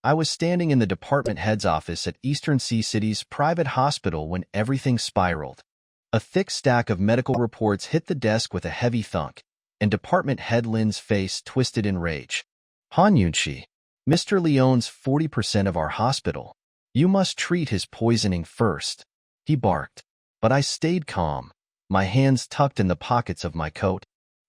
I was standing in the department head's office at Eastern Sea City's private hospital when everything spiraled. A thick stack of medical reports hit the desk with a heavy thunk, and department head Lin's face twisted in rage. Han Yunshi, Mr. Lee owns 40% of our hospital. You must treat his poisoning first, he barked. But I stayed calm, my hands tucked in the pockets of my coat.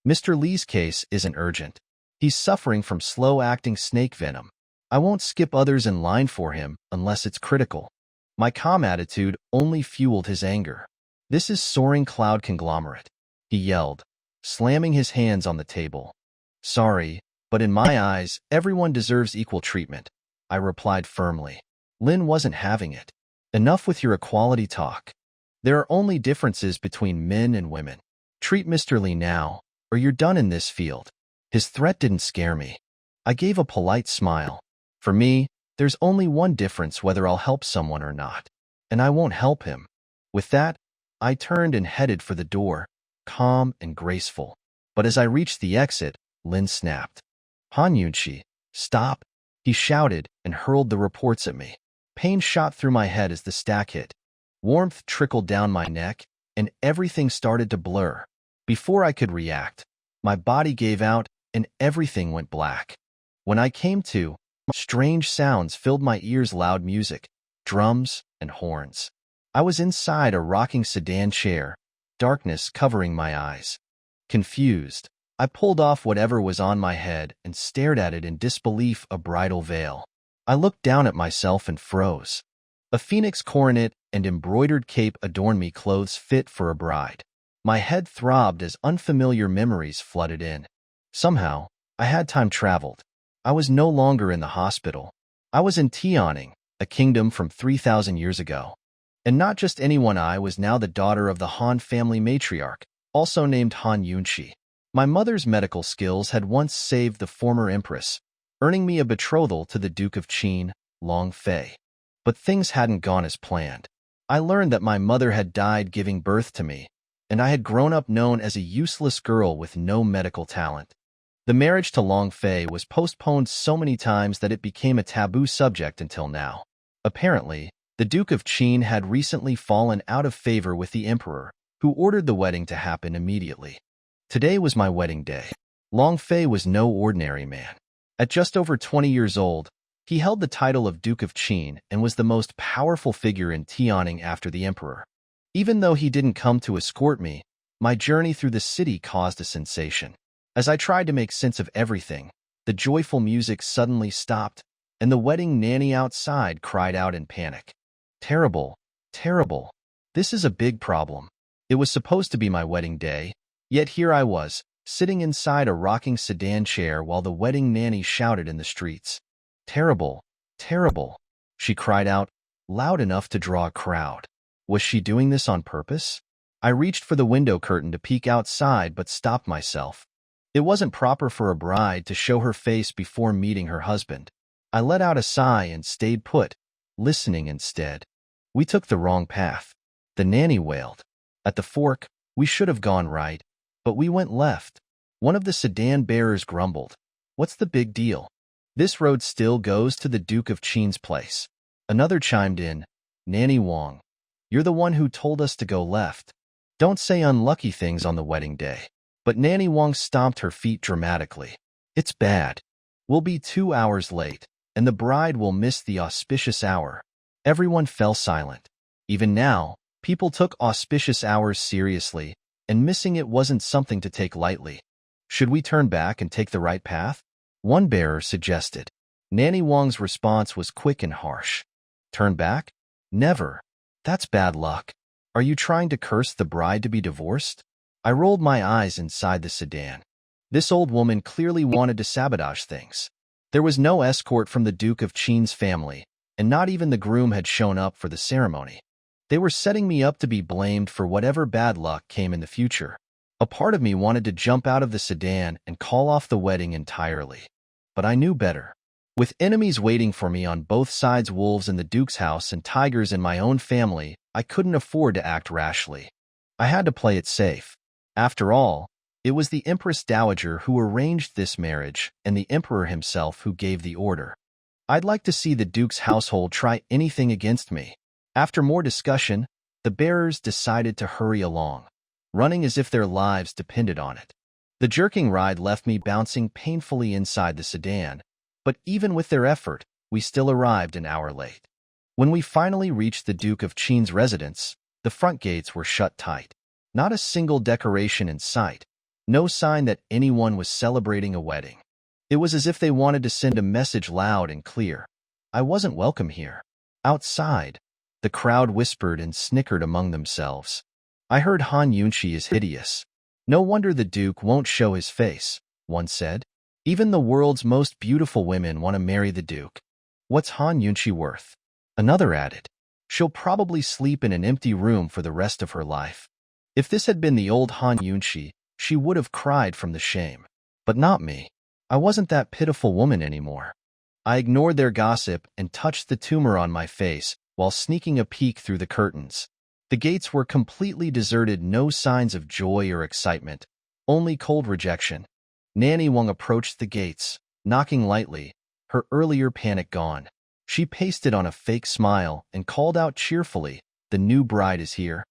Mr. Lee's case isn't urgent. He's suffering from slow-acting snake venom. I won't skip others in line for him unless it's critical. My calm attitude only fueled his anger. This is soaring cloud conglomerate, he yelled, slamming his hands on the table. Sorry, but in my eyes, everyone deserves equal treatment, I replied firmly. Lin wasn't having it. Enough with your equality talk. There are only differences between men and women. Treat Mr. Lee now, or you're done in this field. His threat didn't scare me. I gave a polite smile. For me, there's only one difference whether I'll help someone or not, and I won't help him. With that, I turned and headed for the door, calm and graceful. But as I reached the exit, Lin snapped. Han Yunshi, stop, he shouted and hurled the reports at me. Pain shot through my head as the stack hit. Warmth trickled down my neck, and everything started to blur. Before I could react, my body gave out and everything went black. When I came to, strange sounds filled my ears, loud music, drums, and horns. I was inside a rocking sedan chair, darkness covering my eyes. Confused, I pulled off whatever was on my head and stared at it in disbelief, a bridal veil. I looked down at myself and froze. A phoenix coronet and embroidered cape adorned me, clothes fit for a bride. My head throbbed as unfamiliar memories flooded in. Somehow, I had time traveled. I was no longer in the hospital. I was in Tianning, a kingdom from 3,000 years ago. And not just anyone, I was now the daughter of the Han family matriarch, also named Han Yunshi. My mother's medical skills had once saved the former empress, earning me a betrothal to the Duke of Qin, Long Fei. But things hadn't gone as planned. I learned that my mother had died giving birth to me, and I had grown up known as a useless girl with no medical talent. The marriage to Long Fei was postponed so many times that it became a taboo subject until now. Apparently, the Duke of Qin had recently fallen out of favor with the emperor, who ordered the wedding to happen immediately. Today was my wedding day. Long Fei was no ordinary man. At just over 20 years old, he held the title of Duke of Qin and was the most powerful figure in Tianning after the emperor. Even though he didn't come to escort me, my journey through the city caused a sensation. As I tried to make sense of everything, the joyful music suddenly stopped, and the wedding nanny outside cried out in panic. Terrible, terrible. This is a big problem. It was supposed to be my wedding day, yet here I was, sitting inside a rocking sedan chair while the wedding nanny shouted in the streets. Terrible, terrible, she cried out, loud enough to draw a crowd. Was she doing this on purpose? I reached for the window curtain to peek outside but stopped myself. It wasn't proper for a bride to show her face before meeting her husband. I let out a sigh and stayed put, listening instead. We took the wrong path, the nanny wailed. At the fork, we should have gone right, but we went left. One of the sedan bearers grumbled. What's the big deal? This road still goes to the Duke of Qin's place. Another chimed in, Nanny Wang, you're the one who told us to go left. Don't say unlucky things on the wedding day. But Nanny Wang stomped her feet dramatically. It's bad. We'll be 2 hours late, and the bride will miss the auspicious hour. Everyone fell silent. Even now, people took auspicious hours seriously, and missing it wasn't something to take lightly. Should we turn back and take the right path? One bearer suggested. Nanny Wang's response was quick and harsh. Turn back? Never. That's bad luck. Are you trying to curse the bride to be divorced? I rolled my eyes inside the sedan. This old woman clearly wanted to sabotage things. There was no escort from the Duke of Qin's family, and not even the groom had shown up for the ceremony. They were setting me up to be blamed for whatever bad luck came in the future. A part of me wanted to jump out of the sedan and call off the wedding entirely. But I knew better. With enemies waiting for me on both sides, wolves in the Duke's house and tigers in my own family, I couldn't afford to act rashly. I had to play it safe. After all, it was the Empress Dowager who arranged this marriage and the Emperor himself who gave the order. I'd like to see the Duke's household try anything against me. After more discussion, the bearers decided to hurry along, running as if their lives depended on it. The jerking ride left me bouncing painfully inside the sedan, but even with their effort, we still arrived an hour late. When we finally reached the Duke of Qin's residence, the front gates were shut tight. Not a single decoration in sight, no sign that anyone was celebrating a wedding. It was as if they wanted to send a message loud and clear. I wasn't welcome here. Outside, the crowd whispered and snickered among themselves. I heard Han Yunshi is hideous. No wonder the Duke won't show his face, one said. Even the world's most beautiful women want to marry the Duke. What's Han Yunshi worth? Another added. She'll probably sleep in an empty room for the rest of her life. If this had been the old Han Yunshi, she would have cried from the shame. But not me. I wasn't that pitiful woman anymore. I ignored their gossip and touched the tumor on my face while sneaking a peek through the curtains. The gates were completely deserted, no signs of joy or excitement, only cold rejection. Nanny Wang approached the gates, knocking lightly, her earlier panic gone. She pasted on a fake smile and called out cheerfully, "The new bride is here.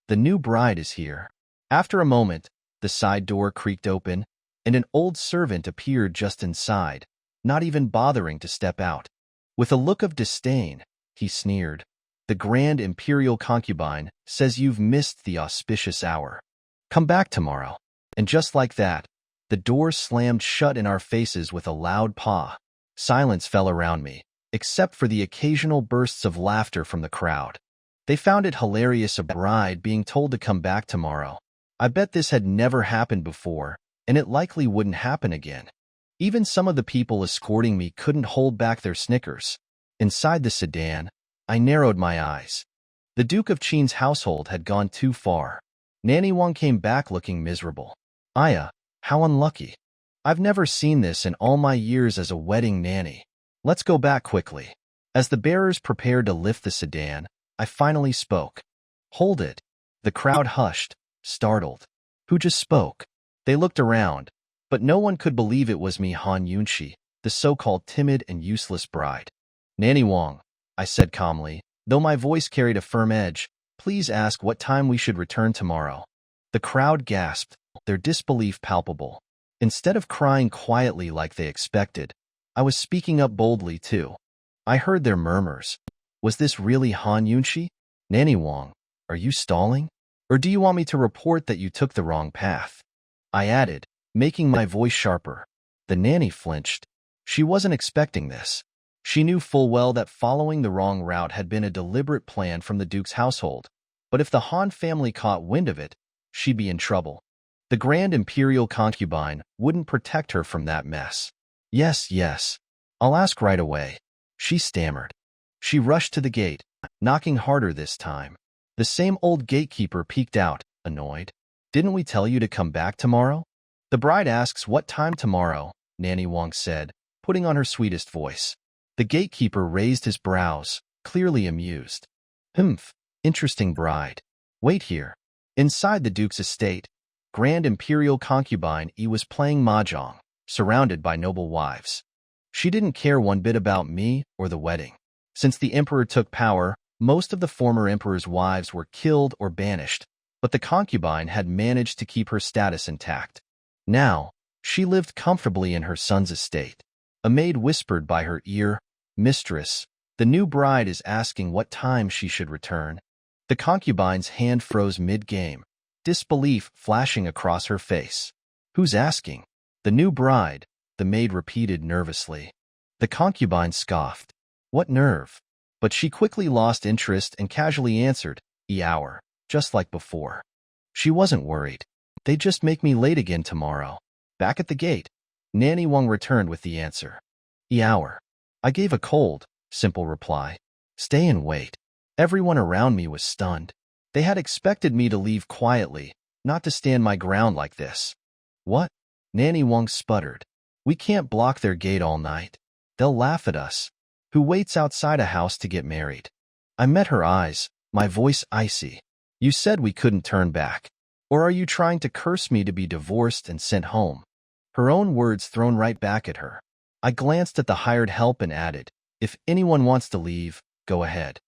The new bride is here." After a moment, the side door creaked open, and an old servant appeared just inside, not even bothering to step out. With a look of disdain, he sneered. "The Grand Imperial Concubine says you've missed the auspicious hour. Come back tomorrow." And just like that, the door slammed shut in our faces with a loud paw. Silence fell around me, except for the occasional bursts of laughter from the crowd. They found it hilarious, a bride being told to come back tomorrow. I bet this had never happened before, and it likely wouldn't happen again. Even some of the people escorting me couldn't hold back their snickers. Inside the sedan, I narrowed my eyes. The Duke of Qin's household had gone too far. Nanny Wang came back looking miserable. Aya, how unlucky. I've never seen this in all my years as a wedding nanny. Let's go back quickly. As the bearers prepared to lift the sedan, I finally spoke. Hold it. The crowd hushed, startled. Who just spoke? They looked around, but no one could believe it was me, Han Yunshi, the so-called timid and useless bride. Nanny Wang, I said calmly, though my voice carried a firm edge, please ask what time we should return tomorrow. The crowd gasped, their disbelief palpable. Instead of crying quietly like they expected, I was speaking up boldly too. I heard their murmurs. Was this really Han Yunshi? Nanny Wang, are you stalling? Or do you want me to report that you took the wrong path? I added, making my voice sharper. The nanny flinched. She wasn't expecting this. She knew full well that following the wrong route had been a deliberate plan from the Duke's household, but if the Han family caught wind of it, she'd be in trouble. The Grand Imperial Concubine wouldn't protect her from that mess. Yes, I'll ask right away, she stammered. She rushed to the gate, knocking harder this time. The same old gatekeeper peeked out, annoyed. Didn't we tell you to come back tomorrow? The bride asks what time tomorrow, Nanny Wang said, putting on her sweetest voice. The gatekeeper raised his brows, clearly amused. Interesting bride. Wait here. Inside the Duke's estate, Grand Imperial Concubine E was playing mahjong, surrounded by noble wives. She didn't care one bit about me or the wedding. Since the emperor took power, most of the former emperor's wives were killed or banished, but the concubine had managed to keep her status intact. Now, she lived comfortably in her son's estate. A maid whispered by her ear, "Mistress, the new bride is asking what time she should return." The concubine's hand froze mid-game, disbelief flashing across her face. "Who's asking?" "The new bride," the maid repeated nervously. The concubine scoffed. "What nerve?" But she quickly lost interest and casually answered, "E-hour," just like before. She wasn't worried. "They'd just make me late again tomorrow." Back at the gate, Nanny Wang returned with the answer. "E-hour." I gave a cold, simple reply. "Stay and wait." Everyone around me was stunned. They had expected me to leave quietly, not to stand my ground like this. "What?" Nanny Wang sputtered. "We can't block their gate all night. They'll laugh at us. Who waits outside a house to get married?" I met her eyes, my voice icy. "You said we couldn't turn back. Or are you trying to curse me to be divorced and sent home?" Her own words thrown right back at her. I glanced at the hired help and added, If anyone wants to leave, go ahead.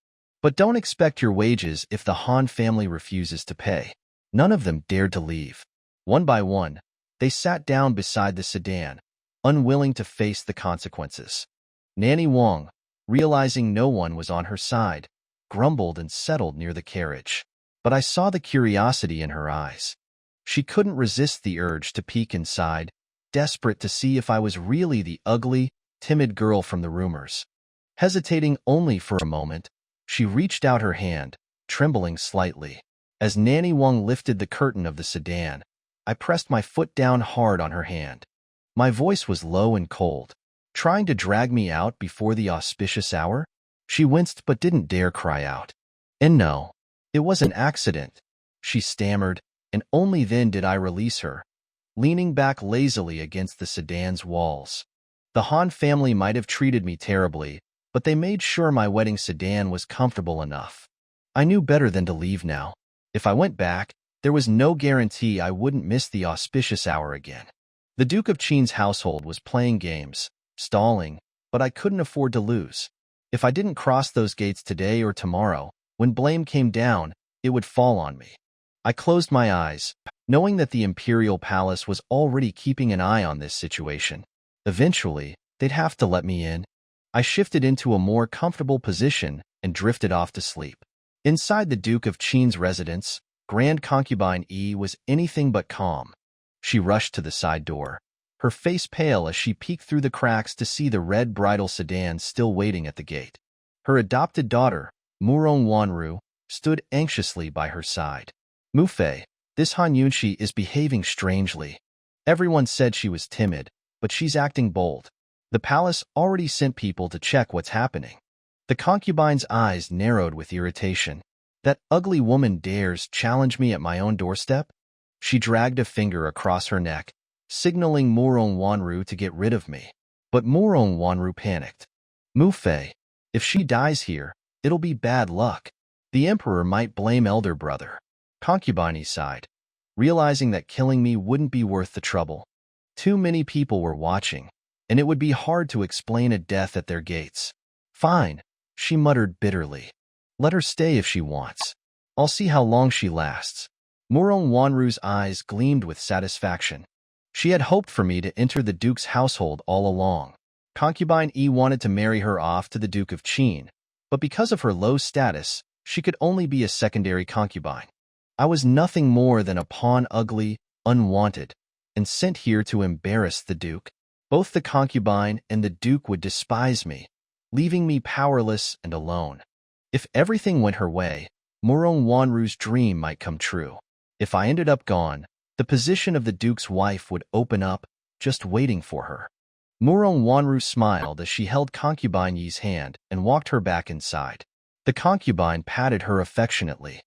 But don't expect your wages if the Han family refuses to pay. None of them dared to leave. One by one, they sat down beside the sedan, unwilling to face the consequences. Nanny Wang, realizing no one was on her side, grumbled and settled near the carriage. But I saw the curiosity in her eyes. She couldn't resist the urge to peek inside, desperate to see if I was really the ugly, timid girl from the rumors. Hesitating only for a moment, she reached out her hand, trembling slightly. As Nanny Wang lifted the curtain of the sedan, I pressed my foot down hard on her hand. My voice was low and cold. Trying to drag me out before the auspicious hour? She winced but didn't dare cry out. And no, it was an accident, she stammered, and only then did I release her, leaning back lazily against the sedan's walls. The Han family might have treated me terribly, but they made sure my wedding sedan was comfortable enough. I knew better than to leave now. If I went back, there was no guarantee I wouldn't miss the auspicious hour again. The Duke of Qin's household was playing games, stalling, but I couldn't afford to lose. If I didn't cross those gates today or tomorrow, when blame came down, it would fall on me. I closed my eyes, knowing that the Imperial Palace was already keeping an eye on this situation. Eventually, they'd have to let me in. I shifted into a more comfortable position and drifted off to sleep. Inside the Duke of Qin's residence, Grand Concubine Yi was anything but calm. She rushed to the side door, her face pale as she peeked through the cracks to see the red bridal sedan still waiting at the gate. Her adopted daughter, Murong Wanru, stood anxiously by her side. Mu Fei, this Han Yunxi is behaving strangely. Everyone said she was timid, but she's acting bold. The palace already sent people to check what's happening. The concubine's eyes narrowed with irritation. That ugly woman dares challenge me at my own doorstep? She dragged a finger across her neck, signaling Murong Wanru to get rid of me. But Murong Wanru panicked. Mu Fei, if she dies here, it'll be bad luck. The emperor might blame elder brother. Concubine sighed, realizing that killing me wouldn't be worth the trouble. Too many people were watching, and it would be hard to explain a death at their gates. Fine, she muttered bitterly. Let her stay if she wants. I'll see how long she lasts. Murong Wanru's eyes gleamed with satisfaction. She had hoped for me to enter the Duke's household all along. Concubine Yi wanted to marry her off to the Duke of Qin, but because of her low status, she could only be a secondary concubine. I was nothing more than a pawn, ugly, unwanted, and sent here to embarrass the Duke. Both the concubine and the Duke would despise me, leaving me powerless and alone. If everything went her way, Murong Wanru's dream might come true. If I ended up gone, the position of the Duke's wife would open up, just waiting for her. Murong Wanru smiled as she held Concubine Yi's hand and walked her back inside. The concubine patted her affectionately.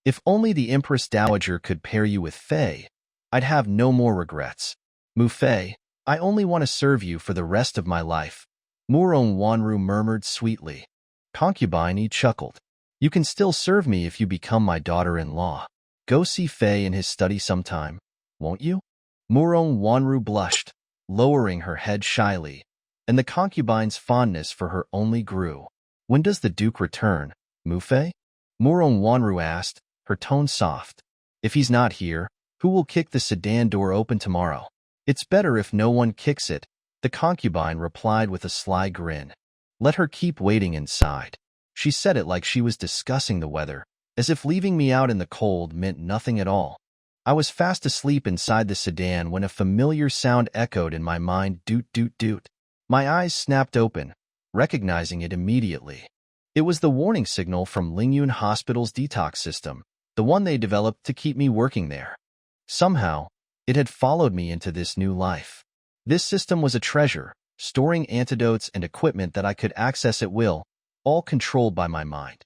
If only the Empress Dowager could pair you with Fei, I'd have no more regrets. Mu Fei, I only want to serve you for the rest of my life, Murong Wanru murmured sweetly. Concubine Yi chuckled. You can still serve me if you become my daughter-in-law. Go see Fei in his study sometime, won't you? Murong Wanru blushed, lowering her head shyly, and the concubine's fondness for her only grew. When does the Duke return, Mu Fei? Murong Wanru asked, her tone soft. If he's not here, who will kick the sedan door open tomorrow? It's better if no one kicks it, the concubine replied with a sly grin. Let her keep waiting inside. She said it like she was discussing the weather, as if leaving me out in the cold meant nothing at all. I was fast asleep inside the sedan when a familiar sound echoed in my mind, doot doot doot. My eyes snapped open, recognizing it immediately. It was the warning signal from Lingyun Hospital's detox system, the one they developed to keep me working there. Somehow, it had followed me into this new life. This system was a treasure, storing antidotes and equipment that I could access at will, all controlled by my mind.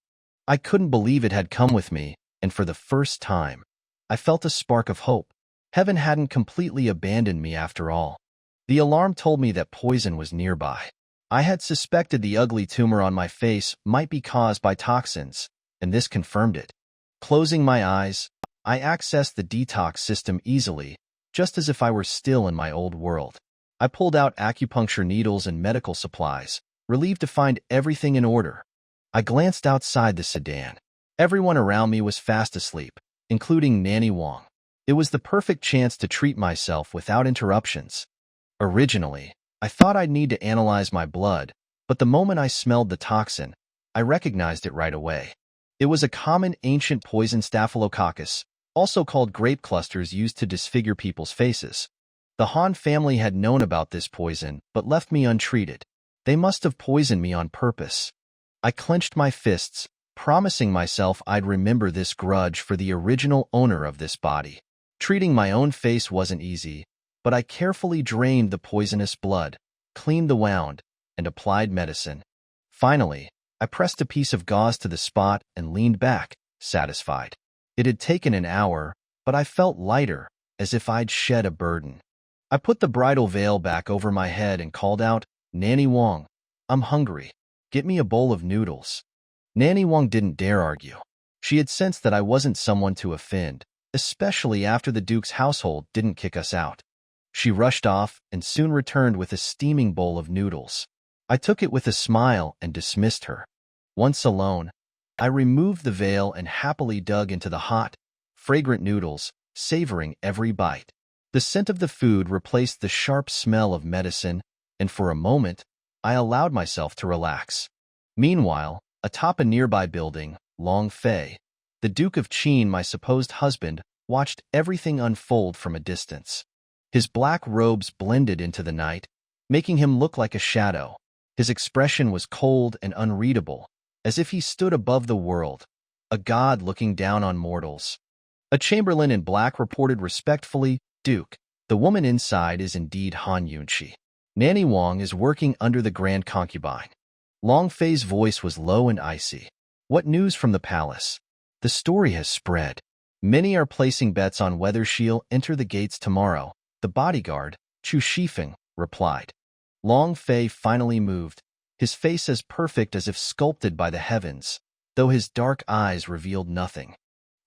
I couldn't believe it had come with me, and for the first time, I felt a spark of hope. Heaven hadn't completely abandoned me after all. The alarm told me that poison was nearby. I had suspected the ugly tumor on my face might be caused by toxins, and this confirmed it. Closing my eyes, I accessed the detox system easily, just as if I were still in my old world. I pulled out acupuncture needles and medical supplies, relieved to find everything in order. I glanced outside the sedan. Everyone around me was fast asleep, including Nanny Wong. It was the perfect chance to treat myself without interruptions. Originally, I thought I'd need to analyze my blood, but the moment I smelled the toxin, I recognized it right away. It was a common ancient poison Staphylococcus, also called grape clusters used to disfigure people's faces. The Han family had known about this poison, but left me untreated. They must have poisoned me on purpose. I clenched my fists, promising myself I'd remember this grudge for the original owner of this body. Treating my own face wasn't easy, but I carefully drained the poisonous blood, cleaned the wound, and applied medicine. Finally, I pressed a piece of gauze to the spot and leaned back, satisfied. It had taken an hour, but I felt lighter, as if I'd shed a burden. I put the bridal veil back over my head and called out, "Nanny Wong, I'm hungry. Get me a bowl of noodles." Nanny Wong didn't dare argue. She had sensed that I wasn't someone to offend, especially after the Duke's household didn't kick us out. She rushed off and soon returned with a steaming bowl of noodles. I took it with a smile and dismissed her. Once alone, I removed the veil and happily dug into the hot, fragrant noodles, savoring every bite. The scent of the food replaced the sharp smell of medicine, and for a moment, I allowed myself to relax. Meanwhile, atop a nearby building, Long Fei, the Duke of Qin, my supposed husband, watched everything unfold from a distance. His black robes blended into the night, making him look like a shadow. His expression was cold and unreadable, as if he stood above the world, a god looking down on mortals. A chamberlain in black reported respectfully, "Duke, the woman inside is indeed Han Yunqi. Nanny Wong is working under the Grand Concubine." Long Fei's voice was low and icy. "What news from the palace?" "The story has spread. Many are placing bets on whether she'll enter the gates tomorrow," the bodyguard, Chu Shifeng, replied. Long Fei finally moved, his face as perfect as if sculpted by the heavens, though his dark eyes revealed nothing.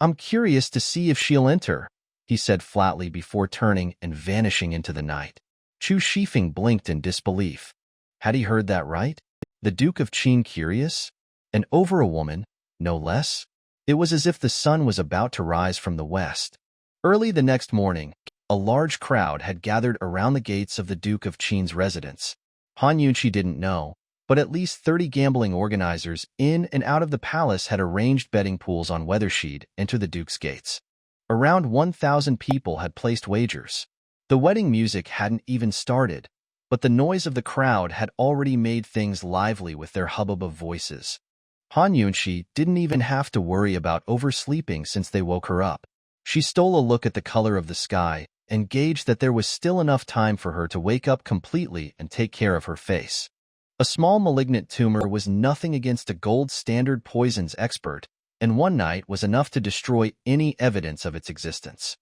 "I'm curious to see if she'll enter," he said flatly before turning and vanishing into the night. Chu Shifeng blinked in disbelief. Had he heard that right? The Duke of Qin curious? And over a woman, no less? It was as if the sun was about to rise from the west. Early the next morning, a large crowd had gathered around the gates of the Duke of Qin's residence. Han Yunqi didn't know, but at least 30 gambling organizers in and out of the palace had arranged betting pools on whether she'd enter the Duke's gates. Around 1,000 people had placed wagers. The wedding music hadn't even started, but the noise of the crowd had already made things lively with their hubbub of voices. Han Yunqi didn't even have to worry about oversleeping since they woke her up. She stole a look at the color of the sky and gauged that there was still enough time for her to wake up completely and take care of her face. A small malignant tumor was nothing against a gold standard poisons expert, and one night was enough to destroy any evidence of its existence.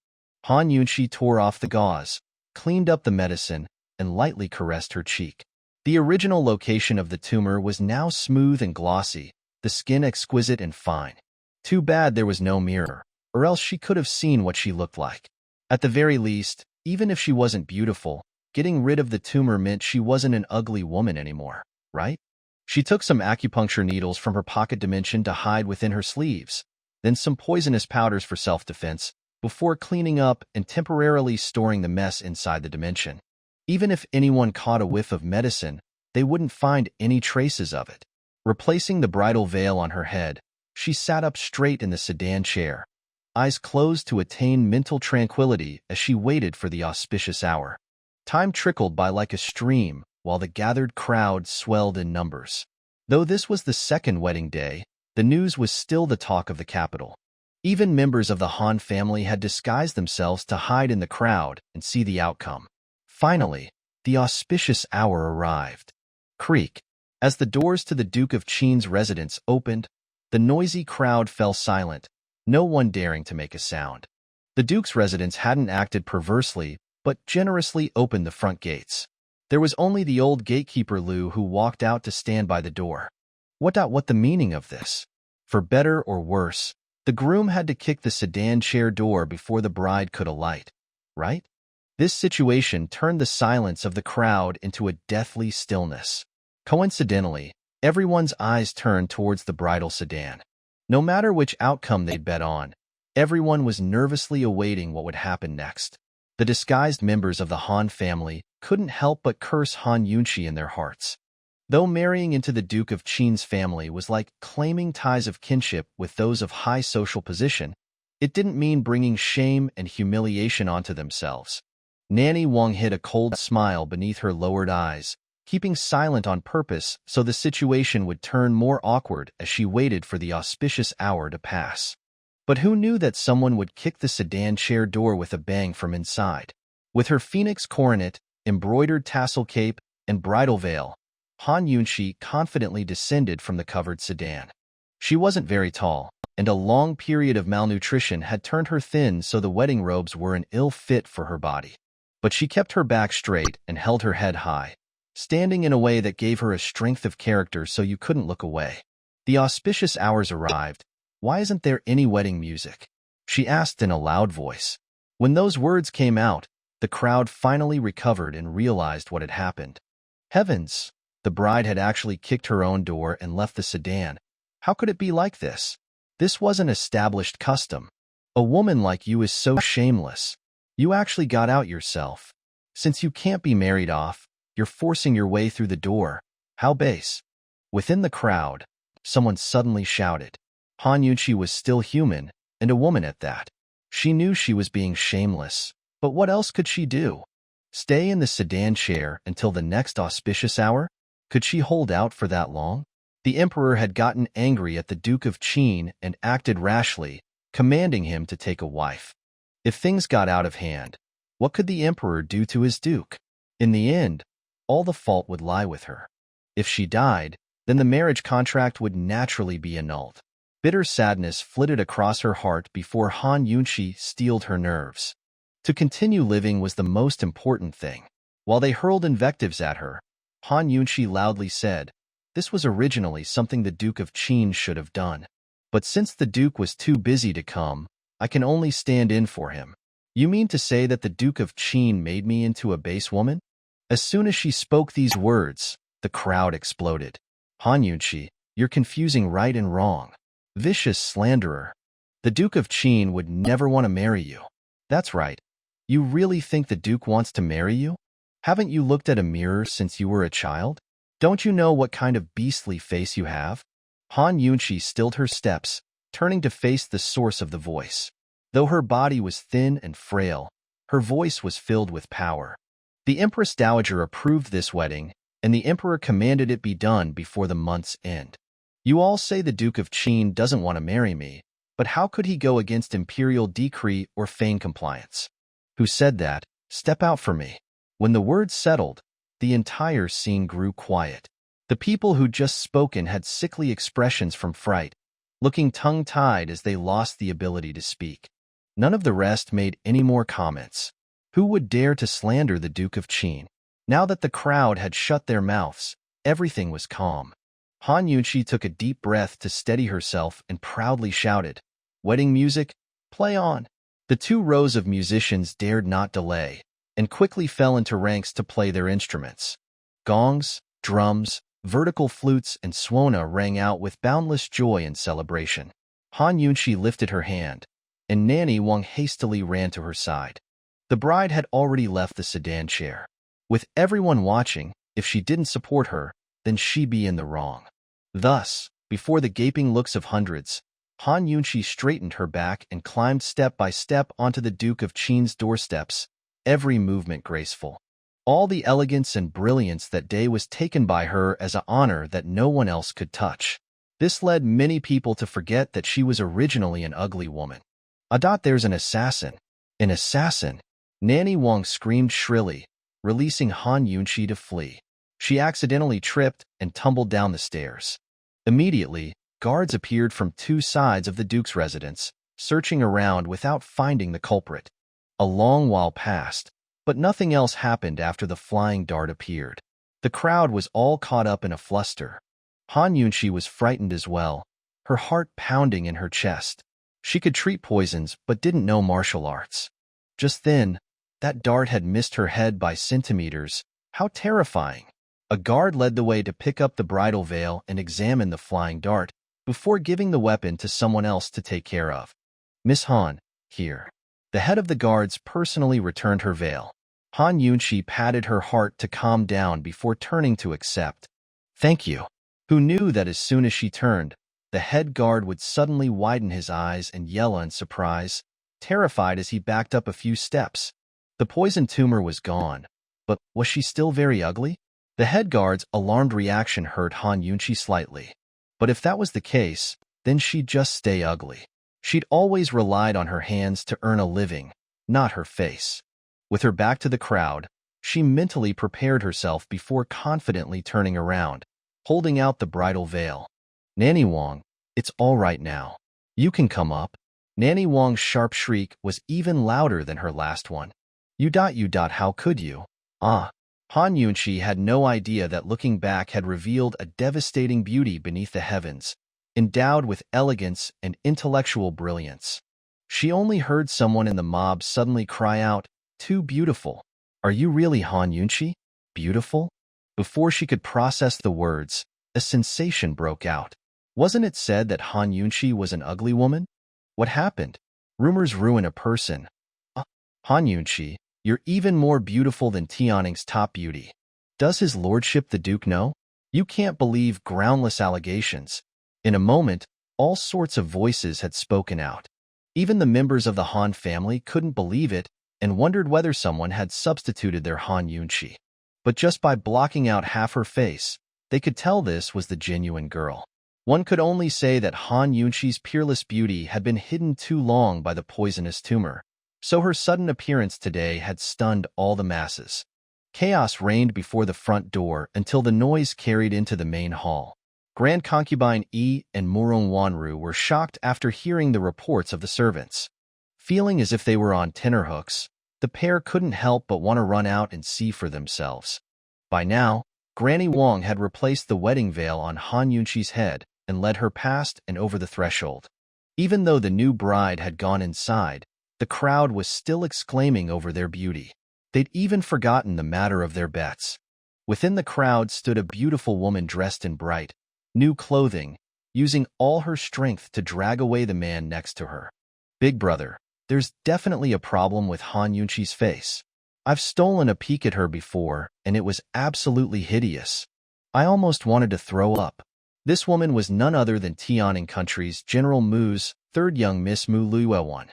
Han Yunqi tore off the gauze, cleaned up the medicine, and lightly caressed her cheek. The original location of the tumor was now smooth and glossy, the skin exquisite and fine. Too bad there was no mirror, or else she could have seen what she looked like. At the very least, even if she wasn't beautiful, getting rid of the tumor meant she wasn't an ugly woman anymore, right? She took some acupuncture needles from her pocket dimension to hide within her sleeves, then some poisonous powders for self-defense, before cleaning up and temporarily storing the mess inside the dimension. Even if anyone caught a whiff of medicine, they wouldn't find any traces of it. Replacing the bridal veil on her head, she sat up straight in the sedan chair, eyes closed to attain mental tranquility as she waited for the auspicious hour. Time trickled by like a stream, while the gathered crowd swelled in numbers. Though this was the second wedding day, the news was still the talk of the capital. Even members of the Han family had disguised themselves to hide in the crowd and see the outcome. Finally, the auspicious hour arrived. Creak. As the doors to the Duke of Qin's residence opened, the noisy crowd fell silent, no one daring to make a sound. The Duke's residence hadn't acted perversely, but generously opened the front gates. There was only the old gatekeeper Lu who walked out to stand by the door. What the meaning of this? For better or worse, the groom had to kick the sedan chair door before the bride could alight, right? This situation turned the silence of the crowd into a deathly stillness. Coincidentally, everyone's eyes turned towards the bridal sedan. No matter which outcome they'd bet on, everyone was nervously awaiting what would happen next. The disguised members of the Han family couldn't help but curse Han Yunshi in their hearts. Though marrying into the Duke of Qin's family was like claiming ties of kinship with those of high social position, it didn't mean bringing shame and humiliation onto themselves. Nanny Wang hid a cold smile beneath her lowered eyes, keeping silent on purpose so the situation would turn more awkward as she waited for the auspicious hour to pass. But who knew that someone would kick the sedan chair door with a bang from inside? With her phoenix coronet, embroidered tassel cape, and bridal veil, Han Yunshi confidently descended from the covered sedan. She wasn't very tall, and a long period of malnutrition had turned her thin, so the wedding robes were an ill fit for her body. But she kept her back straight and held her head high, standing in a way that gave her a strength of character so you couldn't look away. The auspicious hours arrived. "Why isn't there any wedding music?" she asked in a loud voice. When those words came out, the crowd finally recovered and realized what had happened. Heavens! The bride had actually kicked her own door and left the sedan. How could it be like this? This was an established custom. A woman like you is so shameless. You actually got out yourself. Since you can't be married off, you're forcing your way through the door. How base. Within the crowd, someone suddenly shouted. Han Yunshi was still human, and a woman at that. She knew she was being shameless, but what else could she do? Stay in the sedan chair until the next auspicious hour? Could she hold out for that long? The emperor had gotten angry at the Duke of Qin and acted rashly, commanding him to take a wife. If things got out of hand, what could the emperor do to his duke? In the end, all the fault would lie with her. If she died, then the marriage contract would naturally be annulled. Bitter sadness flitted across her heart before Han Yunshi steeled her nerves. To continue living was the most important thing. While they hurled invectives at her, Han Yunshi loudly said, "This was originally something the Duke of Qin should have done. But since the Duke was too busy to come, I can only stand in for him." "You mean to say that the Duke of Qin made me into a base woman?" As soon as she spoke these words, the crowd exploded. "Han Yunshi, you're confusing right and wrong. Vicious slanderer. The Duke of Qin would never want to marry you." "That's right. You really think the Duke wants to marry you? Haven't you looked at a mirror since you were a child? Don't you know what kind of beastly face you have?" Han Yunshi stilled her steps, turning to face the source of the voice. Though her body was thin and frail, her voice was filled with power. The Empress Dowager approved this wedding, and the Emperor commanded it be done before the month's end. "You all say the Duke of Qin doesn't want to marry me, but how could he go against imperial decree or feign compliance?" "Who said that? Step out for me." When the words settled, the entire scene grew quiet. The people who'd just spoken had sickly expressions from fright, looking tongue-tied as they lost the ability to speak. None of the rest made any more comments. Who would dare to slander the Duke of Qin? Now that the crowd had shut their mouths, everything was calm. Han Yunshi took a deep breath to steady herself and proudly shouted, "Wedding music, play on." The 2 rows of musicians dared not delay, and quickly fell into ranks to play their instruments. Gongs, drums, vertical flutes, and suona rang out with boundless joy and celebration. Han Yunshi lifted her hand, and Nanny Wang hastily ran to her side. The bride had already left the sedan chair. With everyone watching, if she didn't support her, then she'd be in the wrong. Thus, before the gaping looks of hundreds, Han Yunshi straightened her back and climbed step by step onto the Duke of Qin's doorsteps, every movement graceful. All the elegance and brilliance that day was taken by her as an honor that no one else could touch. This led many people to forget that she was originally an ugly woman. "There's an assassin." "An assassin?" Nanny Wang screamed shrilly, releasing Han Yunshi to flee. She accidentally tripped and tumbled down the stairs. Immediately, guards appeared from 2 sides of the Duke's residence, searching around without finding the culprit. A long while passed, but nothing else happened after the flying dart appeared. The crowd was all caught up in a fluster. Han Yunshi was frightened as well, her heart pounding in her chest. She could treat poisons but didn't know martial arts. Just then, that dart had missed her head by centimeters. How terrifying! A guard led the way to pick up the bridal veil and examine the flying dart, before giving the weapon to someone else to take care of. Miss Han, here. The head of the guards personally returned her veil. Han Yunqi patted her heart to calm down before turning to accept. Thank you. Who knew that as soon as she turned, the head guard would suddenly widen his eyes and yell in surprise, terrified as he backed up a few steps. The poison tumor was gone, but was she still very ugly? The head guard's alarmed reaction hurt Han Yunqi slightly. But if that was the case, then she'd just stay ugly. She'd always relied on her hands to earn a living, not her face. With her back to the crowd, she mentally prepared herself before confidently turning around, holding out the bridal veil. Nanny Wang, it's all right now. You can come up. Nanny Wang's sharp shriek was even louder than her last one. How could you? Ah. Han Yunqi had no idea that looking back had revealed a devastating beauty beneath the heavens, endowed with elegance and intellectual brilliance. She only heard someone in the mob suddenly cry out, "Too beautiful. Are you really Han Yunqi? Beautiful?" Before she could process the words, a sensation broke out. Wasn't it said that Han Yunqi was an ugly woman? What happened? Rumors ruin a person. Han Yunqi, you're even more beautiful than Tianning's top beauty. Does his lordship the Duke know? You can't believe groundless allegations. In a moment, all sorts of voices had spoken out. Even the members of the Han family couldn't believe it and wondered whether someone had substituted their Han Yunqi. But just by blocking out half her face, they could tell this was the genuine girl. One could only say that Han Yunqi's peerless beauty had been hidden too long by the poisonous tumor, so her sudden appearance today had stunned all the masses. Chaos reigned before the front door until the noise carried into the main hall. Grand Concubine Yi and Murong Wanru were shocked after hearing the reports of the servants. Feeling as if they were on tenterhooks, the pair couldn't help but want to run out and see for themselves. By now, Granny Wang had replaced the wedding veil on Han Yunqi's head and led her past and over the threshold. Even though the new bride had gone inside, the crowd was still exclaiming over their beauty. They'd even forgotten the matter of their bets. Within the crowd stood a beautiful woman dressed in bright, new clothing, using all her strength to drag away the man next to her. Big brother, there's definitely a problem with Han Yunqi's face. I've stolen a peek at her before, and it was absolutely hideous. I almost wanted to throw up. This woman was none other than Tianning Country's General Mu's third young Miss Mu Luiwan.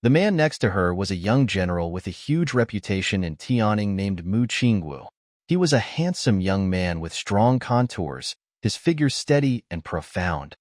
The man next to her was a young general with a huge reputation in Tianning named Mu Qingwu. He was a handsome young man with strong contours, his figure steady and profound.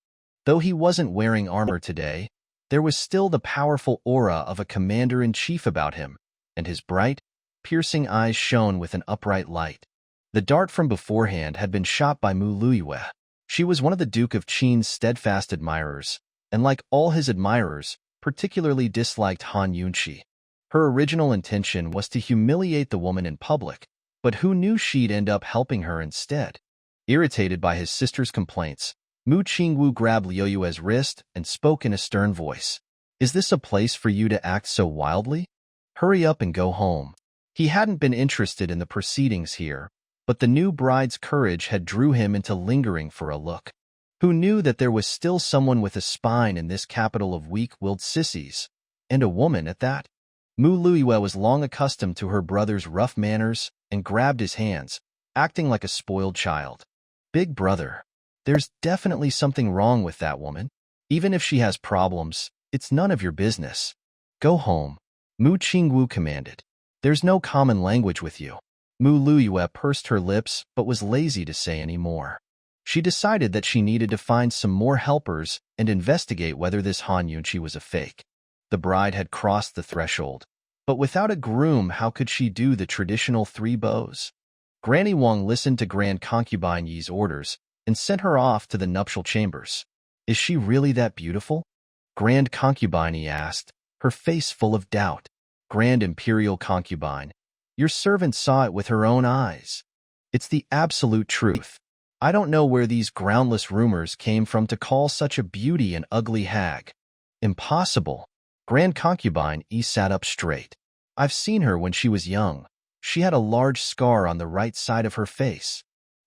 Though he wasn't wearing armor today, there was still the powerful aura of a commander-in-chief about him, and his bright, piercing eyes shone with an upright light. The dart from beforehand had been shot by Mu Luiwe. She was one of the Duke of Qin's steadfast admirers, and like all his admirers, particularly disliked Han Yunqi. Her original intention was to humiliate the woman in public, but who knew she'd end up helping her instead? Irritated by his sister's complaints, Mu Qingwu grabbed Liu Yue's wrist and spoke in a stern voice. "Is this a place for you to act so wildly? Hurry up and go home." He hadn't been interested in the proceedings here, but the new bride's courage had drew him into lingering for a look. Who knew that there was still someone with a spine in this capital of weak-willed sissies, and a woman at that? Mu Luiwe was long accustomed to her brother's rough manners and grabbed his hands, acting like a spoiled child. "Big brother, there's definitely something wrong with that woman. Even if she has problems, it's none of your business. Go home," Mu Qingwu commanded. "There's no common language with you." Mu Luiwe pursed her lips but was lazy to say any more. She decided that she needed to find some more helpers and investigate whether this Han Yunqi was a fake. The bride had crossed the threshold, but without a groom, how could she do the traditional 3 bows? Granny Wang listened to Grand Concubine Yi's orders and sent her off to the nuptial chambers. "Is she really that beautiful?" Grand Concubine Yi asked, her face full of doubt. "Grand Imperial Concubine, your servant saw it with her own eyes. It's the absolute truth. I don't know where these groundless rumors came from to call such a beauty an ugly hag." "Impossible." Grand Concubine Yi sat up straight. "I've seen her when she was young. She had a large scar on the right side of her face."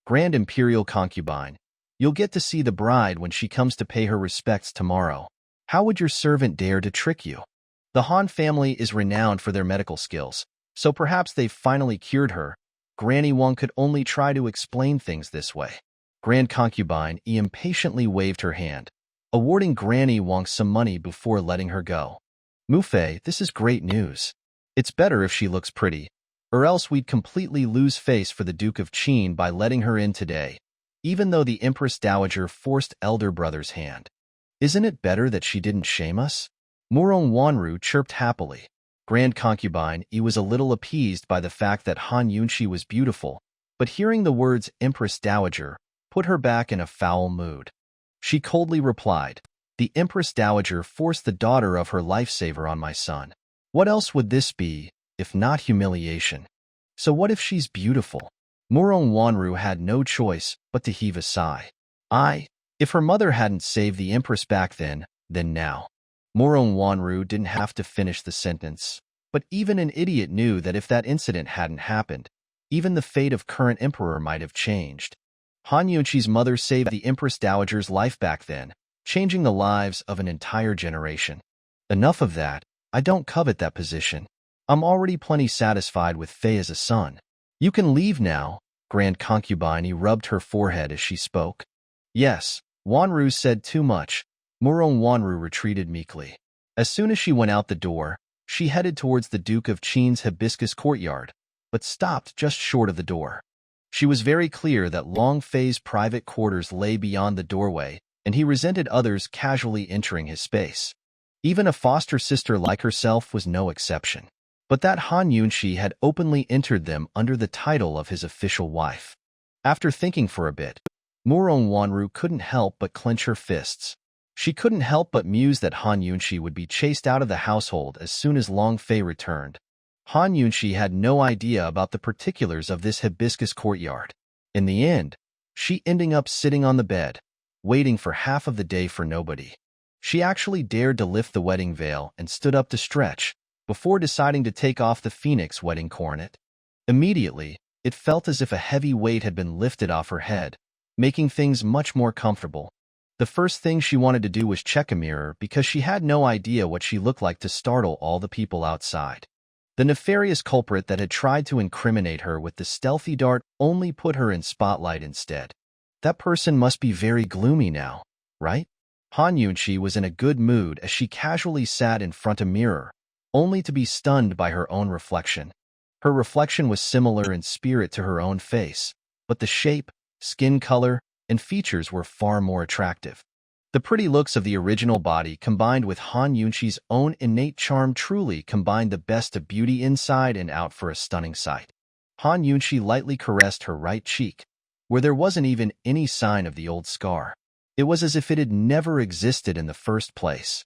Grand Imperial Concubine. You'll get to see the bride when she comes to pay her respects tomorrow. How would your servant dare to trick you? The Han family is renowned for their medical skills, so perhaps they've finally cured her. Granny Wang could only try to explain things this way. Grand Concubine impatiently waved her hand, awarding Granny Wang some money before letting her go. Mufei, this is great news. It's better if she looks pretty, or else we'd completely lose face for the Duke of Qin by letting her in today, even though the Empress Dowager forced elder brother's hand. Isn't it better that she didn't shame us? Murong Wanru chirped happily. Grand Concubine, he was a little appeased by the fact that Han Yunshi was beautiful, but hearing the words Empress Dowager put her back in a foul mood. She coldly replied, the Empress Dowager forced the daughter of her lifesaver on my son. What else would this be, if not humiliation? So what if she's beautiful? Murong Wanru had no choice but to heave a sigh. If her mother hadn't saved the Empress back then now. Murong Wanru didn't have to finish the sentence, but even an idiot knew that if that incident hadn't happened, even the fate of current emperor might have changed. Han Yunshi's mother saved the Empress Dowager's life back then, changing the lives of an entire generation. Enough of that. I don't covet that position. I'm already plenty satisfied with Fei as a son. You can leave now. Grand Concubine rubbed her forehead as she spoke. Yes, Wanru said too much. Murong Wanru retreated meekly. As soon as she went out the door, she headed towards the Duke of Qin's hibiscus courtyard, but stopped just short of the door. She was very clear that Long Fei's private quarters lay beyond the doorway, and he resented others casually entering his space. Even a foster sister like herself was no exception. But that Han Yunshi had openly entered them under the title of his official wife. After thinking for a bit, Murong Wanru couldn't help but clench her fists. She couldn't help but muse that Han Yunshi would be chased out of the household as soon as Long Fei returned. Han Yunshi had no idea about the particulars of this hibiscus courtyard. In the end, she ending up sitting on the bed, waiting for half of the day for nobody. She actually dared to lift the wedding veil and stood up to stretch, before deciding to take off the phoenix wedding coronet. Immediately, it felt as if a heavy weight had been lifted off her head, making things much more comfortable. The first thing she wanted to do was check a mirror because she had no idea what she looked like to startle all the people outside. The nefarious culprit that had tried to incriminate her with the stealthy dart only put her in spotlight instead. That person must be very gloomy now, right? Han Yunshi was in a good mood as she casually sat in front of a mirror, only to be stunned by her own reflection. Her reflection was similar in spirit to her own face, but the shape, skin color, and features were far more attractive. The pretty looks of the original body combined with Han Yunshi's own innate charm truly combined the best of beauty inside and out for a stunning sight. Han Yunshi lightly caressed her right cheek, where there wasn't even any sign of the old scar. It was as if it had never existed in the first place.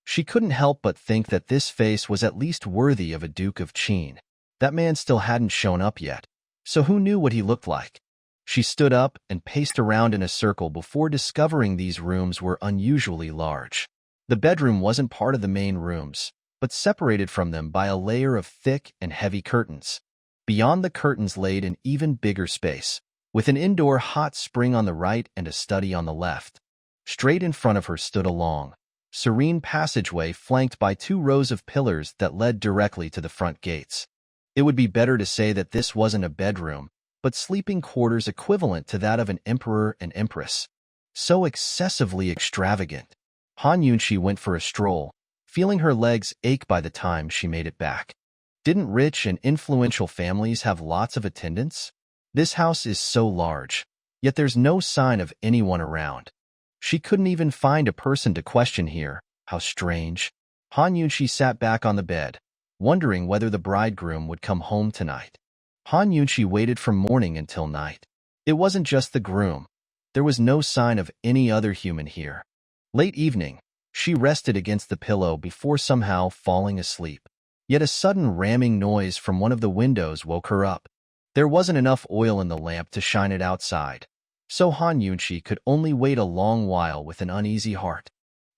She couldn't help but think that this face was at least worthy of a Duke of Qin. That man still hadn't shown up yet, so who knew what he looked like? She stood up and paced around in a circle before discovering these rooms were unusually large. The bedroom wasn't part of the main rooms, but separated from them by a layer of thick and heavy curtains. Beyond the curtains laid an even bigger space, with an indoor hot spring on the right and a study on the left. Straight in front of her stood a long, serene passageway flanked by 2 rows of pillars that led directly to the front gates. It would be better to say that this wasn't a bedroom, but sleeping quarters equivalent to that of an emperor and empress. So excessively extravagant. Han Yunshi went for a stroll, feeling her legs ache by the time she made it back. Didn't rich and influential families have lots of attendants? This house is so large, yet there's no sign of anyone around. She couldn't even find a person to question here. How strange. Han Yunshi sat back on the bed, wondering whether the bridegroom would come home tonight. Han Yunshi waited from morning until night. It wasn't just the groom. There was no sign of any other human here. Late evening, she rested against the pillow before somehow falling asleep. Yet a sudden ramming noise from one of the windows woke her up. There wasn't enough oil in the lamp to shine it outside, so Han Yunshi could only wait a long while with an uneasy heart.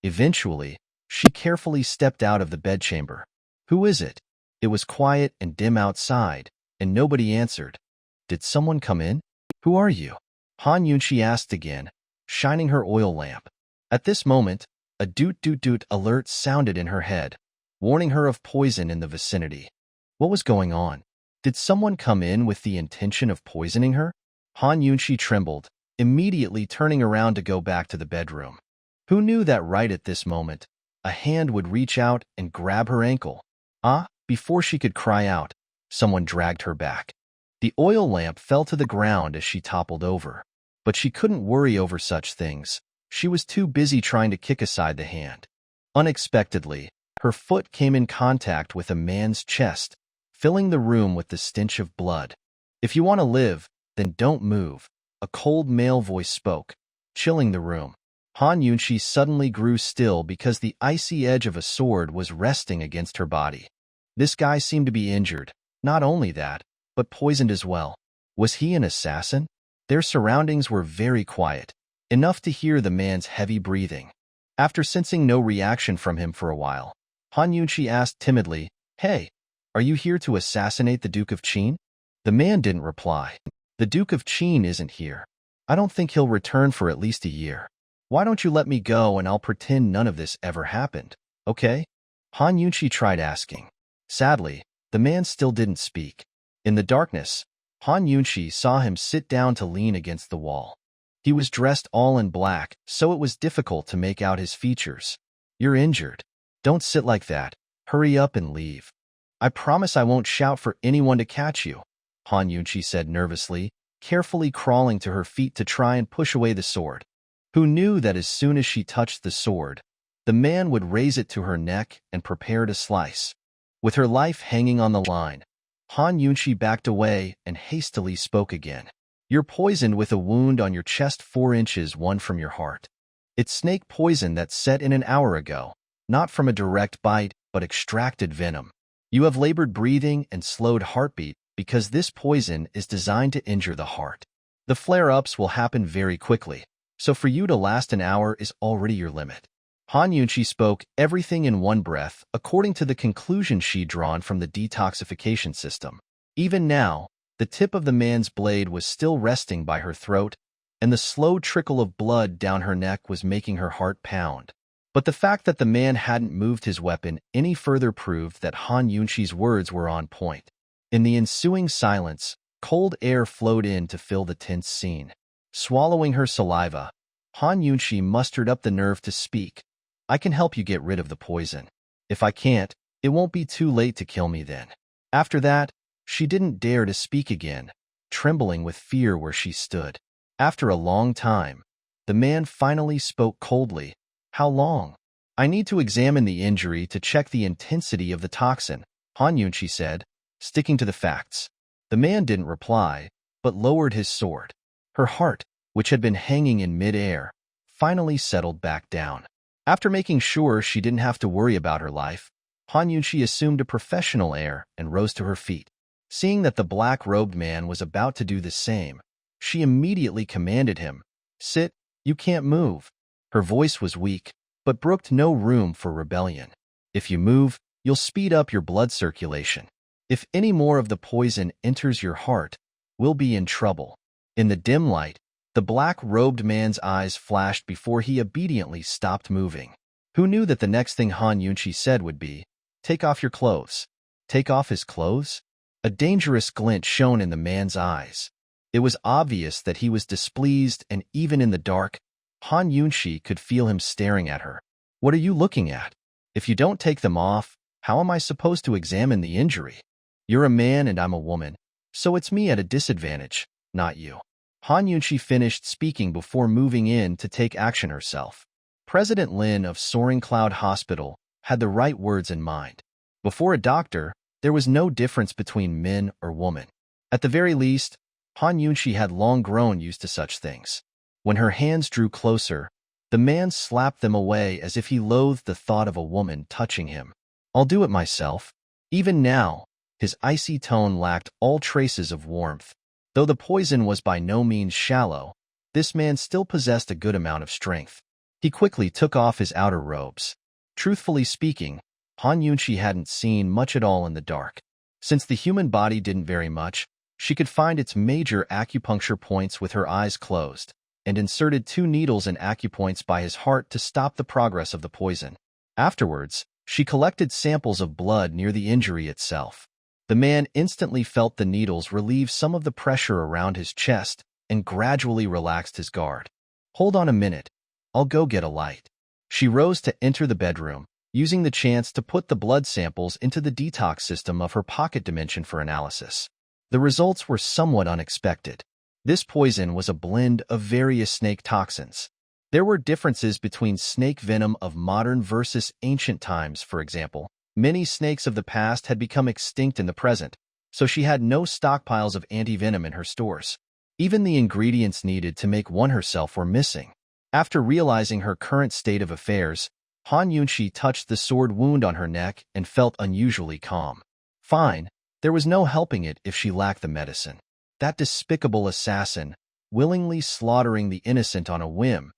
Eventually, she carefully stepped out of the bedchamber. Who is it? It was quiet and dim outside, and nobody answered. Did someone come in? Who are you? Han Yunqi asked again, shining her oil lamp. At this moment, a doot-doot-doot alert sounded in her head, warning her of poison in the vicinity. What was going on? Did someone come in with the intention of poisoning her? Han Yunqi trembled, immediately turning around to go back to the bedroom. Who knew that right at this moment, a hand would reach out and grab her ankle? Before she could cry out, someone dragged her back. The oil lamp fell to the ground as she toppled over. But she couldn't worry over such things. She was too busy trying to kick aside the hand. Unexpectedly, her foot came in contact with a man's chest, filling the room with the stench of blood. If you want to live, then don't move, a cold male voice spoke, chilling the room. Han Yunqi suddenly grew still because the icy edge of a sword was resting against her body. This guy seemed to be injured, not only that, but poisoned as well. Was he an assassin? Their surroundings were very quiet, enough to hear the man's heavy breathing. After sensing no reaction from him for a while, Han Yunqi asked timidly, "Hey, are you here to assassinate the Duke of Qin?" The man didn't reply. "The Duke of Qin isn't here. I don't think he'll return for at least a year. Why don't you let me go and I'll pretend none of this ever happened, okay?" Han Yunqi tried asking. Sadly, the man still didn't speak. In the darkness, Han Yunqi saw him sit down to lean against the wall. He was dressed all in black, so it was difficult to make out his features. "You're injured. Don't sit like that. Hurry up and leave. I promise I won't shout for anyone to catch you," Han Yunqi said nervously, carefully crawling to her feet to try and push away the sword. Who knew that as soon as she touched the sword, the man would raise it to her neck and prepare to slice. With her life hanging on the line, Han Yunqi backed away and hastily spoke again. "You're poisoned with a wound on your chest 4 inches one from your heart. It's snake poison that set in an hour ago, not from a direct bite, but extracted venom. You have labored breathing and slowed heartbeat because this poison is designed to injure the heart. The flare-ups will happen very quickly, so for you to last an hour is already your limit." Han Yunqi spoke everything in one breath according to the conclusion she'd drawn from the detoxification system. Even now, the tip of the man's blade was still resting by her throat, and the slow trickle of blood down her neck was making her heart pound. But the fact that the man hadn't moved his weapon any further proved that Han Yunqi's words were on point. In the ensuing silence, cold air flowed in to fill the tense scene. Swallowing her saliva, Han Yunqi mustered up the nerve to speak. "I can help you get rid of the poison. If I can't, it won't be too late to kill me then." After that, she didn't dare to speak again, trembling with fear where she stood. After a long time, the man finally spoke coldly. "How long?" "I need to examine the injury to check the intensity of the toxin," Han Yunqi said, sticking to the facts. The man didn't reply, but lowered his sword. Her heart, which had been hanging in mid-air, finally settled back down. After making sure she didn't have to worry about her life, Han Yunqi assumed a professional air and rose to her feet. Seeing that the black-robed man was about to do the same, she immediately commanded him, "Sit, you can't move." Her voice was weak, but brooked no room for rebellion. "If you move, you'll speed up your blood circulation. If any more of the poison enters your heart, we'll be in trouble." In the dim light, the black-robed man's eyes flashed before he obediently stopped moving. Who knew that the next thing Han Yunqi said would be, "Take off your clothes." Take off his clothes? A dangerous glint shone in the man's eyes. It was obvious that he was displeased, and even in the dark, Han Yunqi could feel him staring at her. "What are you looking at? If you don't take them off, how am I supposed to examine the injury? You're a man and I'm a woman, so it's me at a disadvantage, not you." Han Yunqi finished speaking before moving in to take action herself. President Lin of Soaring Cloud Hospital had the right words in mind. Before a doctor, there was no difference between men or women. At the very least, Han Yunqi had long grown used to such things. When her hands drew closer, the man slapped them away as if he loathed the thought of a woman touching him. "I'll do it myself." Even now, his icy tone lacked all traces of warmth. Though the poison was by no means shallow, this man still possessed a good amount of strength. He quickly took off his outer robes. Truthfully speaking, Han Yunqi hadn't seen much at all in the dark. Since the human body didn't vary much, She could find its major acupuncture points with her eyes closed, and inserted 2 needles and acupoints by his heart to stop the progress of the poison. Afterwards, she collected samples of blood near the injury itself. The man instantly felt the needles relieve some of the pressure around his chest and gradually relaxed his guard. "Hold on a minute. I'll go get a light." She rose to enter the bedroom, using the chance to put the blood samples into the detox system of her pocket dimension for analysis. The results were somewhat unexpected. This poison was a blend of various snake toxins. There were differences between snake venom of modern versus ancient times, for example. Many snakes of the past had become extinct in the present, so she had no stockpiles of anti-venom in her stores. Even the ingredients needed to make one herself were missing. After realizing her current state of affairs, Han Yunshi touched the sword wound on her neck and felt unusually calm. Fine, there was no helping it if she lacked the medicine. That despicable assassin, willingly slaughtering the innocent on a whim.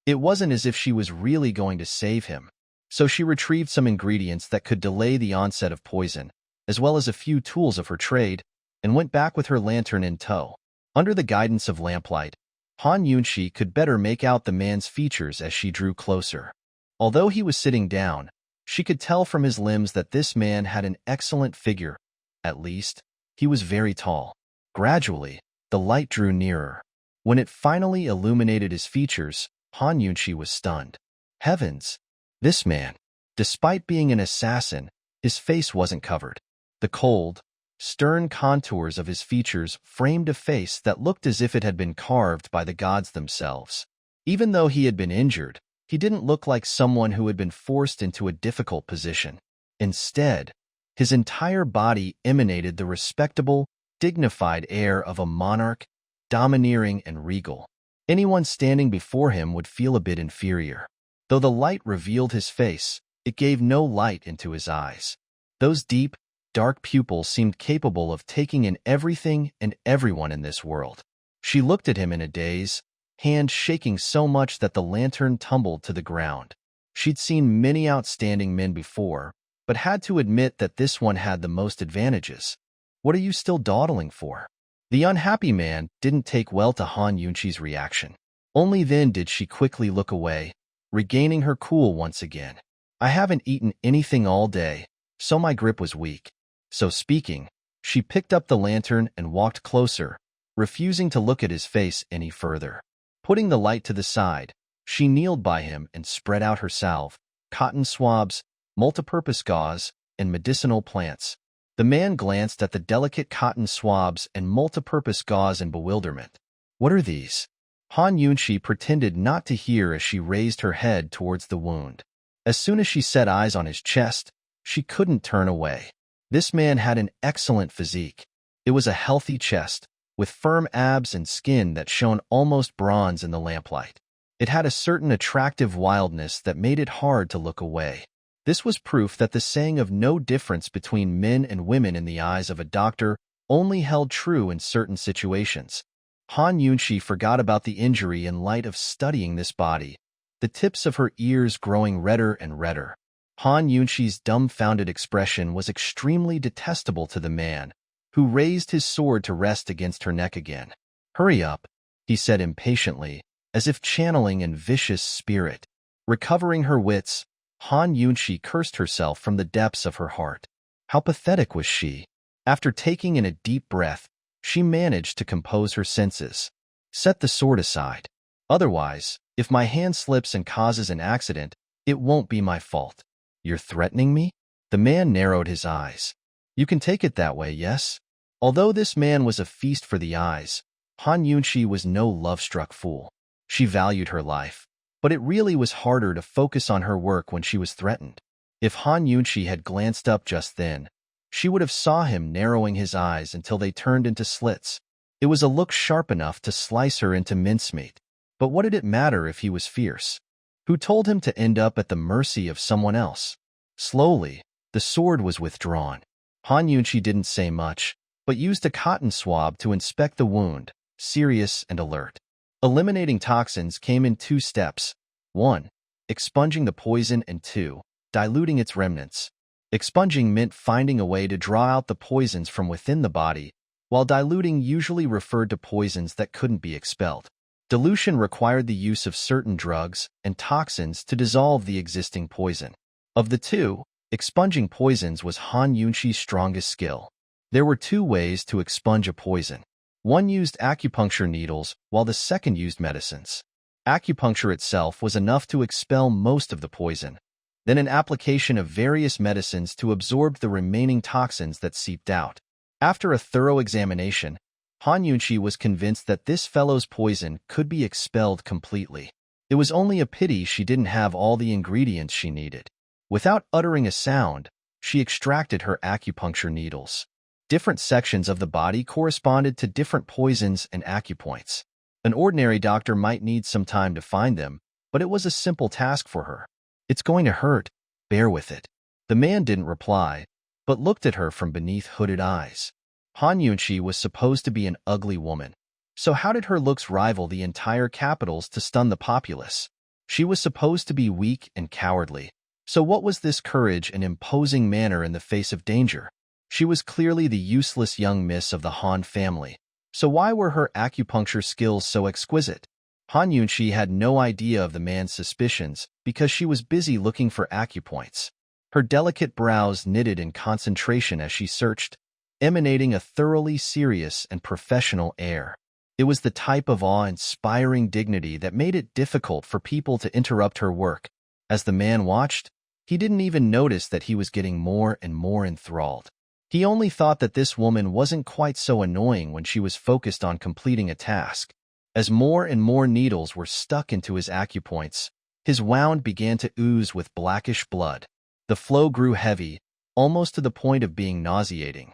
It wasn't as if she was really going to save him. So she retrieved some ingredients that could delay the onset of poison, as well as a few tools of her trade, and went back with her lantern in tow. Under the guidance of lamplight, Han Yunshi could better make out the man's features as she drew closer. Although he was sitting down, she could tell from his limbs that this man had an excellent figure. At least, he was very tall. Gradually, the light drew nearer. When it finally illuminated his features, Han Yunshi was stunned. Heavens! This man, despite being an assassin, his face wasn't covered. The cold, stern contours of his features framed a face that looked as if it had been carved by the gods themselves. Even though he had been injured, he didn't look like someone who had been forced into a difficult position. Instead, his entire body emanated the respectable, dignified air of a monarch, domineering and regal. Anyone standing before him would feel a bit inferior. Though the light revealed his face, it gave no light into his eyes. Those deep, dark pupils seemed capable of taking in everything and everyone in this world. She looked at him in a daze, hand shaking so much that the lantern tumbled to the ground. She'd seen many outstanding men before, but had to admit that this one had the most advantages. "What are you still dawdling for?" The unhappy man didn't take well to Han Yunshi's reaction. Only then did she quickly look away, regaining her cool once again. "I haven't eaten anything all day, so my grip was weak." So speaking, she picked up the lantern and walked closer, refusing to look at his face any further. Putting the light to the side, she kneeled by him and spread out her salve, cotton swabs, multipurpose gauze, and medicinal plants. The man glanced at the delicate cotton swabs and multipurpose gauze in bewilderment. "What are these?" Han Yunshi pretended not to hear as she raised her head towards the wound. As soon as she set eyes on his chest, she couldn't turn away. This man had an excellent physique. It was a healthy chest, with firm abs and skin that shone almost bronze in the lamplight. It had a certain attractive wildness that made it hard to look away. This was proof that the saying of no difference between men and women in the eyes of a doctor only held true in certain situations. Han Yunshi forgot about the injury in light of studying this body, the tips of her ears growing redder and redder. Han Yunshi's dumbfounded expression was extremely detestable to the man, who raised his sword to rest against her neck again. "Hurry up," he said impatiently, as if channeling a vicious spirit. Recovering her wits, Han Yunshi cursed herself from the depths of her heart. How pathetic was she? After taking in a deep breath, she managed to compose her senses. "Set the sword aside. Otherwise, if my hand slips and causes an accident, it won't be my fault." "You're threatening me?" The man narrowed his eyes. "You can take it that way, yes?" Although this man was a feast for the eyes, Han Yunshi was no love-struck fool. She valued her life, but it really was harder to focus on her work when she was threatened. If Han Yunshi had glanced up just then, she would have saw him narrowing his eyes until they turned into slits. It was a look sharp enough to slice her into mincemeat. But what did it matter if he was fierce? Who told him to end up at the mercy of someone else? Slowly, the sword was withdrawn. Han Yunshi didn't say much, but used a cotton swab to inspect the wound, serious and alert. Eliminating toxins came in 2 steps. 1. Expunging the poison, and 2. Diluting its remnants. Expunging meant finding a way to draw out the poisons from within the body, while diluting usually referred to poisons that couldn't be expelled. Dilution required the use of certain drugs and toxins to dissolve the existing poison. Of the two, expunging poisons was Han Yunqi's strongest skill. There were two ways to expunge a poison. One used acupuncture needles, while the second used medicines. Acupuncture itself was enough to expel most of the poison, then an application of various medicines to absorb the remaining toxins that seeped out. After a thorough examination, Han Yunqi was convinced that this fellow's poison could be expelled completely. It was only a pity she didn't have all the ingredients she needed. Without uttering a sound, she extracted her acupuncture needles. Different sections of the body corresponded to different poisons and acupoints. An ordinary doctor might need some time to find them, but it was a simple task for her. "It's going to hurt. Bear with it." The man didn't reply, but looked at her from beneath hooded eyes. Han Yunqi was supposed to be an ugly woman. So how did her looks rival the entire capitals to stun the populace? She was supposed to be weak and cowardly. So what was this courage and imposing manner in the face of danger? She was clearly the useless young miss of the Han family. So why were her acupuncture skills so exquisite? Han Yunqi had no idea of the man's suspicions because she was busy looking for acupoints. Her delicate brows knitted in concentration as she searched, emanating a thoroughly serious and professional air. It was the type of awe-inspiring dignity that made it difficult for people to interrupt her work. As the man watched, he didn't even notice that he was getting more and more enthralled. He only thought that this woman wasn't quite so annoying when she was focused on completing a task. As more and more needles were stuck into his acupoints, his wound began to ooze with blackish blood. The flow grew heavy, almost to the point of being nauseating.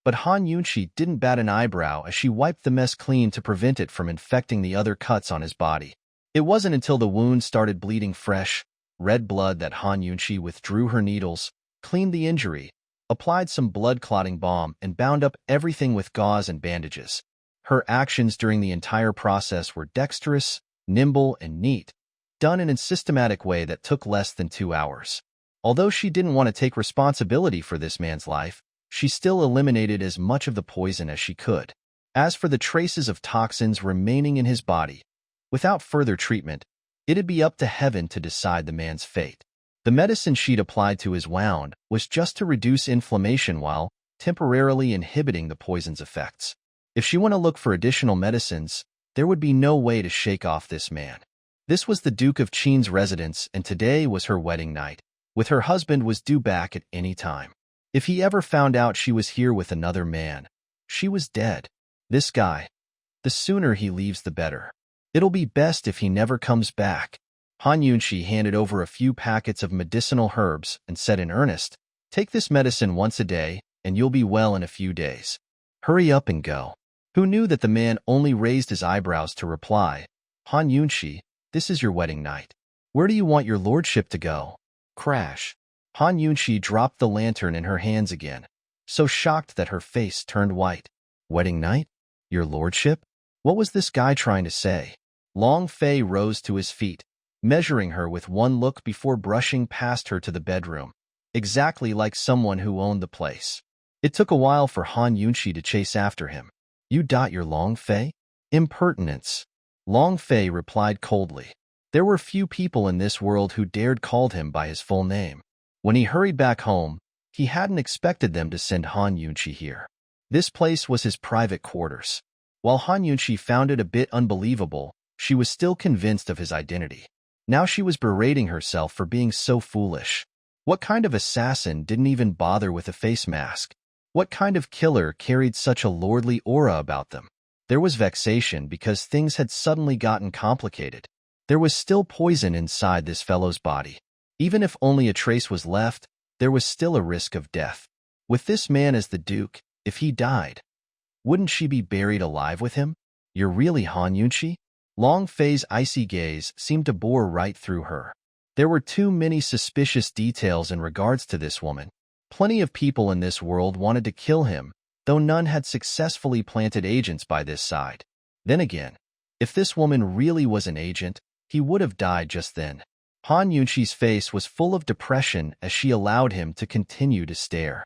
But Han Yunqi didn't bat an eyebrow as she wiped the mess clean to prevent it from infecting the other cuts on his body. It wasn't until the wound started bleeding fresh, red blood that Han Yunqi withdrew her needles, cleaned the injury, applied some blood-clotting balm, and bound up everything with gauze and bandages. Her actions during the entire process were dexterous, nimble, and neat, done in a systematic way that took less than 2 hours. Although she didn't want to take responsibility for this man's life, she still eliminated as much of the poison as she could. As for the traces of toxins remaining in his body, without further treatment, it'd be up to heaven to decide the man's fate. The medicine she'd applied to his wound was just to reduce inflammation while temporarily inhibiting the poison's effects. If she went to look for additional medicines, there would be no way to shake off this man. This was the Duke of Qin's residence, and today was her wedding night, with her husband was due back at any time. If he ever found out she was here with another man, she was dead. This guy, the sooner he leaves the better. It'll be best if he never comes back. Han Yunqi handed over a few packets of medicinal herbs and said in earnest, "Take this medicine once a day, and you'll be well in a few days. Hurry up and go." Who knew that the man only raised his eyebrows to reply, "Han Yunqi, this is your wedding night. Where do you want your lordship to go?" Crash. Han Yunqi dropped the lantern in her hands again, so shocked that her face turned white. "Wedding night? Your lordship?" What was this guy trying to say? Long Fei rose to his feet, measuring her with one look before brushing past her to the bedroom, exactly like someone who owned the place. It took a while for Han Yunqi to chase after him. "You your Long Fei?" "Impertinence." Long Fei replied coldly. There were few people in this world who dared call him by his full name. When he hurried back home, he hadn't expected them to send Han Yunqi here. This place was his private quarters. While Han Yunqi found it a bit unbelievable, she was still convinced of his identity. Now she was berating herself for being so foolish. What kind of assassin didn't even bother with a face mask? What kind of killer carried such a lordly aura about them? There was vexation because things had suddenly gotten complicated. There was still poison inside this fellow's body. Even if only a trace was left, there was still a risk of death. With this man as the Duke, if he died, wouldn't she be buried alive with him? "You're really Han Yunqi?" Long Fei's icy gaze seemed to bore right through her. There were too many suspicious details in regards to this woman. Plenty of people in this world wanted to kill him, though none had successfully planted agents by this side. Then again, if this woman really was an agent, he would have died just then. Han Yunqi's face was full of depression as she allowed him to continue to stare.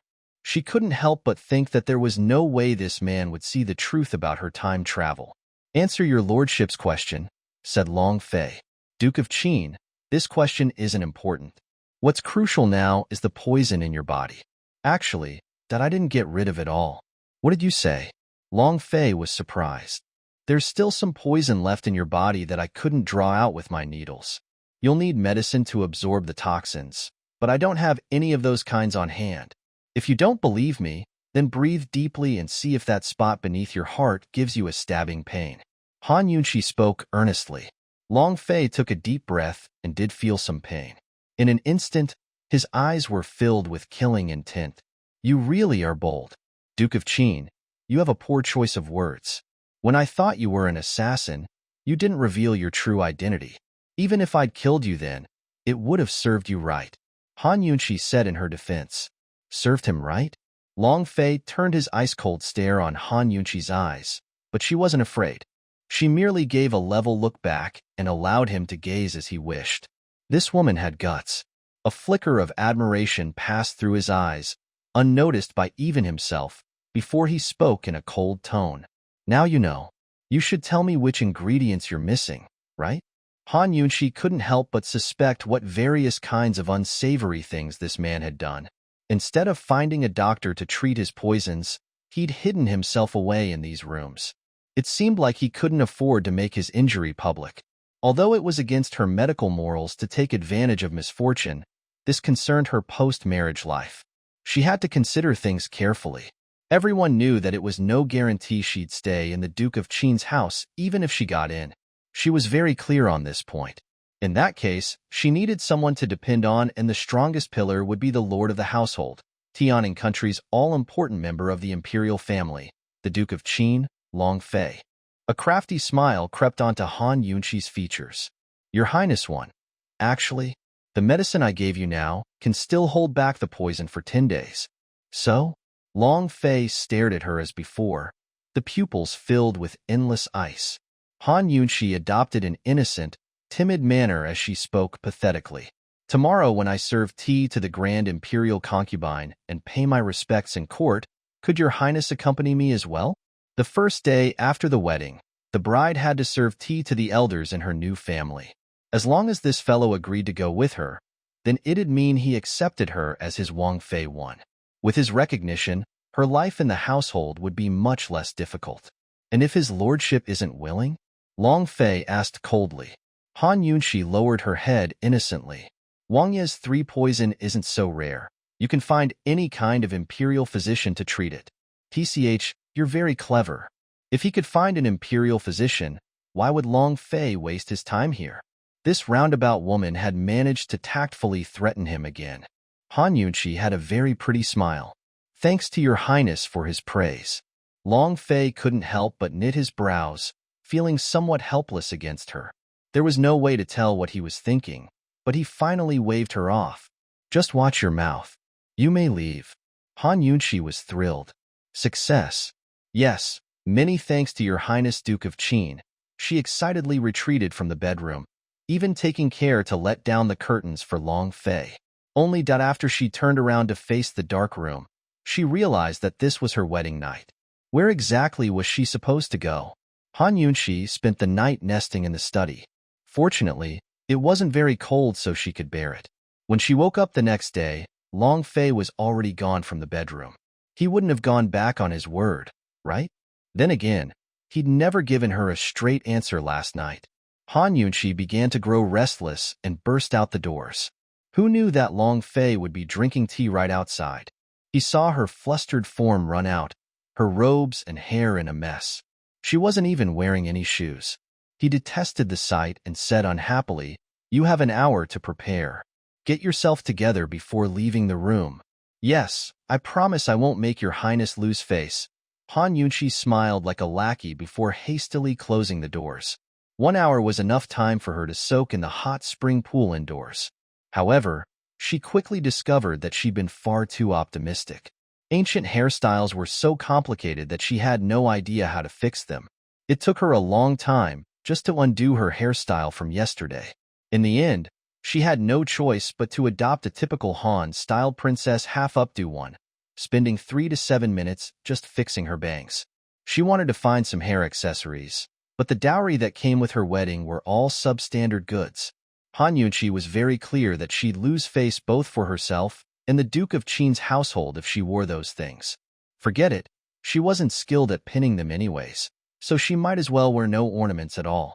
She couldn't help but think that there was no way this man would see the truth about her time travel. "Answer your lordship's question," said Long Fei. "Duke of Qin, this question isn't important. What's crucial now is the poison in your body. Actually, that I didn't get rid of it all." "What did you say?" Long Fei was surprised. "There's still some poison left in your body that I couldn't draw out with my needles. You'll need medicine to absorb the toxins, but I don't have any of those kinds on hand. If you don't believe me, then breathe deeply and see if that spot beneath your heart gives you a stabbing pain." Han Yunqi spoke earnestly. Long Fei took a deep breath and did feel some pain. In an instant, his eyes were filled with killing intent. "You really are bold. Duke of Qin, you have a poor choice of words. When I thought you were an assassin, you didn't reveal your true identity. Even if I'd killed you then, it would have served you right," Han Yunqi said in her defense. "Served him right?" Long Fei turned his ice-cold stare on Han Yunqi's eyes, but she wasn't afraid. She merely gave a level look back and allowed him to gaze as he wished. This woman had guts. A flicker of admiration passed through his eyes, unnoticed by even himself, before he spoke in a cold tone. "Now you know. You should tell me which ingredients you're missing, right?" Han Yunqi couldn't help but suspect what various kinds of unsavory things this man had done. Instead of finding a doctor to treat his poisons, he'd hidden himself away in these rooms. It seemed like he couldn't afford to make his injury public. Although it was against her medical morals to take advantage of misfortune, this concerned her post-marriage life. She had to consider things carefully. Everyone knew that it was no guarantee she'd stay in the Duke of Qin's house even if she got in. She was very clear on this point. In that case, she needed someone to depend on, and the strongest pillar would be the lord of the household, Tianing country's all-important member of the imperial family, the Duke of Qin, Long Fei. A crafty smile crept onto Han Yunqi's features. "Your Highness one. Actually, the medicine I gave you now can still hold back the poison for 10 days. So?" Long Fei stared at her as before, the pupils filled with endless ice. Han Yunqi adopted an innocent, timid manner as she spoke pathetically. "Tomorrow when I serve tea to the Grand Imperial Concubine and pay my respects in court, could your Highness accompany me as well?" The first day after the wedding, the bride had to serve tea to the elders in her new family. As long as this fellow agreed to go with her, then it'd mean he accepted her as his Wang Fei one. With his recognition, her life in the household would be much less difficult. "And if his lordship isn't willing?" Long Fei asked coldly. Han Yunqi lowered her head innocently. "Wang Ye's 3 poison isn't so rare. You can find any kind of imperial physician to treat it. TCH, you're very clever. If he could find an imperial physician, why would Long Fei waste his time here?" This roundabout woman had managed to tactfully threaten him again. Han Yunqi had a very pretty smile. "Thanks to your Highness for his praise." Long Fei couldn't help but knit his brows, feeling somewhat helpless against her. There was no way to tell what he was thinking, but he finally waved her off. "Just watch your mouth. You may leave." Han Yunqi was thrilled. Success. "Yes, many thanks to your Highness Duke of Qin." She excitedly retreated from the bedroom, even taking care to let down the curtains for Long Fei. Only that after she turned around to face the dark room, she realized that this was her wedding night. Where exactly was she supposed to go? Han Yunqi spent the night nesting in the study. Fortunately, it wasn't very cold so she could bear it. When she woke up the next day, Long Fei was already gone from the bedroom. He wouldn't have gone back on his word, right? Then again, he'd never given her a straight answer last night. Han Yunqi began to grow restless and burst out the doors. Who knew that Long Fei would be drinking tea right outside? He saw her flustered form run out, her robes and hair in a mess. She wasn't even wearing any shoes. He detested the sight and said unhappily, "You have an hour to prepare. Get yourself together before leaving the room." "Yes, I promise I won't make your Highness lose face." Han Yunqi smiled like a lackey before hastily closing the doors. 1 hour was enough time for her to soak in the hot spring pool indoors. However, she quickly discovered that she'd been far too optimistic. Ancient hairstyles were so complicated that she had no idea how to fix them. It took her a long time just to undo her hairstyle from yesterday. In the end, she had no choice but to adopt a typical Han-style princess half-updo one. spending 3 to 7 minutes just fixing her bangs. She wanted to find some hair accessories, but the dowry that came with her wedding were all substandard goods. Han Yunchi was very clear that she'd lose face both for herself and the Duke of Qin's household if she wore those things. Forget it, she wasn't skilled at pinning them anyways, so she might as well wear no ornaments at all.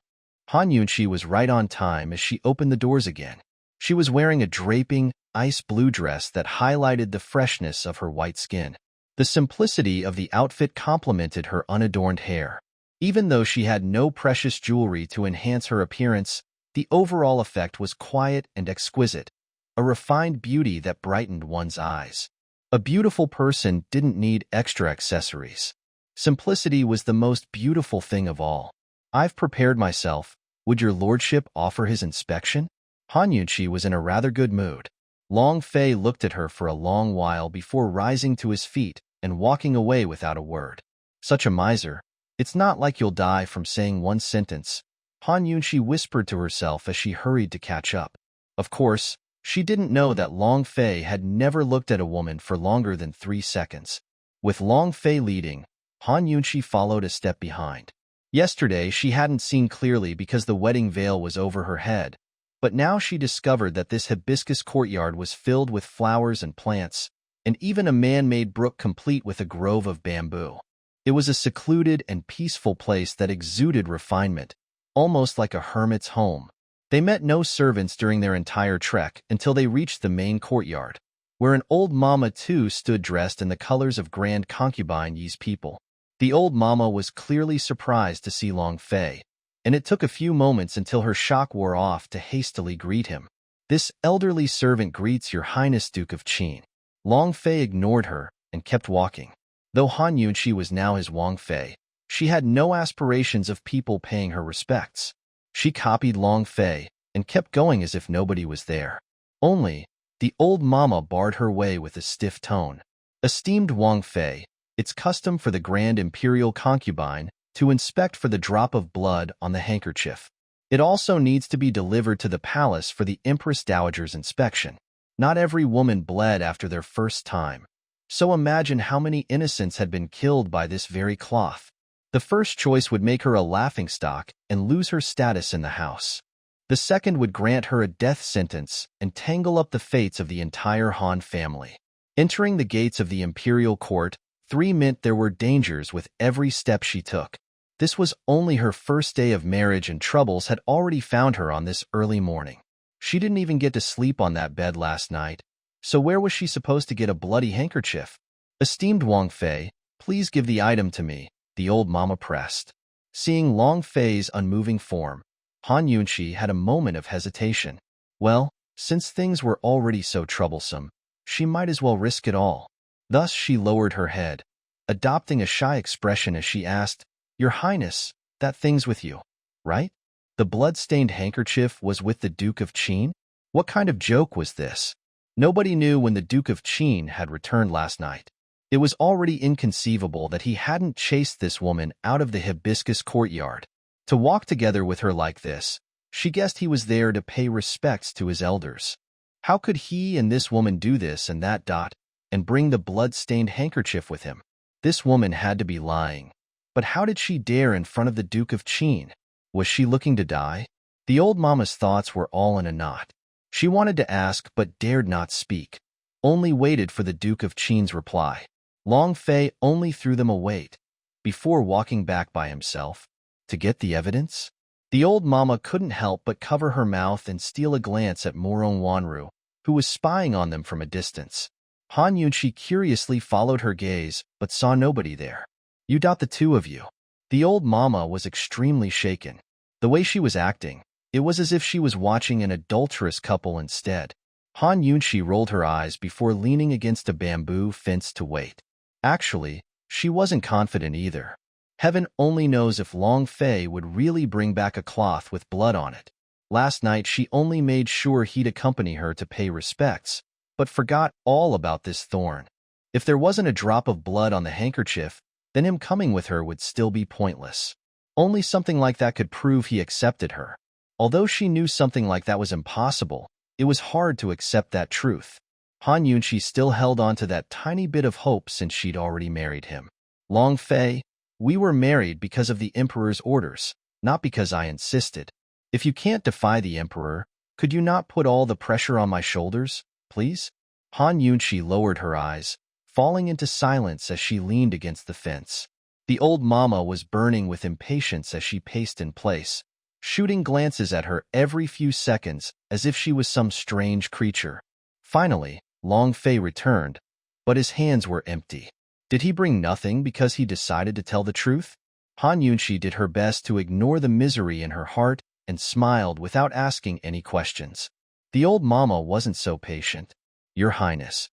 Han Yunchi was right on time as she opened the doors again. She was wearing a draping, ice blue dress that highlighted the freshness of her white skin. The simplicity of the outfit complemented her unadorned hair. Even though she had no precious jewelry to enhance her appearance, the overall effect was quiet and exquisite, a refined beauty that brightened one's eyes. A beautiful person didn't need extra accessories. Simplicity was the most beautiful thing of all. I've prepared myself. Would your lordship offer his inspection? Han Yunchi was in a rather good mood. Long Fei looked at her for a long while before rising to his feet and walking away without a word. Such a miser. It's not like you'll die from saying one sentence, Han Yunchi whispered to herself as she hurried to catch up. Of course, she didn't know that Long Fei had never looked at a woman for longer than 3 seconds. With Long Fei leading, Han Yunchi followed a step behind. Yesterday, she hadn't seen clearly because the wedding veil was over her head, but now she discovered that this hibiscus courtyard was filled with flowers and plants, and even a man-made brook complete with a grove of bamboo. It was a secluded and peaceful place that exuded refinement, almost like a hermit's home. They met no servants during their entire trek until they reached the main courtyard, where an old mama too stood dressed in the colors of Grand Concubine Yi's people. The old mama was clearly surprised to see Long Fei, and it took a few moments until her shock wore off to hastily greet him. This elderly servant greets your highness Duke of Qin. Long Fei ignored her and kept walking. Though Han Yunchi was now his Wang Fei, she had no aspirations of people paying her respects. She copied Long Fei and kept going as if nobody was there. Only, the old mama barred her way with a stiff tone. Esteemed Wang Fei, it's custom for the Grand Imperial Concubine to inspect for the drop of blood on the handkerchief. It also needs to be delivered to the palace for the Empress Dowager's inspection. Not every woman bled after their first time. So imagine how many innocents had been killed by this very cloth. The first choice would make her a laughingstock and lose her status in the house. The second would grant her a death sentence and tangle up the fates of the entire Han family. Entering the gates of the imperial court, 3 meant there were dangers with every step she took. This was only her first day of marriage and troubles had already found her on this early morning. She didn't even get to sleep on that bed last night. So where was she supposed to get a bloody handkerchief? Esteemed Wang Fei, please give the item to me, the old mama pressed. Seeing Long Fei's unmoving form, Han Yunchi had a moment of hesitation. Well, since things were already so troublesome, she might as well risk it all. Thus she lowered her head, adopting a shy expression as she asked, Your Highness, that thing's with you, right? The blood-stained handkerchief was with the Duke of Qin? What kind of joke was this? Nobody knew when the Duke of Qin had returned last night. It was already inconceivable that he hadn't chased this woman out of the hibiscus courtyard. To walk together with her like this, she guessed he was there to pay respects to his elders. How could he and this woman do this and that and bring the blood-stained handkerchief with him? This woman had to be lying. But how did she dare in front of the Duke of Qin? Was she looking to die? The old mama's thoughts were all in a knot. She wanted to ask but dared not speak, only waited for the Duke of Qin's reply. Long Fei only threw them a weight, before walking back by himself. To get the evidence? The old mama couldn't help but cover her mouth and steal a glance at Morong Wanru, who was spying on them from a distance. Han Yunchi curiously followed her gaze, but saw nobody there. You doubt the two of you. The old mama was extremely shaken. The way she was acting, it was as if she was watching an adulterous couple instead. Han Yunchi rolled her eyes before leaning against a bamboo fence to wait. Actually, she wasn't confident either. Heaven only knows if Long Fei would really bring back a cloth with blood on it. Last night she only made sure he'd accompany her to pay respects, but forgot all about this thorn. If there wasn't a drop of blood on the handkerchief, then him coming with her would still be pointless. Only something like that could prove he accepted her. Although she knew something like that was impossible, it was hard to accept that truth. Han Yunqi still held on to that tiny bit of hope since she'd already married him. Long Fei, we were married because of the Emperor's orders, not because I insisted. If you can't defy the Emperor, could you not put all the pressure on my shoulders, please? Han Yunqi lowered her eyes, falling into silence as she leaned against the fence. The old mama was burning with impatience as she paced in place, shooting glances at her every few seconds as if she was some strange creature. Finally, Long Fei returned, but his hands were empty. Did he bring nothing because he decided to tell the truth? Han Yunqi did her best to ignore the misery in her heart and smiled without asking any questions. The old mama wasn't so patient. Your Highness,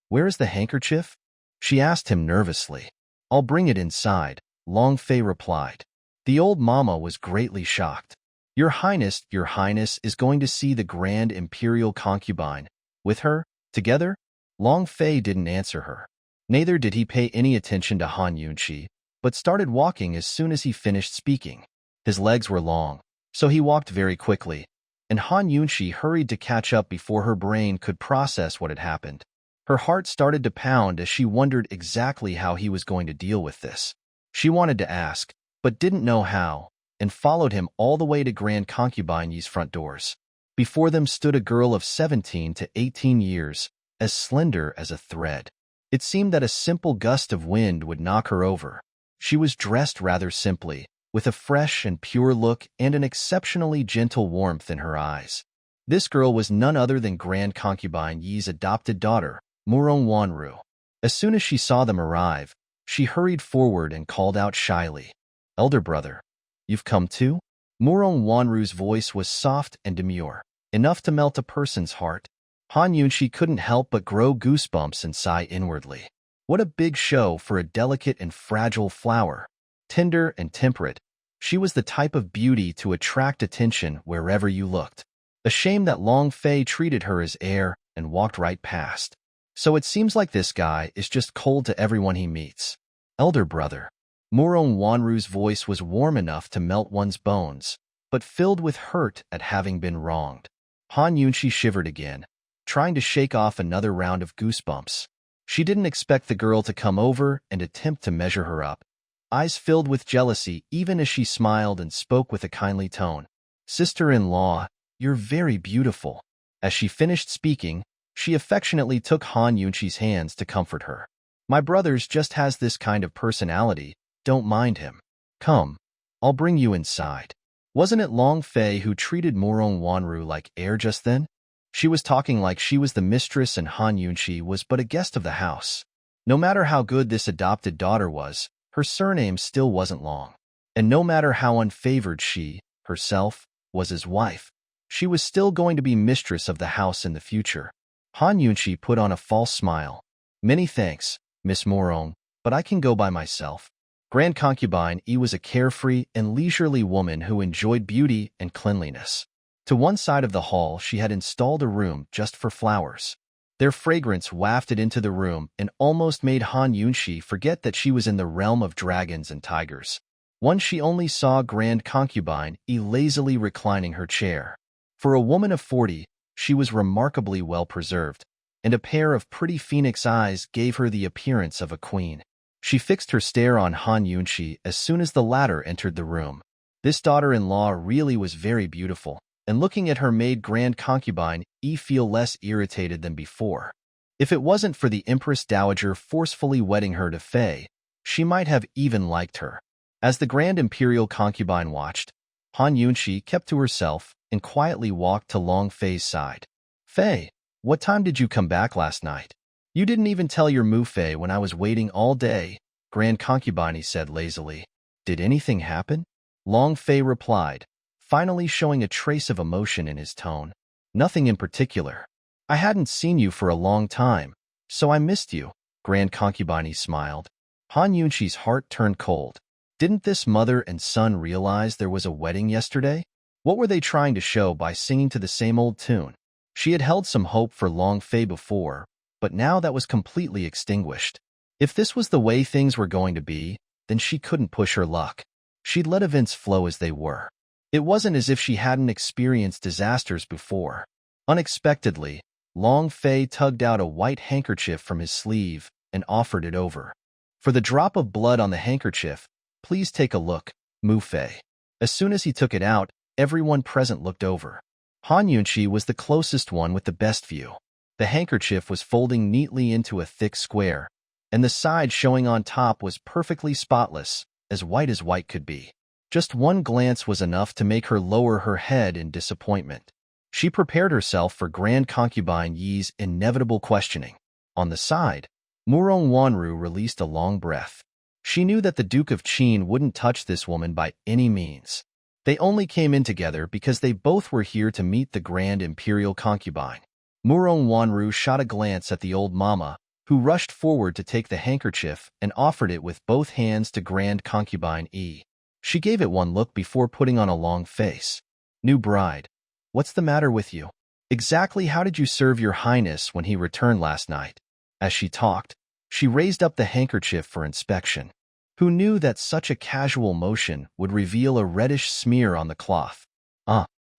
where is the handkerchief? She asked him nervously. I'll bring it inside, Long Fei replied. The old mama was greatly shocked. Your Highness is going to see the grand imperial concubine. With her, together? Long Fei didn't answer her. Neither did he pay any attention to Han Yunqi, but started walking as soon as he finished speaking. His legs were long, so he walked very quickly, and Han Yunqi hurried to catch up before her brain could process what had happened. Her heart started to pound as she wondered exactly how he was going to deal with this. She wanted to ask, but didn't know how, and followed him all the way to Grand Concubine Yi's front doors. Before them stood a girl of 17 to 18 years, as slender as a thread. It seemed that a simple gust of wind would knock her over. She was dressed rather simply, with a fresh and pure look and an exceptionally gentle warmth in her eyes. This girl was none other than Grand Concubine Yi's adopted daughter, Murong Wanru. As soon as she saw them arrive, she hurried forward and called out shyly, Elder brother, you've come too? Murong Wanru's voice was soft and demure, enough to melt a person's heart. Han Yunqi couldn't help but grow goosebumps and sigh inwardly. What a big show for a delicate and fragile flower. Tender and temperate, she was the type of beauty to attract attention wherever you looked. A shame that Long Fei treated her as air and walked right past. So it seems like this guy is just cold to everyone he meets. Elder brother. Murong Wanru's voice was warm enough to melt one's bones, but filled with hurt at having been wronged. Han Yunqi shivered again, trying to shake off another round of goosebumps. She didn't expect the girl to come over and attempt to measure her up, eyes filled with jealousy even as she smiled and spoke with a kindly tone. Sister-in-law, you're very beautiful. As she finished speaking, she affectionately took Han Yunqi's hands to comfort her. My brother's just has this kind of personality, don't mind him. Come, I'll bring you inside. Wasn't it Long Fei who treated Murong Wanru like air just then? She was talking like she was the mistress and Han Yunqi was but a guest of the house. No matter how good this adopted daughter was, her surname still wasn't Long. And no matter how unfavored she, herself, was his wife, she was still going to be mistress of the house in the future. Han Yunqi put on a false smile. Many thanks, Miss Murong, but I can go by myself. Grand Concubine Yi was a carefree and leisurely woman who enjoyed beauty and cleanliness. To one side of the hall she had installed a room just for flowers. Their fragrance wafted into the room and almost made Han Yunqi forget that she was in the realm of dragons and tigers. Once she only saw Grand Concubine Yi lazily reclining her chair. For a woman of 40, she was remarkably well preserved, and a pair of pretty phoenix eyes gave her the appearance of a queen. She fixed her stare on Han Yunqi as soon as the latter entered the room. This daughter-in-law really was very beautiful, and looking at her made Grand Concubine Yi feel less irritated than before. If it wasn't for the Empress Dowager forcefully wedding her to Fei, she might have even liked her. As the Grand Imperial Concubine watched, Han Yunqi kept to herself and quietly walked to Long Fei's side. Fei, what time did you come back last night? You didn't even tell your Mu Fei when I was waiting all day, Grand Concubine said lazily. Did anything happen? Long Fei replied, finally showing a trace of emotion in his tone. Nothing in particular. I hadn't seen you for a long time, so I missed you, Grand Concubine smiled. Han Yunqi's heart turned cold. Didn't this mother and son realize there was a wedding yesterday? What were they trying to show by singing to the same old tune? She had held some hope for Long Fei before, but now that was completely extinguished. If this was the way things were going to be, then she couldn't push her luck. She'd let events flow as they were. It wasn't as if she hadn't experienced disasters before. Unexpectedly, Long Fei tugged out a white handkerchief from his sleeve and offered it over. For the drop of blood on the handkerchief, please take a look, Mu Fei. As soon as he took it out, everyone present looked over. Han Yunqi was the closest one with the best view. The handkerchief was folding neatly into a thick square, and the side showing on top was perfectly spotless, as white could be. Just one glance was enough to make her lower her head in disappointment. She prepared herself for Grand Concubine Yi's inevitable questioning. On the side, Murong Wanru released a long breath. She knew that the Duke of Qin wouldn't touch this woman by any means. They only came in together because they both were here to meet the Grand Imperial Concubine. Murong Wanru shot a glance at the old mama, who rushed forward to take the handkerchief and offered it with both hands to Grand Concubine Yi. She gave it one look before putting on a long face. New bride, what's the matter with you? Exactly how did you serve your highness when he returned last night? As she talked, she raised up the handkerchief for inspection. Who knew that such a casual motion would reveal a reddish smear on the cloth?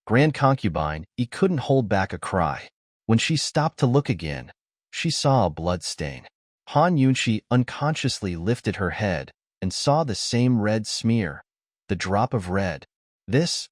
Grand Concubine, he couldn't hold back a cry. When she stopped to look again, she saw a blood stain. Han Yunqi unconsciously lifted her head and saw the same red smear. The drop of red. This?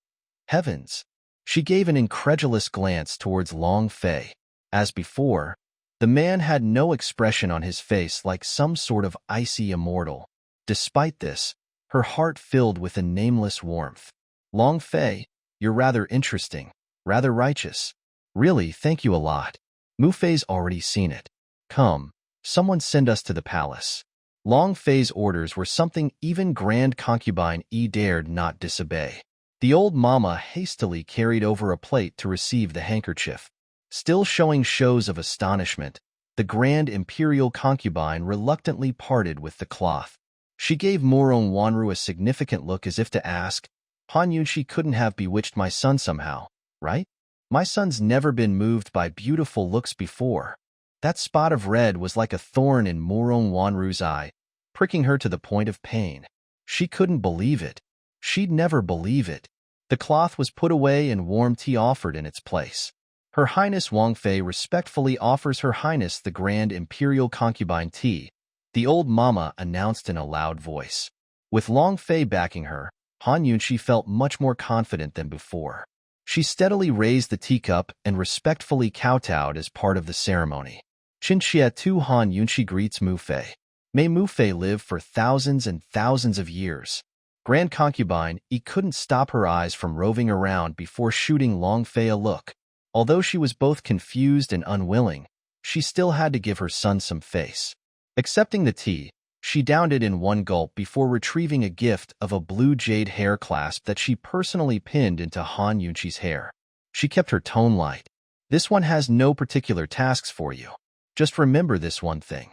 Heavens! She gave an incredulous glance towards Long Fei. As before, the man had no expression on his face like some sort of icy immortal. Despite this, her heart filled with a nameless warmth. Long Fei, you're rather interesting, rather righteous. Really, thank you a lot. Mu Fei's already seen it. Come, someone send us to the palace. Long Fei's orders were something even Grand Concubine Yi dared not disobey. The old mama hastily carried over a plate to receive the handkerchief. Still showing shows of astonishment, the Grand Imperial Concubine reluctantly parted with the cloth. She gave Murong Wanru a significant look as if to ask, Han Yunqi couldn't have bewitched my son somehow, right? My son's never been moved by beautiful looks before. That spot of red was like a thorn in Murong Wanru's eye, pricking her to the point of pain. She couldn't believe it. She'd never believe it. The cloth was put away and warm tea offered in its place. Her Highness Wang Fei respectfully offers Her Highness the Grand Imperial Concubine tea, the old mama announced in a loud voice. With Long Fei backing her, Han Yunqi felt much more confident than before. She steadily raised the teacup and respectfully kowtowed as part of the ceremony. Qinxia Tu Han Yunqi greets Mu Fei. May Mu Fei live for thousands and thousands of years. Grand Concubine Yi couldn't stop her eyes from roving around before shooting Long Fei a look. Although she was both confused and unwilling, she still had to give her son some face. Accepting the tea, she downed it in one gulp before retrieving a gift of a blue jade hair clasp that she personally pinned into Han Yunqi's hair. She kept her tone light. This one has no particular tasks for you. Just remember this one thing.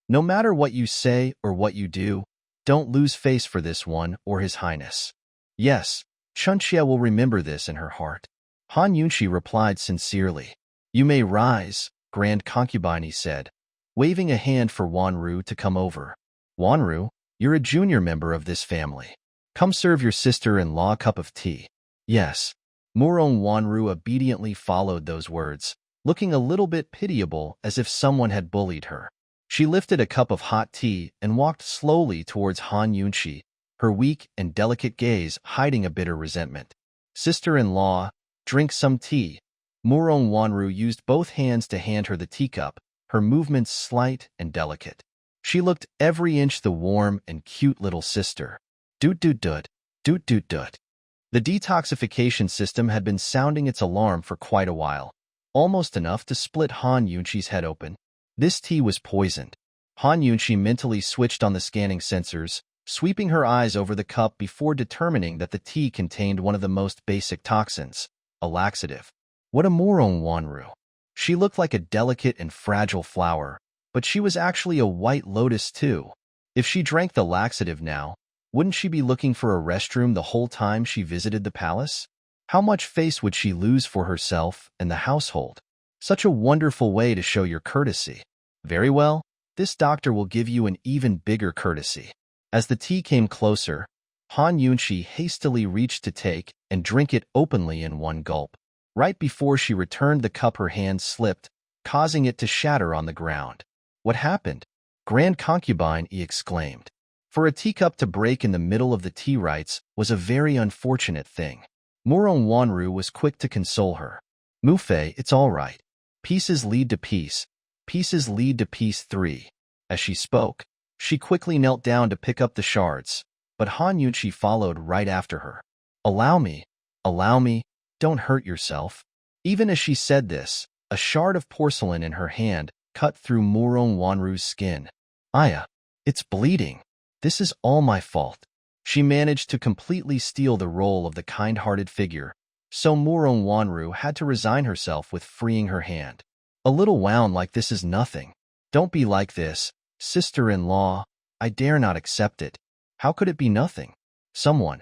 No matter what you say or what you do, don't lose face for this one or His Highness. Yes, Chunxia will remember this in her heart. Han Yunqi replied sincerely. You may rise, Grand Concubine, he said, waving a hand for Wanru to come over. Wanru, you're a junior member of this family. Come serve your sister-in-law a cup of tea. Yes. Murong Wanru obediently followed those words, looking a little bit pitiable as if someone had bullied her. She lifted a cup of hot tea and walked slowly towards Han Yunqi, her weak and delicate gaze hiding a bitter resentment. Sister-in-law, drink some tea. Murong Wanru used both hands to hand her the teacup, her movements slight and delicate. She looked every inch the warm and cute little sister. Doot-doot-doot, doot-doot-doot. The detoxification system had been sounding its alarm for quite a while, almost enough to split Han Yunqi's head open. This tea was poisoned. Han Yunqi mentally switched on the scanning sensors, sweeping her eyes over the cup before determining that the tea contained one of the most basic toxins, a laxative. What a Murong Wanru. She looked like a delicate and fragile flower, but she was actually a white lotus too. If she drank the laxative now, wouldn't she be looking for a restroom the whole time she visited the palace? How much face would she lose for herself and the household? Such a wonderful way to show your courtesy. Very well, this doctor will give you an even bigger courtesy. As the tea came closer, Han Yunqi hastily reached to take and drink it openly in one gulp. Right before she returned the cup, her hand slipped, causing it to shatter on the ground. What happened? Grand concubine exclaimed. For a teacup to break in the middle of the tea rites was a very unfortunate thing. Murong Wanru was quick to console her. Mufei, it's all right. Pieces lead to peace. Pieces lead to peace 3. As she spoke, she quickly knelt down to pick up the shards, but Han Yunchi followed right after her. Allow me, don't hurt yourself. Even as she said this, a shard of porcelain in her hand cut through Murong Wanru's skin. Aya, it's bleeding. This is all my fault. She managed to completely steal the role of the kind-hearted figure, so Murong Wanru had to resign herself with freeing her hand. A little wound like this is nothing. Don't be like this, sister-in-law. I dare not accept it. How could it be nothing? Someone,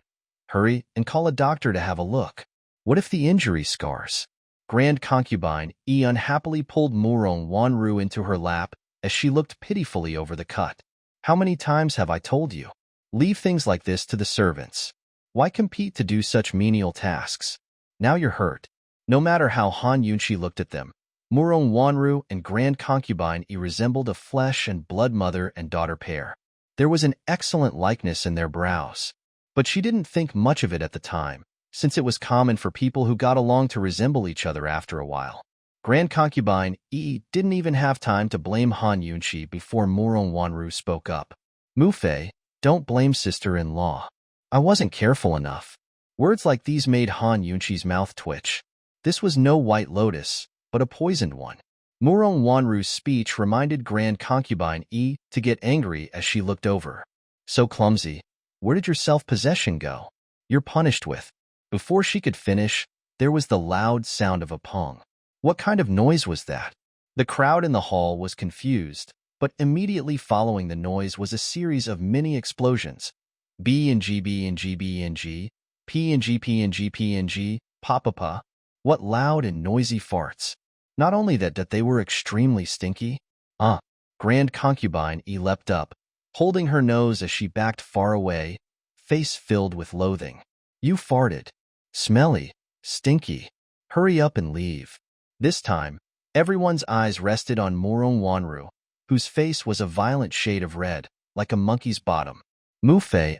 hurry and call a doctor to have a look. What if the injury scars? Grand concubine unhappily pulled Murong Wanru into her lap as she looked pitifully over the cut. How many times have I told you? Leave things like this to the servants. Why compete to do such menial tasks? Now you're hurt. No matter how Han Yunchi looked at them, Murong Wanru and Grand Concubine resembled a flesh and blood mother and daughter pair. There was an excellent likeness in their brows, but she didn't think much of it at the time, since it was common for people who got along to resemble each other after a while. Grand Concubine didn't even have time to blame Han Yunchi before Murong Wanru spoke up. Mufei, don't blame sister-in-law. I wasn't careful enough. Words like these made Han Yunchi's mouth twitch. This was no white lotus, but a poisoned one. Murong Wanru's speech reminded Grand Concubine to get angry as she looked over. So clumsy. Where did your self-possession go? You're punished with. Before she could finish, there was the loud sound of a pong. What kind of noise was that? The crowd in the hall was confused, but immediately following the noise was a series of mini explosions. B&G, B&G, B&G, P&G, P&G, P&G, pa-pa-pa. What loud and noisy farts. Not only that they were extremely stinky. Grand Concubine leapt up, holding her nose as she backed far away, face filled with loathing. You farted. Smelly. Stinky. Hurry up and leave. This time, everyone's eyes rested on Murong Wanru, whose face was a violent shade of red, like a monkey's bottom. Mufei,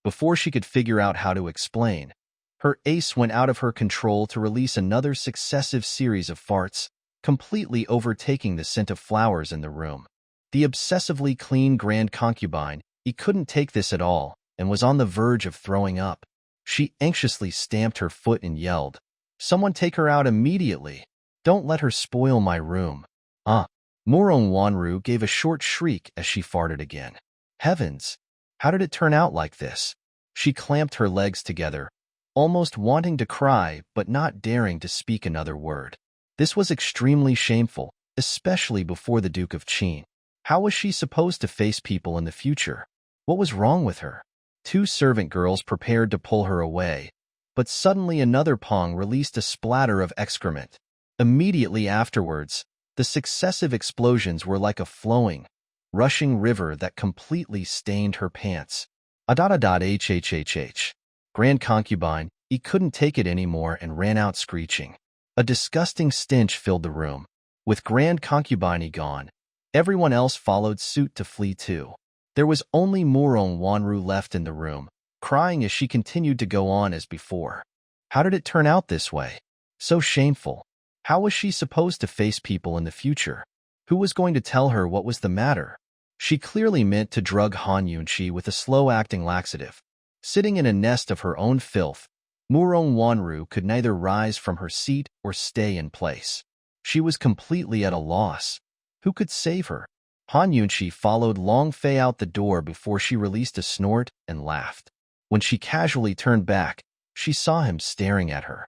before she could figure out how to explain, her ace went out of her control to release another successive series of farts, completely overtaking the scent of flowers in the room. The obsessively clean Grand Concubine, couldn't take this at all, and was on the verge of throwing up. She anxiously stamped her foot and yelled, "Someone take her out immediately! Don't let her spoil my room!" Murong Wanru gave a short shriek as she farted again. Heavens! How did it turn out like this? She clamped her legs together, almost wanting to cry but not daring to speak another word. This was extremely shameful, especially before the Duke of Qin. How was she supposed to face people in the future? What was wrong with her? 2 servant girls prepared to pull her away, but suddenly another pong released a splatter of excrement. Immediately afterwards, the successive explosions were like a flowing, rushing river that completely stained her pants. Hhhhh. Grand Concubine, couldn't take it anymore and ran out screeching. A disgusting stench filled the room. With Grand Concubine gone, everyone else followed suit to flee too. There was only Murong Wanru left in the room, crying as she continued to go on as before. How did it turn out this way? So shameful. How was she supposed to face people in the future? Who was going to tell her what was the matter? She clearly meant to drug Han Yunchi with a slow-acting laxative. Sitting in a nest of her own filth, Murong Wanru could neither rise from her seat or stay in place. She was completely at a loss. Who could save her? Han Yunchi followed Long Fei out the door before she released a snort and laughed. When she casually turned back, she saw him staring at her.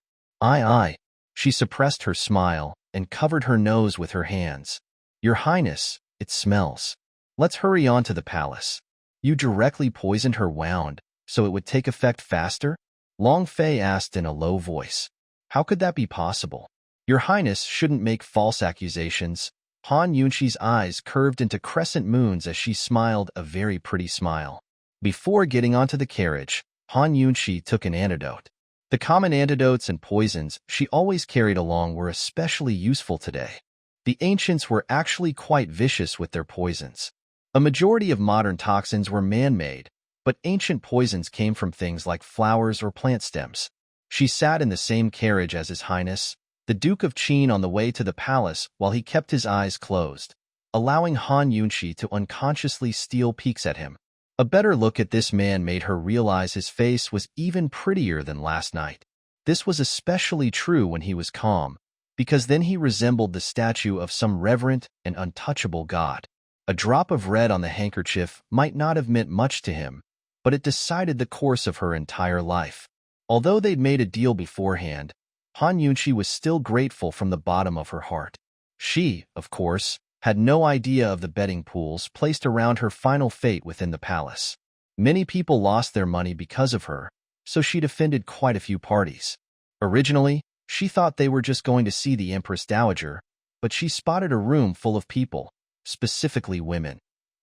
She suppressed her smile and covered her nose with her hands. Your Highness, it smells. Let's hurry on to the palace. You directly poisoned her wound, so it would take effect faster? Long Fei asked in a low voice. How could that be possible? Your Highness shouldn't make false accusations. Han Yunchi's eyes curved into crescent moons as she smiled a very pretty smile. Before getting onto the carriage, Han Yunchi took an antidote. The common antidotes and poisons she always carried along were especially useful today. The ancients were actually quite vicious with their poisons. A majority of modern toxins were man-made, but ancient poisons came from things like flowers or plant stems. She sat in the same carriage as His Highness, the Duke of Qin, on the way to the palace while he kept his eyes closed, allowing Han Yunshi to unconsciously steal peeks at him. A better look at this man made her realize his face was even prettier than last night. This was especially true when he was calm, because then he resembled the statue of some reverent and untouchable god. A drop of red on the handkerchief might not have meant much to him, but it decided the course of her entire life. Although they'd made a deal beforehand, Han Yunshi was still grateful from the bottom of her heart. She, of course, had no idea of the betting pools placed around her final fate within the palace. Many people lost their money because of her, so she'd offended quite a few parties. Originally, she thought they were just going to see the Empress Dowager, but she spotted a room full of people, specifically women,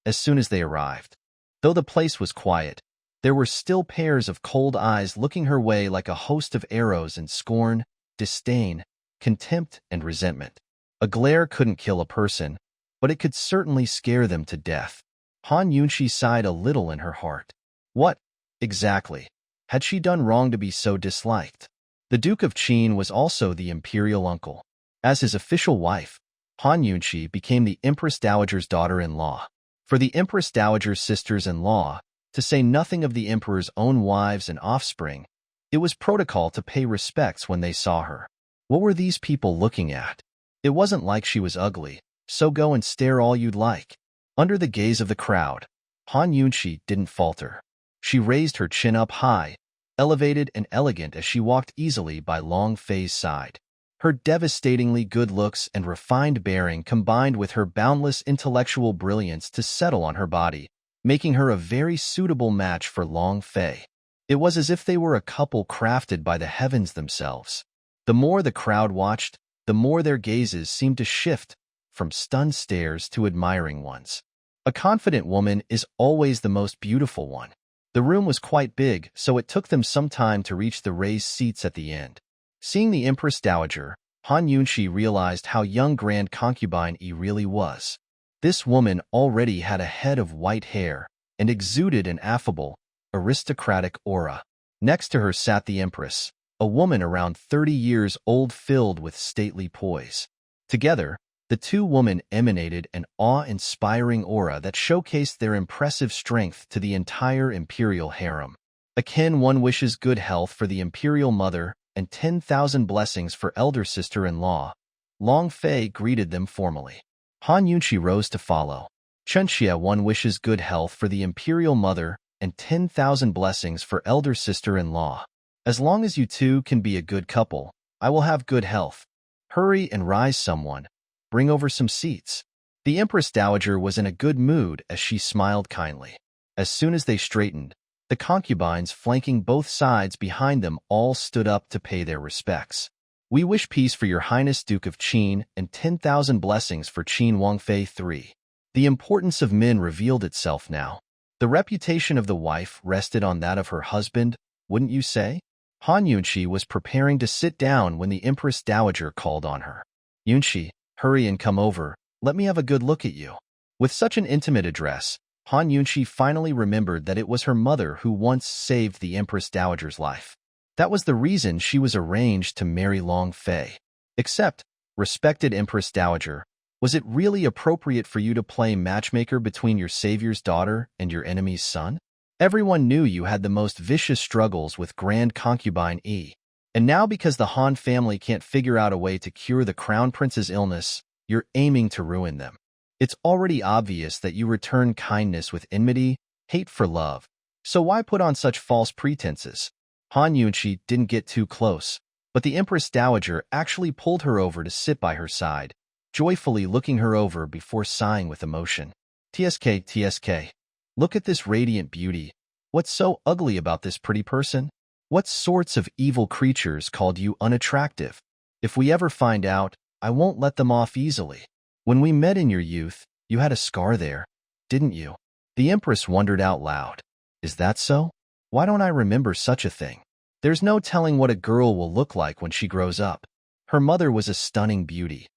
as soon as they arrived. Though the place was quiet, there were still pairs of cold eyes looking her way like a host of arrows in scorn, disdain, contempt, and resentment. A glare couldn't kill a person, but it could certainly scare them to death. Han Yunshi sighed a little in her heart. What, exactly, had she done wrong to be so disliked? The Duke of Qin was also the imperial uncle. As his official wife, Han Yunshi became the Empress Dowager's daughter-in-law. For the Empress Dowager's sisters-in-law, to say nothing of the emperor's own wives and offspring, it was protocol to pay respects when they saw her. What were these people looking at? It wasn't like she was ugly, so go and stare all you'd like. Under the gaze of the crowd, Han Yunshi didn't falter. She raised her chin up high, elevated and elegant as she walked easily by Long Fei's side. Her devastatingly good looks and refined bearing combined with her boundless intellectual brilliance to settle on her body, making her a very suitable match for Long Fei. It was as if they were a couple crafted by the heavens themselves. The more the crowd watched, the more their gazes seemed to shift from stunned stares to admiring ones. A confident woman is always the most beautiful one. The room was quite big, so it took them some time to reach the raised seats at the end. Seeing the Empress Dowager, Han Yunshi realized how young Grand Concubine Yi really was. This woman already had a head of white hair and exuded an affable, aristocratic aura. Next to her sat the Empress, a woman around 30 years old filled with stately poise. Together, the two women emanated an awe-inspiring aura that showcased their impressive strength to the entire imperial harem. Akin, one wishes good health for the imperial mother and 10,000 blessings for elder sister-in-law. Long Fei greeted them formally. Han Yunshi rose to follow. Chunxia, one wishes good health for the imperial mother and 10,000 blessings for elder sister-in-law. As long as you two can be a good couple, I will have good health. Hurry and rise, someone. Bring over some seats. The Empress Dowager was in a good mood as she smiled kindly. As soon as they straightened, the concubines flanking both sides behind them all stood up to pay their respects. We wish peace for your Highness Duke of Qin and 10,000 blessings for Qin Wangfei III. The importance of men revealed itself now. The reputation of the wife rested on that of her husband, wouldn't you say? Han Yunshi was preparing to sit down when the Empress Dowager called on her. Yunshi, hurry and come over, let me have a good look at you. With such an intimate address, Han Yunshi finally remembered that it was her mother who once saved the Empress Dowager's life. That was the reason she was arranged to marry Long Fei. Except, respected Empress Dowager, was it really appropriate for you to play matchmaker between your savior's daughter and your enemy's son? Everyone knew you had the most vicious struggles with Grand Concubine Yi. And now because the Han family can't figure out a way to cure the Crown Prince's illness, you're aiming to ruin them. It's already obvious that you return kindness with enmity, hate for love. So why put on such false pretenses? Han Yunshi didn't get too close, but the Empress Dowager actually pulled her over to sit by her side, joyfully looking her over before sighing with emotion. TSK, look at this radiant beauty. What's so ugly about this pretty person? What sorts of evil creatures called you unattractive? If we ever find out, I won't let them off easily. When we met in your youth, you had a scar there, didn't you? The Empress wondered out loud. Is that so? Why don't I remember such a thing? There's no telling what a girl will look like when she grows up. Her mother was a stunning beauty.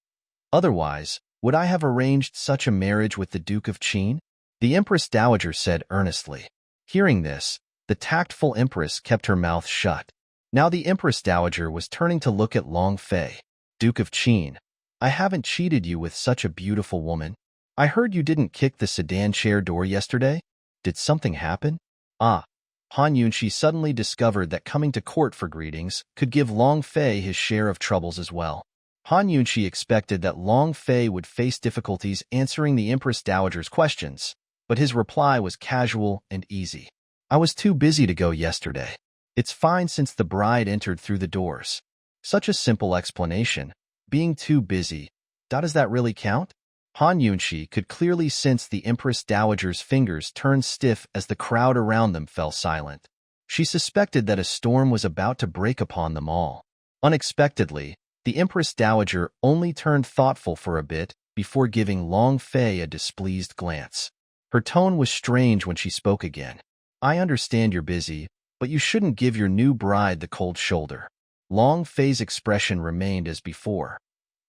Otherwise, would I have arranged such a marriage with the Duke of Qin? The Empress Dowager said earnestly. Hearing this, the tactful Empress kept her mouth shut. Now the Empress Dowager was turning to look at Long Fei. Duke of Qin, I haven't cheated you with such a beautiful woman. I heard you didn't kick the sedan chair door yesterday. Did something happen? Ah. Han Yunshi suddenly discovered that coming to court for greetings could give Long Fei his share of troubles as well. Han Yunshi expected that Long Fei would face difficulties answering the Empress Dowager's questions, but his reply was casual and easy. I was too busy to go yesterday. It's fine since the bride entered through the doors. Such a simple explanation. Being too busy. Does that really count? Han Yunshi could clearly sense the Empress Dowager's fingers turn stiff as the crowd around them fell silent. She suspected that a storm was about to break upon them all. Unexpectedly, the Empress Dowager only turned thoughtful for a bit before giving Long Fei a displeased glance. Her tone was strange when she spoke again. I understand you're busy, but you shouldn't give your new bride the cold shoulder. Long Fei's expression remained as before.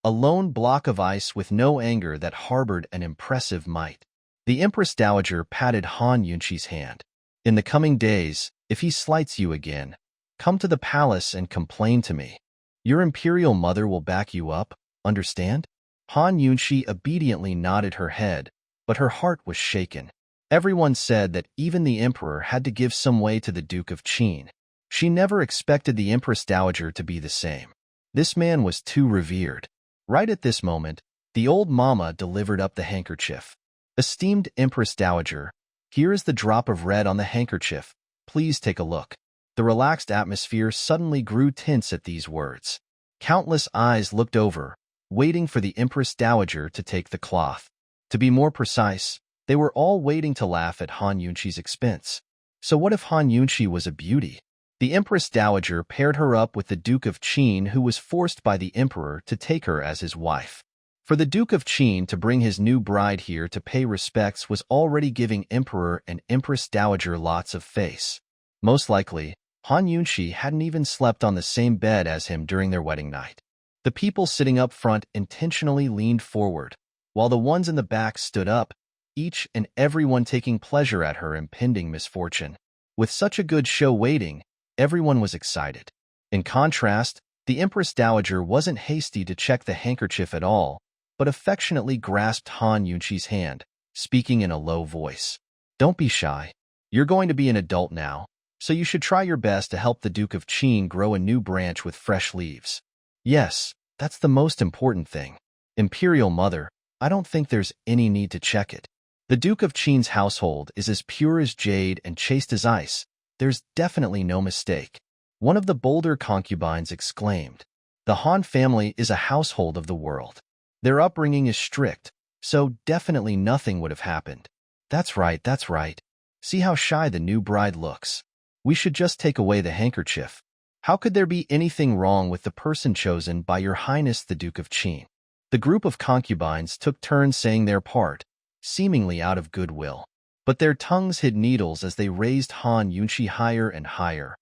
A lone block of ice with no anger that harbored an impressive might. The Empress Dowager patted Han Yunshi's hand. In the coming days, if he slights you again, come to the palace and complain to me. Your imperial mother will back you up, understand? Han Yunshi obediently nodded her head, but her heart was shaken. Everyone said that even the emperor had to give some way to the Duke of Qin. She never expected the Empress Dowager to be the same. This man was too revered. Right at this moment, the old mama delivered up the handkerchief. Esteemed Empress Dowager, here is the drop of red on the handkerchief. Please take a look. The relaxed atmosphere suddenly grew tense at these words. Countless eyes looked over, waiting for the Empress Dowager to take the cloth. To be more precise, they were all waiting to laugh at Han Yunshi's expense. So what if Han Yunshi was a beauty? The Empress Dowager paired her up with the Duke of Qin, who was forced by the emperor to take her as his wife. For the Duke of Qin to bring his new bride here to pay respects was already giving Emperor and Empress Dowager lots of face. Most likely, Han Yunshi hadn't even slept on the same bed as him during their wedding night. The people sitting up front intentionally leaned forward, while the ones in the back stood up, each and everyone taking pleasure at her impending misfortune. With such a good show waiting, everyone was excited. In contrast, the Empress Dowager wasn't hasty to check the handkerchief at all, but affectionately grasped Han Yunshi's hand, speaking in a low voice. Don't be shy. You're going to be an adult now, so you should try your best to help the Duke of Qin grow a new branch with fresh leaves. Yes, that's the most important thing. Imperial Mother, I don't think there's any need to check it. The Duke of Qin's household is as pure as jade and chaste as ice. There's definitely no mistake. One of the bolder concubines exclaimed. The Han family is a household of the world. Their upbringing is strict, so definitely nothing would have happened. That's right, that's right. See how shy the new bride looks. We should just take away the handkerchief. How could there be anything wrong with the person chosen by Your Highness the Duke of Qin? The group of concubines took turns saying their part, seemingly out of goodwill. But their tongues hid needles as they raised Han Yunshi higher and higher,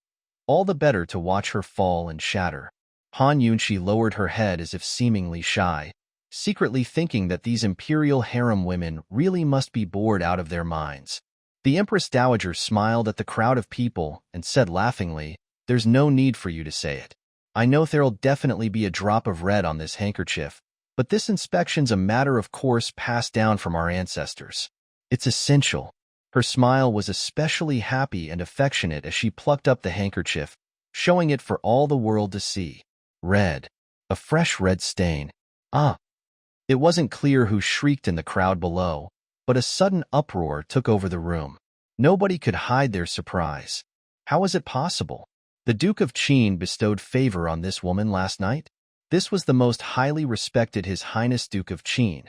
all the better to watch her fall and shatter. Han Yunshi lowered her head as if seemingly shy, secretly thinking that these imperial harem women really must be bored out of their minds. The Empress Dowager smiled at the crowd of people and said laughingly, There's no need for you to say it. I know there'll definitely be a drop of red on this handkerchief, but this inspection's a matter of course passed down from our ancestors. It's essential. Her smile was especially happy and affectionate as she plucked up the handkerchief, showing it for all the world to see. Red. A fresh red stain. Ah! It wasn't clear who shrieked in the crowd below, but a sudden uproar took over the room. Nobody could hide their surprise. How was it possible? The Duke of Qin bestowed favor on this woman last night? This was the most highly respected His Highness Duke of Qin,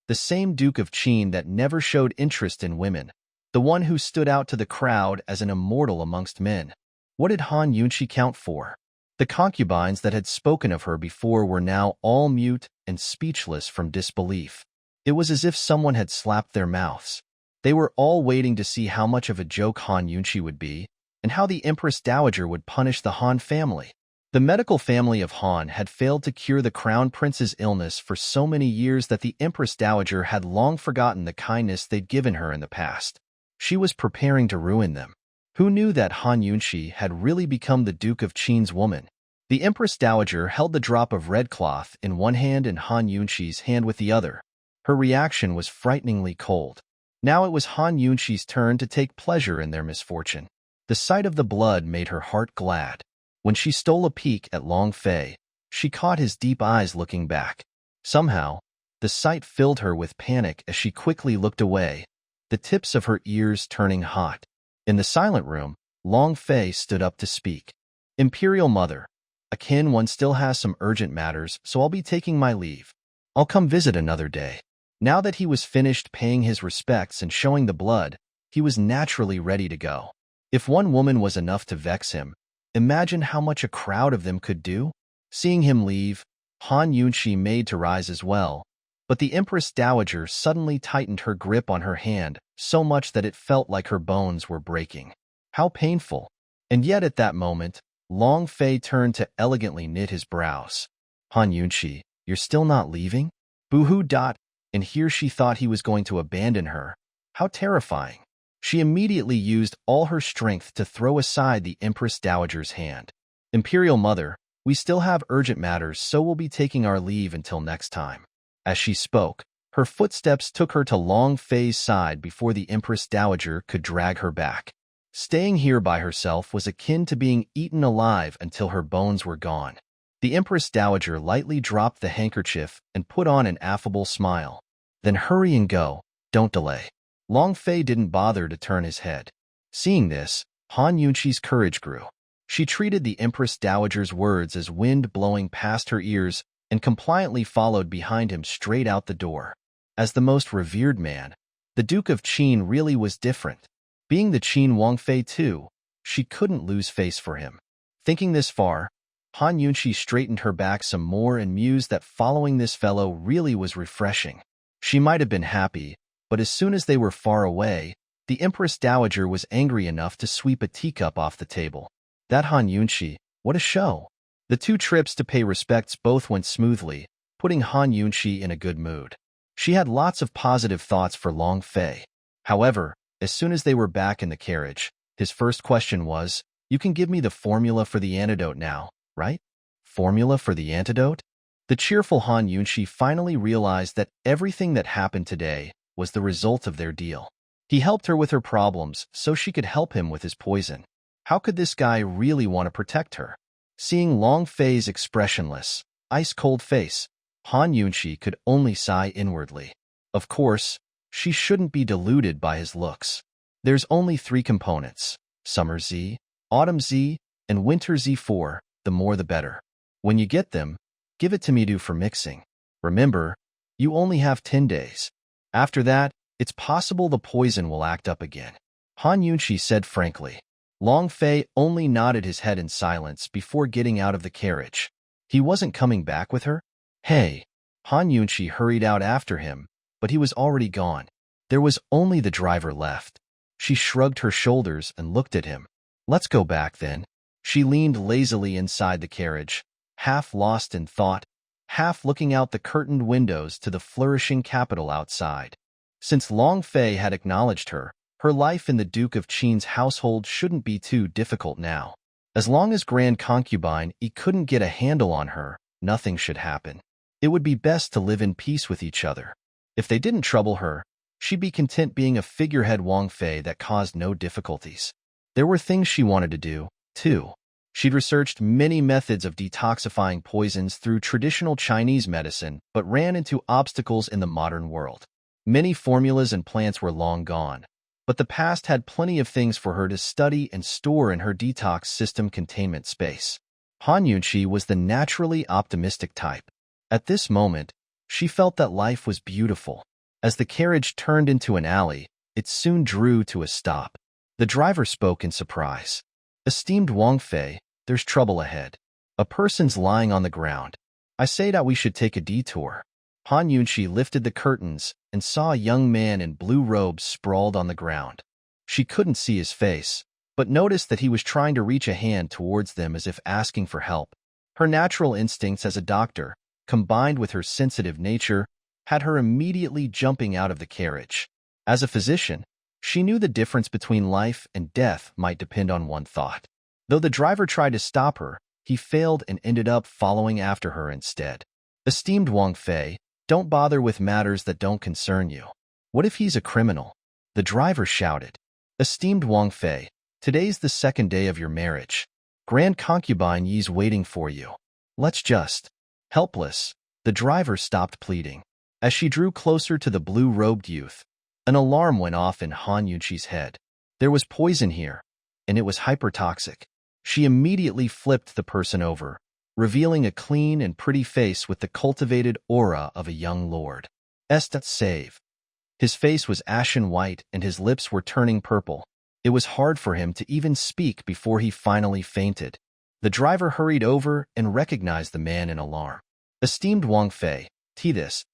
the same Duke of Qin that never showed interest in women, the one who stood out to the crowd as an immortal amongst men. What did Han Yunshi count for? The concubines that had spoken of her before were now all mute and speechless from disbelief. It was as if someone had slapped their mouths. They were all waiting to see how much of a joke Han Yunshi would be, and how the Empress Dowager would punish the Han family. The medical family of Han had failed to cure the crown prince's illness for so many years that the Empress Dowager had long forgotten the kindness they'd given her in the past. She was preparing to ruin them. Who knew that Han Yunshi had really become the Duke of Qin's woman? The Empress Dowager held the drop of red cloth in one hand and Han Yunshi's hand with the other. Her reaction was frighteningly cold. Now it was Han Yunshi's turn to take pleasure in their misfortune. The sight of the blood made her heart glad. When she stole a peek at Long Fei, she caught his deep eyes looking back. Somehow, the sight filled her with panic as she quickly looked away, the tips of her ears turning hot. In the silent room, Long Fei stood up to speak. Imperial Mother, Akin one still has some urgent matters, so I'll be taking my leave. I'll come visit another day. Now that he was finished paying his respects and showing the blood, he was naturally ready to go. If one woman was enough to vex him, imagine how much a crowd of them could do. Seeing him leave, Han Yunshi made to rise as well, but the Empress Dowager suddenly tightened her grip on her hand so much that it felt like her bones were breaking. How painful! And yet at that moment, Long Fei turned to elegantly knit his brows. Han Yunshi, you're still not leaving? Boo-hoo. And here she thought he was going to abandon her. How terrifying. She immediately used all her strength to throw aside the Empress Dowager's hand. Imperial Mother, we still have urgent matters, so we'll be taking our leave until next time. As she spoke, her footsteps took her to Long Fei's side before the Empress Dowager could drag her back. Staying here by herself was akin to being eaten alive until her bones were gone. The Empress Dowager lightly dropped the handkerchief and put on an affable smile. Then hurry and go, don't delay. Long Fei didn't bother to turn his head. Seeing this, Han Yunshi's courage grew. She treated the Empress Dowager's words as wind blowing past her ears and compliantly followed behind him straight out the door. As the most revered man, the Duke of Qin really was different. Being the Qin Wang Fei too, she couldn't lose face for him. Thinking this far, Han Yunshi straightened her back some more and mused that following this fellow really was refreshing. She might have been happy, but as soon as they were far away, the Empress Dowager was angry enough to sweep a teacup off the table. That Han Yunshi, what a show! The 2 trips to pay respects both went smoothly, putting Han Yunshi in a good mood. She had lots of positive thoughts for Long Fei. However, as soon as they were back in the carriage, his first question was, "You can give me the formula for the antidote now, right?" Formula for the antidote? The cheerful Han Yunshi finally realized that everything that happened today was the result of their deal. He helped her with her problems so she could help him with his poison. How could this guy really want to protect her? Seeing Long Fei's expressionless, ice-cold face, Han Yunshi could only sigh inwardly. Of course, she shouldn't be deluded by his looks. There's only 3 components: Summer Z, Autumn Z, and Winter Z4, the more the better. When you get them, give it to me for mixing. Remember, you only have 10 days. After that, it's possible the poison will act up again. Han Yunshi said frankly. Long Fei only nodded his head in silence before getting out of the carriage. He wasn't coming back with her? Hey! Han Yunshi hurried out after him, but he was already gone. There was only the driver left. She shrugged her shoulders and looked at him. Let's go back then. She leaned lazily inside the carriage, half lost in thought, half looking out the curtained windows to the flourishing capital outside. Since Long Fei had acknowledged her, her life in the Duke of Qin's household shouldn't be too difficult now. As long as Grand Concubine he couldn't get a handle on her, nothing should happen. It would be best to live in peace with each other. If they didn't trouble her, she'd be content being a figurehead Wang Fei that caused no difficulties. There were things she wanted to do, too. She'd researched many methods of detoxifying poisons through traditional Chinese medicine, but ran into obstacles in the modern world. Many formulas and plants were long gone, but the past had plenty of things for her to study and store in her detox system containment space. Han Yunshi was the naturally optimistic type. At this moment, she felt that life was beautiful. As the carriage turned into an alley, it soon drew to a stop. The driver spoke in surprise. Esteemed Wang Fei, there's trouble ahead. A person's lying on the ground. I say that we should take a detour. Han Yunshi lifted the curtains and saw a young man in blue robes sprawled on the ground. She couldn't see his face, but noticed that he was trying to reach a hand towards them as if asking for help. Her natural instincts as a doctor, combined with her sensitive nature, had her immediately jumping out of the carriage. As a physician, she knew the difference between life and death might depend on one thought. Though the driver tried to stop her, he failed and ended up following after her instead. Esteemed Wang Fei, don't bother with matters that don't concern you. What if he's a criminal? The driver shouted. Esteemed Wang Fei, today's the second day of your marriage. Grand concubine Yi's waiting for you. Let's just. Helpless, the driver stopped pleading. As she drew closer to the blue-robed youth, an alarm went off in Han Yunqi's head. There was poison here, and it was hypertoxic. She immediately flipped the person over, revealing a clean and pretty face with the cultivated aura of a young lord. Estat save. His face was ashen white and his lips were turning purple. It was hard for him to even speak before he finally fainted. The driver hurried over and recognized the man in alarm. Esteemed Wang Fei, this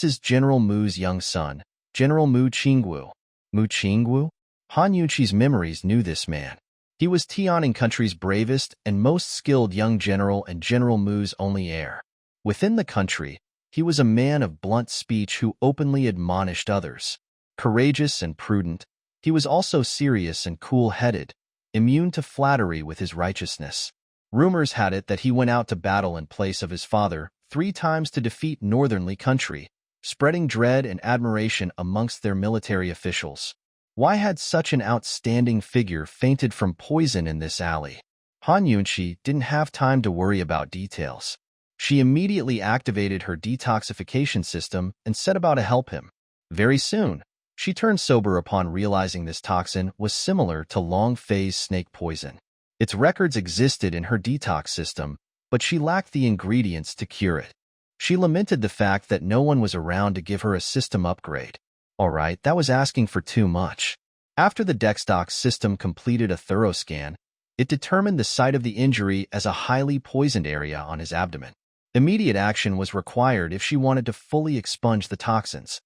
is General Mu's young son, General Mu Qingwu. Mu Qingwu? Han Yunqi's memories knew this man. He was Tianing country's bravest and most skilled young general and General Mu's only heir. Within the country, he was a man of blunt speech who openly admonished others. Courageous and prudent, he was also serious and cool-headed, immune to flattery with his righteousness. Rumors had it that he went out to battle in place of his father 3 times to defeat northernly country, spreading dread and admiration amongst their military officials. Why had such an outstanding figure fainted from poison in this alley? Han Yunqi didn't have time to worry about details. She immediately activated her detoxification system and set about to help him. Very soon, she turned sober upon realizing this toxin was similar to Long Fei's snake poison. Its records existed in her detox system, but she lacked the ingredients to cure it. She lamented the fact that no one was around to give her a system upgrade. Alright, that was asking for too much. After the Dexdox system completed a thorough scan, it determined the site of the injury as a highly poisoned area on his abdomen. Immediate action was required if she wanted to fully expunge the toxins.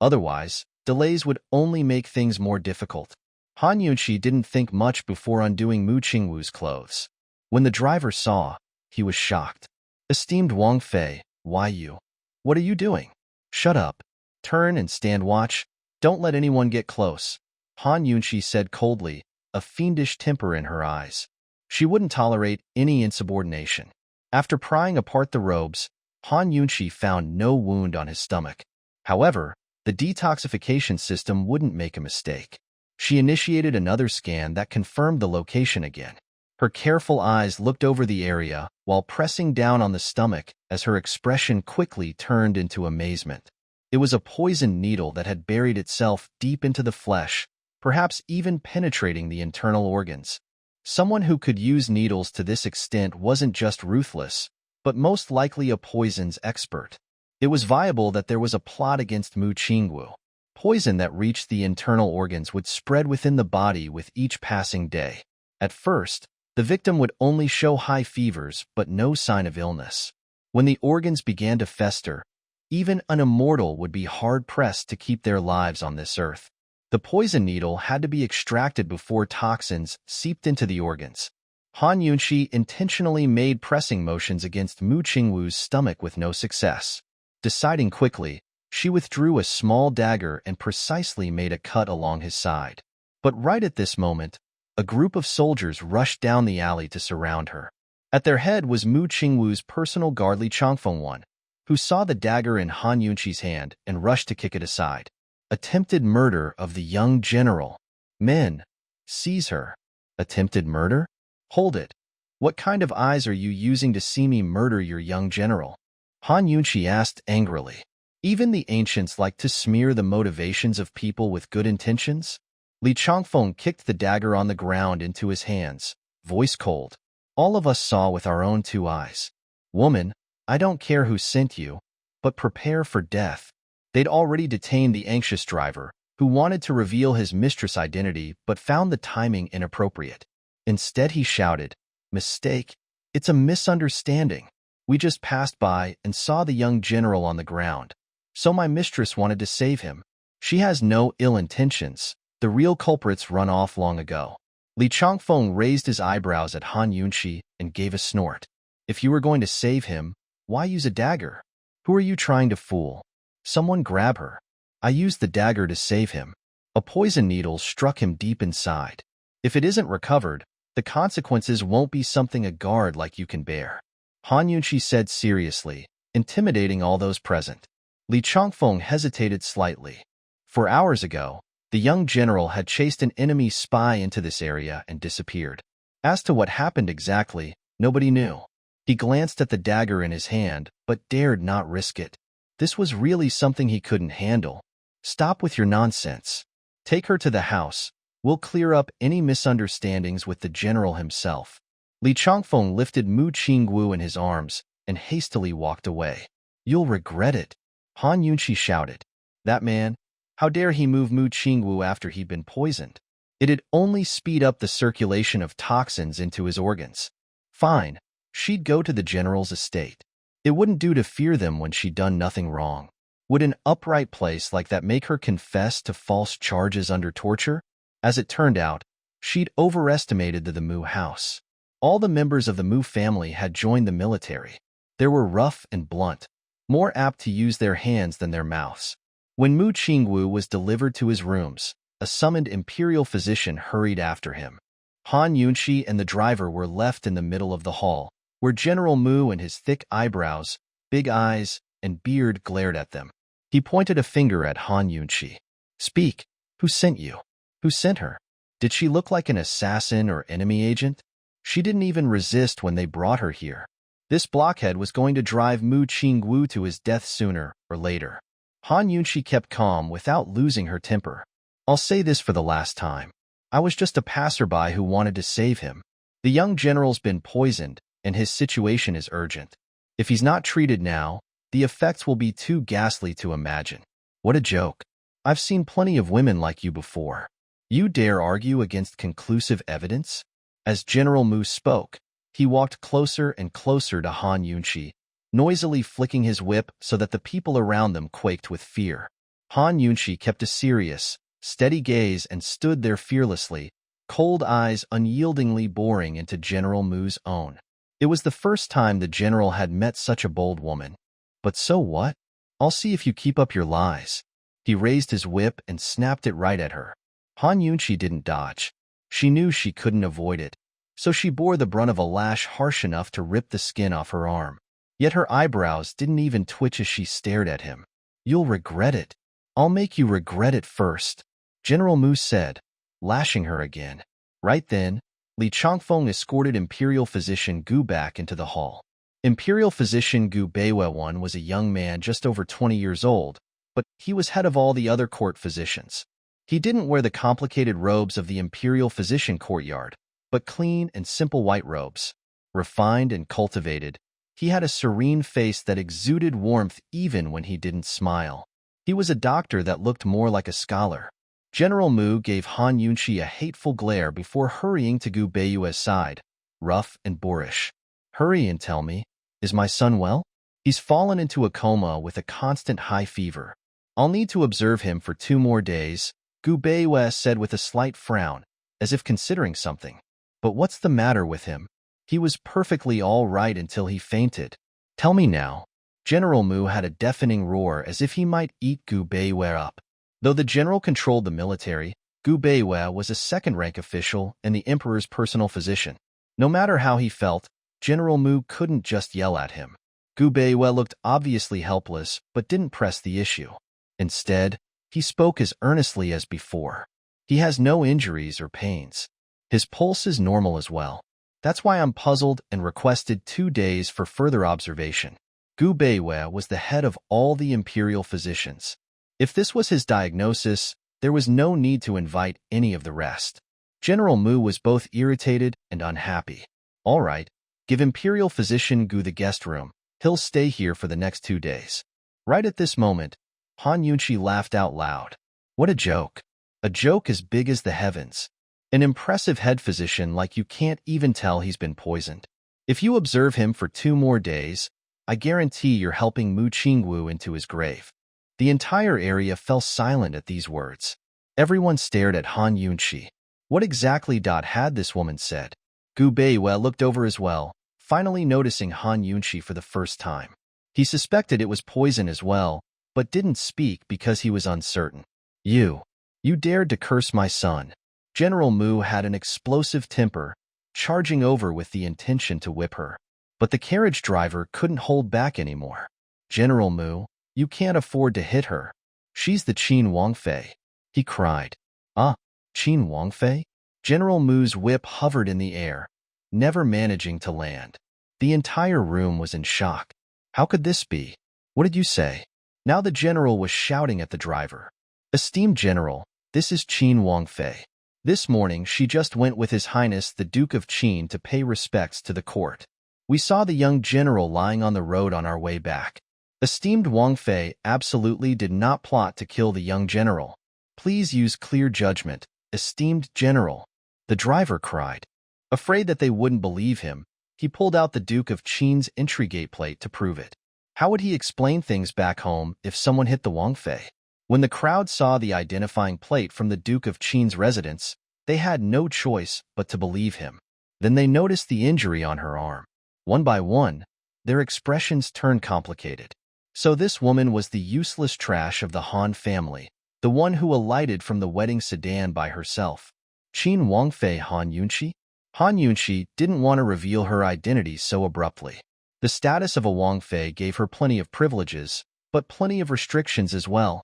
Otherwise, delays would only make things more difficult. Han Yunqi didn't think much before undoing Mu Qingwu's clothes. When the driver saw, he was shocked. Esteemed Wang Fei, why you? What are you doing? Shut up. Turn and stand watch. Don't let anyone get close. Han Yunqi said coldly, a fiendish temper in her eyes. She wouldn't tolerate any insubordination. After prying apart the robes, Han Yunqi found no wound on his stomach. However, the detoxification system wouldn't make a mistake. She initiated another scan that confirmed the location again. Her careful eyes looked over the area while pressing down on the stomach as her expression quickly turned into amazement. It was a poisoned needle that had buried itself deep into the flesh, perhaps even penetrating the internal organs. Someone who could use needles to this extent wasn't just ruthless, but most likely a poisons expert. It was viable that there was a plot against Mu Qingwu. Poison that reached the internal organs would spread within the body with each passing day. At first, the victim would only show high fevers but no sign of illness. When the organs began to fester, even an immortal would be hard-pressed to keep their lives on this earth. The poison needle had to be extracted before toxins seeped into the organs. Han Yunqi intentionally made pressing motions against Mu Qingwu's stomach with no success. Deciding quickly, she withdrew a small dagger and precisely made a cut along his side. But right at this moment, a group of soldiers rushed down the alley to surround her. At their head was Mu Qingwu's personal guard Li Changfeng, who saw the dagger in Han Yunqi's hand and rushed to kick it aside. Attempted murder of the young general. Men, seize her. Attempted murder? Hold it. What kind of eyes are you using to see me murder your young general? Han Yunqi asked angrily. Even the ancients like to smear the motivations of people with good intentions? Li Changfeng kicked the dagger on the ground into his hands, voice cold. All of us saw with our own 2 eyes. Woman, I don't care who sent you, but prepare for death. They'd already detained the anxious driver, who wanted to reveal his mistress' identity but found the timing inappropriate. Instead he shouted, "Mistake! It's a misunderstanding. We just passed by and saw the young general on the ground. So my mistress wanted to save him. She has no ill intentions. The real culprit's run off long ago." Li Changfeng raised his eyebrows at Han Yunqi and gave a snort. If you were going to save him, why use a dagger? Who are you trying to fool? Someone grab her. I used the dagger to save him. A poison needle struck him deep inside. If it isn't recovered, the consequences won't be something a guard like you can bear. Han Yunqi said seriously, intimidating all those present. Li Chongfeng hesitated slightly. 4 hours ago, the young general had chased an enemy spy into this area and disappeared. As to what happened exactly, nobody knew. He glanced at the dagger in his hand, but dared not risk it. This was really something he couldn't handle. Stop with your nonsense. Take her to the house. We'll clear up any misunderstandings with the general himself. Li Chongfeng lifted Mu Qingwu in his arms and hastily walked away. You'll regret it, Han Yunqi shouted. That man, how dare he move Mu Qingwu after he'd been poisoned? It'd only speed up the circulation of toxins into his organs. Fine, she'd go to the general's estate. It wouldn't do to fear them when she'd done nothing wrong. Would an upright place like that make her confess to false charges under torture? As it turned out, she'd overestimated the Mu house. All the members of the Mu family had joined the military. They were rough and blunt, more apt to use their hands than their mouths. When Mu Qingwu was delivered to his rooms, a summoned imperial physician hurried after him. Han Yunqi and the driver were left in the middle of the hall, where General Mu and his thick eyebrows, big eyes, and beard glared at them. He pointed a finger at Han Yunqi. Speak. Who sent you? Who sent her? Did she look like an assassin or enemy agent? She didn't even resist when they brought her here. This blockhead was going to drive Mu Qingwu to his death sooner or later. Han Yunqi kept calm without losing her temper. I'll say this for the last time. I was just a passerby who wanted to save him. The young general's been poisoned, and his situation is urgent. If he's not treated now, the effects will be too ghastly to imagine. What a joke. I've seen plenty of women like you before. You dare argue against conclusive evidence? As General Mu spoke, he walked closer and closer to Han Yunqi, noisily flicking his whip so that the people around them quaked with fear. Han Yunqi kept a serious, steady gaze and stood there fearlessly, cold eyes unyieldingly boring into General Mu's own. It was the first time the general had met such a bold woman. But so what? I'll see if you keep up your lies. He raised his whip and snapped it right at her. Han Yunqi didn't dodge. She knew she couldn't avoid it, so she bore the brunt of a lash harsh enough to rip the skin off her arm. Yet her eyebrows didn't even twitch as she stared at him. You'll regret it. I'll make you regret it first, General Mu said, lashing her again. Right then, Li Chongfeng escorted Imperial Physician Gu back into the hall. Imperial Physician Gu Beiwen was a young man just over 20 years old, but he was head of all the other court physicians. He didn't wear the complicated robes of the Imperial Physician courtyard, but clean and simple white robes. Refined and cultivated, he had a serene face that exuded warmth even when he didn't smile. He was a doctor that looked more like a scholar. General Mu gave Han Yunqi a hateful glare before hurrying to Gu Beiyue's side, rough and boorish. Hurry and tell me, is my son well? He's fallen into a coma with a constant high fever. I'll need to observe him for 2 more days, Gu Beiyue said with a slight frown, as if considering something. But what's the matter with him? He was perfectly all right until he fainted. Tell me now. General Mu had a deafening roar as if he might eat Gu Beiyue up. Though the general controlled the military, Gu Beiyue was a second-rank official and the emperor's personal physician. No matter how he felt, General Mu couldn't just yell at him. Gu Beiyue looked obviously helpless but didn't press the issue. Instead, he spoke as earnestly as before. He has no injuries or pains. His pulse is normal as well. That's why I'm puzzled and requested 2 days for further observation. Gu Beiyue was the head of all the imperial physicians. If this was his diagnosis, there was no need to invite any of the rest. General Mu was both irritated and unhappy. All right, give Imperial Physician Gu the guest room. He'll stay here for the next 2 days. Right at this moment, Han Yunqi laughed out loud. What a joke. A joke as big as the heavens. An impressive head physician like you can't even tell he's been poisoned. If you observe him for 2 more days, I guarantee you're helping Mu Qingwu into his grave. The entire area fell silent at these words. Everyone stared at Han Yunqi. What exactly had this woman said? Gu Beiyue looked over as well, finally noticing Han Yunshi for the first time. He suspected it was poison as well, but didn't speak because he was uncertain. You dared to curse my son. General Mu had an explosive temper, charging over with the intention to whip her. But the carriage driver couldn't hold back anymore. General Mu, you can't afford to hit her. She's the Qin Wangfei, he cried. Ah, Qin Wangfei? General Mu's whip hovered in the air, never managing to land. The entire room was in shock. How could this be? What did you say? Now the general was shouting at the driver. Esteemed General, this is Qin Wangfei. This morning she just went with His Highness the Duke of Qin to pay respects to the court. We saw the young general lying on the road on our way back. Esteemed Wangfei absolutely did not plot to kill the young general. Please use clear judgment, esteemed general. The driver cried. Afraid that they wouldn't believe him, he pulled out the Duke of Qin's entry gate plate to prove it. How would he explain things back home if someone hit the Wangfei? When the crowd saw the identifying plate from the Duke of Qin's residence, they had no choice but to believe him. Then they noticed the injury on her arm. One by one, their expressions turned complicated. So this woman was the useless trash of the Han family, the one who alighted from the wedding sedan by herself. Qin Wangfei Han Yunshi? Han Yunshi didn't want to reveal her identity so abruptly. The status of a Wangfei gave her plenty of privileges, but plenty of restrictions as well,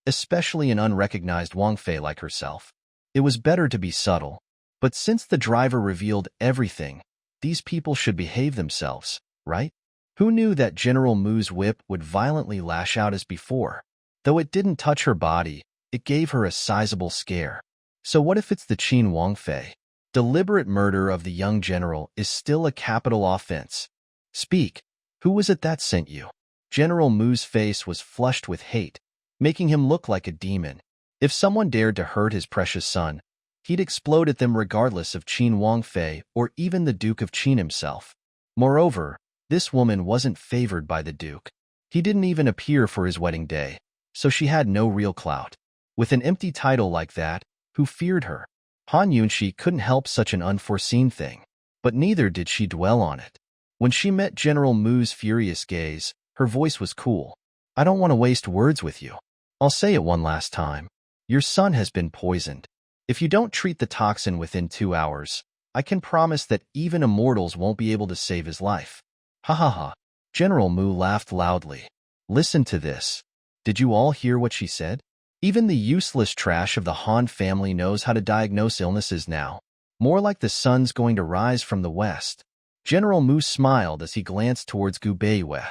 especially an unrecognized Wangfei like herself. It was better to be subtle, but since the driver revealed everything, these people should behave themselves, right? Who knew that General Mu's whip would violently lash out as before? Though it didn't touch her body, it gave her a sizable scare. So what if it's the Qin Wangfei? Deliberate murder of the young general is still a capital offense. Speak. Who was it that sent you? General Mu's face was flushed with hate, making him look like a demon. If someone dared to hurt his precious son, he'd explode at them regardless of Qin Wangfei or even the Duke of Qin himself. Moreover, this woman wasn't favored by the Duke. He didn't even appear for his wedding day, so she had no real clout. With an empty title like that, who feared her? Han Yunshi couldn't help such an unforeseen thing, but neither did she dwell on it. When she met General Mu's furious gaze, her voice was cool. I don't want to waste words with you. I'll say it one last time. Your son has been poisoned. If you don't treat the toxin within 2 hours, I can promise that even immortals won't be able to save his life. Ha ha ha. General Mu laughed loudly. Listen to this. Did you all hear what she said? Even the useless trash of the Han family knows how to diagnose illnesses now. More like the sun's going to rise from the west. General Mu smiled as he glanced towards Gu Beiwei.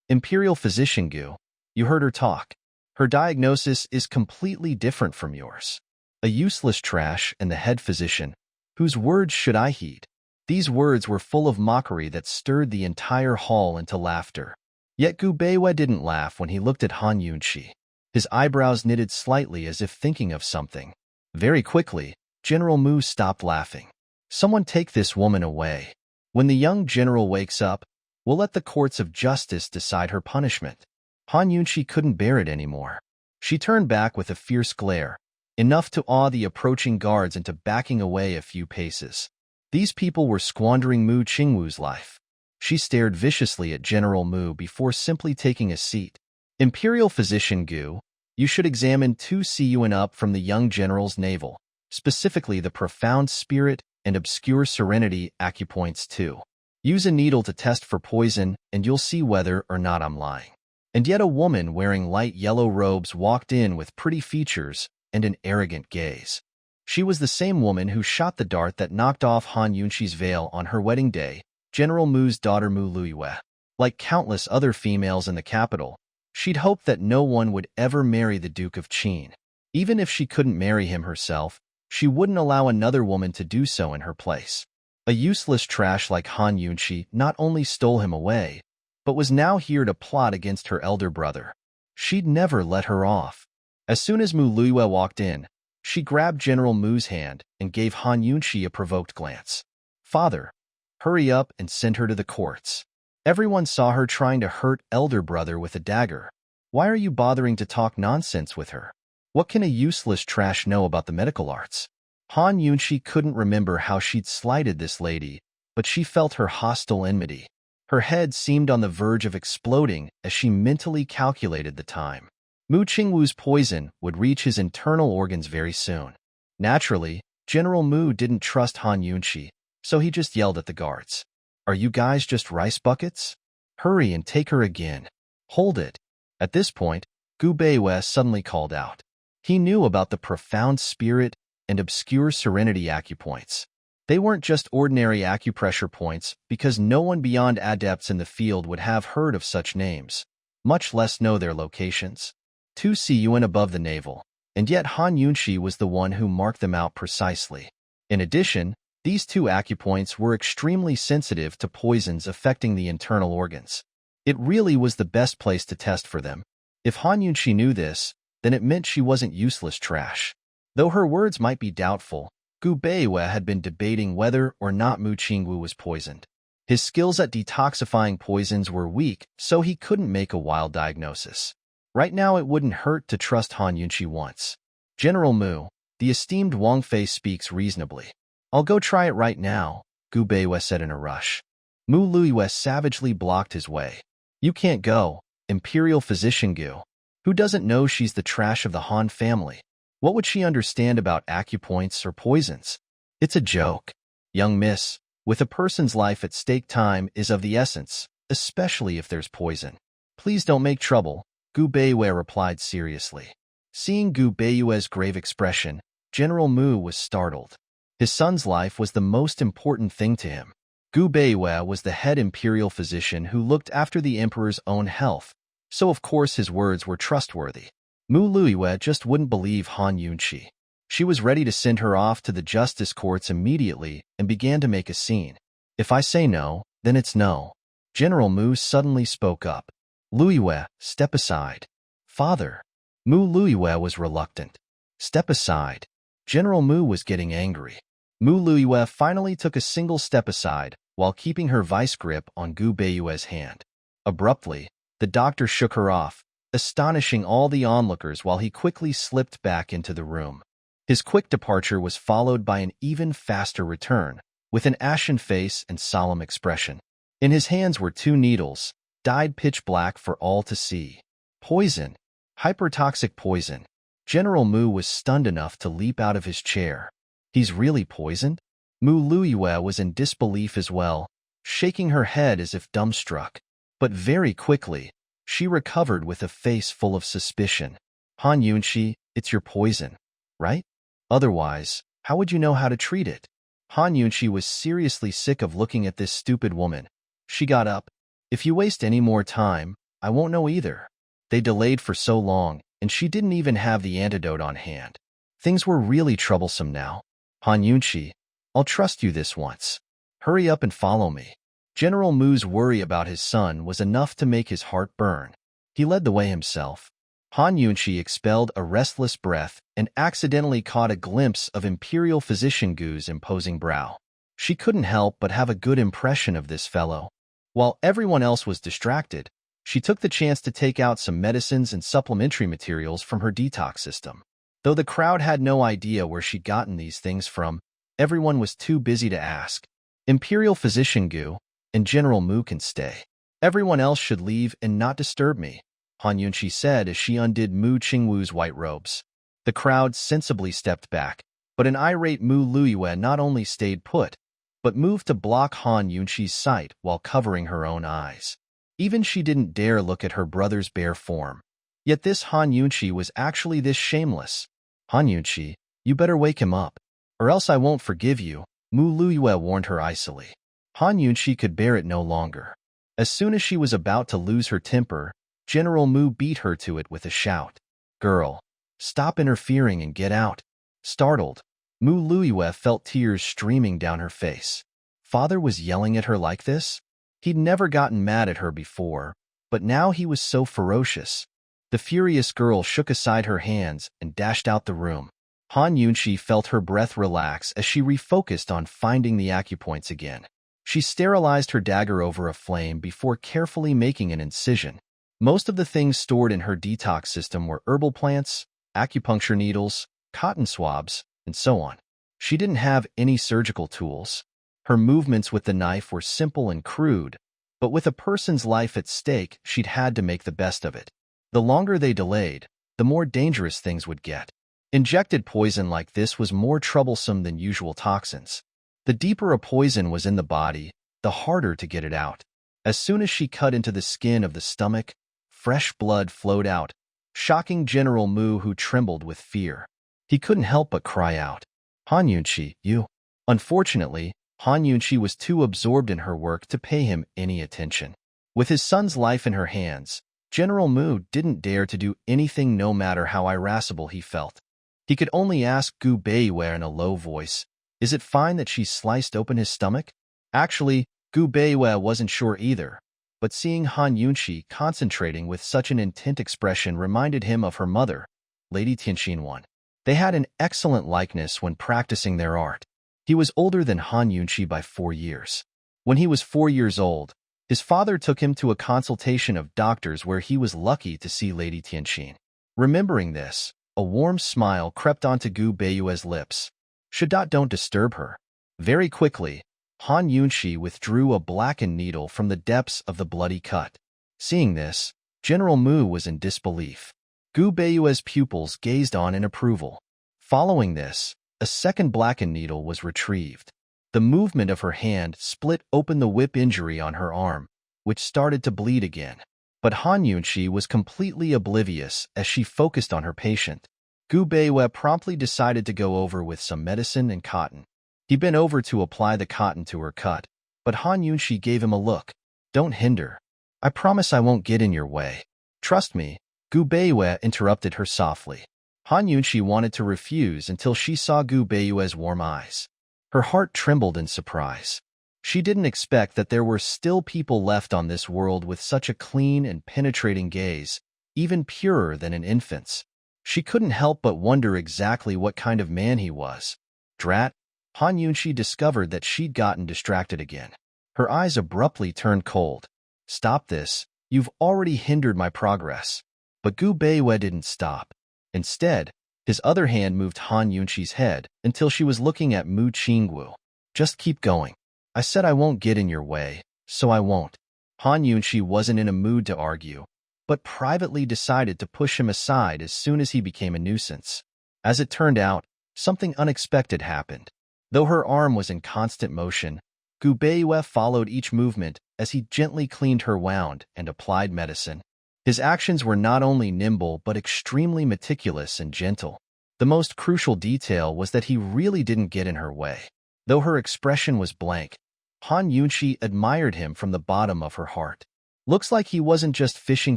Imperial physician Gu, you heard her talk. Her diagnosis is completely different from yours. A useless trash and the head physician. Whose words should I heed? These words were full of mockery that stirred the entire hall into laughter. Yet Gu Beiwei didn't laugh when he looked at Han Yunshi. His eyebrows knitted slightly as if thinking of something. Very quickly, General Mu stopped laughing. Someone take this woman away. When the young general wakes up, we'll let the courts of justice decide her punishment. Han Yunshi couldn't bear it anymore. She turned back with a fierce glare, enough to awe the approaching guards into backing away a few paces. These people were squandering Mu Qingwu's life. She stared viciously at General Mu before simply taking a seat. Imperial physician Gu, you should examine 2cu and up from the young general's navel, specifically the profound spirit and obscure serenity acupoints 2. Use a needle to test for poison, and you'll see whether or not I'm lying. And yet a woman wearing light yellow robes walked in with pretty features and an arrogant gaze. She was the same woman who shot the dart that knocked off Han Yunshi's veil on her wedding day, General Mu's daughter Mu Luiyue. Like countless other females in the capital, she'd hoped that no one would ever marry the Duke of Qin. Even if she couldn't marry him herself, she wouldn't allow another woman to do so in her place. A useless trash like Han Yunshi not only stole him away, but was now here to plot against her elder brother. She'd never let her off. As soon as Mu Luiyue walked in, she grabbed General Mu's hand and gave Han Yunshi a provoked glance. Father, hurry up and send her to the courts. Everyone saw her trying to hurt elder brother with a dagger. Why are you bothering to talk nonsense with her? What can a useless trash know about the medical arts? Han Yunshi couldn't remember how she'd slighted this lady, but she felt her hostile enmity. Her head seemed on the verge of exploding as she mentally calculated the time. Mu Qingwu's poison would reach his internal organs very soon. Naturally, General Mu didn't trust Han Yunqi, so he just yelled at the guards. "Are you guys just rice buckets? Hurry and take her again." "Hold it." At this point, Gu Beiwei suddenly called out. He knew about the profound spirit and obscure serenity acupoints. They weren't just ordinary acupressure points because no one beyond adepts in the field would have heard of such names, much less know their locations. 2 cun above the navel, and yet Han Yunqi was the one who marked them out precisely. In addition, these 2 acupoints were extremely sensitive to poisons affecting the internal organs. It really was the best place to test for them. If Han Yunqi knew this, then it meant she wasn't useless trash. Though her words might be doubtful, Gu Beiwei had been debating whether or not Mu Qingwu was poisoned. His skills at detoxifying poisons were weak, so he couldn't make a wild diagnosis. Right now it wouldn't hurt to trust Han Yunqi once. "General Mu, the esteemed Wang Fei speaks reasonably. I'll go try it right now," Gu Beiwei said in a rush. Mu Luiyue savagely blocked his way. "You can't go, Imperial Physician Gu. Who doesn't know she's the trash of the Han family? What would she understand about acupoints or poisons? It's a joke. Young miss, with a person's life at stake, time is of the essence, especially if there's poison. Please don't make trouble," Gu Beiwei replied seriously. Seeing Gu Beiwei's grave expression, General Mu was startled. His son's life was the most important thing to him. Gu Beiwei was the head imperial physician who looked after the emperor's own health, so of course his words were trustworthy. Mu Luiyue just wouldn't believe Han Yunqi. She was ready to send her off to the justice courts immediately and began to make a scene. "If I say no, then it's no." General Mu suddenly spoke up. "Luiyue, step aside." "Father." Mu Luiyue was reluctant. "Step aside." General Mu was getting angry. Mu Luiyue finally took a single step aside while keeping her vice grip on Gu Beiwei's hand. Abruptly, the doctor shook her off, astonishing all the onlookers while he quickly slipped back into the room. His quick departure was followed by an even faster return, with an ashen face and solemn expression. In his hands were 2 needles, dyed pitch black for all to see. Poison. Hypertoxic poison. General Mu was stunned enough to leap out of his chair. "He's really poisoned?" Mu Luiyue was in disbelief as well, shaking her head as if dumbstruck. But very quickly, she recovered with a face full of suspicion. "Han Yunqi, it's your poison, right? Otherwise, how would you know how to treat it?" Han Yunqi was seriously sick of looking at this stupid woman. She got up. "If you waste any more time, I won't know either." They delayed for so long, and she didn't even have the antidote on hand. Things were really troublesome now. "Han Yunqi, I'll trust you this once. Hurry up and follow me." General Mu's worry about his son was enough to make his heart burn. He led the way himself. Han Yunqi expelled a restless breath and accidentally caught a glimpse of Imperial Physician Gu's imposing brow. She couldn't help but have a good impression of this fellow. While everyone else was distracted, she took the chance to take out some medicines and supplementary materials from her detox system. Though the crowd had no idea where she'd gotten these things from, everyone was too busy to ask. "Imperial Physician Gu and General Mu can stay. Everyone else should leave and not disturb me," Han Yunqi said as she undid Mu Qingwu's white robes. The crowd sensibly stepped back, but an irate Mu Luiyue not only stayed put, but moved to block Han Yunqi's sight while covering her own eyes. Even she didn't dare look at her brother's bare form. Yet this Han Yunqi was actually this shameless. "Han Yunqi, you better wake him up, or else I won't forgive you," Mu Luiyue warned her icily. Han Yunqi could bear it no longer. As soon as she was about to lose her temper, General Mu beat her to it with a shout. "Girl, stop interfering and get out." Startled, Mu Luiyue felt tears streaming down her face. Father was yelling at her like this? He'd never gotten mad at her before, but now he was so ferocious. The furious girl shook aside her hands and dashed out the room. Han Yunqi felt her breath relax as she refocused on finding the acupoints again. She sterilized her dagger over a flame before carefully making an incision. Most of the things stored in her detox system were herbal plants, acupuncture needles, cotton swabs, and so on. She didn't have any surgical tools. Her movements with the knife were simple and crude, but with a person's life at stake, she'd had to make the best of it. The longer they delayed, the more dangerous things would get. Injected poison like this was more troublesome than usual toxins. The deeper a poison was in the body, the harder to get it out. As soon as she cut into the skin of the stomach, fresh blood flowed out, shocking General Mu, who trembled with fear. He couldn't help but cry out, "Han Yunqi, you." Unfortunately, Han Yunqi was too absorbed in her work to pay him any attention. With his son's life in her hands, General Mu didn't dare to do anything no matter how irascible he felt. He could only ask Gu Beiwei in a low voice, "Is it fine that she sliced open his stomach?" Actually, Gu Beiwei wasn't sure either, but seeing Han Yunqi concentrating with such an intent expression reminded him of her mother, Lady Tianxinwan. They had an excellent likeness when practicing their art. He was older than Han Yunqi by 4 years. When he was 4 years old, his father took him to a consultation of doctors where he was lucky to see Lady Tianxin. Remembering this, a warm smile crept onto Gu Beiwei's lips. Don't disturb her." Very quickly, Han Yunqi withdrew a blackened needle from the depths of the bloody cut. Seeing this, General Mu was in disbelief. Gu Beiwei's pupils gazed on in approval. Following this, a second blackened needle was retrieved. The movement of her hand split open the whip injury on her arm, which started to bleed again. But Han Yunqi was completely oblivious as she focused on her patient. Gu Beiwei promptly decided to go over with some medicine and cotton. He bent over to apply the cotton to her cut, but Han Yunqi gave him a look. "Don't hinder. I promise I won't get in your way." "Trust me," Gu Beiwei interrupted her softly. Han Yunqi wanted to refuse until she saw Gu Beiwei's warm eyes. Her heart trembled in surprise. She didn't expect that there were still people left on this world with such a clean and penetrating gaze, even purer than an infant's. She couldn't help but wonder exactly what kind of man he was. Drat! Han Yunqi discovered that she'd gotten distracted again. Her eyes abruptly turned cold. "Stop this. You've already hindered my progress." But Gu Beiwei didn't stop. Instead, his other hand moved Han Yunqi's head until she was looking at Mu Qinggu. "Just keep going. I said I won't get in your way, so I won't." Han Yunqi wasn't in a mood to argue, but privately decided to push him aside as soon as he became a nuisance. As it turned out, something unexpected happened. Though her arm was in constant motion, Gu Beiwei followed each movement as he gently cleaned her wound and applied medicine. His actions were not only nimble but extremely meticulous and gentle. The most crucial detail was that he really didn't get in her way. Though her expression was blank, Han Yunqi admired him from the bottom of her heart. Looks like he wasn't just fishing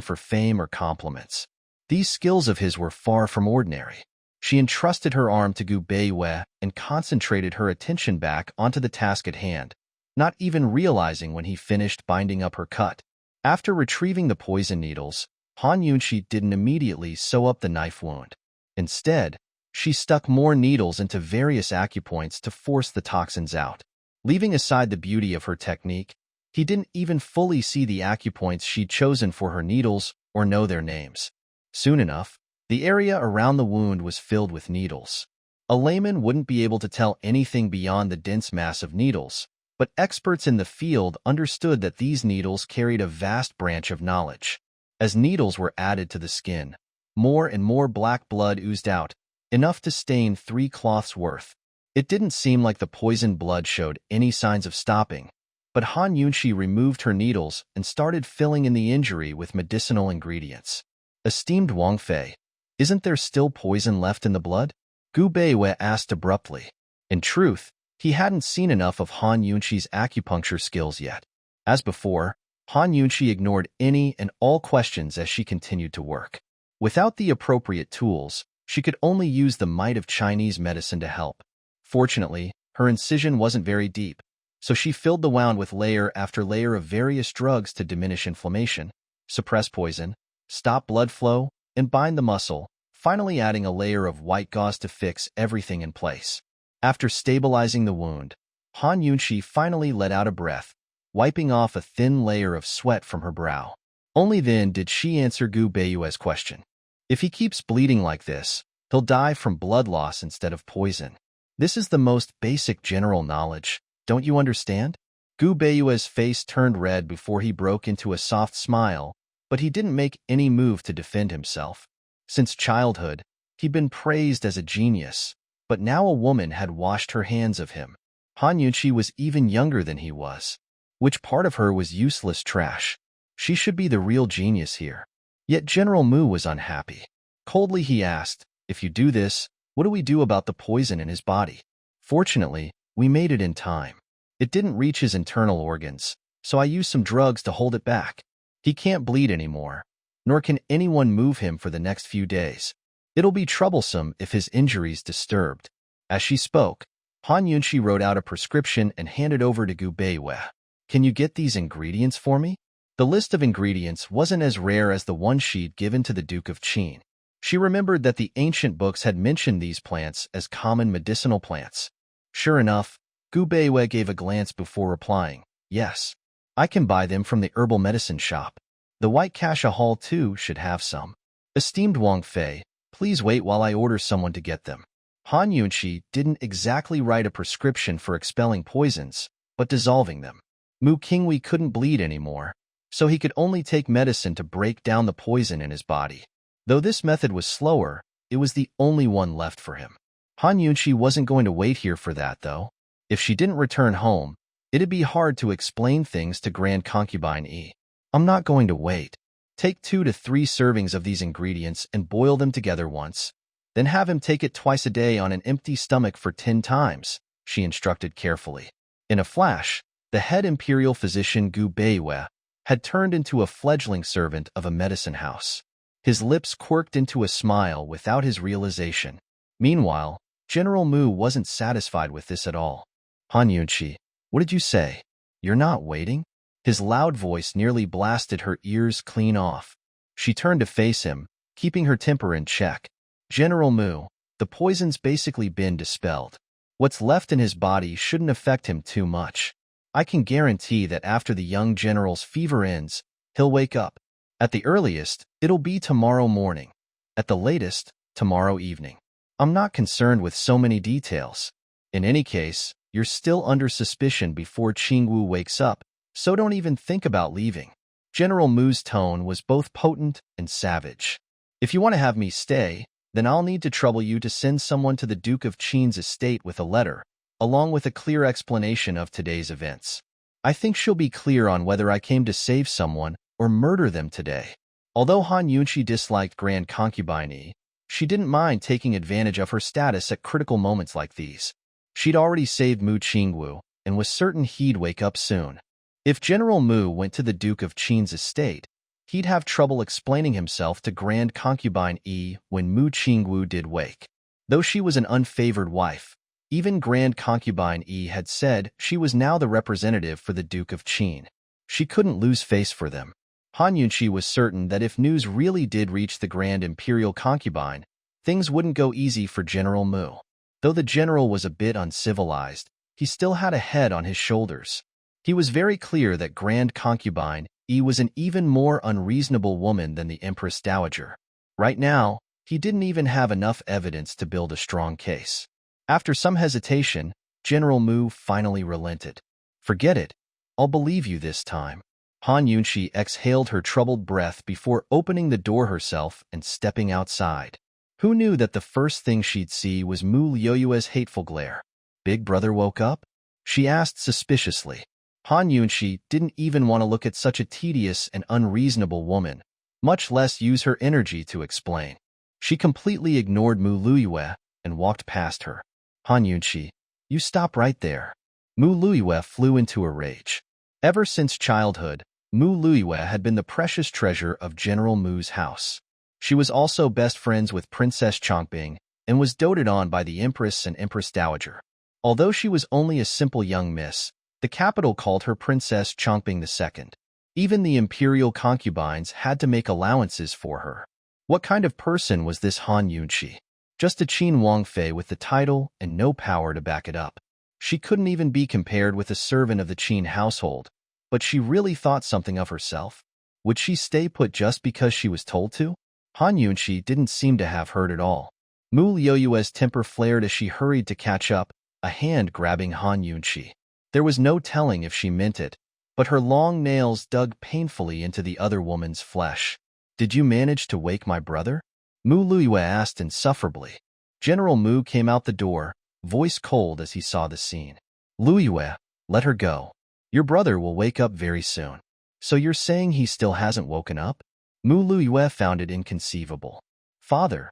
for fame or compliments. These skills of his were far from ordinary. She entrusted her arm to Gu Beiwei and concentrated her attention back onto the task at hand, not even realizing when he finished binding up her cut. After retrieving the poison needles, Han Yunqi didn't immediately sew up the knife wound. Instead, she stuck more needles into various acupoints to force the toxins out. Leaving aside the beauty of her technique, he didn't even fully see the acupoints she'd chosen for her needles or know their names. Soon enough, the area around the wound was filled with needles. A layman wouldn't be able to tell anything beyond the dense mass of needles, but experts in the field understood that these needles carried a vast branch of knowledge. As needles were added to the skin, more and more black blood oozed out, enough to stain 3 cloths' worth. It didn't seem like the poisoned blood showed any signs of stopping, but Han Yunqi removed her needles and started filling in the injury with medicinal ingredients. "Esteemed Wang Fei, isn't there still poison left in the blood?" Gu Beiwei asked abruptly. In truth, he hadn't seen enough of Han Yunqi's acupuncture skills yet. As before, Han Yunqi ignored any and all questions as she continued to work. Without the appropriate tools, she could only use the might of Chinese medicine to help. Fortunately, her incision wasn't very deep, so she filled the wound with layer after layer of various drugs to diminish inflammation, suppress poison, stop blood flow, and bind the muscle, finally adding a layer of white gauze to fix everything in place. After stabilizing the wound, Han Yunqi finally let out a breath, wiping off a thin layer of sweat from her brow. Only then did she answer Gu Beiwei's question. "If he keeps bleeding like this, he'll die from blood loss instead of poison. This is the most basic general knowledge. Don't you understand? Gu Beiyue's face turned red before he broke into a soft smile, but he didn't make any move to defend himself. Since childhood, he'd been praised as a genius, but now a woman had washed her hands of him. Han Yunqi was even younger than he was. Which part of her was useless trash? She should be the real genius here. Yet General Mu was unhappy. Coldly he asked, "If you do this, what do we do about the poison in his body?" Fortunately, we made it in time. It didn't reach his internal organs, so I used some drugs to hold it back. He can't bleed anymore, nor can anyone move him for the next few days. It'll be troublesome if his injury's disturbed. As she spoke, Han Yunqi wrote out a prescription and handed over to Gu Beiyue. Can you get these ingredients for me? The list of ingredients wasn't as rare as the one she'd given to the Duke of Qin. She remembered that the ancient books had mentioned these plants as common medicinal plants. Sure enough, Gu Beiyue gave a glance before replying, "Yes, I can buy them from the herbal medicine shop. The White Kasha Hall too should have some. Esteemed Wang Fei, please wait while I order someone to get them." Han Yunqi didn't exactly write a prescription for expelling poisons, but dissolving them. Mu Qingwei couldn't bleed anymore, so he could only take medicine to break down the poison in his body. Though this method was slower, it was the only one left for him. Han Yunqi wasn't going to wait here for that, though. If she didn't return home, it'd be hard to explain things to Grand Concubine Yi. "I'm not going to wait. Take 2 to 3 servings of these ingredients and boil them together once. Then have him take it twice a day on an empty stomach for 10 times, she instructed carefully. In a flash, the head imperial physician Gu Beiyue had turned into a fledgling servant of a medicine house. His lips quirked into a smile without his realization. Meanwhile, General Mu wasn't satisfied with this at all. "Han Yunqi, what did you say? You're not waiting?" His loud voice nearly blasted her ears clean off. She turned to face him, keeping her temper in check. "General Mu, the poison's basically been dispelled. What's left in his body shouldn't affect him too much. I can guarantee that after the young general's fever ends, he'll wake up. At the earliest, it'll be tomorrow morning. At the latest, tomorrow evening. I'm not concerned with so many details. In any case, you're still under suspicion before Qingwu wakes up, so don't even think about leaving." General Mu's tone was both potent and savage. "If you want to have me stay, then I'll need to trouble you to send someone to the Duke of Qin's estate with a letter, along with a clear explanation of today's events. I think she'll be clear on whether I came to save someone or murder them today." Although Han Yunqi disliked Grand Concubine Yi, she didn't mind taking advantage of her status at critical moments like these. She'd already saved Mu Qingwu and was certain he'd wake up soon. If General Mu went to the Duke of Qin's estate, he'd have trouble explaining himself to Grand Concubine Yi when Mu Qingwu did wake. Though she was an unfavored wife, even Grand Concubine Yi had said she was now the representative for the Duke of Qin. She couldn't lose face for them. Han Yunqi was certain that if news really did reach the Grand Imperial Concubine, things wouldn't go easy for General Mu. Though the general was a bit uncivilized, he still had a head on his shoulders. He was very clear that Grand Concubine Yi was an even more unreasonable woman than the Empress Dowager. Right now, he didn't even have enough evidence to build a strong case. After some hesitation, General Mu finally relented. "Forget it. I'll believe you this time." Han Yunqi exhaled her troubled breath before opening the door herself and stepping outside. Who knew that the first thing she'd see was Mu Liyue's hateful glare? "Big brother woke up?" she asked suspiciously. Han Yunqi didn't even want to look at such a tedious and unreasonable woman, much less use her energy to explain. She completely ignored Mu Liyue and walked past her. "Han Yunqi, you stop right there." Mu Liyue flew into a rage. Ever since childhood, Mu Liyue had been the precious treasure of General Mu's house. She was also best friends with Princess Chongbing and was doted on by the Empress and Empress Dowager. Although she was only a simple young miss, the capital called her Princess Chongbing II. Even the imperial concubines had to make allowances for her. What kind of person was this Han Yunqi? Just a Qin Wangfei with the title and no power to back it up. She couldn't even be compared with a servant of the Qin household, but she really thought something of herself. Would she stay put just because she was told to? Han Yunqi didn't seem to have heard at all. Mu Liyue's temper flared as she hurried to catch up, a hand grabbing Han Yunqi. There was no telling if she meant it, but her long nails dug painfully into the other woman's flesh. "Did you manage to wake my brother?" Mu Luiyue asked insufferably. General Mu came out the door, voice cold as he saw the scene. "Luiyue, let her go. Your brother will wake up very soon." "So you're saying he still hasn't woken up?" Mu Luiyue found it inconceivable. "Father,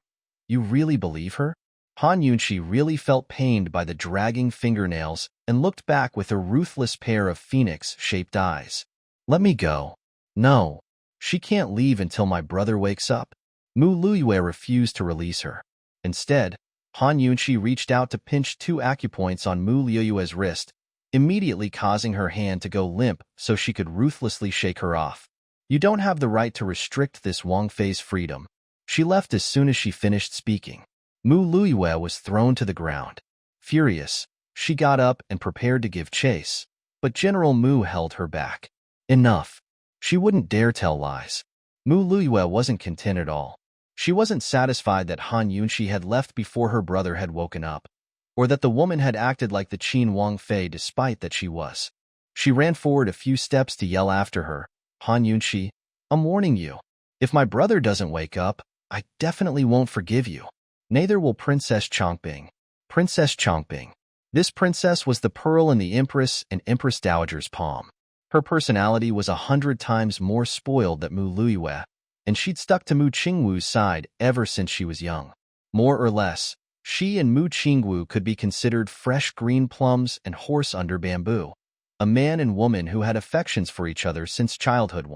you really believe her?" Han Yunqi really felt pained by the dragging fingernails and looked back with a ruthless pair of phoenix-shaped eyes. "Let me go." "No, she can't leave until my brother wakes up." Mu Luiyue refused to release her. Instead, Han Yunqi reached out to pinch 2 acupoints on Mu Luiyue's wrist, immediately causing her hand to go limp so she could ruthlessly shake her off. "You don't have the right to restrict this Wang Fei's freedom." She left as soon as she finished speaking. Mu Luiyue was thrown to the ground. Furious, she got up and prepared to give chase, but General Mu held her back. Enough. She wouldn't dare tell lies. Mu Luiyue wasn't content at all. She wasn't satisfied that Han Yunqi had left before her brother had woken up, or that the woman had acted like the Qin Wang Fei despite that she was. She ran forward a few steps to yell after her, "Han Yunqi, I'm warning you. If my brother doesn't wake up, I definitely won't forgive you. Neither will Princess Chongbing." Princess Chongbing. This princess was the pearl in the Empress and Empress Dowager's palm. Her personality was 100 times more spoiled than Mu Luiyue, and she'd stuck to Mu Qingwu's side ever since she was young. More or less, she and Mu Qingwu could be considered fresh green plums and horse under bamboo, a man and woman who had affections for each other since childhood.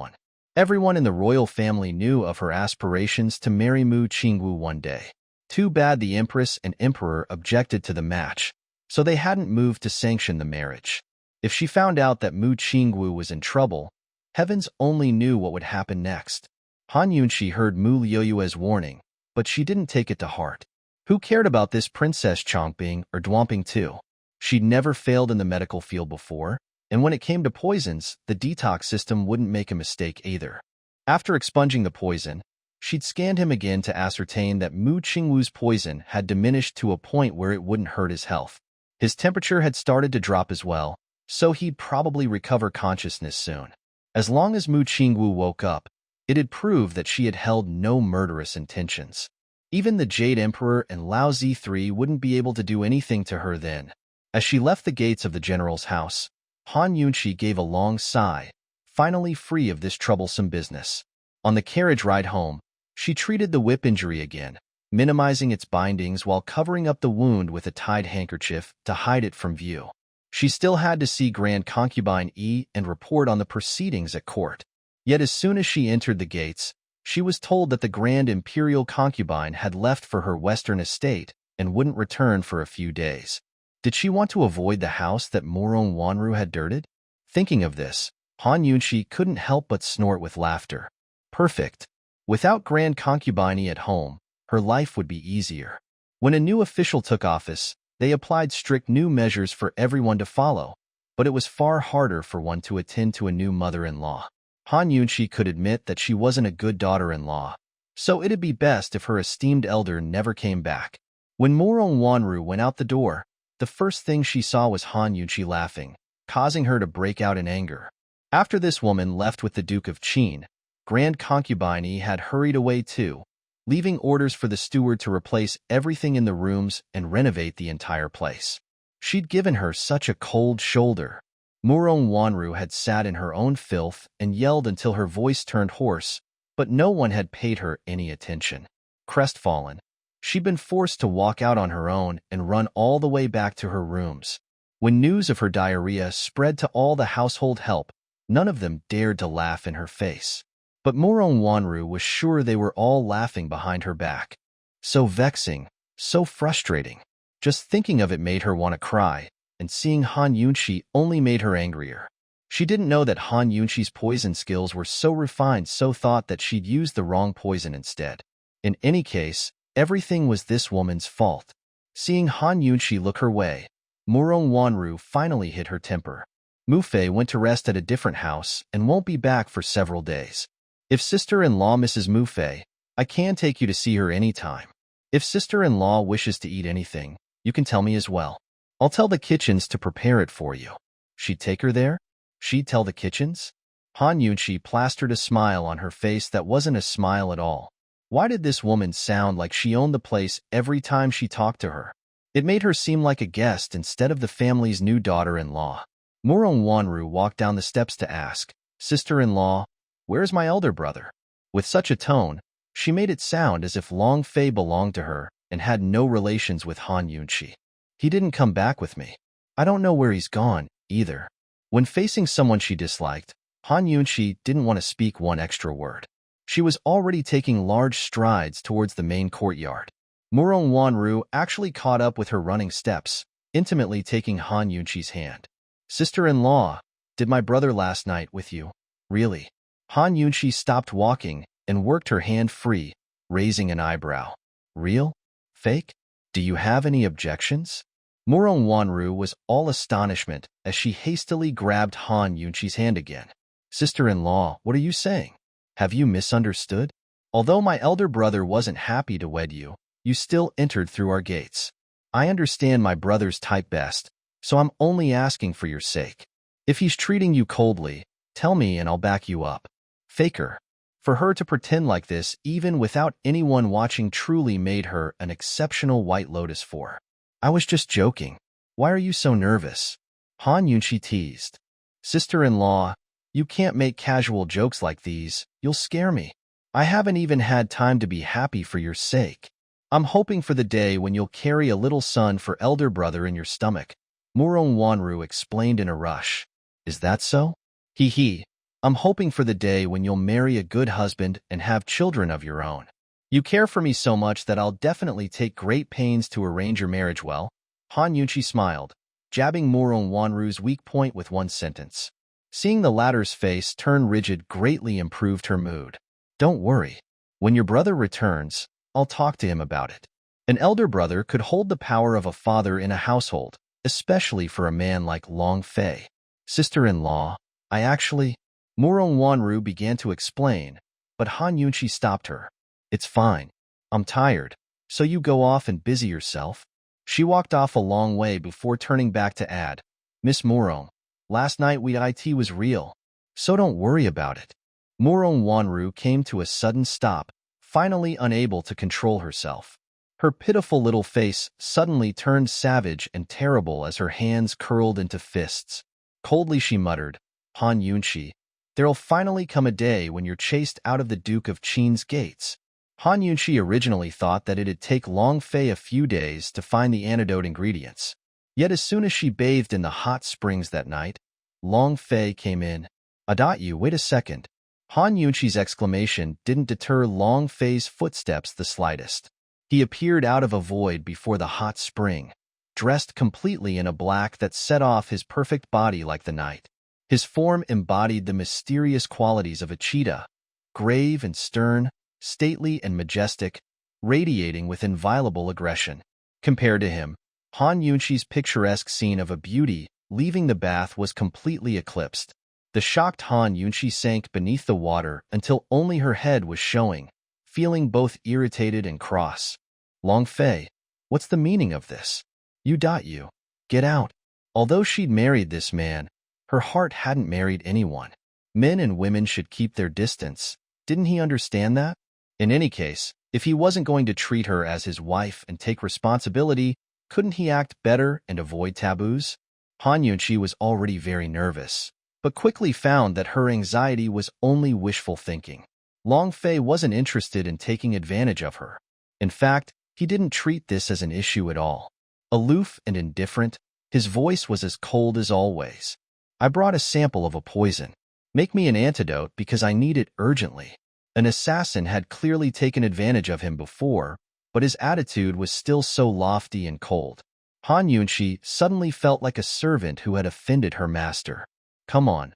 Everyone in the royal family knew of her aspirations to marry Mu Qingwu one day. Too bad the Empress and Emperor objected to the match, so they hadn't moved to sanction the marriage. If she found out that Mu Qingwu was in trouble, heavens only knew what would happen next. Han Yunqi heard Mu Luiyue's warning, but she didn't take it to heart. Who cared about this Princess Chongbing or Dwamping too? She'd never failed in the medical field before, and when it came to poisons, the detox system wouldn't make a mistake either. After expunging the poison, she'd scanned him again to ascertain that Mu Qingwu's poison had diminished to a point where it wouldn't hurt his health. His temperature had started to drop as well, so he'd probably recover consciousness soon. As long as Mu Qingwu woke up, it had proved that she had held no murderous intentions. Even the Jade Emperor and Lao Z3 wouldn't be able to do anything to her then. As she left the gates of the general's house, Han Yunqi gave a long sigh, finally free of this troublesome business. On the carriage ride home, she treated the whip injury again, minimizing its bindings while covering up the wound with a tied handkerchief to hide it from view. She still had to see Grand Concubine E and report on the proceedings at court. Yet as soon as she entered the gates, she was told that the Grand Imperial Concubine had left for her western estate and wouldn't return for a few days. Did she want to avoid the house that Morong Wanru had dirted? Thinking of this, Han Yunqi couldn't help but snort with laughter. Perfect. Without Grand Concubine at home, her life would be easier. When a new official took office, they applied strict new measures for everyone to follow, but it was far harder for one to attend to a new mother-in-law. Han Yunqi could admit that she wasn't a good daughter-in-law, so it'd be best if her esteemed elder never came back. When Morong Wanru went out the door, the first thing she saw was Han Yunqi laughing, causing her to break out in anger. After this woman left with the Duke of Qin, Grand Concubine had hurried away too, leaving orders for the steward to replace everything in the rooms and renovate the entire place. She'd given her such a cold shoulder. Morong Wanru had sat in her own filth and yelled until her voice turned hoarse, but no one had paid her any attention. Crestfallen, she'd been forced to walk out on her own and run all the way back to her rooms. When news of her diarrhea spread to all the household help, none of them dared to laugh in her face. But Morong Wanru was sure they were all laughing behind her back. So vexing, so frustrating. Just thinking of it made her want to cry, and seeing Han Yunqi only made her angrier. She didn't know that Han Yunqi's poison skills were so refined, so thought that she'd used the wrong poison instead. In any case, everything was this woman's fault. Seeing Han Yunqi look her way, Morong Wanru finally hit her temper. Mu Fei went to rest at a different house and won't be back for several days. If sister-in-law Mrs. Mu Fei, I can take you to see her anytime. If sister-in-law wishes to eat anything, you can tell me as well. I'll tell the kitchens to prepare it for you. She'd take her there? She'd tell the kitchens? Han Yunchi plastered a smile on her face that wasn't a smile at all. Why did this woman sound like she owned the place every time she talked to her? It made her seem like a guest instead of the family's new daughter-in-law. Murong Wanru walked down the steps to ask, "Sister-in-law, where's my elder brother?" With such a tone, she made it sound as if Long Fei belonged to her and had no relations with Han Yunchi. "He didn't come back with me. I don't know where he's gone, either." When facing someone she disliked, Han Yunchi didn't want to speak one extra word. She was already taking large strides towards the main courtyard. Murong Wanru actually caught up with her running steps, intimately taking Han Yunchi's hand. "Sister-in-law, did my brother last night with you? Really?" Han Yunchi stopped walking and worked her hand free, raising an eyebrow. "Real? Fake? Do you have any objections?" Murong Wanru was all astonishment as she hastily grabbed Han Yunchi's hand again. "Sister-in-law, what are you saying? Have you misunderstood? Although my elder brother wasn't happy to wed you, you still entered through our gates. I understand my brother's type best, so I'm only asking for your sake. If he's treating you coldly, tell me and I'll back you up." Faker. For her to pretend like this even without anyone watching truly made her an exceptional White Lotus for. "I was just joking. Why are you so nervous?" Han Yunchi teased. "Sister-in-law, you can't make casual jokes like these. You'll scare me. I haven't even had time to be happy for your sake. I'm hoping for the day when you'll carry a little son for elder brother in your stomach," Murong Wanru explained in a rush. "Is that so? Hee. I'm hoping for the day when you'll marry a good husband and have children of your own. You care for me so much that I'll definitely take great pains to arrange your marriage well." Han Yunchi smiled, jabbing Murong Wanru's weak point with one sentence. Seeing the latter's face turn rigid greatly improved her mood. "Don't worry. When your brother returns, I'll talk to him about it." An elder brother could hold the power of a father in a household, especially for a man like Long Fei. "Sister-in-law, I actually—" Murong Wanru began to explain, but Han Yunchi stopped her. "It's fine. I'm tired, so you go off and busy yourself." She walked off a long way before turning back to add, "Miss Murong, last night it was real, so don't worry about it." Murong Wanru came to a sudden stop, finally unable to control herself. Her pitiful little face suddenly turned savage and terrible as her hands curled into fists. Coldly she muttered, "Han Yunchi, there'll finally come a day when you're chased out of the Duke of Qin's gates." Han Yunchi originally thought that it'd take Long Fei a few days to find the antidote ingredients. Yet as soon as she bathed in the hot springs that night, Long Fei came in. Wait a second." Han Yunchi's exclamation didn't deter Long Fei's footsteps the slightest. He appeared out of a void before the hot spring, dressed completely in a black that set off his perfect body like the night. His form embodied the mysterious qualities of a cheetah, grave and stern, stately and majestic, radiating with inviolable aggression. Compared to him, Han Yunchi's picturesque scene of a beauty leaving the bath was completely eclipsed. The shocked Han Yunchi sank beneath the water until only her head was showing, feeling both irritated and cross. "Long Fei, what's the meaning of this? You get out." Although she'd married this man, her heart hadn't married anyone. Men and women should keep their distance. Didn't he understand that? In any case, if he wasn't going to treat her as his wife and take responsibility, couldn't he act better and avoid taboos? Han Yunchi was already very nervous, but quickly found that her anxiety was only wishful thinking. Long Fei wasn't interested in taking advantage of her. In fact, he didn't treat this as an issue at all. Aloof and indifferent, his voice was as cold as always. "I brought a sample of a poison. Make me an antidote because I need it urgently." An assassin had clearly taken advantage of him before, but his attitude was still so lofty and cold. Han Yunchi suddenly felt like a servant who had offended her master. Come on.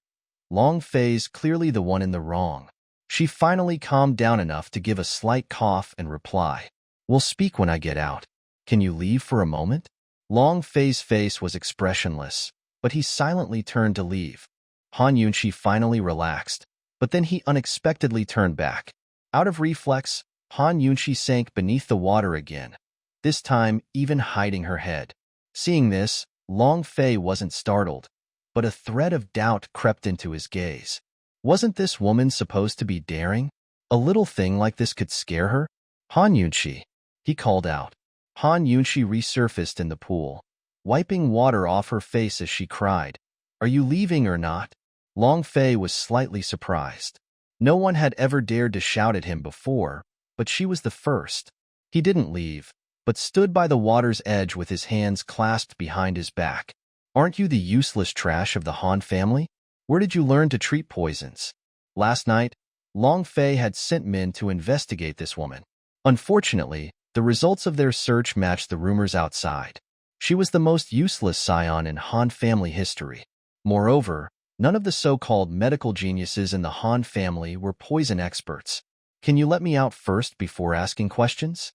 Long Fei's clearly the one in the wrong. She finally calmed down enough to give a slight cough and reply, "We'll speak when I get out. Can you leave for a moment?" Long Fei's face was expressionless, but he silently turned to leave. Han Yunchi finally relaxed, but then he unexpectedly turned back. Out of reflex, Han Yunchi sank beneath the water again, this time even hiding her head. Seeing this, Long Fei wasn't startled, but a thread of doubt crept into his gaze. Wasn't this woman supposed to be daring? A little thing like this could scare her? Han Yunshi, he called out. Han Yunshi resurfaced in the pool, wiping water off her face as she cried, "Are you leaving or not?" Long Fei was slightly surprised. No one had ever dared to shout at him before, but she was the first. He didn't leave, but stood by the water's edge with his hands clasped behind his back. "Aren't you the useless trash of the Han family? Where did you learn to treat poisons?" Last night, Long Fei had sent men to investigate this woman. Unfortunately, the results of their search matched the rumors outside. She was the most useless scion in Han family history. Moreover, none of the so-called medical geniuses in the Han family were poison experts. "Can you let me out first before asking questions?"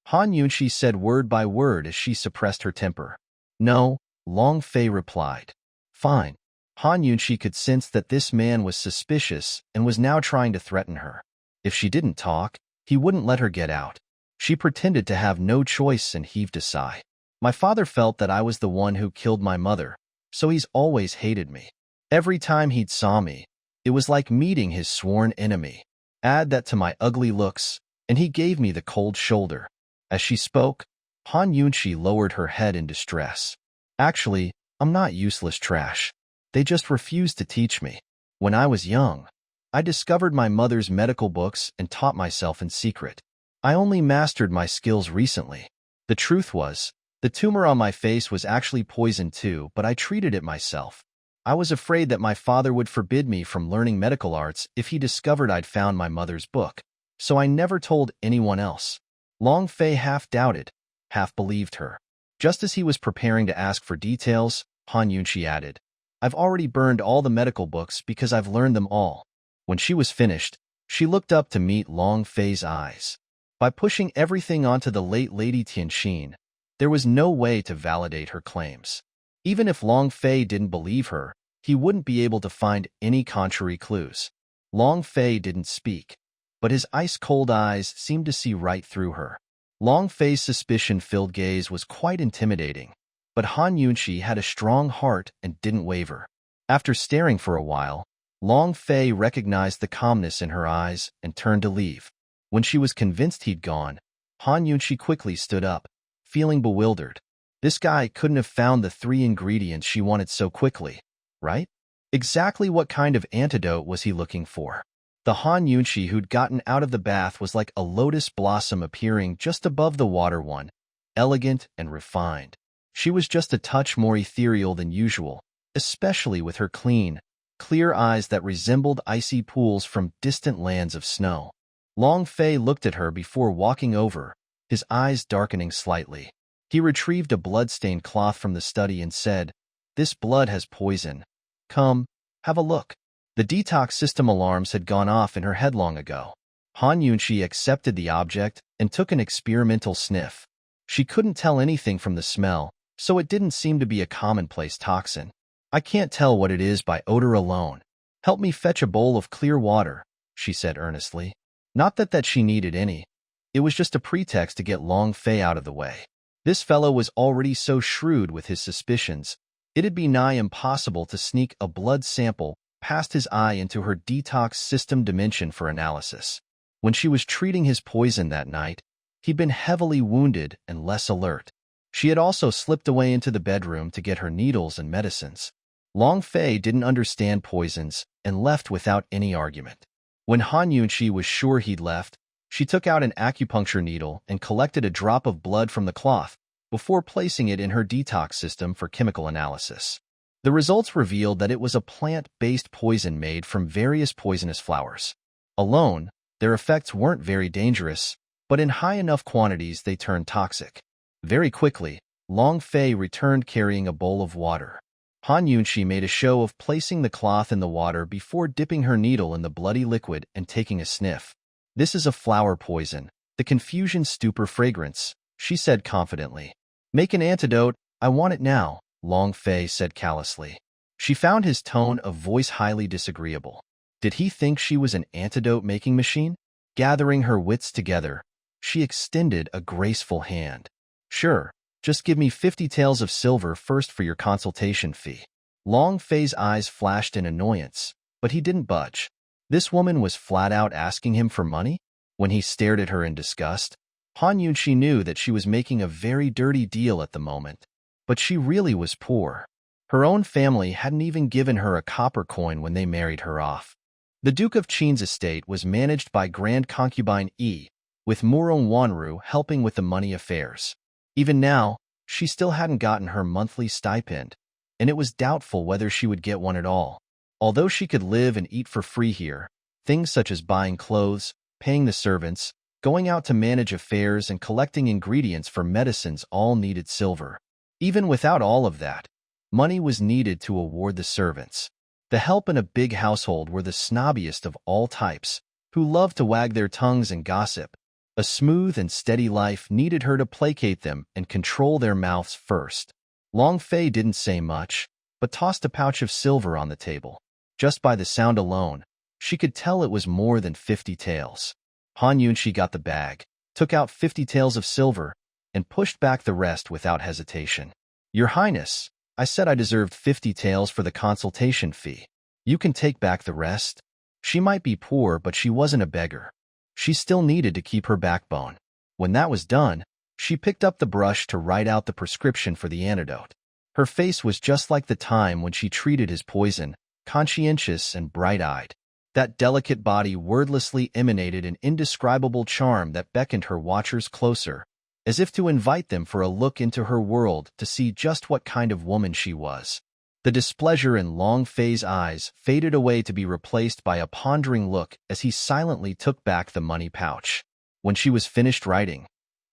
Han Yunshi said word by word as she suppressed her temper. "No," Long Fei replied. "Fine." Han Yunshi could sense that this man was suspicious and was now trying to threaten her. If she didn't talk, he wouldn't let her get out. She pretended to have no choice and heaved a sigh. "My father felt that I was the one who killed my mother, so he's always hated me. Every time he'd saw me, it was like meeting his sworn enemy. Add that to my ugly looks, and he gave me the cold shoulder." As she spoke, Han Yunshi lowered her head in distress. "Actually, I'm not useless trash. They just refused to teach me. When I was young, I discovered my mother's medical books and taught myself in secret. I only mastered my skills recently. The truth was, the tumor on my face was actually poison too, but I treated it myself. I was afraid that my father would forbid me from learning medical arts if he discovered I'd found my mother's book, so I never told anyone else." Long Fei half doubted, half believed her. Just as he was preparing to ask for details, Han Yunshi added, "I've already burned all the medical books because I've learned them all." When she was finished, she looked up to meet Long Fei's eyes. By pushing everything onto the late Lady Tianxin, there was no way to validate her claims. Even if Long Fei didn't believe her, he wouldn't be able to find any contrary clues. Long Fei didn't speak, but his ice-cold eyes seemed to see right through her. Long Fei's suspicion-filled gaze was quite intimidating, but Han Yunshi had a strong heart and didn't waver. After staring for a while, Long Fei recognized the calmness in her eyes and turned to leave. When she was convinced he'd gone, Han Yunshi quickly stood up, feeling bewildered. This guy couldn't have found the 3 ingredients she wanted so quickly, right? Exactly what kind of antidote was he looking for? The Han Yunshi who'd gotten out of the bath was like a lotus blossom appearing just above the water one, elegant and refined. She was just a touch more ethereal than usual, especially with her clean, clear eyes that resembled icy pools from distant lands of snow. Long Fei looked at her before walking over, his eyes darkening slightly. He retrieved a blood-stained cloth from the study and said, "This blood has poison. Come, have a look." The detox system alarms had gone off in her head long ago. Han Yunshi accepted the object and took an experimental sniff. She couldn't tell anything from the smell, so it didn't seem to be a commonplace toxin. "I can't tell what it is by odor alone. Help me fetch a bowl of clear water," she said earnestly. Not that she needed any. It was just a pretext to get Long Fei out of the way. This fellow was already so shrewd with his suspicions, it'd be nigh impossible to sneak a blood sample past his eye into her detox system dimension for analysis. When she was treating his poison that night, he'd been heavily wounded and less alert. She had also slipped away into the bedroom to get her needles and medicines. Long Fei didn't understand poisons and left without any argument. When Han Yunshi was sure he'd left, she took out an acupuncture needle and collected a drop of blood from the cloth before placing it in her detox system for chemical analysis. The results revealed that it was a plant-based poison made from various poisonous flowers. Alone, their effects weren't very dangerous, but in high enough quantities they turned toxic. Very quickly, Long Fei returned carrying a bowl of water. Han Yunshi made a show of placing the cloth in the water before dipping her needle in the bloody liquid and taking a sniff. "This is a flower poison, the confusion stupor fragrance," she said confidently. "Make an antidote, I want it now," Long Fei said callously. She found his tone of voice highly disagreeable. Did he think she was an antidote-making machine? Gathering her wits together, she extended a graceful hand. "Sure, just give me 50 taels of silver first for your consultation fee." Long Fei's eyes flashed in annoyance, but he didn't budge. This woman was flat out asking him for money? When he stared at her in disgust, Han Yunxi knew that she was making a very dirty deal at the moment. But she really was poor. Her own family hadn't even given her a copper coin when they married her off. The Duke of Qin's estate was managed by Grand Concubine Yi, with Murong Wanru helping with the money affairs. Even now, she still hadn't gotten her monthly stipend, and it was doubtful whether she would get one at all. Although she could live and eat for free here, things such as buying clothes, paying the servants, going out to manage affairs, and collecting ingredients for medicines all needed silver. Even without all of that, money was needed to award the servants. The help in a big household were the snobbiest of all types, who loved to wag their tongues and gossip. A smooth and steady life needed her to placate them and control their mouths first. Long Fei didn't say much, but tossed a pouch of silver on the table. Just by the sound alone, she could tell it was more than 50 taels. Han Yunxi got the bag, took out 50 taels of silver, and pushed back the rest without hesitation. "Your Highness, I said I deserved 50 taels for the consultation fee. You can take back the rest." She might be poor, but she wasn't a beggar. She still needed to keep her backbone. When that was done, she picked up the brush to write out the prescription for the antidote. Her face was just like the time when she treated his poison, conscientious and bright-eyed. That delicate body wordlessly emanated an indescribable charm that beckoned her watchers closer, as if to invite them for a look into her world to see just what kind of woman she was. The displeasure in Long Fei's eyes faded away to be replaced by a pondering look as he silently took back the money pouch. When she was finished writing,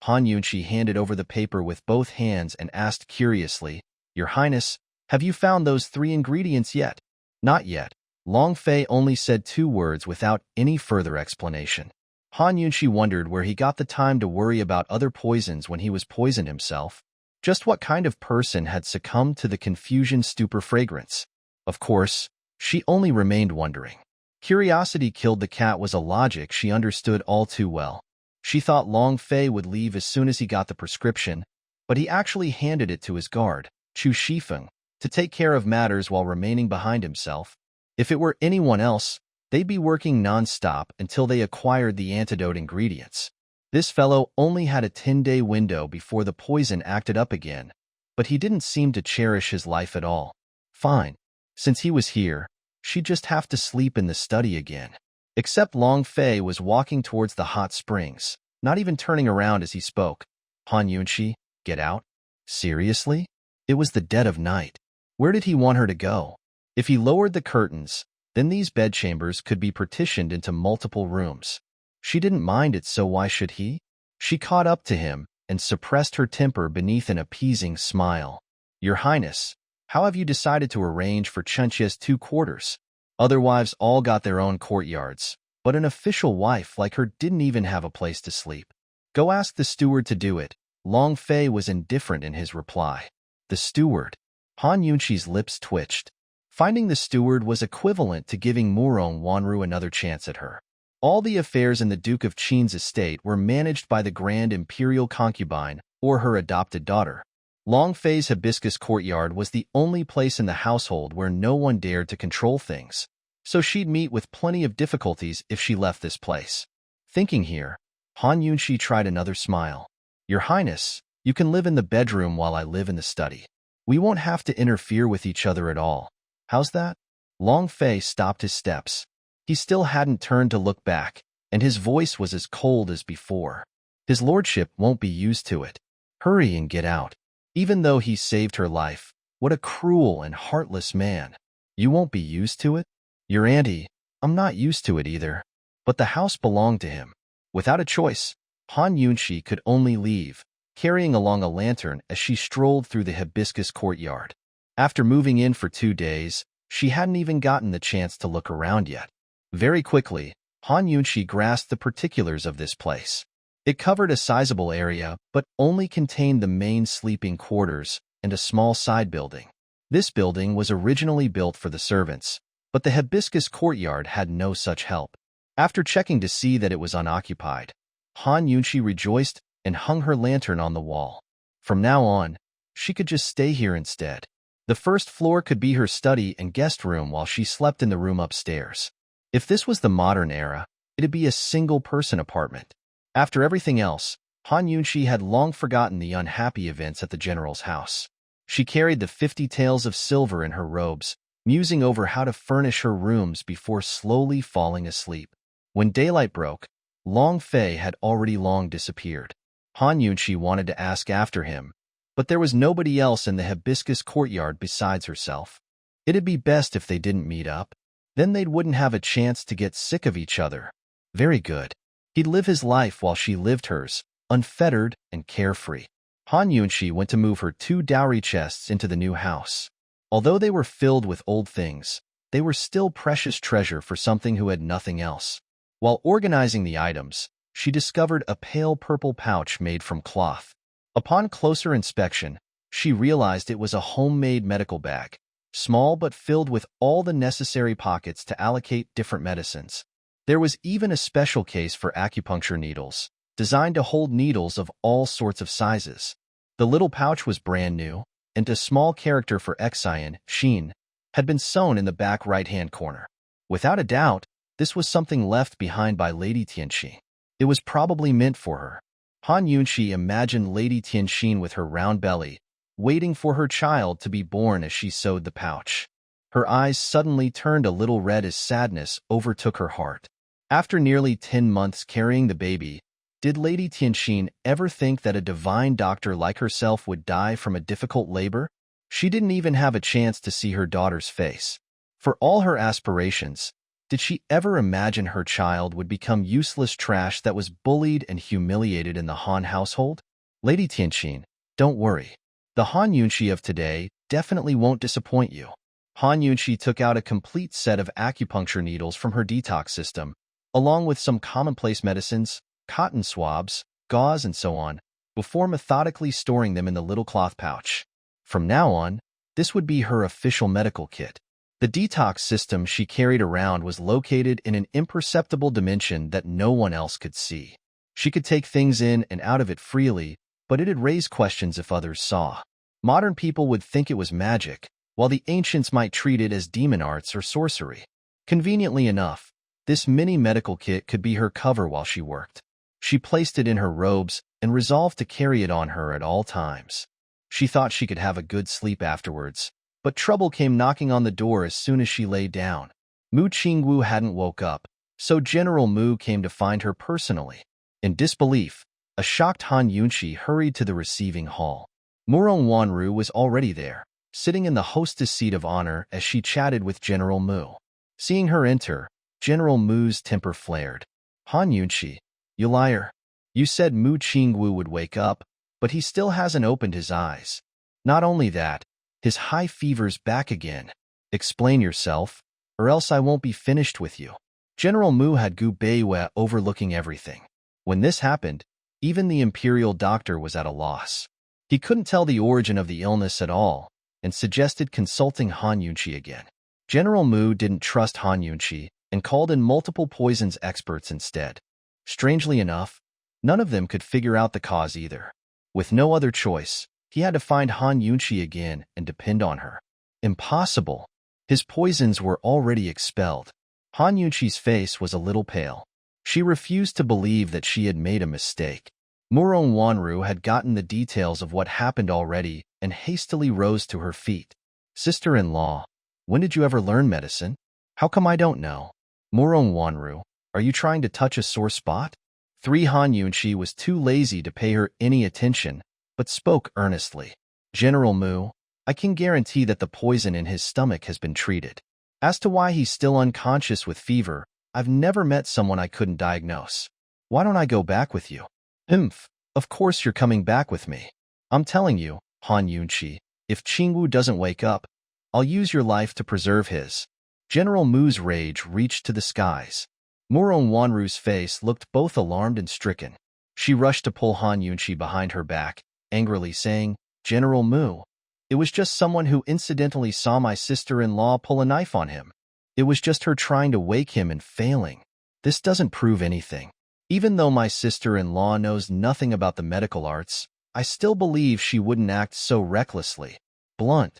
Han Yunxi handed over the paper with both hands and asked curiously, "Your Highness, have you found those 3 ingredients yet?" "Not yet." Long Fei only said 2 words without any further explanation. Han Yunxi wondered where he got the time to worry about other poisons when he was poisoned himself. Just what kind of person had succumbed to the confusion stupor fragrance? Of course, she only remained wondering. Curiosity killed the cat was a logic she understood all too well. She thought Long Fei would leave as soon as he got the prescription, but he actually handed it to his guard, Chu Shifeng, to take care of matters while remaining behind himself. If it were anyone else, they'd be working non-stop until they acquired the antidote ingredients. This fellow only had a 10-day window before the poison acted up again, but he didn't seem to cherish his life at all. Fine. Since he was here, she'd just have to sleep in the study again. Except Long Fei was walking towards the hot springs, not even turning around as he spoke. "Han Yunxi, get out?" Seriously? It was the dead of night. Where did he want her to go? If he lowered the curtains, then these bedchambers could be partitioned into multiple rooms. She didn't mind it, so why should he? She caught up to him and suppressed her temper beneath an appeasing smile. "Your Highness, how have you decided to arrange for Chunchia's 2 quarters? Other wives all got their own courtyards, but an official wife like her didn't even have a place to sleep." "Go ask the steward to do it." Long Fei was indifferent in his reply. The steward? Han Yunxi's lips twitched. Finding the steward was equivalent to giving Murong Wanru another chance at her. All the affairs in the Duke of Qin's estate were managed by the Grand Imperial Concubine or her adopted daughter. Long Fei's hibiscus courtyard was the only place in the household where no one dared to control things, so she'd meet with plenty of difficulties if she left this place. Thinking here, Han Yunxi tried another smile. "Your Highness, you can live in the bedroom while I live in the study. We won't have to interfere with each other at all. How's that?" Long Fei stopped his steps. He still hadn't turned to look back, and his voice was as cold as before. "His lordship won't be used to it. Hurry and get out." Even though he saved her life, what a cruel and heartless man. "You won't be used to it?" "Your auntie, I'm not used to it either." But the house belonged to him. Without a choice, Han Yunxi could only leave, carrying along a lantern as she strolled through the hibiscus courtyard. After moving in for 2 days, she hadn't even gotten the chance to look around yet. Very quickly, Han Yunxi grasped the particulars of this place. It covered a sizable area, but only contained the main sleeping quarters and a small side building. This building was originally built for the servants, but the hibiscus courtyard had no such help. After checking to see that it was unoccupied, Han Yunxi rejoiced and hung her lantern on the wall. From now on, she could just stay here instead. The first floor could be her study and guest room while she slept in the room upstairs. If this was the modern era, it'd be a single-person apartment. After everything else, Han Yunxi had long forgotten the unhappy events at the general's house. She carried the 50 taels of silver in her robes, musing over how to furnish her rooms before slowly falling asleep. When daylight broke, Long Fei had already long disappeared. Han Yunxi wanted to ask after him, but there was nobody else in the hibiscus courtyard besides herself. It'd be best if they didn't meet up. Then they wouldn't have a chance to get sick of each other. Very good. He'd live his life while she lived hers, unfettered and carefree. Han Yunxi went to move her 2 dowry chests into the new house. Although they were filled with old things, they were still precious treasure for something who had nothing else. While organizing the items, she discovered a pale purple pouch made from cloth. Upon closer inspection, she realized it was a homemade medical bag, small but filled with all the necessary pockets to allocate different medicines. There was even a special case for acupuncture needles, designed to hold needles of all sorts of sizes. The little pouch was brand new, and a small character for Xian, Xin, had been sewn in the back right-hand corner. Without a doubt, this was something left behind by Lady Tianxi. It was probably meant for her. Han Yunxi imagined Lady Tianxin with her round belly, waiting for her child to be born as she sewed the pouch. Her eyes suddenly turned a little red as sadness overtook her heart. After nearly 10 months carrying the baby, did Lady Tianxin ever think that a divine doctor like herself would die from a difficult labor? She didn't even have a chance to see her daughter's face. For all her aspirations, did she ever imagine her child would become useless trash that was bullied and humiliated in the Han household? Lady Tianxin, don't worry. The Han Yunxi of today definitely won't disappoint you. Han Yunxi took out a complete set of acupuncture needles from her detox system, along with some commonplace medicines, cotton swabs, gauze, and so on, before methodically storing them in the little cloth pouch. From now on, this would be her official medical kit. The detox system she carried around was located in an imperceptible dimension that no one else could see. She could take things in and out of it freely, but it'd raise questions if others saw. Modern people would think it was magic, while the ancients might treat it as demon arts or sorcery. Conveniently enough, this mini medical kit could be her cover while she worked. She placed it in her robes and resolved to carry it on her at all times. She thought she could have a good sleep afterwards, but trouble came knocking on the door as soon as she lay down. Mu Qingwu hadn't woke up, so General Mu came to find her personally. In disbelief, a shocked Han Yunxi hurried to the receiving hall. Murong Wanru was already there, sitting in the hostess seat of honor as she chatted with General Mu. Seeing her enter, General Mu's temper flared. Han Yunxi, you liar. You said Mu Qingwu would wake up, but he still hasn't opened his eyes. Not only that, his high fever's back again. Explain yourself, or else I won't be finished with you. General Mu had Gu Beiwei overlooking everything. When this happened, even the imperial doctor was at a loss. He couldn't tell the origin of the illness at all, and suggested consulting Han Yunxi again. General Mu didn't trust Han Yunxi and called in multiple poisons experts instead. Strangely enough, none of them could figure out the cause either. With no other choice, he had to find Han Yunxi again and depend on her. Impossible. His poisons were already expelled. Han Yunxi's face was a little pale. She refused to believe that she had made a mistake. Murong Wanru had gotten the details of what happened already and hastily rose to her feet. Sister-in-law, when did you ever learn medicine? How come I don't know? Murong Wanru, are you trying to touch a sore spot? Han Yunxi was too lazy to pay her any attention, but spoke earnestly. General Mu, I can guarantee that the poison in his stomach has been treated. As to why he's still unconscious with fever, I've never met someone I couldn't diagnose. Why don't I go back with you? Of course you're coming back with me. I'm telling you, Han Yunxi, if Qingwu doesn't wake up, I'll use your life to preserve his. General Mu's rage reached to the skies. Murong Wanru's face looked both alarmed and stricken. She rushed to pull Han Yunxi behind her back, angrily saying, General Mu, it was just someone who incidentally saw my sister-in-law pull a knife on him. It was just her trying to wake him and failing. This doesn't prove anything. Even though my sister-in-law knows nothing about the medical arts, I still believe she wouldn't act so recklessly. Blunt.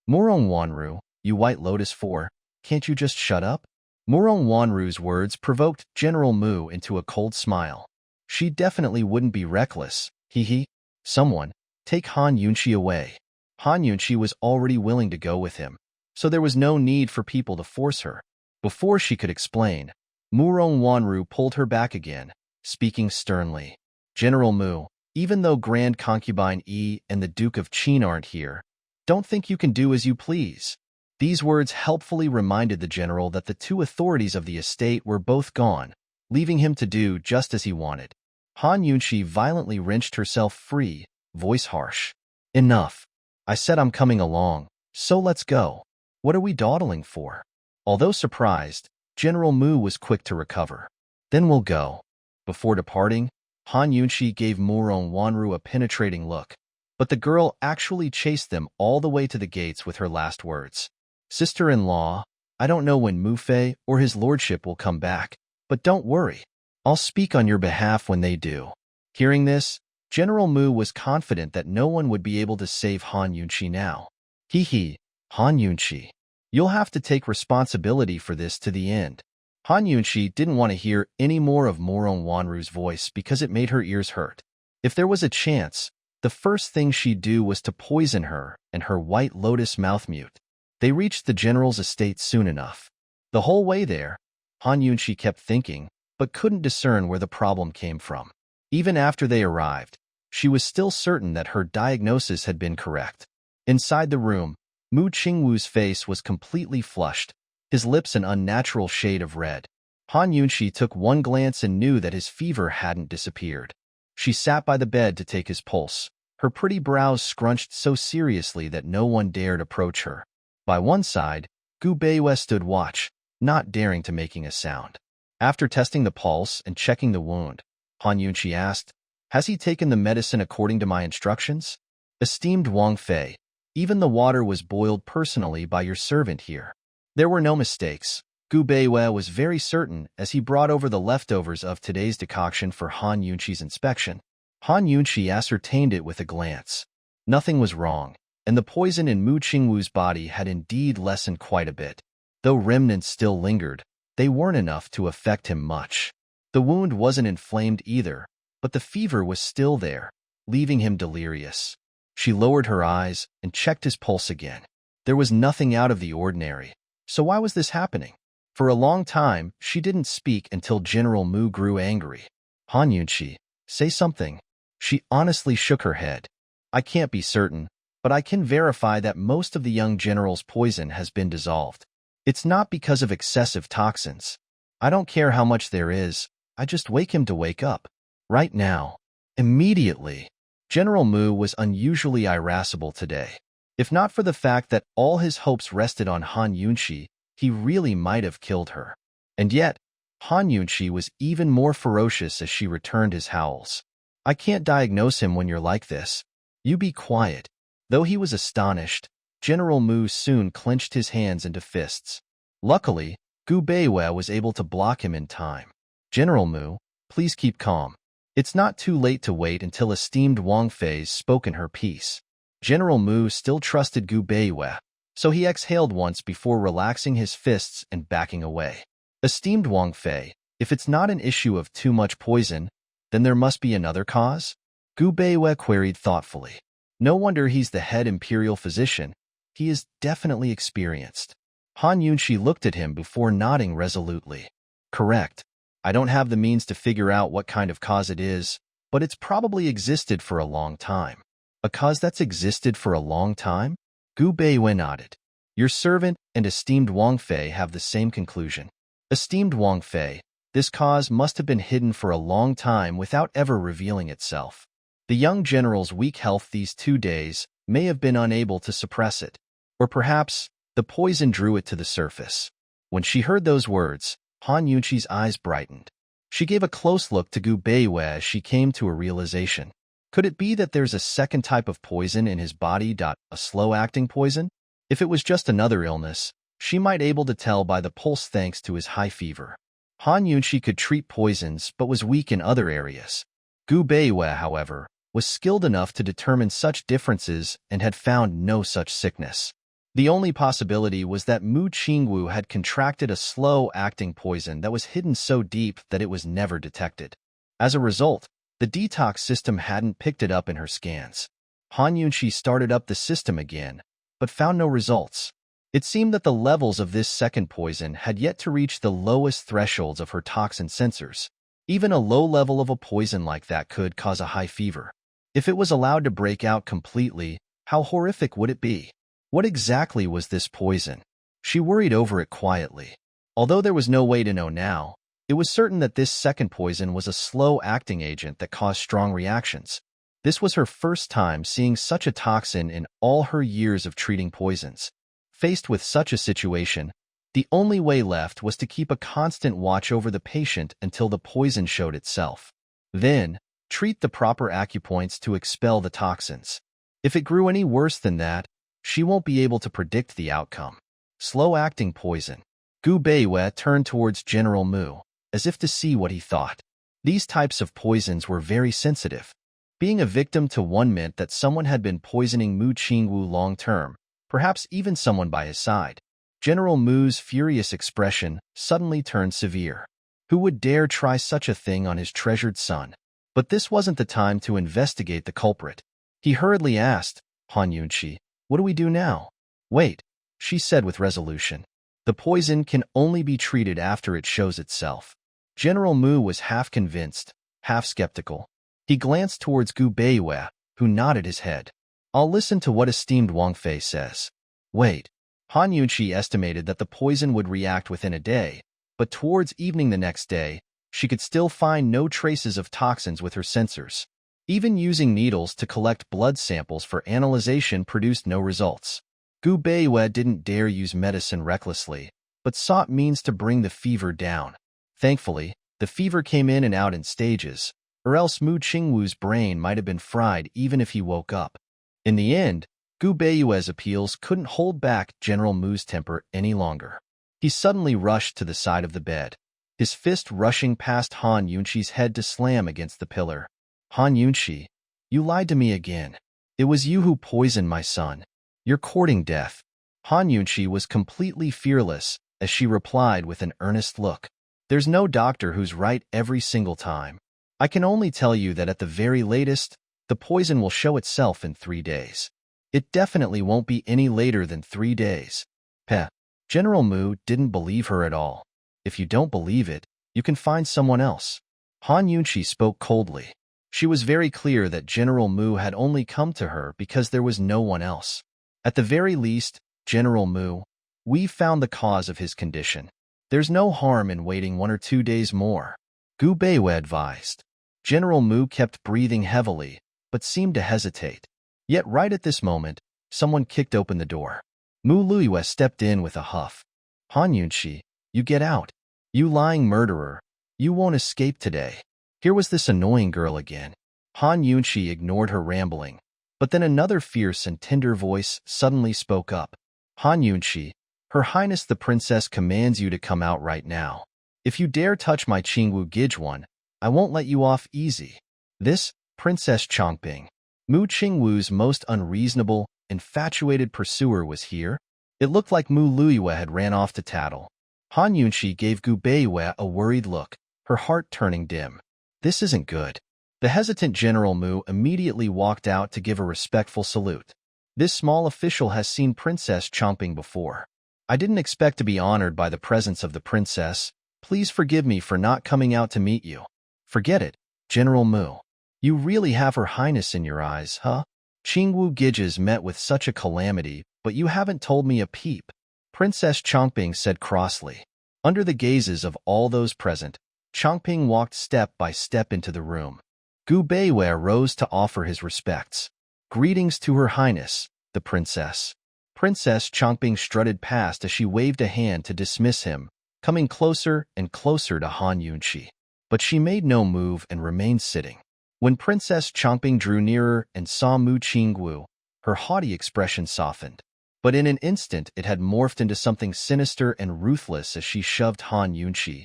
Murong Wanru, you White Lotus 4, can't you just shut up? Murong Wanru's words provoked General Mu into a cold smile. She definitely wouldn't be reckless. Hee. Someone, take Han Yunqi away. Han Yunqi was already willing to go with him, so there was no need for people to force her. Before she could explain, Murong Wanru pulled her back again, speaking sternly. General Mu, even though Grand Concubine Yi and the Duke of Qin aren't here, don't think you can do as you please. These words helpfully reminded the general that the two authorities of the estate were both gone, leaving him to do just as he wanted. Han Yunqi violently wrenched herself free, voice harsh. Enough. I said I'm coming along, so let's go. What are we dawdling for? Although surprised, General Mu was quick to recover. Then we'll go. Before departing, Han Yunqi gave Murong Wanru a penetrating look, but the girl actually chased them all the way to the gates with her last words. Sister-in-law, I don't know when Mu Fei or his lordship will come back, but don't worry. I'll speak on your behalf when they do. Hearing this, General Mu was confident that no one would be able to save Han Yunqi now. Hee, Han Yunqi. You'll have to take responsibility for this to the end. Han Yunqi didn't want to hear any more of Murong Wanru's voice because it made her ears hurt. If there was a chance, the first thing she'd do was to poison her and her White Lotus mouth mute. They reached the general's estate soon enough. The whole way there, Han Yunqi kept thinking, but couldn't discern where the problem came from. Even after they arrived, she was still certain that her diagnosis had been correct. Inside the room, Mu Qingwu's face was completely flushed, his lips an unnatural shade of red. Han Yunqi took one glance and knew that his fever hadn't disappeared. She sat by the bed to take his pulse, her pretty brows scrunched so seriously that no one dared approach her. By one side, Gu Beiwei stood watch, not daring to making a sound. After testing the pulse and checking the wound, Han Yunqi asked, Has he taken the medicine according to my instructions? Esteemed Wang Fei, even the water was boiled personally by your servant here. There were no mistakes. Gu Beiwei was very certain as he brought over the leftovers of today's decoction for Han Yunqi's inspection. Han Yunqi ascertained it with a glance. Nothing was wrong, and the poison in Mu Qingwu's body had indeed lessened quite a bit. Though remnants still lingered, they weren't enough to affect him much. The wound wasn't inflamed either, but the fever was still there, leaving him delirious. She lowered her eyes and checked his pulse again. There was nothing out of the ordinary. So why was this happening? For a long time, she didn't speak until General Mu grew angry. Han Yunqi, say something. She honestly shook her head. I can't be certain, but I can verify that most of the young general's poison has been dissolved. It's not because of excessive toxins. I don't care how much there is, I just wake him to wake up. Right now. Immediately. General Mu was unusually irascible today. If not for the fact that all his hopes rested on Han Yunqi, he really might have killed her. And yet, Han Yunqi was even more ferocious as she returned his howls. I can't diagnose him when you're like this. You be quiet. Though he was astonished, General Mu soon clenched his hands into fists. Luckily, Gu Beiwei was able to block him in time. General Mu, please keep calm. It's not too late to wait until esteemed Wang Fei's spoken her piece. General Mu still trusted Gu Beiwei, so he exhaled once before relaxing his fists and backing away. Esteemed Wang Fei, if it's not an issue of too much poison, then there must be another cause? Gu Beiwei queried thoughtfully. No wonder he's the head imperial physician. He is definitely experienced. Han Yunqi looked at him before nodding resolutely. Correct. I don't have the means to figure out what kind of cause it is, but it's probably existed for a long time. A cause that's existed for a long time? Gu Beiwei nodded. Your servant and esteemed Wang Fei have the same conclusion. Esteemed Wang Fei, this cause must have been hidden for a long time without ever revealing itself. The young general's weak health these 2 days may have been unable to suppress it. Or perhaps, the poison drew it to the surface. When she heard those words, Han Yunqi's eyes brightened. She gave a close look to Gu Beiwei as she came to a realization. Could it be that there's a second type of poison in his body? A slow-acting poison? If it was just another illness, she might be able to tell by the pulse thanks to his high fever. Han Yunqi could treat poisons but was weak in other areas. Gu Beiwei, however, was skilled enough to determine such differences and had found no such sickness. The only possibility was that Mu Qingwu had contracted a slow-acting poison that was hidden so deep that it was never detected. As a result, the detox system hadn't picked it up in her scans. Han Yunqi started up the system again, but found no results. It seemed that the levels of this second poison had yet to reach the lowest thresholds of her toxin sensors. Even a low level of a poison like that could cause a high fever. If it was allowed to break out completely, how horrific would it be? What exactly was this poison? She worried over it quietly. Although there was no way to know now, it was certain that this second poison was a slow-acting agent that caused strong reactions. This was her first time seeing such a toxin in all her years of treating poisons. Faced with such a situation, the only way left was to keep a constant watch over the patient until the poison showed itself. Then, treat the proper acupoints to expel the toxins. If it grew any worse than that, she won't be able to predict the outcome. Slow-acting poison. Gu Beiwei turned towards General Mu, as if to see what he thought. These types of poisons were very sensitive. Being a victim to one meant that someone had been poisoning Mu Qingwu long-term, perhaps even someone by his side. General Mu's furious expression suddenly turned severe. Who would dare try such a thing on his treasured son? But this wasn't the time to investigate the culprit. He hurriedly asked, Han Yunqi, what do we do now? Wait, she said with resolution. The poison can only be treated after it shows itself. General Mu was half convinced, half skeptical. He glanced towards Gu Beiwei, who nodded his head. I'll listen to what esteemed Wang Fei says. Wait. Han Yunqi estimated that the poison would react within a day, but towards evening the next day, she could still find no traces of toxins with her sensors. Even using needles to collect blood samples for analyzation produced no results. Gu Beiwei didn't dare use medicine recklessly, but sought means to bring the fever down. Thankfully, the fever came in and out in stages, or else Mu Qingwu's brain might have been fried even if he woke up. In the end, Gu Beiwei's appeals couldn't hold back General Mu's temper any longer. He suddenly rushed to the side of the bed, his fist rushing past Han Yunqi's head to slam against the pillar. Han Yunqi, you lied to me again. It was you who poisoned my son. You're courting death. Han Yunqi was completely fearless as she replied with an earnest look. There's no doctor who's right every single time. I can only tell you that at the very latest, the poison will show itself in 3 days. It definitely won't be any later than 3 days. Peh. General Mu didn't believe her at all. If you don't believe it, you can find someone else. Han Yunqi spoke coldly. She was very clear that General Mu had only come to her because there was no one else. At the very least, General Mu, we've found the cause of his condition. There's no harm in waiting 1 or 2 days more. Gu Beiwei advised. General Mu kept breathing heavily, but seemed to hesitate. Yet right at this moment, someone kicked open the door. Mu Luiyue stepped in with a huff. Han Yunqi, you get out. You lying murderer. You won't escape today. Here was this annoying girl again. Han Yunqi ignored her rambling, but then another fierce and tender voice suddenly spoke up. Han Yunqi, Her Highness the Princess commands you to come out right now. If you dare touch my Qingwu Gijwan, I won't let you off easy. This, Princess Chongping, Mu Qingwu's most unreasonable, infatuated pursuer was here. It looked like Mu Luiyue had ran off to tattle. Han Yunqi gave Gu Beiwei a worried look, her heart turning dim. This isn't good. The hesitant General Mu immediately walked out to give a respectful salute. This small official has seen Princess Chongping before. I didn't expect to be honored by the presence of the princess. Please forgive me for not coming out to meet you. Forget it, General Mu. You really have Her Highness in your eyes, huh? Qingwu Gijis met with such a calamity, but you haven't told me a peep. Princess Chongping said crossly. Under the gazes of all those present, Chongping walked step by step into the room. Gu Beiwei rose to offer his respects. Greetings to Her Highness, the princess. Princess Chongping strutted past as she waved a hand to dismiss him, coming closer and closer to Han Yunqi. But she made no move and remained sitting. When Princess Chongping drew nearer and saw Mu Qingwu, her haughty expression softened. But in an instant it had morphed into something sinister and ruthless as she shoved Han Yunqi.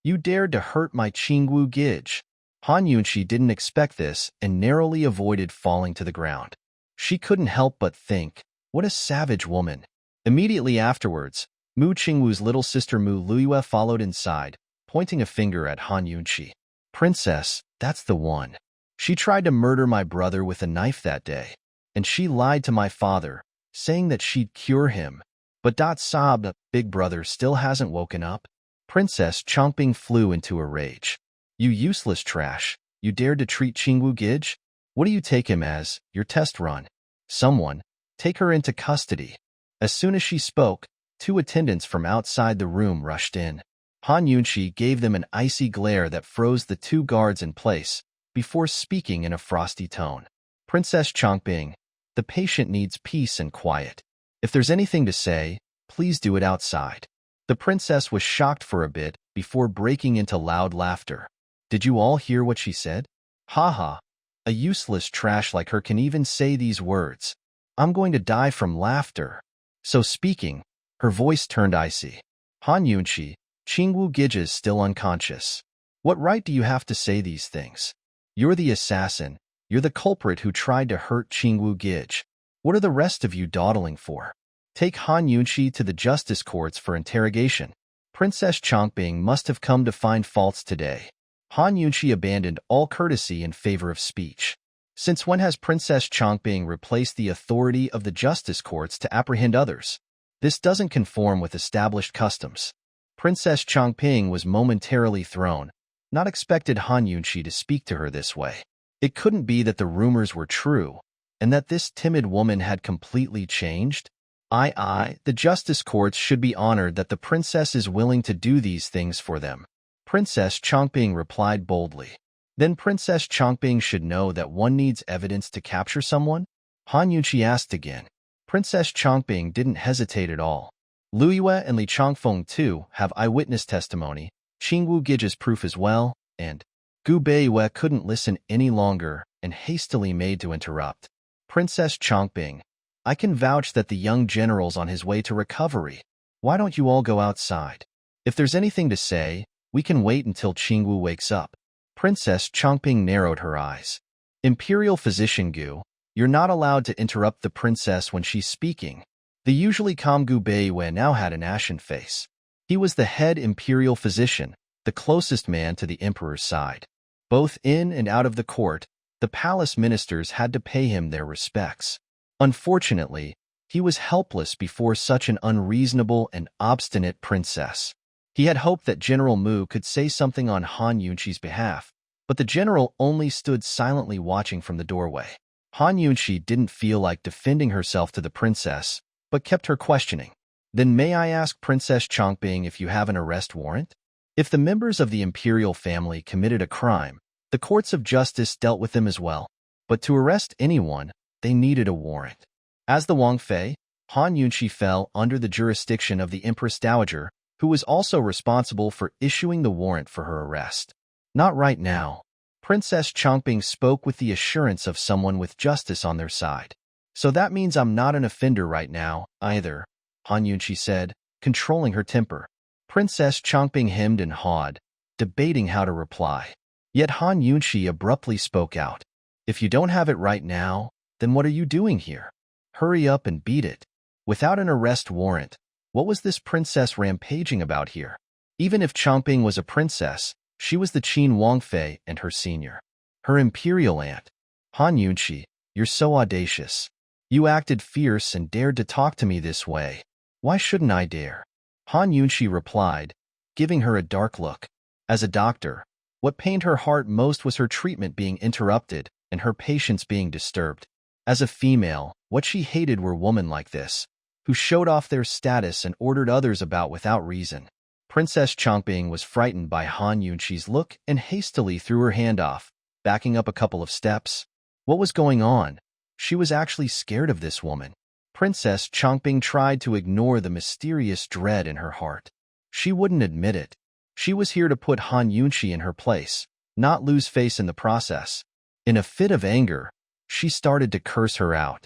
You dared to hurt my Qingwu Gij. Han Yunqi didn't expect this and narrowly avoided falling to the ground. She couldn't help but think, what a savage woman. Immediately afterwards, Mu Qingwu's little sister Mu Luiyue followed inside, pointing a finger at Han Yunqi. Princess, that's the one. She tried to murder my brother with a knife that day, and she lied to my father, saying that she'd cure him. But Sob, big brother, still hasn't woken up. Princess Chongping flew into a rage. You useless trash, you dared to treat Qingwu Gij? What do you take him as, your test run? Someone, take her into custody. As soon as she spoke, 2 attendants from outside the room rushed in. Han Yunqi gave them an icy glare that froze the 2 guards in place, before speaking in a frosty tone. Princess Chongping, the patient needs peace and quiet. If there's anything to say, please do it outside. The princess was shocked for a bit before breaking into loud laughter. Did you all hear what she said? Ha ha. A useless trash like her can even say these words. I'm going to die from laughter. So speaking, her voice turned icy. Han Yunqi, Qingwu Gij is still unconscious. What right do you have to say these things? You're the assassin. You're the culprit who tried to hurt Qingwu Gij. What are the rest of you dawdling for? Take Han Yunqi to the justice courts for interrogation. Princess Chongping must have come to find faults today. Han Yunqi abandoned all courtesy in favor of speech. Since when has Princess Chongping replaced the authority of the justice courts to apprehend others? This doesn't conform with established customs. Princess Chongping was momentarily thrown, not expected Han Yunqi to speak to her this way. It couldn't be that the rumors were true, and that this timid woman had completely changed? The justice courts should be honored that the princess is willing to do these things for them. Princess Chongping replied boldly. Then Princess Chongping should know that one needs evidence to capture someone? Han Yunqi asked again. Princess Chongping didn't hesitate at all. Luiyue and Li Chongfeng too have eyewitness testimony, Qingwu Gij's proof as well, and Gu Beiyue couldn't listen any longer and hastily made to interrupt. Princess Chongping, I can vouch that the young general's on his way to recovery. Why don't you all go outside? If there's anything to say, we can wait until Qingwu wakes up. Princess Chongping narrowed her eyes. Imperial Physician Gu, you're not allowed to interrupt the princess when she's speaking. The usually calm Gu Beiyue now had an ashen face. He was the head imperial physician, the closest man to the emperor's side. Both in and out of the court, the palace ministers had to pay him their respects. Unfortunately, he was helpless before such an unreasonable and obstinate princess. He had hoped that General Mu could say something on Han Yunqi's behalf, but the general only stood silently watching from the doorway. Han Yunqi didn't feel like defending herself to the princess, but kept her questioning. Then may I ask Princess Chongping if you have an arrest warrant? If the members of the imperial family committed a crime, the courts of justice dealt with them as well. But to arrest anyone, they needed a warrant. As the Wang Fei, Han Yunqi fell under the jurisdiction of the Empress Dowager, who was also responsible for issuing the warrant for her arrest. Not right now. Princess Chongping spoke with the assurance of someone with justice on their side. So that means I'm not an offender right now, either, Han Yunqi said, controlling her temper. Princess Chongping hemmed and hawed, debating how to reply. Yet Han Yunqi abruptly spoke out. If you don't have it right now, then what are you doing here? Hurry up and beat it. Without an arrest warrant, what was this princess rampaging about here? Even if Chongping was a princess, she was the Qin Wangfei and her senior. Her imperial aunt. Han Yunqi, you're so audacious. You acted fierce and dared to talk to me this way. Why shouldn't I dare? Han Yunqi replied, giving her a dark look. As a doctor, what pained her heart most was her treatment being interrupted and her patients being disturbed. As a female, what she hated were women like this, who showed off their status and ordered others about without reason. Princess Chongping was frightened by Han Yunqi's look and hastily threw her hand off, backing up a couple of steps. What was going on? She was actually scared of this woman. Princess Chongping tried to ignore the mysterious dread in her heart. She wouldn't admit it. She was here to put Han Yunqi in her place, not lose face in the process. In a fit of anger, she started to curse her out.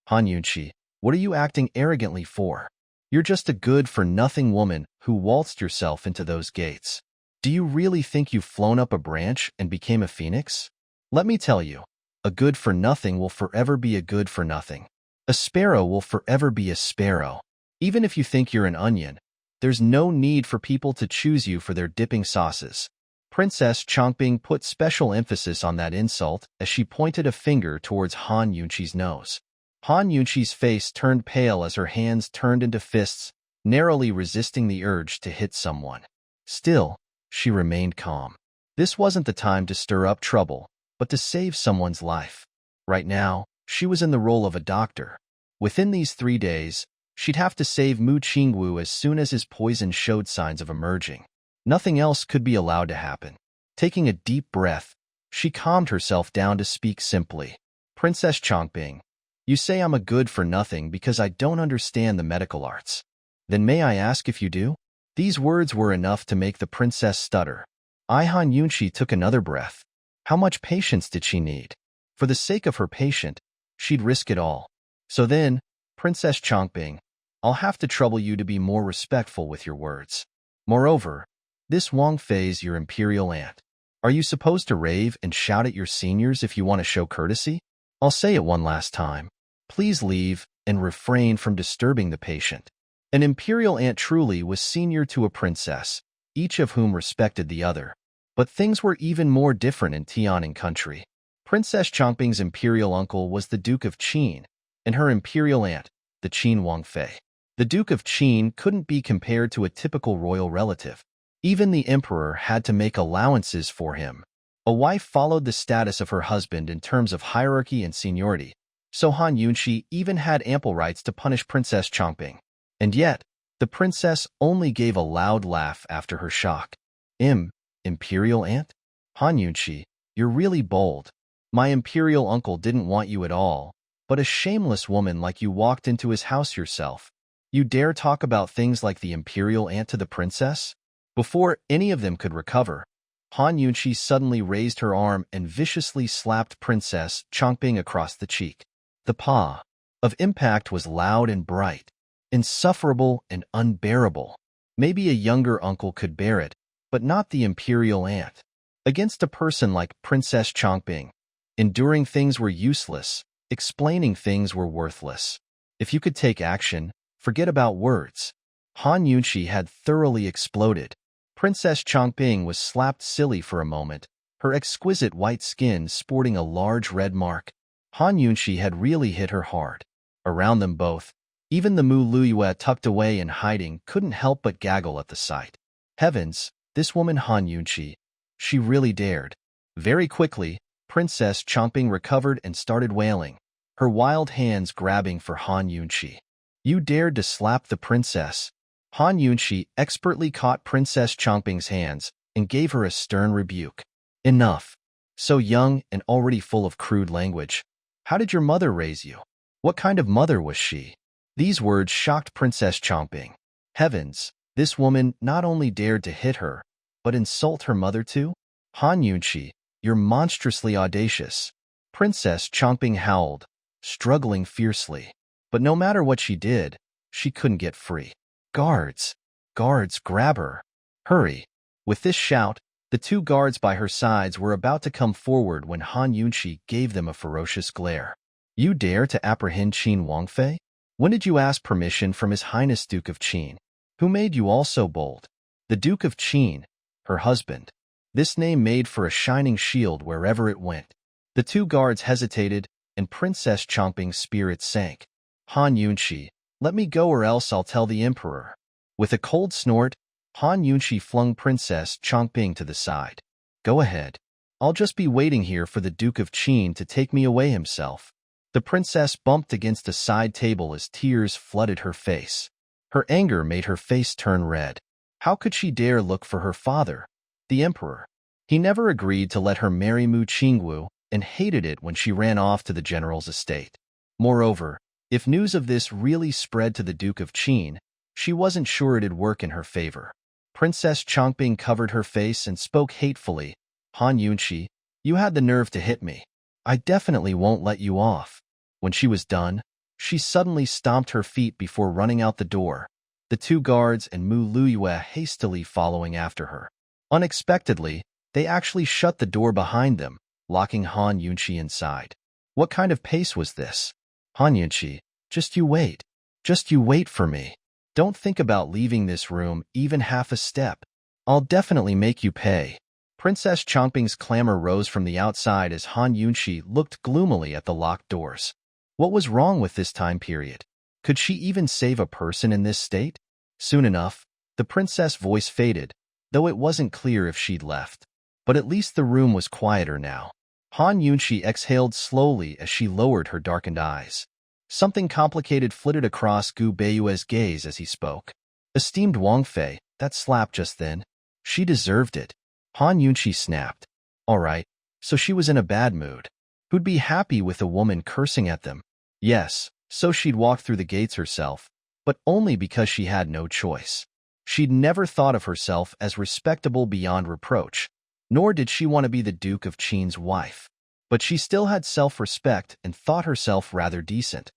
Han Yunqi, what are you acting arrogantly for? You're just a good-for-nothing woman who waltzed yourself into those gates. Do you really think you've flown up a branch and became a phoenix? Let me tell you, a good-for-nothing will forever be a good-for-nothing. A sparrow will forever be a sparrow. Even if you think you're an onion, there's no need for people to choose you for their dipping sauces. Princess Chongbing put special emphasis on that insult as she pointed a finger towards Han Yunqi's nose. Han Yunqi's face turned pale as her hands turned into fists, narrowly resisting the urge to hit someone. Still, she remained calm. This wasn't the time to stir up trouble, but to save someone's life. Right now, she was in the role of a doctor. Within these 3 days, she'd have to save Mu Qingwu as soon as his poison showed signs of emerging. Nothing else could be allowed to happen. Taking a deep breath, she calmed herself down to speak simply. Princess Chongbing, you say I'm a good-for-nothing because I don't understand the medical arts. Then may I ask if you do? These words were enough to make the princess stutter. Han Yunqi took another breath. How much patience did she need? For the sake of her patient, she'd risk it all. So then, Princess Chongbing, I'll have to trouble you to be more respectful with your words. Moreover, this Wang Fei's your imperial aunt. Are you supposed to rave and shout at your seniors if you want to show courtesy? I'll say it one last time. Please leave and refrain from disturbing the patient. An imperial aunt truly was senior to a princess, each of whom respected the other. But things were even more different in Tianan country. Princess Chongbing's imperial uncle was the Duke of Qin, and her imperial aunt, the Qin Wang Fei. The Duke of Qin couldn't be compared to a typical royal relative. Even the emperor had to make allowances for him. A wife followed the status of her husband in terms of hierarchy and seniority, so Han Yunqi even had ample rights to punish Princess Chongbing. And yet, the princess only gave a loud laugh after her shock. Imperial aunt? Han Yunqi, you're really bold. My imperial uncle didn't want you at all, but a shameless woman like you walked into his house yourself. You dare talk about things like the imperial aunt to the princess? Before any of them could recover, Han Yunqi suddenly raised her arm and viciously slapped Princess Chongbing across the cheek. The paw of impact was loud and bright, insufferable and unbearable. Maybe a younger uncle could bear it, but not the imperial aunt. Against a person like Princess Chongbing, enduring things were useless, explaining things were worthless. If you could take action, forget about words. Han Yunqi had thoroughly exploded. Princess Chongbing was slapped silly for a moment, her exquisite white skin sporting a large red mark. Han Yunqi had really hit her hard. Around them both, even the Mu Luyue tucked away and hiding couldn't help but gaggle at the sight. Heavens, this woman Han Yunqi, she really dared. Very quickly, Princess Chongbing recovered and started wailing, her wild hands grabbing for Han Yunqi. You dared to slap the princess. Han Yunqi expertly caught Princess Chongbing's hands and gave her a stern rebuke. Enough. So young and already full of crude language. How did your mother raise you? What kind of mother was she? These words shocked Princess Chongbing. Heavens, this woman not only dared to hit her, but insult her mother too? Han Yunqi, you're monstrously audacious. Princess Chongbing howled, struggling fiercely. But no matter what she did, she couldn't get free. Guards! Guards, grab her! Hurry! With this shout, the 2 guards by her sides were about to come forward when Han Yunqi gave them a ferocious glare. You dare to apprehend Qin Wang Fei? When did you ask permission from His Highness Duke of Qin? Who made you all so bold? The Duke of Qin, her husband. This name made for a shining shield wherever it went. The 2 guards hesitated, and Princess Chongbing's spirit sank. Han Yunqi, let me go or else I'll tell the emperor. With a cold snort, Han Yunqi flung Princess Chongbing to the side. Go ahead. I'll just be waiting here for the Duke of Qin to take me away himself. The princess bumped against a side table as tears flooded her face. Her anger made her face turn red. How could she dare look for her father, the emperor? He never agreed to let her marry Mu Qingwu and hated it when she ran off to the general's estate. Moreover, if news of this really spread to the Duke of Qin, she wasn't sure it'd work in her favor. Princess Chongbing covered her face and spoke hatefully. Han Yunqi, you had the nerve to hit me. I definitely won't let you off. When she was done, she suddenly stomped her feet before running out the door, the 2 guards and Mu Luyue hastily following after her. Unexpectedly, they actually shut the door behind them, locking Han Yunqi inside. What kind of pace was this? Han Yunqi, just you wait. Just you wait for me. Don't think about leaving this room even half a step. I'll definitely make you pay. Princess Chongping's clamor rose from the outside as Han Yunxi looked gloomily at the locked doors. What was wrong with this time period? Could she even save a person in this state? Soon enough, the princess' voice faded, though it wasn't clear if she'd left. But at least the room was quieter now. Han Yunxi exhaled slowly as she lowered her darkened eyes. Something complicated flitted across Gu Beiyue's gaze as he spoke. Esteemed Wang Fei, that slap just then. She deserved it. Han Yunxi snapped. All right, so she was in a bad mood. Who'd be happy with a woman cursing at them? Yes, so she'd walk through the gates herself, but only because she had no choice. She'd never thought of herself as respectable beyond reproach, nor did she want to be the Duke of Qin's wife. But she still had self-respect and thought herself rather decent,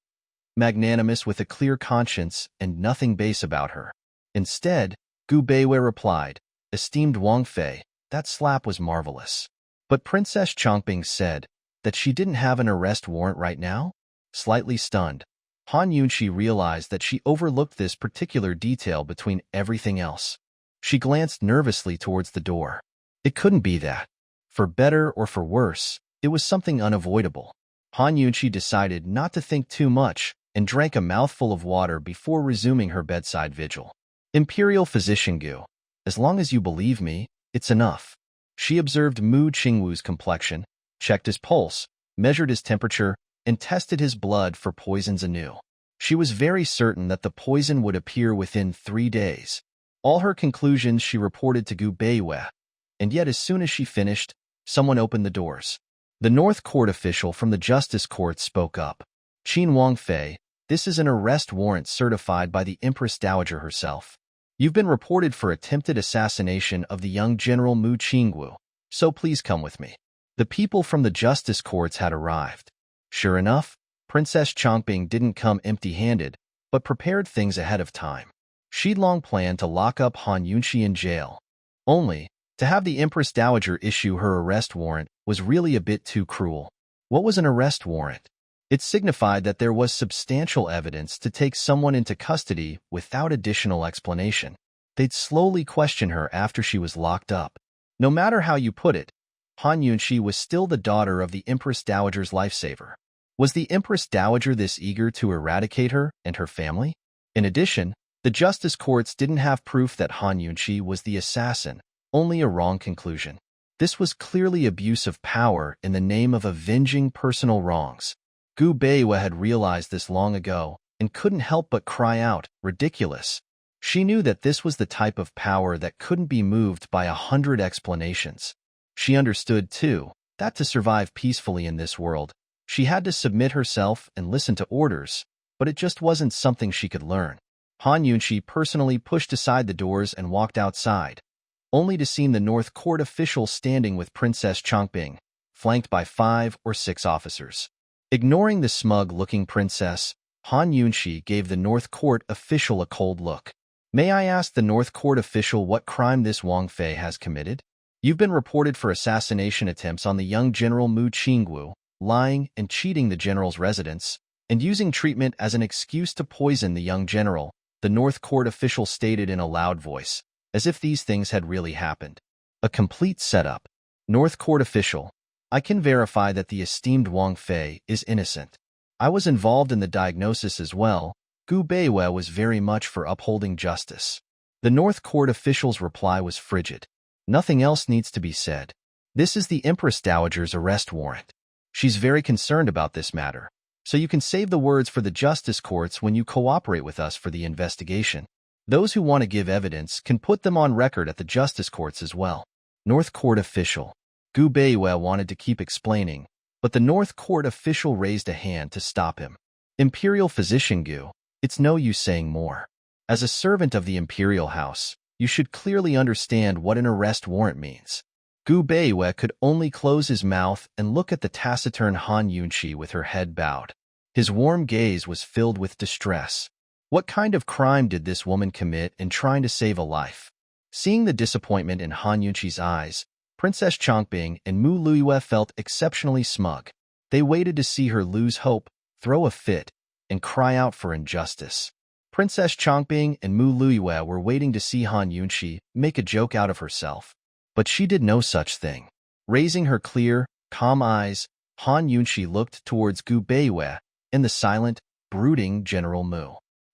magnanimous with a clear conscience and nothing base about her. Instead, Gu Beiwei replied, Esteemed Wang Fei, that slap was marvelous. But Princess Chongping said that she didn't have an arrest warrant right now? Slightly stunned, Han Yunxi realized that she overlooked this particular detail between everything else. She glanced nervously towards the door. It couldn't be that. For better or for worse, it was something unavoidable. Han Yunxi decided not to think too much and drank a mouthful of water before resuming her bedside vigil. Imperial Physician Gu, as long as you believe me, it's enough. She observed Mu Qingwu's complexion, checked his pulse, measured his temperature, and tested his blood for poisons anew. She was very certain that the poison would appear within 3 days. All her conclusions she reported to Gu Beiwei, and yet as soon as she finished, someone opened the doors. The North Court official from the Justice Court spoke up. Qin Wang Fei, this is an arrest warrant certified by the Empress Dowager herself. You've been reported for attempted assassination of the young General Mu Qingwu, so please come with me. The people from the Justice Courts had arrived. Sure enough, Princess Chongping didn't come empty-handed, but prepared things ahead of time. She'd long planned to lock up Han Yunxi in jail. Only, to have the Empress Dowager issue her arrest warrant was really a bit too cruel. What was an arrest warrant? It signified that there was substantial evidence to take someone into custody without additional explanation. They'd slowly question her after she was locked up. No matter how you put it, Han Yunxi was still the daughter of the Empress Dowager's lifesaver. Was the Empress Dowager this eager to eradicate her and her family? In addition, the Justice Courts didn't have proof that Han Yunxi was the assassin, only a wrong conclusion. This was clearly abuse of power in the name of avenging personal wrongs. Gu Beiwei had realized this long ago and couldn't help but cry out, ridiculous. She knew that this was the type of power that couldn't be moved by 100 explanations. She understood, too, that to survive peacefully in this world, she had to submit herself and listen to orders, but it just wasn't something she could learn. Han Yunxi personally pushed aside the doors and walked outside, only to see the North Court official standing with Princess Chongping, flanked by 5 or 6 officers. Ignoring the smug-looking princess, Han Yunxi gave the North Court official a cold look. May I ask the North Court official what crime this Wang Fei has committed? You've been reported for assassination attempts on the young General Mu Qingwu, lying and cheating the general's residence, and using treatment as an excuse to poison the young general, the North Court official stated in a loud voice, as if these things had really happened. A complete setup. North Court official, I can verify that the esteemed Wang Fei is innocent. I was involved in the diagnosis as well. Gu Beiwei was very much for upholding justice. The North Court official's reply was frigid. Nothing else needs to be said. This is the Empress Dowager's arrest warrant. She's very concerned about this matter, so you can save the words for the Justice Courts when you cooperate with us for the investigation. Those who want to give evidence can put them on record at the Justice Courts as well. North Court official. Gu Beiwei wanted to keep explaining, but the North Court official raised a hand to stop him. Imperial Physician Gu, it's no use saying more. As a servant of the Imperial House, you should clearly understand what an arrest warrant means. Gu Beiwei could only close his mouth and look at the taciturn Han Yunxi with her head bowed. His warm gaze was filled with distress. What kind of crime did this woman commit in trying to save a life? Seeing the disappointment in Han Yunxi's eyes, Princess Chongping and Mu Luiyue felt exceptionally smug. They waited to see her lose hope, throw a fit, and cry out for injustice. Princess Changbing and Mu Luiyue were waiting to see Han Yunxi make a joke out of herself. But she did no such thing. Raising her clear, calm eyes, Han Yunxi looked towards Gu Beiwei and the silent, brooding General Mu.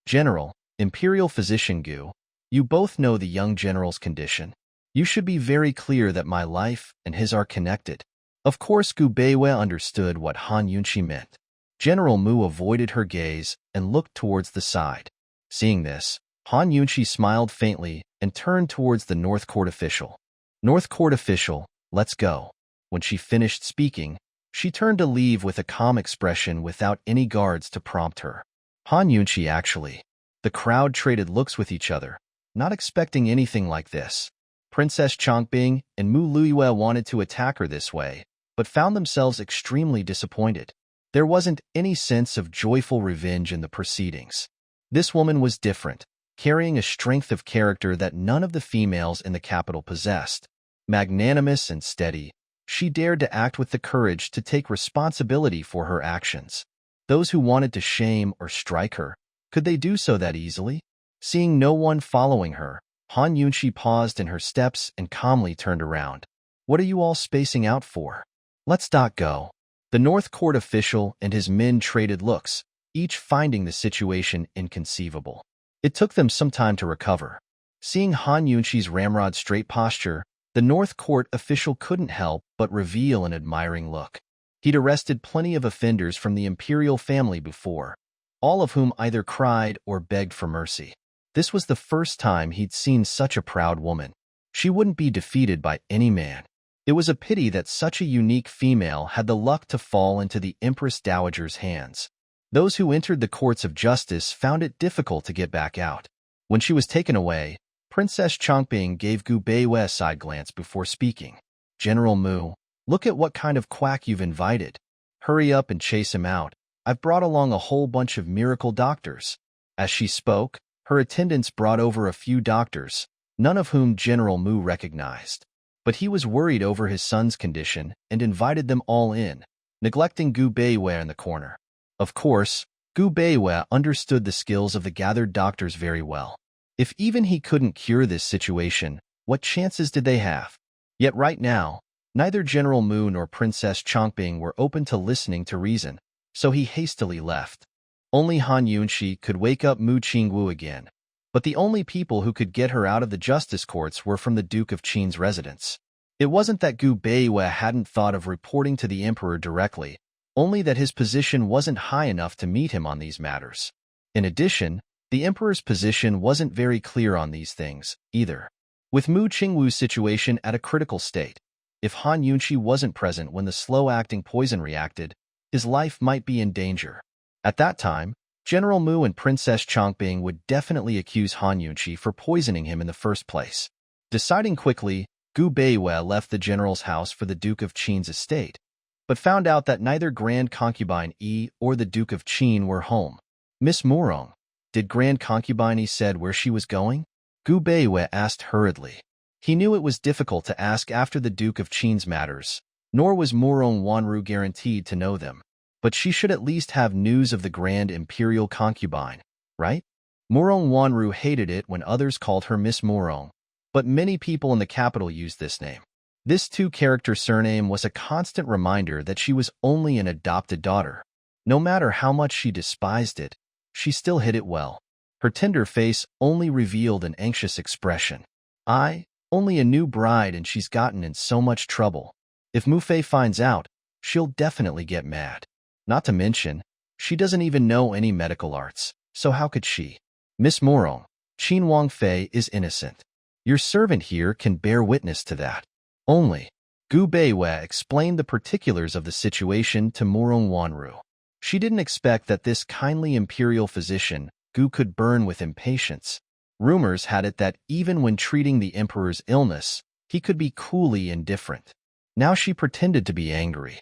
General, Imperial Physician Gu, you both know the young general's condition. You should be very clear that my life and his are connected. Of course, Gu Beiwei understood what Han Yunxi meant. General Mu avoided her gaze and looked towards the side. Seeing this, Han Yunxi smiled faintly and turned towards the North Court official. North Court official, let's go. When she finished speaking, she turned to leave with a calm expression without any guards to prompt her. Han Yunxi actually. The crowd traded looks with each other, not expecting anything like this. Princess Changbing and Mu Luiyue wanted to attack her this way, but found themselves extremely disappointed. There wasn't any sense of joyful revenge in the proceedings. This woman was different, carrying a strength of character that none of the females in the capital possessed. Magnanimous and steady, she dared to act with the courage to take responsibility for her actions. Those who wanted to shame or strike her, could they do so that easily? Seeing no one following her, Han Yunxi paused in her steps and calmly turned around. What are you all spacing out for? Let's go. The North Court official and his men traded looks, each finding the situation inconceivable. It took them some time to recover. Seeing Han Yunxi's ramrod straight posture, the North Court official couldn't help but reveal an admiring look. He'd arrested plenty of offenders from the imperial family before, all of whom either cried or begged for mercy. This was the first time he'd seen such a proud woman. She wouldn't be defeated by any man. It was a pity that such a unique female had the luck to fall into the Empress Dowager's hands. Those who entered the courts of justice found it difficult to get back out. When she was taken away, Princess Changbing gave Gu Beiwei a side glance before speaking. General Mu, look at what kind of quack you've invited. Hurry up and chase him out. I've brought along a whole bunch of miracle doctors. As she spoke, her attendants brought over a few doctors, none of whom General Mu recognized. But he was worried over his son's condition and invited them all in, neglecting Gu Beiwei in the corner. Of course, Gu Beiwei understood the skills of the gathered doctors very well. If even he couldn't cure this situation, what chances did they have? Yet right now, neither General Mu nor Princess Changbing were open to listening to reason, so he hastily left. Only Han Yunxi could wake up Mu Qingwu again. But the only people who could get her out of the justice courts were from the Duke of Qin's residence. It wasn't that Gu Beiwei hadn't thought of reporting to the emperor directly, only that his position wasn't high enough to meet him on these matters. In addition, the emperor's position wasn't very clear on these things, either. With Mu Qingwu's situation at a critical state, if Han Yunxi wasn't present when the slow-acting poison reacted, his life might be in danger. At that time, General Mu and Princess Changbing would definitely accuse Han Yunxi for poisoning him in the first place. Deciding quickly, Gu Beiwei left the general's house for the Duke of Qin's estate, but found out that neither Grand Concubine Yi or the Duke of Qin were home. Miss Murong, did Grand Concubine Yi said where she was going? Gu Beiwei asked hurriedly. He knew it was difficult to ask after the Duke of Qin's matters, nor was Murong Wanru guaranteed to know them. But she should at least have news of the Grand Imperial Concubine, right? Murong Wanru hated it when others called her Miss Murong, but many people in the capital used this name. This two-character surname was a constant reminder that she was only an adopted daughter. No matter how much she despised it, she still hid it well. Her tender face only revealed an anxious expression. Only a new bride and she's gotten in so much trouble. If Mu Fei finds out, she'll definitely get mad. Not to mention, she doesn't even know any medical arts, so how could she? Miss Murong, Qin Wang Fei is innocent. Your servant here can bear witness to that. Only, Gu Beiwei explained the particulars of the situation to Murong Wanru. She didn't expect that this kindly imperial physician, Gu, could burn with impatience. Rumors had it that even when treating the emperor's illness, he could be coolly indifferent. Now she pretended to be angry.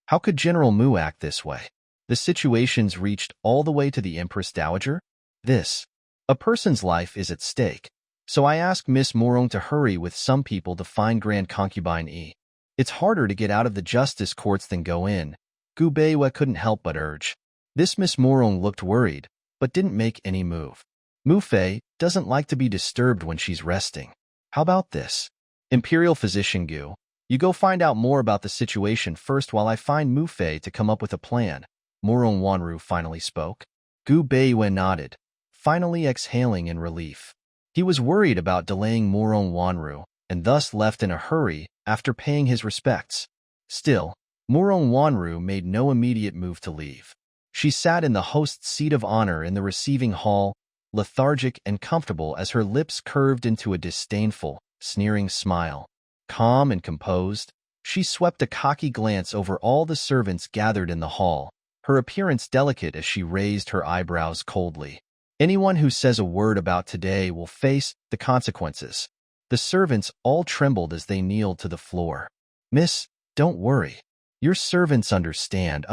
How could General Mu act this way? The situations reached all the way to the Empress Dowager? A person's life is at stake. So I asked Miss Murong to hurry with some people to find Grand Concubine Yi. It's harder to get out of the justice courts than go in. Gu Beiwei couldn't help but urge. This Miss Murong looked worried, but didn't make any move. Mu Fei doesn't like to be disturbed when she's resting. How about this? Imperial Physician Gu, you go find out more about the situation first while I find Mu Fei to come up with a plan. Murong Wanru finally spoke. Gu Beiyue nodded, finally exhaling in relief. He was worried about delaying Murong Wanru, and thus left in a hurry after paying his respects. Still, Murong Wanru made no immediate move to leave. She sat in the host's seat of honor in the receiving hall, lethargic and comfortable as her lips curved into a disdainful, sneering smile. Calm and composed, she swept a cocky glance over all the servants gathered in the hall, her appearance delicate as she raised her eyebrows coldly. Anyone who says a word about today will face the consequences. The servants all trembled as they kneeled to the floor. Miss, don't worry. Your servants understand.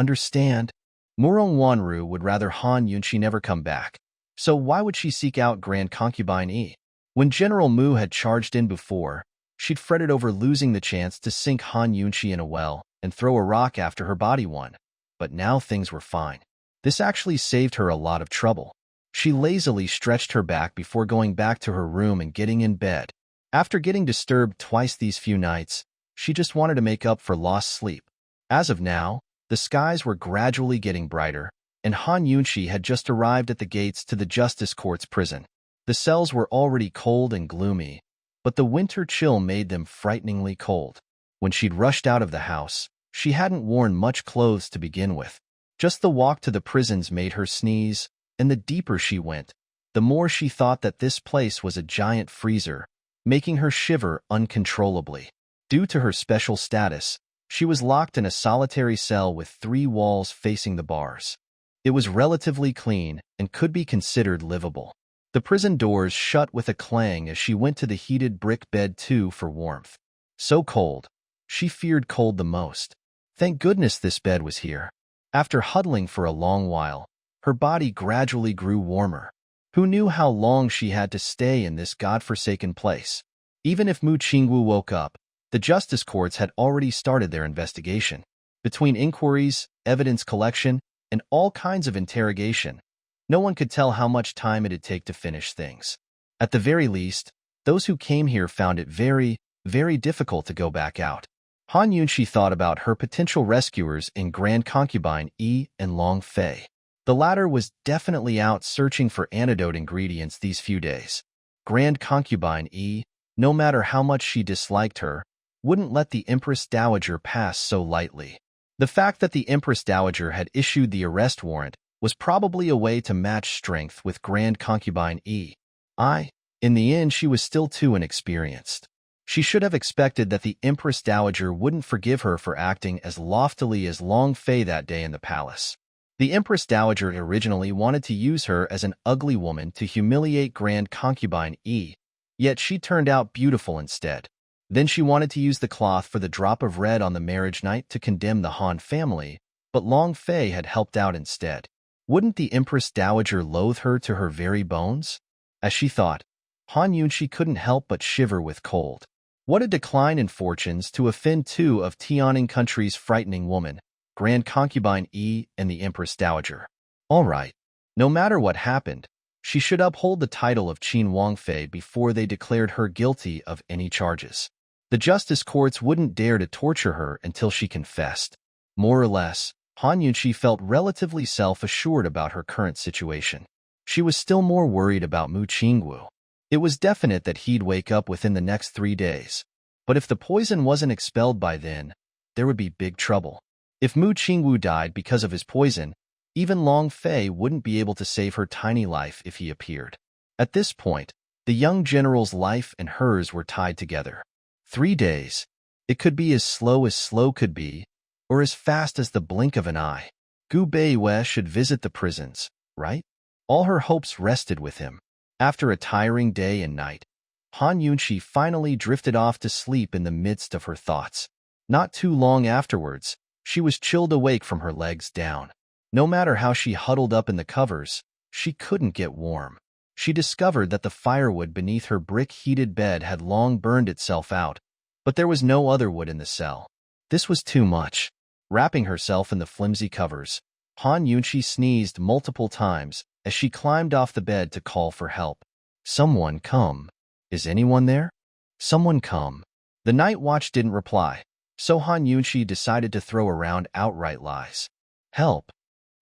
Murong Wanru would rather Han Yunqi never come back. So why would she seek out Grand Concubine Yi? When General Mu had charged in before, she'd fretted over losing the chance to sink Han Yunqi in a well and throw a rock after her body won. But now things were fine. This actually saved her a lot of trouble. She lazily stretched her back before going back to her room and getting in bed. After getting disturbed twice these few nights, she just wanted to make up for lost sleep. As of now, the skies were gradually getting brighter, and Han Yunqi had just arrived at the gates to the Justice Court's prison. The cells were already cold and gloomy, but the winter chill made them frighteningly cold. When she'd rushed out of the house, she hadn't worn much clothes to begin with. Just the walk to the prisons made her sneeze, and the deeper she went, the more she thought that this place was a giant freezer, making her shiver uncontrollably. Due to her special status, she was locked in a solitary cell with 3 walls facing the bars. It was relatively clean and could be considered livable. The prison doors shut with a clang as she went to the heated brick bed too for warmth. So cold, she feared cold the most. Thank goodness this bed was here. After huddling for a long while, her body gradually grew warmer. Who knew how long she had to stay in this godforsaken place? Even if Mu Qingwu woke up, the justice courts had already started their investigation. Between inquiries, evidence collection, and all kinds of interrogation, no one could tell how much time it'd take to finish things. At the very least, those who came here found it very, very difficult to go back out. Han Yunqi thought about her potential rescuers in Grand Concubine Yi and Long Fei. The latter was definitely out searching for antidote ingredients these few days. Grand Concubine Yi, no matter how much she disliked her, wouldn't let the Empress Dowager pass so lightly. The fact that the Empress Dowager had issued the arrest warrant was probably a way to match strength with Grand Concubine Yi. In the end, she was still too inexperienced. She should have expected that the Empress Dowager wouldn't forgive her for acting as loftily as Long Fei that day in the palace. The Empress Dowager originally wanted to use her as an ugly woman to humiliate Grand Concubine Yi, yet she turned out beautiful instead. Then she wanted to use the cloth for the drop of red on the marriage night to condemn the Han family, but Long Fei had helped out instead. Wouldn't the Empress Dowager loathe her to her very bones? As she thought, Han Yunqi couldn't help but shiver with cold. What a decline in fortunes to offend 2 of Tianing country's frightening women, Grand Concubine Yi and the Empress Dowager. All right, no matter what happened, she should uphold the title of Qin Wangfei before they declared her guilty of any charges. The justice courts wouldn't dare to torture her until she confessed. More or less, Han Yunqi felt relatively self-assured about her current situation. She was still more worried about Mu Qingwu. It was definite that he'd wake up within the next 3 days. But if the poison wasn't expelled by then, there would be big trouble. If Mu Qingwu died because of his poison, even Long Fei wouldn't be able to save her tiny life if he appeared. At this point, the young general's life and hers were tied together. 3 days. It could be as slow could be, or as fast as the blink of an eye. Gu Beiyue should visit the prisons, right? All her hopes rested with him. After a tiring day and night, Han Yunqi finally drifted off to sleep in the midst of her thoughts. Not too long afterwards, she was chilled awake from her legs down. No matter how she huddled up in the covers, she couldn't get warm. She discovered that the firewood beneath her brick-heated bed had long burned itself out, but there was no other wood in the cell. This was too much. Wrapping herself in the flimsy covers, Han Yunqi sneezed multiple times as she climbed off the bed to call for help. "Someone come. Is anyone there? Someone come." The night watch didn't reply, so Han Yunshi decided to throw around outright lies. "Help!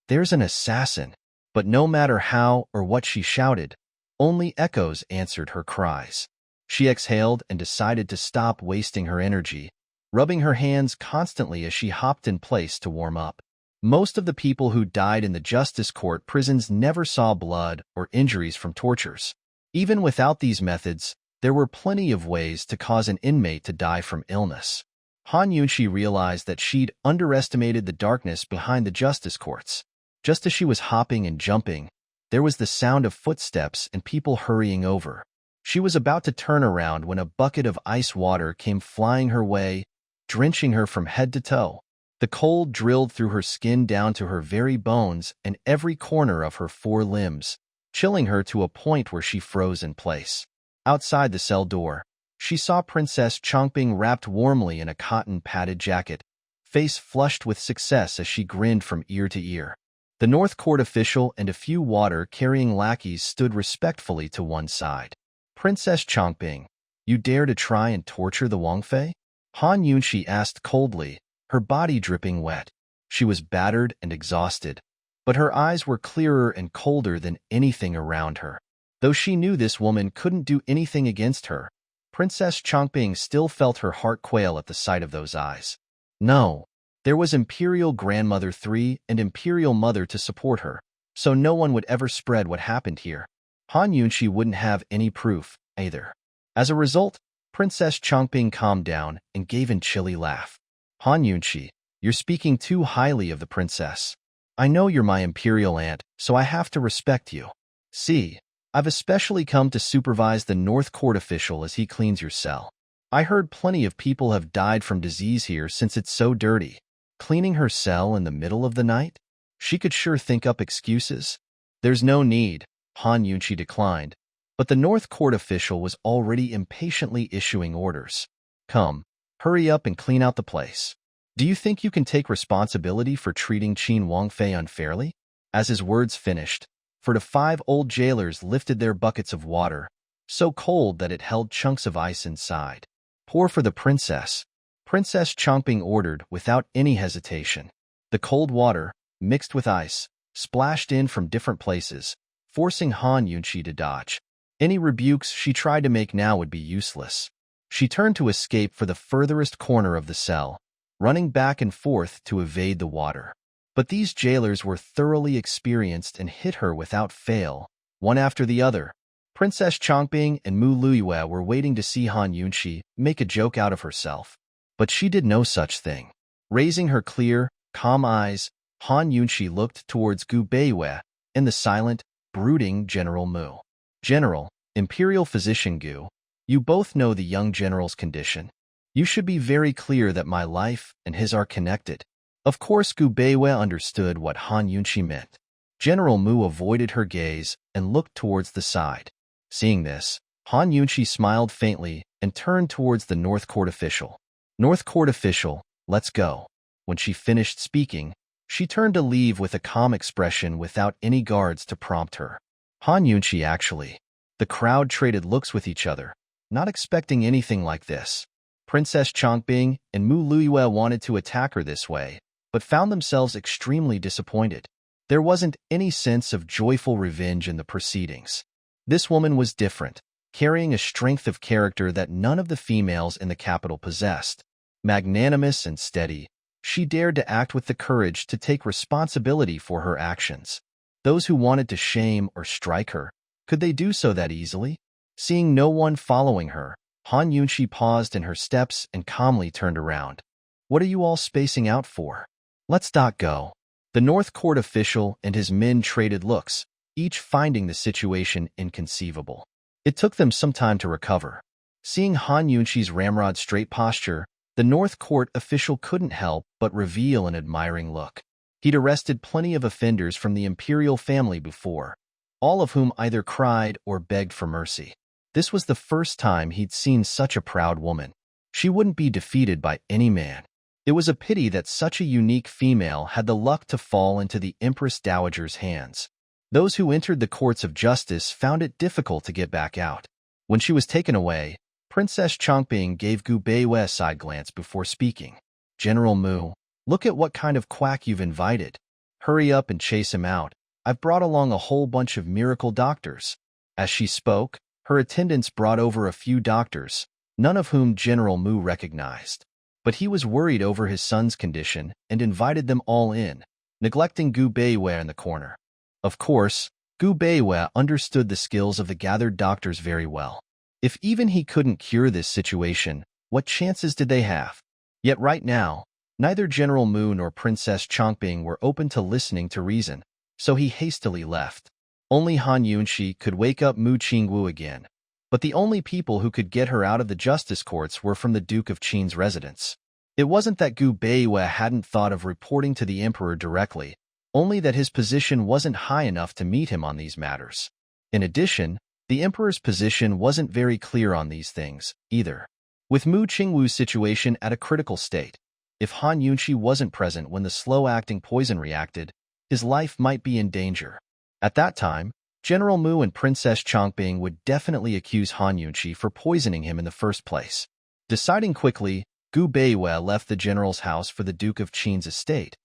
There's an assassin." But no matter how or what she shouted, only echoes answered her cries. She exhaled and decided to stop wasting her energy, rubbing her hands constantly as she hopped in place to warm up. Most of the people who died in the justice court prisons never saw blood or injuries from tortures. Even without these methods, there were plenty of ways to cause an inmate to die from illness. Han Yunshi realized that she'd underestimated the darkness behind the justice courts. Just as she was hopping and jumping, there was the sound of footsteps and people hurrying over. She was about to turn around when a bucket of ice water came flying her way, drenching her from head to toe. The cold drilled through her skin down to her very bones and every corner of her 4 limbs, chilling her to a point where she froze in place. Outside the cell door, she saw Princess Chongping wrapped warmly in a cotton-padded jacket, face flushed with success as she grinned from ear to ear. The North Court official and a few water-carrying lackeys stood respectfully to one side. "Princess Chongping, you dare to try and torture the Wangfei?" Han Yunshi asked coldly, her body dripping wet. She was battered and exhausted, but her eyes were clearer and colder than anything around her. Though she knew this woman couldn't do anything against her, Princess Chongping still felt her heart quail at the sight of those eyes. No. There was Imperial Grandmother 3 and Imperial Mother to support her, so no one would ever spread what happened here. Han Yunshi wouldn't have any proof, either. As a result, Princess Chongping calmed down and gave a chilly laugh. "Han Yunshi, you're speaking too highly of the princess. I know you're my imperial aunt, so I have to respect you. See, I've especially come to supervise the North Court official as he cleans your cell. I heard plenty of people have died from disease here since it's so dirty. Cleaning her cell in the middle of the night? She could sure think up excuses." "There's no need," Han Yunshi declined, but the North Court official was already impatiently issuing orders. "Come, hurry up and clean out the place. Do you think you can take responsibility for treating Qin Wangfei unfairly?" As his words finished, the 5 old jailers lifted their buckets of water, so cold that it held chunks of ice inside. "Pour for the princess," Princess Chongping ordered without any hesitation. The cold water, mixed with ice, splashed in from different places, forcing Han Yunshi to dodge. Any rebukes she tried to make now would be useless. She turned to escape for the furthest corner of the cell, running back and forth to evade the water. But these jailers were thoroughly experienced and hit her without fail, one after the other. Princess Chongping and Mu Luiyue were waiting to see Han Yunshi make a joke out of herself. But she did no such thing. Raising her clear, calm eyes, Han Yunshi looked towards Gu Beiwei and the silent, brooding General Mu. "General, Imperial Physician Gu, you both know the young general's condition. You should be very clear that my life and his are connected." Of course, Gu Beiwei understood what Han Yunshi meant. General Mu avoided her gaze and looked towards the side. Seeing this, Han Yunshi smiled faintly and turned towards the North Court official. "North Court official, let's go." When she finished speaking, she turned to leave with a calm expression without any guards to prompt her. Han Yunshi actually. The crowd traded looks with each other, not expecting anything like this. Princess Chongping and Mu Luiyue wanted to attack her this way, but found themselves extremely disappointed. There wasn't any sense of joyful revenge in the proceedings. This woman was different, carrying a strength of character that none of the females in the capital possessed. Magnanimous and steady, she dared to act with the courage to take responsibility for her actions. Those who wanted to shame or strike her, could they do so that easily? Seeing no one following her, Han Yunshi paused in her steps and calmly turned around. "What are you all spacing out for? Let's go." The North Court official and his men traded looks, each finding the situation inconceivable. It took them some time to recover. Seeing Han Yunshi's ramrod straight posture, the North Court official couldn't help but reveal an admiring look. He'd arrested plenty of offenders from the imperial family before, all of whom either cried or begged for mercy. This was the first time he'd seen such a proud woman. She wouldn't be defeated by any man. It was a pity that such a unique female had the luck to fall into the Empress Dowager's hands. Those who entered the courts of justice found it difficult to get back out. When she was taken away, Princess Chongping gave Gu Beiwei a side glance before speaking. General Mu, look at what kind of quack you've invited. Hurry up and chase him out. I've brought along a whole bunch of miracle doctors. As she spoke, her attendants brought over a few doctors, none of whom General Mu recognized. But he was worried over his son's condition and invited them all in, neglecting Gu Beiwei in the corner. Of course, Gu Beiwei understood the skills of the gathered doctors very well. If even he couldn't cure this situation, what chances did they have? Yet right now, neither General Mu nor Princess Chongping were open to listening to reason, so he hastily left. Only Han Yunxi could wake up Mu Qingwu again. But the only people who could get her out of the justice courts were from the Duke of Qin's residence. It wasn't that Gu Beiwei hadn't thought of reporting to the emperor directly, only that his position wasn't high enough to meet him on these matters. In addition, the emperor's position wasn't very clear on these things, either. With Mu Qingwu's situation at a critical state, if Han Yunxi wasn't present when the slow-acting poison reacted, his life might be in danger. At that time, General Mu and Princess Chongping would definitely accuse Han Yunxi for poisoning him in the first place. Deciding quickly, Gu Beiwei left the general's house for the Duke of Qin's estate,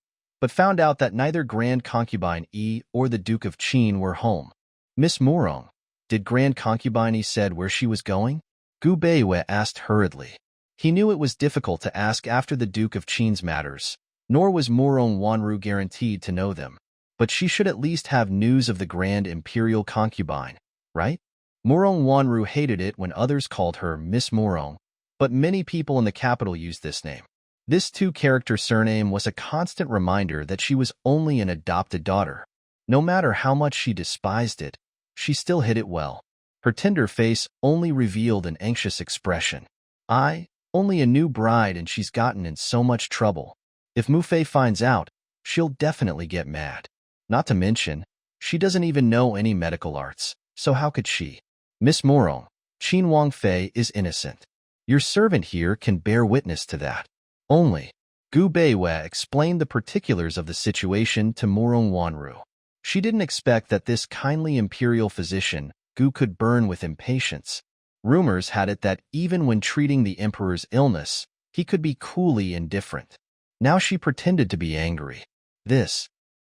but found out that neither Grand Concubine Yi or the Duke of Qin were home. Miss Murong, did Grand Concubine Yi said where she was going? Gu Beiwei asked hurriedly. He knew it was difficult to ask after the Duke of Qin's matters, nor was Murong Wanru guaranteed to know them. But she should at least have news of the Grand Imperial Concubine, right? Murong Wanru hated it when others called her Miss Murong, but many people in the capital used this name. This two-character surname was a constant reminder that she was only an adopted daughter. No matter how much she despised it, she still hid it well. Her tender face only revealed an anxious expression. Only a new bride and she's gotten in so much trouble. If Mu Fei finds out, she'll definitely get mad. Not to mention, she doesn't even know any medical arts, so how could she? Miss Murong, Qin Wang Fei is innocent. Your servant here can bear witness to that. Only. Gu Beiwei explained the particulars of the situation to Murong Wanru. She didn't expect that this kindly imperial physician, Gu, could burn with impatience. Rumors had it that even when treating the emperor's illness, he could be coolly indifferent. Now she pretended to be angry.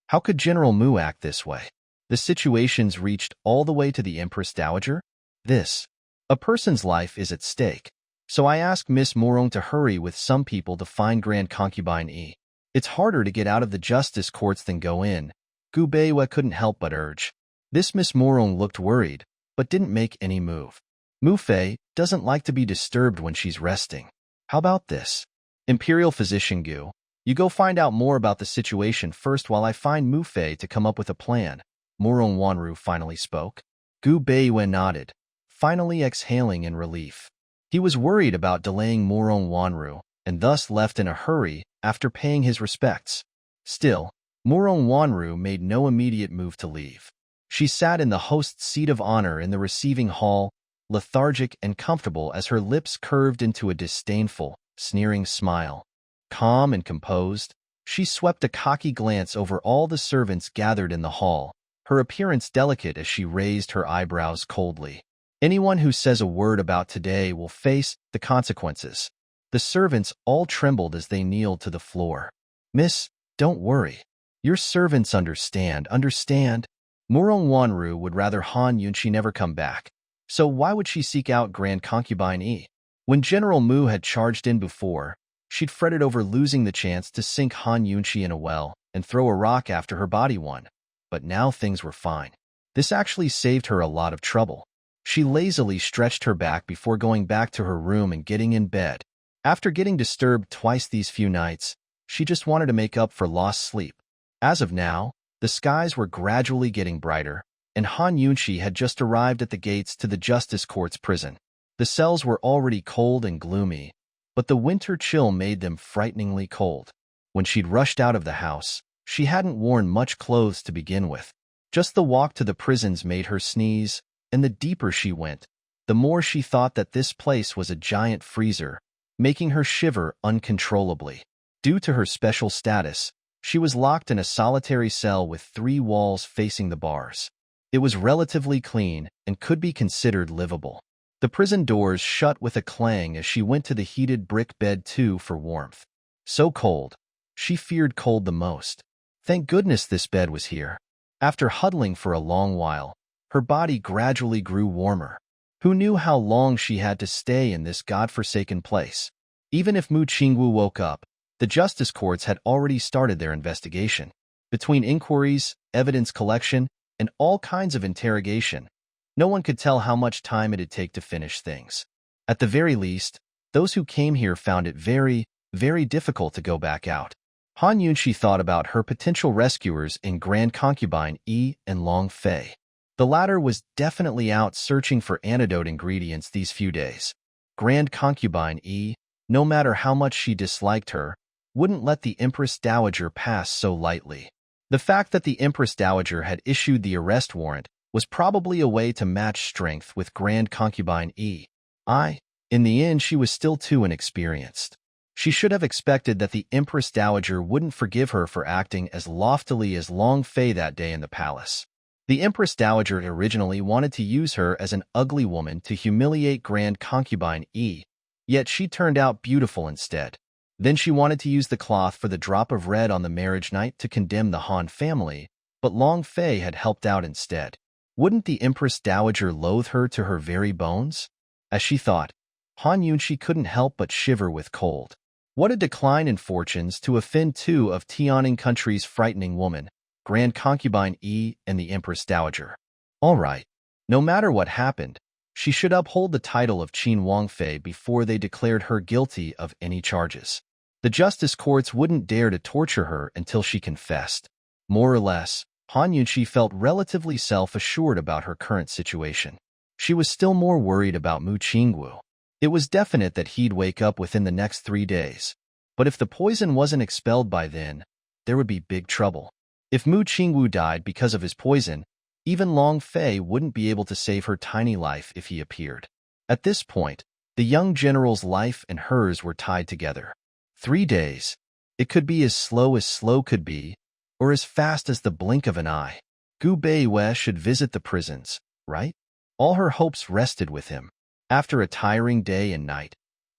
How could General Mu act this way? The situations reached all the way to the Empress Dowager? A person's life is at stake. So I asked Miss Murong to hurry with some people to find Grand Concubine Yi. It's harder to get out of the justice courts than go in. Gu Beiwei couldn't help but urge. This Miss Murong looked worried, but didn't make any move. Mu Fei doesn't like to be disturbed when she's resting. How about this? Imperial Physician Gu, you go find out more about the situation first while I find Mu Fei to come up with a plan. Murong Wanru finally spoke. Gu Beiwei nodded, finally exhaling in relief. He was worried about delaying Murong Wanru, and thus left in a hurry after paying his respects. Still, Murong Wanru made no immediate move to leave. She sat in the host's seat of honor in the receiving hall, lethargic and comfortable as her lips curved into a disdainful, sneering smile. Calm and composed, she swept a cocky glance over all the servants gathered in the hall, her appearance delicate as she raised her eyebrows coldly. Anyone who says a word about today will face the consequences. The servants all trembled as they kneeled to the floor. Miss, don't worry. Your servants understand. Murong Wanru would rather Han Yunxi never come back. So why would she seek out Grand Concubine Yi? When General Mu had charged in before, she'd fretted over losing the chance to sink Han Yunxi in a well and throw a rock after her body won. But now things were fine. This actually saved her a lot of trouble. She lazily stretched her back before going back to her room and getting in bed. After getting disturbed twice these few nights, she just wanted to make up for lost sleep. As of now, the skies were gradually getting brighter, and Han Yunxi had just arrived at the gates to the Justice Court's prison. The cells were already cold and gloomy, but the winter chill made them frighteningly cold. When she'd rushed out of the house, she hadn't worn much clothes to begin with. Just the walk to the prisons made her sneeze, and the deeper she went, the more she thought that this place was a giant freezer, making her shiver uncontrollably. Due to her special status, she was locked in a solitary cell with 3 walls facing the bars. It was relatively clean and could be considered livable. The prison doors shut with a clang as she went to the heated brick bed too for warmth. So cold. She feared cold the most. Thank goodness this bed was here. After huddling for a long while, her body gradually grew warmer. Who knew how long she had to stay in this godforsaken place? Even if Mu Qingwu woke up, the justice courts had already started their investigation. Between inquiries, evidence collection, and all kinds of interrogation, no one could tell how much time it'd take to finish things. At the very least, those who came here found it very, very difficult to go back out. Han Yunxi thought about her potential rescuers in Grand Concubine Yi and Long Fei. The latter was definitely out searching for antidote ingredients these few days. Grand Concubine Yi, no matter how much she disliked her, wouldn't let the Empress Dowager pass so lightly. The fact that the Empress Dowager had issued the arrest warrant was probably a way to match strength with Grand Concubine Yi. In the end, she was still too inexperienced. She should have expected that the Empress Dowager wouldn't forgive her for acting as loftily as Long Fei that day in the palace. The Empress Dowager originally wanted to use her as an ugly woman to humiliate Grand Concubine Yi, yet she turned out beautiful instead. Then she wanted to use the cloth for the drop of red on the marriage night to condemn the Han family, but Long Fei had helped out instead. Wouldn't the Empress Dowager loathe her to her very bones? As she thought, Han Yunxi couldn't help but shiver with cold. What a decline in fortunes to offend two of Tianing country's frightening women, Grand Concubine Yi and the Empress Dowager. All right, no matter what happened, she should uphold the title of Qin Wangfei before they declared her guilty of any charges. The justice courts wouldn't dare to torture her until she confessed. More or less, Han Yunxi felt relatively self-assured about her current situation. She was still more worried about Mu Qingwu. It was definite that he'd wake up within the next 3 days. But if the poison wasn't expelled by then, there would be big trouble. If Mu Qingwu died because of his poison, even Long Fei wouldn't be able to save her tiny life if he appeared. At this point, the young general's life and hers were tied together. 3 days. It could be as slow could be, or as fast as the blink of an eye. Gu Beiwei should visit the prisons, right? All her hopes rested with him. After a tiring day and night,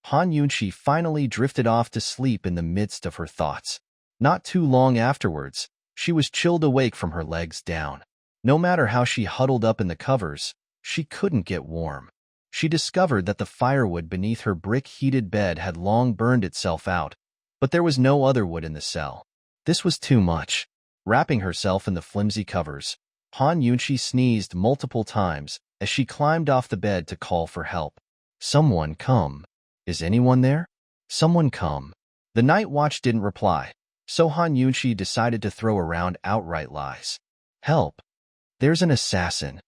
Han Yunxi finally drifted off to sleep in the midst of her thoughts. Not too long afterwards, she was chilled awake from her legs down. No matter how she huddled up in the covers, she couldn't get warm. She discovered that the firewood beneath her brick-heated bed had long burned itself out, but there was no other wood in the cell. This was too much. Wrapping herself in the flimsy covers, Han Yunxi sneezed multiple times as she climbed off the bed to call for help. Someone come. Is anyone there? Someone come. The night watch didn't reply, so Han Yunxi decided to throw around outright lies. Help. There's an assassin.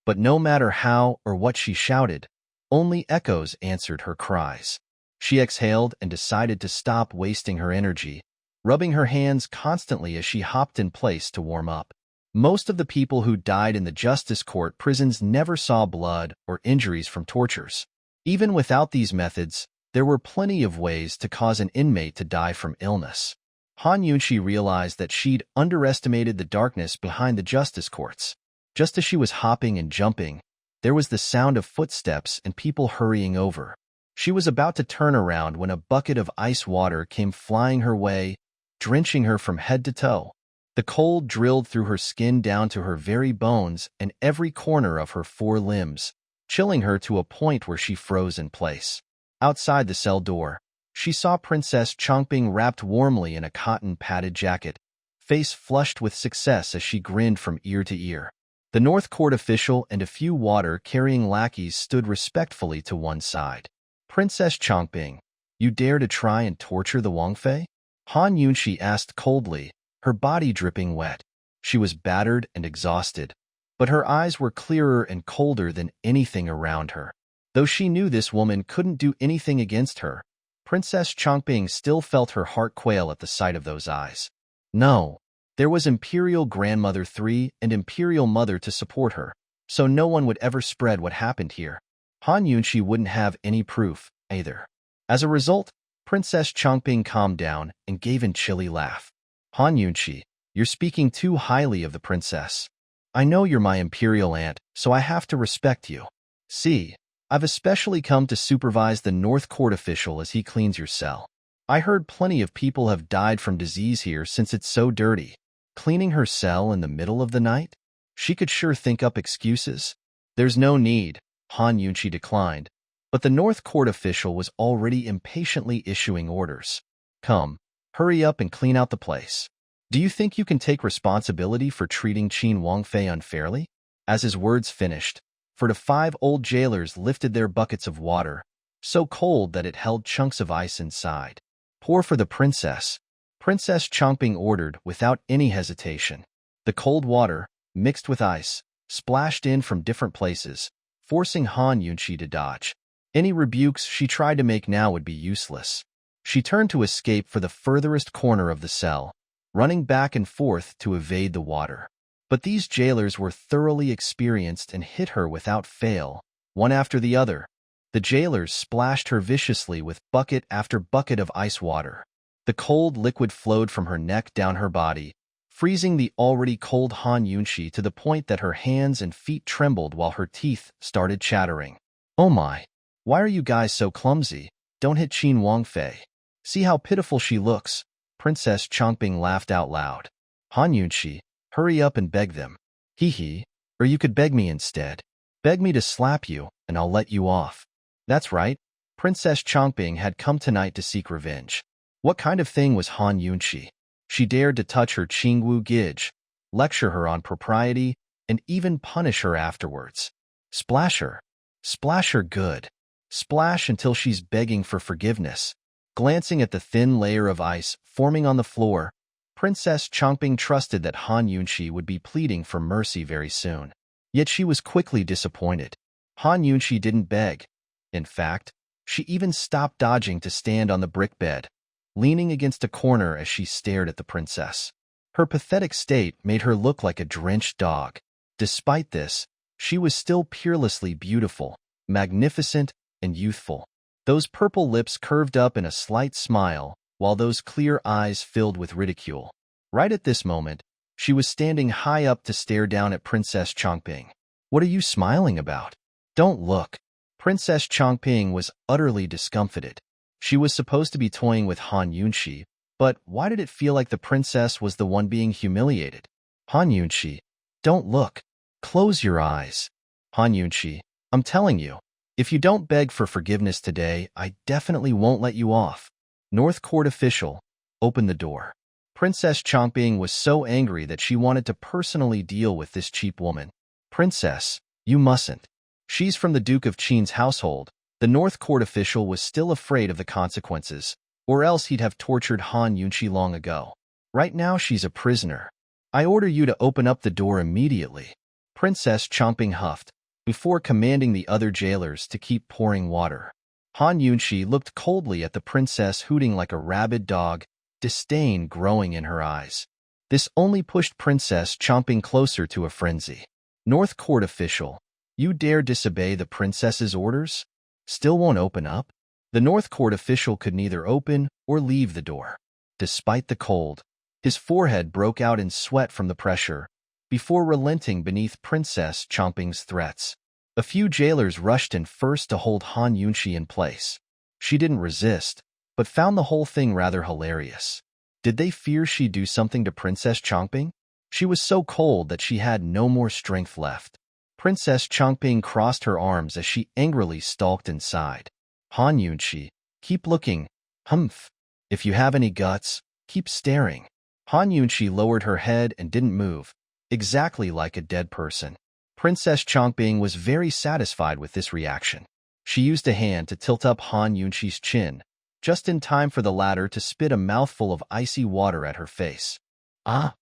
But no matter how or what she shouted, only echoes answered her cries. She exhaled and decided to stop wasting her energy, rubbing her hands constantly as she hopped in place to warm up. Most of the people who died in the justice court prisons never saw blood or injuries from tortures. Even without these methods, there were plenty of ways to cause an inmate to die from illness. Han Yunxi realized that she'd underestimated the darkness behind the justice courts. Just as she was hopping and jumping, there was the sound of footsteps and people hurrying over. She was about to turn around when a bucket of ice water came flying her way, drenching her from head to toe. The cold drilled through her skin down to her very bones and every corner of her 4 limbs, chilling her to a point where she froze in place. Outside the cell door, she saw Princess Chongping wrapped warmly in a cotton-padded jacket, face flushed with success as she grinned from ear to ear. The North Court official and a few water-carrying lackeys stood respectfully to one side. Princess Chongping, you dare to try and torture the Wangfei? Han Yunxi asked coldly, her body dripping wet. She was battered and exhausted, but her eyes were clearer and colder than anything around her. Though she knew this woman couldn't do anything against her, Princess Chongping still felt her heart quail at the sight of those eyes. No, there was Imperial Grandmother 3 and Imperial Mother to support her, so no one would ever spread what happened here. Han Yunxi wouldn't have any proof, either. As a result, Princess Chongping calmed down and gave a chilly laugh. Han Yunxi, you're speaking too highly of the princess. I know you're my imperial aunt, so I have to respect you. See, I've especially come to supervise the North Court official as he cleans your cell. I heard plenty of people have died from disease here since it's so dirty. Cleaning her cell in the middle of the night? She could sure think up excuses. There's no need, Han Yunchi declined, but the North Court official was already impatiently issuing orders. Come, hurry up and clean out the place. Do you think you can take responsibility for treating Qin Wangfei unfairly? As his words finished, the 5 old jailers lifted their buckets of water, so cold that it held chunks of ice inside. Pour for the princess. Princess Chongping ordered without any hesitation. The cold water, mixed with ice, splashed in from different places, forcing Han Yunchi to dodge. Any rebukes she tried to make now would be useless. She turned to escape for the furthest corner of the cell, running back and forth to evade the water. But these jailers were thoroughly experienced and hit her without fail, one after the other. The jailers splashed her viciously with bucket after bucket of ice water. The cold liquid flowed from her neck down her body, freezing the already cold Han Yunchi to the point that her hands and feet trembled while her teeth started chattering. Oh my! Why are you guys so clumsy? Don't hit Qin Wangfei. See how pitiful she looks. Princess Chongping laughed out loud. Han Yunchi, hurry up and beg them. Hee, or you could beg me instead. Beg me to slap you, and I'll let you off. That's right. Princess Chongping had come tonight to seek revenge. What kind of thing was Han Yunchi? She dared to touch her Qingwu Gij, lecture her on propriety, and even punish her afterwards. Splash her. Splash her good. Splash until she's begging for forgiveness. Glancing at the thin layer of ice forming on the floor, Princess Chongping trusted that Han Yunchi would be pleading for mercy very soon. Yet she was quickly disappointed. Han Yunchi didn't beg. In fact, she even stopped dodging to stand on the brick bed, leaning against a corner as she stared at the princess. Her pathetic state made her look like a drenched dog. Despite this, she was still peerlessly beautiful, magnificent, and youthful. Those purple lips curved up in a slight smile, while those clear eyes filled with ridicule. Right at this moment, she was standing high up to stare down at Princess Chongping. What are you smiling about? Don't look. Princess Chongping was utterly discomfited. She was supposed to be toying with Han Yunchi, but why did it feel like the princess was the one being humiliated? Han Yunchi, don't look. Close your eyes. Han Yunchi, I'm telling you, if you don't beg for forgiveness today, I definitely won't let you off. North Court official, open the door. Princess Chongping was so angry that she wanted to personally deal with this cheap woman. Princess, you mustn't. She's from the Duke of Qin's household. The North Court official was still afraid of the consequences, or else he'd have tortured Han Yunchi long ago. Right now she's a prisoner. I order you to open up the door immediately. Princess Chongping huffed, before commanding the other jailers to keep pouring water. Han Yunchi looked coldly at the princess, hooting like a rabid dog, disdain growing in her eyes. This only pushed Princess Chongping closer to a frenzy. North Court official, you dare disobey the princess's orders? Still won't open up? The North Court official could neither open or leave the door. Despite the cold, his forehead broke out in sweat from the pressure, before relenting beneath Princess Chongping's threats. A few jailers rushed in first to hold Han Yunchi in place. She didn't resist, but found the whole thing rather hilarious. Did they fear she'd do something to Princess Chongping? She was so cold that she had no more strength left. Princess Chongping crossed her arms as she angrily stalked inside. Han Yunchi, keep looking. Humph. If you have any guts, keep staring. Han Yunchi lowered her head and didn't move, exactly like a dead person. Princess Chongping was very satisfied with this reaction. She used a hand to tilt up Han Yunchi's chin, just in time for the latter to spit a mouthful of icy water at her face. Ah!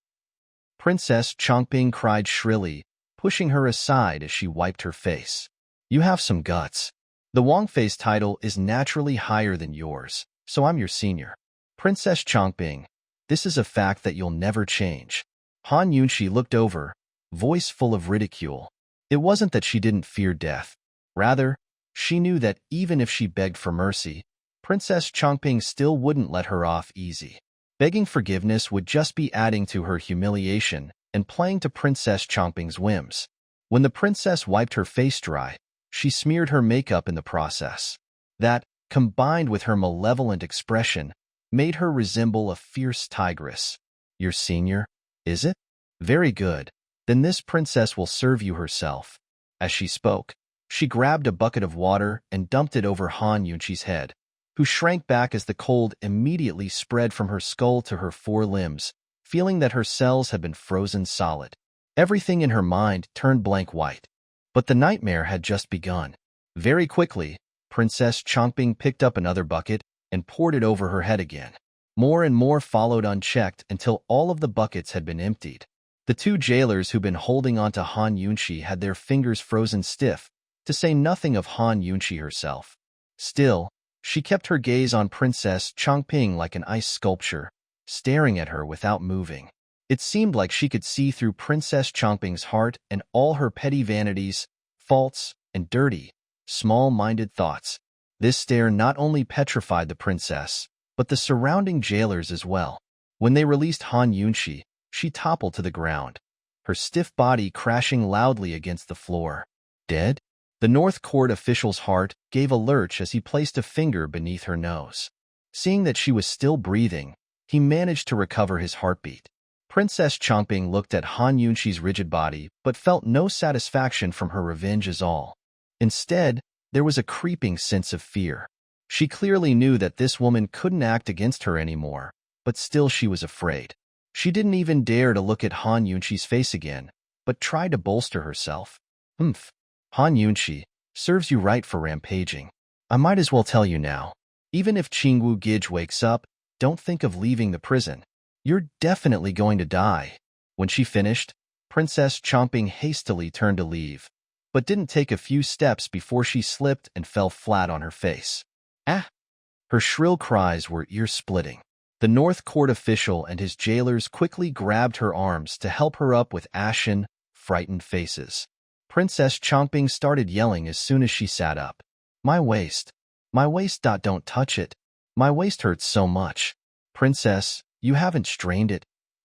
Princess Chongping cried shrilly, pushing her aside as she wiped her face. You have some guts. The Wangfei's title is naturally higher than yours, so I'm your senior. Princess Chongping, this is a fact that you'll never change. Han Yunchi looked over, voice full of ridicule. It wasn't that she didn't fear death. Rather, she knew that even if she begged for mercy, Princess Chongping still wouldn't let her off easy. Begging forgiveness would just be adding to her humiliation, and playing to Princess Chongping's whims. When the princess wiped her face dry, she smeared her makeup in the process. That, combined with her malevolent expression, made her resemble a fierce tigress. Your senior, is it? Very good. Then this princess will serve you herself. As she spoke, she grabbed a bucket of water and dumped it over Han Yunqi's head, who shrank back as the cold immediately spread from her skull to her four limbs, feeling that her cells had been frozen solid. Everything in her mind turned blank white. But the nightmare had just begun. Very quickly, Princess Chongping picked up another bucket and poured it over her head again. More and more followed unchecked until all of the buckets had been emptied. The two jailers who'd been holding onto Han Yunqi had their fingers frozen stiff, to say nothing of Han Yunqi herself. Still, she kept her gaze on Princess Chongping like an ice sculpture, staring at her without moving. It seemed like she could see through Princess Chongping's heart and all her petty vanities, faults, and dirty, small-minded thoughts. This stare not only petrified the princess, but the surrounding jailers as well. When they released Han Yunqi, she toppled to the ground, her stiff body crashing loudly against the floor. Dead? The North Court official's heart gave a lurch as he placed a finger beneath her nose. Seeing that she was still breathing, he managed to recover his heartbeat. Princess Chongping looked at Han Yunqi's rigid body but felt no satisfaction from her revenge at all. Instead, there was a creeping sense of fear. She clearly knew that this woman couldn't act against her anymore, but still she was afraid. She didn't even dare to look at Han Yunqi's face again, but tried to bolster herself. Han Yunqi, serves you right for rampaging. I might as well tell you now. Even if Qingwu Gij wakes up, don't think of leaving the prison. You're definitely going to die. When she finished, Princess Chongping hastily turned to leave, but didn't take a few steps before she slipped and fell flat on her face. Ah! Her shrill cries were ear-splitting. The North Court official and his jailers quickly grabbed her arms to help her up with ashen, frightened faces. Princess Chongping started yelling as soon as she sat up. My waist. My waist. Don't touch it. My waist hurts so much. Princess, you haven't strained it,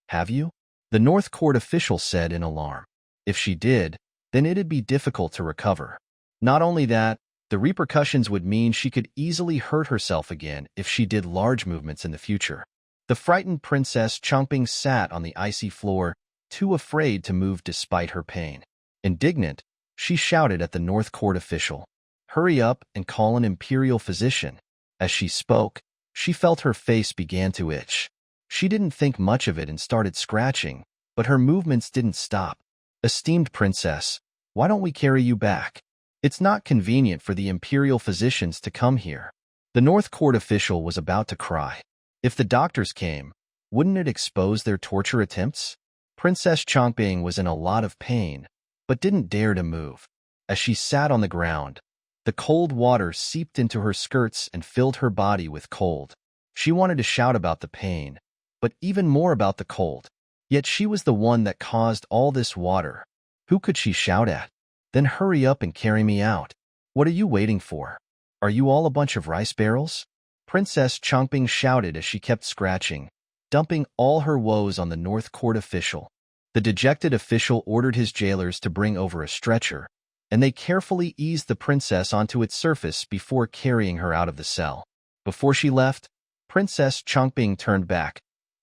have you? The North Court official said in alarm. If she did, then it'd be difficult to recover. Not only that, the repercussions would mean she could easily hurt herself again if she did large movements in the future. The frightened Princess Chongping sat on the icy floor, too afraid to move despite her pain. Indignant, she shouted at the North Court official, "Hurry up and call an imperial physician." As she spoke, she felt her face began to itch. She didn't think much of it and started scratching, but her movements didn't stop. Esteemed princess, why don't we carry you back? It's not convenient for the imperial physicians to come here. The North Court official was about to cry. If the doctors came, wouldn't it expose their torture attempts? Princess Chongping was in a lot of pain, but didn't dare to move. As she sat on the ground, the cold water seeped into her skirts and filled her body with cold. She wanted to shout about the pain, but even more about the cold. Yet she was the one that caused all this water. Who could she shout at? Then hurry up and carry me out. What are you waiting for? Are you all a bunch of rice barrels? Princess Chongping shouted as she kept scratching, dumping all her woes on the North Court official. The dejected official ordered his jailers to bring over a stretcher, and they carefully eased the princess onto its surface before carrying her out of the cell. Before she left, Princess Chongping turned back,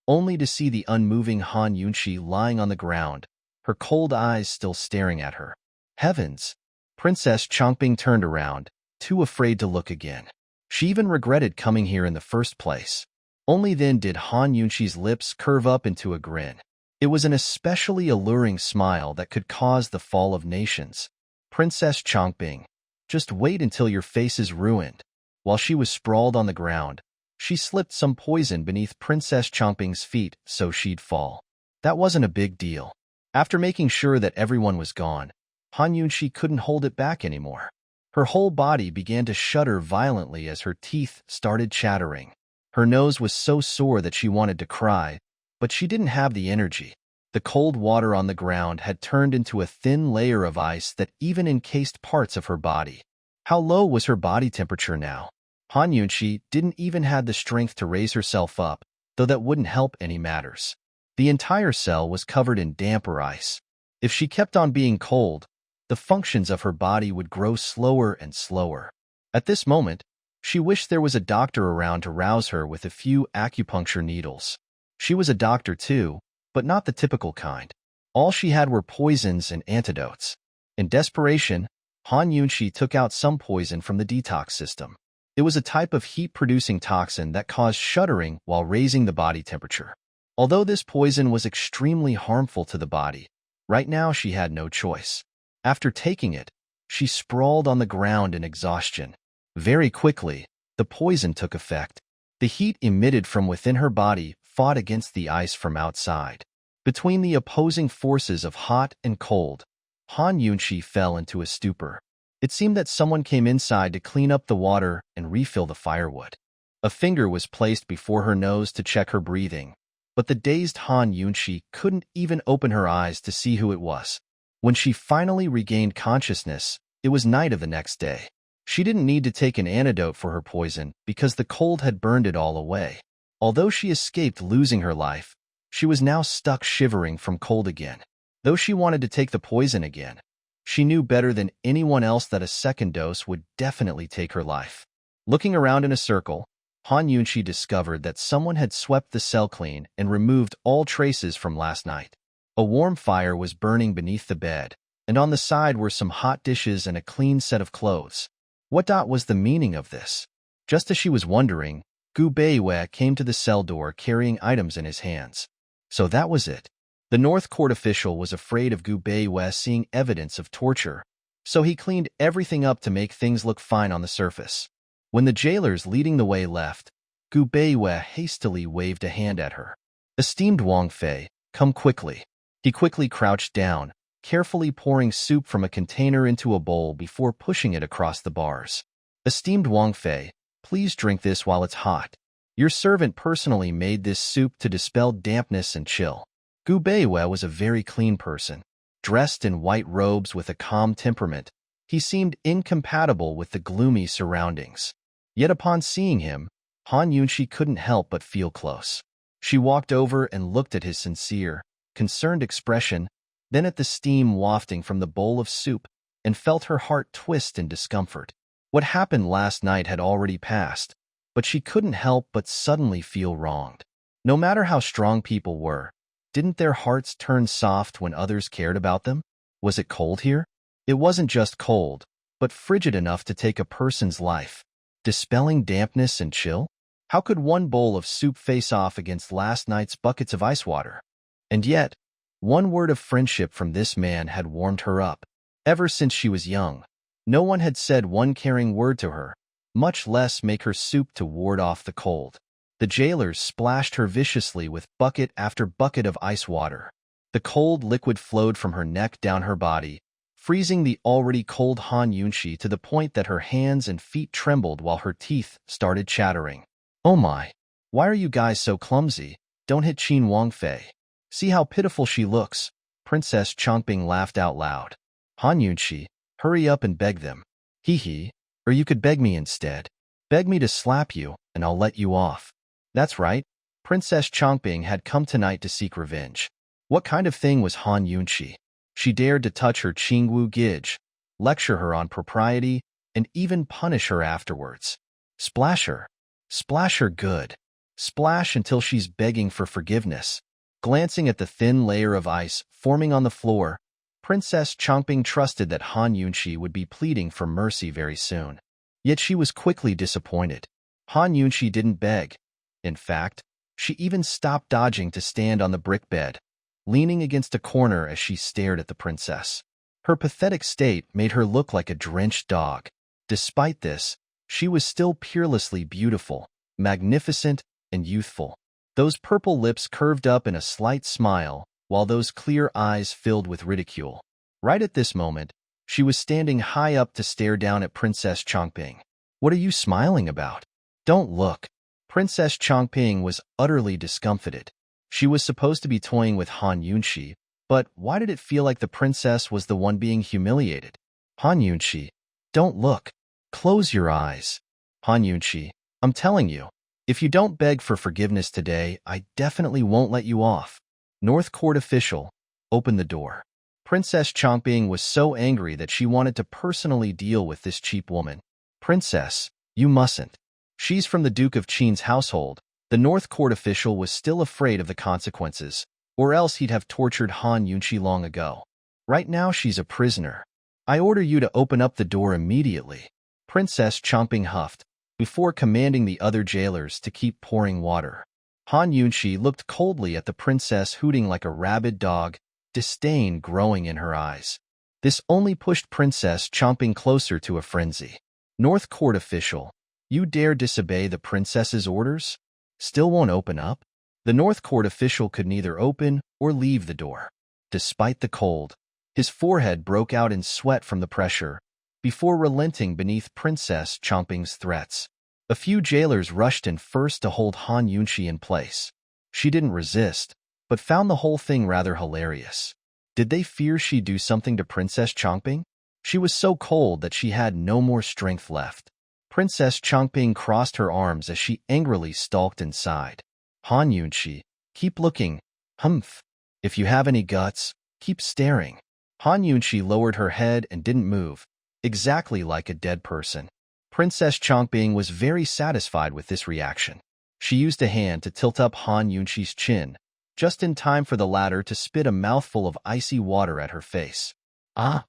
only to see the unmoving Han Yunqi lying on the ground, her cold eyes still staring at her. Heavens! Princess Chongping turned around, too afraid to look again. She even regretted coming here in the first place. Only then did Han Yunqi's lips curve up into a grin. It was an especially alluring smile that could cause the fall of nations. Princess Chongping, just wait until your face is ruined. While she was sprawled on the ground, she slipped some poison beneath Princess Chongping's feet so she'd fall. That wasn't a big deal. After making sure that everyone was gone, Han Yunqi couldn't hold it back anymore. Her whole body began to shudder violently as her teeth started chattering. Her nose was so sore that she wanted to cry, but she didn't have the energy. The cold water on the ground had turned into a thin layer of ice that even encased parts of her body. How low was her body temperature now? Han Yunqi didn't even have the strength to raise herself up, though that wouldn't help any matters. The entire cell was covered in damp or ice. If she kept on being cold, the functions of her body would grow slower and slower. At this moment, she wished there was a doctor around to rouse her with a few acupuncture needles. She was a doctor too, but not the typical kind. All she had were poisons and antidotes. In desperation, Han Yunshi took out some poison from the detox system. It was a type of heat-producing toxin that caused shuddering while raising the body temperature. Although this poison was extremely harmful to the body, right now she had no choice. After taking it, she sprawled on the ground in exhaustion. Very quickly, the poison took effect. The heat emitted from within her body fought against the ice from outside. Between the opposing forces of hot and cold, Han Yunshi fell into a stupor. It seemed that someone came inside to clean up the water and refill the firewood. A finger was placed before her nose to check her breathing, but the dazed Han Yunshi couldn't even open her eyes to see who it was. When she finally regained consciousness, it was night of the next day. She didn't need to take an antidote for her poison because the cold had burned it all away. Although she escaped losing her life, she was now stuck shivering from cold again. Though she wanted to take the poison again, she knew better than anyone else that a second dose would definitely take her life. Looking around in a circle, Han Yunshi discovered that someone had swept the cell clean and removed all traces from last night. A warm fire was burning beneath the bed, and on the side were some hot dishes and a clean set of clothes. What was the meaning of this? Just as she was wondering, Gu Beiwei came to the cell door carrying items in his hands. So that was it. The North Court official was afraid of Gu Beiwei seeing evidence of torture, so he cleaned everything up to make things look fine on the surface. When the jailers leading the way left, Gu Beiwei hastily waved a hand at her. "Esteemed Wang Fei, come quickly." He quickly crouched down, carefully pouring soup from a container into a bowl before pushing it across the bars. "Esteemed Wang Fei, please drink this while it's hot. Your servant personally made this soup to dispel dampness and chill." Gu Beiwei was a very clean person. Dressed in white robes with a calm temperament, he seemed incompatible with the gloomy surroundings. Yet upon seeing him, Han Yunshi couldn't help but feel close. She walked over and looked at his sincere, concerned expression, then at the steam wafting from the bowl of soup, and felt her heart twist in discomfort. What happened last night had already passed, but she couldn't help but suddenly feel wronged. No matter how strong people were, didn't their hearts turn soft when others cared about them? Was it cold here? It wasn't just cold, but frigid enough to take a person's life, dispelling dampness and chill. How could one bowl of soup face off against last night's buckets of ice water? And yet, one word of friendship from this man had warmed her up. Ever since she was young, no one had said one caring word to her, much less make her soup to ward off the cold. The jailers splashed her viciously with bucket after bucket of ice water. The cold liquid flowed from her neck down her body, freezing the already cold Han Yunshi to the point that her hands and feet trembled while her teeth started chattering. "Oh my, why are you guys so clumsy? Don't hit Qin Wang Fei. See how pitiful she looks." Princess Chongping laughed out loud. "Han Yunshi, hurry up and beg them. Hee, or you could beg me instead. Beg me to slap you, and I'll let you off." That's right, Princess Chongping had come tonight to seek revenge. What kind of thing was Han Yunshi? She dared to touch her Qingwu Gij, lecture her on propriety, and even punish her afterwards. Splash her. Splash her good. Splash until she's begging for forgiveness. Glancing at the thin layer of ice forming on the floor, Princess Chongping trusted that Han Yunshi would be pleading for mercy very soon. Yet she was quickly disappointed. Han Yunshi didn't beg. In fact, she even stopped dodging to stand on the brick bed, leaning against a corner as she stared at the princess. Her pathetic state made her look like a drenched dog. Despite this, she was still peerlessly beautiful, magnificent, and youthful. Those purple lips curved up in a slight smile, while those clear eyes filled with ridicule. Right at this moment, she was standing high up to stare down at Princess Chongping. "What are you smiling about? Don't look." Princess Chongping was utterly discomfited. She was supposed to be toying with Han Yunshi, but why did it feel like the princess was the one being humiliated? "Han Yunshi, don't look. Close your eyes." "Han Yunshi, I'm telling you, if you don't beg for forgiveness today, I definitely won't let you off." North Court official, open the door. Princess Chongping was so angry that she wanted to personally deal with this cheap woman. Princess, you mustn't. She's from the Duke of Qin's household. The North Court official was still afraid of the consequences, or else he'd have tortured Han Yunqi long ago. Right now she's a prisoner. I order you to open up the door immediately. Princess Chongping huffed, before commanding the other jailers to keep pouring water. Han Yunqi looked coldly at the princess, hooting like a rabid dog, disdain growing in her eyes. This only pushed Princess Chongping closer to a frenzy. North Court official, you dare disobey the princess's orders? Still won't open up? The North Court official could neither open or leave the door. Despite the cold, his forehead broke out in sweat from the pressure, before relenting beneath Princess Chongping's threats. A few jailers rushed in first to hold Han Yunqi in place. She didn't resist, but found the whole thing rather hilarious. Did they fear she'd do something to Princess Chongping? She was so cold that she had no more strength left. Princess Chongping crossed her arms as she angrily stalked inside. Han Yunqi, keep looking. Humph. If you have any guts, keep staring. Han Yunqi lowered her head and didn't move, exactly like a dead person. Princess Chongping was very satisfied with this reaction. She used a hand to tilt up Han Yunqi's chin, just in time for the latter to spit a mouthful of icy water at her face. Ah!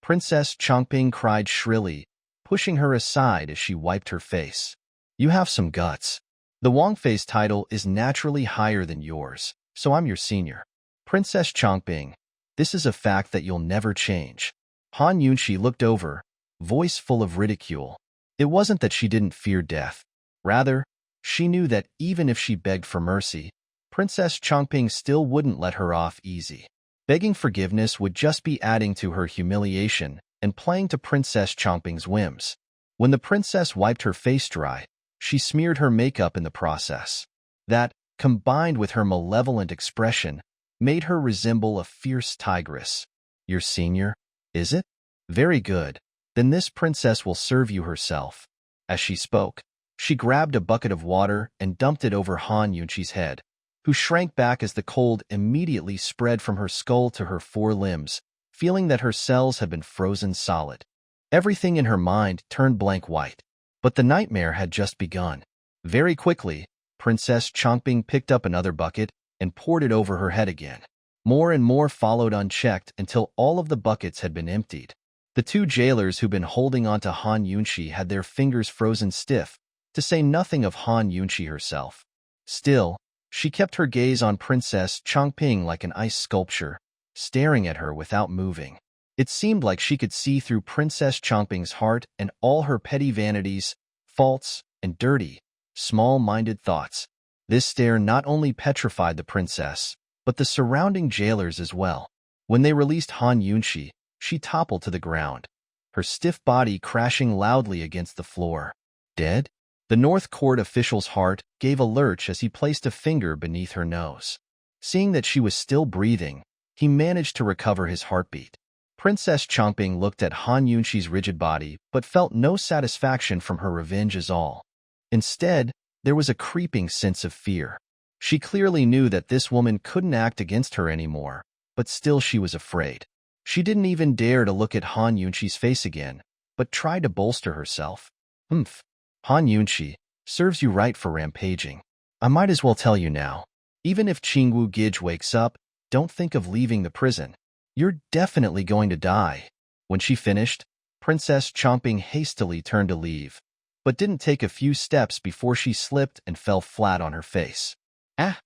Princess Chongping cried shrilly, pushing her aside as she wiped her face. You have some guts. The Wangfei's title is naturally higher than yours, so I'm your senior. Princess Chongping, this is a fact that you'll never change. Han Yunqi looked over, voice full of ridicule. It wasn't that she didn't fear death. Rather, she knew that even if she begged for mercy, Princess Chongping still wouldn't let her off easy. Begging forgiveness would just be adding to her humiliation and playing to Princess Chongping's whims. When the princess wiped her face dry, she smeared her makeup in the process. That, combined with her malevolent expression, made her resemble a fierce tigress. Your senior, is it? Very good. Then this princess will serve you herself. As she spoke, she grabbed a bucket of water and dumped it over Han Yunqi's head, who shrank back as the cold immediately spread from her skull to her forelimbs, feeling that her cells had been frozen solid. Everything in her mind turned blank white, but the nightmare had just begun. Very quickly, Princess Chongping picked up another bucket and poured it over her head again. More and more followed unchecked until all of the buckets had been emptied. The two jailers who'd been holding onto Han Yunqi had their fingers frozen stiff, to say nothing of Han Yunqi herself. Still, she kept her gaze on Princess Chongping like an ice sculpture, staring at her without moving. It seemed like she could see through Princess Chongping's heart and all her petty vanities, faults, and dirty, small-minded thoughts. This stare not only petrified the princess, but the surrounding jailers as well. When they released Han Yunqi, she toppled to the ground, her stiff body crashing loudly against the floor. Dead? The North Court official's heart gave a lurch as he placed a finger beneath her nose. Seeing that she was still breathing, he managed to recover his heartbeat. Princess Chongping looked at Han Yunqi's rigid body but felt no satisfaction from her revenge at all. Instead, there was a creeping sense of fear. She clearly knew that this woman couldn't act against her anymore, but still she was afraid. She didn't even dare to look at Han Yunqi's face again, but tried to bolster herself. Humph. Han Yunqi, serves you right for rampaging. I might as well tell you now. Even if Qingwu Gij wakes up, don't think of leaving the prison. You're definitely going to die. When she finished, Princess Chongping hastily turned to leave, but didn't take a few steps before she slipped and fell flat on her face. Ah!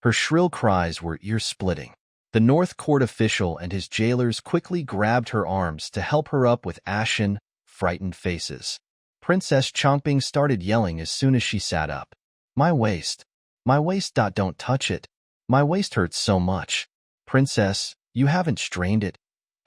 Her shrill cries were ear-splitting. The North Court official and his jailers quickly grabbed her arms to help her up with ashen, frightened faces. Princess Chongping started yelling as soon as she sat up. My waist. My waist. Don't touch it. My waist hurts so much. Princess, you haven't strained it,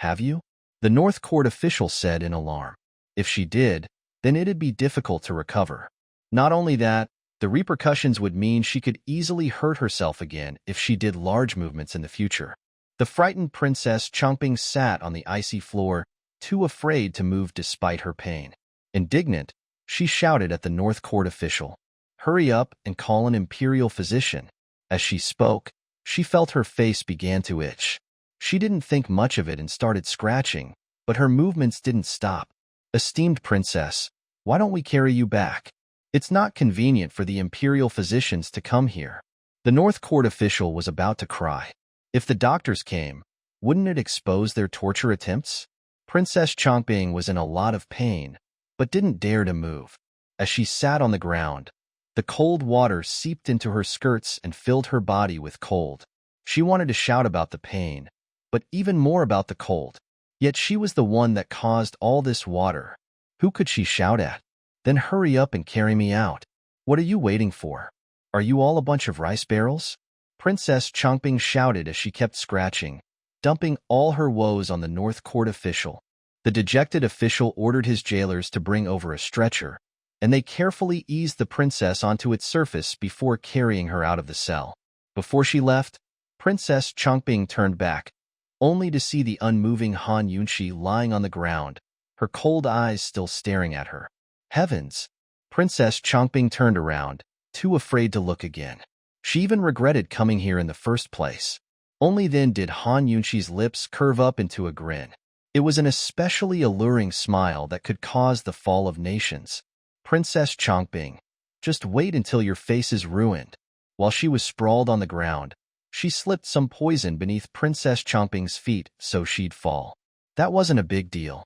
have you? The North Court official said in alarm. If she did, then it'd be difficult to recover. Not only that, the repercussions would mean she could easily hurt herself again if she did large movements in the future. The frightened Princess Chongping sat on the icy floor, too afraid to move despite her pain. Indignant, she shouted at the North Court official, "Hurry up and call an imperial physician." As she spoke, She felt her face began to itch. She didn't think much of it and started scratching, but her movements didn't stop. Esteemed princess, why don't we carry you back? It's not convenient for the imperial physicians to come here. The North Court official was about to cry. If the doctors came, wouldn't it expose their torture attempts? Princess Chongbing was in a lot of pain, but didn't dare to move. As she sat on the ground, the cold water seeped into her skirts and filled her body with cold. She wanted to shout about the pain, but even more about the cold. Yet she was the one that caused all this water. Who could she shout at? Then hurry up and carry me out. What are you waiting for? Are you all a bunch of rice barrels? Princess Chongbing shouted as she kept scratching, dumping all her woes on the North Court official. The dejected official ordered his jailers to bring over a stretcher, and they carefully eased the princess onto its surface before carrying her out of the cell. Before she left, Princess Chongbing turned back, only to see the unmoving Han Yunshi lying on the ground, her cold eyes still staring at her. Heavens! Princess Chongbing turned around, too afraid to look again. She even regretted coming here in the first place. Only then did Han Yunshi's lips curve up into a grin. It was an especially alluring smile that could cause the fall of nations. Princess Chongbing, just wait until your face is ruined. While she was sprawled on the ground, she slipped some poison beneath Princess Chongbing's feet so she'd fall. That wasn't a big deal.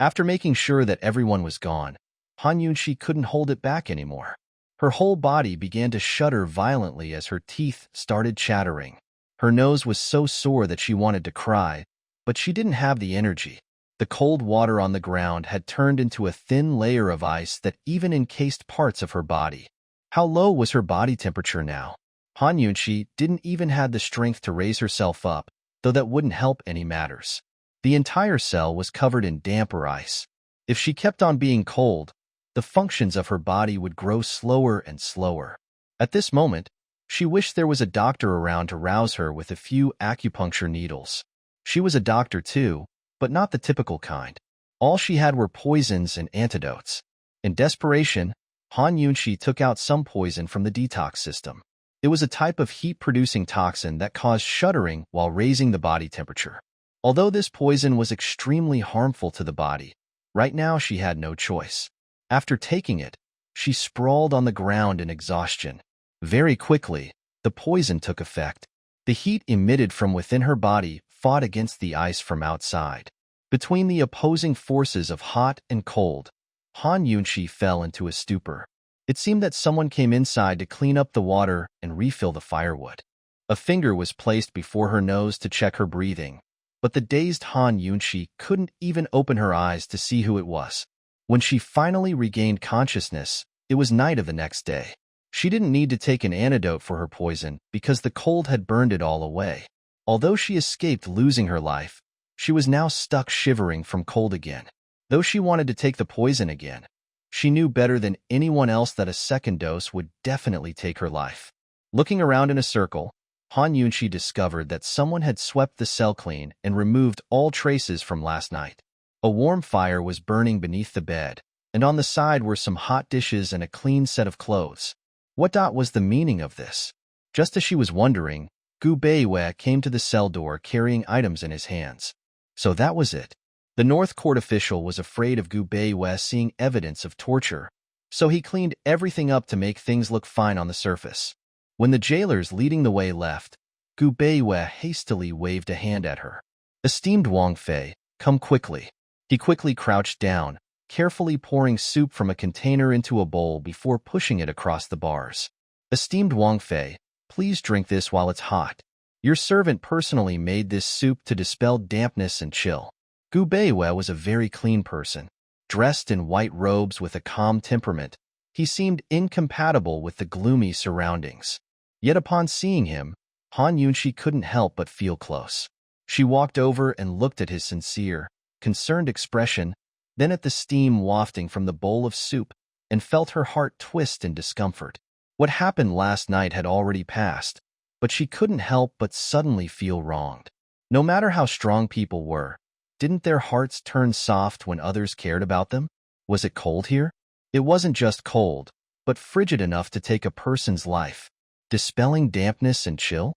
After making sure that everyone was gone, Han Yunshi couldn't hold it back anymore. Her whole body began to shudder violently as her teeth started chattering. Her nose was so sore that she wanted to cry, but she didn't have the energy. The cold water on the ground had turned into a thin layer of ice that even encased parts of her body. How low was her body temperature now? Han Yunshi didn't even have the strength to raise herself up, though that wouldn't help any matters. The entire cell was covered in damper ice. If she kept on being cold, the functions of her body would grow slower and slower. At this moment, she wished there was a doctor around to rouse her with a few acupuncture needles. She was a doctor too, but not the typical kind. All she had were poisons and antidotes. In desperation, Han Yunshi took out some poison from the detox system. It was a type of heat-producing toxin that caused shuddering while raising the body temperature. Although this poison was extremely harmful to the body, right now she had no choice. After taking it, she sprawled on the ground in exhaustion. Very quickly, the poison took effect. The heat emitted from within her body fought against the ice from outside. Between the opposing forces of hot and cold, Han Yunshi fell into a stupor. It seemed that someone came inside to clean up the water and refill the firewood. A finger was placed before her nose to check her breathing, but the dazed Han Yunshi couldn't even open her eyes to see who it was. When she finally regained consciousness, it was night of the next day. She didn't need to take an antidote for her poison because the cold had burned it all away. Although she escaped losing her life, she was now stuck shivering from cold again. Though she wanted to take the poison again, she knew better than anyone else that a second dose would definitely take her life. Looking around in a circle, Han Yunshi discovered that someone had swept the cell clean and removed all traces from last night. A warm fire was burning beneath the bed, and on the side were some hot dishes and a clean set of clothes. What was the meaning of this? Just as she was wondering, Gu Beiwei came to the cell door carrying items in his hands. So that was it. The North Court official was afraid of Gu Beiwei seeing evidence of torture, so he cleaned everything up to make things look fine on the surface. When the jailers leading the way left, Gu Beiwei hastily waved a hand at her. Esteemed Wang Fei, come quickly. He quickly crouched down, carefully pouring soup from a container into a bowl before pushing it across the bars. Esteemed Wang Fei, please drink this while it's hot. Your servant personally made this soup to dispel dampness and chill. Gu Beiwei was a very clean person. Dressed in white robes with a calm temperament, he seemed incompatible with the gloomy surroundings. Yet upon seeing him, Han Yunshi couldn't help but feel close. She walked over and looked at his sincere, concerned expression, then at the steam wafting from the bowl of soup, and felt her heart twist in discomfort. What happened last night had already passed, but she couldn't help but suddenly feel wronged. No matter how strong people were, didn't their hearts turn soft when others cared about them? Was it cold here? It wasn't just cold, but frigid enough to take a person's life, dispelling dampness and chill.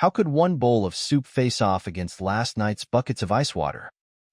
How could one bowl of soup face off against last night's buckets of ice water?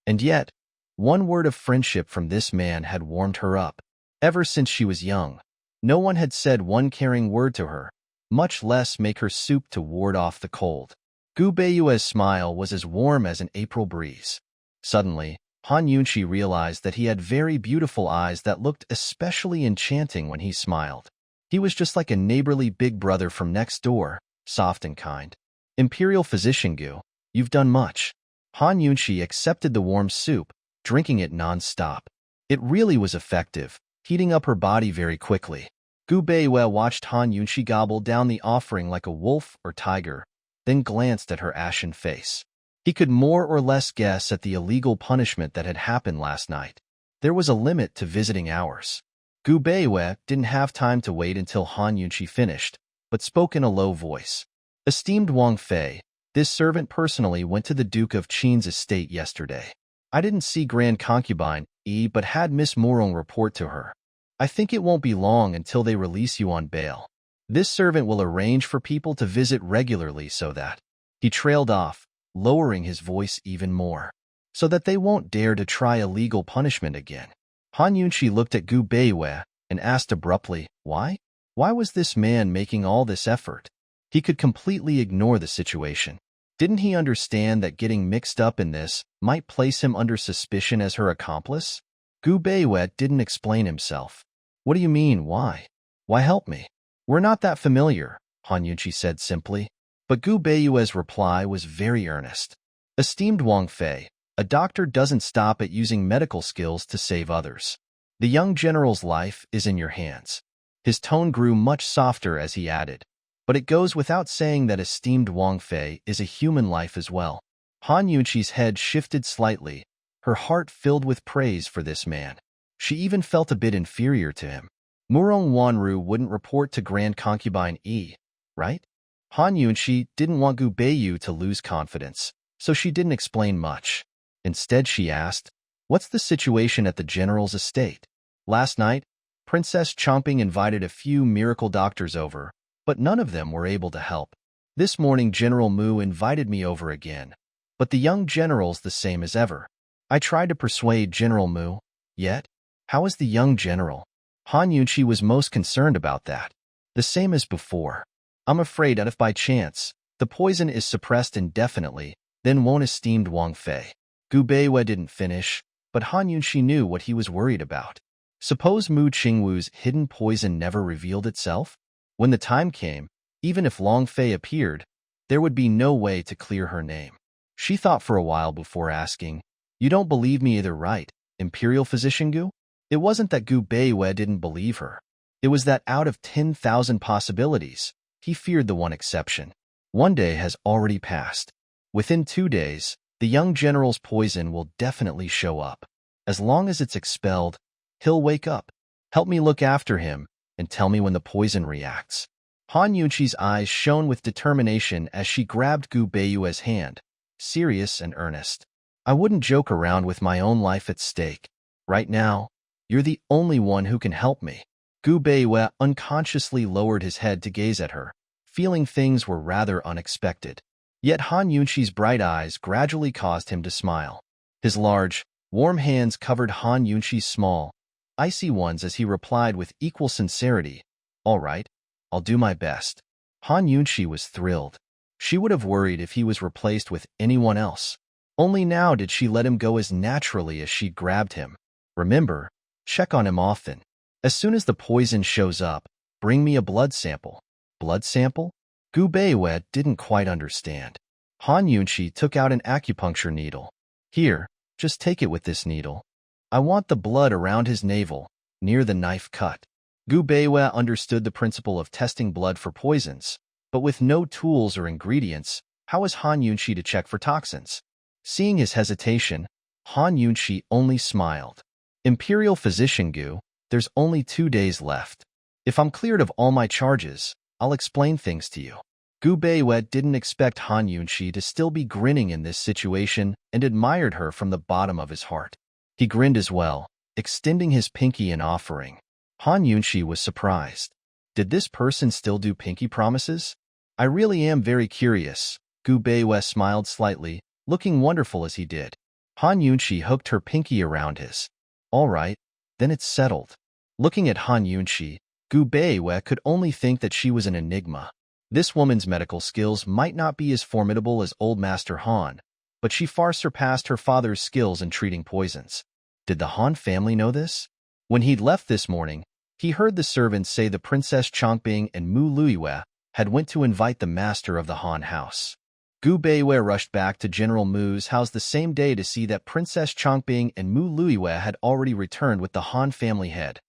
And yet, one word of friendship from this man had warmed her up. Ever since she was young, no one had said one caring word to her, much less make her soup to ward off the cold. Gu Beiyue's smile was as warm as an April breeze. Suddenly, Han Yunqi realized that he had very beautiful eyes that looked especially enchanting when he smiled. He was just like a neighborly big brother from next door, soft and kind. Imperial Physician Gu, you've done much. Han Yunqi accepted the warm soup, drinking it non-stop. It really was effective, heating up her body very quickly. Gu Beiyue watched Han Yunqi gobble down the offering like a wolf or tiger, then glanced at her ashen face. He could more or less guess at the illegal punishment that had happened last night. There was a limit to visiting hours. Gu Beiyue didn't have time to wait until Han Yunqi finished, but spoke in a low voice. Esteemed Wang Fei, this servant personally went to the Duke of Qin's estate yesterday. I didn't see Grand Concubine E, but had Miss Murong report to her. I think it won't be long until they release you on bail. This servant will arrange for people to visit regularly so that... He trailed off, lowering his voice even more, so that they won't dare to try illegal punishment again. Han Yunqi looked at Gu Beiyue and asked abruptly, why? Why was this man making all this effort? He could completely ignore the situation. Didn't he understand that getting mixed up in this might place him under suspicion as her accomplice? Gu Beiyue didn't explain himself. What do you mean, why? Why help me? We're not that familiar, Han Yunqi said simply. But Gu Beiyue's reply was very earnest. Esteemed Wang Fei, a doctor doesn't stop at using medical skills to save others. The young general's life is in your hands. His tone grew much softer as he added. But it goes without saying that esteemed Wang Fei is a human life as well. Han Yunqi's head shifted slightly, her heart filled with praise for this man. She even felt a bit inferior to him. Murong Wanru wouldn't report to Grand Concubine E, right? Han Yunqi didn't want Gu Beiyu to lose confidence, so she didn't explain much. Instead, she asked, what's the situation at the general's estate? Last night, Princess Chomping invited a few miracle doctors over, but none of them were able to help. This morning General Mu invited me over again, but the young general's the same as ever. I tried to persuade General Mu, yet, how is the young general? Han Yunqi was most concerned about that. The same as before. I'm afraid that if by chance, the poison is suppressed indefinitely, then won't esteemed Wang Fei. Gu Beiyue didn't finish, but Han Yunqi knew what he was worried about. Suppose Mu Qingwu's hidden poison never revealed itself? When the time came, even if Long Fei appeared, there would be no way to clear her name. She thought for a while before asking, you don't believe me either, right, Imperial Physician Gu? It wasn't that Gu Beiyue didn't believe her. It was that out of 10,000 possibilities, he feared the one exception. One day has already passed. Within 2 days, the young general's poison will definitely show up. As long as it's expelled, he'll wake up. Help me look after him, and tell me when the poison reacts. Han Yunqi's eyes shone with determination as she grabbed Gu Beiyue's hand, serious and earnest. I wouldn't joke around with my own life at stake. Right now, you're the only one who can help me. Gu Beiyue unconsciously lowered his head to gaze at her, feeling things were rather unexpected. Yet Han Yunqi's bright eyes gradually caused him to smile. His large, warm hands covered Han Yunqi's small, icy ones as he replied with equal sincerity, all right, I'll do my best. Han Yunqi was thrilled. She would have worried if he was replaced with anyone else. Only now did she let him go as naturally as she grabbed him. Remember, check on him often. As soon as the poison shows up, bring me a blood sample. Blood sample? Gu Beiyue didn't quite understand. Han Yunqi took out an acupuncture needle. Here, just take it with this needle. I want the blood around his navel, near the knife cut. Gu Beiyue understood the principle of testing blood for poisons, but with no tools or ingredients, how was Han Yunqi to check for toxins? Seeing his hesitation, Han Yunqi only smiled. Imperial Physician Gu, there's only 2 days left. If I'm cleared of all my charges, I'll explain things to you. Gu Beiyue didn't expect Han Yunqi to still be grinning in this situation and admired her from the bottom of his heart. He grinned as well, extending his pinky in offering. Han Yunqi was surprised. Did this person still do pinky promises? I really am very curious, Gu Beiwei smiled slightly, looking wonderful as he did. Han Yunqi hooked her pinky around his. All right, then it's settled. Looking at Han Yunqi, Gu Beiwei could only think that she was an enigma. This woman's medical skills might not be as formidable as Old Master Han, but she far surpassed her father's skills in treating poisons. Did the Han family know this? When he'd left this morning, he heard the servants say the Princess Chongbing and Mu Luiyue had went to invite the master of the Han house. Gu Beiwei rushed back to General Mu's house the same day to see that Princess Chongbing and Mu Luiyue had already returned with the Han family head,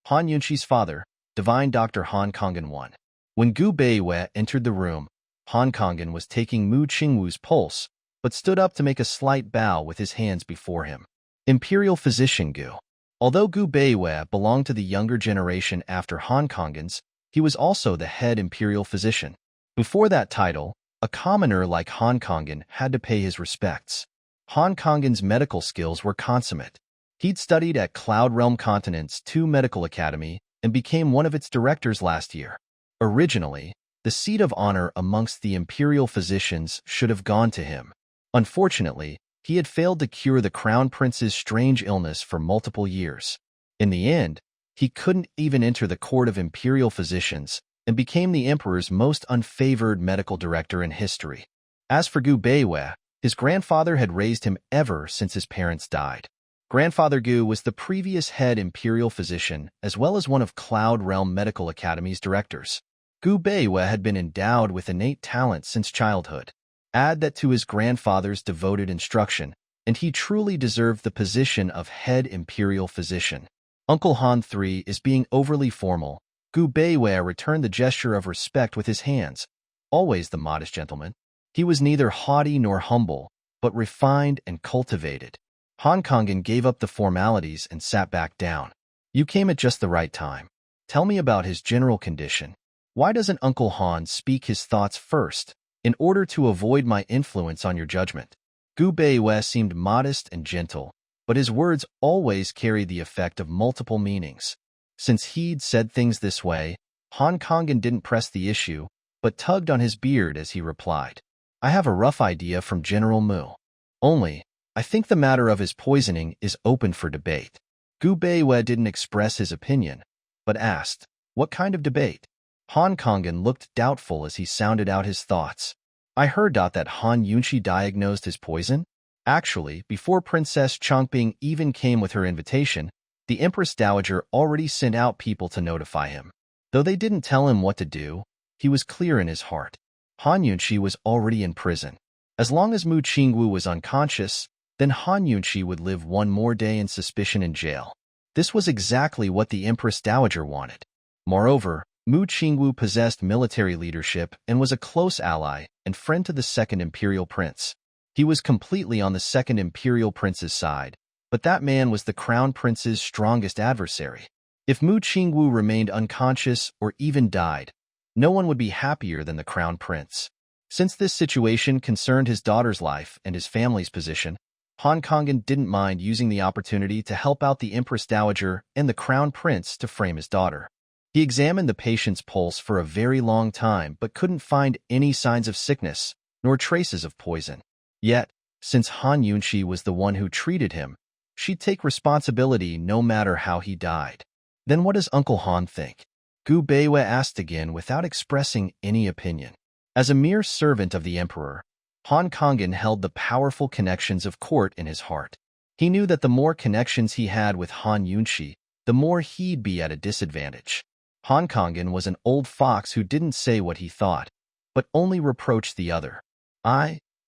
Han Yunqi's father, Divine Dr. Han Kongan I. When Gu Beiwei entered the room, Han Kongan was taking Mu Qingwu's pulse, but stood up to make a slight bow with his hands before him. Imperial Physician Gu. Although Gu Beiwei belonged to the younger generation after Han Kongan's, he was also the head imperial physician. Before that title, a commoner like Han Kongan had to pay his respects. Han Kongan's medical skills were consummate. He'd studied at Cloud Realm Continent's 2 Medical Academy and became one of its directors last year. Originally, the seat of honor amongst the imperial physicians should have gone to him. Unfortunately, he had failed to cure the Crown Prince's strange illness for multiple years. In the end, he couldn't even enter the court of imperial physicians and became the emperor's most unfavored medical director in history. As for Gu Beiwei, his grandfather had raised him ever since his parents died. Grandfather Gu was the previous head imperial physician as well as one of Cloud Realm Medical Academy's directors. Gu Beiwei had been endowed with innate talent since childhood. Add that to his grandfather's devoted instruction, and he truly deserved the position of head imperial physician. Uncle Han III is being overly formal. Gu Beiwei returned the gesture of respect with his hands, always the modest gentleman. He was neither haughty nor humble, but refined and cultivated. Han Kongan gave up the formalities and sat back down. You came at just the right time. Tell me about his general condition. Why doesn't Uncle Han speak his thoughts first, in order to avoid my influence on your judgment? Gu Beiwei seemed modest and gentle, but his words always carried the effect of multiple meanings. Since he'd said things this way, Han Kongan didn't press the issue, but tugged on his beard as he replied. I have a rough idea from General Mu. Only, I think the matter of his poisoning is open for debate. Gu Beiwei didn't express his opinion, but asked, what kind of debate? Han Kongan looked doubtful as he sounded out his thoughts. I heard that Han Yunqi diagnosed his poison. Actually, before Princess Chongbing even came with her invitation, the Empress Dowager already sent out people to notify him. Though they didn't tell him what to do, he was clear in his heart. Han Yunqi was already in prison. As long as Mu Qingwu was unconscious, then Han Yunqi would live one more day in suspicion in jail. This was exactly what the Empress Dowager wanted. Moreover, Mu Qingwu possessed military leadership and was a close ally and friend to the second imperial prince. He was completely on the second imperial prince's side, but that man was the crown prince's strongest adversary. If Mu Qingwu remained unconscious or even died, no one would be happier than the crown prince. Since this situation concerned his daughter's life and his family's position, Han Kongan didn't mind using the opportunity to help out the Empress Dowager and the crown prince to frame his daughter. He examined the patient's pulse for a very long time but couldn't find any signs of sickness, nor traces of poison. Yet, since Han Yunqi was the one who treated him, she'd take responsibility no matter how he died. Then what does Uncle Han think? Gu Beiwei asked again without expressing any opinion. As a mere servant of the emperor, Han Kongan held the powerful connections of court in his heart. He knew that the more connections he had with Han Yunqi, the more he'd be at a disadvantage. Han Kongan was an old fox who didn't say what he thought, but only reproached the other.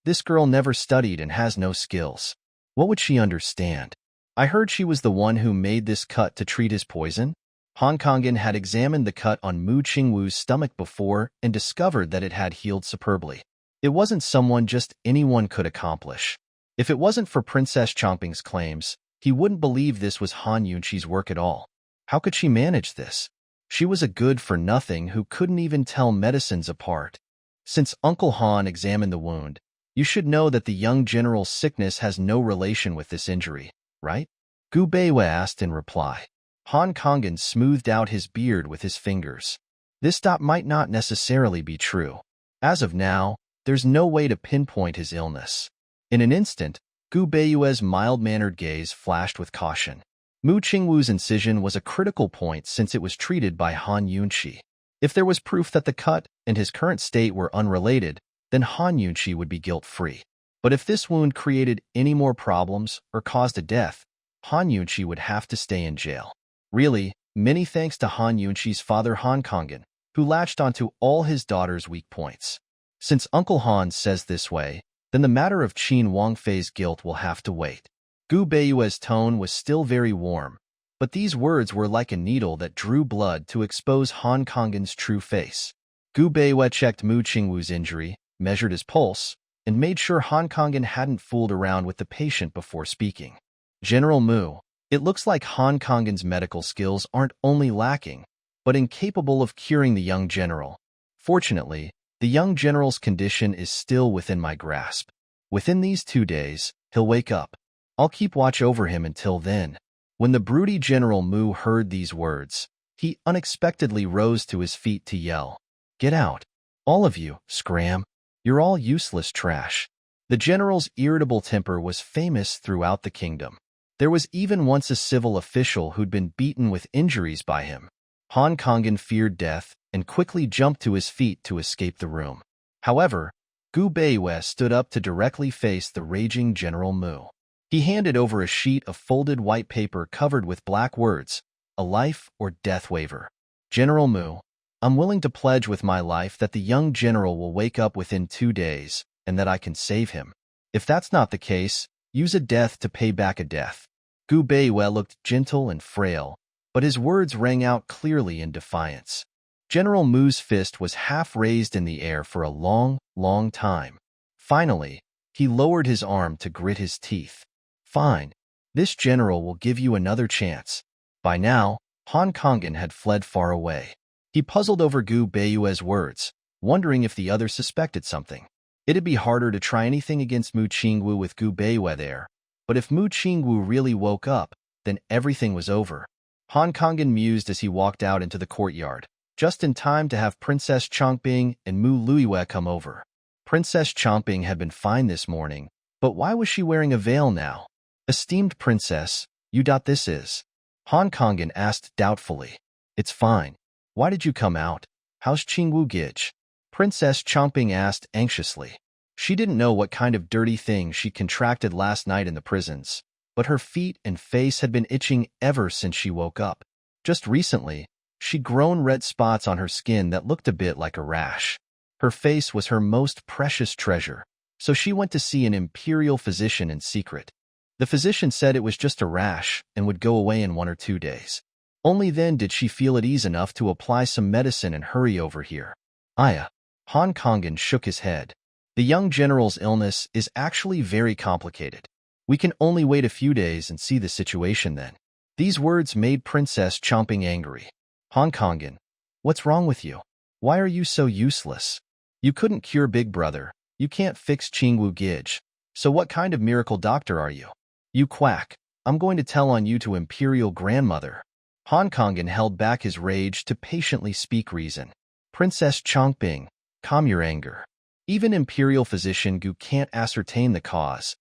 This girl never studied and has no skills. What would she understand? I heard she was the one who made this cut to treat his poison. Han Kongan had examined the cut on Mu Qingwu's stomach before and discovered that it had healed superbly. It wasn't someone just anyone could accomplish. If it wasn't for Princess Chongbing's claims, he wouldn't believe this was Han Yunqi's work at all. How could she manage this? She was a good-for-nothing who couldn't even tell medicines apart. Since Uncle Han examined the wound, you should know that the young general's sickness has no relation with this injury, right? Gu Beiwei asked in reply. Han Kongan smoothed out his beard with his fingers. This might not necessarily be true. As of now, there's no way to pinpoint his illness. In an instant, Gu Beiyue's mild-mannered gaze flashed with caution. Mu Qingwu's incision was a critical point since it was treated by Han Yunqi. If there was proof that the cut and his current state were unrelated, then Han Yunqi would be guilt-free. But if this wound created any more problems or caused a death, Han Yunqi would have to stay in jail. Really, many thanks to Han Yunqi's father Han Kangen, who latched onto all his daughter's weak points. Since Uncle Han says this way, then the matter of Qin Wangfei's guilt will have to wait. Gu Beiyue's tone was still very warm, but these words were like a needle that drew blood to expose Han Kangen's true face. Gu Beiyue checked Mu Qingwu's injury, measured his pulse, and made sure Han Kangen hadn't fooled around with the patient before speaking. General Mu, it looks like Han Kangen's medical skills aren't only lacking, but incapable of curing the young general. Fortunately, the young general's condition is still within my grasp. Within these 2 days, he'll wake up. I'll keep watch over him until then. When the broody General Mu heard these words, he unexpectedly rose to his feet to yell, "Get out! All of you, scram! You're all useless trash." The general's irritable temper was famous throughout the kingdom. There was even once a civil official who'd been beaten with injuries by him. Han Kangen feared death and quickly jumped to his feet to escape the room. However, Gu Beiyue stood up to directly face the raging General Mu. He handed over a sheet of folded white paper covered with black words, a life or death waiver. "General Mu, I'm willing to pledge with my life that the young general will wake up within 2 days and that I can save him. If that's not the case, use a death to pay back a death." Gu Beiyue looked gentle and frail, but his words rang out clearly in defiance. General Mu's fist was half raised in the air for a long, long time. Finally, he lowered his arm to grit his teeth. "Fine. This general will give you another chance." By now, Han Kangen had fled far away. He puzzled over Gu Beiyue's words, wondering if the other suspected something. It'd be harder to try anything against Mu Qingwu with Gu Beiyue there, but if Mu Qingwu really woke up, then everything was over. Han Kangen mused as he walked out into the courtyard, just in time to have Princess Changping and Mu Luiyue come over. Princess Changping had been fine this morning, but why was she wearing a veil now? "Esteemed princess, this is?" Han Kangen asked doubtfully. "It's fine. Why did you come out? How's Qingwu Gij?" Princess Changping asked anxiously. She didn't know what kind of dirty thing she contracted last night in the prisons, but her feet and face had been itching ever since she woke up. Just recently, she'd grown red spots on her skin that looked a bit like a rash. Her face was her most precious treasure, so she went to see an imperial physician in secret. The physician said it was just a rash and would go away in 1 or 2 days. Only then did she feel at ease enough to apply some medicine and hurry over here. "Aya." Han Kangen shook his head. "The young general's illness is actually very complicated. We can only wait a few days and see the situation then." These words made Princess Changping angry. "Han Kangen, what's wrong with you? Why are you so useless? You couldn't cure Big Brother. You can't fix Qingwu Gij. So what kind of miracle doctor are you? You quack. I'm going to tell on you to Imperial Grandmother." Han Kangen held back his rage to patiently speak reason. "Princess Changping, calm your anger. Even Imperial Physician Gu can't ascertain the cause.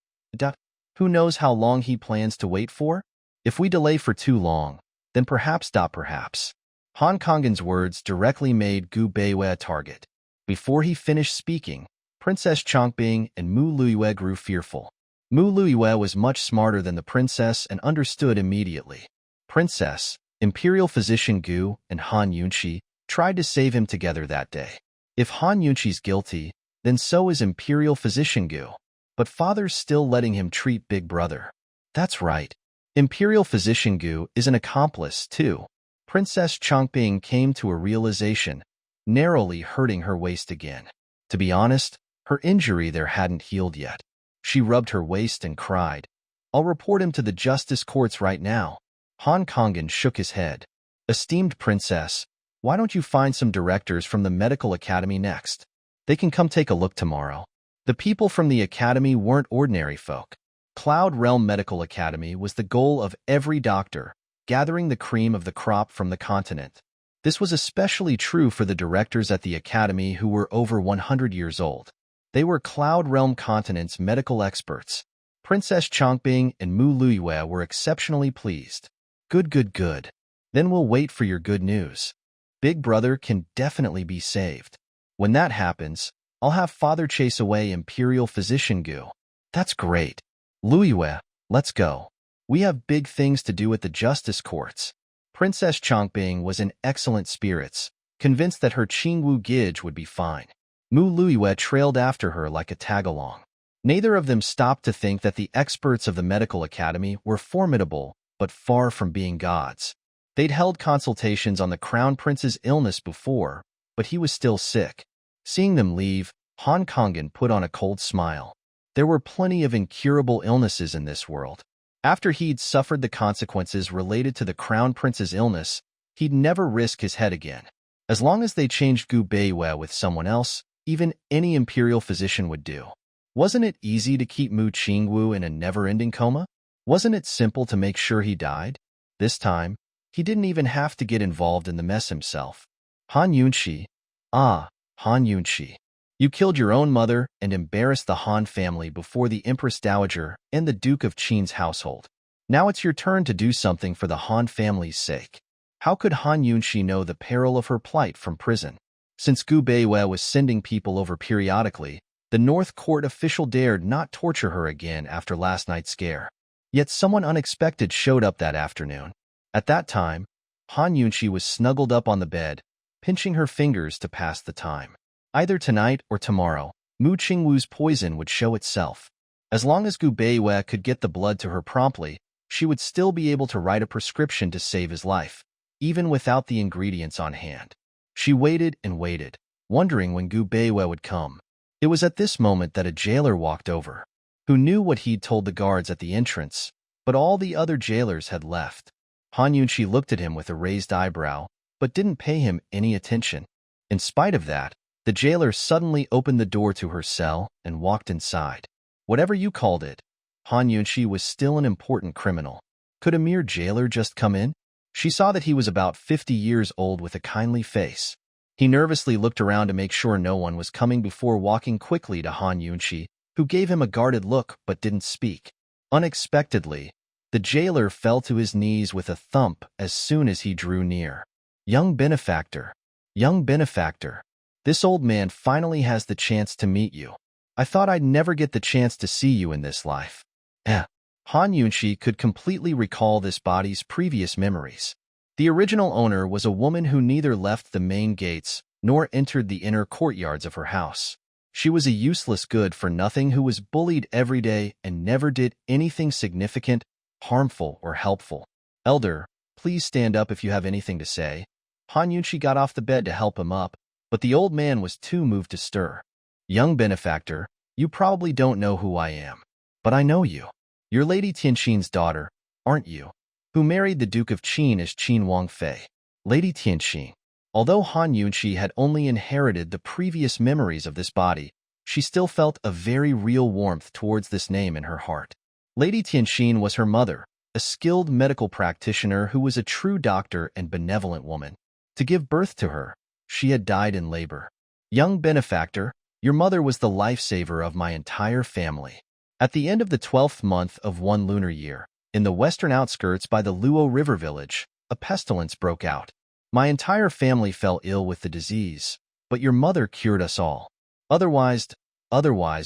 Who knows how long he plans to wait for? If we delay for too long, then perhaps. Han Kangen's words directly made Gu Beiyue a target. Before he finished speaking, Princess Changping and Mu Luiyue grew fearful. Mu Luiyue was much smarter than the princess and understood immediately. Princess, Imperial Physician Gu, and Han Yunqi tried to save him together that day. If Han Yunqi's guilty, then so is Imperial Physician Gu. But father's still letting him treat Big Brother. That's right. Imperial Physician Gu is an accomplice, too. Princess Changping came to a realization, narrowly hurting her waist again. To be honest, her injury there hadn't healed yet. She rubbed her waist and cried, "I'll report him to the justice courts right now." Han Kangen shook his head. "Esteemed princess, why don't you find some directors from the medical academy next? They can come take a look tomorrow." The people from the academy weren't ordinary folk. Cloud Realm Medical Academy was the goal of every doctor, gathering the cream of the crop from the continent. This was especially true for the directors at the academy who were over 100 years old. They were Cloud Realm Continent's medical experts. Princess Chongbing and Mu Luiyue were exceptionally pleased. Good, good, good. Then we'll wait for your good news. Big brother can definitely be saved. When that happens, I'll have father chase away Imperial Physician Gu. That's great. Luiyue, let's go. We have big things to do at the justice courts. Princess Chongbing was in excellent spirits, convinced that her Qingwu Gij would be fine. Mu Luiyue trailed after her like a tag-along. Neither of them stopped to think that the experts of the medical academy were formidable, but far from being gods. They'd held consultations on the crown prince's illness before, but he was still sick. Seeing them leave, Han Kongan put on a cold smile. There were plenty of incurable illnesses in this world. After he'd suffered the consequences related to the crown prince's illness, he'd never risk his head again. As long as they changed Gu Beiwei with someone else, even any imperial physician would do. Wasn't it easy to keep Mu Qingwu in a never-ending coma? Wasn't it simple to make sure he died? This time, he didn't even have to get involved in the mess himself. Han Yunxi. Ah, Han Yunxi. You killed your own mother and embarrassed the Han family before the Empress Dowager and the Duke of Qin's household. Now it's your turn to do something for the Han family's sake. How could Han Yunxi know the peril of her plight from prison? Since Gu Beiwei was sending people over periodically, the North Court official dared not torture her again after last night's scare. Yet someone unexpected showed up that afternoon. At that time, Han Yunxi was snuggled up on the bed, pinching her fingers to pass the time. Either tonight or tomorrow, Mu Qingwu's poison would show itself. As long as Gu Beiwei could get the blood to her promptly, she would still be able to write a prescription to save his life, even without the ingredients on hand. She waited and waited, wondering when Gu Beiwei would come. It was at this moment that a jailer walked over, who knew what he'd told the guards at the entrance, but all the other jailers had left. Han Yunxi looked at him with a raised eyebrow, but didn't pay him any attention. In spite of that, the jailer suddenly opened the door to her cell and walked inside. Whatever you called it, Han Yunxi was still an important criminal. Could a mere jailer just come in? She saw that he was about 50 years old with a kindly face. He nervously looked around to make sure no one was coming before walking quickly to Han Yunxi, who gave him a guarded look but didn't speak. Unexpectedly, the jailer fell to his knees with a thump as soon as he drew near. Young benefactor. Young benefactor. This old man finally has the chance to meet you. I thought I'd never get the chance to see you in this life. Han Yunxi could completely recall this body's previous memories. The original owner was a woman who neither left the main gates nor entered the inner courtyards of her house. She was a useless good-for-nothing who was bullied every day and never did anything significant, harmful, or helpful. Elder, please stand up if you have anything to say. Han Yunxi got off the bed to help him up, but the old man was too moved to stir. Young benefactor, you probably don't know who I am, but I know you. You're Lady Tianxin's daughter, aren't you? Who married the Duke of Qin as Qin Wangfei. Lady Tianxin. Although Han Yunxi had only inherited the previous memories of this body, she still felt a very real warmth towards this name in her heart. Lady Tianxin was her mother, a skilled medical practitioner who was a true doctor and benevolent woman. To give birth to her, she had died in labor. Young benefactor, your mother was the lifesaver of my entire family. At the end of the 12th month of one lunar year, in the western outskirts by the Luo River village, a pestilence broke out. My entire family fell ill with the disease, but your mother cured us all. Otherwise,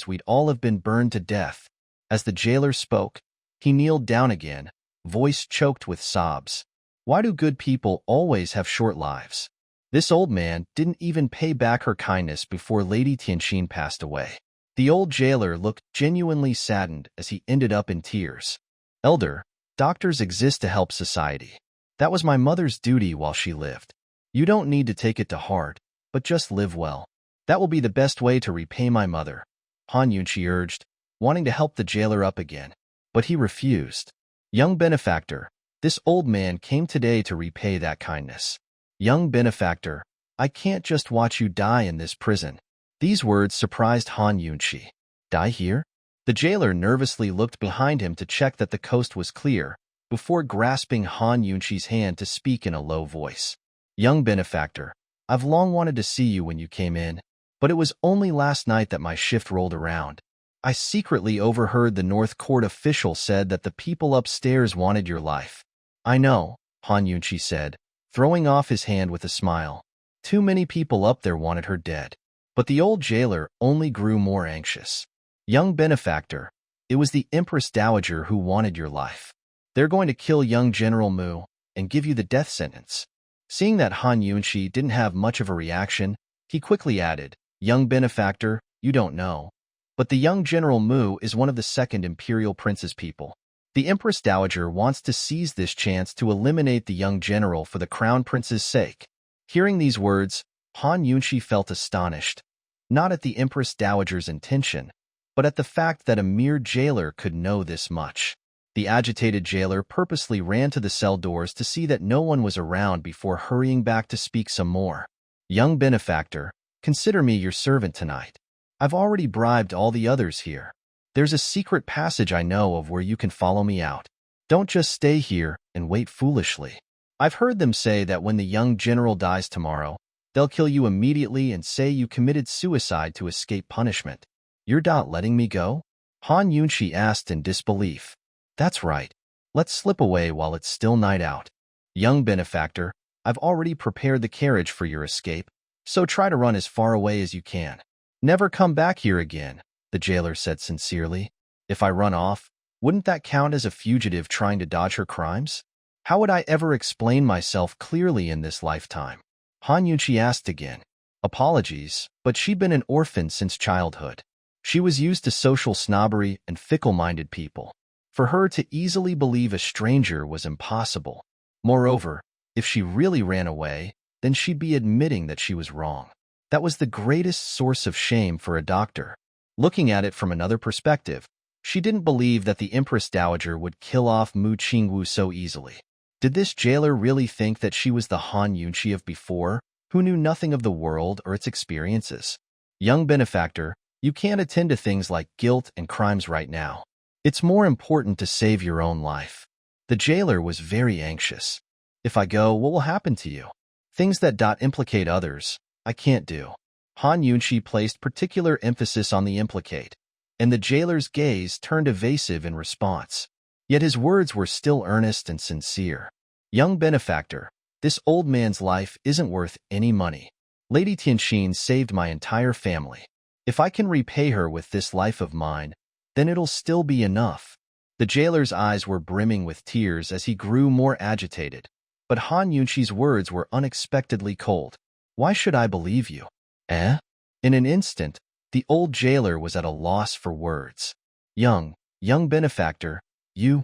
we'd all have been burned to death. As the jailer spoke, he kneeled down again, voice choked with sobs. Why do good people always have short lives? This old man didn't even pay back her kindness before Lady Tianxin passed away. The old jailer looked genuinely saddened as he ended up in tears. Elder, doctors exist to help society. That was my mother's duty while she lived. You don't need to take it to heart, but just live well. That will be the best way to repay my mother, Han Yunxi urged, wanting to help the jailer up again. But he refused. Young benefactor, this old man came today to repay that kindness. Young benefactor, I can't just watch you die in this prison. These words surprised Han Yunxi. Die here? The jailer nervously looked behind him to check that the coast was clear, before grasping Han Yunxi's hand to speak in a low voice. Young benefactor, I've long wanted to see you when you came in. But it was only last night that my shift rolled around. I secretly overheard the North Court official said that the people upstairs wanted your life. I know, Han Yunchi said, throwing off his hand with a smile. Too many people up there wanted her dead. But the old jailer only grew more anxious. Young benefactor, it was the Empress Dowager who wanted your life. They're going to kill young General Mu and give you the death sentence. Seeing that Han Yunchi didn't have much of a reaction, he quickly added, Young benefactor, you don't know. But the young General Mu is one of the second Imperial Prince's people. The Empress Dowager wants to seize this chance to eliminate the young general for the Crown Prince's sake. Hearing these words, Han Yunchi felt astonished, not at the Empress Dowager's intention, but at the fact that a mere jailer could know this much. The agitated jailer purposely ran to the cell doors to see that no one was around before hurrying back to speak some more. Young benefactor, consider me your servant tonight. I've already bribed all the others here. There's a secret passage I know of where you can follow me out. Don't just stay here and wait foolishly. I've heard them say that when the young general dies tomorrow, they'll kill you immediately and say you committed suicide to escape punishment. You're not letting me go? Han Yunchi asked in disbelief. That's right. Let's slip away while it's still night out. Young benefactor, I've already prepared the carriage for your escape, so try to run as far away as you can. Never come back here again, the jailer said sincerely. If I run off, wouldn't that count as a fugitive trying to dodge her crimes? How would I ever explain myself clearly in this lifetime? Han Yunchi asked again. Apologies, but she'd been an orphan since childhood. She was used to social snobbery and fickle-minded people. For her to easily believe a stranger was impossible. Moreover, if she really ran away, then she'd be admitting that she was wrong. That was the greatest source of shame for a doctor. Looking at it from another perspective, she didn't believe that the Empress Dowager would kill off Mu Qingwu so easily. Did this jailer really think that she was the Han Yunchi of before, who knew nothing of the world or its experiences? Young benefactor, you can't attend to things like guilt and crimes right now. It's more important to save your own life. The jailer was very anxious. If I go, what will happen to you? Things that implicate others, I can't do. Han Yunchi placed particular emphasis on the implicate, and the jailer's gaze turned evasive in response. Yet his words were still earnest and sincere. Young benefactor, this old man's life isn't worth any money. Lady Tianxin saved my entire family. If I can repay her with this life of mine, then it'll still be enough. The jailer's eyes were brimming with tears as he grew more agitated. But Han Yunchi's words were unexpectedly cold. Why should I believe you? In an instant, the old jailer was at a loss for words. Young benefactor, you,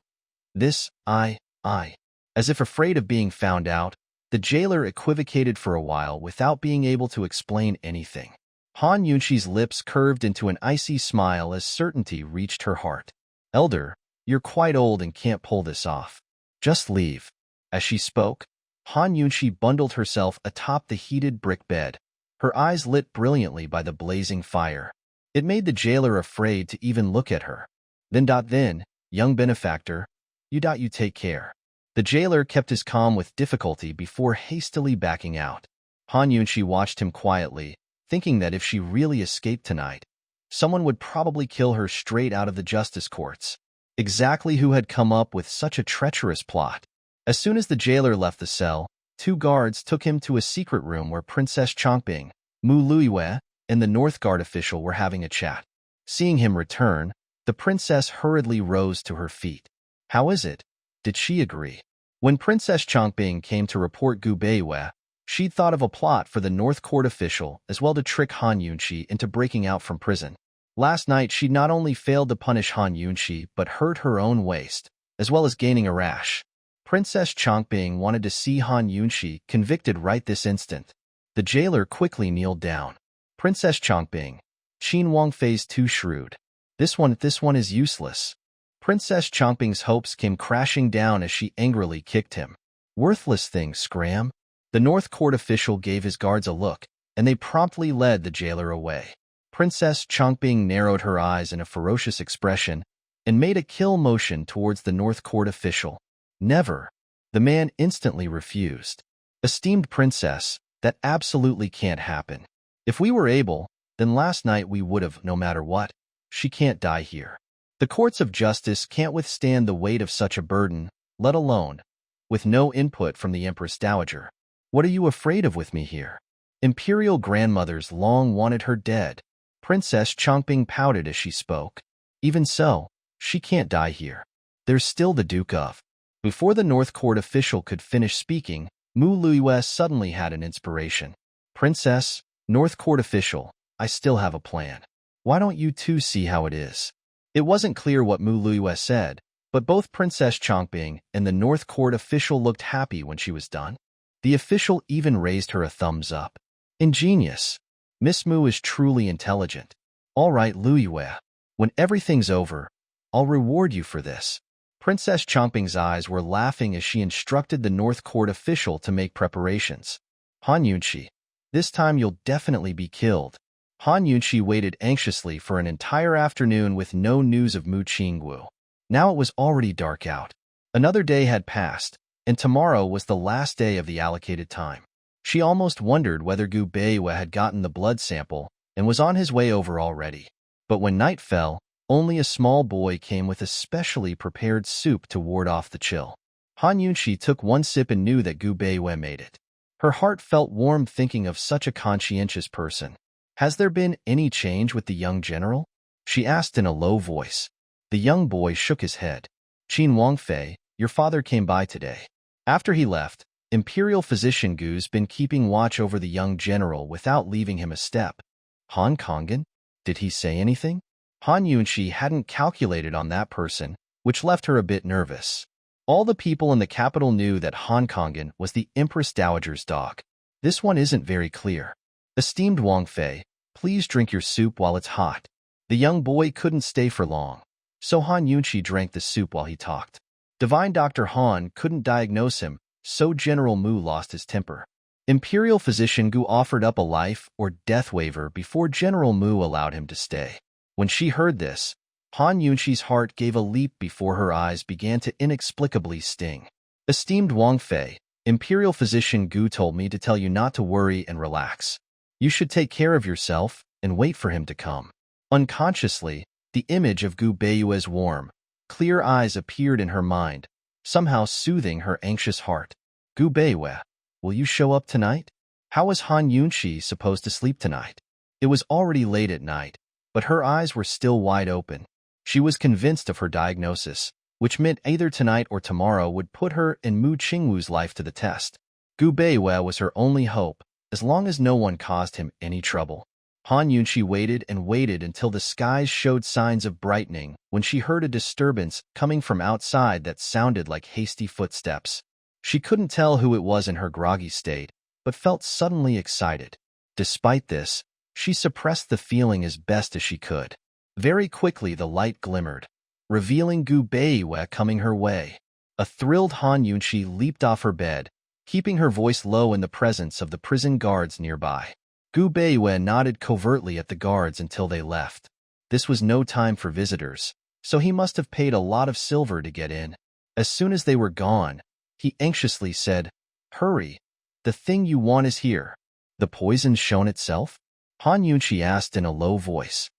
this, I. As if afraid of being found out, the jailer equivocated for a while without being able to explain anything. Han Yunchi's lips curved into an icy smile as certainty reached her heart. Elder, you're quite old and can't pull this off. Just leave. As she spoke, Han Yunchi bundled herself atop the heated brick bed, her eyes lit brilliantly by the blazing fire. It made the jailer afraid to even look at her. Then, young benefactor, you take care. The jailer kept his calm with difficulty before hastily backing out. Han Yunchi watched him quietly, thinking that if she really escaped tonight, someone would probably kill her straight out of the justice courts. Exactly who had come up with such a treacherous plot? As soon as the jailer left the cell, 2 guards took him to a secret room where Princess Chongping, Mu Luiyue, and the North Guard official were having a chat. Seeing him return, the princess hurriedly rose to her feet. How is it? Did she agree? When Princess Chongping came to report Gu Beiwei, she'd thought of a plot for the North Court official as well to trick Han Yunchi into breaking out from prison. Last night she'd not only failed to punish Han Yunchi but hurt her own waist, as well as gaining a rash. Princess Chongping wanted to see Han Yunchi convicted right this instant. The jailer quickly kneeled down. Princess Chongping, Qin Wangfei's too shrewd. This one is useless. Princess Chongping's hopes came crashing down as she angrily kicked him. Worthless thing, scram. The North Court official gave his guards a look, and they promptly led the jailer away. Princess Chongping narrowed her eyes in a ferocious expression and made a kill motion towards the North Court official. Never. The man instantly refused. Esteemed princess, that absolutely can't happen. If we were able, then last night we would have, no matter what. She can't die here. The courts of justice can't withstand the weight of such a burden, let alone with no input from the Empress Dowager. What are you afraid of with me here? Imperial grandmothers long wanted her dead. Princess Chongping pouted as she spoke. Even so, she can't die here. There's still the Duke of. Before the North Court official could finish speaking, Mu Luiyue suddenly had an inspiration. Princess, North Court official, I still have a plan. Why don't you two see how it is? It wasn't clear what Mu Luiyue said, but both Princess Chongping and the North Court official looked happy when she was done. The official even raised her a thumbs up. Ingenious. Miss Mu is truly intelligent. All right, Luiyue. When everything's over, I'll reward you for this. Princess Chongping's eyes were laughing as she instructed the North Court official to make preparations. Han Yunqi, this time you'll definitely be killed. Han Yunqi waited anxiously for an entire afternoon with no news of Mu Qingwu. Now it was already dark out. Another day had passed, and tomorrow was the last day of the allocated time. She almost wondered whether Gu Beiwe had gotten the blood sample and was on his way over already. But when night fell, only a small boy came with a specially prepared soup to ward off the chill. Han Yunqi took one sip and knew that Gu Beiwe made it. Her heart felt warm thinking of such a conscientious person. Has there been any change with the young general? She asked in a low voice. The young boy shook his head. Qin Wangfei, your father came by today. After he left, Imperial Physician Gu's been keeping watch over the young general without leaving him a step. Han Kongan? Did he say anything? Han Yunqi hadn't calculated on that person, which left her a bit nervous. All the people in the capital knew that Han Kongan was the Empress Dowager's dog. This one isn't very clear. Esteemed Wang Fei, please drink your soup while it's hot. The young boy couldn't stay for long, so Han Yunqi drank the soup while he talked. Divine Dr. Han couldn't diagnose him, so General Mu lost his temper. Imperial Physician Gu offered up a life or death waiver before General Mu allowed him to stay. When she heard this, Han Yunqi's heart gave a leap before her eyes began to inexplicably sting. Esteemed Wang Fei, Imperial Physician Gu told me to tell you not to worry and relax. You should take care of yourself and wait for him to come. Unconsciously, the image of Gu Beiue's warm, clear eyes appeared in her mind, somehow soothing her anxious heart. Gu Beiue, will you show up tonight? How was Han Yunqi supposed to sleep tonight? It was already late at night, but her eyes were still wide open. She was convinced of her diagnosis, which meant either tonight or tomorrow would put her and Mu Qingwu's life to the test. Gu Beiue was her only hope, as long as no one caused him any trouble. Han Yunqi waited and waited until the skies showed signs of brightening when she heard a disturbance coming from outside that sounded like hasty footsteps. She couldn't tell who it was in her groggy state, but felt suddenly excited. Despite this, she suppressed the feeling as best as she could. Very quickly the light glimmered, revealing Gu Beiue coming her way. A thrilled Han Yunqi leaped off her bed, keeping her voice low in the presence of the prison guards nearby. Gu Beiue nodded covertly at the guards until they left. This was no time for visitors, so he must have paid a lot of silver to get in. As soon as they were gone, he anxiously said, "Hurry, the thing you want is here." The poison's shown itself? Han Yunqi asked in a low voice.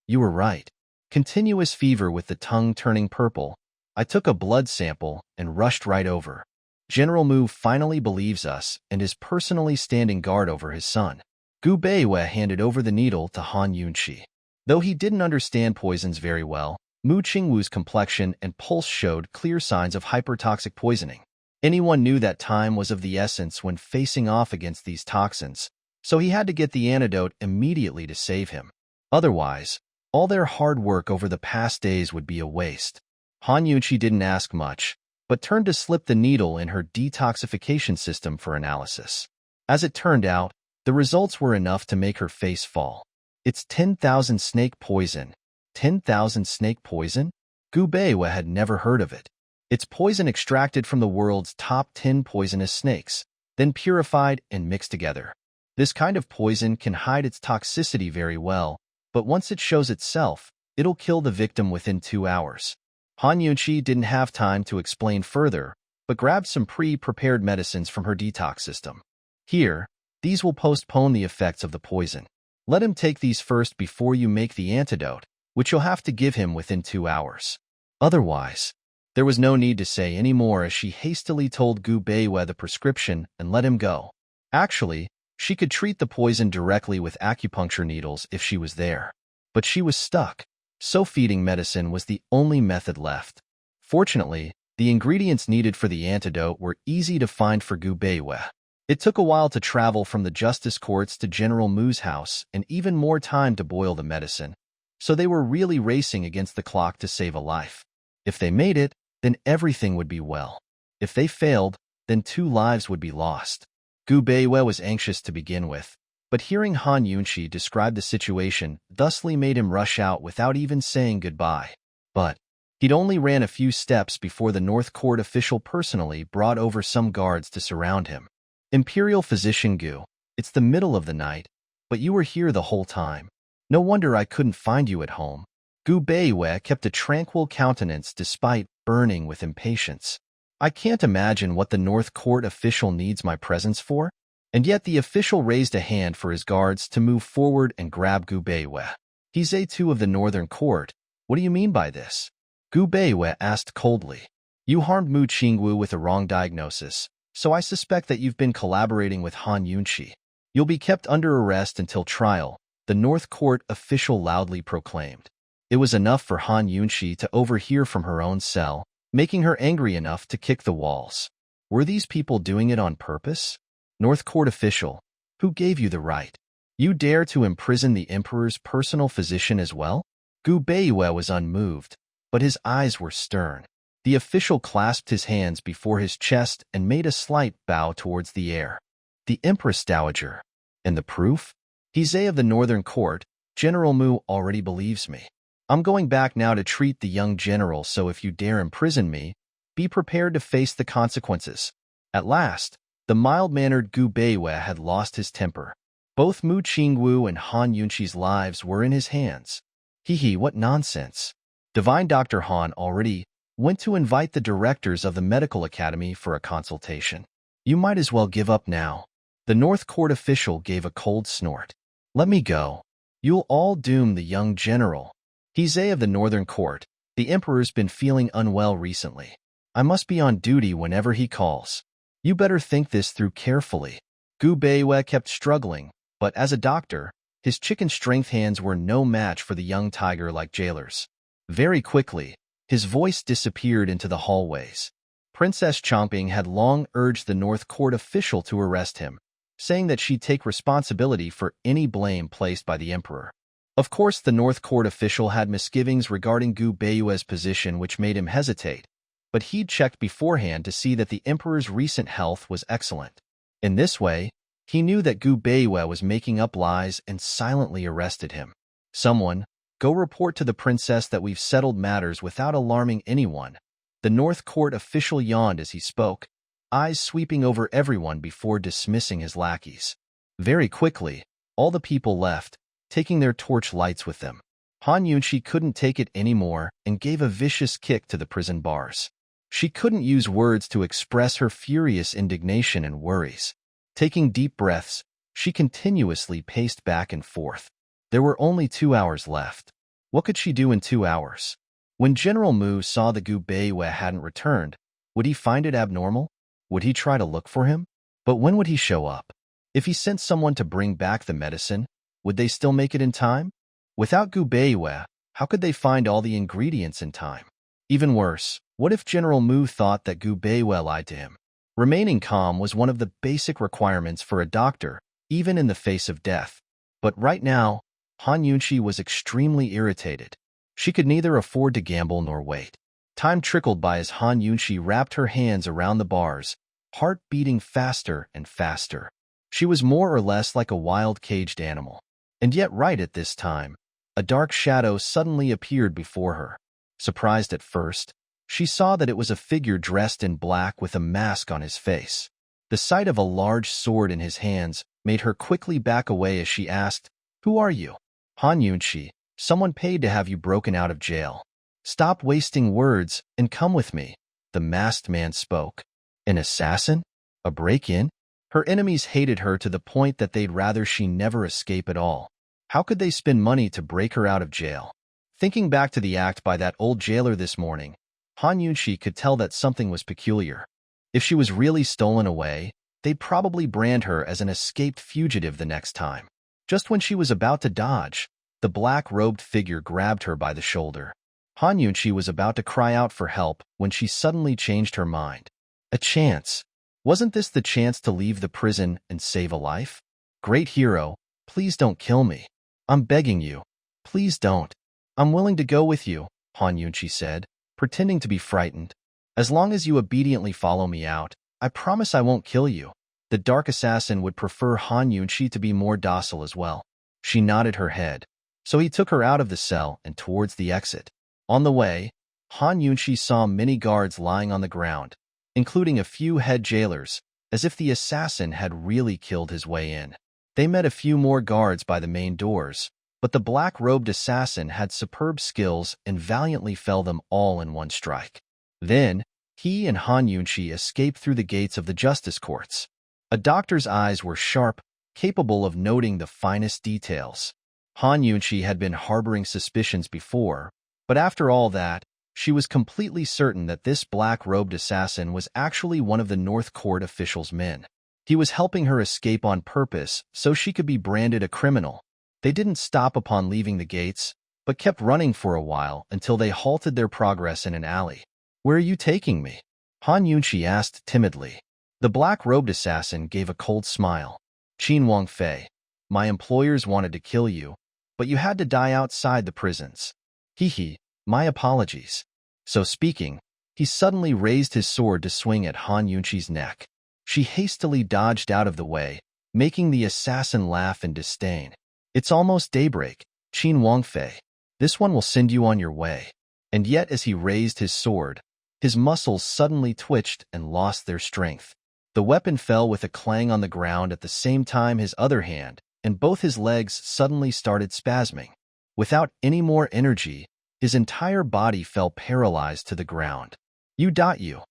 You were right. Continuous fever with the tongue turning purple. I took a blood sample and rushed right over. General Mu finally believes us and is personally standing guard over his son. Gu Beiue handed over the needle to Han Yunqi. Though he didn't understand poisons very well, Mu Qingwu's complexion and pulse showed clear signs of hypertoxic poisoning. Anyone knew that time was of the essence when facing off against these toxins, so he had to get the antidote immediately to save him. Otherwise, all their hard work over the past days would be a waste. Han Yunqi didn't ask much, but turned to slip the needle in her detoxification system for analysis. As it turned out, the results were enough to make her face fall. It's 10,000 snake poison. 10,000 snake poison? Gu Beiue had never heard of it. It's poison extracted from the world's top 10 poisonous snakes, then purified and mixed together. This kind of poison can hide its toxicity very well, but once it shows itself, it'll kill the victim within 2 hours. Han Yunqi didn't have time to explain further, but grabbed some pre-prepared medicines from her detox system. Here, these will postpone the effects of the poison. Let him take these first before you make the antidote, which you'll have to give him within 2 hours. Otherwise, there was no need to say any more as she hastily told Gu Beiwe the prescription and let him go. Actually, she could treat the poison directly with acupuncture needles if she was there. But she was stuck, so feeding medicine was the only method left. Fortunately, the ingredients needed for the antidote were easy to find for Gu Beiwe. It took a while to travel from the justice courts to General Mu's house and even more time to boil the medicine, so they were really racing against the clock to save a life. If they made it, then everything would be well. If they failed, then 2 lives would be lost. Gu Beiwe was anxious to begin with, but hearing Han Yunshi describe the situation thusly made him rush out without even saying goodbye. But he'd only ran a few steps before the North Court official personally brought over some guards to surround him. Imperial Physician Gu, it's the middle of the night, but you were here the whole time. No wonder I couldn't find you at home. Gu Beiwe kept a tranquil countenance despite burning with impatience. I can't imagine what the North Court official needs my presence for. And yet the official raised a hand for his guards to move forward and grab Gu Beiwe. He's A2 of the Northern Court. What do you mean by this? Gu Beiwe asked coldly. You harmed Mu Qingwu with a wrong diagnosis, so I suspect that you've been collaborating with Han Yunshi. You'll be kept under arrest until trial, the North Court official loudly proclaimed. It was enough for Han Yunshi to overhear from her own cell, making her angry enough to kick the walls. Were these people doing it on purpose? North Court official, who gave you the right? You dare to imprison the Emperor's personal physician as well? Gu Beiwe was unmoved, but his eyes were stern. The official clasped his hands before his chest and made a slight bow towards the air. The Empress Dowager. And the proof? He's of the Northern Court. General Mu already believes me. I'm going back now to treat the young general, so if you dare imprison me, be prepared to face the consequences. At last, the mild-mannered Gu Beiwe had lost his temper. Both Mu Qingwu and Han Yunshi's lives were in his hands. What nonsense. Divine Dr. Han already went to invite the directors of the medical academy for a consultation. You might as well give up now. The North Court official gave a cold snort. Let me go. You'll all doom the young general. He's of the Northern Court. The Emperor's been feeling unwell recently. I must be on duty whenever he calls. You better think this through carefully. Gu Beiwe kept struggling, but as a doctor, his chicken strength hands were no match for the young tiger like jailers. Very quickly, his voice disappeared into the hallways. Princess Chomping had long urged the North Court official to arrest him, saying that she'd take responsibility for any blame placed by the Emperor. Of course, the North Court official had misgivings regarding Gu Beiwe's position which made him hesitate, but he'd checked beforehand to see that the Emperor's recent health was excellent. In this way, he knew that Gu Beiwe was making up lies and silently arrested him. Someone, go report to the princess that we've settled matters without alarming anyone. The North Court official yawned as he spoke, eyes sweeping over everyone before dismissing his lackeys. Very quickly, all the people left, taking their torch lights with them. Han Yunshi couldn't take it anymore and gave a vicious kick to the prison bars. She couldn't use words to express her furious indignation and worries. Taking deep breaths, she continuously paced back and forth. There were only 2 hours left. What could she do in 2 hours? When General Mu saw the Gu Beiwe hadn't returned, would he find it abnormal? Would he try to look for him? But when would he show up? If he sent someone to bring back the medicine, would they still make it in time? Without Gu Beiwe, how could they find all the ingredients in time? Even worse, what if General Mu thought that Gu Beiwe lied to him? Remaining calm was one of the basic requirements for a doctor, even in the face of death. But right now, Han Yunshi was extremely irritated. She could neither afford to gamble nor wait. Time trickled by as Han Yunshi wrapped her hands around the bars, heart beating faster and faster. She was more or less like a wild caged animal. And yet right at this time, a dark shadow suddenly appeared before her. Surprised at first, she saw that it was a figure dressed in black with a mask on his face. The sight of a large sword in his hands made her quickly back away as she asked, "Who are you?" Han Yunshi, someone paid to have you broken out of jail. Stop wasting words and come with me, the masked man spoke. An assassin? A break-in? Her enemies hated her to the point that they'd rather she never escape at all. How could they spend money to break her out of jail? Thinking back to the act by that old jailer this morning, Han Yunshi could tell that something was peculiar. If she was really stolen away, they'd probably brand her as an escaped fugitive the next time. Just when she was about to dodge, the black-robed figure grabbed her by the shoulder. Han Yunshi was about to cry out for help when she suddenly changed her mind. A chance. Wasn't this the chance to leave the prison and save a life? Great hero, please don't kill me. I'm begging you. Please don't. I'm willing to go with you, Han Yunshi said, pretending to be frightened. As long as you obediently follow me out, I promise I won't kill you. The dark assassin would prefer Han Yunshi to be more docile as well. She nodded her head. So he took her out of the cell and towards the exit. On the way, Han Yunshi saw many guards lying on the ground, including a few head jailers, as if the assassin had really killed his way in. They met a few more guards by the main doors, but the black-robed assassin had superb skills and valiantly fell them all in one strike. Then, he and Han Yunshi escaped through the gates of the justice courts. A doctor's eyes were sharp, capable of noting the finest details. Han Yunshi had been harboring suspicions before, but after all that, she was completely certain that this black-robed assassin was actually one of the North Court officials' men. He was helping her escape on purpose so she could be branded a criminal. They didn't stop upon leaving the gates, but kept running for a while until they halted their progress in an alley. "Where are you taking me?" Han Yunshi asked timidly. The black-robed assassin gave a cold smile. "Qin Wangfei, my employers wanted to kill you, but you had to die outside the prisons. Hee, my apologies." So speaking, he suddenly raised his sword to swing at Han Yunshi's neck. She hastily dodged out of the way, making the assassin laugh in disdain. "It's almost daybreak, Qin Wangfei. This one will send you on your way." And yet as he raised his sword, his muscles suddenly twitched and lost their strength. The weapon fell with a clang on the ground at the same time his other hand, and both his legs suddenly started spasming. Without any more energy, his entire body fell paralyzed to the ground. You.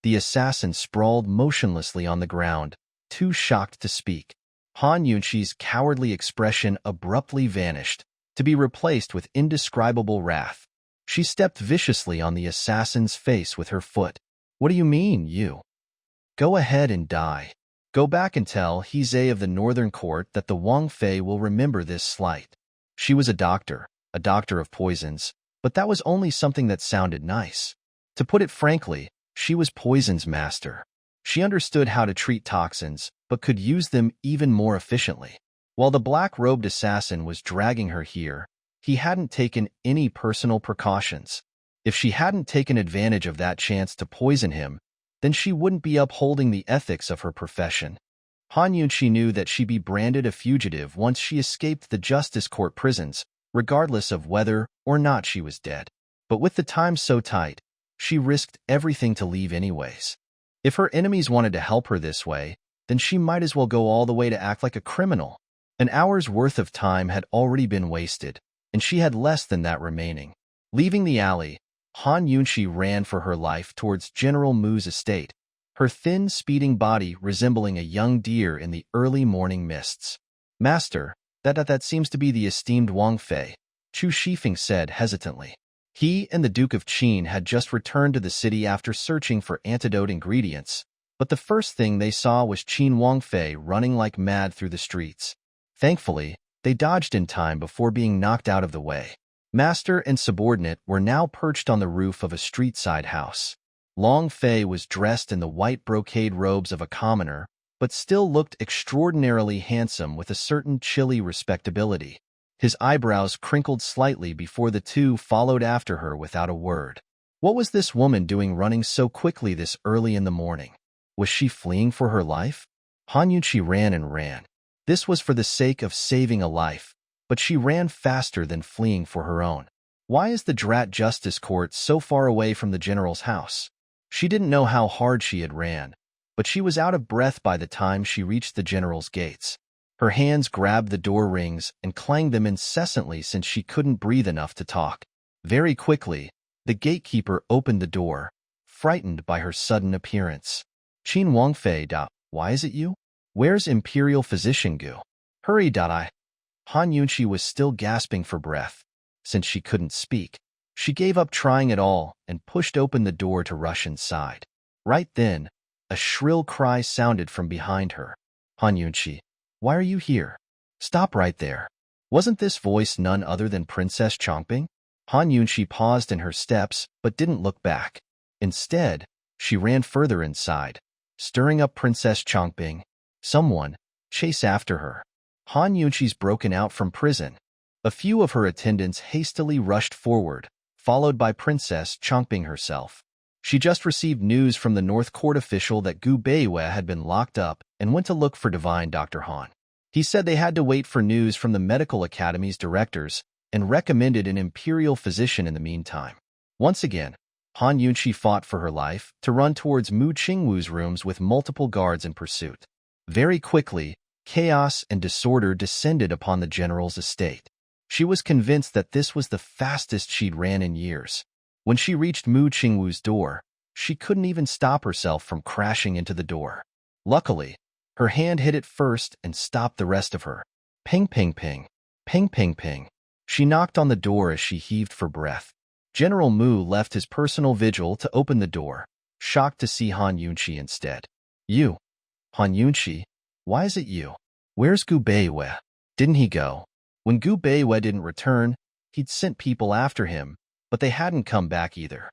The assassin sprawled motionlessly on the ground, too shocked to speak. Han Yunshi's cowardly expression abruptly vanished, to be replaced with indescribable wrath. She stepped viciously on the assassin's face with her foot. "What do you mean, you? Go ahead and die. Go back and tell Heizei of the Northern Court that the Wang Fei will remember this slight." She was a doctor of poisons, but that was only something that sounded nice. To put it frankly, she was poison's master. She understood how to treat toxins, but could use them even more efficiently. While the black-robed assassin was dragging her here, he hadn't taken any personal precautions. If she hadn't taken advantage of that chance to poison him, then she wouldn't be upholding the ethics of her profession. Han Yunshi knew that she'd be branded a fugitive once she escaped the justice court prisons, regardless of whether or not she was dead. But with the time so tight, she risked everything to leave anyways. If her enemies wanted to help her this way, then she might as well go all the way to act like a criminal. An hour's worth of time had already been wasted, and she had less than that remaining. Leaving the alley, Han Yunshi ran for her life towards General Mu's estate, her thin, speeding body resembling a young deer in the early morning mists. "Master, that seems to be the esteemed Wang Fei," Chu Shifeng said hesitantly. He and the Duke of Qin had just returned to the city after searching for antidote ingredients, but the first thing they saw was Qin Wangfei running like mad through the streets. Thankfully, they dodged in time before being knocked out of the way. Master and subordinate were now perched on the roof of a street-side house. Long Fei was dressed in the white brocade robes of a commoner, but still looked extraordinarily handsome with a certain chilly respectability. His eyebrows crinkled slightly before the two followed after her without a word. What was this woman doing running so quickly this early in the morning? Was she fleeing for her life? Han Yunshi ran and ran. This was for the sake of saving a life, but she ran faster than fleeing for her own. Why is the Drat Justice Court so far away from the general's house? She didn't know how hard she had ran, but she was out of breath by the time she reached the general's gates. Her hands grabbed the door rings and clanged them incessantly since she couldn't breathe enough to talk. Very quickly, the gatekeeper opened the door, frightened by her sudden appearance. "Qin Wangfei, why is it you? Where's Imperial Physician Gu? Hurry, I." Han Yunqi was still gasping for breath. Since she couldn't speak, she gave up trying at all and pushed open the door to rush inside. Right then, a shrill cry sounded from behind her. Han Yunqi, why are you here? Stop right there. Wasn't this voice none other than Princess Chongping? Han Yunqi paused in her steps but didn't look back. Instead, she ran further inside, stirring up Princess Chongping. Someone, chase after her. Han Yunqi's broken out from prison. A few of her attendants hastily rushed forward, followed by Princess Chongping herself. She just received news from the North Court official that Gu Beiwei had been locked up and went to look for Divine Dr. Han. He said they had to wait for news from the medical academy's directors and recommended an imperial physician in the meantime. Once again, Han Yunqi fought for her life to run towards Mu Qingwu's rooms with multiple guards in pursuit. Very quickly, chaos and disorder descended upon the general's estate. She was convinced that this was the fastest she'd ran in years. When she reached Mu Qingwu's door, she couldn't even stop herself from crashing into the door. Luckily, her hand hit it first and stopped the rest of her. Ping, ping, ping. Ping, ping, ping. She knocked on the door as she heaved for breath. General Mu left his personal vigil to open the door, shocked to see Han Yunqi instead. You. Han Yunqi, why is it you? Where's Gu Beiwei? Didn't he go? When Gu Beiwei didn't return, he'd sent people after him, but they hadn't come back either.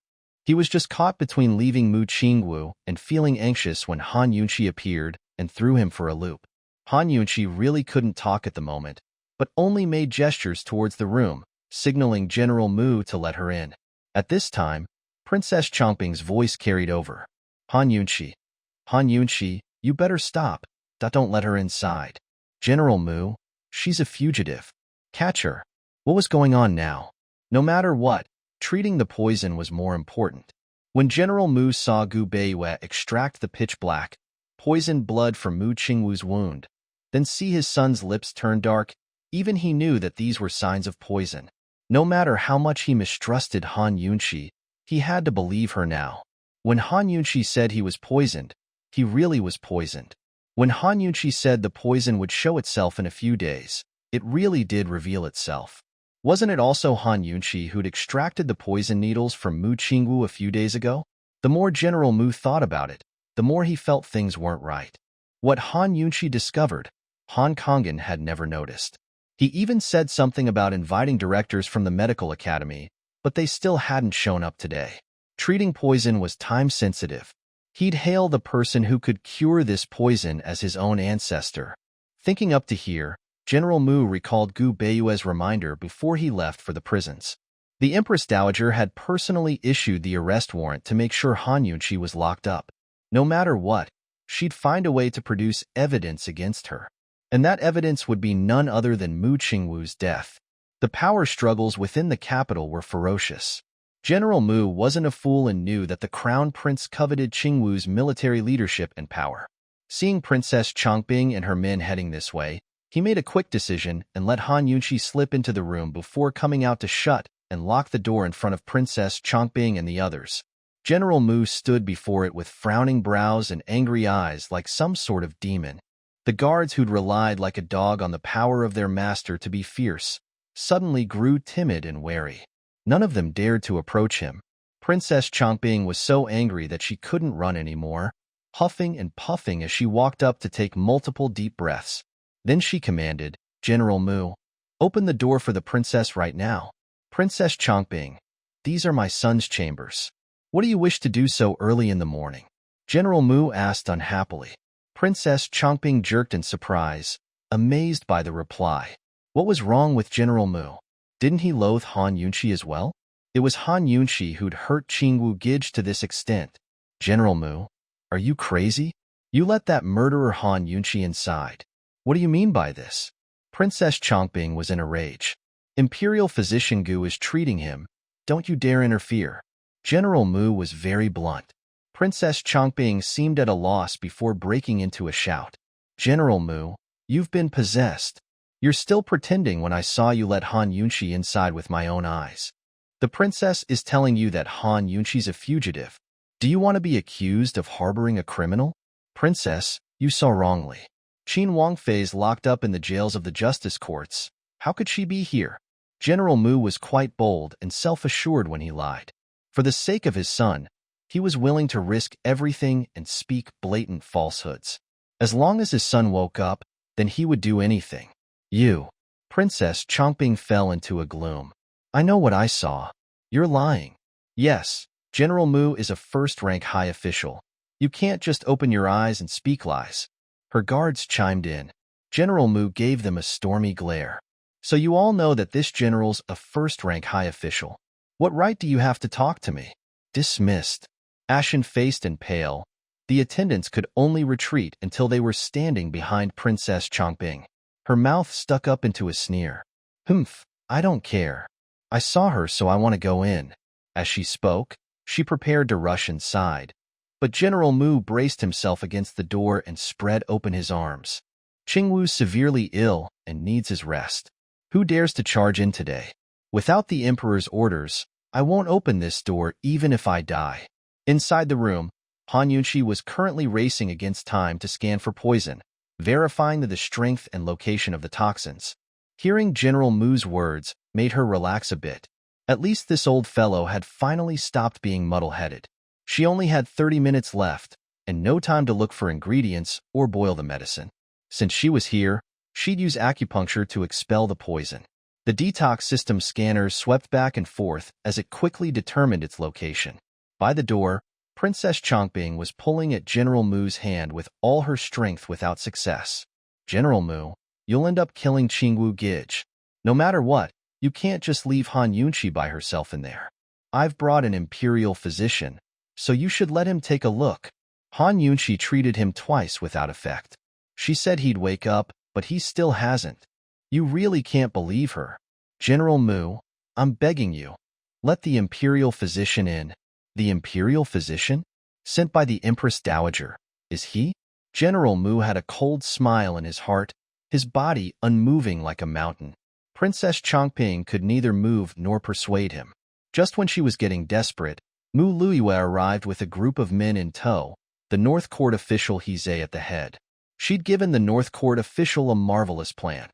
He was just caught between leaving Mu Qingwu and feeling anxious when Han Yunqi appeared and threw him for a loop. Han Yunqi really couldn't talk at the moment, but only made gestures towards the room, signaling General Mu to let her in. At this time, Princess Chongping's voice carried over. Han Yunqi, you better stop. Don't let her inside. General Mu, she's a fugitive. Catch her. What was going on now? No matter what, treating the poison was more important. When General Mu saw Gu Beiwei extract the pitch-black, poisoned blood from Mu Qingwu's wound, then see his son's lips turn dark, even he knew that these were signs of poison. No matter how much he mistrusted Han Yunqi, he had to believe her now. When Han Yunqi said he was poisoned, he really was poisoned. When Han Yunqi said the poison would show itself in a few days, it really did reveal itself. Wasn't it also Han Yunqi who'd extracted the poison needles from Mu Qingwu a few days ago? The more General Mu thought about it, the more he felt things weren't right. What Han Yunqi discovered, Han Kongan had never noticed. He even said something about inviting directors from the medical academy, but they still hadn't shown up today. Treating poison was time-sensitive. He'd hail the person who could cure this poison as his own ancestor. Thinking up to here, General Mu recalled Gu Beiwei's reminder before he left for the prisons. The Empress Dowager had personally issued the arrest warrant to make sure Han Yunqi was locked up. No matter what, she'd find a way to produce evidence against her. And that evidence would be none other than Mu Qingwu's death. The power struggles within the capital were ferocious. General Mu wasn't a fool and knew that the Crown Prince coveted Qingwu's military leadership and power. Seeing Princess Chongping and her men heading this way, he made a quick decision and let Han Yunqi slip into the room before coming out to shut and lock the door in front of Princess Chongping and the others. General Mu stood before it with frowning brows and angry eyes like some sort of demon. The guards who'd relied like a dog on the power of their master to be fierce suddenly grew timid and wary. None of them dared to approach him. Princess Chongping was so angry that she couldn't run anymore, huffing and puffing as she walked up to take multiple deep breaths. Then she commanded, General Mu, open the door for the princess right now. Princess Chongping, these are my son's chambers. What do you wish to do so early in the morning? General Mu asked unhappily. Princess Chongping jerked in surprise, amazed by the reply. What was wrong with General Mu? Didn't he loathe Han Yunqi as well? It was Han Yunqi who'd hurt Qingwu Gij to this extent. General Mu, are you crazy? You let that murderer Han Yunqi inside. What do you mean by this? Princess Chongping was in a rage. Imperial Physician Gu is treating him. Don't you dare interfere. General Mu was very blunt. Princess Chongping seemed at a loss before breaking into a shout. General Mu, you've been possessed. You're still pretending when I saw you let Han Yunqi inside with my own eyes. The princess is telling you that Han Yunqi's a fugitive. Do you want to be accused of harboring a criminal? Princess, you saw wrongly. Qin Wangfei's locked up in the jails of the justice courts. How could she be here? General Mu was quite bold and self-assured when he lied. For the sake of his son, he was willing to risk everything and speak blatant falsehoods. As long as his son woke up, then he would do anything. You. Princess Chongping fell into a gloom. I know what I saw. You're lying. Yes, General Mu is a first-rank high official. You can't just open your eyes and speak lies. Her guards chimed in. General Mu gave them a stormy glare. So you all know that this general's a first-rank high official. What right do you have to talk to me? Dismissed. Ashen-faced and pale, the attendants could only retreat until they were standing behind Princess Chongping. Her mouth stuck up into a sneer. Humph, I don't care. I saw her, so I want to go in. As she spoke, she prepared to rush inside. But General Mu braced himself against the door and spread open his arms. Qingwu's severely ill and needs his rest. Who dares to charge in today? Without the Emperor's orders, I won't open this door even if I die. Inside the room, Han Yunqi was currently racing against time to scan for poison, verifying the strength and location of the toxins. Hearing General Mu's words made her relax a bit. At least this old fellow had finally stopped being muddle-headed. She only had 30 minutes left, and no time to look for ingredients or boil the medicine. Since she was here, she'd use acupuncture to expel the poison. The detox system scanners swept back and forth as it quickly determined its location. By the door, Princess Chongping was pulling at General Mu's hand with all her strength without success. General Mu, you'll end up killing Qingwu Gij. No matter what, you can't just leave Han Yunqi by herself in there. I've brought an imperial physician, so you should let him take a look. Han Yunqi treated him twice without effect. She said he'd wake up, but he still hasn't. You really can't believe her. General Mu, I'm begging you. Let the imperial physician in. The imperial physician? Sent by the Empress Dowager. Is he? General Mu had a cold smile in his heart, his body unmoving like a mountain. Princess Chongping could neither move nor persuade him. Just when she was getting desperate, Mu Luiyue arrived with a group of men in tow, the North Court official Hize at the head. She'd given the North Court official a marvelous plan,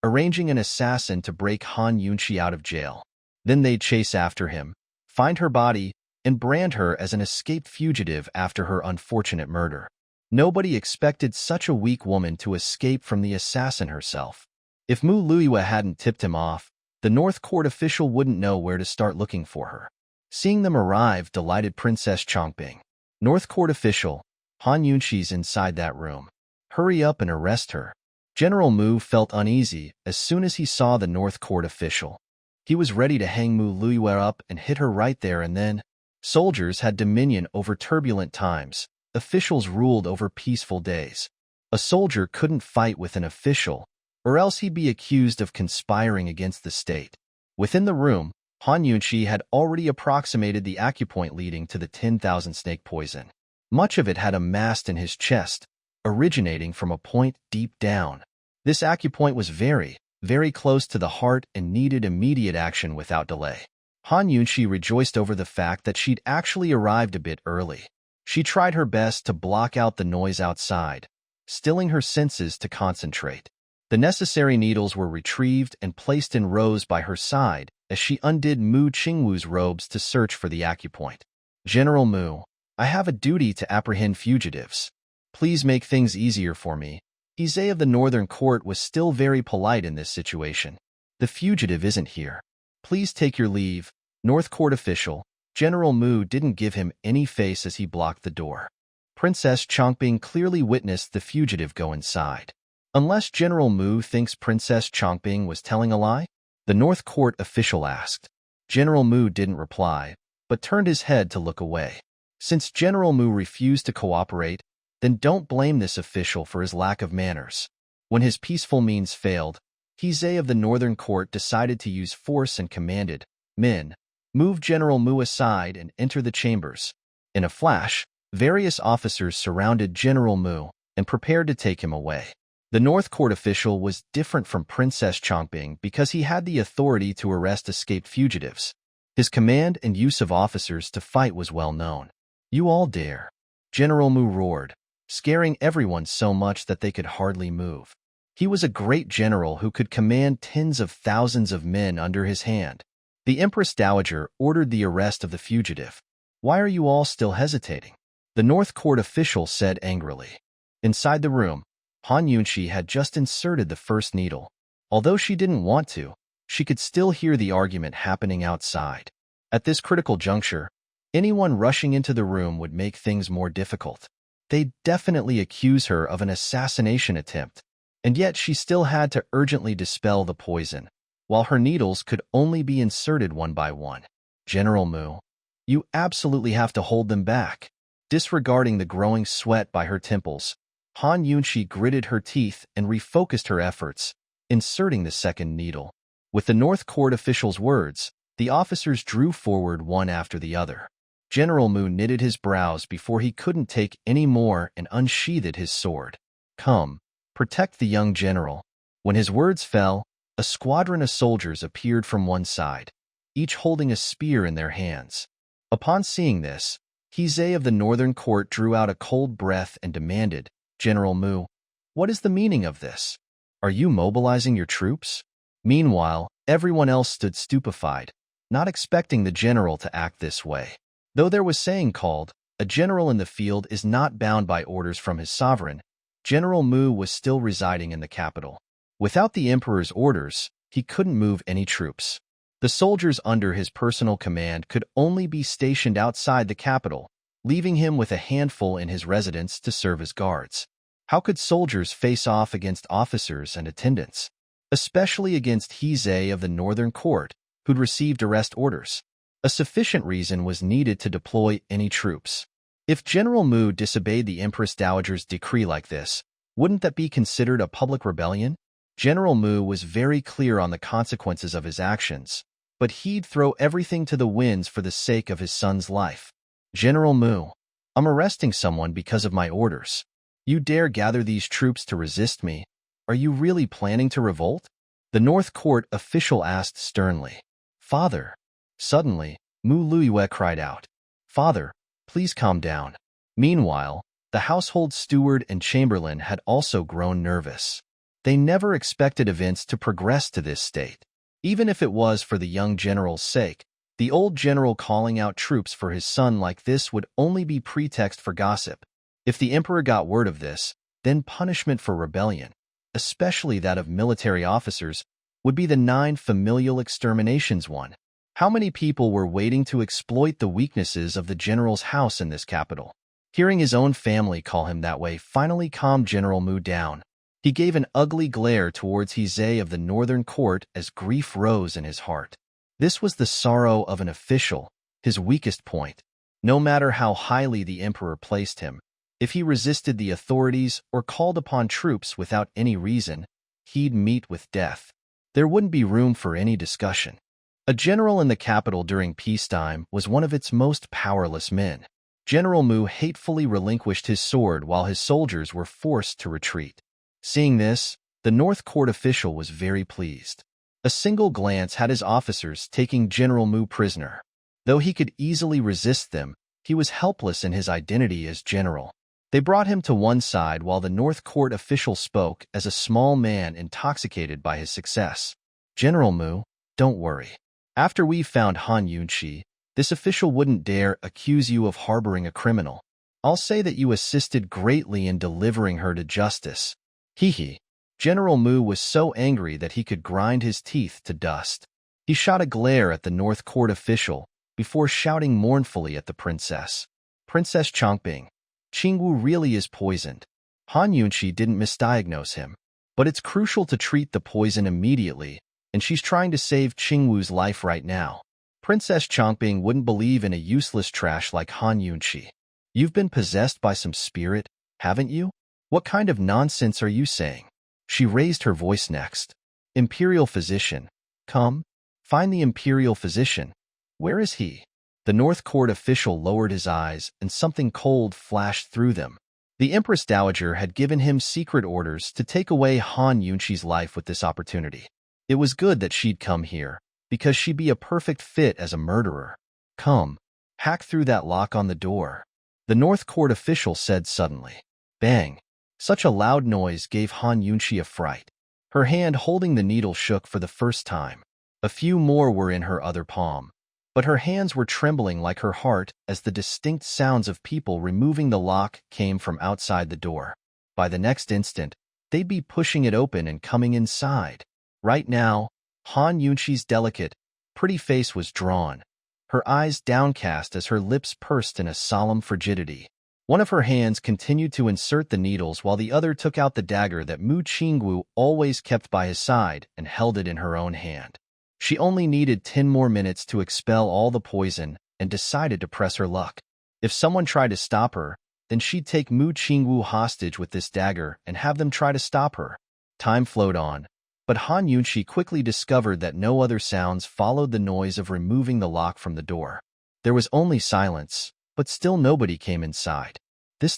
arranging an assassin to break Han Yunqi out of jail. Then they'd chase after him, find her body, and brand her as an escaped fugitive after her unfortunate murder. Nobody expected such a weak woman to escape from the assassin herself. If Mu Luiyue hadn't tipped him off, the North Court official wouldn't know where to start looking for her. Seeing them arrive delighted Princess Chongping. North Court official, Han Yunqi's inside that room. Hurry up and arrest her. General Mu felt uneasy as soon as he saw the North Court official. He was ready to hang Mu Luiyue up and hit her right there and then. Soldiers had dominion over turbulent times. Officials ruled over peaceful days. A soldier couldn't fight with an official, or else he'd be accused of conspiring against the state. Within the room, Han Yunqi had already approximated the acupoint leading to the 10,000 snake poison. Much of it had amassed in his chest, originating from a point deep down. This acupoint was very, very close to the heart and needed immediate action without delay. Han Yunqi rejoiced over the fact that she'd actually arrived a bit early. She tried her best to block out the noise outside, stilling her senses to concentrate. The necessary needles were retrieved and placed in rows by her side as she undid Mu Qingwu's robes to search for the acupoint. General Mu, I have a duty to apprehend fugitives. Please make things easier for me. Hize of the Northern Court was still very polite in this situation. The fugitive isn't here. Please take your leave. North Court official, General Mu didn't give him any face as he blocked the door. Princess Chongping clearly witnessed the fugitive go inside. Unless General Mu thinks Princess Chongping was telling a lie? The North Court official asked. General Mu didn't reply, but turned his head to look away. Since General Mu refused to cooperate, then don't blame this official for his lack of manners. When his peaceful means failed, Hize of the Northern Court decided to use force and commanded, men, move General Mu aside and enter the chambers. In a flash, various officers surrounded General Mu and prepared to take him away. The North Court official was different from Princess Chongping because he had the authority to arrest escaped fugitives. His command and use of officers to fight was well known. You all dare. General Mu roared, scaring everyone so much that they could hardly move. He was a great general who could command tens of thousands of men under his hand. The Empress Dowager ordered the arrest of the fugitive. Why are you all still hesitating? The North Court official said angrily. Inside the room, Han Yunshi had just inserted the first needle. Although she didn't want to, she could still hear the argument happening outside. At this critical juncture, anyone rushing into the room would make things more difficult. They'd definitely accuse her of an assassination attempt, and yet she still had to urgently dispel the poison, while her needles could only be inserted one by one. General Mu, you absolutely have to hold them back. Disregarding the growing sweat by her temples, Han Yunshi gritted her teeth and refocused her efforts, inserting the second needle. With the North Court official's words, the officers drew forward one after the other. General Mu knitted his brows before he couldn't take any more and unsheathed his sword. Come, protect the young general. When his words fell, a squadron of soldiers appeared from one side, each holding a spear in their hands. Upon seeing this, Heizei of the Northern Court drew out a cold breath and demanded, General Mu, what is the meaning of this? Are you mobilizing your troops? Meanwhile, everyone else stood stupefied, not expecting the general to act this way. Though there was saying called, a general in the field is not bound by orders from his sovereign, General Mu was still residing in the capital. Without the emperor's orders, he couldn't move any troops. The soldiers under his personal command could only be stationed outside the capital, leaving him with a handful in his residence to serve as guards. How could soldiers face off against officers and attendants, especially against Heizei of the Northern Court, who'd received arrest orders? A sufficient reason was needed to deploy any troops. If General Mu disobeyed the Empress Dowager's decree like this, wouldn't that be considered a public rebellion? General Mu was very clear on the consequences of his actions, but he'd throw everything to the winds for the sake of his son's life. General Mu, I'm arresting someone because of my orders. You dare gather these troops to resist me? Are you really planning to revolt? The North Court official asked sternly. Father. Suddenly, Mu Luiyue cried out. Father, please calm down. Meanwhile, the household steward and chamberlain had also grown nervous. They never expected events to progress to this state. Even if it was for the young general's sake, the old general calling out troops for his son like this would only be pretext for gossip. If the emperor got word of this, then punishment for rebellion, especially that of military officers, would be the 9 familial exterminations one. How many people were waiting to exploit the weaknesses of the general's house in this capital? Hearing his own family call him that way finally calmed General Mu down. He gave an ugly glare towards Heizei of the Northern Court as grief rose in his heart. This was the sorrow of an official, his weakest point. No matter how highly the emperor placed him, if he resisted the authorities or called upon troops without any reason, he'd meet with death. There wouldn't be room for any discussion. A general in the capital during peacetime was one of its most powerless men. General Mu hatefully relinquished his sword while his soldiers were forced to retreat. Seeing this, the North Court official was very pleased. A single glance had his officers taking General Mu prisoner. Though he could easily resist them, he was helpless in his identity as general. They brought him to one side while the North Court official spoke as a small man intoxicated by his success. General Mu, don't worry. After we've found Han Yunshi, this official wouldn't dare accuse you of harboring a criminal. I'll say that you assisted greatly in delivering her to justice. Hee. General Mu was so angry that he could grind his teeth to dust. He shot a glare at the North Court official before shouting mournfully at the princess. Princess Chongping, Qingwu really is poisoned. Han Yunshi didn't misdiagnose him, but it's crucial to treat the poison immediately, and she's trying to save Qingwu's life right now. Princess Chongping wouldn't believe in a useless trash like Han Yunshi. You've been possessed by some spirit, haven't you? What kind of nonsense are you saying? She raised her voice next. Imperial physician. Come, find the imperial physician. Where is he? The North Court official lowered his eyes and something cold flashed through them. The Empress Dowager had given him secret orders to take away Han Yunshi's life with this opportunity. It was good that she'd come here, because she'd be a perfect fit as a murderer. Come, hack through that lock on the door. The North Court official said suddenly. Bang! Such a loud noise gave Han Yunshi a fright. Her hand holding the needle shook for the first time. A few more were in her other palm. But her hands were trembling like her heart as the distinct sounds of people removing the lock came from outside the door. By the next instant, they'd be pushing it open and coming inside. Right now, Han Yunqi's delicate, pretty face was drawn, her eyes downcast as her lips pursed in a solemn frigidity. One of her hands continued to insert the needles while the other took out the dagger that Mu Qingwu always kept by his side and held it in her own hand. She only needed 10 more minutes to expel all the poison and decided to press her luck. If someone tried to stop her, then she'd take Mu Qingwu hostage with this dagger and have them try to stop her. Time flowed on, but Han Yunqi quickly discovered that no other sounds followed the noise of removing the lock from the door. There was only silence, but still nobody came inside.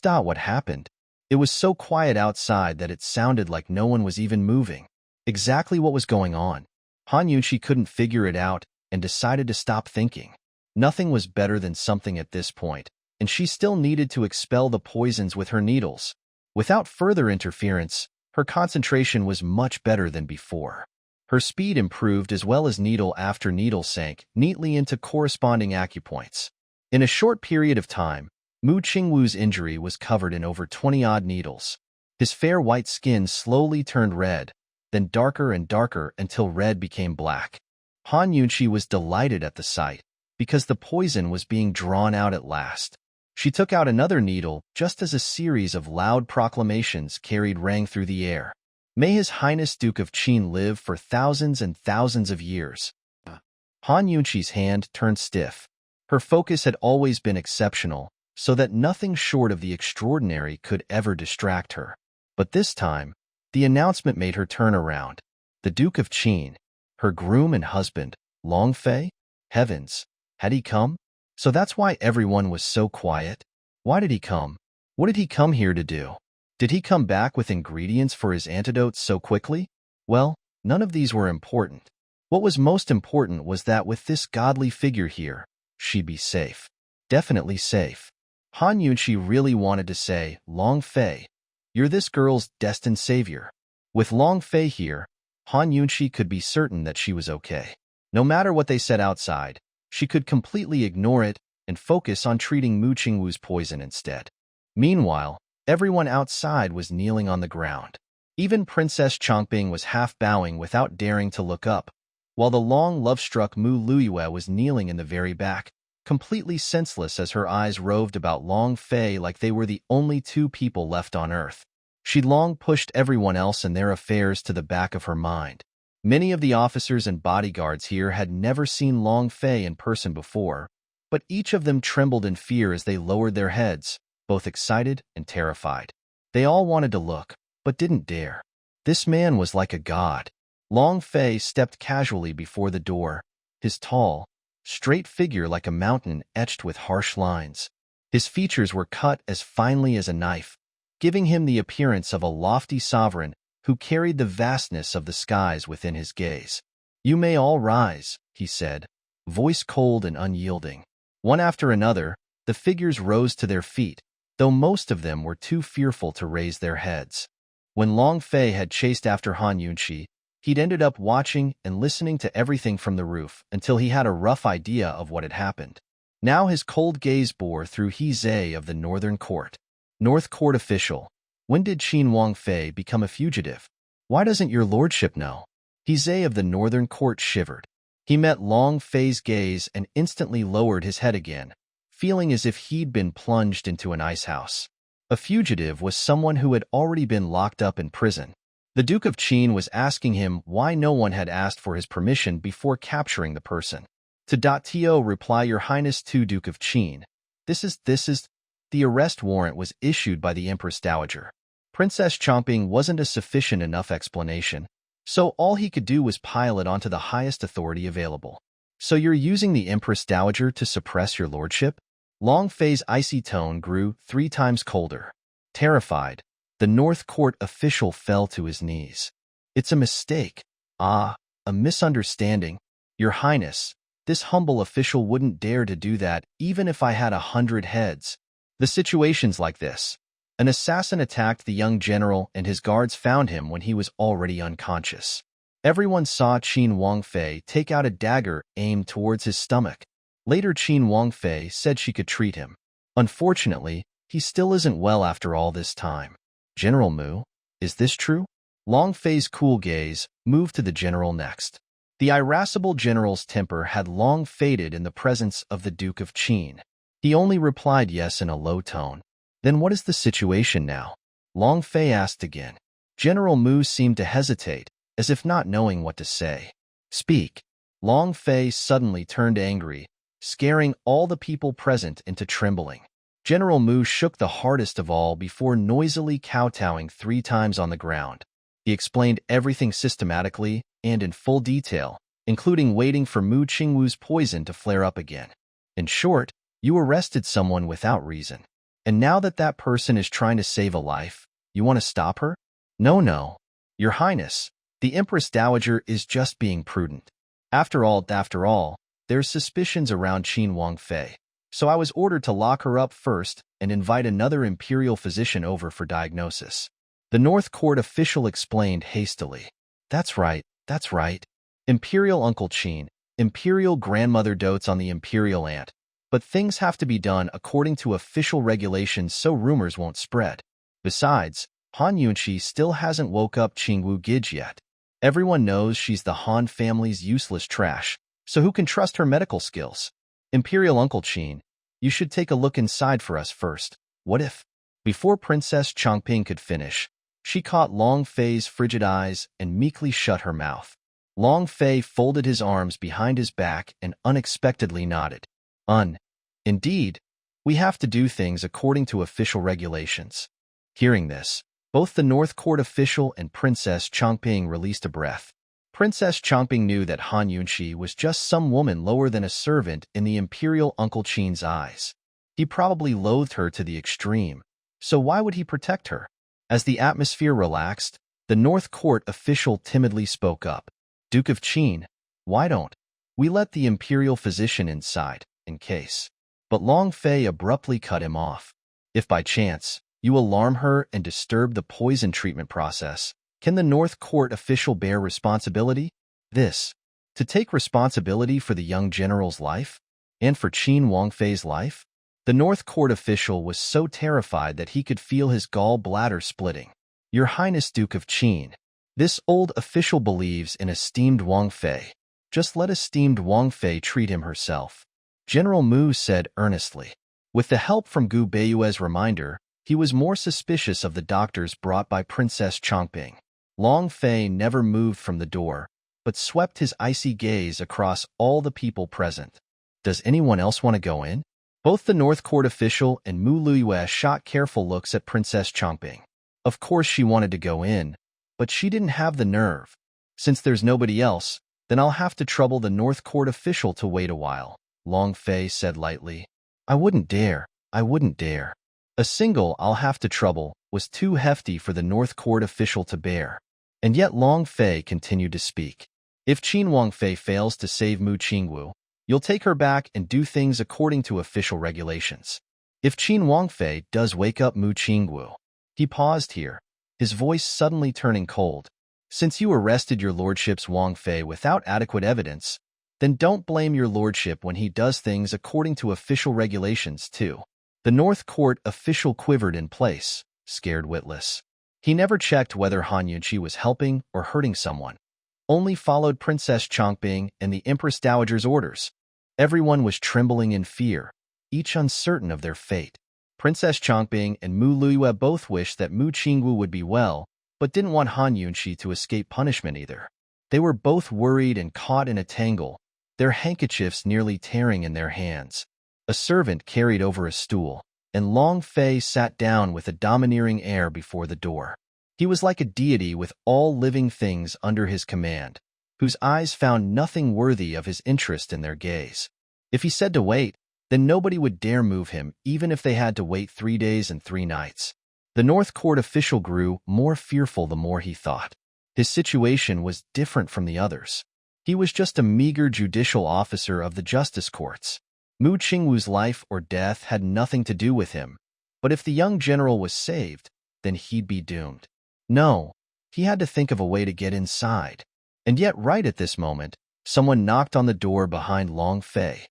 What happened? It was so quiet outside that it sounded like no one was even moving. Exactly what was going on? Han Yunqi couldn't figure it out and decided to stop thinking. Nothing was better than something at this point, and she still needed to expel the poisons with her needles. Without further interference, her concentration was much better than before. Her speed improved as well as needle after needle sank neatly into corresponding acupoints. In a short period of time, Mu Qingwu's injury was covered in over 20-odd needles. His fair white skin slowly turned red, then darker and darker until red became black. Han Yunqi was delighted at the sight, because the poison was being drawn out at last. She took out another needle just as a series of loud proclamations rang through the air. May His Highness Duke of Qin live for thousands and thousands of years. Han Yunqi's hand turned stiff. Her focus had always been exceptional, so that nothing short of the extraordinary could ever distract her. But this time, the announcement made her turn around. The Duke of Qin, her groom and husband, Long Fei? Heavens, had he come? So that's why everyone was so quiet? Why did he come? What did he come here to do? Did he come back with ingredients for his antidote so quickly? Well, none of these were important. What was most important was that with this godly figure here, she'd be safe. Definitely safe. Han Yunqi really wanted to say, Long Fei, you're this girl's destined savior. With Long Fei here, Han Yunqi could be certain that she was okay. No matter what they said outside, she could completely ignore it and focus on treating Mu Qingwu's poison instead. Meanwhile, everyone outside was kneeling on the ground. Even Princess Chongping was half bowing without daring to look up, while the long love-struck Mu Luiyue was kneeling in the very back, completely senseless as her eyes roved about Long Fei like they were the only two people left on Earth. She'd long pushed everyone else and their affairs to the back of her mind. Many of the officers and bodyguards here had never seen Long Fei in person before, but each of them trembled in fear as they lowered their heads, both excited and terrified. They all wanted to look, but didn't dare. This man was like a god. Long Fei stepped casually before the door, his tall, straight figure like a mountain etched with harsh lines. His features were cut as finely as a knife, giving him the appearance of a lofty sovereign who carried the vastness of the skies within his gaze. "You may all rise," he said, voice cold and unyielding. One after another, the figures rose to their feet, though most of them were too fearful to raise their heads. When Long Fei had chased after Han Yunqi, he'd ended up watching and listening to everything from the roof until he had a rough idea of what had happened. Now his cold gaze bore through He Zhe of the Northern Court. North Court official, when did Qin Wang Fei become a fugitive? Why doesn't your lordship know? He Zhe of the Northern Court shivered. He met Long Fei's gaze and instantly lowered his head again, feeling as if he'd been plunged into an icehouse. A fugitive was someone who had already been locked up in prison. The Duke of Qin was asking him why no one had asked for his permission before capturing the person. To To reply, Your Highness to Duke of Qin. This is. The arrest warrant was issued by the Empress Dowager. Princess Chongping wasn't a sufficient enough explanation, so all he could do was pile it onto the highest authority available. So you're using the Empress Dowager to suppress your lordship? Long Fei's icy tone grew 3 times colder. Terrified, the North Court official fell to his knees. It's a mistake. A misunderstanding. Your Highness, this humble official wouldn't dare to do that even if I had 100 heads. The situations like this. An assassin attacked the young general and his guards found him when he was already unconscious. Everyone saw Qin Wangfei take out a dagger aimed towards his stomach. Later Qin Wangfei said she could treat him. Unfortunately, he still isn't well after all this time. General Mu, is this true? Long Fei's cool gaze moved to the general next. The irascible general's temper had long faded in the presence of the Duke of Qin. He only replied yes in a low tone. Then what is the situation now? Long Fei asked again. General Mu seemed to hesitate, as if not knowing what to say. Speak. Long Fei suddenly turned angry, scaring all the people present into trembling. General Mu shook the hardest of all before noisily kowtowing 3 times on the ground. He explained everything systematically and in full detail, including waiting for Mu Qingwu's poison to flare up again. In short, you arrested someone without reason. And now that that person is trying to save a life, you want to stop her? No. Your Highness, the Empress Dowager is just being prudent. After all, there's suspicions around Qin Wangfei. So I was ordered to lock her up first and invite another imperial physician over for diagnosis. The North Court official explained hastily. That's right. Imperial Uncle Qin, Imperial Grandmother dotes on the Imperial Aunt. But things have to be done according to official regulations so rumors won't spread. Besides, Han Yunqi still hasn't woke up Qingwu Gij yet. Everyone knows she's the Han family's useless trash, so who can trust her medical skills? Imperial Uncle Qin, you should take a look inside for us first. What if? Before Princess Changping could finish, she caught Long Fei's frigid eyes and meekly shut her mouth. Long Fei folded his arms behind his back and unexpectedly nodded. Indeed, we have to do things according to official regulations. Hearing this, both the North Court official and Princess Changping released a breath. Princess Changping knew that Han Yunqi was just some woman lower than a servant in the Imperial Uncle Qin's eyes. He probably loathed her to the extreme, so why would he protect her? As the atmosphere relaxed, the North Court official timidly spoke up. Duke of Qin, why don't we let the Imperial physician inside, in case? But Long Fei abruptly cut him off. If by chance you alarm her and disturb the poison treatment process, can the North Court official bear responsibility? To take responsibility for the young general's life? And for Qin Wangfei's life? The North Court official was so terrified that he could feel his gallbladder splitting. Your Highness Duke of Qin, this old official believes in esteemed Wangfei. Just let esteemed Wangfei treat him herself. General Mu said earnestly. With the help from Gu Beiyue's reminder, he was more suspicious of the doctors brought by Princess Changping. Long Fei never moved from the door, but swept his icy gaze across all the people present. Does anyone else want to go in? Both the North Court official and Mu Luiyue shot careful looks at Princess Changping. Of course she wanted to go in, but she didn't have the nerve. Since there's nobody else, then I'll have to trouble the North Court official to wait a while, Long Fei said lightly. I wouldn't dare. A single I'll have to trouble was too hefty for the North Court official to bear. And yet Long Fei continued to speak. If Qin Wangfei fails to save Mu Qingwu, you'll take her back and do things according to official regulations. If Qin Wangfei does wake up Mu Qingwu. He paused here, his voice suddenly turning cold. Since you arrested your lordship's Wangfei without adequate evidence, then don't blame your lordship when he does things according to official regulations too. The North Court official quivered in place, scared witless. He never checked whether Han Yunqi was helping or hurting someone. Only followed Princess Changping and the Empress Dowager's orders. Everyone was trembling in fear, each uncertain of their fate. Princess Changping and Mu Luiyue both wished that Mu Qingwu would be well, but didn't want Han Yunqi to escape punishment either. They were both worried and caught in a tangle, their handkerchiefs nearly tearing in their hands. A servant carried over a stool, and Long Fei sat down with a domineering air before the door. He was like a deity with all living things under his command, whose eyes found nothing worthy of his interest in their gaze. If he said to wait, then nobody would dare move him, even if they had to wait 3 days and 3 nights. The North Court official grew more fearful the more he thought. His situation was different from the others. He was just a meager judicial officer of the justice courts. Mu Qingwu's life or death had nothing to do with him, But if the young general was saved, then he'd be doomed. No, he had to think of a way to get inside. And yet right at this moment, someone knocked on the door behind Long Fei.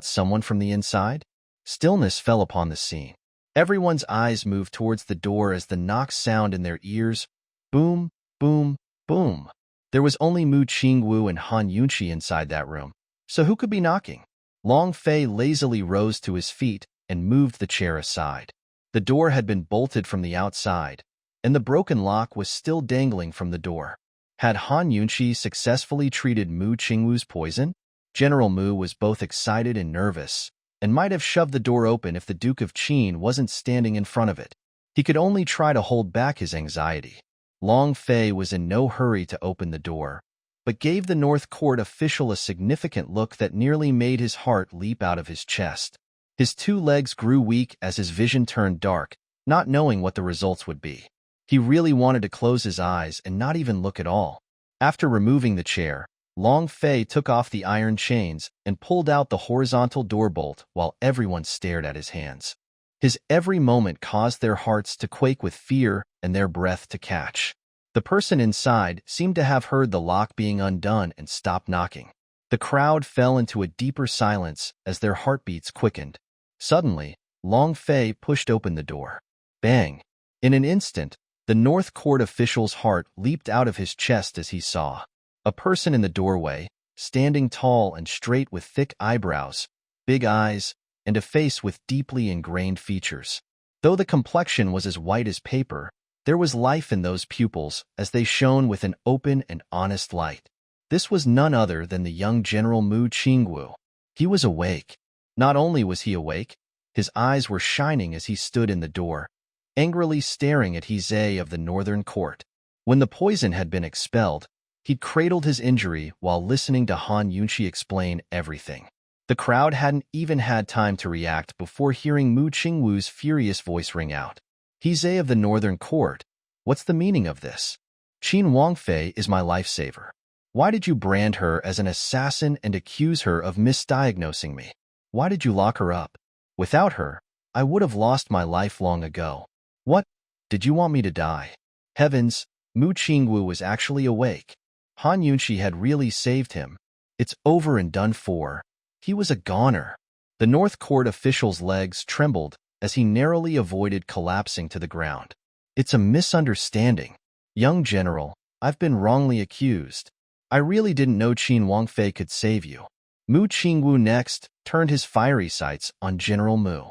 Someone from the inside? Stillness fell upon the scene. Everyone's eyes moved towards the door as the knocks sound in their ears. Boom, boom, boom. There was only Mu Qingwu and Han Yunqi inside that room. So who could be knocking? Long Fei lazily rose to his feet and moved the chair aside. The door had been bolted from the outside, and the broken lock was still dangling from the door. Had Han Yunqi successfully treated Mu Qingwu's poison? General Mu was both excited and nervous, and might have shoved the door open if the Duke of Qin wasn't standing in front of it. He could only try to hold back his anxiety. Long Fei was in no hurry to open the door, but gave the North Court official a significant look that nearly made his heart leap out of his chest. His two legs grew weak as his vision turned dark, not knowing what the results would be. He really wanted to close his eyes and not even look at all. After removing the chair, Long Fei took off the iron chains and pulled out the horizontal door bolt while everyone stared at his hands. His every moment caused their hearts to quake with fear and their breath to catch. The person inside seemed to have heard the lock being undone and stopped knocking. The crowd fell into a deeper silence as their heartbeats quickened. Suddenly, Long Fei pushed open the door. Bang! In an instant, the North Court official's heart leaped out of his chest as he saw a person in the doorway, standing tall and straight with thick eyebrows, big eyes, and a face with deeply ingrained features. Though the complexion was as white as paper, there was life in those pupils as they shone with an open and honest light. This was none other than the young General Mu Qingwu. He was awake. Not only was he awake, his eyes were shining as he stood in the door, angrily staring at Heizei of the Northern Court. When the poison had been expelled, he'd cradled his injury while listening to Han Yunqi explain everything. The crowd hadn't even had time to react before hearing Mu Qingwu's furious voice ring out. Heizei of the Northern Court, what's the meaning of this? Qin Wangfei is my lifesaver. Why did you brand her as an assassin and accuse her of misdiagnosing me? Why did you lock her up? Without her, I would have lost my life long ago. What? Did you want me to die? Heavens, Mu Qingwu was actually awake. Han Yunqi had really saved him. It's over and done for. He was a goner. The North Court official's legs trembled as he narrowly avoided collapsing to the ground. It's a misunderstanding. Young General, I've been wrongly accused. I really didn't know Qin Wangfei could save you. Mu Qingwu next turned his fiery sights on General Mu.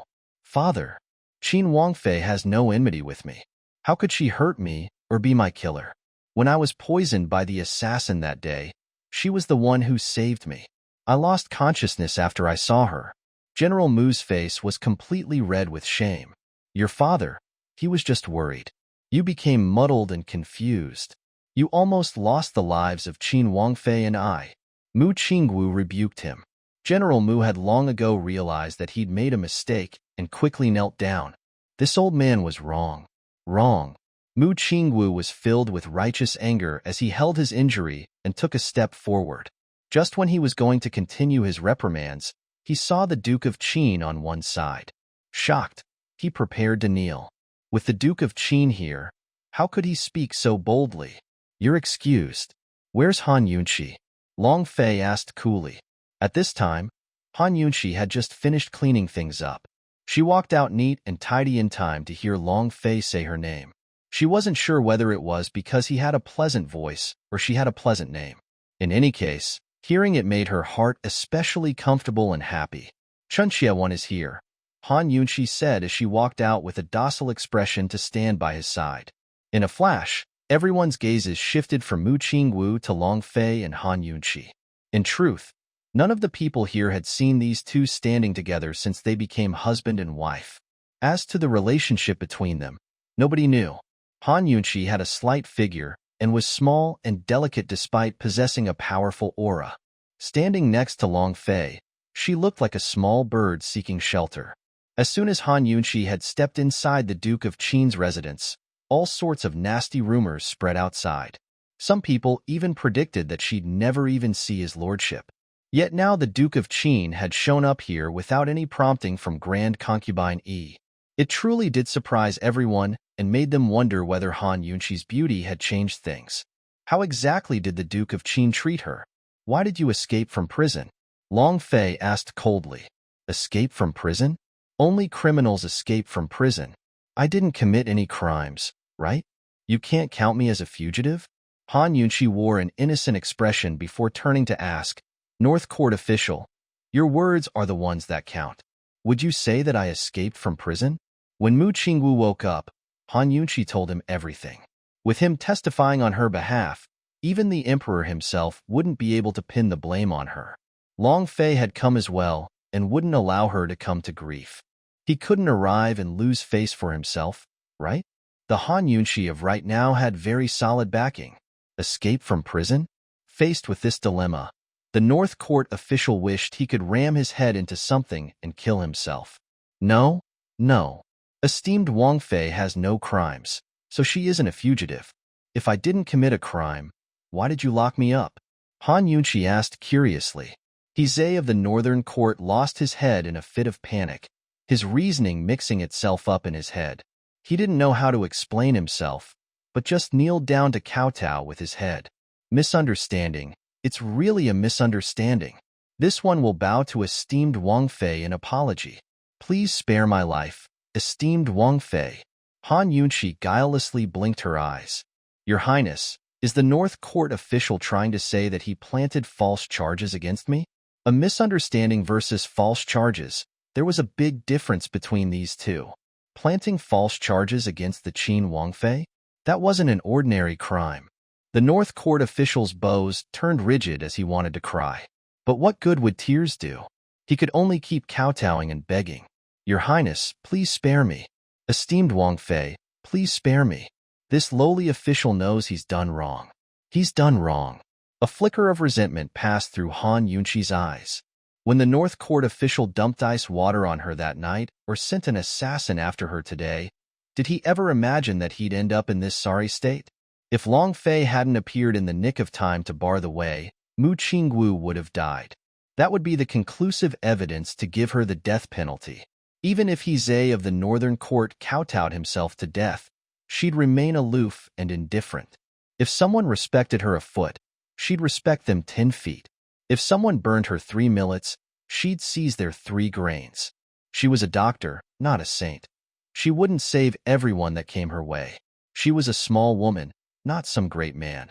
Father, Qin Wangfei has no enmity with me. How could she hurt me or be my killer? When I was poisoned by the assassin that day, she was the one who saved me. I lost consciousness after I saw her. General Mu's face was completely red with shame. Your father, he was just worried. You became muddled and confused. You almost lost the lives of Qin Wangfei and I. Mu Qingwu rebuked him. General Mu had long ago realized that he'd made a mistake and quickly knelt down. This old man was wrong. Wrong. Mu Qingwu was filled with righteous anger as he held his injury and took a step forward. Just when he was going to continue his reprimands, he saw the Duke of Qin on one side. Shocked, he prepared to kneel. With the Duke of Qin here, how could he speak so boldly? You're excused. Where's Han Yunqi? Long Fei asked coolly. At this time, Han Yunqi had just finished cleaning things up. She walked out neat and tidy in time to hear Long Fei say her name. She wasn't sure whether it was because he had a pleasant voice or she had a pleasant name. In any case, hearing it made her heart especially comfortable and happy. Chunxia one is here, Han Yunqi said as she walked out with a docile expression to stand by his side. In a flash, everyone's gazes shifted from Mu Qingwu to Long Fei and Han Yunqi. In truth, none of the people here had seen these two standing together since they became husband and wife. As to the relationship between them, nobody knew. Han Yunqi had a slight figure and was small and delicate despite possessing a powerful aura. Standing next to Long Fei, she looked like a small bird seeking shelter. As soon as Han Yunqi had stepped inside the Duke of Qin's residence, all sorts of nasty rumors spread outside. Some people even predicted that she'd never even see his lordship. Yet now the Duke of Qin had shown up here without any prompting from Grand Concubine Yi. It truly did surprise everyone and made them wonder whether Han Yunqi's beauty had changed things. How exactly did the Duke of Qin treat her? Why did you escape from prison? Long Fei asked coldly. Escape from prison? Only criminals escape from prison. I didn't commit any crimes, right? You can't count me as a fugitive? Han Yunqi wore an innocent expression before turning to ask, North Court official, your words are the ones that count. Would you say that I escaped from prison? When Mu Qingwu woke up, Han Yunqi told him everything. With him testifying on her behalf, even the emperor himself wouldn't be able to pin the blame on her. Long Fei had come as well and wouldn't allow her to come to grief. He couldn't arrive and lose face for himself, right? The Han Yunqi of right now had very solid backing. Escape from prison? Faced with this dilemma, the North Court official wished he could ram his head into something and kill himself. No, no. Esteemed Wang Fei has no crimes, so she isn't a fugitive. If I didn't commit a crime, why did you lock me up? Han Yunqi asked curiously. Zhe of the Northern Court lost his head in a fit of panic, his reasoning mixing itself up in his head. He didn't know how to explain himself, but just kneeled down to kowtow with his head. Misunderstanding. It's really a misunderstanding. This one will bow to esteemed Wang Fei in apology. Please spare my life, esteemed Wang Fei. Han Yunqi guilelessly blinked her eyes. Your Highness, is the North Court official trying to say that he planted false charges against me? A misunderstanding versus false charges. There was a big difference between these two. Planting false charges against the Qin Wang Fei? That wasn't an ordinary crime. The North Court official's bows turned rigid as he wanted to cry. But what good would tears do? He could only keep kowtowing and begging. Your Highness, please spare me. Esteemed Wang Fei, please spare me. This lowly official knows he's done wrong. He's done wrong. A flicker of resentment passed through Han Yunqi's eyes. When the North Court official dumped ice water on her that night or sent an assassin after her today, did he ever imagine that he'd end up in this sorry state? If Long Fei hadn't appeared in the nick of time to bar the way, Mu Qingwu would have died. That would be the conclusive evidence to give her the death penalty. Even if Zhe of the Northern Court kowtowed himself to death, she'd remain aloof and indifferent. If someone respected her a foot, she'd respect them 10 feet. If someone burned her 3 millets, she'd seize their 3 grains. She was a doctor, not a saint. She wouldn't save everyone that came her way. She was a small woman, not some great man.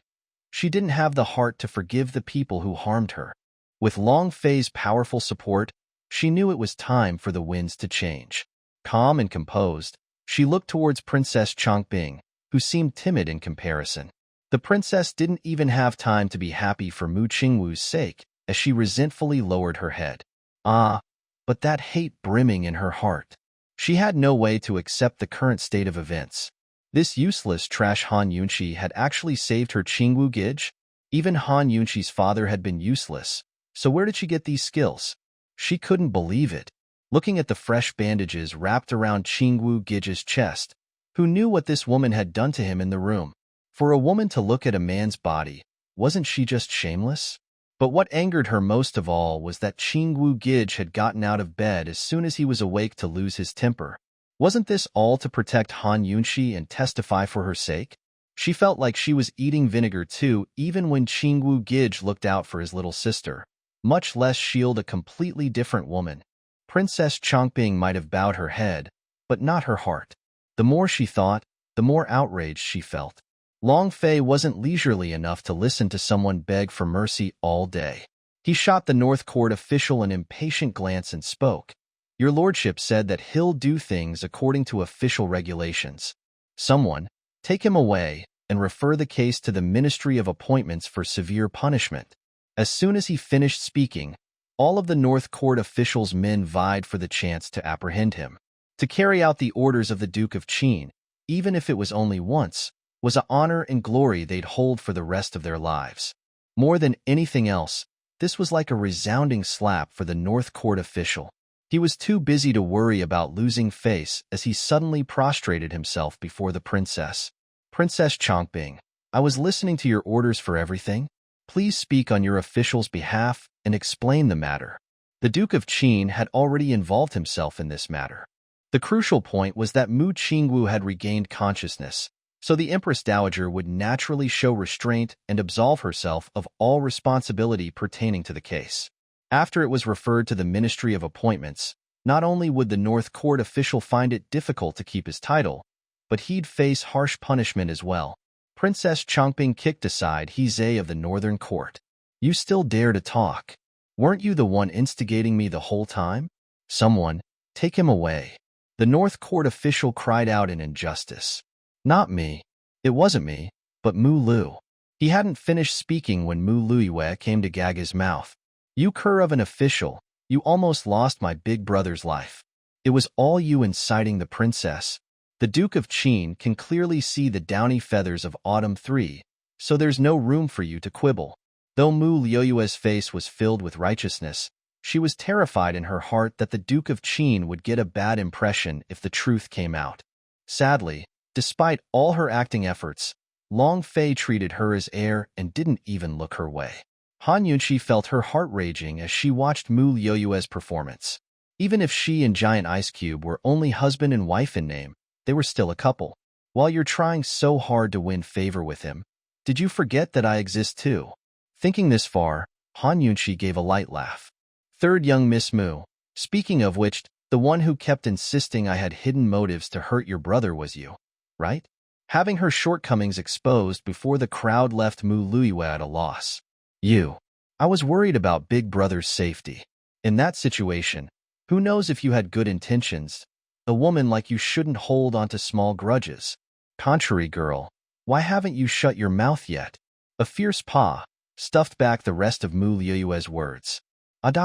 She didn't have the heart to forgive the people who harmed her. With Long Fei's powerful support, she knew it was time for the winds to change. Calm and composed, she looked towards Princess Changping, who seemed timid in comparison. The princess didn't even have time to be happy for Mu Qingwu's sake, as she resentfully lowered her head. Ah, but that hate brimming in her heart. She had no way to accept the current state of events. This useless trash Han Yunqi had actually saved her Qingwu Gij. Even Han Yunqi's father had been useless, so where did she get these skills? She couldn't believe it. Looking at the fresh bandages wrapped around Qingwu Gij's chest, who knew what this woman had done to him in the room? For a woman to look at a man's body, wasn't she just shameless? But what angered her most of all was that Qingwu Gij had gotten out of bed as soon as he was awake to lose his temper. Wasn't this all to protect Han Yunqi and testify for her sake? She felt like she was eating vinegar too, even when Qingwu Gij looked out for his little sister, much less shield a completely different woman. Princess Changping might have bowed her head, but not her heart. The more she thought, the more outraged she felt. Long Fei wasn't leisurely enough to listen to someone beg for mercy all day. He shot the North Court official an impatient glance and spoke. Your lordship said that he'll do things according to official regulations. Someone, take him away and refer the case to the Ministry of Appointments for severe punishment. As soon as he finished speaking, all of the North Court officials' men vied for the chance to apprehend him. To carry out the orders of the Duke of Qin, even if it was only once, was an honor and glory they'd hold for the rest of their lives. More than anything else, this was like a resounding slap for the North Court official. He was too busy to worry about losing face as he suddenly prostrated himself before the princess. Princess Changping, I was listening to your orders for everything. Please speak on your official's behalf and explain the matter. The Duke of Qin had already involved himself in this matter. The crucial point was that Mu Qingwu had regained consciousness, so the Empress Dowager would naturally show restraint and absolve herself of all responsibility pertaining to the case. After it was referred to the Ministry of Appointments, not only would the North Court official find it difficult to keep his title, but he'd face harsh punishment as well. Princess Chongping kicked aside Hizei of the Northern Court. You still dare to talk? Weren't you the one instigating me the whole time? Someone, take him away. The North Court official cried out in injustice. Not me. It wasn't me, but Mu Lu. He hadn't finished speaking when Mu Luiwe came to gag his mouth. You cur of an official, you almost lost my big brother's life. It was all you inciting the princess. The Duke of Qin can clearly see the downy feathers of Autumn 3, so there's no room for you to quibble. Though Mu Luiwe's face was filled with righteousness, she was terrified in her heart that the Duke of Qin would get a bad impression if the truth came out. Sadly, despite all her acting efforts, Long Fei treated her as heir and didn't even look her way. Han Yunqi felt her heart raging as she watched Mu Luiwe's performance. Even if she and Giant Ice Cube were only husband and wife in name, they were still a couple. While you're trying so hard to win favor with him, did you forget that I exist too? Thinking this far, Han Yunqi gave a light laugh. Third young Miss Mu, speaking of which, the one who kept insisting I had hidden motives to hurt your brother was you, right? Having her shortcomings exposed before the crowd left Mu Luiwe at a loss. You. I was worried about Big Brother's safety. In that situation, who knows if you had good intentions? A woman like you shouldn't hold onto small grudges. Contrary girl, why haven't you shut your mouth yet? A fierce paw stuffed back the rest of Mu Luiwe's words.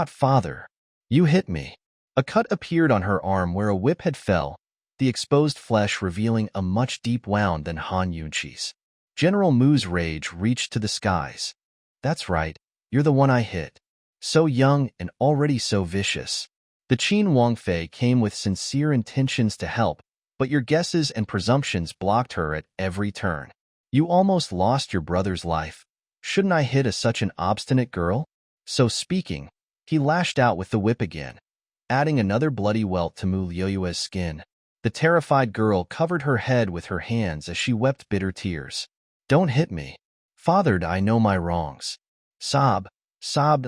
Father, you hit me. A cut appeared on her arm where a whip had fell, the exposed flesh revealing a much deeper wound than Han Yunqi's. General Mu's rage reached to the skies. That's right, you're the one I hit. So young and already so vicious. The Qin Wangfei came with sincere intentions to help, but your guesses and presumptions blocked her at every turn. You almost lost your brother's life. Shouldn't I hit such an obstinate girl? So speaking, he lashed out with the whip again, adding another bloody welt to Mu Luiwe's skin. The terrified girl covered her head with her hands as she wept bitter tears. Don't hit me. Fathered, I know my wrongs. Sobbed,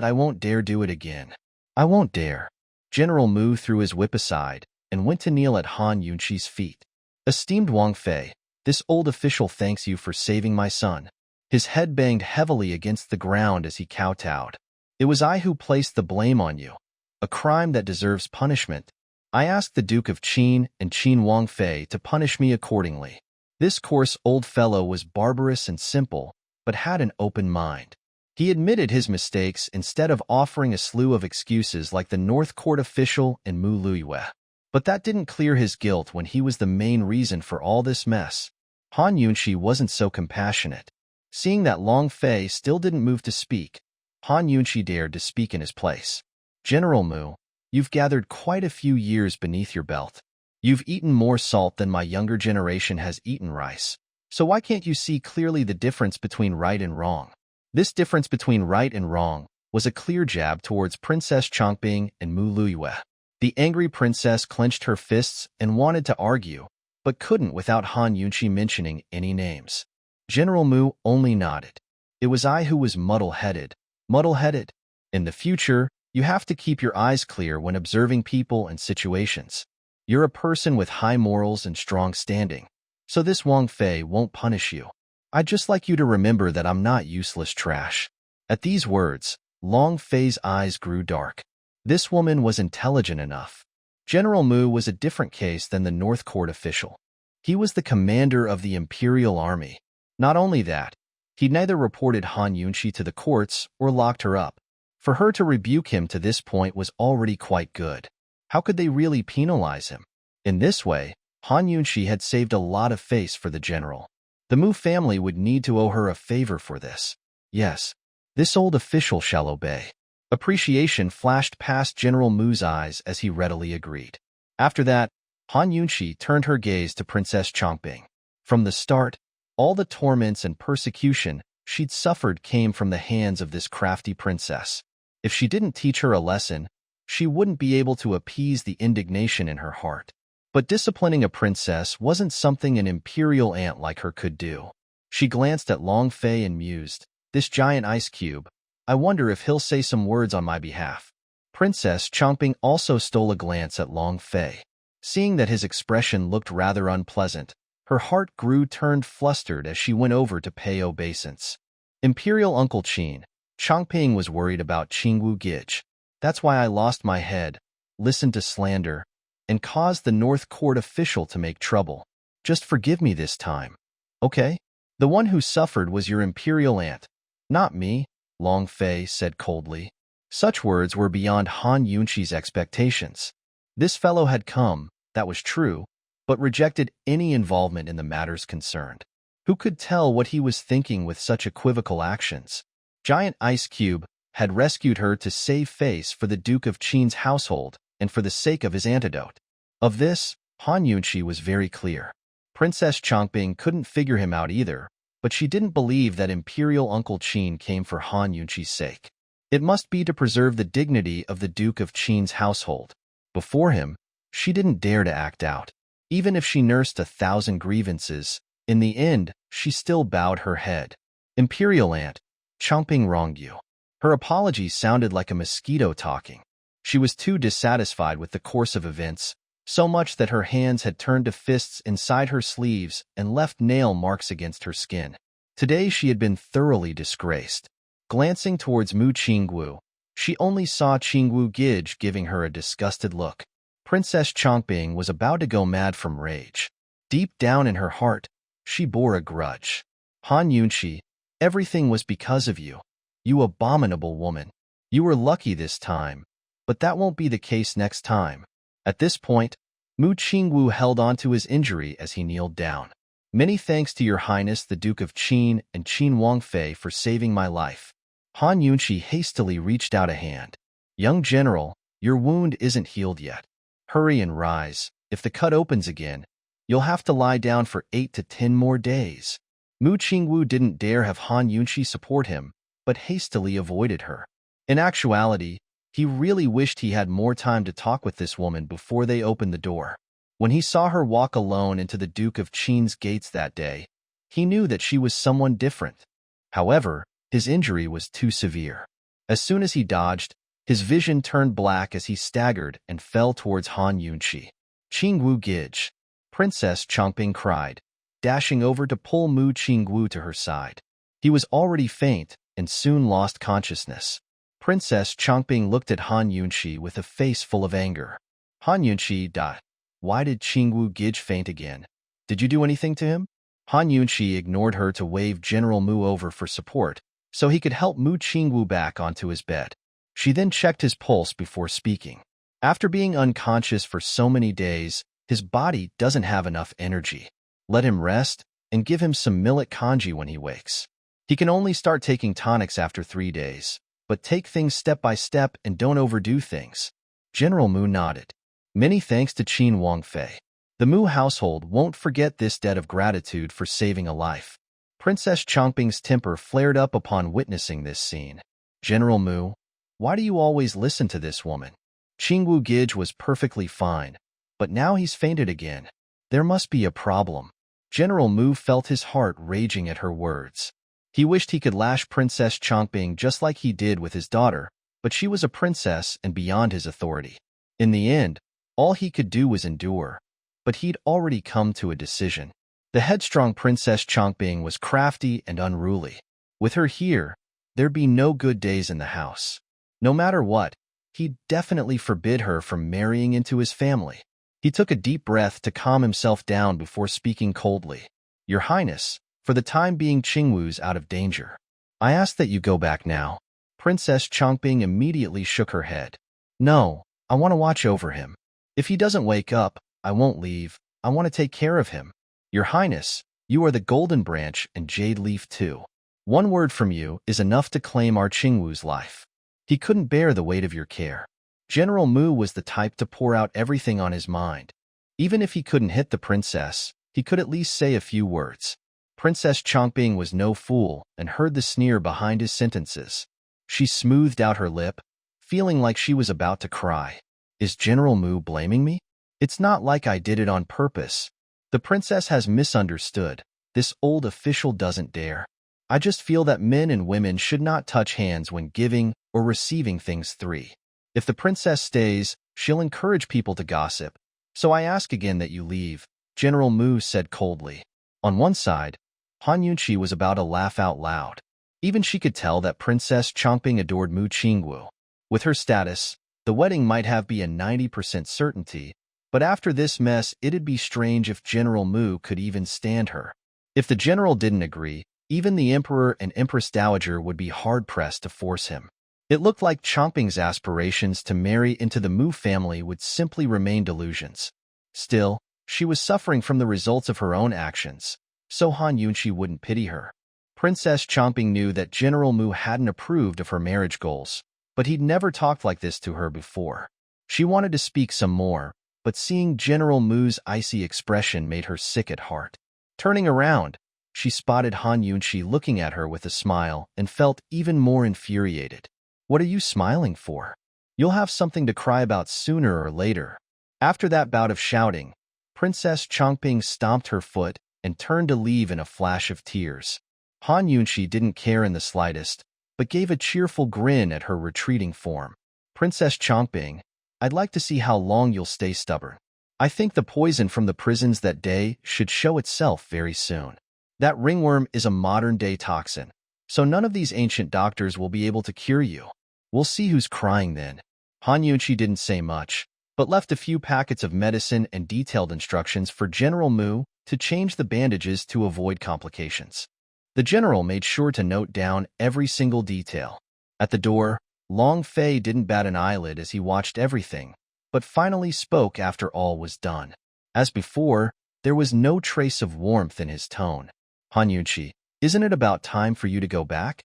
I won't dare do it again. I won't dare. General Mu threw his whip aside and went to kneel at Han Yunqi's feet. Esteemed Wang Fei, this old official thanks you for saving my son. His head banged heavily against the ground as he kowtowed. It was I who placed the blame on you. A crime that deserves punishment. I asked the Duke of Qin and Qin Wang Fei to punish me accordingly. This coarse old fellow was barbarous and simple, but had an open mind. He admitted his mistakes instead of offering a slew of excuses like the North Court official and Mu Luiwe. But that didn't clear his guilt when he was the main reason for all this mess. Han Yunqi wasn't so compassionate. Seeing that Long Fei still didn't move to speak, Han Yunqi dared to speak in his place. General Mu, you've gathered quite a few years beneath your belt. You've eaten more salt than my younger generation has eaten rice. So why can't you see clearly the difference between right and wrong? This difference between right and wrong was a clear jab towards Princess Chongping and Mu Luiwe. The angry princess clenched her fists and wanted to argue, but couldn't without Han Yunqi mentioning any names. General Mu only nodded. It was I who was muddle-headed. Muddle-headed. In the future, you have to keep your eyes clear when observing people and situations. You're a person with high morals and strong standing, so this Wang Fei won't punish you. I'd just like you to remember that I'm not useless trash. At these words, Long Fei's eyes grew dark. This woman was intelligent enough. General Mu was a different case than the North Court official. He was the commander of the Imperial Army. Not only that, he neither reported Han Yunqi to the courts or locked her up. For her to rebuke him to this point was already quite good. How could they really penalize him? In this way, Han Yunqi had saved a lot of face for the general. The Mu family would need to owe her a favor for this. Yes, this old official shall obey. Appreciation flashed past General Mu's eyes as he readily agreed. After that, Han Yunqi turned her gaze to Princess Chongping. From the start, all the torments and persecution she'd suffered came from the hands of this crafty princess. If she didn't teach her a lesson, she wouldn't be able to appease the indignation in her heart. But disciplining a princess wasn't something an imperial aunt like her could do. She glanced at Long Fei and mused, "This giant ice cube, I wonder if he'll say some words on my behalf." Princess Chongping also stole a glance at Long Fei. Seeing that his expression looked rather unpleasant, her heart grew turned flustered as she went over to pay obeisance. Imperial Uncle Qin, Chongping was worried about Qingwu Gij. "That's why I lost my head, listened to slander, and caused the North Court official to make trouble. Just forgive me this time, okay? The one who suffered was your imperial aunt, not me," Long Fei said coldly. Such words were beyond Han Yunqi's expectations. This fellow had come, that was true, but rejected any involvement in the matters concerned. Who could tell what he was thinking with such equivocal actions? Giant Ice Cube had rescued her to save face for the Duke of Qin's household and for the sake of his antidote. Of this, Han Yunqi was very clear. Princess Chongping couldn't figure him out either, but she didn't believe that Imperial Uncle Qin came for Han Yunqi's sake. It must be to preserve the dignity of the Duke of Qin's household. Before him, she didn't dare to act out. Even if she nursed 1,000 grievances, in the end, she still bowed her head. "Imperial Aunt, Chongping wronged you." Her apology sounded like a mosquito talking. She was too dissatisfied with the course of events, so much that her hands had turned to fists inside her sleeves and left nail marks against her skin. Today she had been thoroughly disgraced. Glancing towards Mu Qingwu, she only saw Qingwu Gij giving her a disgusted look. Princess Chongping was about to go mad from rage. Deep down in her heart, she bore a grudge. "Han Yunqi, everything was because of you. You abominable woman. You were lucky this time, but that won't be the case next time." At this point, Mu Qingwu held on to his injury as he kneeled down. "Many thanks to your highness the Duke of Qin and Qin Wangfei for saving my life." Han Yunqi hastily reached out a hand. "Young general, your wound isn't healed yet. Hurry and rise. If the cut opens again, you'll have to lie down for 8 to 10 more days." Mu Qingwu didn't dare have Han Yunqi support him, but hastily avoided her. In actuality, he really wished he had more time to talk with this woman before they opened the door. When he saw her walk alone into the Duke of Qin's gates that day, he knew that she was someone different. However, his injury was too severe. As soon as he dodged, his vision turned black as he staggered and fell towards Han Yunqi. "Qingwu Gij!" Princess Chongping cried, dashing over to pull Mu Qingwu to her side. He was already faint and soon lost consciousness. Princess Chongping looked at Han Yunqi with a face full of anger. "Han Yunqi, why did Qingwu Gij faint again? Did you do anything to him?" Han Yunqi ignored her to wave General Mu over for support, so he could help Mu Qingwu back onto his bed. She then checked his pulse before speaking. After being unconscious for so many days, his body doesn't have enough energy. Let him rest and give him some millet congee when he wakes. He can only start taking tonics after 3 days, but take things step by step and don't overdo things. General Mu nodded. "Many thanks to Qin Wangfei. The Mu household won't forget this debt of gratitude for saving a life." Princess Chongping's temper flared up upon witnessing this scene. "General Mu, why do you always listen to this woman? Qingwu Gij was perfectly fine, but now he's fainted again. There must be a problem." General Mu felt his heart raging at her words. He wished he could lash Princess Chongping just like he did with his daughter, but she was a princess and beyond his authority. In the end, all he could do was endure, but he'd already come to a decision. The headstrong Princess Chongping was crafty and unruly. With her here, there'd be no good days in the house. No matter what, he'd definitely forbid her from marrying into his family. He took a deep breath to calm himself down before speaking coldly. "Your Highness, for the time being Qingwu's out of danger. I ask that you go back now." Princess Chongping immediately shook her head. "No, I want to watch over him. If he doesn't wake up, I won't leave. I want to take care of him. Your Highness, you are the Golden Branch and Jade Leaf too. One word from you is enough to claim our Qingwu's life. He couldn't bear the weight of your care." General Mu was the type to pour out everything on his mind. Even if he couldn't hit the princess, he could at least say a few words. Princess Chongping was no fool and heard the sneer behind his sentences. She smoothed out her lip, feeling like she was about to cry. "Is General Mu blaming me? It's not like I did it on purpose. The princess has misunderstood. This old official doesn't dare. I just feel that men and women should not touch hands when giving or receiving things. 3. If the princess stays, she'll encourage people to gossip. So I ask again that you leave, General Mu said coldly. On one side, Han Yunqi was about to laugh out loud. Even she could tell that Princess Chongping adored Mu Qingwu. With her status, the wedding might have been a 90% certainty, but after this mess it'd be strange if General Mu could even stand her. If the general didn't agree, even the Emperor and Empress Dowager would be hard-pressed to force him. It looked like Chongping's aspirations to marry into the Mu family would simply remain delusions. Still, she was suffering from the results of her own actions, so Han Yunqi wouldn't pity her. Princess Chongping knew that General Mu hadn't approved of her marriage goals, but he'd never talked like this to her before. She wanted to speak some more, but seeing General Mu's icy expression made her sick at heart. Turning around, she spotted Han Yunqi looking at her with a smile and felt even more infuriated. What are you smiling for? You'll have something to cry about sooner or later. After that bout of shouting, Princess Chongping stomped her foot and turned to leave in a flash of tears. Han Yunqi didn't care in the slightest, but gave a cheerful grin at her retreating form. Princess Chongping, I'd like to see how long you'll stay stubborn. I think the poison from the prisons that day should show itself very soon. That ringworm is a modern-day toxin, so none of these ancient doctors will be able to cure you. We'll see who's crying then. Han Yunqi didn't say much, but left a few packets of medicine and detailed instructions for General Mu to change the bandages to avoid complications. The general made sure to note down every single detail. At the door, Long Fei didn't bat an eyelid as he watched everything, but finally spoke after all was done. As before, there was no trace of warmth in his tone. Han Yunqi, isn't it about time for you to go back?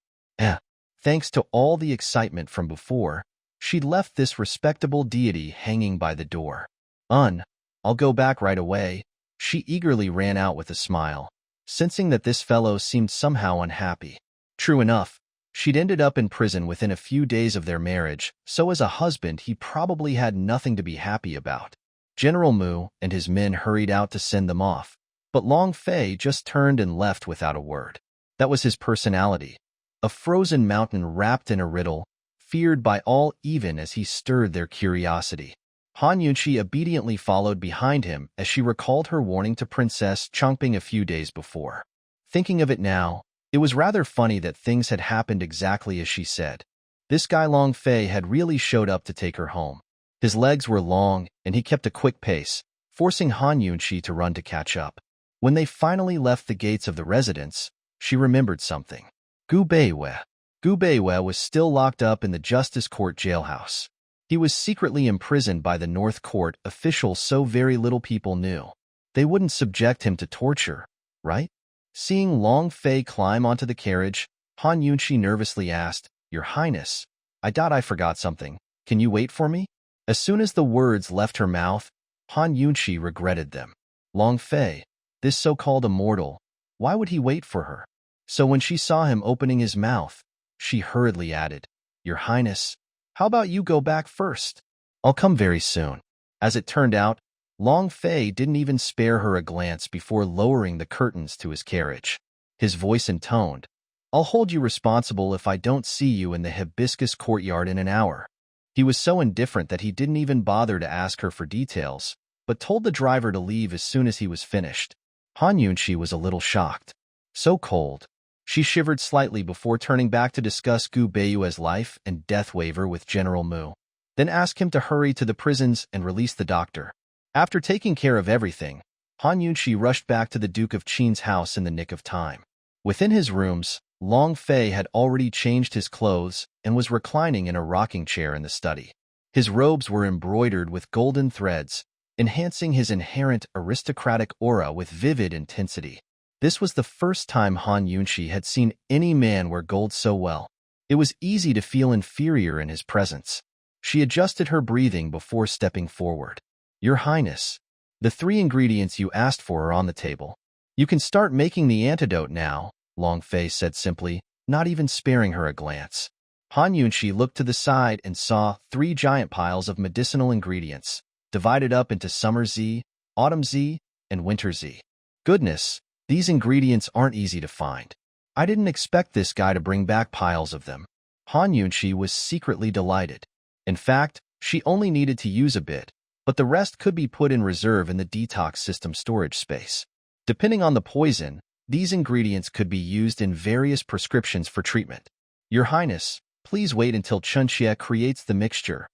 Thanks to all the excitement from before, she'd left this respectable deity hanging by the door. I'll go back right away. She eagerly ran out with a smile, sensing that this fellow seemed somehow unhappy. True enough, she'd ended up in prison within a few days of their marriage, so as a husband he probably had nothing to be happy about. General Mu and his men hurried out to send them off, but Long Fei just turned and left without a word. That was his personality. A frozen mountain wrapped in a riddle, feared by all even as he stirred their curiosity. Han Yunqi obediently followed behind him as she recalled her warning to Princess Chongping a few days before. Thinking of it now, it was rather funny that things had happened exactly as she said. This guy Long Fei had really showed up to take her home. His legs were long, and he kept a quick pace, forcing Han Yunqi to run to catch up. When they finally left the gates of the residence, she remembered something. Gu Beiwei was still locked up in the Justice Court jailhouse. He was secretly imprisoned by the North Court officials, so very little people knew. They wouldn't subject him to torture, right? Seeing Long Fei climb onto the carriage, Han Yunqi nervously asked, Your Highness, I doubt I forgot something. Can you wait for me? As soon as the words left her mouth, Han Yunqi regretted them. Long Fei, this so-called immortal, why would he wait for her? So when she saw him opening his mouth, she hurriedly added, Your Highness, how about you go back first? I'll come very soon. As it turned out, Long Fei didn't even spare her a glance before lowering the curtains to his carriage. His voice intoned, I'll hold you responsible if I don't see you in the hibiscus courtyard in an hour. He was so indifferent that he didn't even bother to ask her for details, but told the driver to leave as soon as he was finished. Han Yunqi was a little shocked. So cold. She shivered slightly before turning back to discuss Gu Beiwei's life and death waiver with General Mu, then asked him to hurry to the prisons and release the doctor. After taking care of everything, Han Yunqi rushed back to the Duke of Qin's house in the nick of time. Within his rooms, Long Fei had already changed his clothes and was reclining in a rocking chair in the study. His robes were embroidered with golden threads, enhancing his inherent aristocratic aura with vivid intensity. This was the first time Han Yunqi had seen any man wear gold so well. It was easy to feel inferior in his presence. She adjusted her breathing before stepping forward. Your Highness, the 3 ingredients you asked for are on the table. You can start making the antidote now, Long Fei said simply, not even sparing her a glance. Han Yunqi looked to the side and saw 3 giant piles of medicinal ingredients. divided up into Summer Z, Autumn Z, and Winter Z. Goodness, these ingredients aren't easy to find. I didn't expect this guy to bring back piles of them. Han Yunqi was secretly delighted. In fact, she only needed to use a bit, but the rest could be put in reserve in the detox system storage space. Depending on the poison, these ingredients could be used in various prescriptions for treatment. Your Highness, please wait until Chunxie creates the mixture,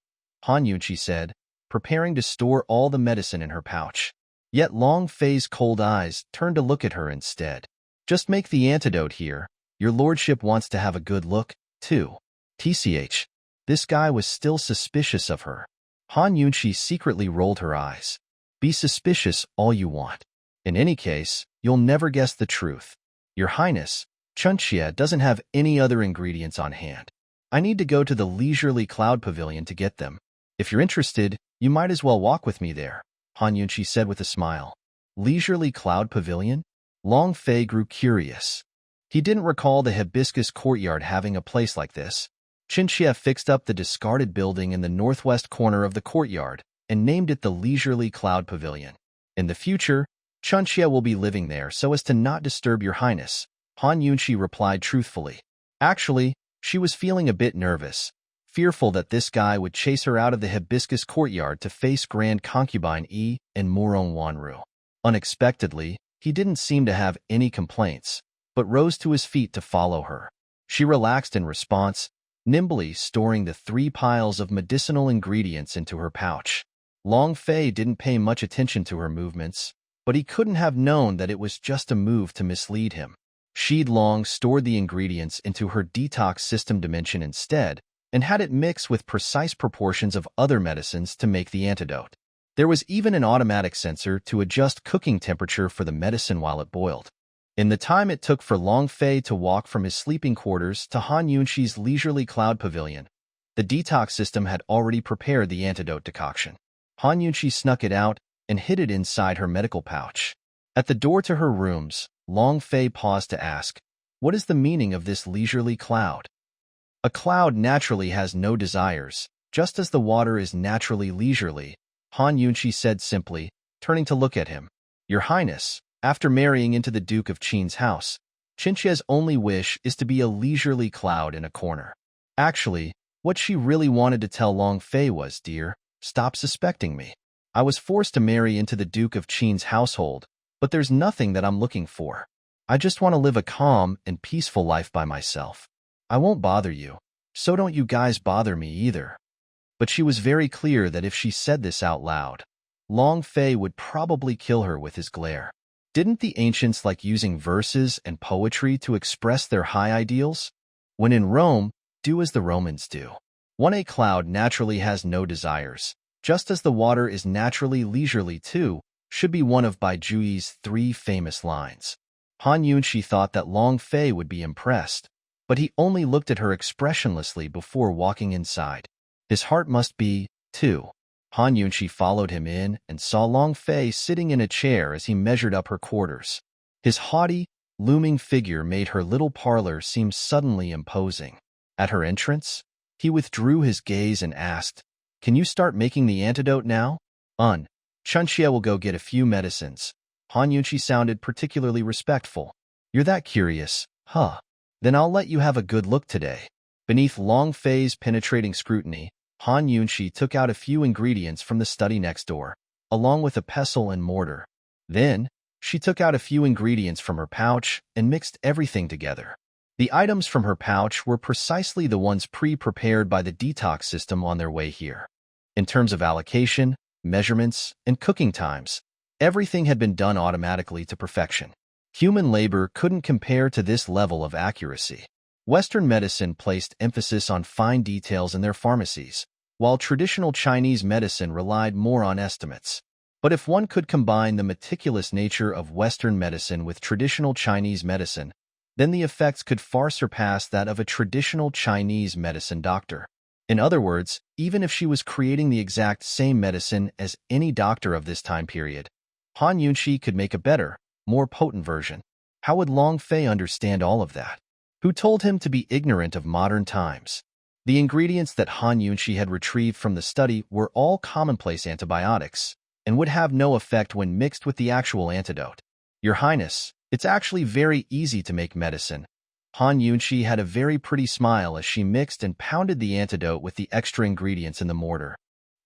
Han Yunqi said, preparing to store all the medicine in her pouch. Yet Long Fei's cold eyes turned to look at her instead. Just make the antidote here. Your lordship wants to have a good look, too. TCH. This guy was still suspicious of her. Han Yunqi secretly rolled her eyes. Be suspicious all you want. In any case, you'll never guess the truth. Your Highness, Chunxie doesn't have any other ingredients on hand. I need to go to the Leisurely Cloud Pavilion to get them. If you're interested, you might as well walk with me there, Han Yunqi said with a smile. Leisurely Cloud Pavilion? Long Fei grew curious. He didn't recall the Hibiscus Courtyard having a place like this. Chunxie fixed up the discarded building in the northwest corner of the courtyard and named it the Leisurely Cloud Pavilion. In the future, Chunxie will be living there so as to not disturb your highness, Han Yunqi replied truthfully. Actually, she was feeling a bit nervous, fearful that this guy would chase her out of the Hibiscus Courtyard to face Grand Concubine Yi and Murong Wanru. Unexpectedly, he didn't seem to have any complaints, but rose to his feet to follow her. She relaxed in response, nimbly storing the 3 piles of medicinal ingredients into her pouch. Long Fei didn't pay much attention to her movements, but he couldn't have known that it was just a move to mislead him. She'd long stored the ingredients into her detox system dimension instead, and had it mixed with precise proportions of other medicines to make the antidote. There was even an automatic sensor to adjust cooking temperature for the medicine while it boiled. In the time it took for Long Fei to walk from his sleeping quarters to Han Yunqi's Leisurely Cloud Pavilion, the detox system had already prepared the antidote decoction. Han Yunqi snuck it out and hid it inside her medical pouch. At the door to her rooms, Long Fei paused to ask, "What is the meaning of this leisurely cloud?" A cloud naturally has no desires, just as the water is naturally leisurely, Han Yunqi said simply, turning to look at him. Your Highness, after marrying into the Duke of Qin's house, Chunxie's only wish is to be a leisurely cloud in a corner. Actually, what she really wanted to tell Long Fei was, dear, stop suspecting me. I was forced to marry into the Duke of Qin's household, but there's nothing that I'm looking for. I just want to live a calm and peaceful life by myself. I won't bother you, so don't you guys bother me either. But she was very clear that if she said this out loud, Long Fei would probably kill her with his glare. Didn't the ancients like using verses and poetry to express their high ideals? When in Rome, do as the Romans do. 1A cloud naturally has no desires, just as the water is naturally leisurely too, should be one of Bai Juyi's 3 famous lines. Han Yunqi thought that Long Fei would be impressed, but he only looked at her expressionlessly before walking inside. His heart must be, too. Han Yunqi followed him in and saw Long Fei sitting in a chair as he measured up her quarters. His haughty, looming figure made her little parlor seem suddenly imposing. At her entrance, he withdrew his gaze and asked, "Can you start making the antidote now?" Chunxie will go get a few medicines. Han Yunqi sounded particularly respectful. You're that curious, huh? Then I'll let you have a good look today. Beneath Long Fei's penetrating scrutiny, Han Yunqi took out a few ingredients from the study next door, along with a pestle and mortar. Then, she took out a few ingredients from her pouch and mixed everything together. The items from her pouch were precisely the ones pre-prepared by the detox system on their way here. In terms of allocation, measurements, and cooking times, everything had been done automatically to perfection. Human labor couldn't compare to this level of accuracy. Western medicine placed emphasis on fine details in their pharmacies, while traditional Chinese medicine relied more on estimates. But if one could combine the meticulous nature of Western medicine with traditional Chinese medicine, then the effects could far surpass that of a traditional Chinese medicine doctor. In other words, even if she was creating the exact same medicine as any doctor of this time period, Han Yunqi could make a better, more potent version. How would Long Fei understand all of that? Who told him to be ignorant of modern times? The ingredients that Han Yunshi had retrieved from the study were all commonplace antibiotics and would have no effect when mixed with the actual antidote. Your Highness, it's actually very easy to make medicine. Han Yunshi had a very pretty smile as she mixed and pounded the antidote with the extra ingredients in the mortar.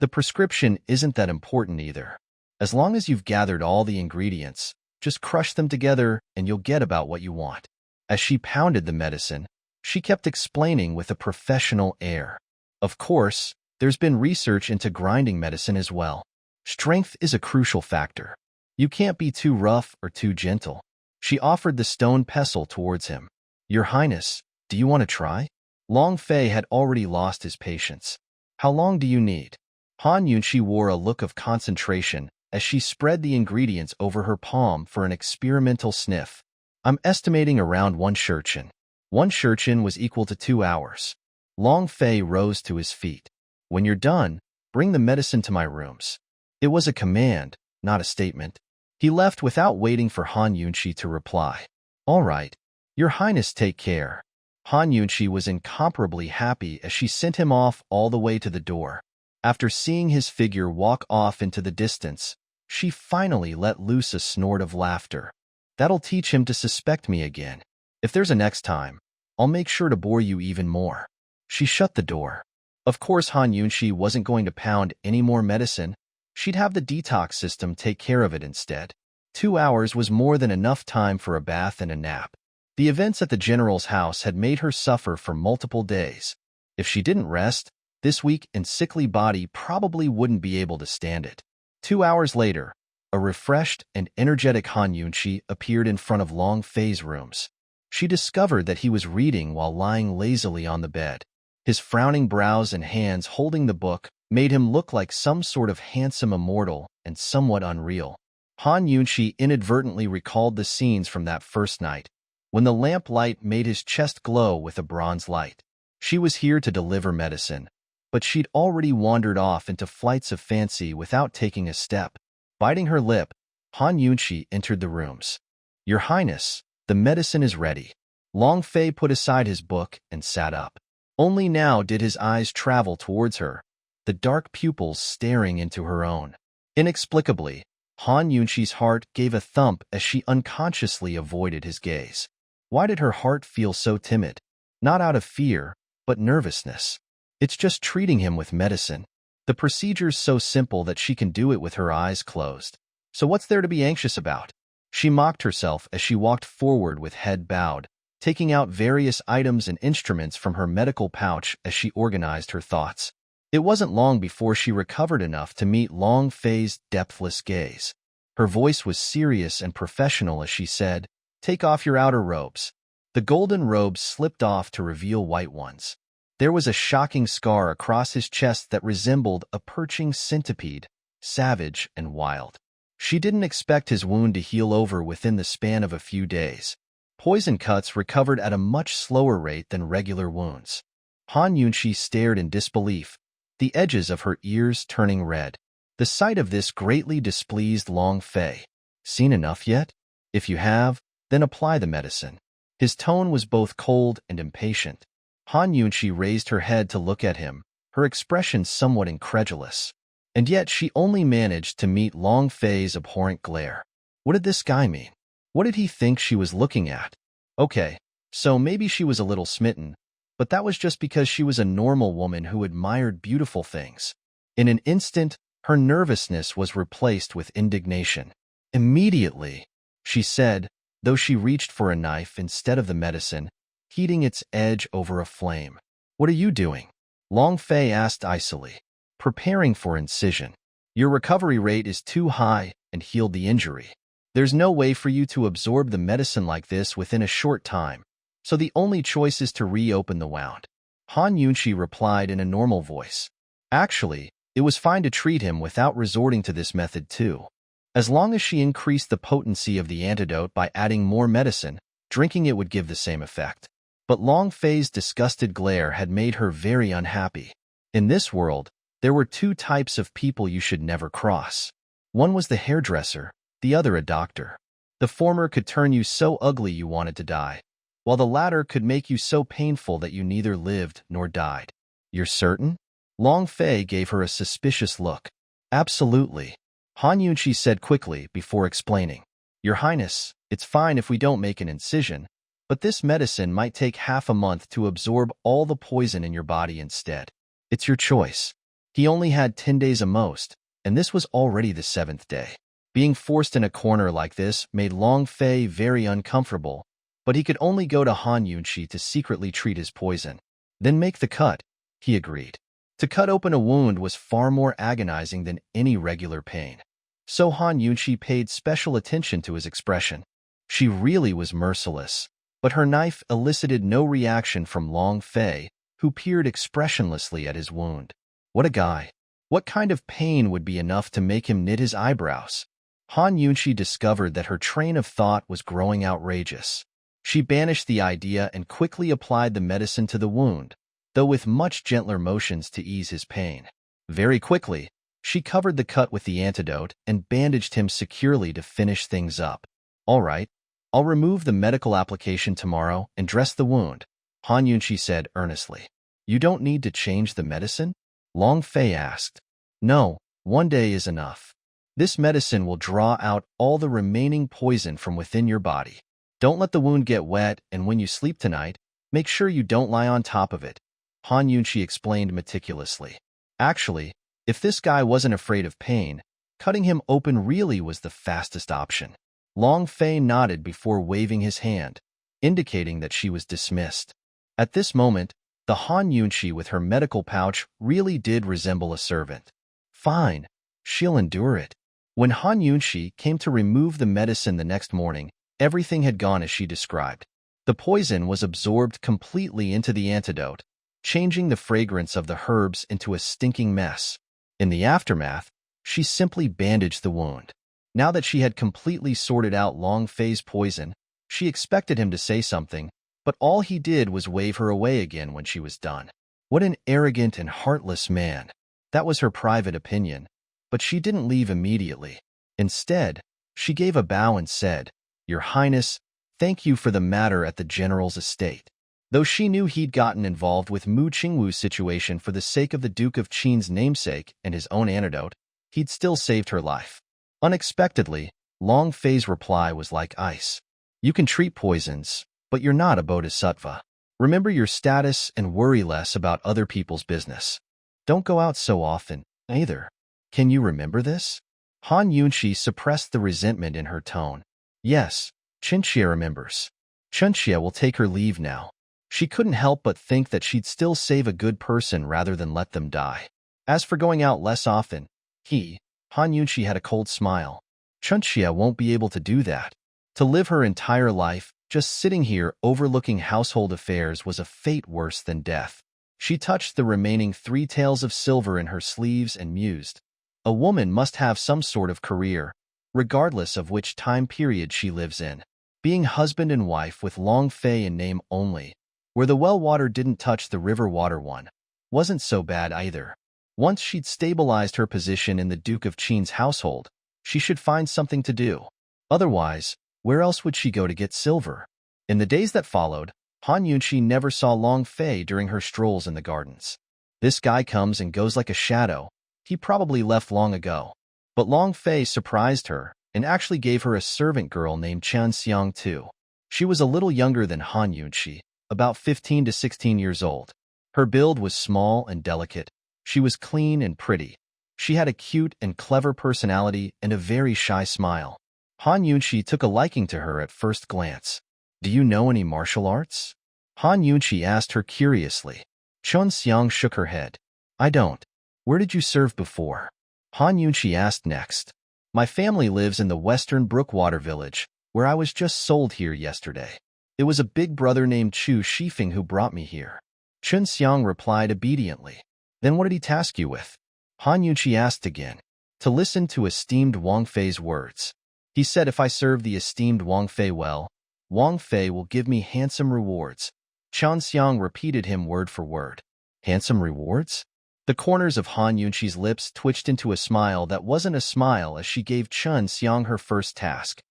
The prescription isn't that important either. As long as you've gathered all the ingredients, just crush them together and you'll get about what you want. As she pounded the medicine, she kept explaining with a professional air. Of course, there's been research into grinding medicine as well. Strength is a crucial factor. You can't be too rough or too gentle. She offered the stone pestle towards him. Your Highness, do you want to try? Long Fei had already lost his patience. How long do you need? Han Yunshi wore a look of concentration as she spread the ingredients over her palm for an experimental sniff. I'm estimating around 1 shurchen. 1 shurchen was equal to 2 hours. Long Fei rose to his feet. When you're done, bring the medicine to my rooms. It was a command, not a statement. He left without waiting for Han Yunshi to reply. All right. Your Highness, take care. Han Yunshi was incomparably happy as she sent him off all the way to the door. After seeing his figure walk off into the distance, she finally let loose a snort of laughter. That'll teach him to suspect me again. If there's a next time, I'll make sure to bore you even more. She shut the door. Of course, Han Yunshi wasn't going to pound any more medicine. She'd have the detox system take care of it instead. 2 hours was more than enough time for a bath and a nap. The events at the general's house had made her suffer for multiple days. If she didn't rest, this weak and sickly body probably wouldn't be able to stand it. 2 hours later, a refreshed and energetic Han Yunshi appeared in front of Long Fei's rooms. She discovered that he was reading while lying lazily on the bed. His frowning brows and hands holding the book made him look like some sort of handsome immortal and somewhat unreal. Han Yunshi inadvertently recalled the scenes from that first night, when the lamplight made his chest glow with a bronze light. She was here to deliver medicine, but she'd already wandered off into flights of fancy without taking a step. Biting her lip, Han Yunshi entered the rooms. Your Highness, the medicine is ready. Long Fei put aside his book and sat up. Only now did his eyes travel towards her, the dark pupils staring into her own. Inexplicably, Han Yunshi's heart gave a thump as she unconsciously avoided his gaze. Why did her heart feel so timid? Not out of fear, but nervousness. It's just treating him with medicine. The procedure's so simple that she can do it with her eyes closed. So what's there to be anxious about? She mocked herself as she walked forward with head bowed, taking out various items and instruments from her medical pouch as she organized her thoughts. It wasn't long before she recovered enough to meet Long Fei's depthless gaze. Her voice was serious and professional as she said, "Take off your outer robes." The golden robes slipped off to reveal white ones. There was a shocking scar across his chest that resembled a perching centipede, savage and wild. She didn't expect his wound to heal over within the span of a few days. Poison cuts recovered at a much slower rate than regular wounds. Han Yunshi stared in disbelief, the edges of her ears turning red. The sight of this greatly displeased Long Fei. Seen enough yet? If you have, then apply the medicine. His tone was both cold and impatient. Han Yunshi raised her head to look at him, her expression somewhat incredulous. And yet she only managed to meet Long Fei's abhorrent glare. What did this guy mean? What did he think she was looking at? Okay, so maybe she was a little smitten, but that was just because she was a normal woman who admired beautiful things. In an instant, her nervousness was replaced with indignation. Immediately, she said, though she reached for a knife instead of the medicine, heating its edge over a flame. What are you doing? Long Fei asked icily. Preparing for incision. Your recovery rate is too high and healed the injury. There's no way for you to absorb the medicine like this within a short time, so the only choice is to reopen the wound. Han Yunshi replied in a normal voice. Actually, it was fine to treat him without resorting to this method too. As long as she increased the potency of the antidote by adding more medicine, drinking it would give the same effect. But Long Fei's disgusted glare had made her very unhappy. In this world, there were 2 types of people you should never cross. One was the hairdresser, the other a doctor. The former could turn you so ugly you wanted to die, while the latter could make you so painful that you neither lived nor died. You're certain? Long Fei gave her a suspicious look. Absolutely. Han Yunqi said quickly before explaining. Your Highness, it's fine if we don't make an incision, but this medicine might take half a month to absorb all the poison in your body instead. It's your choice. He only had 10 days at most, and this was already the 7th day. Being forced in a corner like this made Long Fei very uncomfortable, but he could only go to Han Yunqi to secretly treat his poison. Then make the cut, he agreed. To cut open a wound was far more agonizing than any regular pain. So Han Yunqi paid special attention to his expression. She really was merciless, but her knife elicited no reaction from Long Fei, who peered expressionlessly at his wound. What a guy. What kind of pain would be enough to make him knit his eyebrows? Han Yunqi discovered that her train of thought was growing outrageous. She banished the idea and quickly applied the medicine to the wound, though with much gentler motions to ease his pain. Very quickly, she covered the cut with the antidote and bandaged him securely to finish things up. All right, I'll remove the medical application tomorrow and dress the wound, Han Yunqi said earnestly. You don't need to change the medicine? Long Fei asked. No, 1 day is enough. This medicine will draw out all the remaining poison from within your body. Don't let the wound get wet, and when you sleep tonight, make sure you don't lie on top of it, Han Yunqi explained meticulously. Actually, if this guy wasn't afraid of pain, cutting him open really was the fastest option. Long Fei nodded before waving his hand, indicating that she was dismissed. At this moment, the Han Yunqi with her medical pouch really did resemble a servant. Fine, she'll endure it. When Han Yunqi came to remove the medicine the next morning, everything had gone as she described. The poison was absorbed completely into the antidote, changing the fragrance of the herbs into a stinking mess. In the aftermath, she simply bandaged the wound. Now that she had completely sorted out Long Fei's poison, she expected him to say something, but all he did was wave her away again when she was done. What an arrogant and heartless man. That was her private opinion, but she didn't leave immediately. Instead, she gave a bow and said, Your Highness, thank you for the matter at the general's estate. Though she knew he'd gotten involved with Mu Qingwu's situation for the sake of the Duke of Qin's namesake and his own antidote, he'd still saved her life. Unexpectedly, Long Fei's reply was like ice. You can treat poisons, but you're not a bodhisattva. Remember your status and worry less about other people's business. Don't go out so often, either. Can you remember this? Han Yunqi suppressed the resentment in her tone. Yes, Chinchia remembers. Chinchia will take her leave now. She couldn't help but think that she'd still save a good person rather than let them die. As for going out less often, Han Yunqi had a cold smile. Chinchia won't be able to do that. To live her entire life just sitting here overlooking household affairs was a fate worse than death. She touched the remaining 3 taels of silver in her sleeves and mused. A woman must have some sort of career, regardless of which time period she lives in. Being husband and wife with Long Fei in name only, where the well water didn't touch the river water one, wasn't so bad either. Once she'd stabilized her position in the Duke of Qin's household, she should find something to do. Otherwise, where else would she go to get silver? In the days that followed, Han Yunqi never saw Long Fei during her strolls in the gardens. This guy comes and goes like a shadow. He probably left long ago. But Long Fei surprised her and actually gave her a servant girl named Qian Xiang too. She was a little younger than Han Yunqi, about 15 to 16 years old. Her build was small and delicate. She was clean and pretty. She had a cute and clever personality and a very shy smile. Han Yunqi took a liking to her at first glance. Do you know any martial arts? Han Yunqi asked her curiously. Qian Xiang shook her head. I don't. Where did you serve before? Han Yunqi asked next. My family lives in the western Brookwater village, where I was just sold here yesterday. It was a big brother named Chu Shifeng who brought me here. Qian Xiang replied obediently. Then what did he task you with? Han Yunqi asked again. To listen to esteemed Wang Fei's words. He said if I serve the esteemed Wang Fei well, Wang Fei will give me handsome rewards. Qian Xiang repeated him word for word. Handsome rewards? The corners of Han Yunqi's lips twitched into a smile that wasn't a smile as she gave Qian Xiang her first task.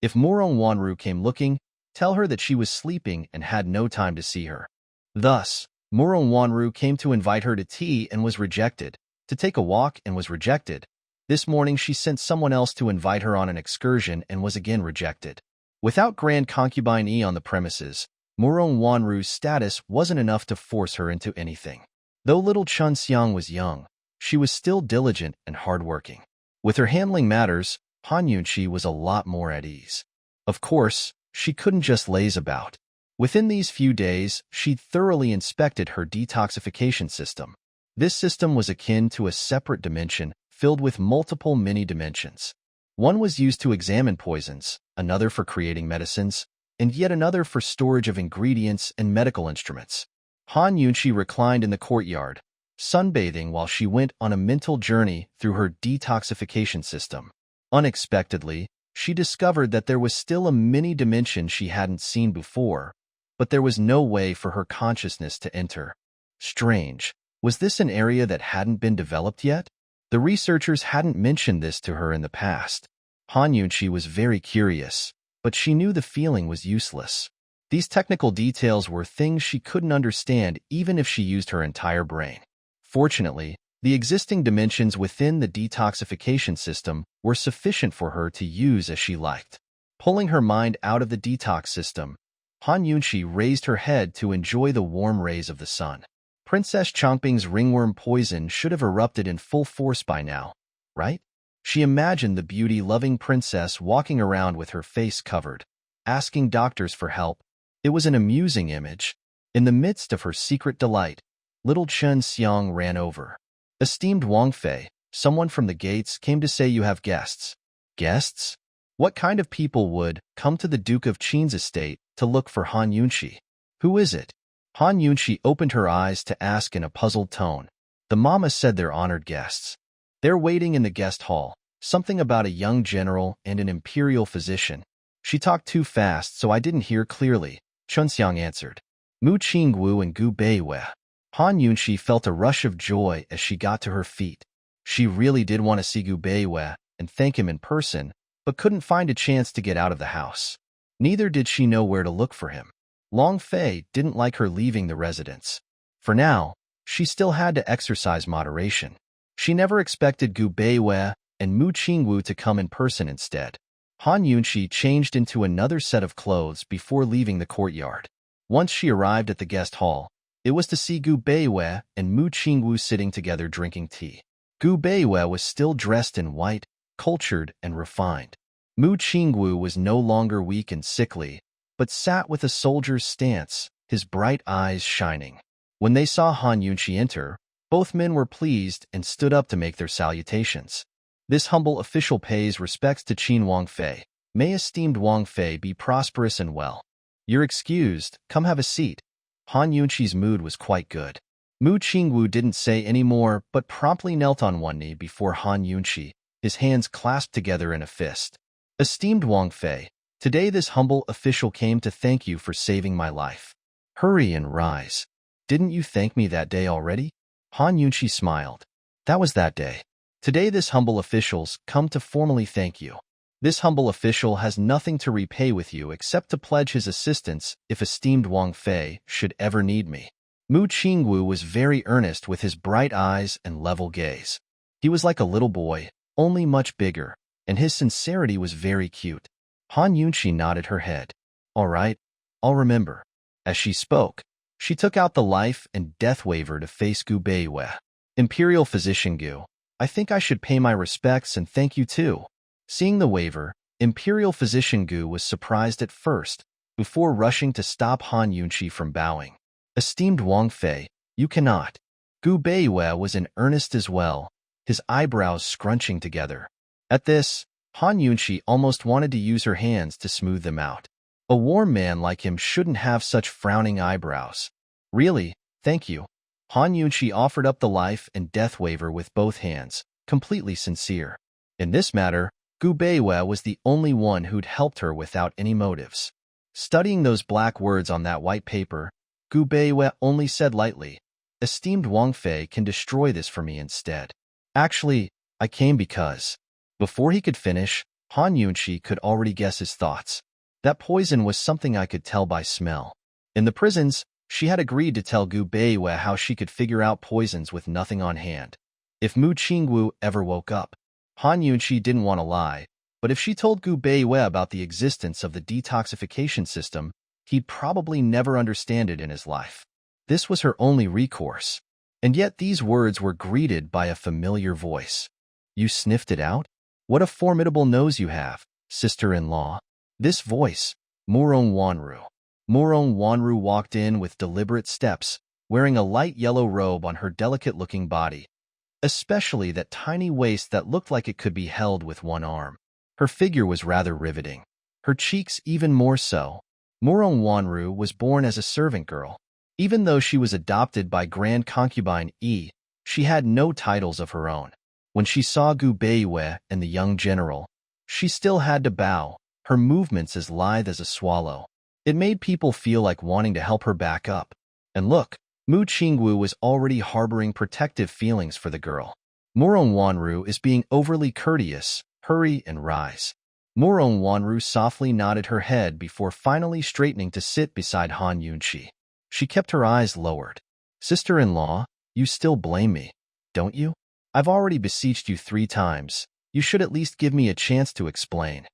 If Murong Wanru came looking, tell her that she was sleeping and had no time to see her. Thus, Muro Wanru came to invite her to tea and was rejected, to take a walk and was rejected. This morning she sent someone else to invite her on an excursion and was again rejected. Without Grand Concubine E on the premises, Muro Wanru's status wasn't enough to force her into anything. Though little Chun Xiang was young, she was still diligent and hardworking. With her handling matters, Han Yunqi was a lot more at ease. Of course, she couldn't just laze about. Within these few days, she'd thoroughly inspected her detoxification system. This system was akin to a separate dimension filled with multiple mini-dimensions. One was used to examine poisons, another for creating medicines, and yet another for storage of ingredients and medical instruments. Han Yunqi reclined in the courtyard, sunbathing while she went on a mental journey through her detoxification system. Unexpectedly, she discovered that there was still a mini-dimension she hadn't seen before, but there was no way for her consciousness to enter. Strange. Was this an area that hadn't been developed yet? The researchers hadn't mentioned this to her in the past. Han Yunqi was very curious, but she knew the feeling was useless. These technical details were things she couldn't understand even if she used her entire brain. Fortunately, the existing dimensions within the detoxification system were sufficient for her to use as she liked. Pulling her mind out of the detox system, Han Yunqi raised her head to enjoy the warm rays of the sun. Princess Chongping's ringworm poison should have erupted in full force by now, right? She imagined the beauty-loving princess walking around with her face covered, asking doctors for help. It was an amusing image. In the midst of her secret delight, little Chun Xiang ran over. Esteemed Wang Fei, someone from the gates came to say you have guests. Guests? What kind of people would come to the Duke of Qin's estate to look for Han Yunqi? Who is it? Han Yunqi opened her eyes to ask in a puzzled tone. The mama said they're honored guests. They're waiting in the guest hall, something about a young general and an imperial physician. She talked too fast, so I didn't hear clearly, Chunxiang answered. Mu Qingwu and Gu Beiwei. Han Yunqi felt a rush of joy as she got to her feet. She really did want to see Gu Beiwei and thank him in person, but couldn't find a chance to get out of the house. Neither did she know where to look for him. Long Fei didn't like her leaving the residence. For now, she still had to exercise moderation. She never expected Gu Beiwei and Mu Qingwu to come in person instead. Han Yunqi changed into another set of clothes before leaving the courtyard. Once she arrived at the guest hall, it was to see Gu Beiwei and Mu Qingwu sitting together drinking tea. Gu Beiwei was still dressed in white, cultured and refined. Mu Qingwu was no longer weak and sickly, but sat with a soldier's stance, his bright eyes shining. When they saw Han Yunqi enter, both men were pleased and stood up to make their salutations. This humble official pays respects to Qin Wang Fei. May esteemed Wang Fei be prosperous and well. You're excused, come have a seat. Han Yunqi's mood was quite good. Mu Qingwu didn't say any more but promptly knelt on one knee before Han Yunqi, his hands clasped together in a fist. Esteemed Wang Fei, today this humble official came to thank you for saving my life. Hurry and rise. Didn't you thank me that day already? Han Yunqi smiled. That was that day. Today this humble official's come to formally thank you. This humble official has nothing to repay with you except to pledge his assistance if esteemed Wang Fei should ever need me. Mu Qingwu was very earnest with his bright eyes and level gaze. He was like a little boy, only much bigger, and his sincerity was very cute. Han Yunqi nodded her head. All right, I'll remember. As she spoke, she took out the life and death waiver to face Gu Beiwei. Imperial Physician Gu, I think I should pay my respects and thank you too. Seeing the waiver, Imperial Physician Gu was surprised at first, before rushing to stop Han Yunqi from bowing. Esteemed Wang Fei, you cannot. Gu Beiwei was in earnest as well, his eyebrows scrunching together. At this, Han Yunqi almost wanted to use her hands to smooth them out. A warm man like him shouldn't have such frowning eyebrows. Really, thank you. Han Yunqi offered up the life and death waiver with both hands, completely sincere. In this matter, Gu Beiwei was the only one who'd helped her without any motives. Studying those black words on that white paper, Gu Beiwei only said lightly, Esteemed Wang Fei can destroy this for me instead. Actually, I came because... Before he could finish, Han Yunqi could already guess his thoughts. That poison was something I could tell by smell. In the prisons, She had agreed to tell Gu Beiwe how she could figure out poisons with nothing on hand. If Mu Qingwu ever woke up, Han Yunqi didn't want to lie, but if she told Gu Beiwe about the existence of the detoxification system, he'd probably never understand it in his life. This was her only recourse. And yet these words were greeted by a familiar voice. You sniffed it out? What a formidable nose you have, sister-in-law. This voice, Murong Wanru. Murong Wanru walked in with deliberate steps, wearing a light yellow robe on her delicate-looking body, especially that tiny waist that looked like it could be held with one arm. Her figure was rather riveting, her cheeks even more so. Murong Wanru was born as a servant girl. Even though she was adopted by Grand Concubine Yi, she had no titles of her own. When she saw Gu Beiwe and the young general, she still had to bow, her movements as lithe as a swallow. It made people feel like wanting to help her back up. And look, Mu Qingwu was already harboring protective feelings for the girl. Murong Wanru is being overly courteous. Hurry and rise. Murong Wanru softly nodded her head before finally straightening to sit beside Han Yunqi. She kept her eyes lowered. Sister-in-law, you still blame me, don't you? I've already beseeched you 3 times. You should at least give me a chance to explain.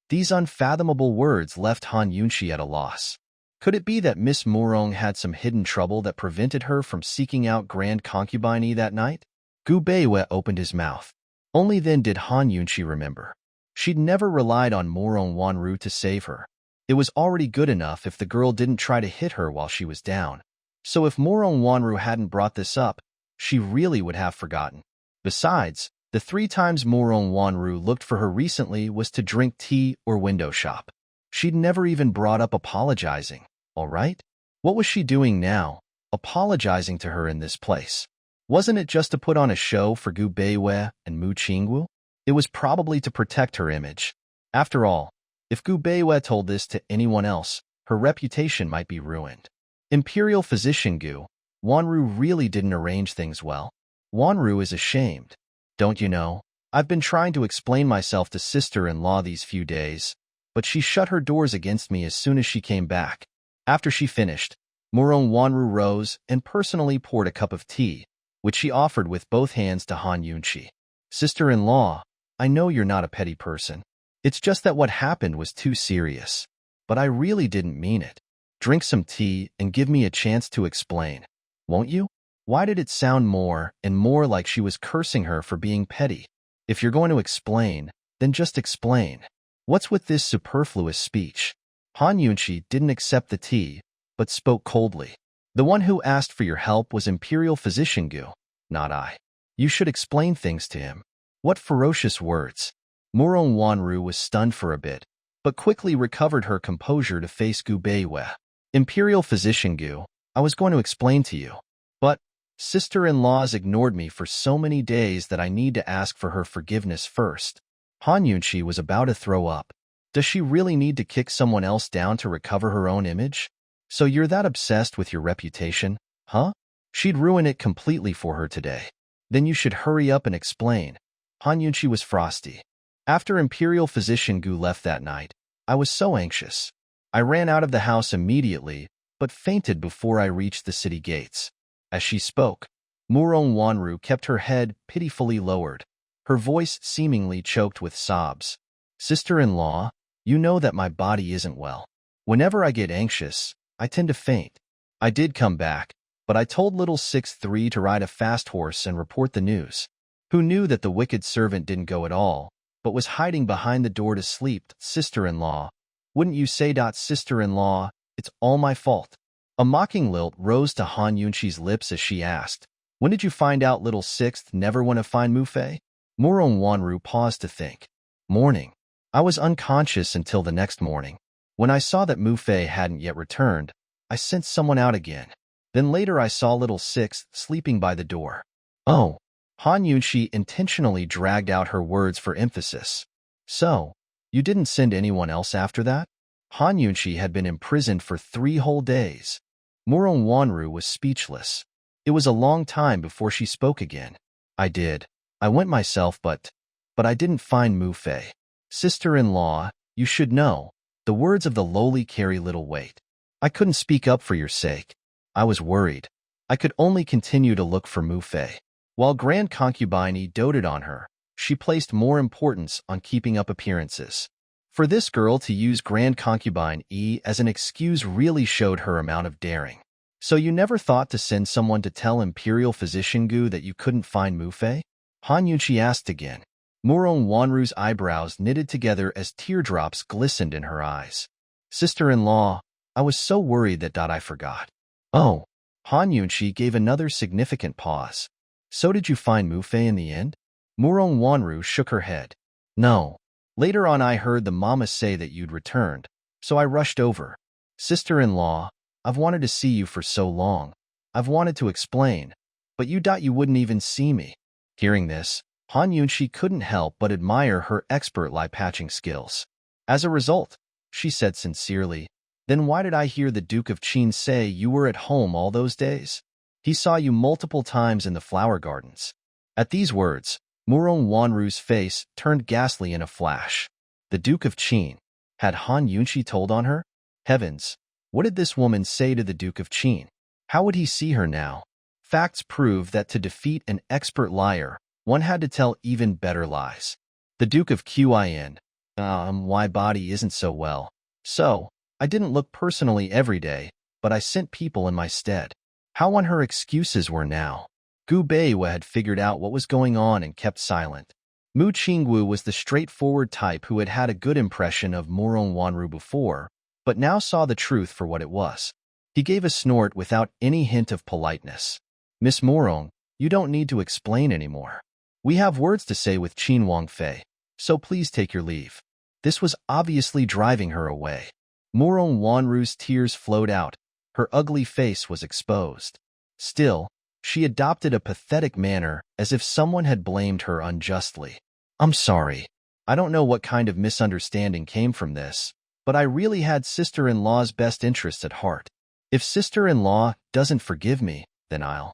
These unfathomable words left Han Yunqi at a loss. Could it be that Miss Murong had some hidden trouble that prevented her from seeking out Grand Concubine that night? Gu Beiwe opened his mouth. Only then did Han Yunqi remember. She'd never relied on Murong Wanru to save her. It was already good enough if the girl didn't try to hit her while she was down. So if Murong Wanru hadn't brought this up, she really would have forgotten. Besides, the 3 times Murong Wanru looked for her recently was to drink tea or window shop. She'd never even brought up apologizing, all right? What was she doing now, apologizing to her in this place? Wasn't it just to put on a show for Gu Beiwe and Mu Qingwu? It was probably to protect her image. After all, if Gu Beiwe told this to anyone else, her reputation might be ruined. Imperial Physician Gu, Wanru really didn't arrange things well. Wanru is ashamed. Don't you know? I've been trying to explain myself to sister-in-law these few days, but she shut her doors against me as soon as she came back. After she finished, Murong Wanru rose and personally poured a cup of tea, which she offered with both hands to Han Yunqi. Sister-in-law, I know you're not a petty person. It's just that what happened was too serious. But I really didn't mean it. Drink some tea and give me a chance to explain. Won't you? Why did it sound more and more like she was cursing her for being petty? If you're going to explain, then just explain. What's with this superfluous speech? Han Yunqi didn't accept the tea, but spoke coldly. The one who asked for your help was Imperial Physician Gu, not I. You should explain things to him. What ferocious words. Murong Wanru was stunned for a bit, but quickly recovered her composure to face Gu Beiwe. Imperial Physician Gu, I was going to explain to you, but sister-in-laws ignored me for so many days that I need to ask for her forgiveness first. Han Yunqi was about to throw up. Does she really need to kick someone else down to recover her own image? So you're that obsessed with your reputation, huh? She'd ruin it completely for her today. Then you should hurry up and explain. Han Yunqi was frosty. After Imperial Physician Gu left that night, I was so anxious. I ran out of the house immediately, but fainted before I reached the city gates. As she spoke, Murong Wanru kept her head pitifully lowered, her voice seemingly choked with sobs. Sister-in-law, you know that my body isn't well. Whenever I get anxious, I tend to faint. I did come back, but I told little 6-3 to ride a fast horse and report the news. Who knew that the wicked servant didn't go at all, but was hiding behind the door to sleep? Sister-in-law, wouldn't you say, sister-in-law, it's all my fault? A mocking lilt rose to Han Yunqi's lips as she asked, when did you find out little 6th never want to find Mu Fei? Murong Wanru paused to think. Morning. I was unconscious until the next morning. When I saw that Mu Fei hadn't yet returned, I sent someone out again. Then later I saw little 6th sleeping by the door. Oh. Han Yunqi intentionally dragged out her words for emphasis. So, you didn't send anyone else after that? Han Yunqi had been imprisoned for 3 whole days. Murong Wanru was speechless. It was a long time before she spoke again. I did. I went myself, but I didn't find Mu Fei. Sister-in-law, you should know, the words of the lowly carry little weight. I couldn't speak up for your sake. I was worried. I could only continue to look for Mu Fei. While Grand Concubine Yi doted on her, she placed more importance on keeping up appearances. For this girl to use Grand Concubine Yi as an excuse really showed her amount of daring. So you never thought to send someone to tell Imperial Physician Gu that you couldn't find Mu Fei? Han Yunqi asked again. Murong Wanru's eyebrows knitted together as teardrops glistened in her eyes. Sister-in-law, I was so worried that I forgot. Oh. Han Yunqi gave another significant pause. So did you find Mu Fei in the end? Murong Wanru shook her head. No. Later on I heard the mama say that you'd returned, so I rushed over. Sister-in-law, I've wanted to see you for so long. I've wanted to explain, but you wouldn't even see me. Hearing this, Han Yunqi couldn't help but admire her expert lie-patching skills. As a result, she said sincerely, then why did I hear the Duke of Qin say you were at home all those days? He saw you multiple times in the flower gardens. At these words, Murong Wanru's face turned ghastly in a flash. The Duke of Qin. Had Han Yunqi told on her? Heavens! What did this woman say to the Duke of Qin? How would he see her now? Facts prove that to defeat an expert liar, one had to tell even better lies. The Duke of Qin. My body isn't so well. So, I didn't look personally every day, but I sent people in my stead. How on her excuses were now. Gu Beiwa had figured out what was going on and kept silent. Mu Qingwu was the straightforward type who had had a good impression of Murong Wanru before, but now saw the truth for what it was. He gave a snort without any hint of politeness. Miss Murong, you don't need to explain anymore. We have words to say with Qin Wangfei, so please take your leave. This was obviously driving her away. Murong Wanru's tears flowed out. Her ugly face was exposed. Still, she adopted a pathetic manner as if someone had blamed her unjustly. I'm sorry. I don't know what kind of misunderstanding came from this, but I really had sister-in-law's best interests at heart. If sister-in-law doesn't forgive me, then I'll.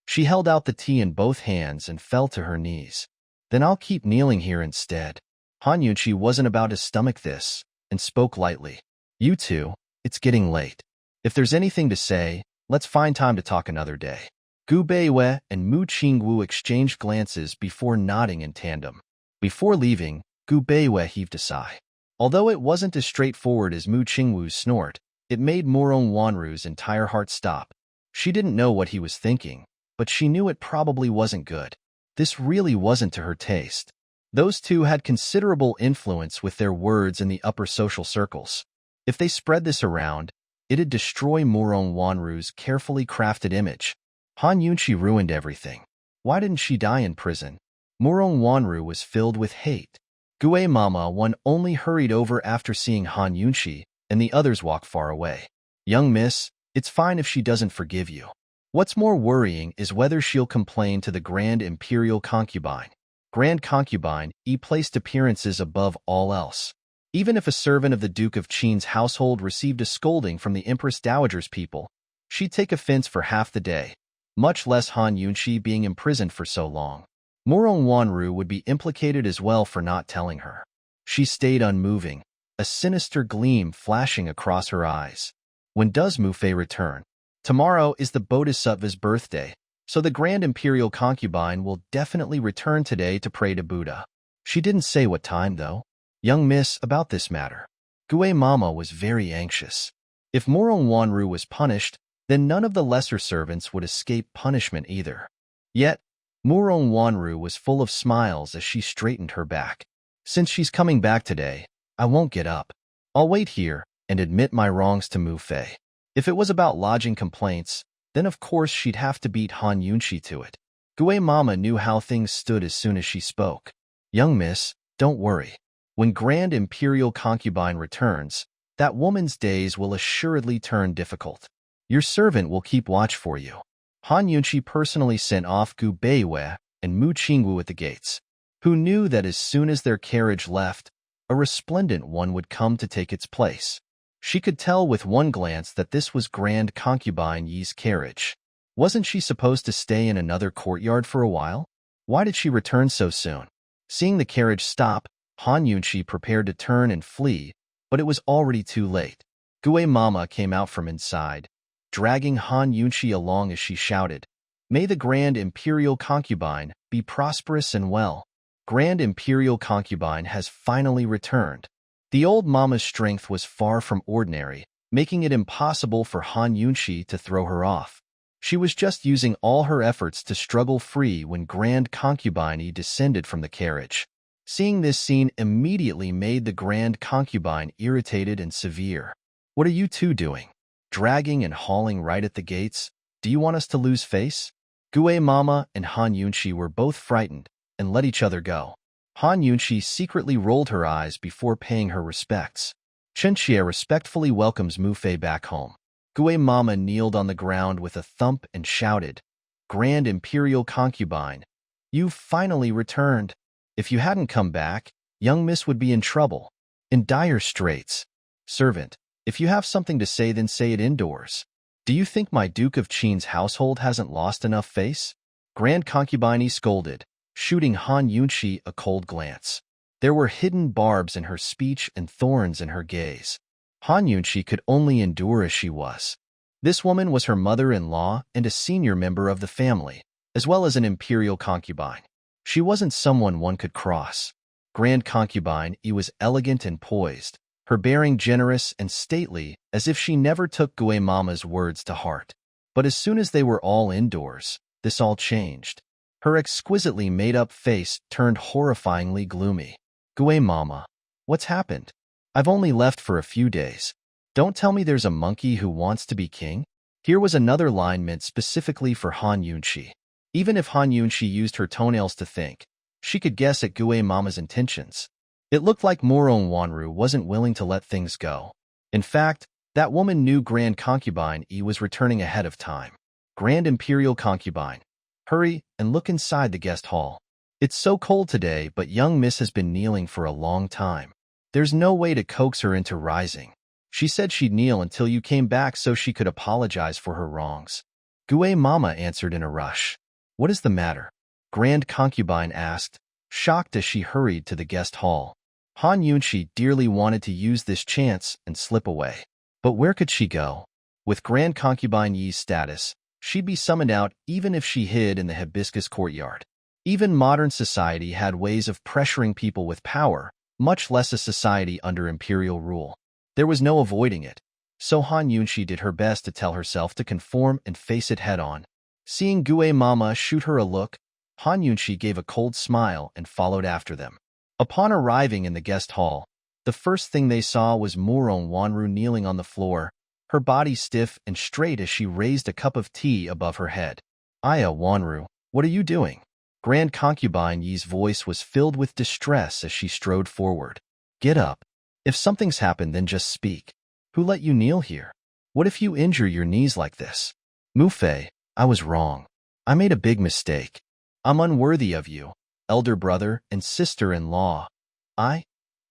She held out the tea in both hands and fell to her knees. Then I'll keep kneeling here instead. Han Yunqi wasn't about to stomach this, and spoke lightly. You two, it's getting late. If there's anything to say, let's find time to talk another day. Gu Beiwa and Mu Qingwu exchanged glances before nodding in tandem. Before leaving, Gu Beiwa heaved a sigh. Although it wasn't as straightforward as Mu Qingwu's snort, it made Murong Wanru's entire heart stop. She didn't know what he was thinking, but she knew it probably wasn't good. This really wasn't to her taste. Those two had considerable influence with their words in the upper social circles. If they spread this around, it'd destroy Murong Wanru's carefully crafted image. Han Yunqi ruined everything. Why didn't she die in prison? Murong Wanru was filled with hate. Gue Mama one only hurried over after seeing Han Yunqi, and the others walked far away. Young miss, it's fine if she doesn't forgive you. What's more worrying is whether she'll complain to the Grand Imperial Concubine. Grand Concubine, placed appearances above all else. Even if a servant of the Duke of Qin's household received a scolding from the Empress Dowager's people, she'd take offense for half the day, much less Han Yunqi being imprisoned for so long. Murong Wanru would be implicated as well for not telling her. She stayed unmoving, a sinister gleam flashing across her eyes. When does Mu Fei return? Tomorrow is the Bodhisattva's birthday, so the Grand Imperial Concubine will definitely return today to pray to Buddha. She didn't say what time, though. Young miss, about this matter. Gue Mama was very anxious. If Murong Wanru was punished, then none of the lesser servants would escape punishment either. Yet, Murong Wanru was full of smiles as she straightened her back. Since she's coming back today, I won't get up. I'll wait here and admit my wrongs to Mu Fei. If it was about lodging complaints, then of course she'd have to beat Han Yunqi to it. Gue Mama knew how things stood as soon as she spoke. Young miss, don't worry. When Grand Imperial Concubine returns, that woman's days will assuredly turn difficult. Your servant will keep watch for you. Han Yunqi personally sent off Gu Beiwa and Mu Qingwu at the gates, who knew that as soon as their carriage left, a resplendent one would come to take its place. She could tell with one glance that this was Grand Concubine Yi's carriage. Wasn't she supposed to stay in another courtyard for a while? Why did she return so soon? Seeing the carriage stop, Han Yunqi prepared to turn and flee, but it was already too late. Gue Mama came out from inside, dragging Han Yunshi along as she shouted, "May the Grand Imperial Concubine be prosperous and well." Grand Imperial Concubine has finally returned. The old mama's strength was far from ordinary, making it impossible for Han Yunshi to throw her off. She was just using all her efforts to struggle free when Grand Concubine descended from the carriage. Seeing this scene immediately made the Grand Concubine irritated and severe. "What are you two doing? Dragging and hauling right at the gates? Do you want us to lose face?" Gue Mama and Han Yunshi were both frightened and let each other go. Han Yunshi secretly rolled her eyes before paying her respects. Chen Xie respectfully welcomes Mu Fei back home. Gue Mama kneeled on the ground with a thump and shouted, "Grand Imperial Concubine, you've finally returned. If you hadn't come back, young miss would be in trouble, in dire straits. Servant, if you have something to say, then say it indoors. Do you think my Duke of Qin's household hasn't lost enough face?" Grand Concubine scolded, shooting Han Yunshi a cold glance. There were hidden barbs in her speech and thorns in her gaze. Han Yunshi could only endure as she was. This woman was her mother-in-law and a senior member of the family, as well as an imperial concubine. She wasn't someone one could cross. Grand Concubine was elegant and poised, her bearing generous and stately, as if she never took Gue Mama's words to heart. But as soon as they were all indoors, this all changed. Her exquisitely made-up face turned horrifyingly gloomy. "Gue Mama, what's happened? I've only left for a few days. Don't tell me there's a monkey who wants to be king?" Here was another line meant specifically for Han Yunshi. Even if Han Yunshi used her toenails to think, she could guess at Gue Mama's intentions. It looked like Moron Wanru wasn't willing to let things go. In fact, that woman knew Grand Concubine was returning ahead of time. "Grand Imperial Concubine, hurry and look inside the guest hall. It's so cold today, but young miss has been kneeling for a long time. There's no way to coax her into rising. She said she'd kneel until you came back so she could apologize for her wrongs." Gue Mama answered in a rush. "What is the matter?" Grand Concubine asked, shocked as she hurried to the guest hall. Han Yunshi dearly wanted to use this chance and slip away. But where could she go? With Grand Concubine Yi's status, she'd be summoned out even if she hid in the hibiscus courtyard. Even modern society had ways of pressuring people with power, much less a society under imperial rule. There was no avoiding it. So Han Yunshi did her best to tell herself to conform and face it head-on. Seeing Gue Mama shoot her a look, Han Yunshi gave a cold smile and followed after them. Upon arriving in the guest hall, the first thing they saw was Moron Wanru kneeling on the floor, her body stiff and straight as she raised a cup of tea above her head. "Aya Wanru, what are you doing?" Grand Concubine Yi's voice was filled with distress as she strode forward. "Get up. If something's happened, then just speak. Who let you kneel here? What if you injure your knees like this?" "Mu Fei, I was wrong. I made a big mistake. I'm unworthy of you, elder brother and sister-in-law.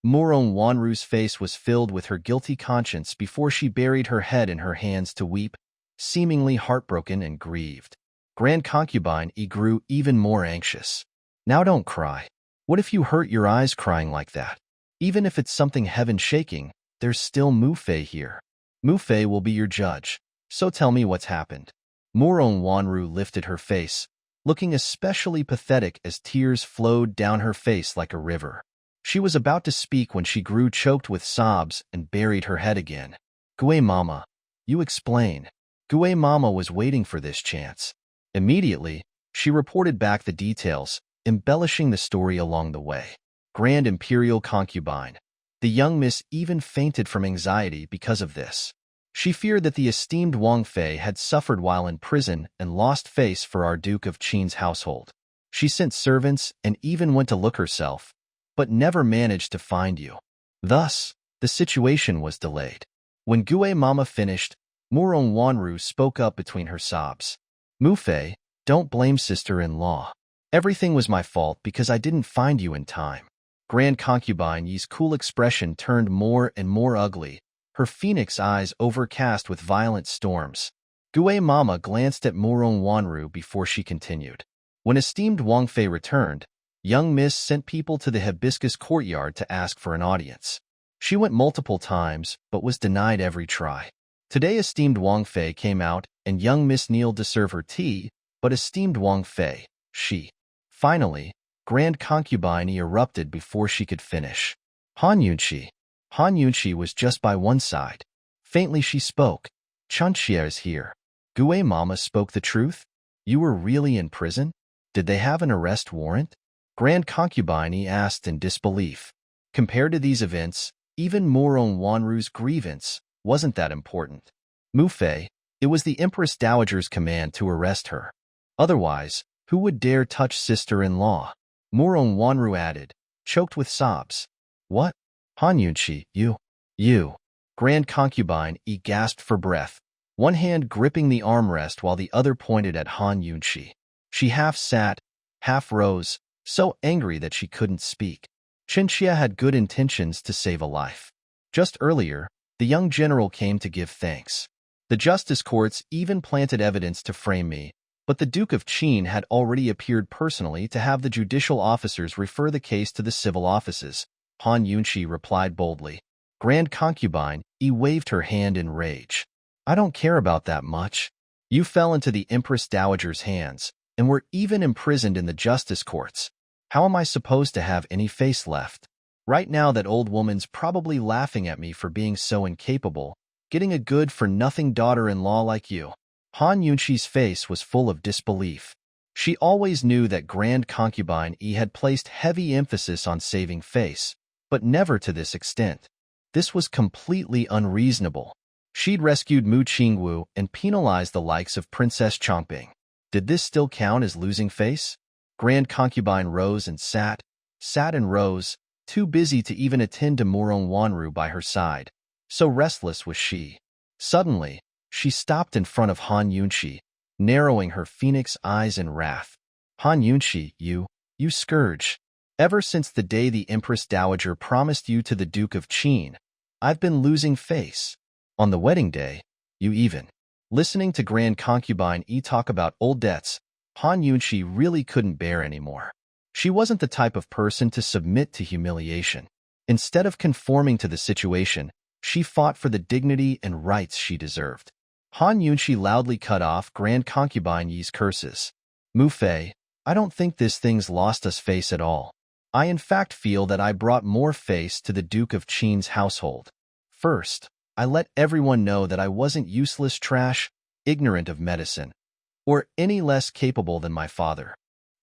Moron Wanru's face was filled with her guilty conscience before she buried her head in her hands to weep, seemingly heartbroken and grieved. Grand Concubine grew even more anxious. "Now don't cry. What if you hurt your eyes crying like that? Even if it's something heaven-shaking, there's still Mu Fei here. Mu Fei will be your judge. So tell me what's happened." Moron Wanru lifted her face, looking especially pathetic as tears flowed down her face like a river. She was about to speak when she grew choked with sobs and buried her head again. "Gue Mama, you explain." Gue Mama was waiting for this chance. Immediately, she reported back the details, embellishing the story along the way. Grand Imperial Concubine. The young miss even fainted from anxiety because of this. She feared that the esteemed Wang Fei had suffered while in prison and lost face for our Duke of Qin's household. She sent servants and even went to look herself, but never managed to find you. Thus, the situation was delayed. When Gue Mama finished, Moron Wanru spoke up between her sobs. "Mu Fei, don't blame sister-in-law. Everything was my fault because I didn't find you in time." Grand Concubine Yi's cool expression turned more and more ugly, her phoenix eyes overcast with violent storms. Gue Mama glanced at Moron Wanru before she continued. When esteemed Wang Fei returned, young miss sent people to the hibiscus courtyard to ask for an audience. She went multiple times, but was denied every try. Today esteemed Wang Fei came out, and young Miss kneeled to serve her tea, but esteemed Wang Fei, she. Finally, Grand Concubine erupted before she could finish. Han Yunqi. Han Yunqi was just by one side. Faintly she spoke. Chunxia is here. Gue Mama spoke the truth? You were really in prison? Did they have an arrest warrant? Grand Concubine asked in disbelief. Compared to these events, even Morong Wanru's grievance wasn't that important. Mu Fei, it was the Empress Dowager's command to arrest her. Otherwise, who would dare touch sister-in-law? Morong Wanru added, choked with sobs. What? Han Yunqi, you. Grand Concubine gasped for breath, one hand gripping the armrest while the other pointed at Han Yunqi. She half sat, half rose, so angry that she couldn't speak. Chunxia had good intentions to save a life. Just earlier, the young general came to give thanks. The justice courts even planted evidence to frame me, but the Duke of Qin had already appeared personally to have the judicial officers refer the case to the civil offices. Han Yunqi replied boldly. Grand Concubine waved her hand in rage. I don't care about that much. You fell into the Empress Dowager's hands, and were even imprisoned in the justice courts. How am I supposed to have any face left? Right now that old woman's probably laughing at me for being so incapable, getting a good-for-nothing daughter-in-law like you. Han Yunqi's face was full of disbelief. She always knew that Grand Concubine had placed heavy emphasis on saving face, but never to this extent. This was completely unreasonable. She'd rescued Mu Qingwu and penalized the likes of Princess Chongping. Did this still count as losing face? Grand Concubine rose and sat and rose, too busy to even attend to Morong Wanru by her side. So restless was she. Suddenly, she stopped in front of Han Yunqi, narrowing her phoenix eyes in wrath. Han Yunqi, you scourge. Ever since the day the Empress Dowager promised you to the Duke of Qin, I've been losing face. On the wedding day, you even. Listening to Grand Concubine talk about old debts, Han Yunqi really couldn't bear anymore. She wasn't the type of person to submit to humiliation. Instead of conforming to the situation, she fought for the dignity and rights she deserved. Han Yunqi loudly cut off Grand Concubine Yi's curses. Mu Fei, I don't think this thing's lost us face at all. I in fact feel that I brought more face to the Duke of Qin's household. First, I let everyone know that I wasn't useless trash, ignorant of medicine, or any less capable than my father.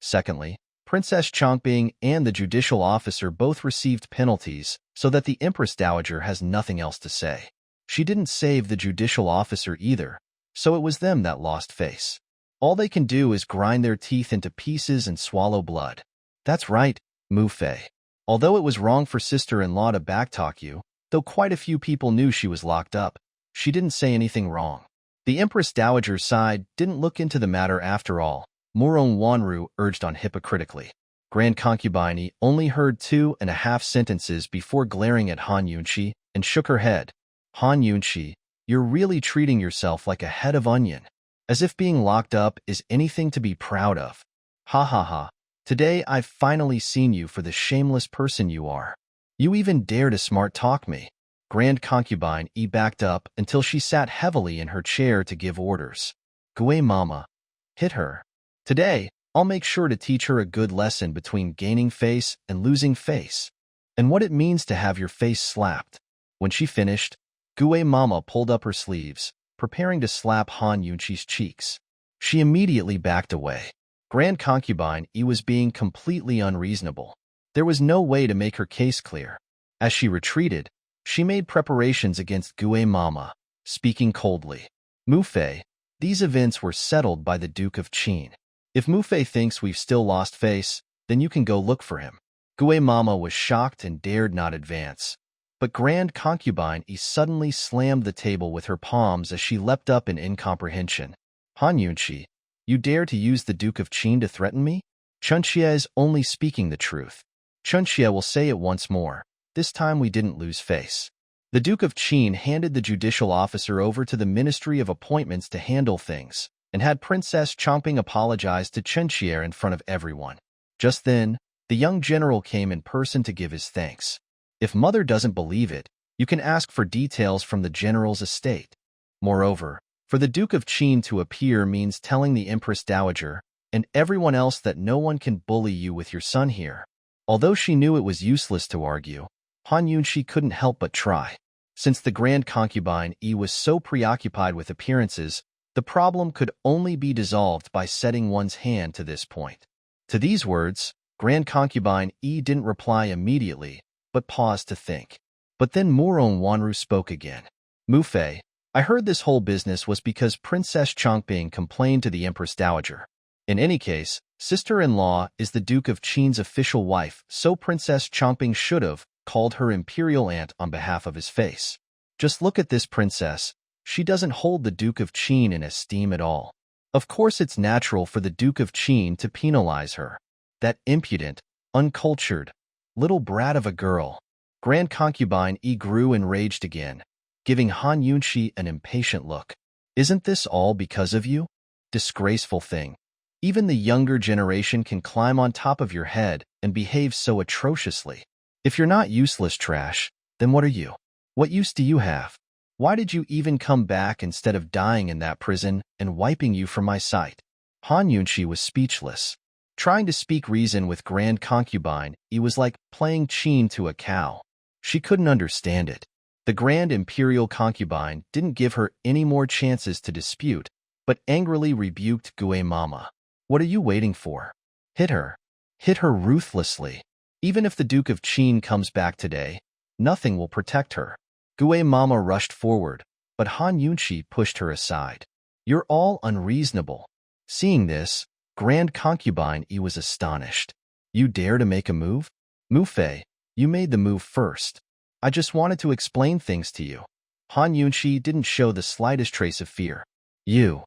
Secondly, Princess Chongping and the judicial officer both received penalties so that the Empress Dowager has nothing else to say. She didn't save the judicial officer either, so it was them that lost face. All they can do is grind their teeth into pieces and swallow blood. That's right, Mu Fei. Although it was wrong for sister-in-law to backtalk you, though quite a few people knew she was locked up, she didn't say anything wrong. The Empress Dowager's side didn't look into the matter after all, Morong Wanru urged on hypocritically. Grand Concubine only heard 2.5 sentences before glaring at Han Yunqi and shook her head. Han Yunqi, you're really treating yourself like a head of onion, as if being locked up is anything to be proud of. Ha ha ha. Today I've finally seen you for the shameless person you are. You even dare to smart-talk me. Grand Concubine backed up until she sat heavily in her chair to give orders. Gue Mama. Hit her. Today, I'll make sure to teach her a good lesson between gaining face and losing face, and what it means to have your face slapped. When she finished, Gue Mama pulled up her sleeves, preparing to slap Han Yunqi's cheeks. She immediately backed away. Grand Concubine was being completely unreasonable. There was no way to make her case clear. As she retreated, she made preparations against Gue Mama, speaking coldly. Mu Fei, these events were settled by the Duke of Qin. If Mu Fei thinks we've still lost face, then you can go look for him. Gue Mama was shocked and dared not advance. But Grand Concubine suddenly slammed the table with her palms as she leapt up in incomprehension. Han Yunqi, you dare to use the Duke of Qin to threaten me? Chunxia is only speaking the truth. Chunxia will say it once more. This time we didn't lose face. The Duke of Qin handed the judicial officer over to the Ministry of Appointments to handle things, and had Princess Chongping apologize to Chunxia in front of everyone. Just then, the young general came in person to give his thanks. If mother doesn't believe it, you can ask for details from the general's estate. Moreover, for the Duke of Qin to appear means telling the Empress Dowager and everyone else that no one can bully you with your son here. Although she knew it was useless to argue, Han Yunxi couldn't help but try. Since the Grand Concubine Yi was so preoccupied with appearances, the problem could only be dissolved by setting one's hand to this point. To these words, Grand Concubine Yi didn't reply immediately, but paused to think. But then Murong Wanru spoke again. Mu Fei, I heard this whole business was because Princess Chongping complained to the Empress Dowager. In any case, sister-in-law is the Duke of Qin's official wife, so Princess Chongping should have called her imperial aunt on behalf of his face. Just look at this princess. She doesn't hold the Duke of Qin in esteem at all. Of course it's natural for the Duke of Qin to penalize her. That impudent, uncultured, little brat of a girl. Grand Concubine Yi grew enraged again, giving Han Yunxi an impatient look. Isn't this all because of you? Disgraceful thing. Even the younger generation can climb on top of your head and behave so atrociously. If you're not useless trash, then what are you? What use do you have? Why did you even come back instead of dying in that prison and wiping you from my sight? Han Yunxi was speechless. Trying to speak reason with Grand Concubine, it was like playing Qin to a cow. She couldn't understand it. The Grand Imperial Concubine didn't give her any more chances to dispute, but angrily rebuked Gue Mama. What are you waiting for? Hit her. Hit her ruthlessly. Even if the Duke of Qin comes back today, nothing will protect her. Gue Mama rushed forward, but Han Yunxi pushed her aside. You're all unreasonable. Seeing this, Grand Concubine Yi was astonished. You dare to make a move? Mu Fei, you made the move first. I just wanted to explain things to you. Han Yunxi didn't show the slightest trace of fear. You.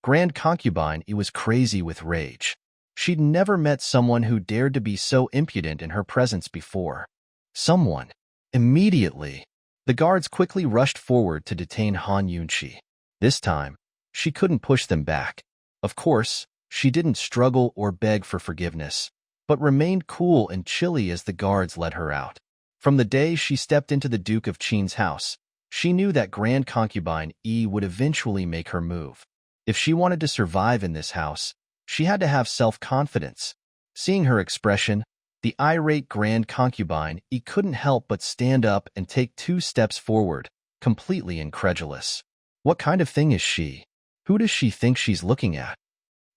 Grand Concubine Yi was crazy with rage. She'd never met someone who dared to be so impudent in her presence before. Someone. Immediately, the guards quickly rushed forward to detain Han Yunxi. This time, she couldn't push them back. Of course, she didn't struggle or beg for forgiveness, but remained cool and chilly as the guards led her out. From the day she stepped into the Duke of Qin's house, she knew that Grand Concubine Yi would eventually make her move. If she wanted to survive in this house, she had to have self-confidence. Seeing her expression, the irate Grand Concubine Yi couldn't help but stand up and take 2 steps forward, completely incredulous. What kind of thing is she? Who does she think she's looking at?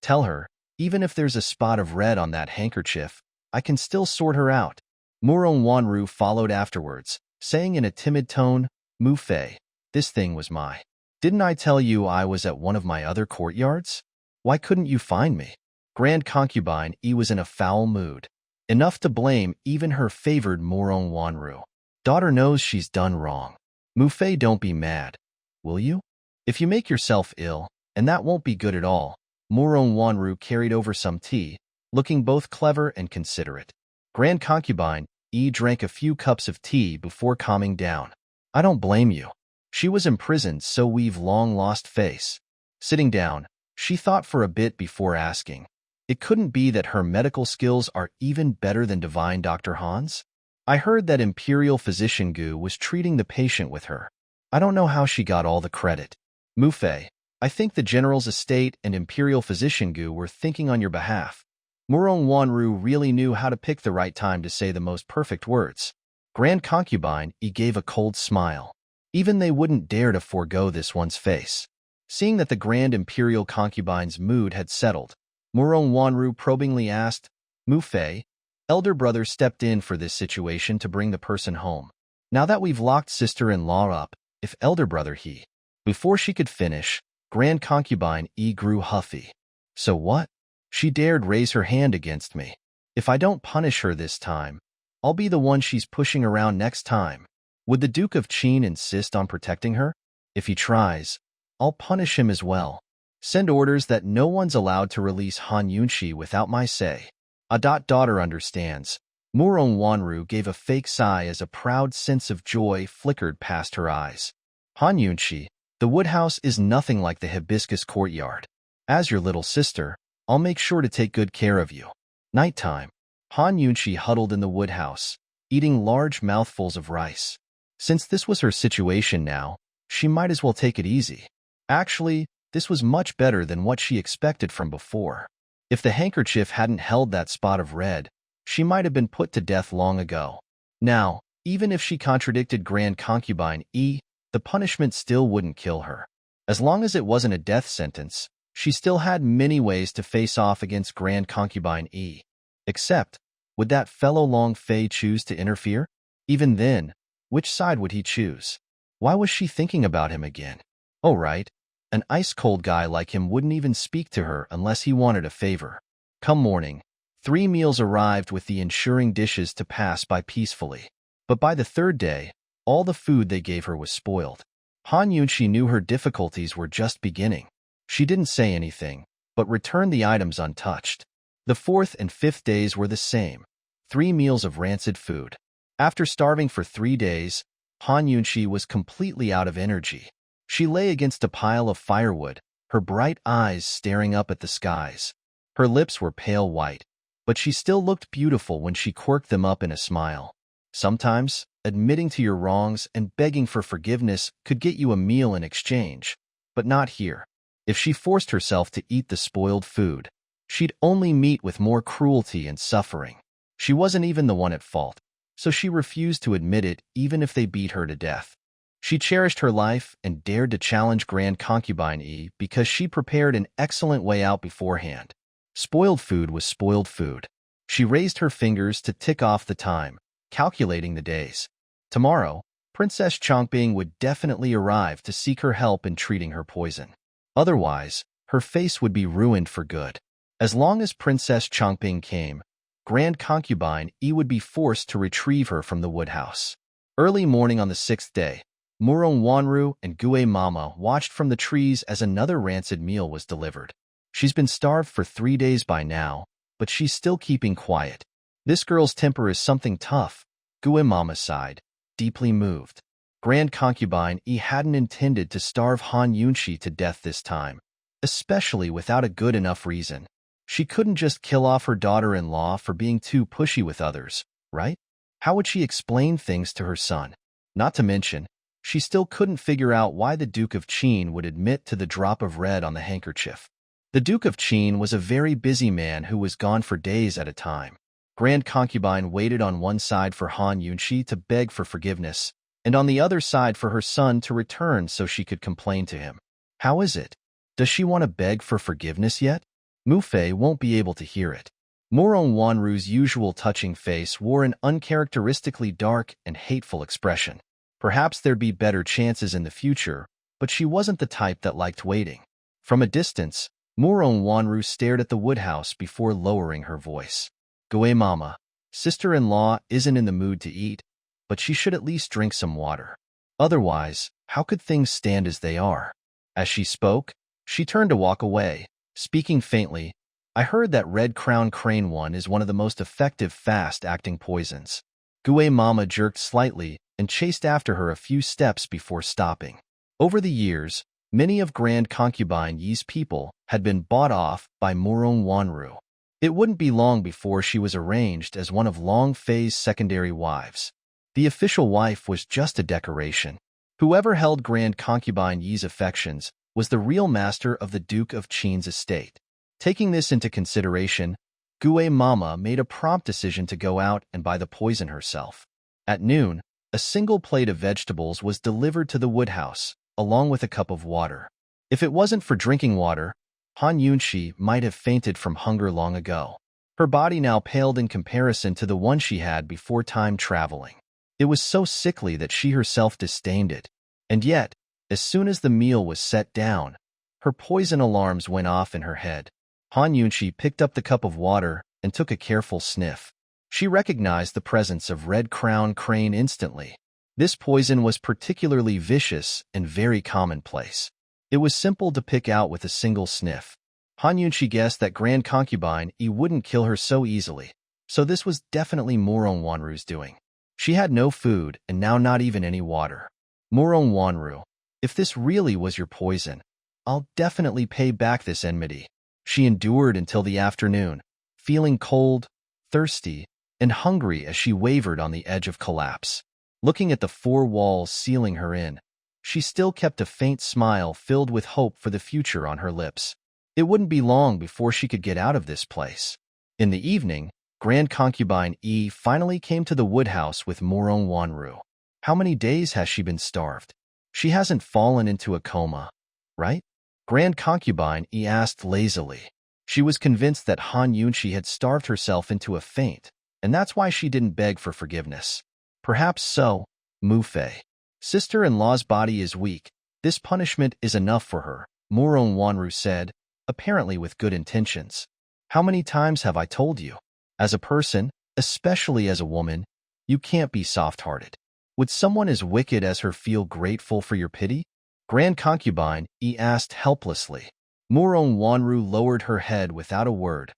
Tell her, even if there's a spot of red on that handkerchief, I can still sort her out. Murong Wanru followed afterwards, saying in a timid tone, Mu Fei, this thing was my. Didn't I tell you I was at one of my other courtyards? Why couldn't you find me? Grand Concubine Yi was in a foul mood. Enough to blame even her favored Murong Wanru. Daughter knows she's done wrong. Mu Fei, don't be mad. Will you? If you make yourself ill, and that won't be good at all. Murong Wanru carried over some tea, looking both clever and considerate. Grand Concubine Yi drank a few cups of tea before calming down. I don't blame you. She was imprisoned, so we've long lost face. Sitting down, she thought for a bit before asking. It couldn't be that her medical skills are even better than Divine Dr. Han's? I heard that Imperial Physician Gu was treating the patient with her. I don't know how she got all the credit. Mu Fei, I think the General's estate and Imperial Physician Gu were thinking on your behalf. Murong Wanru really knew how to pick the right time to say the most perfect words. Grand Concubine Yi gave a cold smile. Even they wouldn't dare to forego this one's face. Seeing that the Grand Imperial Concubine's mood had settled, Murong Wanru probingly asked, Mu Fei, elder brother stepped in for this situation to bring the person home. Now that we've locked sister-in-law up, if elder brother he. Before she could finish, Grand Concubine Yi grew huffy. So what? She dared raise her hand against me. If I don't punish her this time, I'll be the one she's pushing around next time. Would the Duke of Qin insist on protecting her? If he tries, I'll punish him as well. Send orders that no one's allowed to release Han Yunxi without my say. Daughter understands. Murong Wanru gave a fake sigh as a proud sense of joy flickered past her eyes. Han Yunxi, the woodhouse is nothing like the hibiscus courtyard. As your little sister, I'll make sure to take good care of you. Nighttime. Han Yunxi huddled in the woodhouse, eating large mouthfuls of rice. Since this was her situation now, she might as well take it easy. Actually, this was much better than what she expected from before. If the handkerchief hadn't held that spot of red, she might have been put to death long ago. Now, even if she contradicted Grand Concubine E, the punishment still wouldn't kill her. As long as it wasn't a death sentence, she still had many ways to face off against Grand Concubine E. Except, would that fellow Long Fei choose to interfere? Even then, which side would he choose? Why was she thinking about him again? Oh right, an ice-cold guy like him wouldn't even speak to her unless he wanted a favor. Come morning, 3 meals arrived with the ensuring dishes to pass by peacefully. But by the 3rd day, all the food they gave her was spoiled. Han Yunxi knew her difficulties were just beginning. She didn't say anything, but returned the items untouched. The 4th and 5th days were the same. 3 meals of rancid food. After starving for 3 days, Han Yunxi was completely out of energy. She lay against a pile of firewood, her bright eyes staring up at the skies. Her lips were pale white, but she still looked beautiful when she quirked them up in a smile. Sometimes, admitting to your wrongs and begging for forgiveness could get you a meal in exchange, but not here. If she forced herself to eat the spoiled food, she'd only meet with more cruelty and suffering. She wasn't even the one at fault, so she refused to admit it even if they beat her to death. She cherished her life and dared to challenge Grand Concubine E because she prepared an excellent way out beforehand. Spoiled food was spoiled food. She raised her fingers to tick off the time, calculating the days. Tomorrow, Princess Chongping would definitely arrive to seek her help in treating her poison. Otherwise, her face would be ruined for good. As long as Princess Chongping came, Grand Concubine E would be forced to retrieve her from the woodhouse. Early morning on the 6th day, Murong Wanru and Gue Mama watched from the trees as another rancid meal was delivered. She's been starved for 3 days by now, but she's still keeping quiet. This girl's temper is something tough, Gue Mama sighed, deeply moved. Grand Concubine E hadn't intended to starve Han Yunxi to death this time, especially without a good enough reason. She couldn't just kill off her daughter-in-law for being too pushy with others, right? How would she explain things to her son? Not to mention, she still couldn't figure out why the Duke of Qin would admit to the drop of red on the handkerchief. The Duke of Qin was a very busy man who was gone for days at a time. Grand Concubine waited on one side for Han Yunxi to beg for forgiveness, and on the other side for her son to return so she could complain to him. How is it? Does she want to beg for forgiveness yet? Mu Fei won't be able to hear it. Murong Wanru's usual touching face wore an uncharacteristically dark and hateful expression. Perhaps there'd be better chances in the future, but she wasn't the type that liked waiting. From a distance, Murong Wanru stared at the woodhouse before lowering her voice. Gue Mama, sister-in-law isn't in the mood to eat, but she should at least drink some water. Otherwise, how could things stand as they are? As she spoke, she turned to walk away, speaking faintly. I heard that red crown crane one is one of the most effective fast-acting poisons. Gue Mama jerked slightly and chased after her a few steps before stopping. Over the years, many of Grand Concubine Yi's people had been bought off by Murong Wanru. It wouldn't be long before she was arranged as one of Long Fei's secondary wives. The official wife was just a decoration. Whoever held Grand Concubine Yi's affections was the real master of the Duke of Qin's estate. Taking this into consideration, Gue Mama made a prompt decision to go out and buy the poison herself. At noon, a single plate of vegetables was delivered to the woodhouse, along with a cup of water. If it wasn't for drinking water, Han Yunxi might have fainted from hunger long ago. Her body now paled in comparison to the one she had before time traveling. It was so sickly that she herself disdained it. And yet, as soon as the meal was set down, her poison alarms went off in her head. Han Yunxi picked up the cup of water and took a careful sniff. She recognized the presence of red crown crane instantly. This poison was particularly vicious and very commonplace. It was simple to pick out with a single sniff. Han Yunxi guessed that Grand Concubine E wouldn't kill her so easily, so this was definitely Murong Wanru's doing. She had no food and now not even any water. Murong Wanru, if this really was your poison, I'll definitely pay back this enmity. She endured until the afternoon, feeling cold, thirsty, and hungry as she wavered on the edge of collapse. Looking at the four walls sealing her in, she still kept a faint smile filled with hope for the future on her lips. It wouldn't be long before she could get out of this place. In the evening, Grand Concubine E finally came to the woodhouse with Morong Wanru. How many days has she been starved? She hasn't fallen into a coma, right? Grand Concubine E asked lazily. She was convinced that Han Yunshi had starved herself into a faint, and that's why she didn't beg for forgiveness. Perhaps so, Mu Fei. Sister-in-law's body is weak. This punishment is enough for her, Morong Wanru said, apparently with good intentions. How many times have I told you? As a person, especially as a woman, you can't be soft-hearted. Would someone as wicked as her feel grateful for your pity? Grand Concubine E asked helplessly. Morong Wanru lowered her head without a word,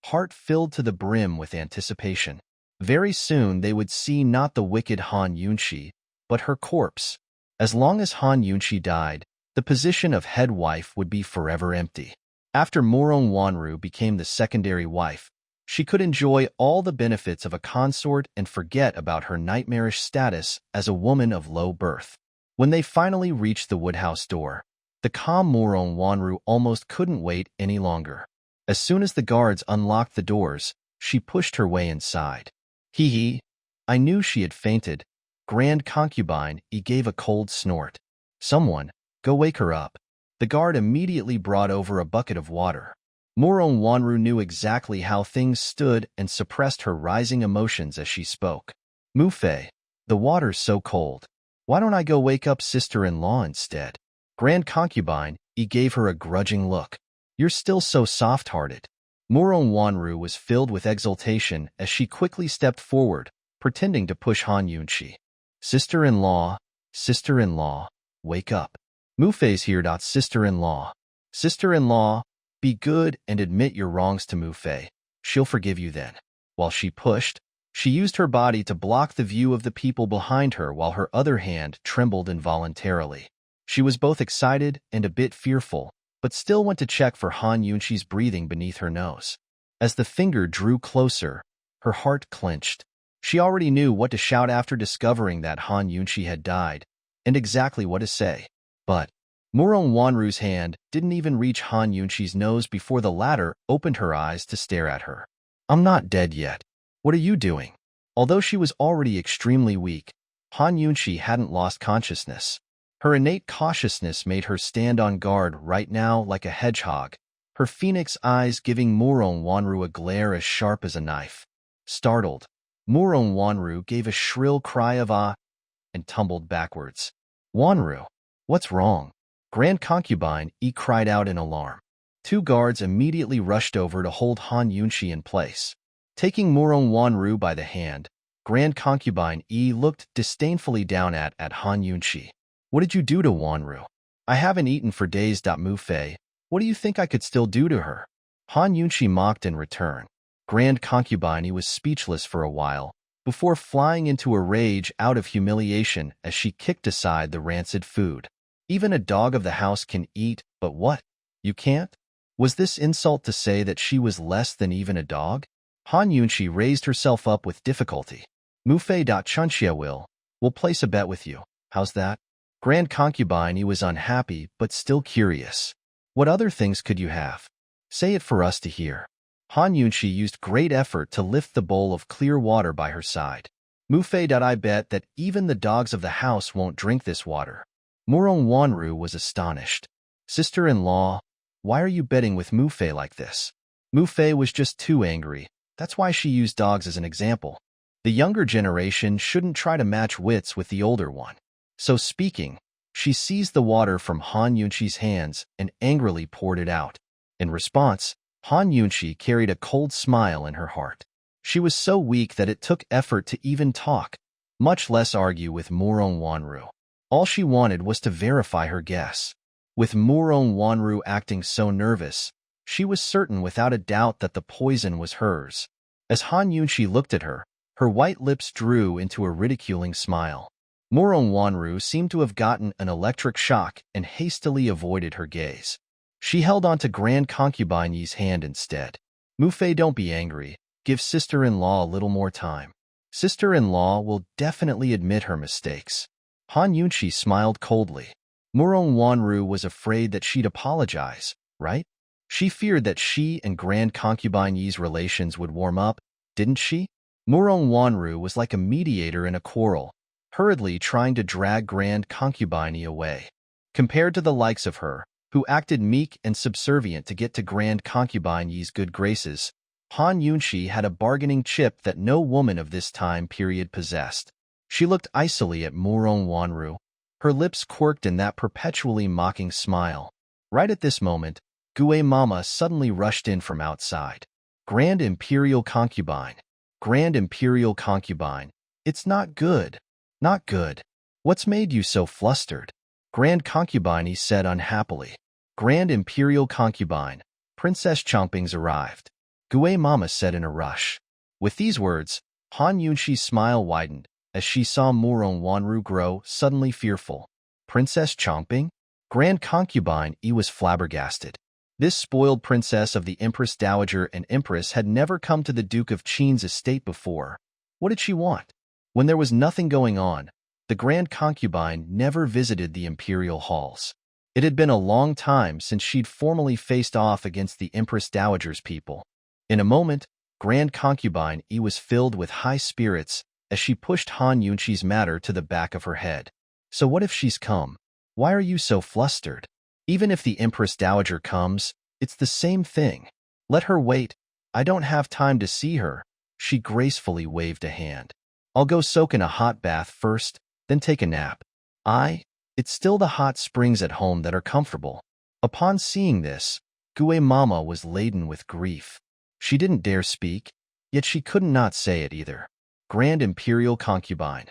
heart filled to the brim with anticipation. Very soon they would see not the wicked Han Yunshi, but her corpse. As long as Han Yunshi died, the position of head wife would be forever empty. After Morong Wanru became the secondary wife, she could enjoy all the benefits of a consort and forget about her nightmarish status as a woman of low birth. When they finally reached the woodhouse door, the calm Morong Wanru almost couldn't wait any longer. As soon as the guards unlocked the doors, she pushed her way inside. Hee hee. I knew she had fainted. Grand Concubine E gave a cold snort. Someone, go wake her up. The guard immediately brought over a bucket of water. Morong Wanru knew exactly how things stood and suppressed her rising emotions as she spoke. Mu Fei, the water's so cold. Why don't I go wake up sister-in-law instead? Grand Concubine E gave her a grudging look. You're still so soft-hearted. Morong Wanru was filled with exultation as she quickly stepped forward, pretending to push Han Yunshi. Sister-in-law, wake up. Mu Fei's here. Sister-in-law. Sister-in-law, be good and admit your wrongs to Mu Fei. She'll forgive you then. While she pushed, she used her body to block the view of the people behind her while her other hand trembled involuntarily. She was both excited and a bit fearful, but still went to check for Han Yunshi's breathing beneath her nose. As the finger drew closer, her heart clenched. She already knew what to shout after discovering that Han Yunshi had died, and exactly what to say. But Morong Wanru's hand didn't even reach Han Yunshi's nose before the latter opened her eyes to stare at her. I'm not dead yet. What are you doing? Although she was already extremely weak, Han Yunshi hadn't lost consciousness. Her innate cautiousness made her stand on guard right now like a hedgehog, her phoenix eyes giving Morong Wanru a glare as sharp as a knife. Startled, Morong Wanru gave a shrill cry of ah and tumbled backwards. Wanru, what's wrong? Grand Concubine E cried out in alarm. Two guards immediately rushed over to hold Han Yunshi in place. Taking Morong Wanru by the hand, Grand Concubine E looked disdainfully down at Han Yunshi. What did you do to Wanru? I haven't eaten for days. Mu Fei, what do you think I could still do to her? Han Yunshi mocked in return. Grand Concubine E was speechless for a while, before flying into a rage out of humiliation as she kicked aside the rancid food. Even a dog of the house can eat, but what? You can't? Was this insult to say that she was less than even a dog? Han Yunshi raised herself up with difficulty. Mu Fei. Chunxia will place a bet with you. How's that? Grand Concubine E was unhappy, but still curious. What other things could you have? Say it for us to hear. Han Yunshi used great effort to lift the bowl of clear water by her side. Mu Fei. I bet that even the dogs of the house won't drink this water. Morong Wanru was astonished. Sister-in-law, why are you betting with Mu Fei like this? Mu Fei was just too angry. That's why she used dogs as an example. The younger generation shouldn't try to match wits with the older one. So speaking, she seized the water from Han Yunshi's hands and angrily poured it out. In response, Han Yunshi carried a cold smile in her heart. She was so weak that it took effort to even talk, much less argue with Morong Wanru. All she wanted was to verify her guess. With Morong Wanru acting so nervous, she was certain without a doubt that the poison was hers. As Han Yunshi looked at her, her white lips drew into a ridiculing smile. Morong Wanru seemed to have gotten an electric shock and hastily avoided her gaze. She held on to Grand Concubine Yi's hand instead. Mu Fei, don't be angry. Give sister-in-law a little more time. Sister-in-law will definitely admit her mistakes. Han Yunchi smiled coldly. Murong Wanru was afraid that she'd apologize, right? She feared that she and Grand Concubine Yi's relations would warm up, didn't she? Murong Wanru was like a mediator in a quarrel, hurriedly trying to drag Grand Concubine Yi away. Compared to the likes of her, who acted meek and subservient to get to Grand Concubine Yi's good graces, Han Yunchi had a bargaining chip that no woman of this time period possessed. She looked icily at Murong Wanru, her lips quirked in that perpetually mocking smile. Right at this moment, Gue Mama suddenly rushed in from outside. Grand Imperial Concubine. Grand Imperial Concubine. It's not good. Not good. What's made you so flustered? Grand Concubine said unhappily. Grand Imperial Concubine. Princess Chongping's arrived. Gue Mama said in a rush. With these words, Han Yunchi's smile widened as she saw Murong Wanru grow suddenly fearful. Princess Chongping? Grand Concubine Yi was flabbergasted. This spoiled princess of the Empress Dowager and Empress had never come to the Duke of Qin's estate before. What did she want? When there was nothing going on, the Grand Concubine never visited the imperial halls. It had been a long time since she'd formally faced off against the Empress Dowager's people. In a moment, Grand Concubine Yi was filled with high spirits as she pushed Han Yunchi's matter to the back of her head. So what if she's come? Why are you so flustered? Even if the Empress Dowager comes, it's the same thing. Let her wait. I don't have time to see her. She gracefully waved a hand. I'll go soak in a hot bath first, then take a nap. It's still the hot springs at home that are comfortable. Upon seeing this, Gue Mama was laden with grief. She didn't dare speak, yet she couldn't not say it either. Grand Imperial Concubine.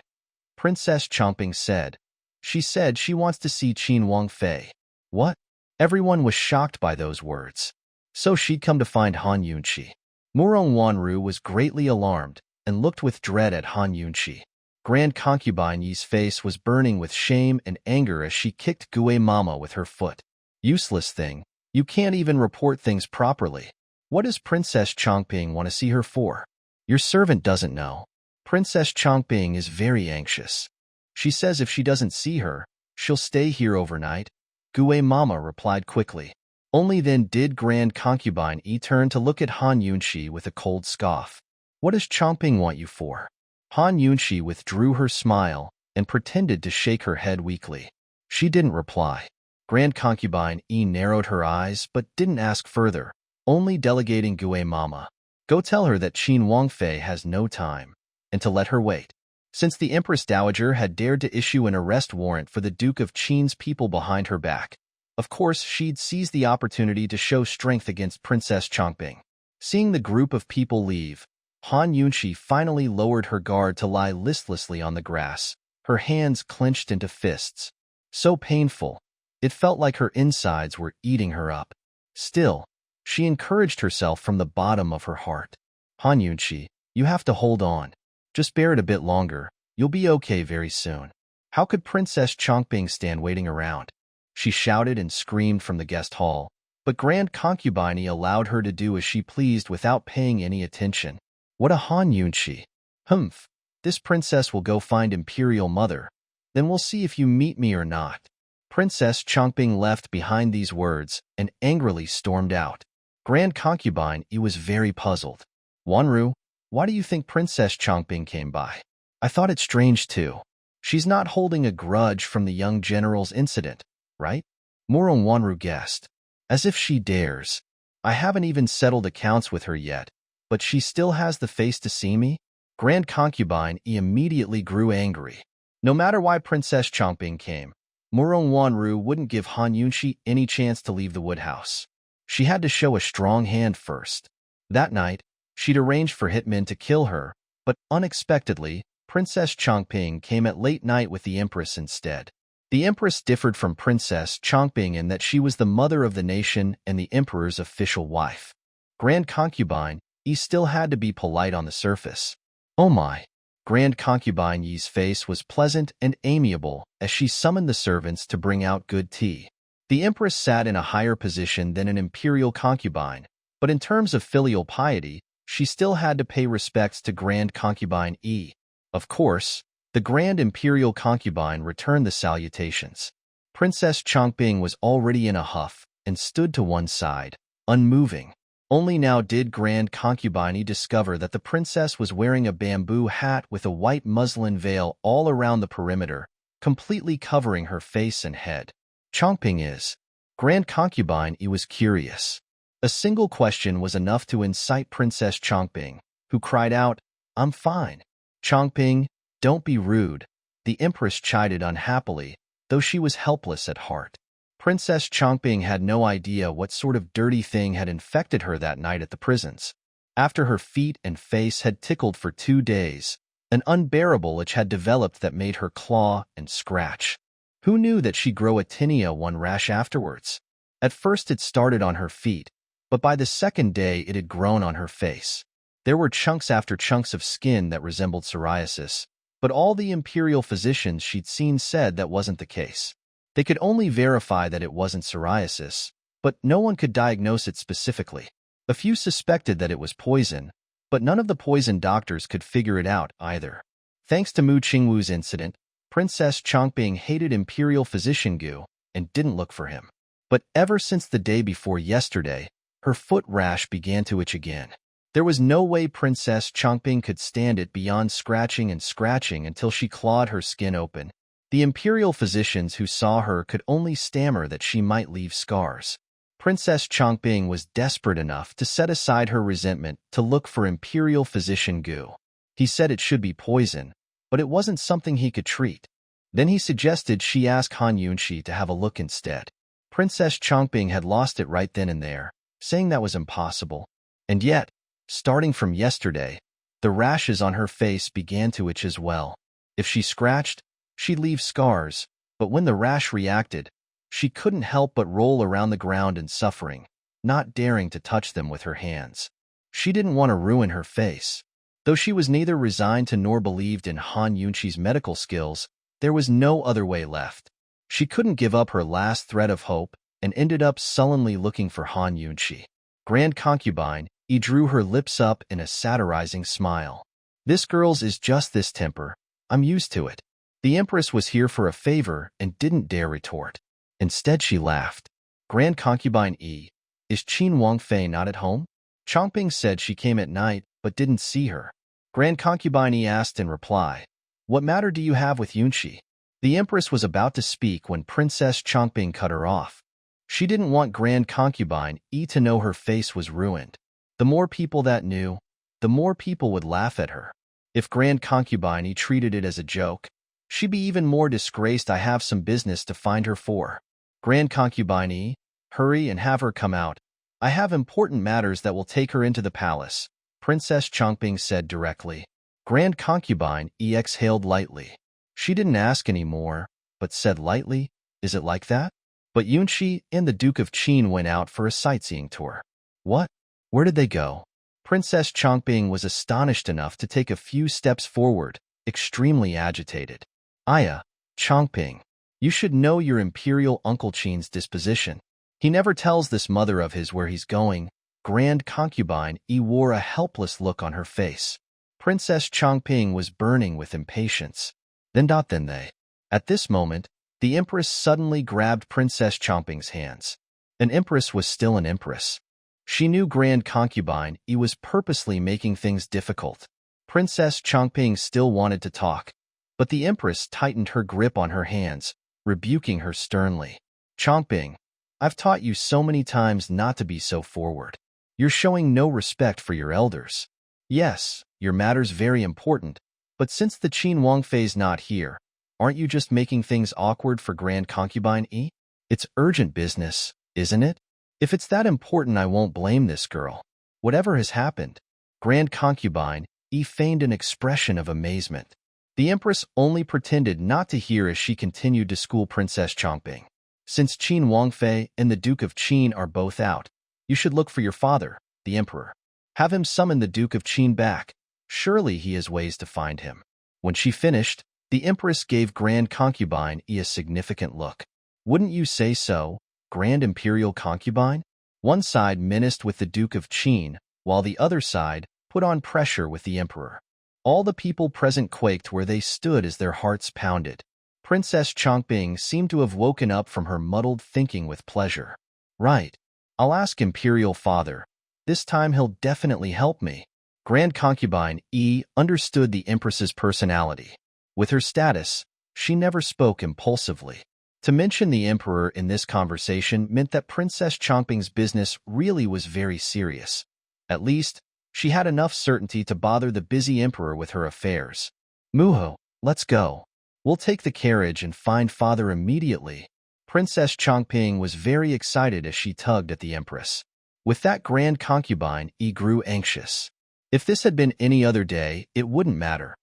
Princess Chongping said. She said she wants to see Qin Wangfei. What? Everyone was shocked by those words. So she'd come to find Han Yunchi. Murong Wanru was greatly alarmed and looked with dread at Han Yunchi. Grand Concubine Yi's face was burning with shame and anger as she kicked Gue Mama with her foot. Useless thing. You can't even report things properly. What does Princess Chongping want to see her for? Your servant doesn't know. Princess Chongping is very anxious. She says if she doesn't see her, she'll stay here overnight. Gue Mama replied quickly. Only then did Grand Concubine Yi turn to look at Han Yunchi with a cold scoff. What does Chongping want you for? Han Yunchi withdrew her smile and pretended to shake her head weakly. She didn't reply. Grand Concubine Yi narrowed her eyes but didn't ask further, only delegating Gue Mama. Go tell her that Qin Wangfei has no time, and to let her wait. Since the Empress Dowager had dared to issue an arrest warrant for the Duke of Qin's people behind her back, of course she'd seize the opportunity to show strength against Princess Chongping. Seeing the group of people leave, Han Yunchi finally lowered her guard to lie listlessly on the grass, her hands clenched into fists. So painful, it felt like her insides were eating her up. Still, she encouraged herself from the bottom of her heart. Han Yunchi, you have to hold on. Just bear it a bit longer. You'll be okay very soon. How could Princess Chongping stand waiting around? She shouted and screamed from the guest hall, but Grand Concubine allowed her to do as she pleased without paying any attention. What a Han Yunchi. Humph. This princess will go find Imperial Mother. Then we'll see if you meet me or not. Princess Chongping left behind these words and angrily stormed out. Grand Concubine was very puzzled. Wanru, why do you think Princess Chongping came by? I thought it strange too. She's not holding a grudge from the young general's incident, right? Murong Wanru guessed. As if she dares. I haven't even settled accounts with her yet, but she still has the face to see me? Grand Concubine immediately grew angry. No matter why Princess Chongping came, Murong Wanru wouldn't give Han Yunchi any chance to leave the woodhouse. She had to show a strong hand first. That night, she'd arranged for hitmen to kill her, but unexpectedly, Princess Chongping came at late night with the Empress instead. The Empress differed from Princess Chongping in that she was the mother of the nation and the Emperor's official wife. Grand Concubine Yi still had to be polite on the surface. Oh my! Grand Concubine Yi's face was pleasant and amiable as she summoned the servants to bring out good tea. The Empress sat in a higher position than an imperial concubine, but in terms of filial piety, she still had to pay respects to Grand Concubine E. Of course, the Grand Imperial Concubine returned the salutations. Princess Chongping was already in a huff and stood to one side, unmoving. Only now did Grand Concubine discover that the princess was wearing a bamboo hat with a white muslin veil all around the perimeter, completely covering her face and head. Chongping is. Grand Concubine was curious. A single question was enough to incite Princess Chongping, who cried out, "I'm fine." "Chongping, don't be rude," the Empress chided unhappily, though she was helpless at heart. Princess Chongping had no idea what sort of dirty thing had infected her that night at the prisons. After her feet and face had tickled for 2 days, an unbearable itch had developed that made her claw and scratch. Who knew that she'd grow a tinea one rash afterwards? At first it started on her feet, but by the second day it had grown on her face. There were chunks after chunks of skin that resembled psoriasis, but all the imperial physicians she'd seen said that wasn't the case. They could only verify that it wasn't psoriasis, but no one could diagnose it specifically. A few suspected that it was poison, but none of the poison doctors could figure it out either. Thanks to Mu Qingwu's incident, Princess Chongping hated Imperial Physician Gu and didn't look for him. But ever since the day before yesterday, her foot rash began to itch again. There was no way Princess Chongping could stand it beyond scratching and scratching until she clawed her skin open. The Imperial physicians who saw her could only stammer that she might leave scars. Princess Chongping was desperate enough to set aside her resentment to look for Imperial Physician Gu. He said it should be poison, but it wasn't something he could treat. Then he suggested she ask Han Yunxi to have a look instead. Princess Chongping had lost it right then and there, saying that was impossible. And yet, starting from yesterday, the rashes on her face began to itch as well. If she scratched, she'd leave scars, but when the rash reacted, she couldn't help but roll around the ground in suffering, not daring to touch them with her hands. She didn't want to ruin her face. Though she was neither resigned to nor believed in Han Yunxi's medical skills, there was no other way left. She couldn't give up her last thread of hope and ended up sullenly looking for Han Yunxi. Grand Concubine, he drew her lips up in a satirizing smile. "This girl's is just this temper. I'm used to it." The Empress was here for a favor and didn't dare retort. Instead, she laughed. "Grand Concubine is Qin Wangfei not at home?" Chongping said she came at night but didn't see her. Grand Concubine asked in reply, "What matter do you have with Yunxi?" The Empress was about to speak when Princess Chongping cut her off. She didn't want Grand Concubine to know her face was ruined. The more people that knew, the more people would laugh at her. If Grand Concubine treated it as a joke, she'd be even more disgraced. "I have some business to find her for." "Grand Concubine, hurry and have her come out. I have important matters that will take her into the palace," Princess Chongping said directly. Grand Concubine exhaled lightly. She didn't ask any more, but said lightly, "Is it like that?" But Yunxi and the Duke of Qin went out for a sightseeing tour. "What? Where did they go?" Princess Chongping was astonished enough to take a few steps forward, extremely agitated. "Aya, Chongping, you should know your Imperial Uncle Qin's disposition. He never tells this mother of his where he's going." Grand Concubine wore a helpless look on her face. Princess Chongping was burning with impatience. Then they. At this moment, the Empress suddenly grabbed Princess Chongping's hands. An Empress was still an Empress. She knew Grand Concubine was purposely making things difficult. Princess Chongping still wanted to talk, but the Empress tightened her grip on her hands, rebuking her sternly. "Chongping, I've taught you so many times not to be so forward. You're showing no respect for your elders. Yes, your matter's very important, but since the Qin Wangfei's not here, aren't you just making things awkward for Grand Concubine It's urgent business, isn't it? If it's that important, I won't blame this girl. Whatever has happened." Grand Concubine feigned an expression of amazement. The Empress only pretended not to hear as she continued to school Princess Chongping. "Since Qin Wangfei and the Duke of Qin are both out, you should look for your father, the Emperor. Have him summon the Duke of Qin back. Surely he has ways to find him." When she finished, the Empress gave Grand Concubine a significant look. "Wouldn't you say so, Grand Imperial Concubine?" One side menaced with the Duke of Qin, while the other side, put on pressure with the emperor. All the people present quaked where they stood as their hearts pounded. Princess Chongping seemed to have woken up from her muddled thinking with pleasure. Right. I'll ask Imperial Father. This time he'll definitely help me. Grand Concubine E understood the Empress's personality. With her status, she never spoke impulsively. To mention the Emperor in this conversation meant that Princess Chongping's business really was very serious. At least, she had enough certainty to bother the busy Emperor with her affairs. Muho, let's go. We'll take the carriage and find Father immediately. Princess Chongping was very excited as she tugged at the Empress. With that Grand Concubine, E grew anxious. If this had been any other day, it wouldn't matter.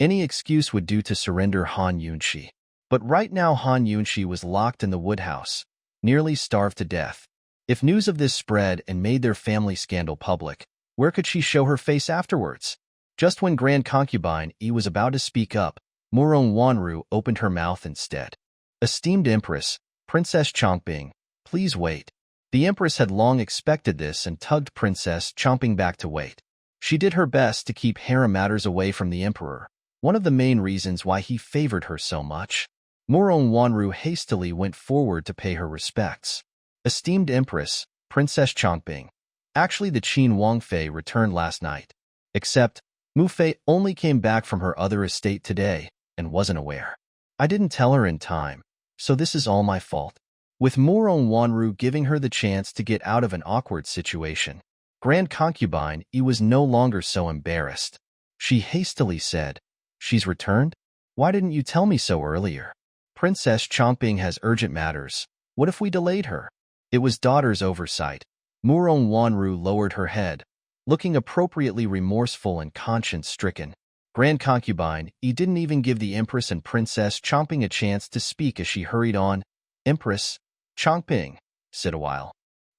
Any excuse would do to surrender Han Yunshi. But right now Han Yunshi was locked in the woodhouse, nearly starved to death. If news of this spread and made their family scandal public, where could she show her face afterwards? Just when Grand Concubine E was about to speak up, Murong Wanru opened her mouth instead. Esteemed Empress, Princess Chongping, please wait. The Empress had long expected this and tugged Princess Chongping back to wait. She did her best to keep harem matters away from the Emperor, one of the main reasons why he favored her so much. Murong Wanru hastily went forward to pay her respects. Esteemed Empress, Princess Chongping. Actually, the Qin Wangfei returned last night. Except, Mu Fei only came back from her other estate today and wasn't aware. I didn't tell her in time, so this is all my fault. With Murong Wanru giving her the chance to get out of an awkward situation, Grand Concubine E was no longer so embarrassed. She hastily said, "She's returned? Why didn't you tell me so earlier? Princess Chongping has urgent matters. What if we delayed her?" It was daughter's oversight. Murong Wanru lowered her head, looking appropriately remorseful and conscience-stricken. Grand Concubine E didn't even give the Empress and Princess Chongping a chance to speak as she hurried on. "Empress Chongping, sit a while.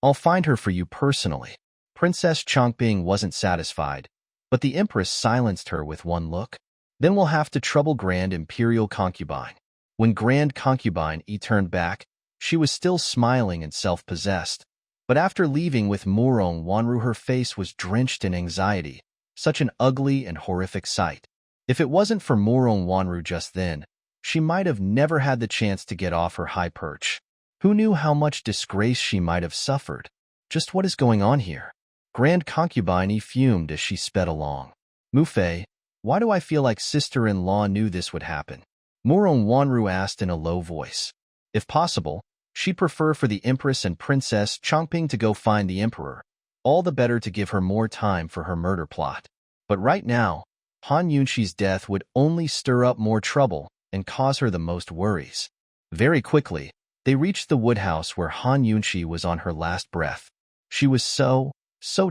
I'll find her for you personally." Princess Chongping wasn't satisfied, but the Empress silenced her with one look. "Then we'll have to trouble Grand Imperial Concubine." When Grand Concubine E turned back, she was still smiling and self-possessed. But after leaving with Murong Wanru, her face was drenched in anxiety, such an ugly and horrific sight. If it wasn't for Murong Wanru just then, she might have never had the chance to get off her high perch. Who knew how much disgrace she might have suffered? Just what is going on here? Grand Concubine fumed as she sped along. "Mu Fei, why do I feel like sister-in-law knew this would happen?" Murong Wanru asked in a low voice. If possible, she'd prefer for the Empress and Princess Chongping to go find the Emperor, all the better to give her more time for her murder plot. But right now, Han Yunshi's death would only stir up more trouble and cause her the most worries. Very quickly, they reached the woodhouse where Han Yunshi was on her last breath. She was so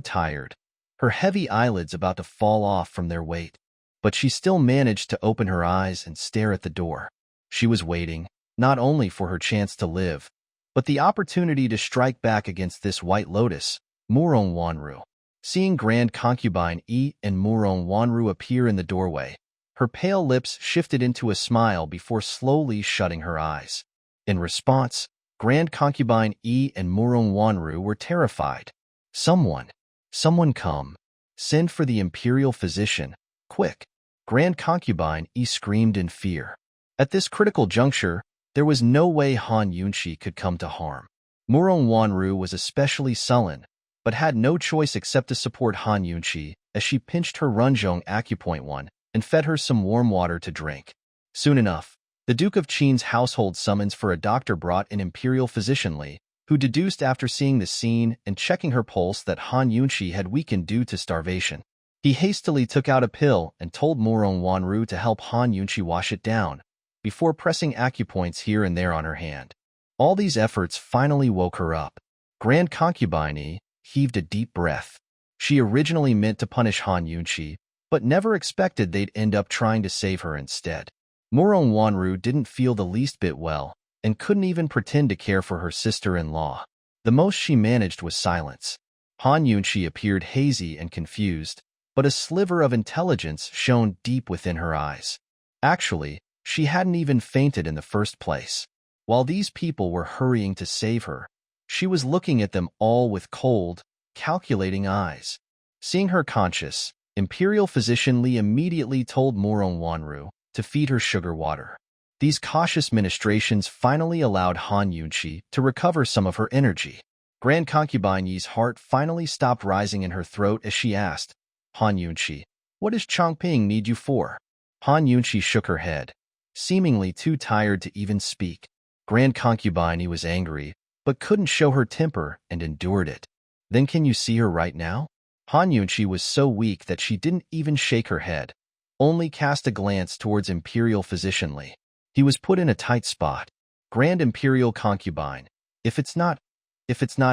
tired, her heavy eyelids about to fall off from their weight. But she still managed to open her eyes and stare at the door. She was waiting, not only for her chance to live, but the opportunity to strike back against this White Lotus, Murong Wanru. Seeing Grand Concubine E and Murong Wanru appear in the doorway, her pale lips shifted into a smile before slowly shutting her eyes. In response, Grand Concubine E and Murong Wanru were terrified. Someone come. Send for the Imperial Physician, quick." Grand Concubine E screamed in fear. At this critical juncture, there was no way Han Yunshi could come to harm. Murong Wanru was especially sullen, but had no choice except to support Han Yunshi as she pinched her Runzhong Acupoint 1 and fed her some warm water to drink. Soon enough, the Duke of Qin's household summons for a doctor brought an Imperial Physician Li, who deduced after seeing the scene and checking her pulse that Han Yunshi had weakened due to starvation. He hastily took out a pill and told Murong Wanru to help Han Yunshi wash it down, before pressing acupoints here and there on her hand. All these efforts finally woke her up. Grand Concubine heaved a deep breath. She originally meant to punish Han Yunshi, but never expected they'd end up trying to save her instead. Murong Wanru didn't feel the least bit well, and couldn't even pretend to care for her sister-in-law. The most she managed was silence. Han Yunshi appeared hazy and confused, but a sliver of intelligence shone deep within her eyes. Actually, she hadn't even fainted in the first place. While these people were hurrying to save her, she was looking at them all with cold, calculating eyes. Seeing her conscious, Imperial physician Li immediately told Morong Wanru to feed her sugar water. These cautious ministrations finally allowed Han Yunqi to recover some of her energy. Grand Concubine Yi's heart finally stopped rising in her throat as she asked, Han Yunqi, what does Chongping need you for? Han Yunqi shook her head, seemingly too tired to even speak. Grand Concubine Yi was angry, but couldn't show her temper and endured it. Then can you see her right now? Han Yunqi was so weak that she didn't even shake her head, only cast a glance towards Imperial Physician Li. He was put in a tight spot. Grand Imperial Concubine, if it's not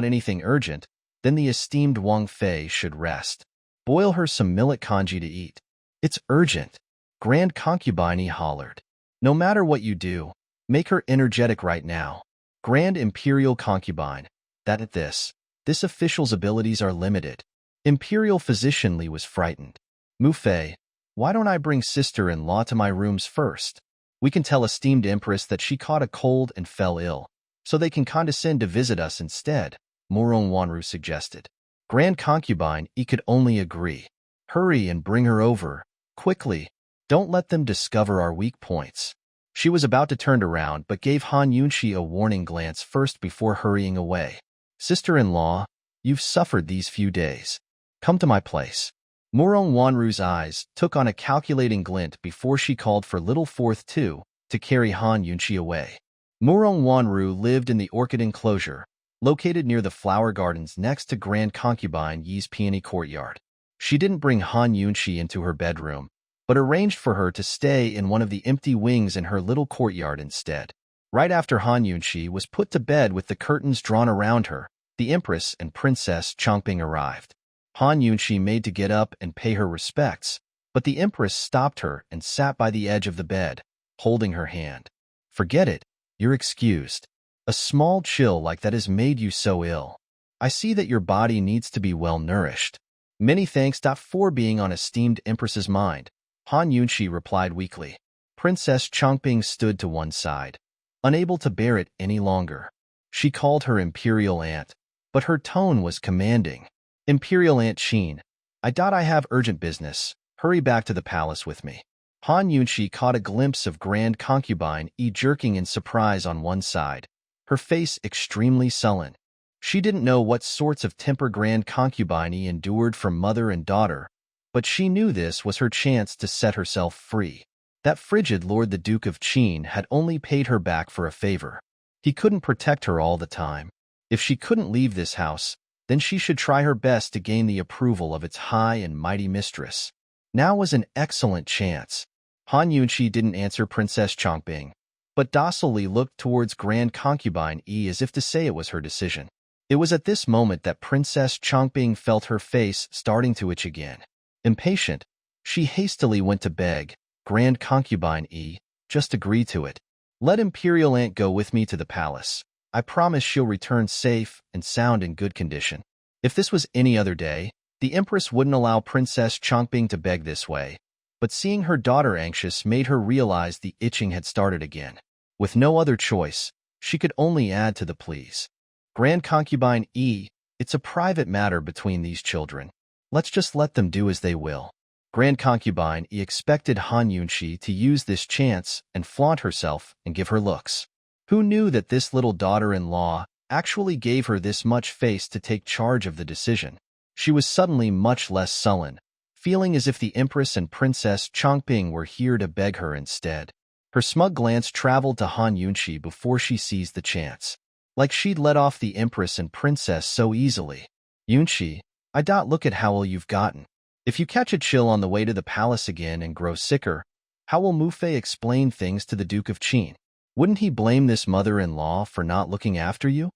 anything urgent, then the esteemed Wang Fei should rest. Boil her some millet congee to eat. It's urgent. Grand Concubine Yi hollered. No matter what you do, make her energetic right now. Grand Imperial Concubine, that at this official's abilities are limited. Imperial Physician Li was frightened. Mu Fei, why don't I bring sister-in-law to my rooms first? We can tell esteemed Empress that she caught a cold and fell ill, so they can condescend to visit us instead, Morong Wanru suggested. Grand Concubine Yi could only agree. Hurry and bring her over, quickly. Don't let them discover our weak points. She was about to turn around but gave Han Yunqi a warning glance first before hurrying away. Sister-in-law, you've suffered these few days. Come to my place. Morong Wanru's eyes took on a calculating glint before she called for Little Fourth Two to carry Han Yunqi away. Morong Wanru lived in the orchid enclosure, located near the flower gardens next to Grand Concubine Yi's peony courtyard. She didn't bring Han Yunqi into her bedroom, but arranged for her to stay in one of the empty wings in her little courtyard instead. Right after Han Yunqi was put to bed with the curtains drawn around her, the Empress and Princess Chongping arrived. Han Yunqi made to get up and pay her respects, but the Empress stopped her and sat by the edge of the bed, holding her hand. Forget it. You're excused. A small chill like that has made you so ill. I see that your body needs to be well nourished. Many thanks for being on esteemed Empress's mind, Han Yunqi replied weakly. Princess Chongping stood to one side, unable to bear it any longer. She called her Imperial Aunt, but her tone was commanding. Imperial Aunt Qin, I have urgent business. Hurry back to the palace with me. Han Yunqi caught a glimpse of Grand Concubine Yi jerking in surprise on one side, her face extremely sullen. She didn't know what sorts of temper Grand Concubine Yi endured from mother and daughter, but she knew this was her chance to set herself free. That frigid Lord the Duke of Qin had only paid her back for a favor. He couldn't protect her all the time. If she couldn't leave this house, then she should try her best to gain the approval of its high and mighty mistress. Now was an excellent chance. Han Yunqi didn't answer Princess Chongping, but docilely looked towards Grand Concubine Yi as if to say it was her decision. It was at this moment that Princess Chongping felt her face starting to itch again. Impatient, she hastily went to beg, Grand Concubine Yi, just agree to it. Let Imperial Aunt go with me to the palace. I promise she'll return safe and sound in good condition. If this was any other day, the Empress wouldn't allow Princess Chongping to beg this way, but seeing her daughter anxious made her realize the itching had started again. With no other choice, she could only add to the pleas. Grand Concubine Yi, it's a private matter between these children. Let's just let them do as they will. Grand Concubine Yi expected Han Yunqi to use this chance and flaunt herself and give her looks. Who knew that this little daughter-in-law actually gave her this much face to take charge of the decision? She was suddenly much less sullen, feeling as if the Empress and Princess Chongping were here to beg her instead. Her smug glance traveled to Han Yunqi before she seized the chance. Like she'd let off the Empress and Princess so easily. Yunqi, look at how ill you've gotten. If you catch a chill on the way to the palace again and grow sicker, how will Mu Fei explain things to the Duke of Qin? Wouldn't he blame this mother-in-law for not looking after you?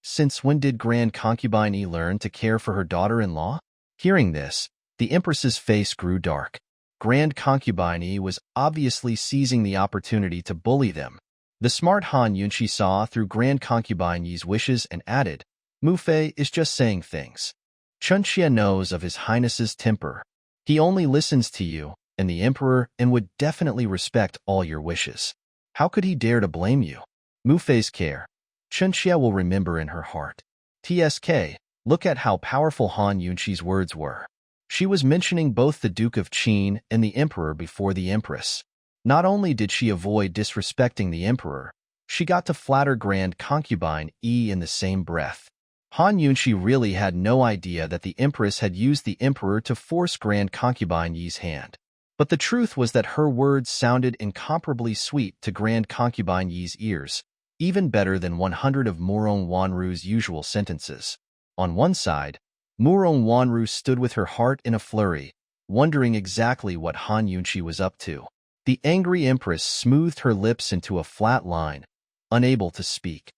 Since when did Grand Concubine Yi learn to care for her daughter-in-law? Hearing this, the Empress's face grew dark. Grand Concubine Yi was obviously seizing the opportunity to bully them. The smart Han Yunqi saw through Grand Concubine Yi's wishes and added, Mu Fei is just saying things. Chunxia knows of His Highness's temper. He only listens to you and the Emperor and would definitely respect all your wishes. How could he dare to blame you? Mu Fei's care, Chunxia will remember in her heart. TSK, look at how powerful Han Yunqi's words were. She was mentioning both the Duke of Qin and the Emperor before the Empress. Not only did she avoid disrespecting the Emperor, she got to flatter Grand Concubine Yi in the same breath. Han Yunqi really had no idea that the Empress had used the Emperor to force Grand Concubine Yi's hand. But the truth was that her words sounded incomparably sweet to Grand Concubine Yi's ears, even better than 100 of Murong Wanru's usual sentences. On one side, Murong Wanru stood with her heart in a flurry, wondering exactly what Han Yunqi was up to. The angry Empress smoothed her lips into a flat line, unable to speak.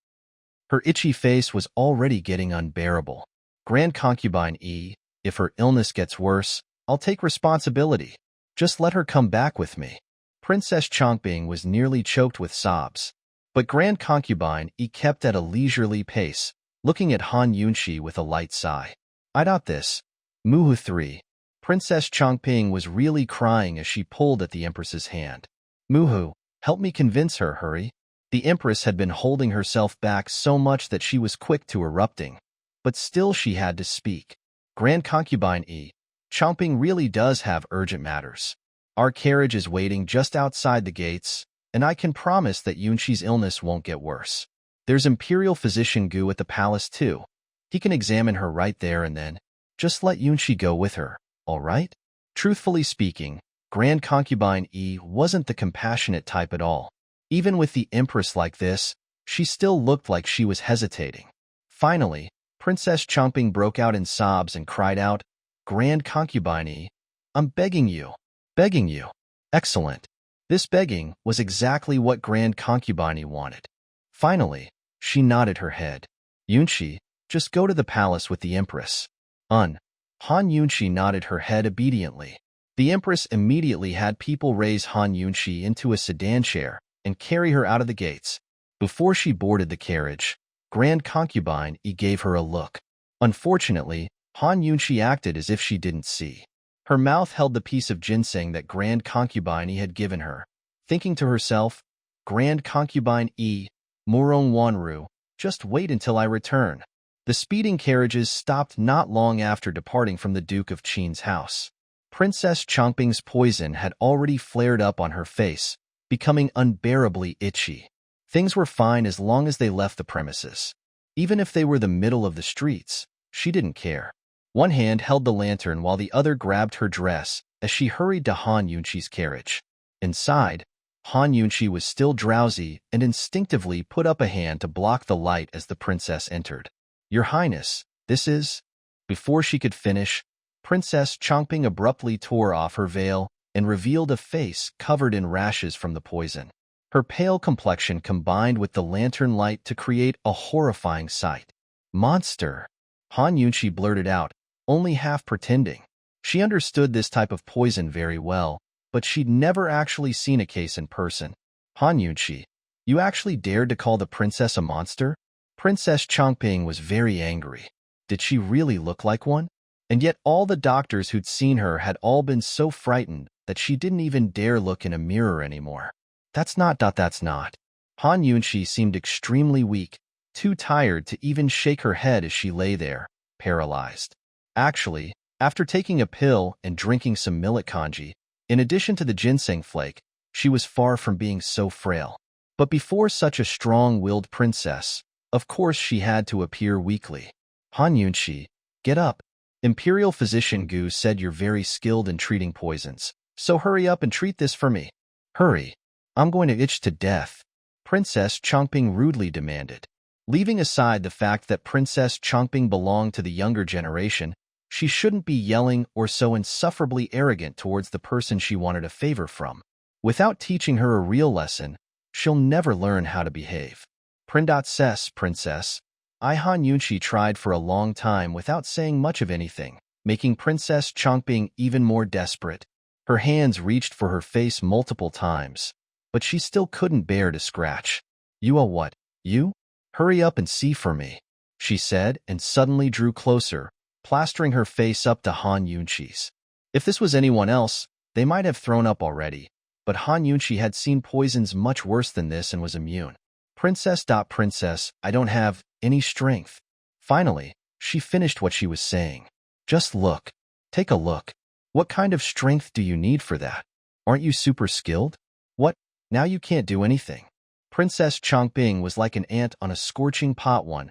Her itchy face was already getting unbearable. Grand Concubine Yi, if her illness gets worse, I'll take responsibility. Just let her come back with me. Princess Chongping was nearly choked with sobs. But Grand Concubine Yi kept at a leisurely pace, looking at Han Yunqi with a light sigh. I doubt this. Muhu 3. Princess Chongping was really crying as she pulled at the Empress's hand. Muhu, help me convince her, hurry. The Empress had been holding herself back so much that she was quick to erupting. But still she had to speak. Grand Concubine Yi, Chongping really does have urgent matters. Our carriage is waiting just outside the gates, and I can promise that Yunqi's illness won't get worse. There's Imperial Physician Gu at the palace too. He can examine her right there and then. Just let Yunqi go with her, all right? Truthfully speaking, Grand Concubine Yi wasn't the compassionate type at all. Even with the Empress like this, she still looked like she was hesitating. Finally, Princess Chongping broke out in sobs and cried out, Grand Concubine Yi, I'm begging you. Begging you. Excellent. This begging was exactly what Grand Concubine Yi wanted. Finally, she nodded her head. Yunqi, just go to the palace with the Empress. Han Yunqi nodded her head obediently. The Empress immediately had people raise Han Yunqi into a sedan chair and carry her out of the gates. Before she boarded the carriage, Grand Concubine Yi gave her a look. Unfortunately, Han Yunqi acted as if she didn't see. Her mouth held the piece of ginseng that Grand Concubine Yi had given her, thinking to herself, Grand Concubine Yi, Murong Wanru, just wait until I return. The speeding carriages stopped not long after departing from the Duke of Qin's house. Princess Chongping's poison had already flared up on her face, becoming unbearably itchy. Things were fine as long as they left the premises. Even if they were the middle of the streets, she didn't care. One hand held the lantern while the other grabbed her dress as she hurried to Han Yunqi's carriage. Inside, Han Yunqi was still drowsy and instinctively put up a hand to block the light as the princess entered. Your Highness, this is... Before she could finish, Princess Chongping abruptly tore off her veil and revealed a face covered in rashes from the poison. Her pale complexion combined with the lantern light to create a horrifying sight. Monster! Han Yunqi blurted out, only half pretending. She understood this type of poison very well, but she'd never actually seen a case in person. Han Yunqi, you actually dared to call the princess a monster? Princess Chongping was very angry. Did she really look like one? And yet all the doctors who'd seen her had all been so frightened that she didn't even dare look in a mirror anymore. That's not. Han Yunqi seemed extremely weak, too tired to even shake her head as she lay there, paralyzed. Actually, after taking a pill and drinking some millet congee, in addition to the ginseng flake, she was far from being so frail. But before such a strong-willed princess, of course she had to appear weakly. Han Yunqi, get up. Imperial Physician Gu said you're very skilled in treating poisons, so hurry up and treat this for me. Hurry. I'm going to itch to death. Princess Chongping rudely demanded. Leaving aside the fact that Princess Chongping belonged to the younger generation, she shouldn't be yelling or so insufferably arrogant towards the person she wanted a favor from. Without teaching her a real lesson, she'll never learn how to behave. Princess, Han Yunqi tried for a long time without saying much of anything, making Princess Chongping even more desperate. Her hands reached for her face multiple times, but she still couldn't bear to scratch. You are what? You? Hurry up and see for me, she said, and suddenly drew closer, plastering her face up to Han Yunqi's. If this was anyone else, they might have thrown up already, but Han Yunqi had seen poisons much worse than this and was immune. Princess, I don't have any strength. Finally, she finished what she was saying. Just look. Take a look. What kind of strength do you need for that? Aren't you super skilled? What? Now you can't do anything. Princess Changbing was like an ant on a scorching pot one,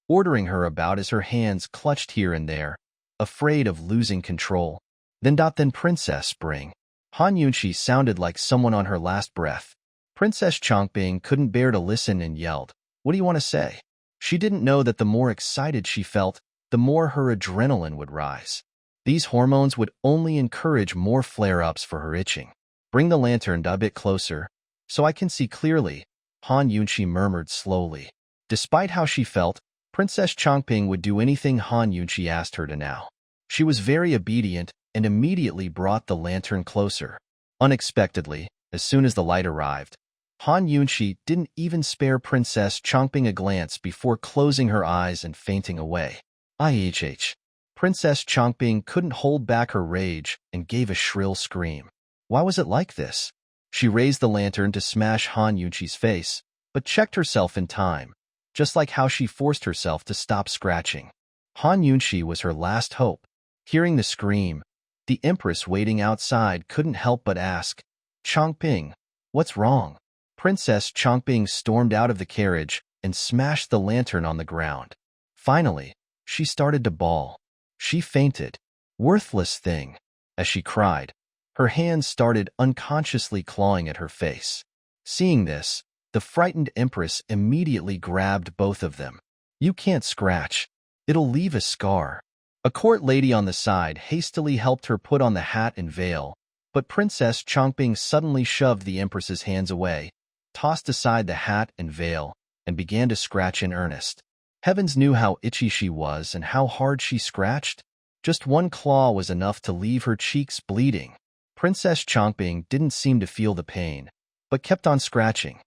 ordering her about as her hands clutched here and there, afraid of losing control. Then Princess Spring. Han Yunqi sounded like someone on her last breath. Princess Changbing couldn't bear to listen and yelled, "What do you want to say?" She didn't know that the more excited she felt, the more her adrenaline would rise. These hormones would only encourage more flare-ups for her itching. "Bring the lantern a bit closer, so I can see clearly," Han Yunqi murmured slowly. Despite how she felt, Princess Changbing would do anything Han Yunqi asked her to now. She was very obedient and immediately brought the lantern closer. Unexpectedly, as soon as the light arrived, Han Yunqi didn't even spare Princess Changbing a glance before closing her eyes and fainting away. IHH. Princess Changbing couldn't hold back her rage and gave a shrill scream. Why was it like this? She raised the lantern to smash Han Yunqi's face, but checked herself in time, just like how she forced herself to stop scratching. Han Yunqi was her last hope. Hearing the scream, the Empress waiting outside couldn't help but ask, "Changbing, what's wrong?" Princess Changbing stormed out of the carriage and smashed the lantern on the ground. Finally, she started to bawl. She fainted. "Worthless thing," as she cried. Her hands started unconsciously clawing at her face. Seeing this, the frightened Empress immediately grabbed both of them. "You can't scratch. It'll leave a scar." A court lady on the side hastily helped her put on the hat and veil, but Princess Changbing suddenly shoved the Empress's hands away, tossed aside the hat and veil, and began to scratch in earnest. Heavens knew how itchy she was and how hard she scratched. Just one claw was enough to leave her cheeks bleeding. Princess Changbing didn't seem to feel the pain, but kept on scratching.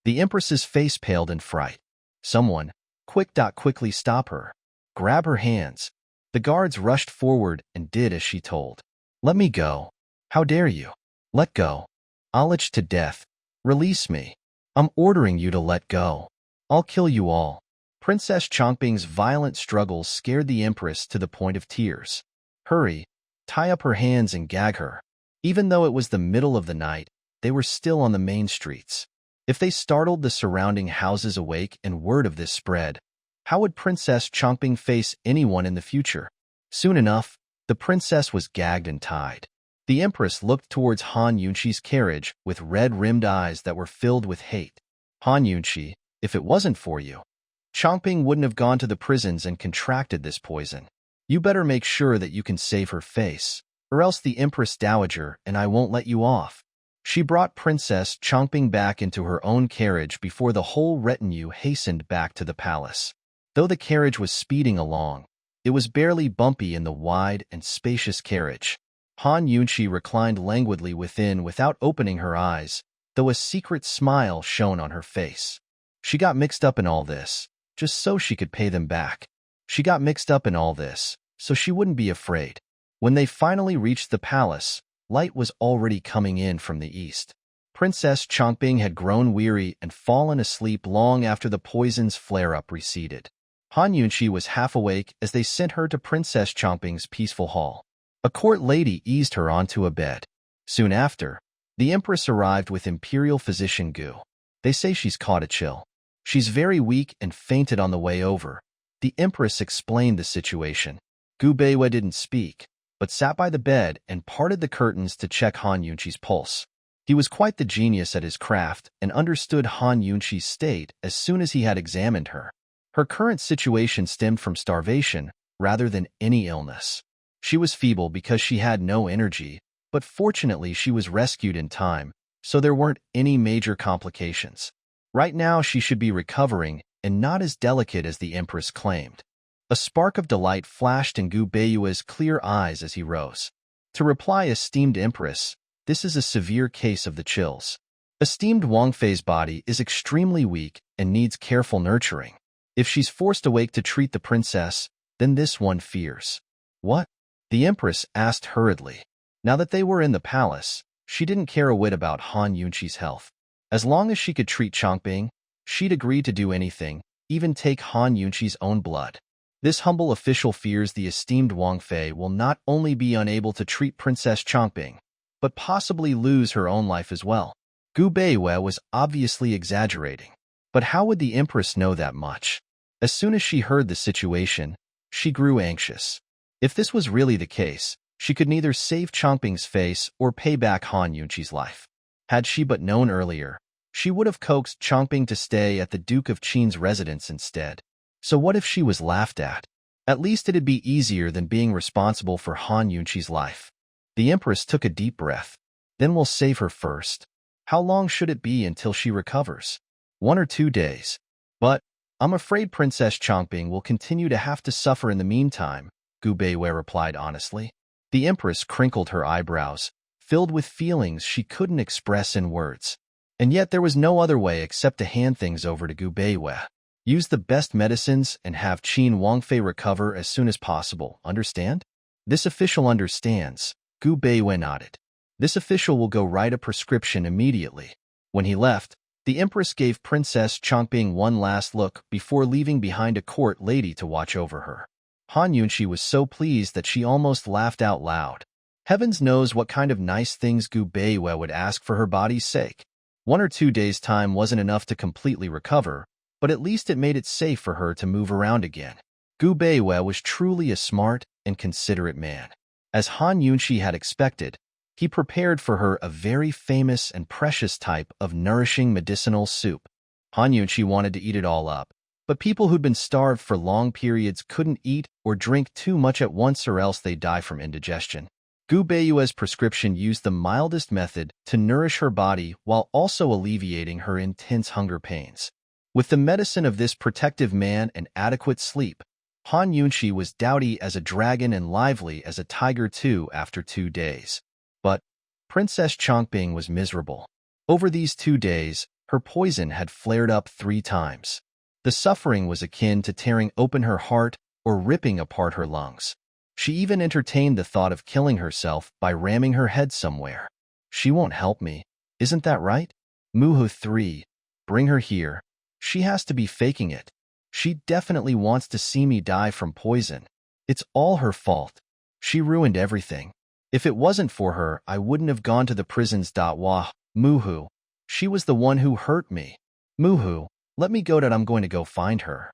The Empress's face paled in fright. "Someone, quickly stop her. Grab her hands." The guards rushed forward and did as she told. "Let me go. How dare you? Let go. I'll itch to death. Release me. I'm ordering you to let go. I'll kill you all." Princess Changbing's violent struggles scared the Empress to the point of tears. "Hurry, tie up her hands and gag her." Even though it was the middle of the night, they were still on the main streets. If they startled the surrounding houses awake and word of this spread, how would Princess Changbing face anyone in the future? Soon enough, the princess was gagged and tied. The Empress looked towards Han Yunqi's carriage with red-rimmed eyes that were filled with hate. "Han Yunqi, if it wasn't for you, Changbing wouldn't have gone to the prisons and contracted this poison. You better make sure that you can save her face, or else the Empress Dowager and I won't let you off." She brought Princess Changbing back into her own carriage before the whole retinue hastened back to the palace. Though the carriage was speeding along, it was barely bumpy in the wide and spacious carriage. Han Yunqi reclined languidly within without opening her eyes, though a secret smile shone on her face. She got mixed up in all this, just so she could pay them back. She got mixed up in all this, so she wouldn't be afraid. When they finally reached the palace, light was already coming in from the east. Princess Changbing had grown weary and fallen asleep long after the poison's flare-up receded. Han Yunqi was half awake as they sent her to Princess Changbing's peaceful hall. A court lady eased her onto a bed. Soon after, the Empress arrived with Imperial Physician Gu. "They say she's caught a chill. She's very weak and fainted on the way over." The Empress explained the situation. Gu Beiwa didn't speak, but sat by the bed and parted the curtains to check Han Yunqi's pulse. He was quite the genius at his craft and understood Han Yunqi's state as soon as he had examined her. Her current situation stemmed from starvation rather than any illness. She was feeble because she had no energy, but fortunately she was rescued in time, so there weren't any major complications. Right now she should be recovering and not as delicate as the Empress claimed. A spark of delight flashed in Gu Beiyua's clear eyes as he rose. To reply, "Esteemed Empress, this is a severe case of the chills. Esteemed Wang Fei's body is extremely weak and needs careful nurturing. If she's forced awake to treat the princess, then this one fears." "What?" the Empress asked hurriedly. Now that they were in the palace, she didn't care a whit about Han Yunqi's health. As long as she could treat Changbing, she'd agree to do anything, even take Han Yunqi's own blood. This humble official fears the esteemed Wang Fei will not only be unable to treat Princess Changping, but possibly lose her own life as well. Gu Beiwei was obviously exaggerating. But how would the Empress know that much? As soon as she heard the situation, she grew anxious. If this was really the case, she could neither save Changping's face or pay back Han Yunqi's life. Had she but known earlier, she would have coaxed Changping to stay at the Duke of Qin's residence instead. So what if she was laughed at? At least it'd be easier than being responsible for Han Yunqi's life. The Empress took a deep breath. Then we'll save her first. How long should it be until she recovers? 1 or 2 days. But I'm afraid Princess Changping will continue to have to suffer in the meantime, Gu Beiwei replied honestly. The Empress crinkled her eyebrows, filled with feelings she couldn't express in words. And yet there was no other way except to hand things over to Gu Beiwei. Use the best medicines and have Qin Wangfei recover as soon as possible, understand? This official understands, Gu Beiwei nodded. This official will go write a prescription immediately. When he left, the Empress gave Princess Changping one last look before leaving behind a court lady to watch over her. Han Yunqi was so pleased that she almost laughed out loud. Heavens knows what kind of nice things Gu Beiwei would ask for her body's sake. 1 or 2 days' time wasn't enough to completely recover, but at least it made it safe for her to move around again. Gu Beiwei was truly a smart and considerate man. As Han Yunqi had expected, he prepared for her a very famous and precious type of nourishing medicinal soup. Han Yunqi wanted to eat it all up, but people who'd been starved for long periods couldn't eat or drink too much at once or else they'd die from indigestion. Gu Beiwei's prescription used the mildest method to nourish her body while also alleviating her intense hunger pains. With the medicine of this protective man and adequate sleep, Han Yunqi was doughty as a dragon and lively as a tiger too after 2 days. But Princess Changping was miserable. Over these 2 days, her poison had flared up 3 times. The suffering was akin to tearing open her heart or ripping apart her lungs. She even entertained the thought of killing herself by ramming her head somewhere. She won't help me. Isn't that right? Muhu 3. Bring her here. She has to be faking it. She definitely wants to see me die from poison. It's all her fault. She ruined everything. If it wasn't for her, I wouldn't have gone to the prisons. Wah, Muhu. She was the one who hurt me. Muhu, let me go that I'm going to go find her.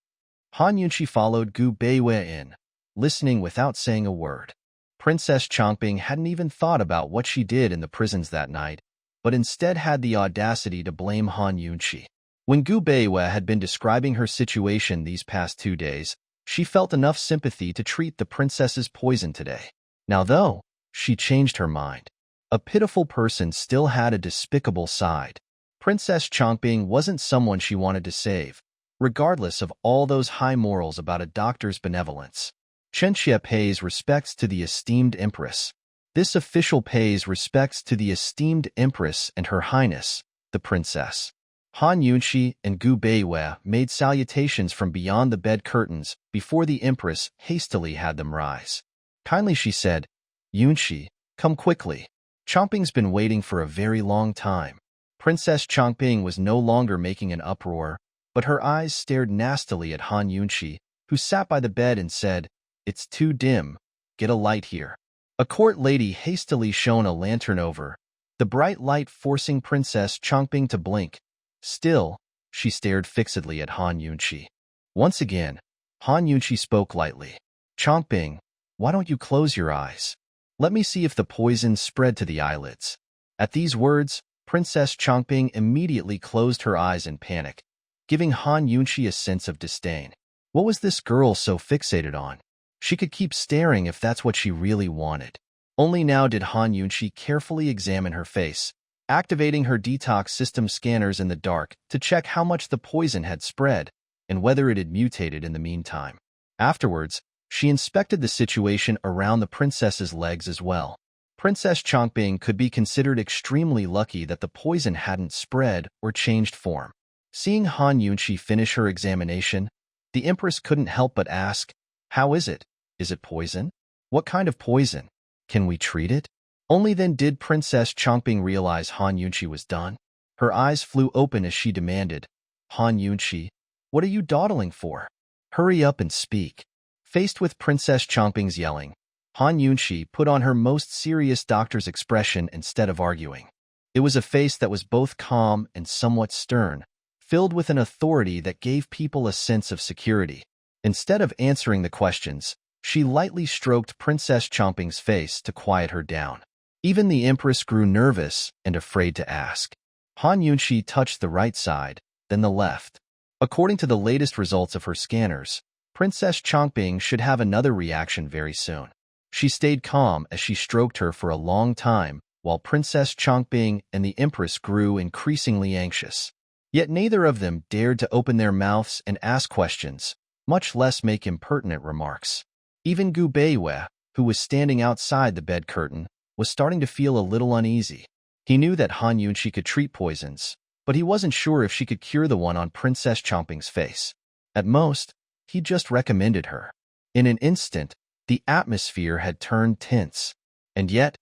Han Yunqi followed Gu Beiwei in, listening without saying a word. Princess Changping hadn't even thought about what she did in the prisons that night, but instead had the audacity to blame Han Yunqi. When Gu Beiwei had been describing her situation these past 2 days, she felt enough sympathy to treat the princess's poison today. Now though, she changed her mind. A pitiful person still had a despicable side. Princess Changping wasn't someone she wanted to save, regardless of all those high morals about a doctor's benevolence. Chen Xie pays respects to the esteemed Empress. This official pays respects to the esteemed Empress and Her Highness, the Princess. Han Yunqi and Gu Beiwei made salutations from beyond the bed curtains before the Empress hastily had them rise. Kindly she said, Yunqi, come quickly. Changping's been waiting for a very long time. Princess Changping was no longer making an uproar, but her eyes stared nastily at Han Yunqi, who sat by the bed and said, It's too dim. Get a light here. A court lady hastily shone a lantern over, the bright light forcing Princess Changping to blink. Still, she stared fixedly at Han Yunqi. Once again, Han Yunqi spoke lightly. Changping, why don't you close your eyes? Let me see if the poison spread to the eyelids. At these words, Princess Changping immediately closed her eyes in panic, giving Han Yunqi a sense of disdain. What was this girl so fixated on? She could keep staring if that's what she really wanted. Only now did Han Yunqi carefully examine her face, activating her detox system scanners in the dark to check how much the poison had spread and whether it had mutated in the meantime. Afterwards, she inspected the situation around the princess's legs as well. Princess Changping could be considered extremely lucky that the poison hadn't spread or changed form. Seeing Han Yunqi finish her examination, the Empress couldn't help but ask, How is it? Is it poison? What kind of poison? Can we treat it? Only then did Princess Changping realize Han Yunqi was done. Her eyes flew open as she demanded, Han Yunqi, what are you dawdling for? Hurry up and speak. Faced with Princess Chongping's yelling, Han Yunshi put on her most serious doctor's expression instead of arguing. It was a face that was both calm and somewhat stern, filled with an authority that gave people a sense of security. Instead of answering the questions, she lightly stroked Princess Chongping's face to quiet her down. Even the Empress grew nervous and afraid to ask. Han Yunshi touched the right side, then the left. According to the latest results of her scanners, Princess Chongping should have another reaction very soon. She stayed calm as she stroked her for a long time, while Princess Chongping and the Empress grew increasingly anxious. Yet neither of them dared to open their mouths and ask questions, much less make impertinent remarks. Even Gu Beiwei, who was standing outside the bed curtain, was starting to feel a little uneasy. He knew that Han Yunshi could treat poisons, but he wasn't sure if she could cure the one on Princess Chongping's face. At most, he just recommended her. In an instant, the atmosphere had turned tense. And yet,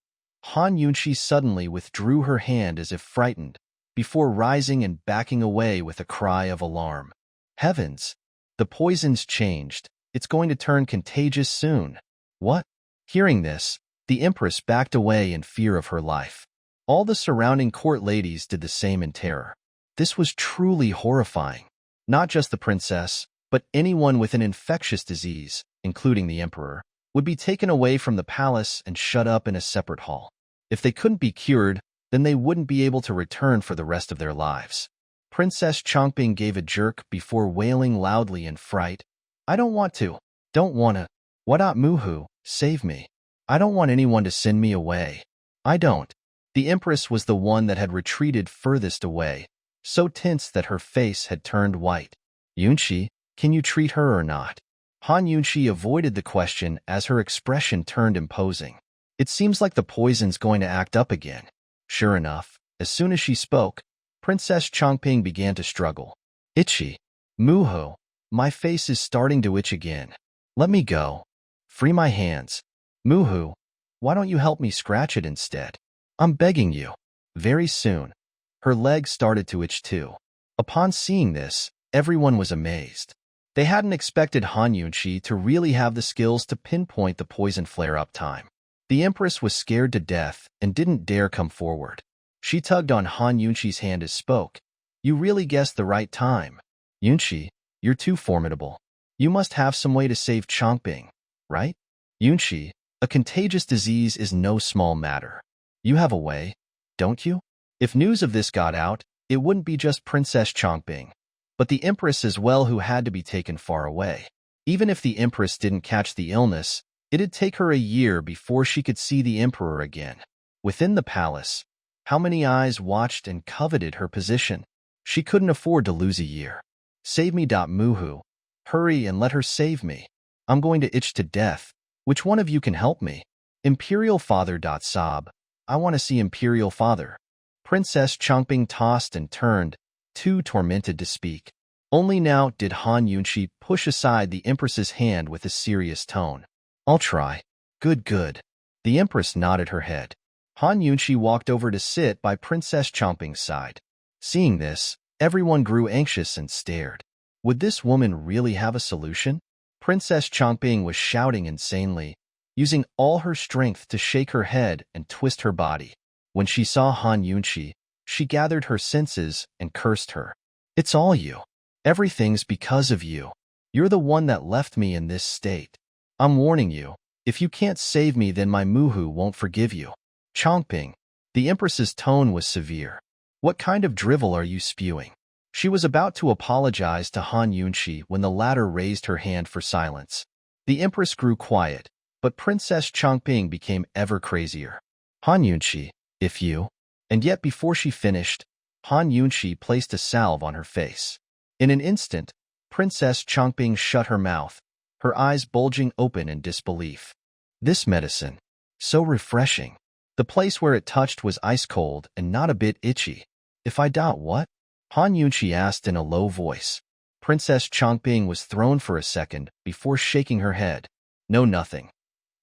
Han Yunshi suddenly withdrew her hand as if frightened, before rising and backing away with a cry of alarm. Heavens! The poison's changed. It's going to turn contagious soon. What? Hearing this, the Empress backed away in fear of her life. All the surrounding court ladies did the same in terror. This was truly horrifying. Not just the princess, but anyone with an infectious disease, including the emperor, would be taken away from the palace and shut up in a separate hall. If they couldn't be cured, then they wouldn't be able to return for the rest of their lives. Princess Chongping gave a jerk before wailing loudly in fright. I don't want to. Don't wanna. Muhu, save me. I don't want anyone to send me away. I don't. The Empress was the one that had retreated furthest away, so tense that her face had turned white. Yunshi, can you treat her or not? Han Yunshi avoided the question as her expression turned imposing. It seems like the poison's going to act up again. Sure enough, as soon as she spoke, Princess Chongping began to struggle. Itchy. Muho, my face is starting to itch again. Let me go. Free my hands. Muhu, why don't you help me scratch it instead? I'm begging you. Very soon, her legs started to itch too. Upon seeing this, everyone was amazed. They hadn't expected Han Yunshi to really have the skills to pinpoint the poison flare-up time. The Empress was scared to death and didn't dare come forward. She tugged on Han Yunshi's hand as spoke. You really guessed the right time. Yunshi, you're too formidable. You must have some way to save Chongping, right? Yunshi, a contagious disease is no small matter. You have a way, don't you? If news of this got out, it wouldn't be just Princess Chongping, but the Empress as well, who had to be taken far away. Even if the Empress didn't catch the illness, it'd take her a year before she could see the Emperor again. Within the palace, how many eyes watched and coveted her position? She couldn't afford to lose a year. Save me. Muhu. Hurry and let her save me. I'm going to itch to death. Which one of you can help me? Imperial Father. Sob. I want to see Imperial Father. Princess Chongping tossed and turned, too tormented to speak. Only now did Han Yunshi push aside the Empress's hand with a serious tone. I'll try. Good. The Empress nodded her head. Han Yunshi walked over to sit by Princess Chongping's side. Seeing this, everyone grew anxious and stared. Would this woman really have a solution? Princess Chongping was shouting insanely, using all her strength to shake her head and twist her body. When she saw Han Yunshi, she gathered her senses and cursed her. It's all you. Everything's because of you. You're the one that left me in this state. I'm warning you, if you can't save me, then my Muhu won't forgive you. Chongping. The Empress's tone was severe. What kind of drivel are you spewing? She was about to apologize to Han Yunshi when the latter raised her hand for silence. The Empress grew quiet, but Princess Chongping became ever crazier. Han Yunshi, if you... And yet before she finished, Han Yunshi placed a salve on her face. In an instant, Princess Chongping shut her mouth, her eyes bulging open in disbelief. This medicine, so refreshing. The place where it touched was ice-cold and not a bit itchy. If I doubt what? Han Yunshi asked in a low voice. Princess Chongping was thrown for a second before shaking her head. No, nothing.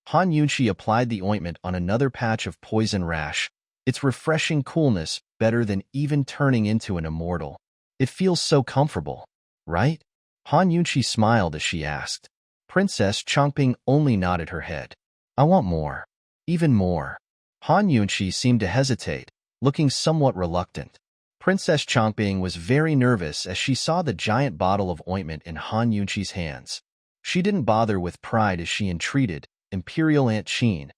Han Yunshi applied the ointment on another patch of poison rash. Its refreshing coolness better than even turning into an immortal. It feels so comfortable, right? Han Yunshi smiled as she asked. Princess Chongping only nodded her head. I want more. Even more. Han Yunqi seemed to hesitate, looking somewhat reluctant. Princess Chongping was very nervous as she saw the giant bottle of ointment in Han Yunqi's hands. She didn't bother with pride as she entreated, Imperial Aunt Qin.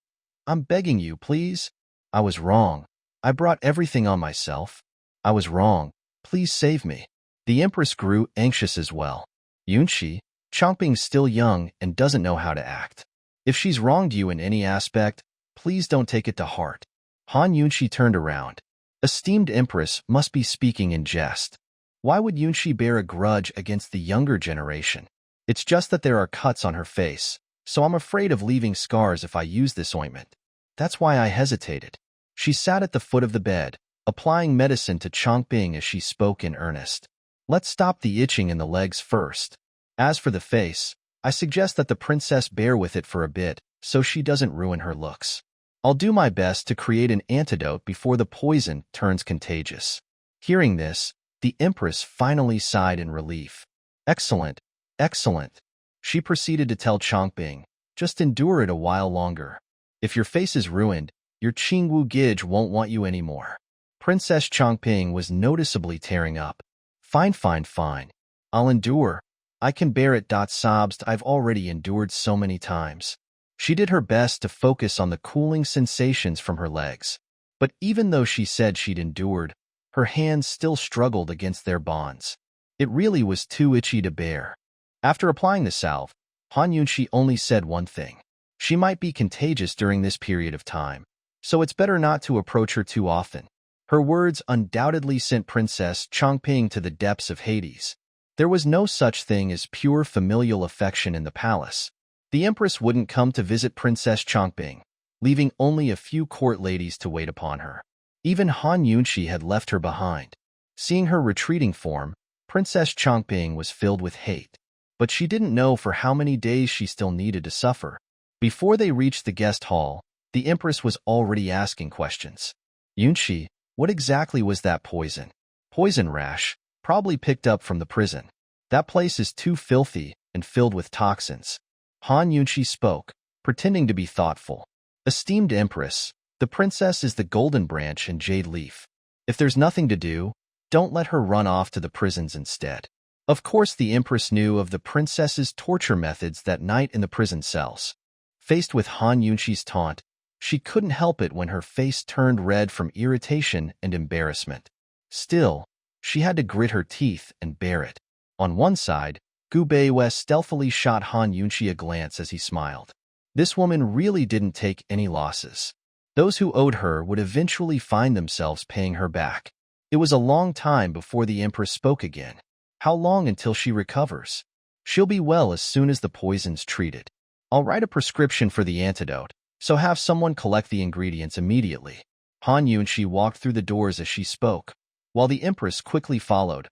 I'm begging you, please. I was wrong. I brought everything on myself. I was wrong. Please save me. The Empress grew anxious as well. Yunqi, Chongping's still young and doesn't know how to act. If she's wronged you in any aspect, please don't take it to heart. Han Yunqi turned around. Esteemed Empress must be speaking in jest. Why would Yunqi bear a grudge against the younger generation? It's just that there are cuts on her face, so I'm afraid of leaving scars if I use this ointment. That's why I hesitated. She sat at the foot of the bed, applying medicine to Chongping as she spoke in earnest. Let's stop the itching in the legs first. As for the face, I suggest that the princess bear with it for a bit so she doesn't ruin her looks. I'll do my best to create an antidote before the poison turns contagious. Hearing this, the Empress finally sighed in relief. Excellent, excellent. She proceeded to tell Chongping, just endure it a while longer. If your face is ruined, your Qingwu Gij won't want you anymore. Princess Chongping was noticeably tearing up. Fine, fine, fine. I'll endure. I can bear it. Sobs. I've already endured so many times. She did her best to focus on the cooling sensations from her legs. But even though she said she'd endured, her hands still struggled against their bonds. It really was too itchy to bear. After applying the salve, Han Yunqi only said one thing. She might be contagious during this period of time, so it's better not to approach her too often. Her words undoubtedly sent Princess Chongping to the depths of Hades. There was no such thing as pure familial affection in the palace. The Empress wouldn't come to visit Princess Chongping, leaving only a few court ladies to wait upon her. Even Han Yunqi had left her behind. Seeing her retreating form, Princess Chongping was filled with hate. But she didn't know for how many days she still needed to suffer. Before they reached the guest hall, the Empress was already asking questions. Yunqi, what exactly was that poison? Poison rash, probably picked up from the prison. That place is too filthy and filled with toxins. Han Yunqi spoke, pretending to be thoughtful. Esteemed Empress, the princess is the golden branch and jade leaf. If there's nothing to do, don't let her run off to the prisons instead. Of course, the Empress knew of the princess's torture methods that night in the prison cells. Faced with Han Yunqi's taunt, she couldn't help it when her face turned red from irritation and embarrassment. Still, she had to grit her teeth and bear it. On one side, Gu Beiwei stealthily shot Han Yunqi a glance as he smiled. This woman really didn't take any losses. Those who owed her would eventually find themselves paying her back. It was a long time before the Empress spoke again. How long until she recovers? She'll be well as soon as the poison's treated. I'll write a prescription for the antidote, so have someone collect the ingredients immediately. Han Yunqi walked through the doors as she spoke, while the Empress quickly followed,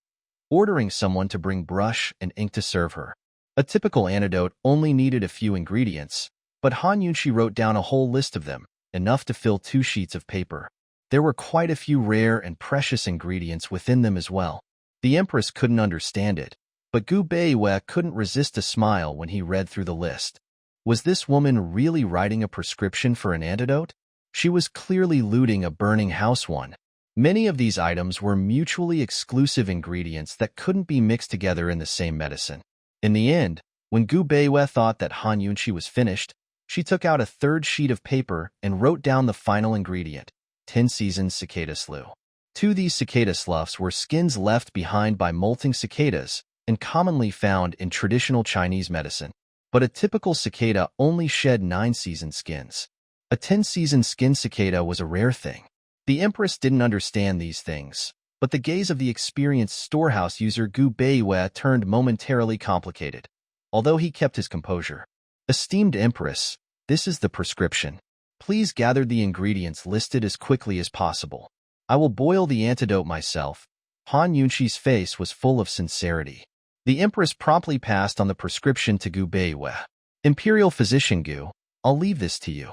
ordering someone to bring brush and ink to serve her. A typical antidote only needed a few ingredients, but Han Yunqi wrote down a whole list of them, enough to fill 2 sheets of paper. There were quite a few rare and precious ingredients within them as well. The Empress couldn't understand it, but Gu Beiwei couldn't resist a smile when he read through the list. Was this woman really writing a prescription for an antidote? She was clearly looting a burning house one. Many of these items were mutually exclusive ingredients that couldn't be mixed together in the same medicine. In the end, when Gu Beiwei thought that Han Yunqi was finished, she took out a 3rd sheet of paper and wrote down the final ingredient, 10 seasoned cicada slough. 2 of these cicada sloughs were skins left behind by molting cicadas and commonly found in traditional Chinese medicine. But a typical cicada only shed 9 seasoned skins. A 10-seasoned skin cicada was a rare thing. The Empress didn't understand these things, but the gaze of the experienced storehouse user Gu Beiwei turned momentarily complicated, although he kept his composure. Esteemed Empress, this is the prescription. Please gather the ingredients listed as quickly as possible. I will boil the antidote myself. Han Yunqi's face was full of sincerity. The Empress promptly passed on the prescription to Gu Beiwei. Imperial Physician Gu, I'll leave this to you.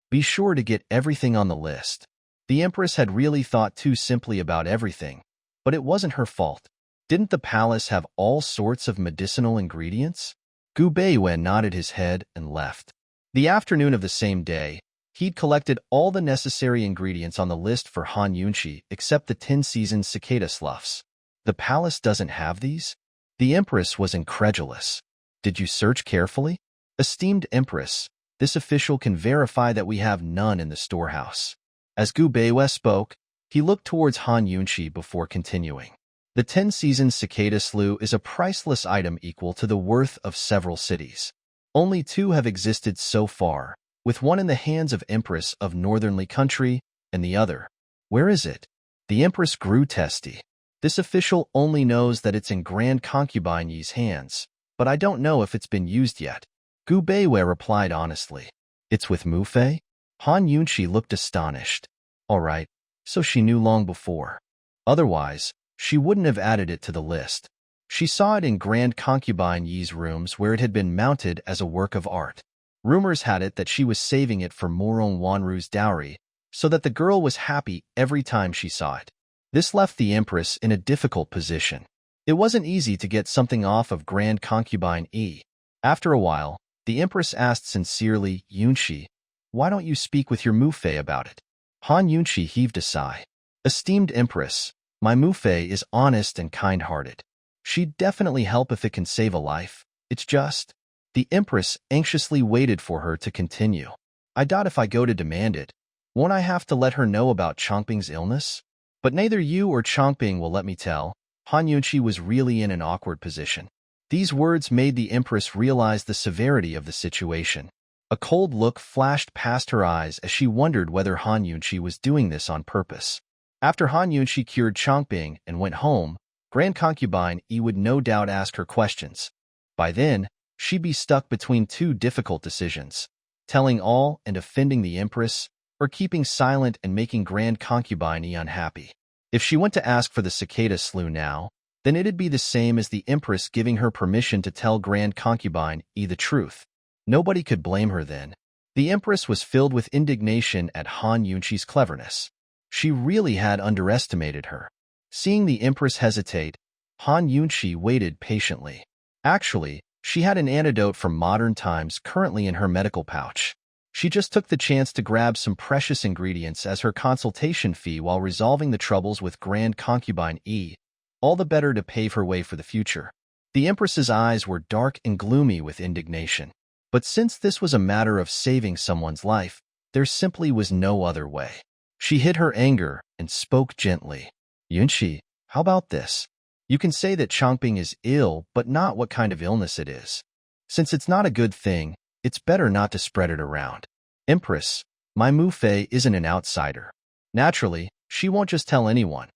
Be sure to get everything on the list. The Empress had really thought too simply about everything, but it wasn't her fault. Didn't the palace have all sorts of medicinal ingredients? Gu Beiwen nodded his head and left. The afternoon of the same day, he'd collected all the necessary ingredients on the list for Han Yunshi except the 10-season cicada sloughs. The palace doesn't have these? The Empress was incredulous. Did you search carefully? Esteemed Empress, this official can verify that we have none in the storehouse. As Gu Beiwen spoke, he looked towards Han Yunshi before continuing. The 10-season cicada slough is a priceless item equal to the worth of several cities. Only 2 have existed so far, with one in the hands of Empress of Northernly Country and the other. Where is it? The Empress grew testy. This official only knows that it's in Grand Concubine Yi's hands, but I don't know if it's been used yet. Gu Beiwen replied honestly. It's with Mu Fei? Han Yunshi looked astonished. All right, so she knew long before. Otherwise, she wouldn't have added it to the list. She saw it in Grand Concubine Yi's rooms where it had been mounted as a work of art. Rumors had it that she was saving it for Moron Wanru's dowry, so that the girl was happy every time she saw it. This left the Empress in a difficult position. It wasn't easy to get something off of Grand Concubine Yi. After a while, the Empress asked sincerely, Yunshi, why don't you speak with your Mu Fei about it? Han Yunshi heaved a sigh. Esteemed Empress, my Mu Fei is honest and kind-hearted. She'd definitely help if it can save a life. It's just... The Empress anxiously waited for her to continue. I doubt if I go to demand it, won't I have to let her know about Chongping's illness? But neither you or Chongping will let me tell. Han Yunshi was really in an awkward position. These words made the Empress realize the severity of the situation. A cold look flashed past her eyes as she wondered whether Han Yunshi was doing this on purpose. After Han Yunshi cured Chongping and went home, Grand Concubine Yi would no doubt ask her questions. By then, she'd be stuck between 2 difficult decisions, telling all and offending the Empress, or keeping silent and making Grand Concubine Yi unhappy. If she went to ask for the cicada slough now, then it'd be the same as the Empress giving her permission to tell Grand Concubine Yi the truth. Nobody could blame her then. The Empress was filled with indignation at Han Yunshi's cleverness. She really had underestimated her. Seeing the Empress hesitate, Han Yunshi waited patiently. Actually, she had an antidote from modern times currently in her medical pouch. She just took the chance to grab some precious ingredients as her consultation fee while resolving the troubles with Grand Concubine Yi, all the better to pave her way for the future. The Empress's eyes were dark and gloomy with indignation. But since this was a matter of saving someone's life, there simply was no other way. She hid her anger and spoke gently. Yunshi, how about this? You can say that Chongping is ill, but not what kind of illness it is. Since it's not a good thing, it's better not to spread it around. Empress, my Mu Fei isn't an outsider. Naturally, she won't just tell anyone.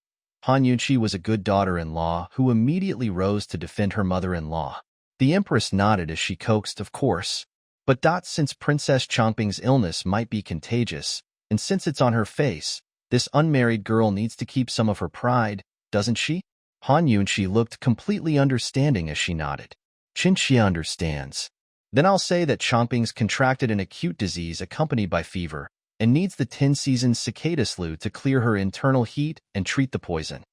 Han Yunshi was a good daughter-in-law who immediately rose to defend her mother-in-law. The Empress nodded as she coaxed, of course. But since Princess Chongping's illness might be contagious, and since it's on her face, this unmarried girl needs to keep some of her pride, doesn't she? Han Yunshi looked completely understanding as she nodded. Qinxia understands. Then I'll say that Chongping's contracted an acute disease accompanied by fever, and needs the 10-season cicada slough to clear her internal heat and treat the poison.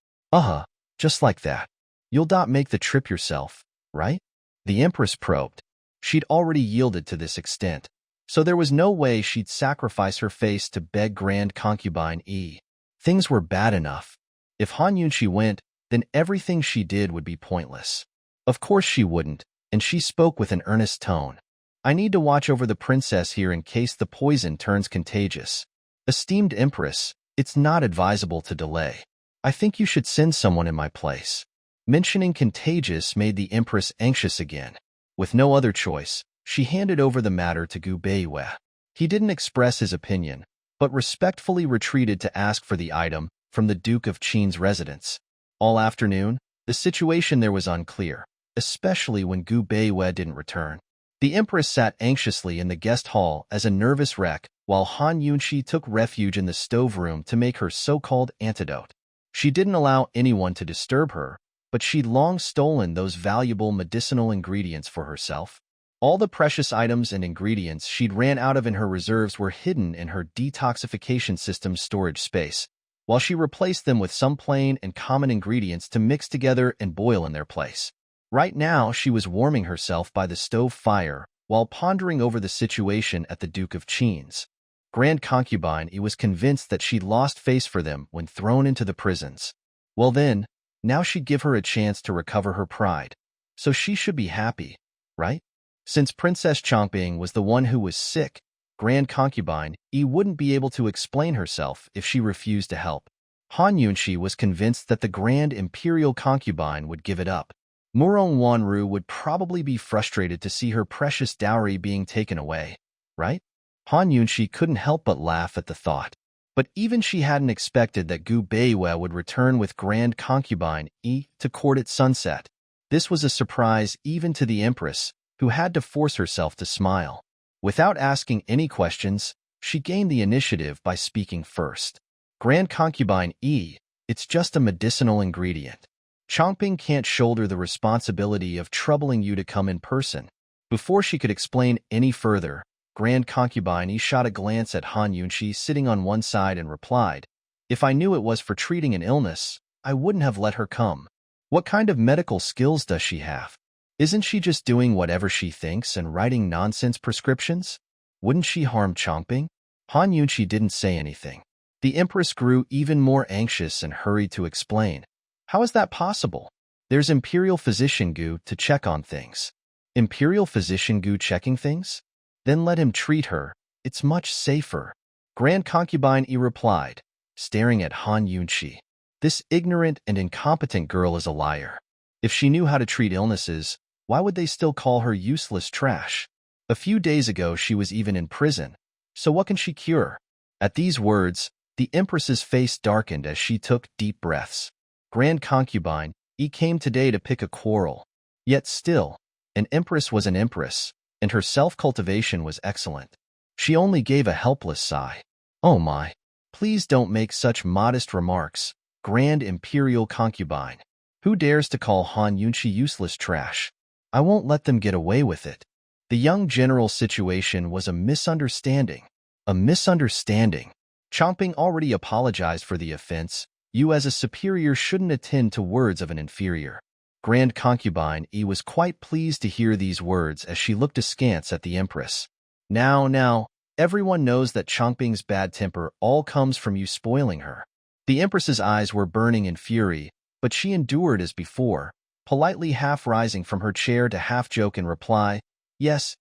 Just like that. You'll not make the trip yourself, right? The Empress probed. She'd already yielded to this extent, so there was no way she'd sacrifice her face to beg Grand Concubine Yi. Things were bad enough. If Han Yunshi went, then everything she did would be pointless. Of course she wouldn't, and she spoke with an earnest tone. I need to watch over the princess here in case the poison turns contagious. Esteemed Empress, it's not advisable to delay. I think you should send someone in my place. Mentioning contagious made the Empress anxious again. With no other choice, she handed over the matter to Gu Beiwen. He didn't express his opinion, but respectfully retreated to ask for the item from the Duke of Qin's residence. All afternoon, the situation there was unclear, especially when Gu Beiwen didn't return. The Empress sat anxiously in the guest hall as a nervous wreck, while Han Yunshi took refuge in the stove room to make her so-called antidote. She didn't allow anyone to disturb her, but she'd long stolen those valuable medicinal ingredients for herself. All the precious items and ingredients she'd ran out of in her reserves were hidden in her detoxification system's storage space, while she replaced them with some plain and common ingredients to mix together and boil in their place. Right now, she was warming herself by the stove fire while pondering over the situation at the Duke of Qin's. Grand concubine, he was convinced that she'd lost face for them when thrown into the prisons. Well then, now she'd give her a chance to recover her pride. So she should be happy, right? Since Princess Chongping was the one who was sick, Grand concubine, he wouldn't be able to explain herself if she refused to help. Han Yunshi was convinced that the Grand Imperial concubine would give it up. Murong Wanru would probably be frustrated to see her precious dowry being taken away, right? Han Yunshi couldn't help but laugh at the thought. But even she hadn't expected that Gu Beiwe would return with Grand Concubine E to court at sunset. This was a surprise even to the Empress, who had to force herself to smile. Without asking any questions, she gained the initiative by speaking first. Grand Concubine E, it's just a medicinal ingredient. Chongping can't shoulder the responsibility of troubling you to come in person. Before she could explain any further, Grand Concubine E shot a glance at Han Yunshi sitting on one side and replied, "If I knew it was for treating an illness, I wouldn't have let her come. What kind of medical skills does she have? Isn't she just doing whatever she thinks and writing nonsense prescriptions? Wouldn't she harm Chongping?" Han Yunshi didn't say anything. The Empress grew even more anxious and hurried to explain. "How is that possible? There's Imperial Physician Gu to check on things." "Imperial Physician Gu checking things? Then let him treat her. It's much safer." Grand Concubine E replied, staring at Han Yunshi. "This ignorant and incompetent girl is a liar. If she knew how to treat illnesses, why would they still call her useless trash? A few days ago she was even in prison. So what can she cure?" At these words, the Empress's face darkened as she took deep breaths. Grand Concubine E came today to pick a quarrel. Yet still, an Empress was an Empress, and her self-cultivation was excellent. She only gave a helpless sigh. "Oh my, please don't make such modest remarks, Grand Imperial Concubine. Who dares to call Han Yunshi useless trash? I won't let them get away with it." The young general's situation was a misunderstanding. A misunderstanding. Chongping already apologized for the offense. You as a superior shouldn't attend to words of an inferior. Grand Concubine E was quite pleased to hear these words as she looked askance at the Empress. Now, everyone knows that Chongping's bad temper all comes from you spoiling her." The Empress's eyes were burning in fury, but she endured as before, politely half rising from her chair to half joke in reply, Yes,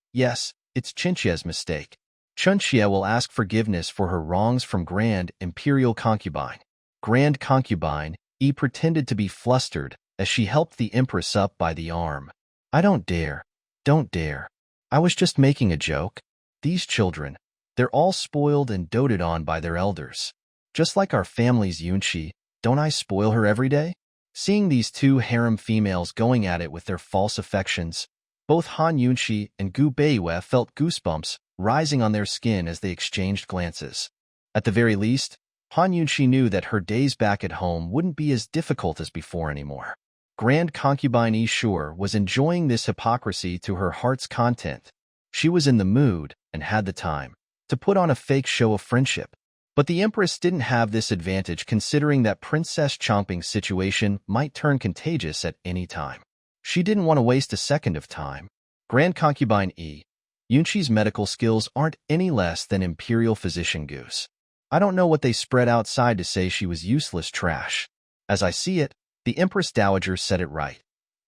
it's Chinchia's mistake. Chunxia will ask forgiveness for her wrongs from Grand Imperial Concubine." Grand Concubine E pretended to be flustered as she helped the Empress up by the arm. Don't dare. I was just making a joke. These children, they're all spoiled and doted on by their elders. Just like our family's Yunshi, don't I spoil her every day?" Seeing these two harem females going at it with their false affections, both Han Yunshi and Gu Beiwe felt goosebumps rising on their skin as they exchanged glances. At the very least, Han Yunshi knew that her days back at home wouldn't be as difficult as before anymore. Grand Concubine E sure was enjoying this hypocrisy to her heart's content. She was in the mood, and had the time, to put on a fake show of friendship. But the Empress didn't have this advantage considering that Princess Chongping's situation might turn contagious at any time. She didn't want to waste a second of time. Grand Concubine E, Yunshi's medical skills aren't any less than Imperial Physician Gu's. I don't know what they spread outside to say she was useless trash. As I see it, the Empress Dowager said it right.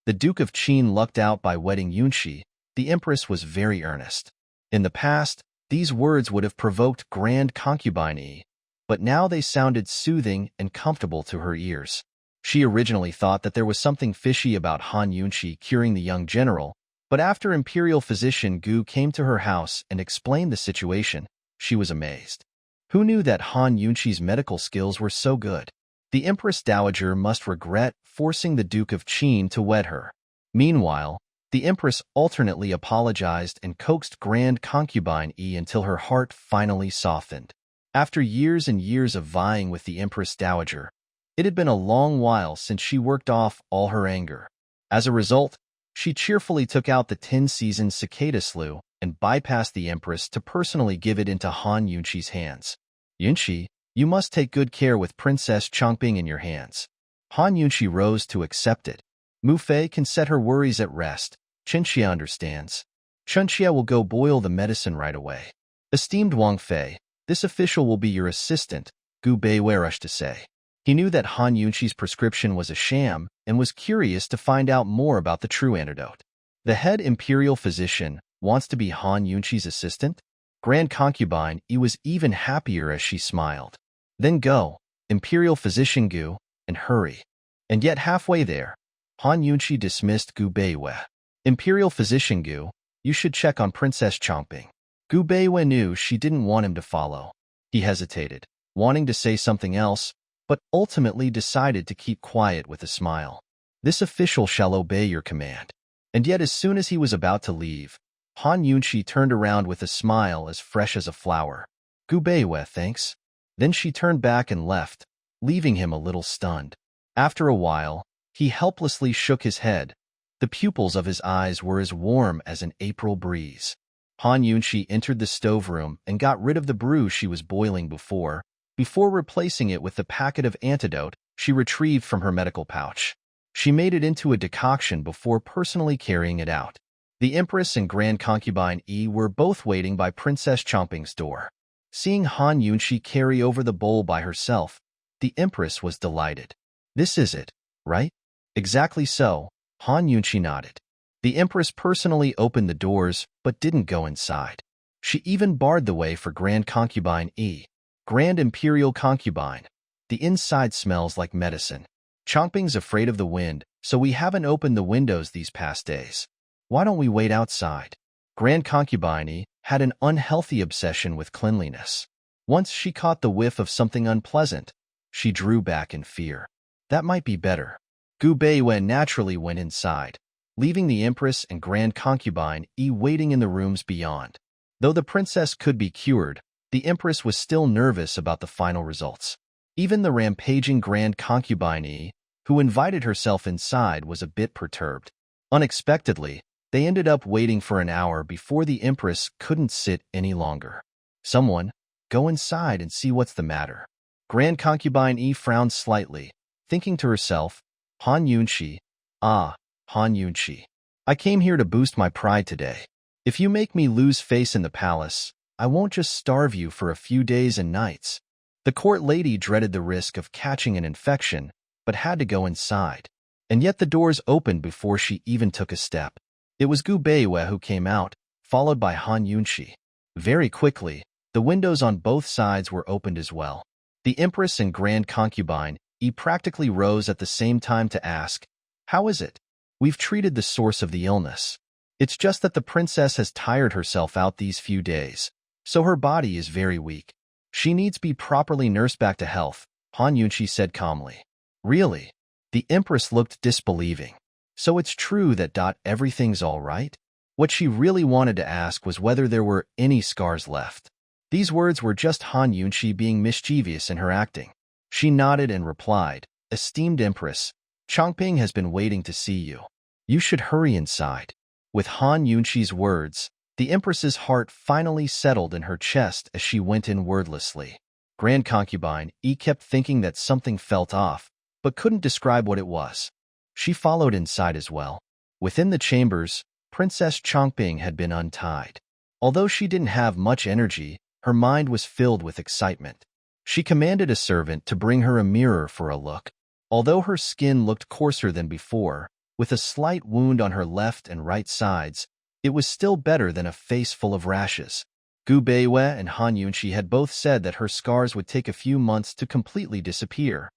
The Duke of Qin lucked out by wedding Yunshi. The Empress was very earnest. In the past, these words would have provoked Grand Concubine E, but now they sounded soothing and comfortable to her ears. She originally thought that there was something fishy about Han Yunshi curing the young general, but after Imperial Physician Gu came to her house and explained the situation, she was amazed. Who knew that Han Yunshi's medical skills were so good? The Empress Dowager must regret forcing the Duke of Qin to wed her. Meanwhile, the Empress alternately apologized and coaxed Grand Concubine E until her heart finally softened. After years and years of vying with the Empress Dowager, it had been a long while since she worked off all her anger. As a result, she cheerfully took out the 10-season cicada slew and bypassed the Empress to personally give it into Han Yunshi's hands. "Yunshi, you must take good care with Princess Chongping in your hands." Han Yunshi rose to accept it. Mu Fei can set her worries at rest. Chenxia understands. Chenxia will go boil the medicine right away. Esteemed Wang Fei, this official will be your assistant, Gu Beiwei rushed to say. He knew that Han Yunqi's prescription was a sham and was curious to find out more about the true antidote. The head imperial physician wants to be Han Yunqi's assistant? Grand concubine Yi was even happier as she smiled. Then go, imperial physician Gu, and hurry. And yet halfway there, Han Yunqi dismissed Gu Beiwei. Imperial physician Gu, you should check on Princess Chongping. Gu Beiwei knew she didn't want him to follow. He hesitated, wanting to say something else, but ultimately decided to keep quiet with a smile. This official shall obey your command. And yet as soon as he was about to leave, Han Yunqi turned around with a smile as fresh as a flower. Gu Beiwei, thanks. Then she turned back and left, leaving him a little stunned. After a while, he helplessly shook his head. The pupils of his eyes were as warm as an April breeze. Han Yunqi entered the stoveroom and got rid of the brew she was boiling before replacing it with the packet of antidote she retrieved from her medical pouch. She made it into a decoction before personally carrying it out. The Empress and Grand Concubine Yi were both waiting by Princess Chongping's door. Seeing Han Yunqi carry over the bowl by herself, the Empress was delighted. This is it, right? Exactly so, Han Yunqi nodded. The Empress personally opened the doors but didn't go inside. She even barred the way for Grand Concubine Yi. Grand Imperial Concubine. The inside smells like medicine. Chongping's afraid of the wind, so we haven't opened the windows these past days. Why don't we wait outside? Grand Concubine Yi had an unhealthy obsession with cleanliness. Once she caught the whiff of something unpleasant, she drew back in fear. That might be better. Gu Beiwen naturally went inside, leaving the Empress and Grand Concubine Yi waiting in the rooms beyond. Though the princess could be cured, the Empress was still nervous about the final results. Even the rampaging Grand Concubine Yi, who invited herself inside, was a bit perturbed. Unexpectedly, they ended up waiting for an hour before the Empress couldn't sit any longer. Someone, go inside and see what's the matter. Grand Concubine Yi frowned slightly, thinking to herself, Han Yunqi, Han Yunqi. I came here to boost my pride today. If you make me lose face in the palace, I won't just starve you for a few days and nights. The court lady dreaded the risk of catching an infection, but had to go inside. And yet the doors opened before she even took a step. It was Gu Beiwei who came out, followed by Han Yunqi. Very quickly, the windows on both sides were opened as well. The Empress and Grand Concubine Yi practically rose at the same time to ask, how is it? We've treated the source of the illness. It's just that the princess has tired herself out these few days, so her body is very weak. She needs to be properly nursed back to health, Han Yunqi said calmly. Really? The Empress looked disbelieving. So it's true that everything's all right? What she really wanted to ask was whether there were any scars left. These words were just Han Yunqi being mischievous in her acting. She nodded and replied, Esteemed Empress, Chongping has been waiting to see you. You should hurry inside. With Han Yunqi's words, the Empress's heart finally settled in her chest as she went in wordlessly. Grand Concubine Yi kept thinking that something felt off, but couldn't describe what it was. She followed inside as well. Within the chambers, Princess Chongping had been untied. Although she didn't have much energy, her mind was filled with excitement. She commanded a servant to bring her a mirror for a look. Although her skin looked coarser than before, with a slight wound on her left and right sides, it was still better than a face full of rashes. Gu Beiwei and Han Yunqi had both said that her scars would take a few months to completely disappear.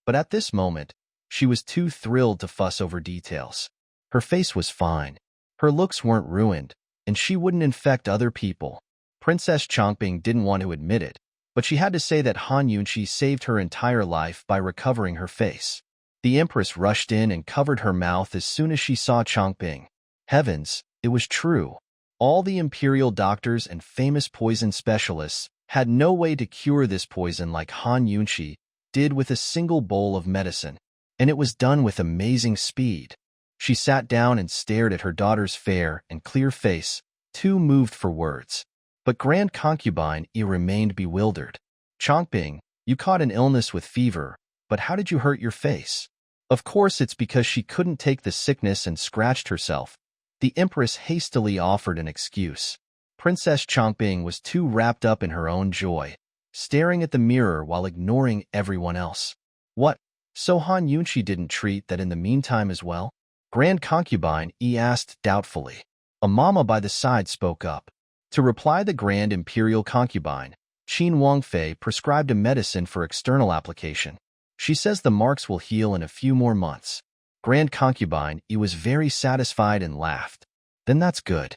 But at this moment, she was too thrilled to fuss over details. Her face was fine. Her looks weren't ruined, and she wouldn't infect other people. Princess Chongping didn't want to admit it, but she had to say that Han Yunqi saved her entire life by recovering her face. The Empress rushed in and covered her mouth as soon as she saw Chongping. Heavens, it was true. All the imperial doctors and famous poison specialists had no way to cure this poison like Han Yunqi did with a single bowl of medicine, and it was done with amazing speed. She sat down and stared at her daughter's fair and clear face, too moved for words. But Grand Concubine Yi remained bewildered. Chongping, you caught an illness with fever, but how did you hurt your face? Of course, it's because she couldn't take the sickness and scratched herself. The Empress hastily offered an excuse. Princess Changping was too wrapped up in her own joy, staring at the mirror while ignoring everyone else. What? So Han Yunchi didn't treat that in the meantime as well? Grand Concubine asked doubtfully. A mama by the side spoke up. To reply the Grand Imperial Concubine, Qin Wangfei prescribed a medicine for external application. She says the marks will heal in a few more months. Grand Concubine was very satisfied and laughed. Then that's good.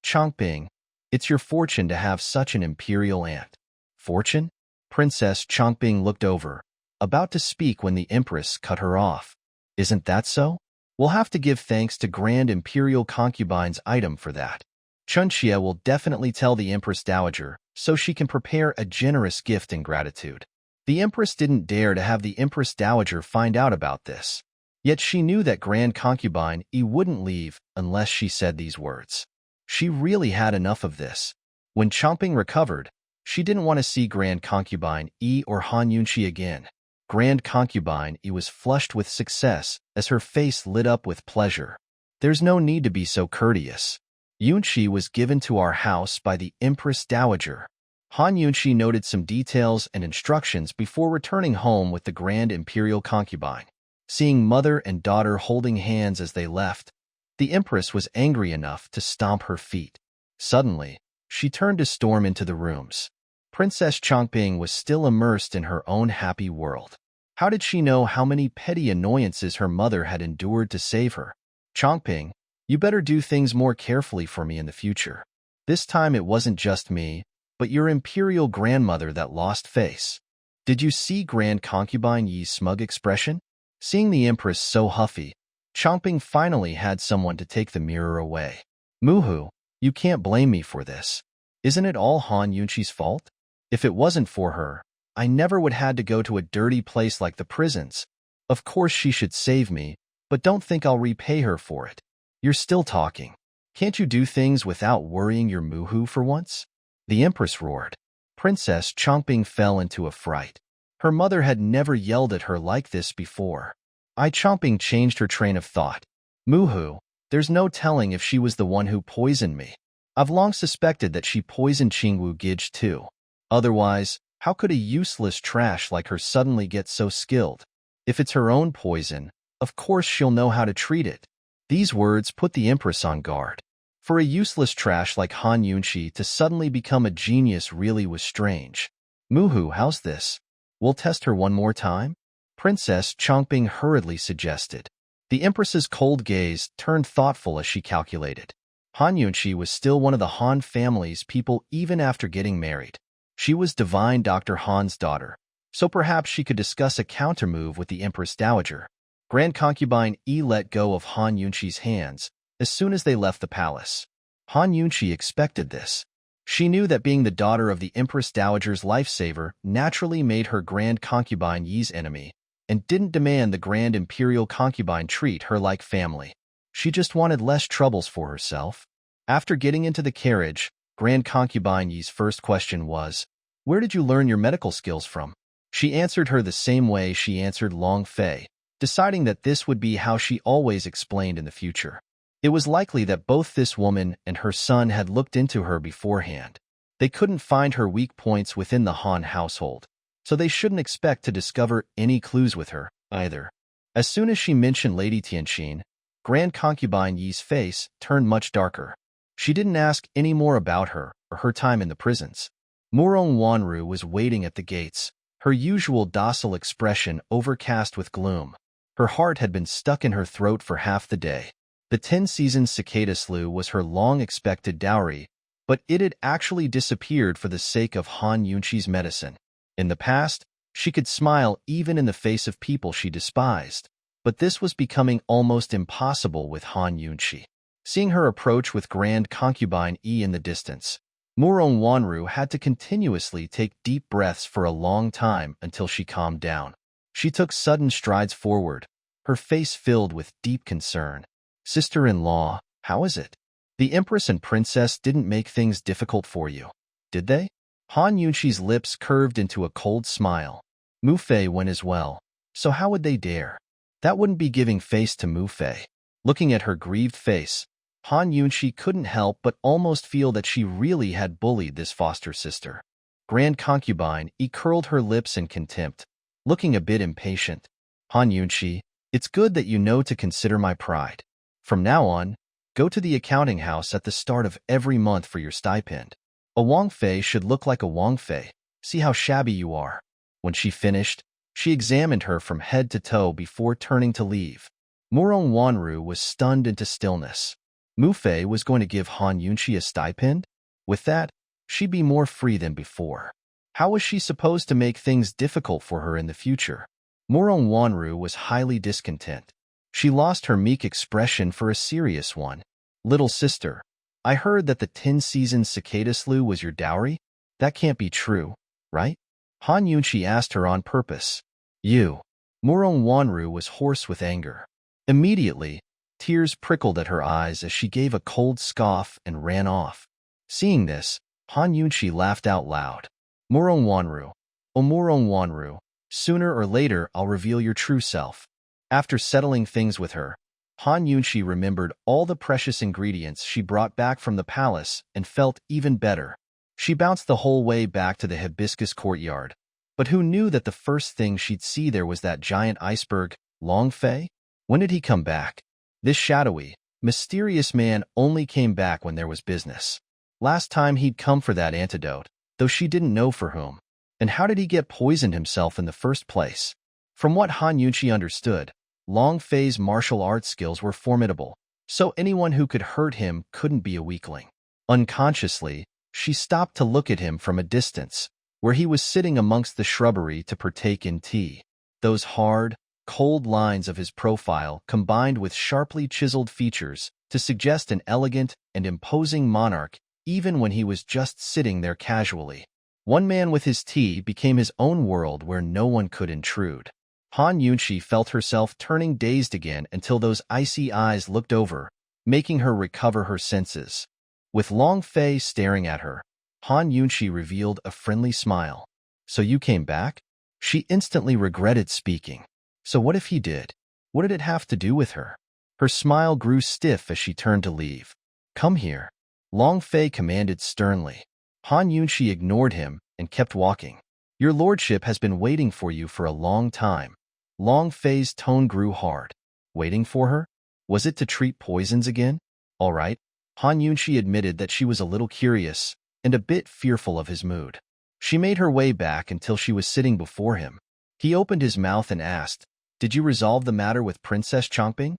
Changping, it's your fortune to have such an imperial aunt. Fortune? Princess Changping looked over, about to speak when the Empress cut her off. Isn't that so? We'll have to give thanks to Grand Imperial Concubine's item for that. Chunxia will definitely tell the Empress Dowager so she can prepare a generous gift in gratitude. The Empress didn't dare to have the Empress Dowager find out about this. Yet she knew that Grand Concubine wouldn't leave unless she said these words. She really had enough of this. When Changping recovered, she didn't want to see Grand Concubine or Han Yunchi again. Grand Concubine was flushed with success as her face lit up with pleasure. There's no need to be so courteous. Yunchi was given to our house by the Empress Dowager. Han Yunchi noted some details and instructions before returning home with the Grand Imperial Concubine. Seeing mother and daughter holding hands as they left, the Empress was angry enough to stomp her feet. Suddenly, she turned to storm into the rooms. Princess Changping was still immersed in her own happy world. How did she know how many petty annoyances her mother had endured to save her? Changping, you better do things more carefully for me in the future. This time it wasn't just me, but your imperial grandmother that lost face. Did you see Grand Concubine Yi's smug expression? Seeing the Empress so huffy, Changping finally had someone to take the mirror away. Muhu, you can't blame me for this. Isn't it all Han Yunchi's fault? If it wasn't for her, I never would had to go to a dirty place like the prisons. Of course she should save me, but don't think I'll repay her for it. You're still talking. Can't you do things without worrying your Muhu for once? The Empress roared. Princess Changping fell into a fright. Her mother had never yelled at her like this before. Changping changed her train of thought. Muhu, there's no telling if she was the one who poisoned me. I've long suspected that she poisoned Qingwu Gij too. Otherwise, how could a useless trash like her suddenly get so skilled? If it's her own poison, of course she'll know how to treat it. These words put the Empress on guard. For a useless trash like Han Yunchi to suddenly become a genius really was strange. Muhu, how's this? We'll test her one more time? Princess Changping hurriedly suggested. The Empress's cold gaze turned thoughtful as she calculated. Han Yunchi was still one of the Han family's people even after getting married. She was divine Dr. Han's daughter, so perhaps she could discuss a countermove with the Empress Dowager. Grand Concubine let go of Han Yunchi's hands as soon as they left the palace. Han Yunchi expected this. She knew that being the daughter of the Empress Dowager's lifesaver naturally made her Grand Concubine Yi's enemy, and didn't demand the Grand Imperial Concubine treat her like family. She just wanted less troubles for herself. After getting into the carriage, Grand Concubine Yi's first question was, "Where did you learn your medical skills from?" She answered her the same way she answered Long Fei, deciding that this would be how she always explained in the future. It was likely that both this woman and her son had looked into her beforehand. They couldn't find her weak points within the Han household, so they shouldn't expect to discover any clues with her, either. As soon as she mentioned Lady Tianxin, Grand Concubine Yi's face turned much darker. She didn't ask any more about her or her time in the prisons. Murong Wanru was waiting at the gates, her usual docile expression overcast with gloom. Her heart had been stuck in her throat for half the day. The 10-season cicada slew was her long-expected dowry, but it had actually disappeared for the sake of Han Yunchi's medicine. In the past, she could smile even in the face of people she despised, but this was becoming almost impossible with Han Yunchi. Seeing her approach with Grand Concubine in the distance, Murong Wanru had to continuously take deep breaths for a long time until she calmed down. She took sudden strides forward, her face filled with deep concern. "Sister-in-law, how is it? The Empress and Princess didn't make things difficult for you, did they?" Han Yunchi's lips curved into a cold smile. Mu Fei went as well, so how would they dare? That wouldn't be giving face to Mu Fei. Looking at her grieved face, Han Yunxi couldn't help but almost feel that she really had bullied this foster sister. Grand concubine, curled her lips in contempt, looking a bit impatient. Han Yunxi, it's good that you know to consider my pride. From now on, go to the accounting house at the start of every month for your stipend. A Wang Fei should look like a Wang Fei. See how shabby you are. When she finished, she examined her from head to toe before turning to leave. Murong Wanru was stunned into stillness. Mu Fei was going to give Han Yunxi a stipend? With that, she'd be more free than before. How was she supposed to make things difficult for her in the future? Murong Wanru was highly discontent. She lost her meek expression for a serious one. Little sister, I heard that the 10-season cicada slew was your dowry? That can't be true, right? Han Yunxi asked her on purpose. You. Murong Wanru was hoarse with anger. Immediately, tears prickled at her eyes as she gave a cold scoff and ran off. Seeing this, Han Yunxi laughed out loud. Murong Wanru. Oh Murong Wanru, sooner or later I'll reveal your true self. After settling things with her, Han Yunxi remembered all the precious ingredients she brought back from the palace and felt even better. She bounced the whole way back to the hibiscus courtyard. But who knew that the first thing she'd see there was that giant iceberg, Long Fei? When did he come back? This shadowy, mysterious man only came back when there was business. Last time he'd come for that antidote, though she didn't know for whom. And how did he get poisoned himself in the first place? From what Han Yunxi understood, Long Fei's martial arts skills were formidable, so anyone who could hurt him couldn't be a weakling. Unconsciously, she stopped to look at him from a distance, where he was sitting amongst the shrubbery to partake in tea. Those hard, cold lines of his profile combined with sharply chiseled features to suggest an elegant and imposing monarch even when he was just sitting there casually. One man with his tea became his own world where no one could intrude. Han Yunxi felt herself turning dazed again until those icy eyes looked over, making her recover her senses. With Long Fei staring at her, Han Yunxi revealed a friendly smile. So you came back? She instantly regretted speaking. So what if he did? What did it have to do with her? Her smile grew stiff as she turned to leave. Come here. Long Fei commanded sternly. Han Yunxi ignored him and kept walking. Your lordship has been waiting for you for a long time. Long Fei's tone grew hard. Waiting for her? Was it to treat poisons again? All right. Han Yunxi admitted that she was a little curious and a bit fearful of his mood. She made her way back until she was sitting before him. He opened his mouth and asked, Did you resolve the matter with Princess Chongping?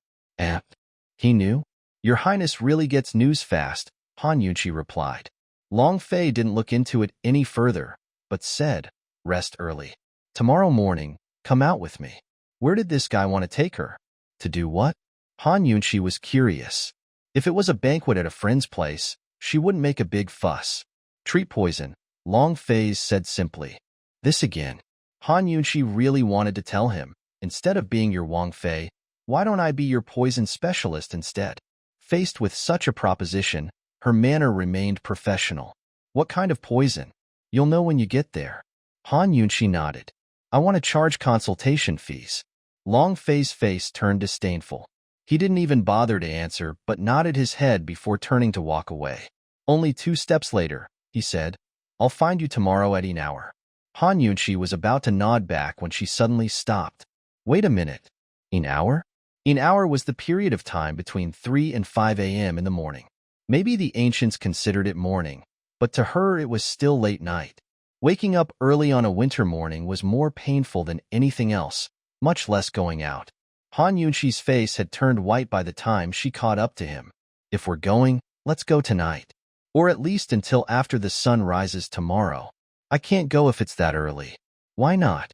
He knew. Your Highness really gets news fast, Han Yunxi replied. Long Fei didn't look into it any further, but said, Rest early. Tomorrow morning, come out with me. Where did this guy want to take her? To do what? Han Yunxi was curious. If it was a banquet at a friend's place, she wouldn't make a big fuss. Treat poison, Long Fei said simply. This again. Han Yunxi really wanted to tell him, instead of being your Wang Fei, why don't I be your poison specialist instead? Faced with such a proposition, her manner remained professional. What kind of poison? You'll know when you get there. Han Yunxi nodded. I want to charge consultation fees. Long Fei's face turned disdainful. He didn't even bother to answer but nodded his head before turning to walk away. Only 2 steps later, he said, I'll find you tomorrow at an hour. Han Yunxi was about to nod back when she suddenly stopped. Wait a minute. An hour? An hour was the period of time between 3 and 5 a.m. in the morning. Maybe the ancients considered it morning, but to her it was still late night. Waking up early on a winter morning was more painful than anything else, much less going out. Han Yunxi's face had turned white by the time she caught up to him. If we're going, let's go tonight. Or at least until after the sun rises tomorrow. I can't go if it's that early. Why not?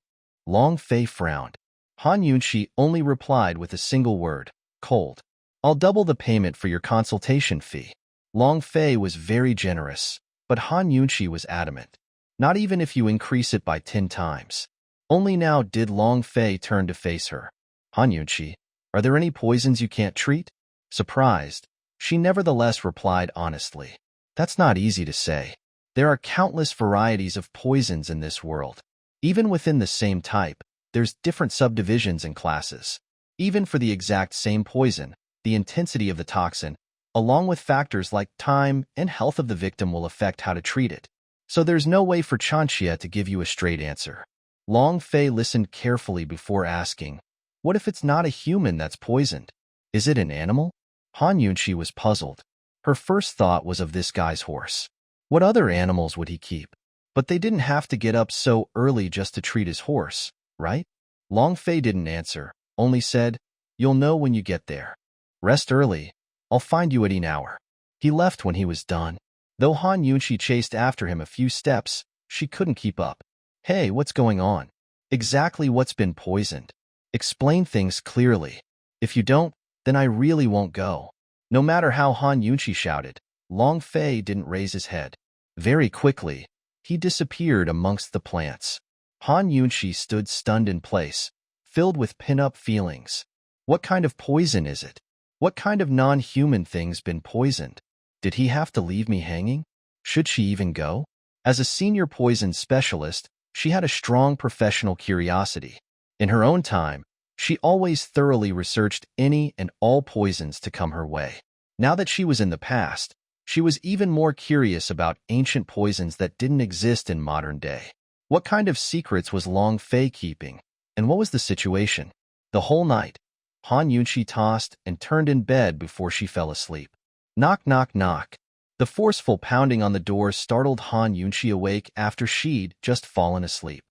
Long Fei frowned. Han Yunxi only replied with a single word, cold. I'll double the payment for your consultation fee. Long Fei was very generous, but Han Yunxi was adamant. Not even if you increase it by 10 times. Only now did Long Fei turn to face her. Han Yunxi, are there any poisons you can't treat? Surprised, she nevertheless replied honestly. That's not easy to say. There are countless varieties of poisons in this world. Even within the same type, there's different subdivisions and classes. Even for the exact same poison, the intensity of the toxin, along with factors like time and health of the victim will affect how to treat it. So there's no way for Chanxia to give you a straight answer. Long Fei listened carefully before asking, what if it's not a human that's poisoned? Is it an animal? Han Yunqi was puzzled. Her first thought was of this guy's horse. What other animals would he keep? But they didn't have to get up so early just to treat his horse, right? Long Fei didn't answer, only said, you'll know when you get there. Rest early. I'll find you at an hour. He left when he was done. Though Han Yunqi chased after him a few steps, she couldn't keep up. Hey, what's going on? Exactly what's been poisoned? Explain things clearly. If you don't, then I really won't go. No matter how Han Yunqi shouted, Long Fei didn't raise his head. Very quickly, he disappeared amongst the plants. Han Yunqi stood stunned in place, filled with pin-up feelings. What kind of poison is it? What kind of non-human thing's been poisoned? Did he have to leave me hanging? Should she even go? As a senior poison specialist, she had a strong professional curiosity. In her own time, she always thoroughly researched any and all poisons to come her way. Now that she was in the past, she was even more curious about ancient poisons that didn't exist in modern day. What kind of secrets was Long Fei keeping? And what was the situation? The whole night, Han Yunqi tossed and turned in bed before she fell asleep. Knock, knock, knock. The forceful pounding on the door startled Han Yunqi awake after she'd just fallen asleep.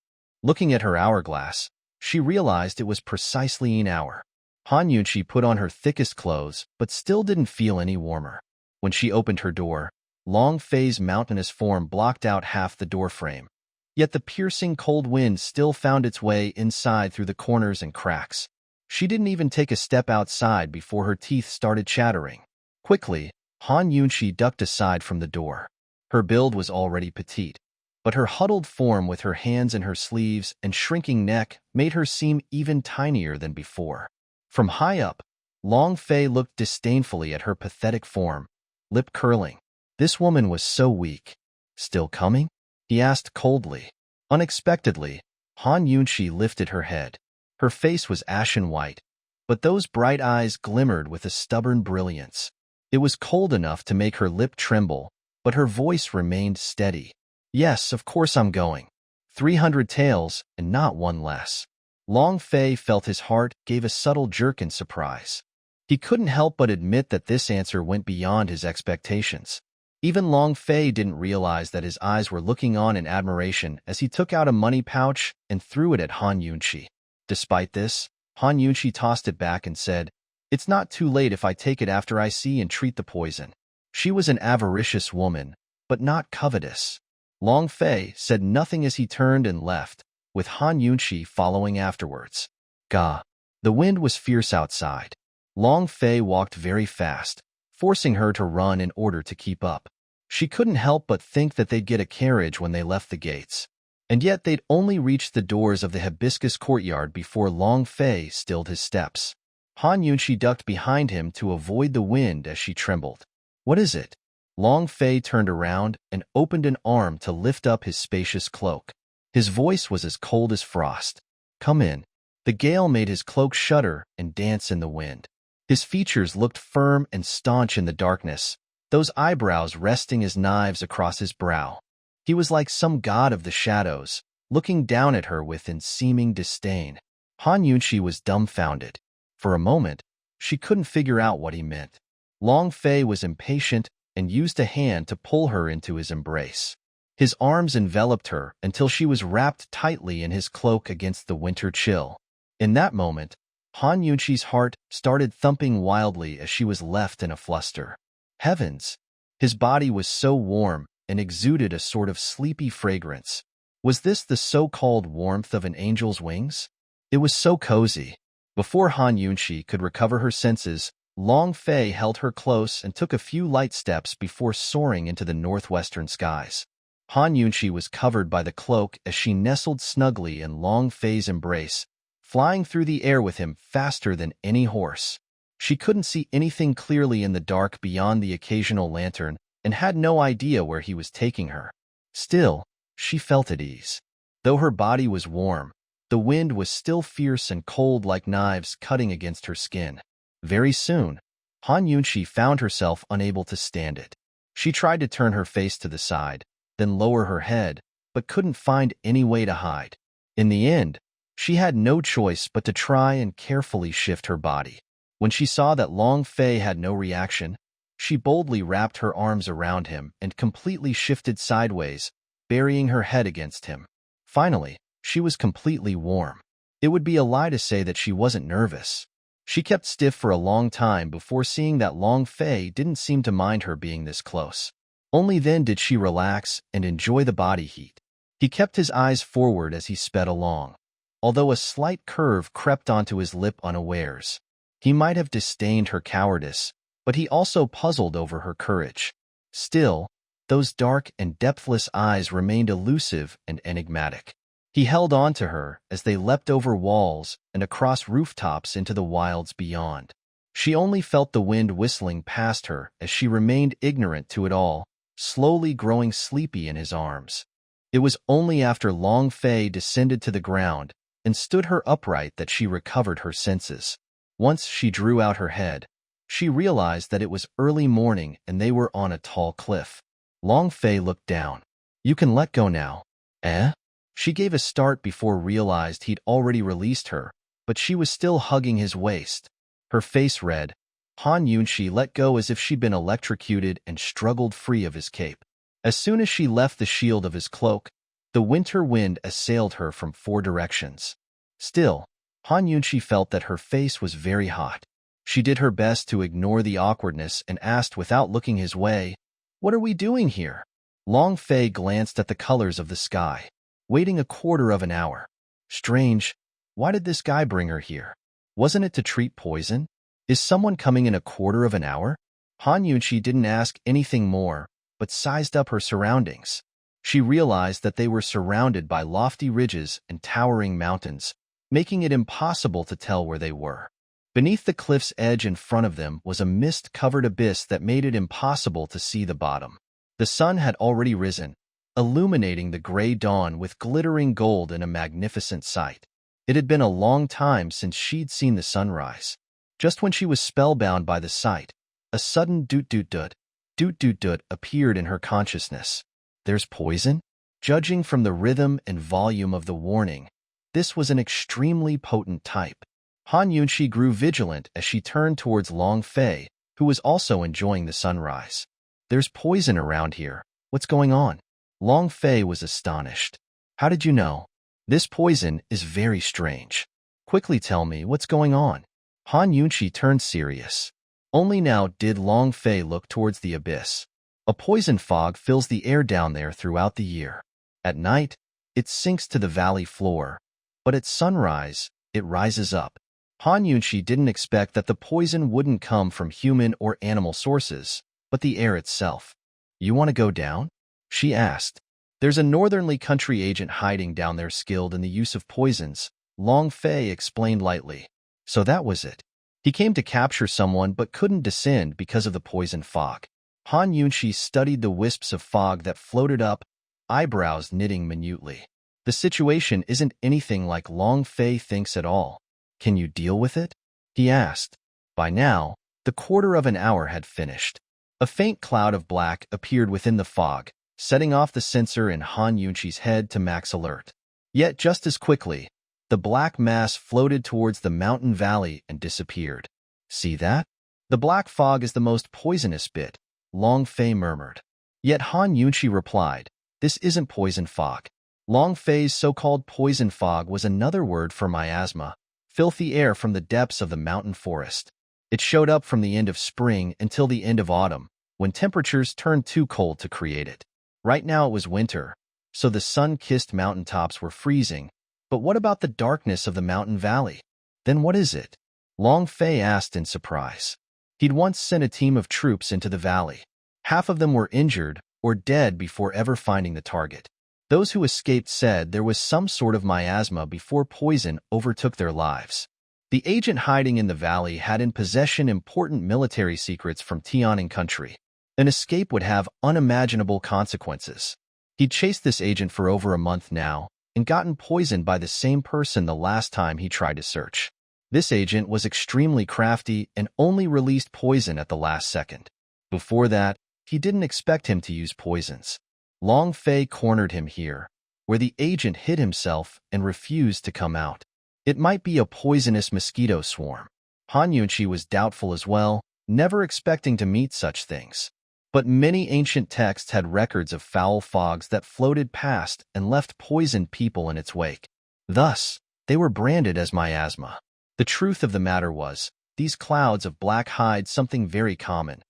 Looking at her hourglass, she realized it was precisely an hour. Han Yunqi put on her thickest clothes, but still didn't feel any warmer. When she opened her door, Long Fei's mountainous form blocked out half the doorframe. Yet the piercing cold wind still found its way inside through the corners and cracks. She didn't even take a step outside before her teeth started chattering. Quickly, Han Yunqi ducked aside from the door. Her build was already petite, but her huddled form with her hands in her sleeves and shrinking neck made her seem even tinier than before. From high up, Long Fei looked disdainfully at her pathetic form, lip curling. This woman was so weak. Still coming? He asked coldly. Unexpectedly, Han Yunqi lifted her head. Her face was ashen white, but those bright eyes glimmered with a stubborn brilliance. It was cold enough to make her lip tremble, but her voice remained steady. Yes, of course I'm going. 300 taels, and not one less. Long Fei felt his heart gave a subtle jerk in surprise. He couldn't help but admit that this answer went beyond his expectations. Even Long Fei didn't realize that his eyes were looking on in admiration as he took out a money pouch and threw it at Han Yunqi. Despite this, Han Yunqi tossed it back and said, it's not too late if I take it after I see and treat the poison. She was an avaricious woman, but not covetous. Long Fei said nothing as he turned and left, with Han Yunqi following afterwards. Gah! The wind was fierce outside. Long Fei walked very fast, forcing her to run in order to keep up. She couldn't help but think that they'd get a carriage when they left the gates. And yet they'd only reached the doors of the hibiscus courtyard before Long Fei stilled his steps. Han Yunqi ducked behind him to avoid the wind as she trembled. What is it? Long Fei turned around and opened an arm to lift up his spacious cloak. His voice was as cold as frost. Come in. The gale made his cloak shudder and dance in the wind. His features looked firm and staunch in the darkness, those eyebrows resting as knives across his brow. He was like some god of the shadows, looking down at her with seeming disdain. Han Yunqi was dumbfounded. For a moment, she couldn't figure out what he meant. Long Fei was impatient and used a hand to pull her into his embrace. His arms enveloped her until she was wrapped tightly in his cloak against the winter chill. In that moment, Han Yunqi's heart started thumping wildly as she was left in a fluster. Heavens! His body was so warm and exuded a sort of sleepy fragrance. Was this the so-called warmth of an angel's wings? It was so cozy. Before Han Yunqi could recover her senses, Long Fei held her close and took a few light steps before soaring into the northwestern skies. Han Yunqi was covered by the cloak as she nestled snugly in Long Fei's embrace, flying through the air with him faster than any horse. She couldn't see anything clearly in the dark beyond the occasional lantern and had no idea where he was taking her. Still, she felt at ease. Though her body was warm, The wind was still fierce and cold like knives cutting against her skin. Very soon, Han Yunxi found herself unable to stand it. She tried to turn her face to the side, then lower her head, but couldn't find any way to hide. In the end, she had no choice but to try and carefully shift her body. When she saw that Long Fei had no reaction, she boldly wrapped her arms around him and completely shifted sideways, burying her head against him. Finally, she was completely warm. It would be a lie to say that she wasn't nervous. She kept stiff for a long time before seeing that Long Fei didn't seem to mind her being this close. Only then did she relax and enjoy the body heat. He kept his eyes forward as he sped along, although a slight curve crept onto his lip unawares. He might have disdained her cowardice, but he also puzzled over her courage. Still, those dark and depthless eyes remained elusive and enigmatic. He held on to her as they leapt over walls and across rooftops into the wilds beyond. She only felt the wind whistling past her as she remained ignorant to it all, slowly growing sleepy in his arms. It was only after Long Fei descended to the ground and stood her upright that she recovered her senses. Once she drew out her head, she realized that it was early morning and they were on a tall cliff. Long Fei looked down. "You can let go now." "Eh?" She gave a start before realized he'd already released her, but she was still hugging his waist. Her face red. Han Yunxi let go as if she'd been electrocuted and struggled free of his cape. As soon as she left the shield of his cloak, the winter wind assailed her from 4 directions. Still, Han Yunxi felt that her face was very hot. She did her best to ignore the awkwardness and asked without looking his way, "What are we doing here?" Long Fei glanced at the colors of the sky, waiting a quarter of an hour. Strange, why did this guy bring her here? Wasn't it to treat poison? Is someone coming in a quarter of an hour? Han Yunxi didn't ask anything more, but sized up her surroundings. She realized that they were surrounded by lofty ridges and towering mountains, making it impossible to tell where they were. Beneath the cliff's edge in front of them was a mist-covered abyss that made it impossible to see the bottom. The sun had already risen, illuminating the gray dawn with glittering gold in a magnificent sight. It had been a long time since she'd seen the sunrise. Just when she was spellbound by the sight, a sudden doot-doot-doot appeared in her consciousness. There's poison? Judging from the rhythm and volume of the warning, this was an extremely potent type. Han Yunxi grew vigilant as she turned towards Long Fei, who was also enjoying the sunrise. There's poison around here. What's going on? Long Fei was astonished. How did you know? This poison is very strange. Quickly tell me what's going on. Han Yunxi turned serious. Only now did Long Fei look towards the abyss. A poison fog fills the air down there throughout the year. At night, it sinks to the valley floor, but at sunrise, it rises up. Han Yunxi didn't expect that the poison wouldn't come from human or animal sources, but the air itself. You want to go down? She asked. There's a northernly country agent hiding down there skilled in the use of poisons, Long Fei explained lightly. So that was it. He came to capture someone but couldn't descend because of the poison fog. Han Yunxi studied the wisps of fog that floated up, eyebrows knitting minutely. The situation isn't anything like Long Fei thinks at all. Can you deal with it? He asked. By now, the quarter of an hour had finished. A faint cloud of black appeared within the fog, setting off the sensor in Han Yunxi's head to max alert. Yet just as quickly, the black mass floated towards the mountain valley and disappeared. See that? The black fog is the most poisonous bit, Long Fei murmured. Yet Han Yunxi replied, this isn't poison fog. Long Fei's so-called poison fog was another word for miasma, filthy air from the depths of the mountain forest. It showed up from the end of spring until the end of autumn, when temperatures turned too cold to create it. Right now it was winter, so the sun-kissed mountaintops were freezing. But what about the darkness of the mountain valley? Then what is it? Long Fei asked in surprise. He'd once sent a team of troops into the valley. Half of them were injured or dead before ever finding the target. Those who escaped said there was some sort of miasma before poison overtook their lives. The agent hiding in the valley had in possession important military secrets from Tianing country. An escape would have unimaginable consequences. He'd chased this agent for over a month now, and gotten poisoned by the same person the last time he tried to search. This agent was extremely crafty and only released poison at the last second. Before that, he didn't expect him to use poisons. Long Fei cornered him here, where the agent hid himself and refused to come out. It might be a poisonous mosquito swarm. Han Yunqi was doubtful as well, never expecting to meet such things. But many ancient texts had records of foul fogs that floated past and left poisoned people in its wake. Thus, they were branded as miasma. The truth of the matter was, these clouds of black hide something very common.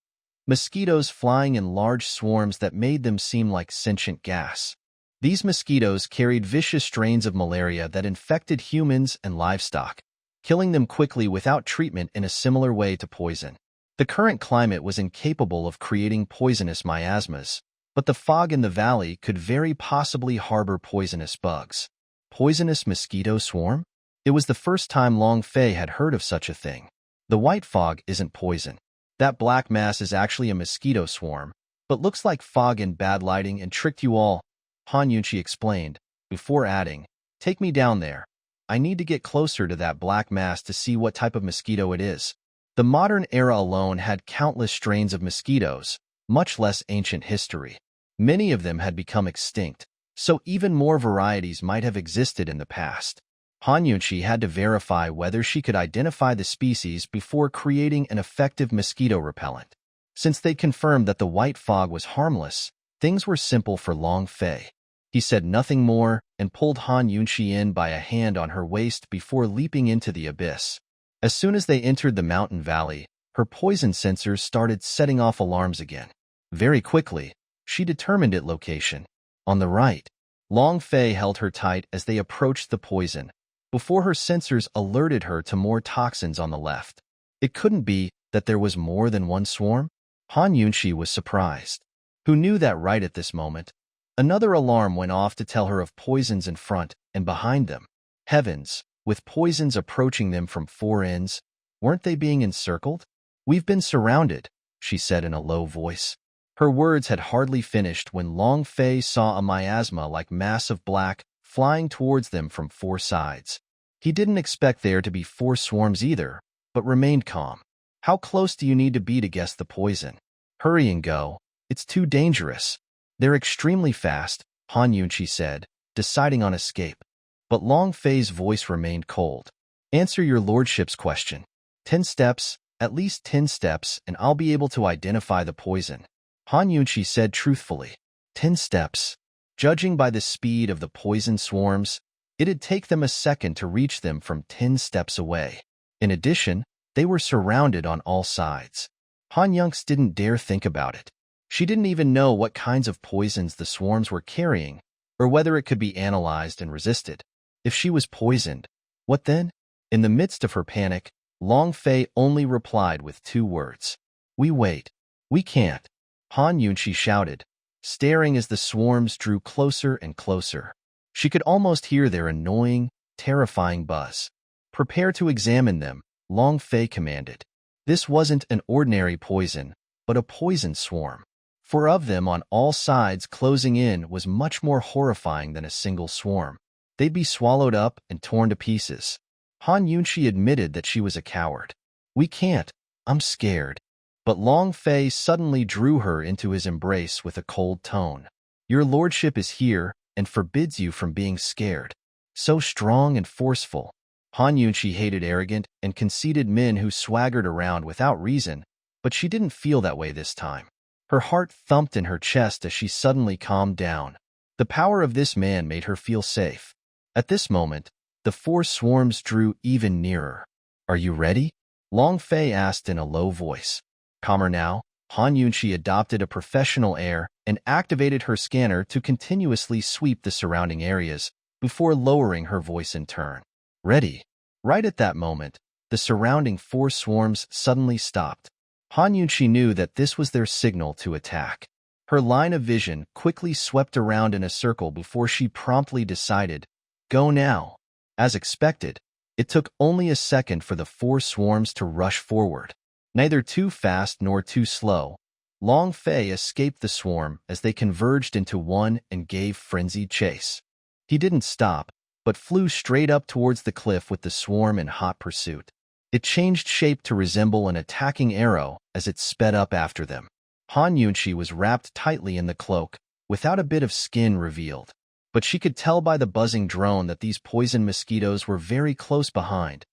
Mosquitoes flying in large swarms that made them seem like sentient gas. These mosquitoes carried vicious strains of malaria that infected humans and livestock, killing them quickly without treatment in a similar way to poison. The current climate was incapable of creating poisonous miasmas, but the fog in the valley could very possibly harbor poisonous bugs. Poisonous mosquito swarm? It was the first time Long Fei had heard of such a thing. The white fog isn't poison. That black mass is actually a mosquito swarm, but looks like fog in bad lighting and tricked you all, Han Yunqi explained, before adding, "Take me down there. I need to get closer to that black mass to see what type of mosquito it is." The modern era alone had countless strains of mosquitoes, much less ancient history. Many of them had become extinct, so even more varieties might have existed in the past. Han Yunqi had to verify whether she could identify the species before creating an effective mosquito repellent. Since they confirmed that the white fog was harmless, things were simple for Long Fei. He said nothing more and pulled Han Yunqi in by a hand on her waist before leaping into the abyss. As soon as they entered the mountain valley, her poison sensors started setting off alarms again. Very quickly, she determined its location. On the right, Long Fei held her tight as they approached the poison, before her sensors alerted her to more toxins on the left. It couldn't be that there was more than one swarm? Han Yunqi was surprised. Who knew that right at this moment? Another alarm went off to tell her of poisons in front and behind them. Heavens, with poisons approaching them from four ends, weren't they being encircled? "We've been surrounded," she said in a low voice. Her words had hardly finished when Long Fei saw a miasma-like mass of black flying towards them from four sides. He didn't expect there to be four swarms either, but remained calm. "How close do you need to be to guess the poison? Hurry and go. It's too dangerous." "They're extremely fast," Han Yunqi said, deciding on escape. But Long Fei's voice remained cold. "Answer your lordship's question. 10 steps, at least 10 steps, and I'll be able to identify the poison," Han Yunqi said truthfully. 10 steps. Judging by the speed of the poison swarms, it'd take them a second to reach them from 10 steps away. In addition, they were surrounded on all sides. Han Yunqi didn't dare think about it. She didn't even know what kinds of poisons the swarms were carrying, or whether it could be analyzed and resisted. If she was poisoned, what then? In the midst of her panic, Long Fei only replied with 2 words. "We wait. We can't," Han Yunqi shouted, staring as the swarms drew closer and closer. She could almost hear their annoying, terrifying buzz. "Prepare to examine them," Long Fei commanded. This wasn't an ordinary poison, but a poison swarm. 4 of them on all sides closing in was much more horrifying than a single swarm. They'd be swallowed up and torn to pieces. Han Yunqi admitted that she was a coward. "We can't. I'm scared." But Long Fei suddenly drew her into his embrace with a cold tone. "Your lordship is here and forbids you from being scared." So strong and forceful. Han Yunqi hated arrogant and conceited men who swaggered around without reason, but she didn't feel that way this time. Her heart thumped in her chest as she suddenly calmed down. The power of this man made her feel safe. At this moment, the 4 swarms drew even nearer. "Are you ready?" Long Fei asked in a low voice. Calmer now, Han Yunqi adopted a professional air and activated her scanner to continuously sweep the surrounding areas before lowering her voice in turn. "Ready." Right at that moment, the surrounding 4 swarms suddenly stopped. Han Yunqi knew that this was their signal to attack. Her line of vision quickly swept around in a circle before she promptly decided, "Go now." As expected, it took only a second for the 4 swarms to rush forward. Neither too fast nor too slow, Long Fei escaped the swarm as they converged into one and gave frenzied chase. He didn't stop, but flew straight up towards the cliff with the swarm in hot pursuit. It changed shape to resemble an attacking arrow as it sped up after them. Han Yunchi was wrapped tightly in the cloak, without a bit of skin revealed. But she could tell by the buzzing drone that these poison mosquitoes were very close behind,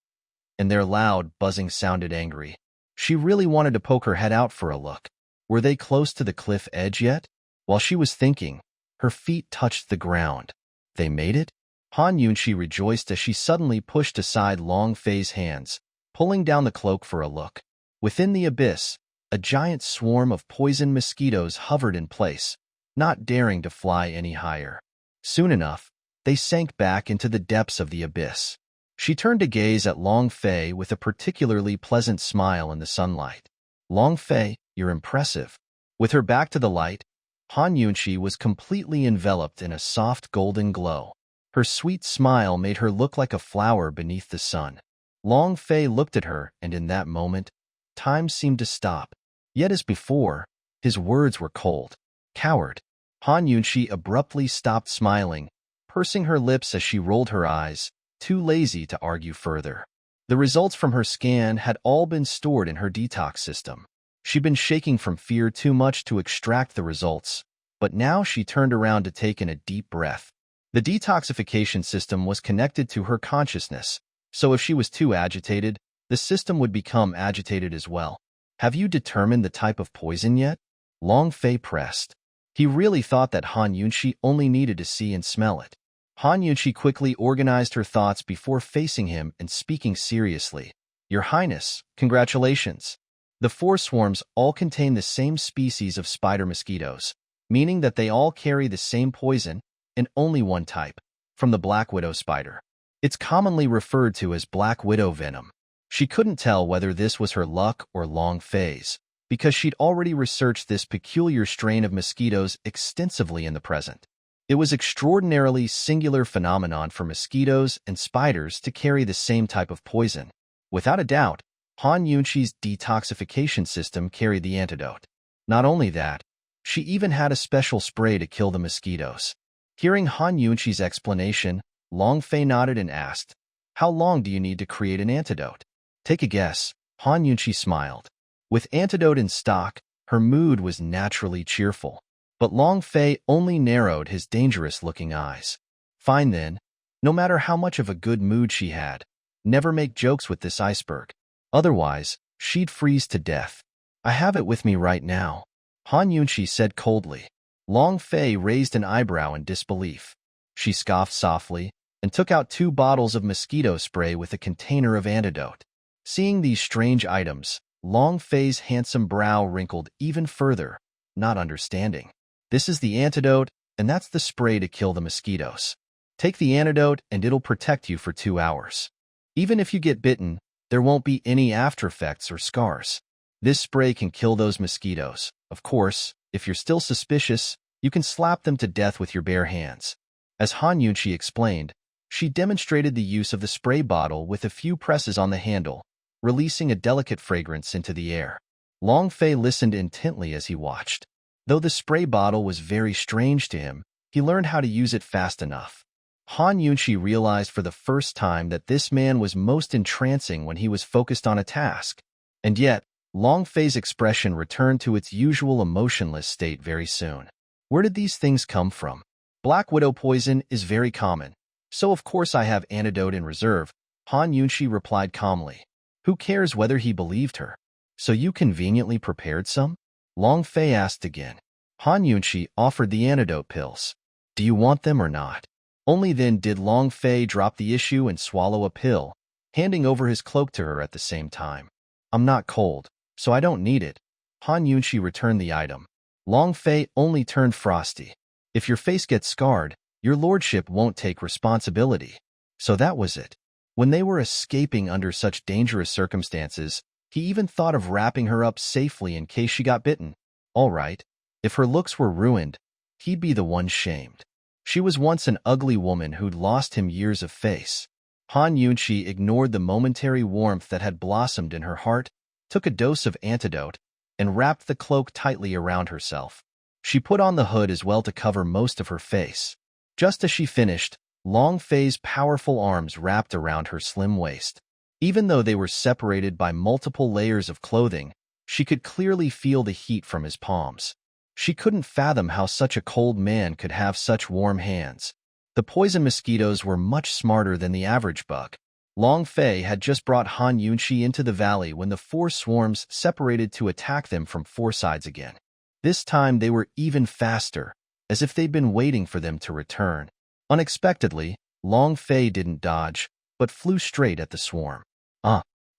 and their loud buzzing sounded angry. She really wanted to poke her head out for a look. Were they close to the cliff edge yet? While she was thinking, her feet touched the ground. They made it? Han Yunchi rejoiced as she suddenly pushed aside Long Fei's hands, pulling down the cloak for a look. Within the abyss, a giant swarm of poison mosquitoes hovered in place, not daring to fly any higher. Soon enough, they sank back into the depths of the abyss. She turned to gaze at Long Fei with a particularly pleasant smile in the sunlight. Long Fei, you're impressive. With her back to the light, Han Yunchi was completely enveloped in a soft golden glow. Her sweet smile made her look like a flower beneath the sun. Long Fei looked at her, and in that moment, time seemed to stop. Yet as before, his words were cold. Coward. Han Yunchi abruptly stopped smiling, pursing her lips as she rolled her eyes, too lazy to argue further. The results from her scan had all been stored in her detox system. She'd been shaking from fear too much to extract the results, but now she turned around to take in a deep breath. The detoxification system was connected to her consciousness, so if she was too agitated, the system would become agitated as well. Have you determined the type of poison yet? Long Fei pressed. He really thought that Han Yunchi only needed to see and smell it. Han Yunchi quickly organized her thoughts before facing him and speaking seriously. Your Highness, congratulations. The 4 swarms all contain the same species of spider mosquitoes, meaning that they all carry the same poison, and only one type, from the black widow spider. It's commonly referred to as black widow venom. She couldn't tell whether this was her luck or Long Fei's, because she'd already researched this peculiar strain of mosquitoes extensively in the present. It was extraordinarily singular phenomenon for mosquitoes and spiders to carry the same type of poison. Without a doubt, Han Yunchi's detoxification system carried the antidote. Not only that, she even had a special spray to kill the mosquitoes. Hearing Han Yunchi's explanation, Long Fei nodded and asked, how long do you need to create an antidote? Take a guess. Han Yunchi smiled. With antidote in stock, her mood was naturally cheerful. But Long Fei only narrowed his dangerous-looking eyes. Fine then. No matter how much of a good mood she had, never make jokes with this iceberg. Otherwise, she'd freeze to death. I have it with me right now. Han Yunchi said coldly. Long Fei raised an eyebrow in disbelief. She scoffed softly and took out 2 bottles of mosquito spray with a container of antidote. Seeing these strange items, Long Fei's handsome brow wrinkled even further, not understanding. This is the antidote, and that's the spray to kill the mosquitoes. Take the antidote and it'll protect you for 2 hours. Even if you get bitten, there won't be any after effects or scars. This spray can kill those mosquitoes. Of course, if you're still suspicious, you can slap them to death with your bare hands. As Han Yunchi explained, she demonstrated the use of the spray bottle with a few presses on the handle, releasing a delicate fragrance into the air. Long Fei listened intently as he watched. Though the spray bottle was very strange to him, he learned how to use it fast enough. Han Yunchi realized for the first time that this man was most entrancing when he was focused on a task. And yet, Long Fei's expression returned to its usual emotionless state very soon. Where did these things come from? Black widow poison is very common, so of course I have antidote in reserve, Han Yunchi replied calmly. Who cares whether he believed her? So you conveniently prepared some? Long Fei asked again. Han Yunchi offered the antidote pills. Do you want them or not? Only then did Long Fei drop the issue and swallow a pill, handing over his cloak to her at the same time. I'm not cold, so I don't need it. Han Yunchi returned the item. Long Fei only turned frosty. If your face gets scarred, your lordship won't take responsibility. So that was it. When they were escaping under such dangerous circumstances, he even thought of wrapping her up safely in case she got bitten. All right, if her looks were ruined, he'd be the one shamed. She was once an ugly woman who'd lost him years of face. Han Yunchi ignored the momentary warmth that had blossomed in her heart, took a dose of antidote, and wrapped the cloak tightly around herself. She put on the hood as well to cover most of her face. Just as she finished, Long Fei's powerful arms wrapped around her slim waist. Even though they were separated by multiple layers of clothing, she could clearly feel the heat from his palms. She couldn't fathom how such a cold man could have such warm hands. The poison mosquitoes were much smarter than the average bug. Long Fei had just brought Han Yunqi into the valley when the four swarms separated to attack them from four sides again. This time they were even faster, as if they'd been waiting for them to return. Unexpectedly, Long Fei didn't dodge, but flew straight at the swarm.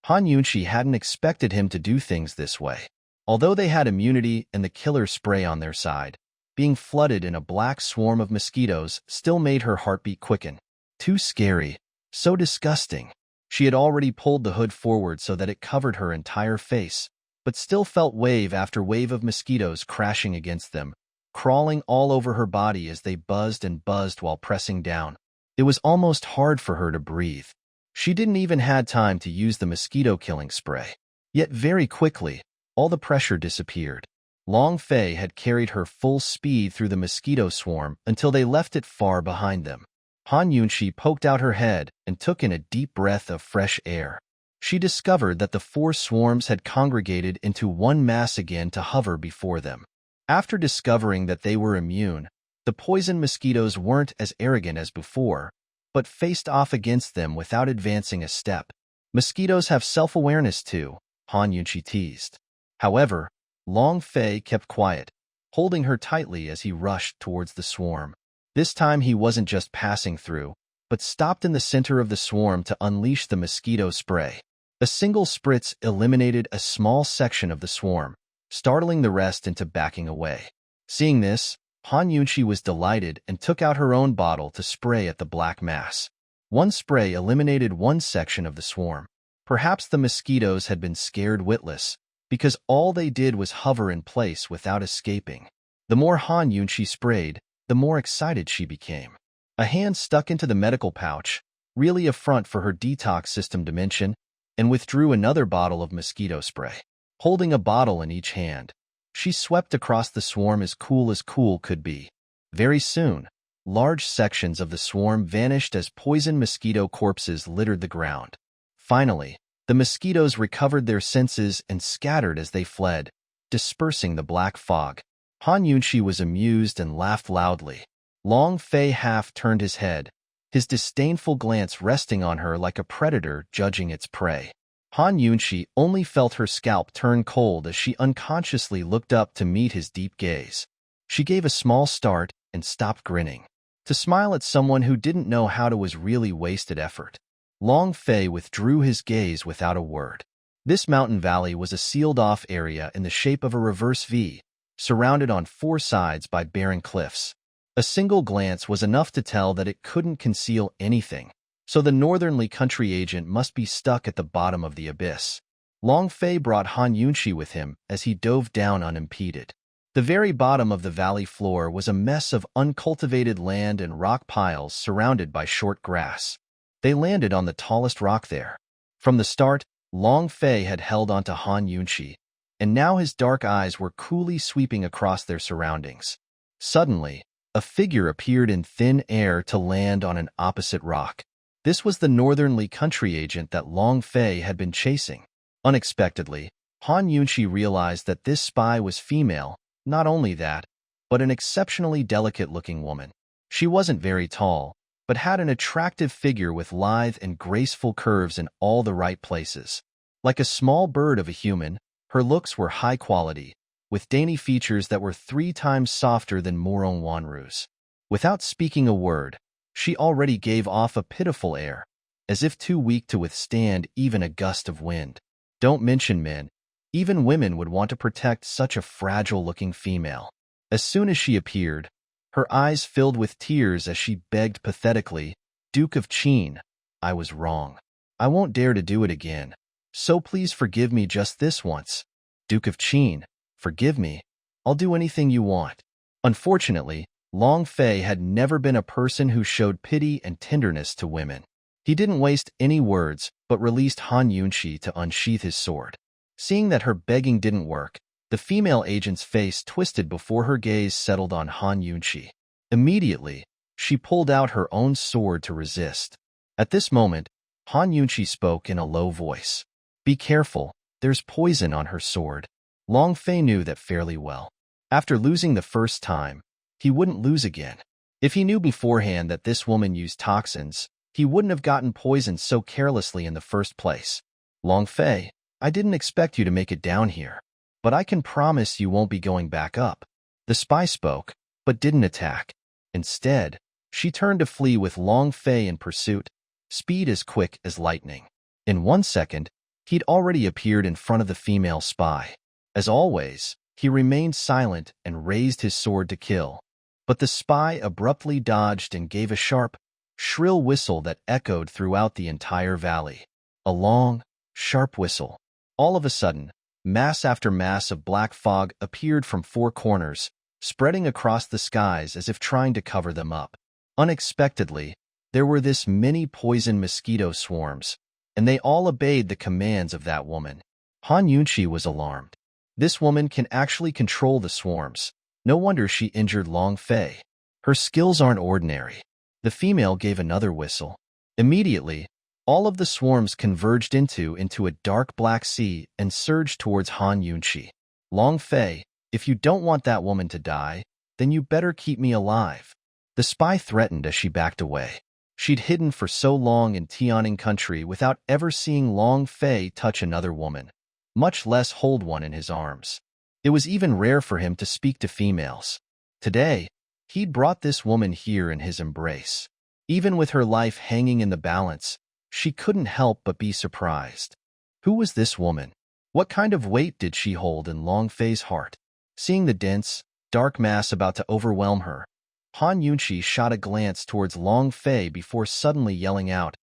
Han Yunqi hadn't expected him to do things this way. Although they had immunity and the killer spray on their side, being flooded in a black swarm of mosquitoes still made her heartbeat quicken. Too scary. So disgusting. She had already pulled the hood forward so that it covered her entire face, but still felt wave after wave of mosquitoes crashing against them, crawling all over her body as they buzzed and buzzed while pressing down. It was almost hard for her to breathe. She didn't even have time to use the mosquito-killing spray. Yet very quickly, all the pressure disappeared. Long Fei had carried her full speed through the mosquito swarm until they left it far behind them. Han Yunqi poked out her head and took in a deep breath of fresh air. She discovered that the four swarms had congregated into one mass again to hover before them. After discovering that they were immune, the poison mosquitoes weren't as arrogant as before, but faced off against them without advancing a step. Mosquitoes have self-awareness too, Han Yunqi teased. However, Long Fei kept quiet, holding her tightly as he rushed towards the swarm. This time he wasn't just passing through, but stopped in the center of the swarm to unleash the mosquito spray. A single spritz eliminated a small section of the swarm, startling the rest into backing away. Seeing this, Han Yunqi was delighted and took out her own bottle to spray at the black mass. One spray eliminated one section of the swarm. Perhaps the mosquitoes had been scared witless, because all they did was hover in place without escaping. The more Han Yunqi sprayed, the more excited she became. A hand stuck into the medical pouch, really a front for her detox system dimension, and withdrew another bottle of mosquito spray. Holding a bottle in each hand, she swept across the swarm as cool could be. Very soon, large sections of the swarm vanished as poison mosquito corpses littered the ground. Finally, the mosquitoes recovered their senses and scattered as they fled, dispersing the black fog. Han Yunqi was amused and laughed loudly. Long Fei half turned his head, his disdainful glance resting on her like a predator judging its prey. Han Yunqi only felt her scalp turn cold as she unconsciously looked up to meet his deep gaze. She gave a small start and stopped grinning. To smile at someone who didn't know how to was really wasted effort. Long Fei withdrew his gaze without a word. This mountain valley was a sealed-off area in the shape of a reverse V, surrounded on four sides by barren cliffs. A single glance was enough to tell that it couldn't conceal anything, so the northernly country agent must be stuck at the bottom of the abyss. Long Fei brought Han Yunqi with him as he dove down unimpeded. The very bottom of the valley floor was a mess of uncultivated land and rock piles surrounded by short grass. They landed on the tallest rock there. From the start, Long Fei had held onto Han Yunqi, and now his dark eyes were coolly sweeping across their surroundings. Suddenly, a figure appeared in thin air to land on an opposite rock. This was the northernly country agent that Long Fei had been chasing. Unexpectedly, Han Yunqi realized that this spy was female, not only that, but an exceptionally delicate-looking woman. She wasn't very tall, but had an attractive figure with lithe and graceful curves in all the right places. Like a small bird of a human, her looks were high quality, with dainty features that were 3 times softer than Morong Wanru's. Without speaking a word, she already gave off a pitiful air, as if too weak to withstand even a gust of wind. Don't mention men, even women would want to protect such a fragile-looking female. As soon as she appeared, her eyes filled with tears as she begged pathetically, "Duke of Qin, I was wrong. I won't dare to do it again. So please forgive me just this once. Duke of Qin, forgive me. I'll do anything you want." Unfortunately, Long Fei had never been a person who showed pity and tenderness to women. He didn't waste any words, but released Han Yunqi to unsheath his sword. Seeing that her begging didn't work, the female agent's face twisted before her gaze settled on Han Yunqi. Immediately, she pulled out her own sword to resist. At this moment, Han Yunqi spoke in a low voice. Be careful, there's poison on her sword. Long Fei knew that fairly well. After losing the first time, he wouldn't lose again. If he knew beforehand that this woman used toxins, he wouldn't have gotten poisoned so carelessly in the first place. Long Fei, I didn't expect you to make it down here, but I can promise you won't be going back up. The spy spoke, but didn't attack. Instead, she turned to flee with Long Fei in pursuit, speed as quick as lightning. In 1 second, he'd already appeared in front of the female spy. As always, he remained silent and raised his sword to kill. But the spy abruptly dodged and gave a sharp, shrill whistle that echoed throughout the entire valley. A long, sharp whistle. All of a sudden, mass after mass of black fog appeared from 4 corners, spreading across the skies as if trying to cover them up. Unexpectedly, there were this many poison mosquito swarms, and they all obeyed the commands of that woman. Han Yunqi was alarmed. This woman can actually control the swarms. No wonder she injured Long Fei. Her skills aren't ordinary. The female gave another whistle. Immediately, all of the swarms converged into a dark black sea and surged towards Han Yunqi. Long Fei, if you don't want that woman to die, then you better keep me alive. The spy threatened as she backed away. She'd hidden for so long in Tianing country without ever seeing Long Fei touch another woman, much less hold one in his arms. It was even rare for him to speak to females. Today, he'd brought this woman here in his embrace. Even with her life hanging in the balance, she couldn't help but be surprised. Who was this woman? What kind of weight did she hold in Long Fei's heart? Seeing the dense, dark mass about to overwhelm her, Han Yunqi shot a glance towards Long Fei before suddenly yelling out,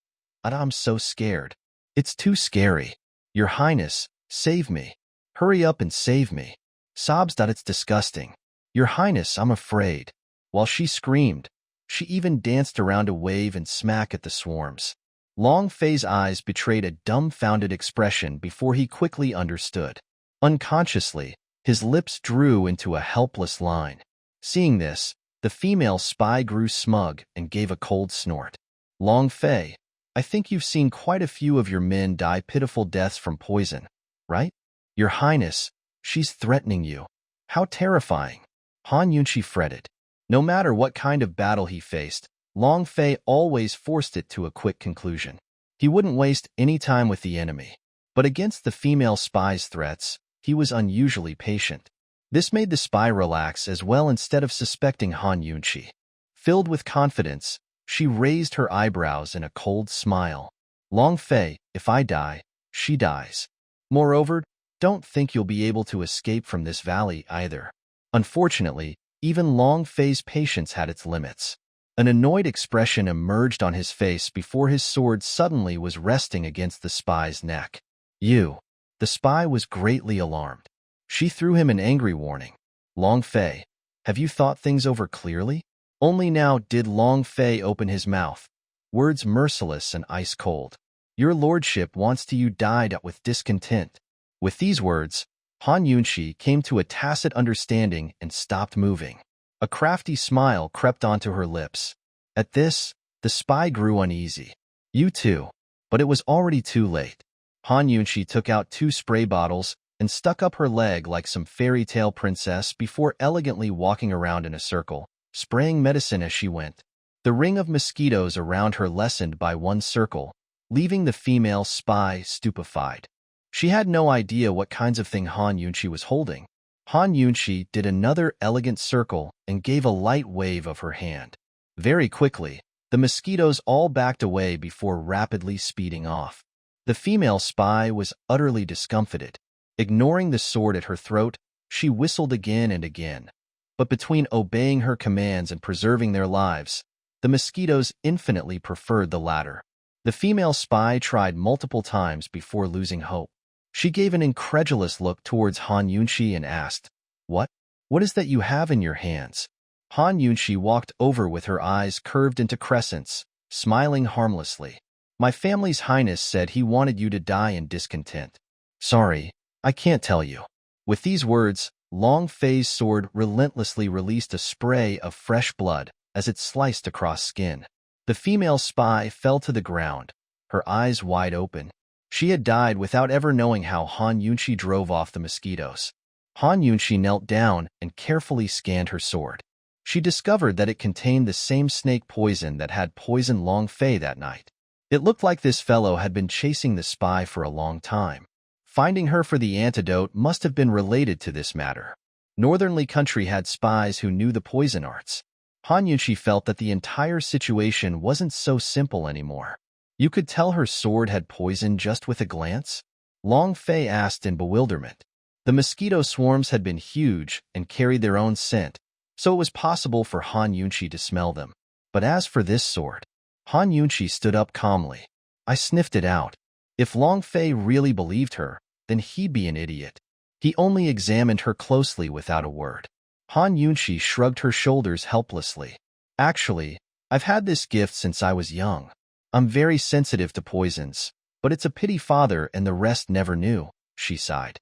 I'm so scared. It's too scary. Your Highness, save me. Hurry up and save me. Sobs. It's disgusting. Your Highness, I'm afraid. While she screamed, she even danced around to wave and smack at the swarms. Long Fei's eyes betrayed a dumbfounded expression before he quickly understood. Unconsciously, his lips drew into a helpless line. Seeing this, the female spy grew smug and gave a cold snort. Long Fei, I think you've seen quite a few of your men die pitiful deaths from poison, right? Your Highness, she's threatening you. How terrifying. Han Yunqi fretted. No matter what kind of battle he faced, Long Fei always forced it to a quick conclusion. He wouldn't waste any time with the enemy. But against the female spy's threats, he was unusually patient. This made the spy relax as well instead of suspecting Han Yunqi. Filled with confidence, she raised her eyebrows in a cold smile. Long Fei, if I die, she dies. Moreover, don't think you'll be able to escape from this valley either. Unfortunately, even Long Fei's patience had its limits. An annoyed expression emerged on his face before his sword suddenly was resting against the spy's neck. You. The spy was greatly alarmed. She threw him an angry warning. Long Fei, have you thought things over clearly? Only now did Long Fei open his mouth, words merciless and ice-cold. Your lordship wants to you died with discontent. With these words, Han Yunqi came to a tacit understanding and stopped moving. A crafty smile crept onto her lips. At this, the spy grew uneasy. You too. But it was already too late. Han Yunqi took out 2 spray bottles and stuck up her leg like some fairy tale princess before elegantly walking around in a circle, spraying medicine as she went. The ring of mosquitoes around her lessened by 1 circle, leaving the female spy stupefied. She had no idea what kinds of thing Han Yunqi was holding. Han Yunqi did another elegant circle and gave a light wave of her hand. Very quickly, the mosquitoes all backed away before rapidly speeding off. The female spy was utterly discomfited. Ignoring the sword at her throat, she whistled again and again. But between obeying her commands and preserving their lives, the mosquitoes infinitely preferred the latter. The female spy tried multiple times before losing hope. She gave an incredulous look towards Han Yunqi and asked, What? What is that you have in your hands? Han Yunqi walked over with her eyes curved into crescents, smiling harmlessly. My family's highness said he wanted you to die in discontent. Sorry, I can't tell you. With these words, Long Fei's sword relentlessly released a spray of fresh blood, as it sliced across skin. The female spy fell to the ground, her eyes wide open. She had died without ever knowing how Han Yunchi drove off the mosquitoes. Han Yunchi knelt down and carefully scanned her sword. She discovered that it contained the same snake poison that had poisoned Long Fei that night. It looked like this fellow had been chasing the spy for a long time. Finding her for the antidote must have been related to this matter. Northernly country had spies who knew the poison arts. Han Yunchi felt that the entire situation wasn't so simple anymore. You could tell her sword had poison just with a glance? Long Fei asked in bewilderment. The mosquito swarms had been huge and carried their own scent, so it was possible for Han Yunchi to smell them. But as for this sword, Han Yunchi stood up calmly. I sniffed it out. If Long Fei really believed her, then he'd be an idiot. He only examined her closely without a word. Han Yunchi shrugged her shoulders helplessly. Actually, I've had this gift since I was young. I'm very sensitive to poisons, but it's a pity father and the rest never knew, she sighed.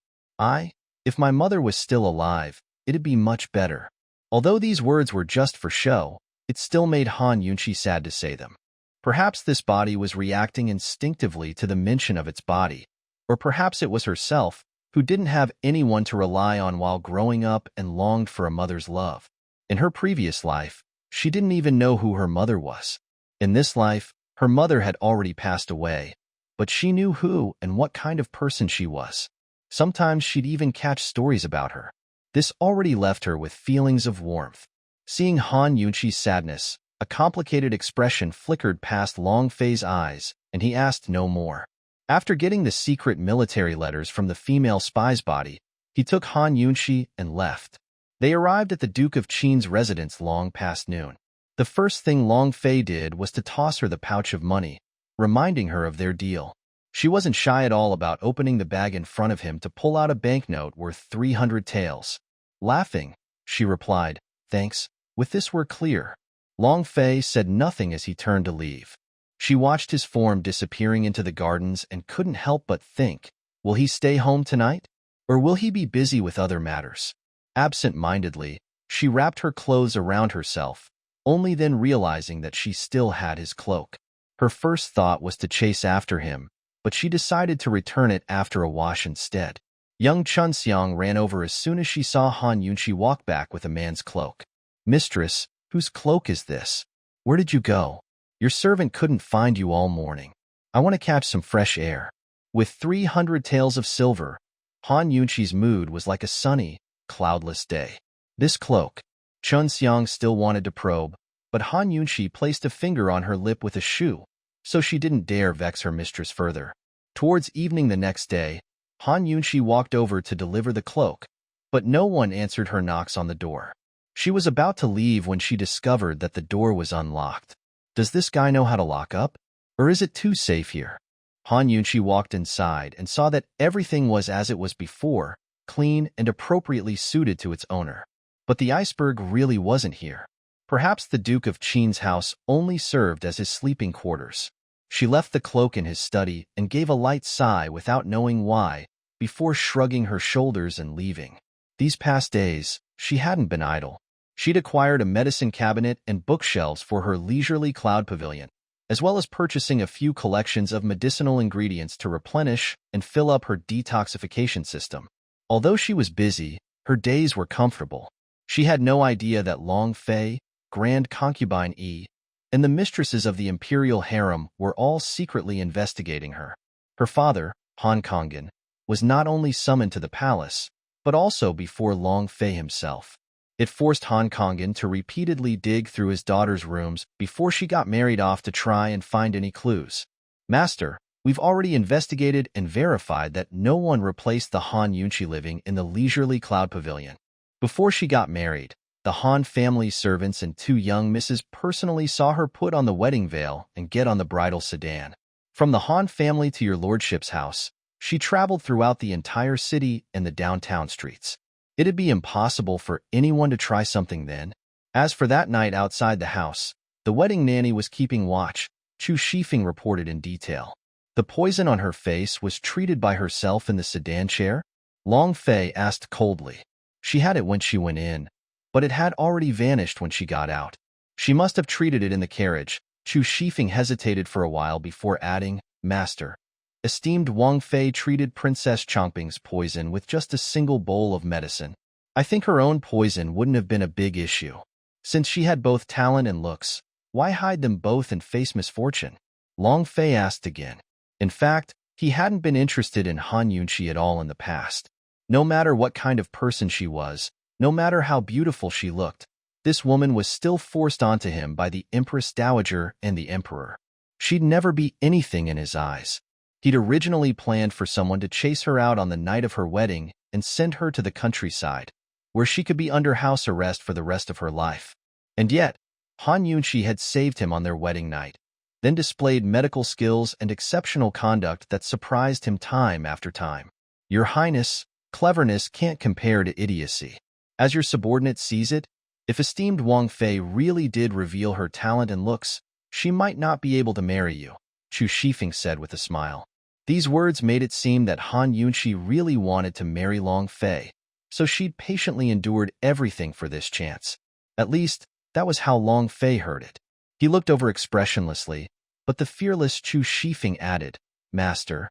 If my mother was still alive, it'd be much better. Although these words were just for show, it still made Han Yunchi sad to say them. Perhaps this body was reacting instinctively to the mention of its body, or perhaps it was herself, who didn't have anyone to rely on while growing up and longed for a mother's love. In her previous life, she didn't even know who her mother was. In this life, her mother had already passed away, but she knew who and what kind of person she was. Sometimes she'd even catch stories about her. This already left her with feelings of warmth. Seeing Han Yunchi's sadness, a complicated expression flickered past Long Fei's eyes, and he asked no more. After getting the secret military letters from the female spy's body, he took Han Yunchi and left. They arrived at the Duke of Qin's residence long past noon. The first thing Long Fei did was to toss her the pouch of money, reminding her of their deal. She wasn't shy at all about opening the bag in front of him to pull out a banknote worth 300 taels. Laughing, she replied, "Thanks, with this we're clear." Long Fei said nothing as he turned to leave. She watched his form disappearing into the gardens and couldn't help but think, will he stay home tonight? Or will he be busy with other matters? Absent-mindedly, she wrapped her clothes around herself, only then realizing that she still had his cloak. Her first thought was to chase after him, but she decided to return it after a wash instead. Young Chunxiang ran over as soon as she saw Han Yunchi walk back with a man's cloak. "Mistress, whose cloak is this? Where did you go? Your servant couldn't find you all morning. I want to catch some fresh air." With 300 taels of silver, Han Yunchi's mood was like a sunny, cloudless day. This cloak. Chunxiang still wanted to probe, but Han Yunchi placed a finger on her lip with a shoe, so she didn't dare vex her mistress further. Towards evening the next day, Han Yunchi walked over to deliver the cloak, but no one answered her knocks on the door. She was about to leave when she discovered that the door was unlocked. Does this guy know how to lock up? Or is it too safe here? Han Yunchi walked inside and saw that everything was as it was before, clean and appropriately suited to its owner. But the iceberg really wasn't here. Perhaps the Duke of Qin's house only served as his sleeping quarters. She left the cloak in his study and gave a light sigh without knowing why, before shrugging her shoulders and leaving. These past days, she hadn't been idle. She'd acquired a medicine cabinet and bookshelves for her leisurely cloud pavilion, as well as purchasing a few collections of medicinal ingredients to replenish and fill up her detoxification system. Although she was busy, her days were comfortable. She had no idea that Long Fei, Grand Concubine E, and the mistresses of the imperial harem were all secretly investigating her. Her father, Han Kongan, was not only summoned to the palace, but also before Long Fei himself. It forced Han Kongan to repeatedly dig through his daughter's rooms before she got married off to try and find any clues. "Master, we've already investigated and verified that no one replaced the Han Yunchi living in the leisurely cloud pavilion. Before she got married, the Han family servants and two young misses personally saw her put on the wedding veil and get on the bridal sedan. From the Han family to your lordship's house, she traveled throughout the entire city and the downtown streets. It'd be impossible for anyone to try something then. As for that night outside the house, the wedding nanny was keeping watch," Chu Shifeng reported in detail. "The poison on her face was treated by herself in the sedan chair?" Long Fei asked coldly. "She had it when she went in, but it had already vanished when she got out." She must have treated it in the carriage. Chu Shifeng hesitated for a while before adding, Master. Esteemed Wang Fei treated Princess Chongping's poison with just a single bowl of medicine. I think her own poison wouldn't have been a big issue. Since she had both talent and looks, why hide them both and face misfortune? Long Fei asked again. In fact, he hadn't been interested in Han Yunqi at all in the past. No matter what kind of person she was, no matter how beautiful she looked, this woman was still forced onto him by the Empress Dowager and the Emperor. She'd never be anything in his eyes. He'd originally planned for someone to chase her out on the night of her wedding and send her to the countryside, where she could be under house arrest for the rest of her life. And yet, Han Yunqi had saved him on their wedding night, then displayed medical skills and exceptional conduct that surprised him time after time. Your Highness, cleverness can't compare to idiocy. As your subordinate sees it, if esteemed Wang Fei really did reveal her talent and looks, she might not be able to marry you, Chu Shifeng said with a smile. These words made it seem that Han Yunqi really wanted to marry Long Fei, so she'd patiently endured everything for this chance. At least, that was how Long Fei heard it. He looked over expressionlessly, but the fearless Chu Shifeng added, Master,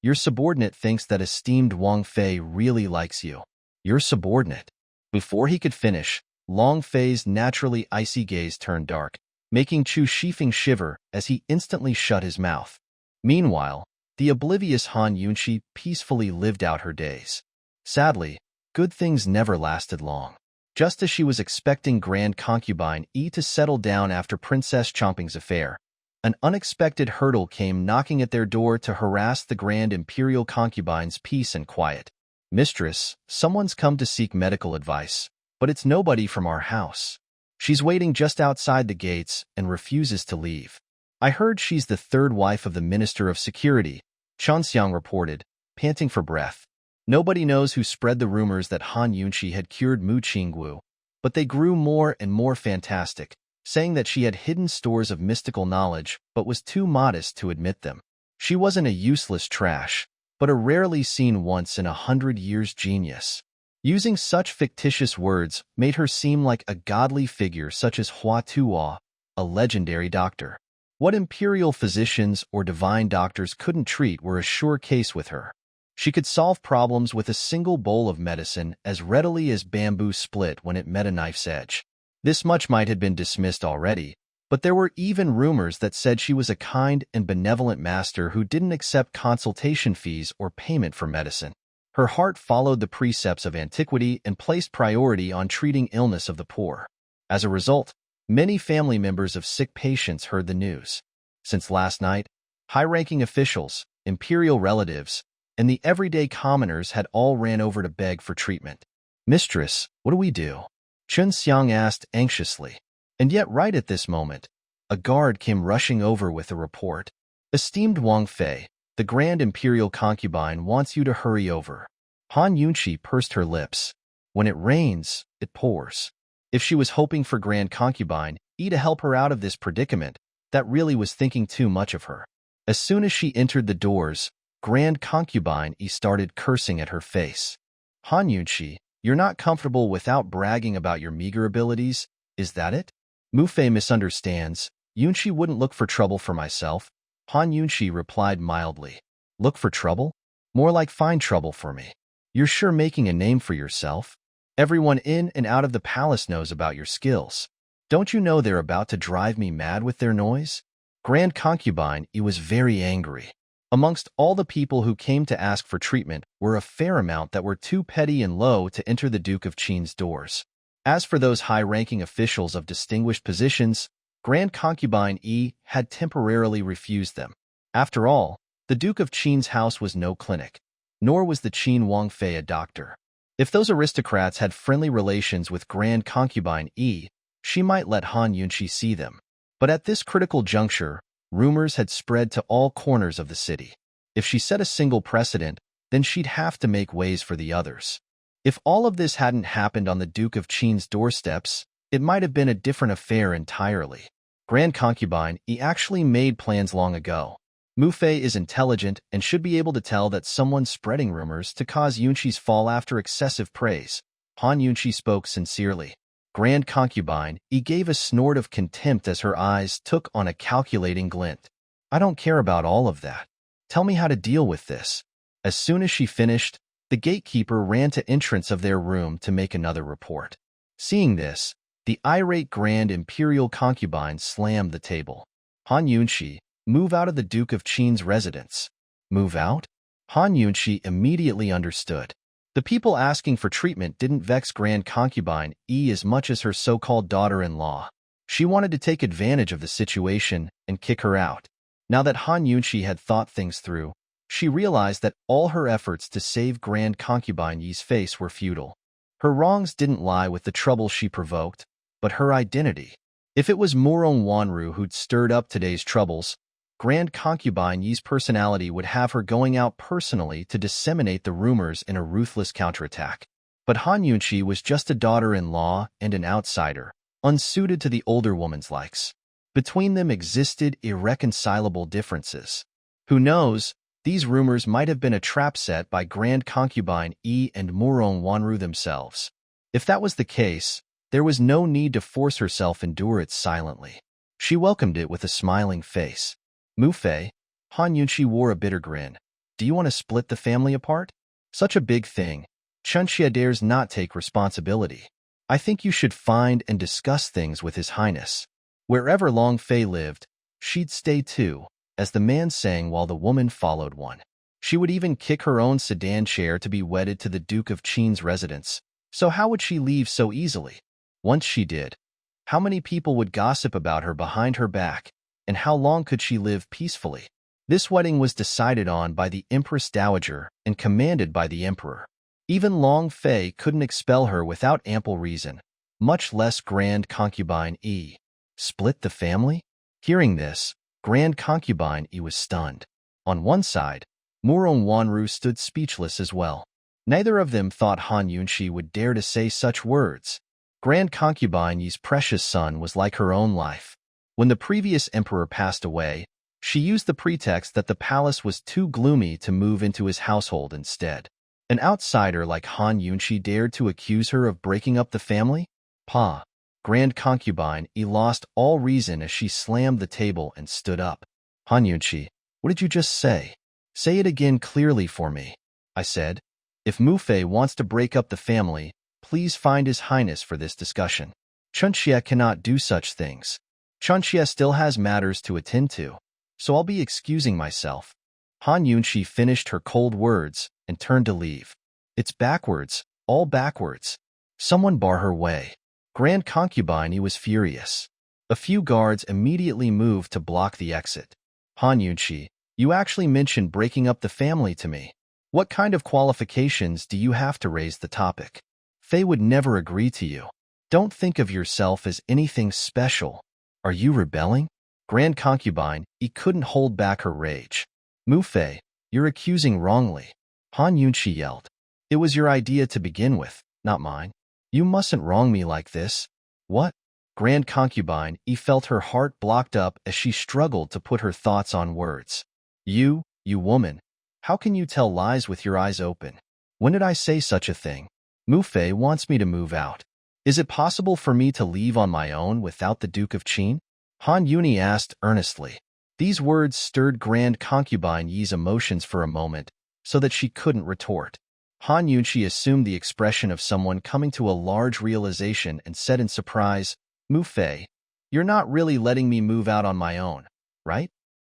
your subordinate thinks that esteemed Wang Fei really likes you. Your subordinate. Before he could finish, Long Fei's naturally icy gaze turned dark, making Chu Shifeng shiver as he instantly shut his mouth. Meanwhile, the oblivious Han Yunqi peacefully lived out her days. Sadly, good things never lasted long. Just as she was expecting Grand Concubine Yi to settle down after Princess Chongping's affair, an unexpected hurdle came knocking at their door to harass the Grand Imperial Concubine's peace and quiet. Mistress, someone's come to seek medical advice, but it's nobody from our house. She's waiting just outside the gates and refuses to leave. I heard she's the third wife of the Minister of Security, Chunxiang reported, panting for breath. Nobody knows who spread the rumors that Han Yunqi had cured Mu Qingwu, but they grew more and more fantastic, saying that she had hidden stores of mystical knowledge but was too modest to admit them. She wasn't a useless trash, but a rarely seen once-in-100 years genius. Using such fictitious words made her seem like a godly figure such as Hua Tuo, a legendary doctor. What imperial physicians or divine doctors couldn't treat were a sure case with her. She could solve problems with a single bowl of medicine as readily as bamboo split when it met a knife's edge. This much might have been dismissed already, but there were even rumors that said she was a kind and benevolent master who didn't accept consultation fees or payment for medicine. Her heart followed the precepts of antiquity and placed priority on treating illness of the poor. As a result, many family members of sick patients heard the news. Since last night, high-ranking officials, imperial relatives, and the everyday commoners had all ran over to beg for treatment. Mistress, what do we do? Chun Xiang asked anxiously. And yet right at this moment, a guard came rushing over with a report. Esteemed Wang Fei, the Grand Imperial Concubine wants you to hurry over. Han Yunqi pursed her lips. When it rains, it pours. If she was hoping for Grand Concubine Yi to help her out of this predicament, that really was thinking too much of her. As soon as she entered the doors, Grand Concubine Yi started cursing at her face. Han Yunqi, you're not comfortable without bragging about your meager abilities, is that it? Mu Fei misunderstands. Yunqi wouldn't look for trouble for myself. Han Yunqi replied mildly. Look for trouble? More like find trouble for me. You're sure making a name for yourself. Everyone in and out of the palace knows about your skills. Don't you know they're about to drive me mad with their noise? Grand Concubine Yi was very angry. Amongst all the people who came to ask for treatment were a fair amount that were too petty and low to enter the Duke of Qin's doors. As for those high-ranking officials of distinguished positions, Grand Concubine Yi had temporarily refused them. After all, the Duke of Qin's house was no clinic, nor was the Qin Wang Fei a doctor. If those aristocrats had friendly relations with Grand Concubine Yi, she might let Han Yunqi see them. But at this critical juncture, rumors had spread to all corners of the city. If she set a single precedent, then she'd have to make ways for the others. If all of this hadn't happened on the Duke of Qin's doorsteps, it might have been a different affair entirely. Grand Concubine Yi actually made plans long ago. Mu Fei is intelligent and should be able to tell that someone's spreading rumors to cause Yunqi's fall after excessive praise. Han Yunqi spoke sincerely. Grand concubine, he gave a snort of contempt as her eyes took on a calculating glint. I don't care about all of that. Tell me how to deal with this. As soon as she finished, the gatekeeper ran to entrance of their room to make another report. Seeing this, the irate Grand Imperial concubine slammed the table. Han Yunshi, move out of the Duke of Qin's residence. Move out? Han Yunshi immediately understood. The people asking for treatment didn't vex Grand Concubine E as much as her so-called daughter-in-law. She wanted to take advantage of the situation and kick her out. Now that Han Yunshi had thought things through, she realized that all her efforts to save Grand Concubine Yi's face were futile. Her wrongs didn't lie with the trouble she provoked, but her identity. If it was Murong Wanru who'd stirred up today's troubles, Grand Concubine Yi's personality would have her going out personally to disseminate the rumors in a ruthless counterattack. But Han Yunshi was just a daughter-in-law and an outsider, unsuited to the older woman's likes. Between them existed irreconcilable differences. Who knows, these rumors might have been a trap set by Grand Concubine E and Murong Wanru themselves. If that was the case, there was no need to force herself endure it silently. She welcomed it with a smiling face. Mu Fei, Han Yunshi wore a bitter grin. Do you want to split the family apart? Such a big thing. Chunxia dares not take responsibility. I think you should find and discuss things with His Highness. Wherever Long Fei lived, she'd stay too, as the man sang while the woman followed one. She would even kick her own sedan chair to be wedded to the Duke of Qin's residence. So how would she leave so easily? Once she did, how many people would gossip about her behind her back, and how long could she live peacefully? This wedding was decided on by the Empress Dowager and commanded by the Emperor. Even Long Fei couldn't expel her without ample reason, much less Grand Concubine E. Split the family? Hearing this, Grand Concubine E was stunned. On one side, Murong Wanru stood speechless as well. Neither of them thought Han Yunshi would dare to say such words. Grand Concubine Yi's precious son was like her own life. When the previous emperor passed away, she used the pretext that the palace was too gloomy to move into his household instead. An outsider like Han Yunshi dared to accuse her of breaking up the family? Pa. Grand Concubine E lost all reason as she slammed the table and stood up. Han Yunshi, what did you just say? Say it again clearly for me. I said. If Mu Fei wants to break up the family, please find His Highness for this discussion. Chunxia cannot do such things. Chunxia still has matters to attend to, so I'll be excusing myself. Han Yunshi finished her cold words and turned to leave. It's backwards, all backwards. Someone bar her way. Grand Concubine E was furious. A few guards immediately moved to block the exit. Han Yunshi, you actually mentioned breaking up the family to me. What kind of qualifications do you have to raise the topic? Fei would never agree to you. Don't think of yourself as anything special. Are you rebelling? Grand Concubine E couldn't hold back her rage. Mu Fei, you're accusing wrongly. Han Yunshi yelled. It was your idea to begin with, not mine. You mustn't wrong me like this. What? Grand Concubine E felt her heart blocked up as she struggled to put her thoughts on words. You woman. How can you tell lies with your eyes open? When did I say such a thing? Mu Fei wants me to move out. Is it possible for me to leave on my own without the Duke of Qin? Han Yuni asked earnestly. These words stirred Grand Concubine Yi's emotions for a moment, so that she couldn't retort. Han Yunshi assumed the expression of someone coming to a large realization and said in surprise, Mu Fei, you're not really letting me move out on my own, right?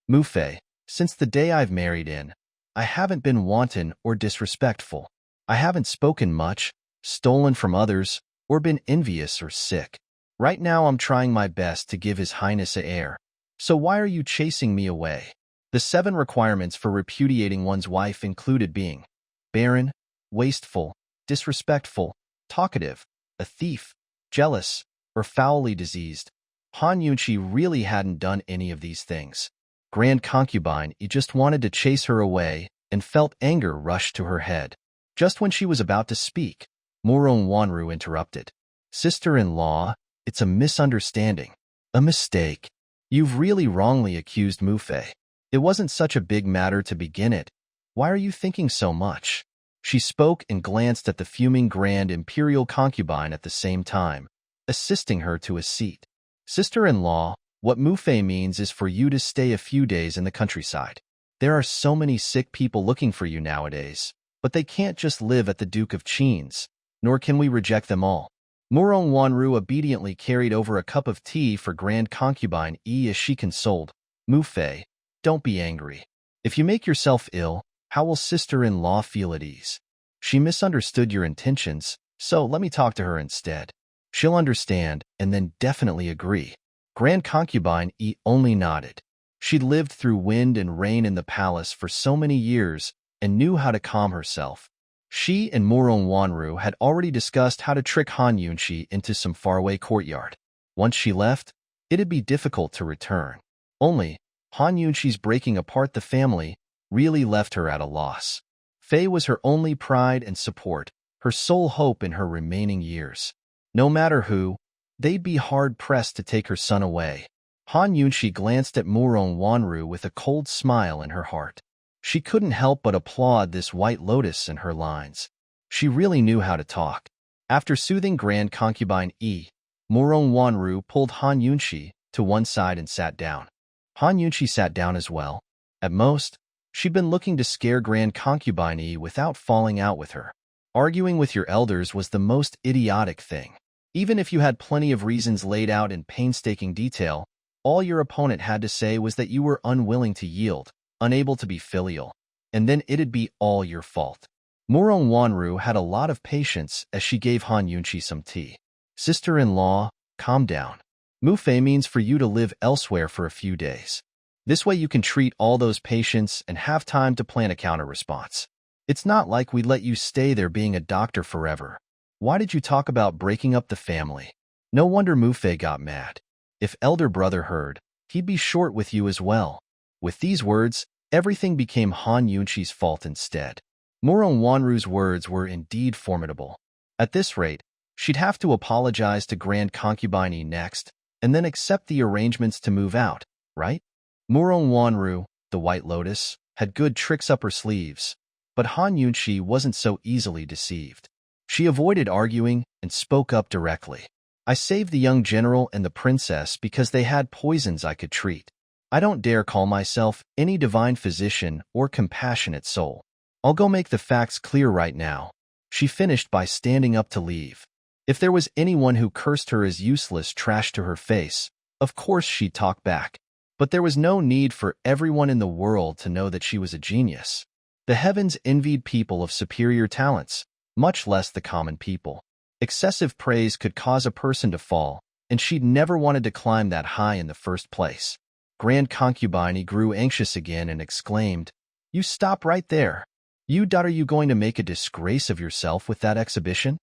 Mu Fei, since the day I've married in, I haven't been wanton or disrespectful. I haven't spoken much, stolen from others, or been envious or sick. Right now I'm trying my best to give His Highness a heir. So why are you chasing me away? The 7 requirements for repudiating one's wife included being barren, wasteful, disrespectful, talkative, a thief, jealous, or foully diseased. Han Yunshi really hadn't done any of these things. Grand Concubine E just wanted to chase her away and felt anger rush to her head. Just when she was about to speak, Murong Wanru interrupted. Sister-in-law, it's a misunderstanding. A mistake. You've really wrongly accused Mu Fei. It wasn't such a big matter to begin it. Why are you thinking so much? She spoke and glanced at the fuming Grand Imperial Concubine at the same time. assisting her to a seat. Sister-in-law, what Mufei means is for you to stay a few days in the countryside. There are so many sick people looking for you nowadays, but they can't just live at the Duke of Qin's, nor can we reject them all. Murong Wanru obediently carried over a cup of tea for Grand Concubine Yi as she consoled, Mufei, don't be angry. If you make yourself ill, how will sister-in-law feel at ease? She misunderstood your intentions, so let me talk to her instead. She'll understand and then definitely agree. Grand Concubine Yi only nodded. She'd lived through wind and rain in the palace for so many years and knew how to calm herself. She and Murong Wanru had already discussed how to trick Han Yunqi into some faraway courtyard. Once she left, it'd be difficult to return. Only, Han Yunqi's breaking apart the family really left her at a loss. Fei was her only pride and support, her sole hope in her remaining years. No matter who, they'd be hard-pressed to take her son away. Han Yunqi glanced at Murong Wanru with a cold smile in her heart. She couldn't help but applaud this white lotus in her lines. She really knew how to talk. After soothing Grand Concubine Yi, Murong Wanru pulled Han Yunqi to one side and sat down. Han Yunqi sat down as well. At most, she'd been looking to scare Grand Concubine Yi without falling out with her. Arguing with your elders was the most idiotic thing. Even if you had plenty of reasons laid out in painstaking detail, all your opponent had to say was that you were unwilling to yield, unable to be filial, and then it'd be all your fault. Murong Wanru had a lot of patience as she gave Han Yunqi some tea. Sister-in-law, calm down. Mufei means for you to live elsewhere for a few days. This way you can treat all those patients and have time to plan a counter-response. It's not like we'd let you stay there being a doctor forever. Why did you talk about breaking up the family? No wonder Mufei got mad. If elder brother heard, he'd be short with you as well. With these words, everything became Han Yunqi's fault instead. Murong Wanru's words were indeed formidable. At this rate, she'd have to apologize to Grand Concubine Yi next, and then accept the arrangements to move out, right? Murong Wanru, the White Lotus, had good tricks up her sleeves, but Han Yunqi wasn't so easily deceived. She avoided arguing and spoke up directly. I saved the young general and the princess because they had poisons I could treat. I don't dare call myself any divine physician or compassionate soul. I'll go make the facts clear right now. She finished by standing up to leave. If there was anyone who cursed her as useless trash to her face, of course she'd talk back. But there was no need for everyone in the world to know that she was a genius. The heavens envied people of superior talents, much less the common people. Excessive praise could cause a person to fall, and she'd never wanted to climb that high in the first place. Grand Concubine grew anxious again and exclaimed, "You stop right there. Are you going to make a disgrace of yourself with that exhibition?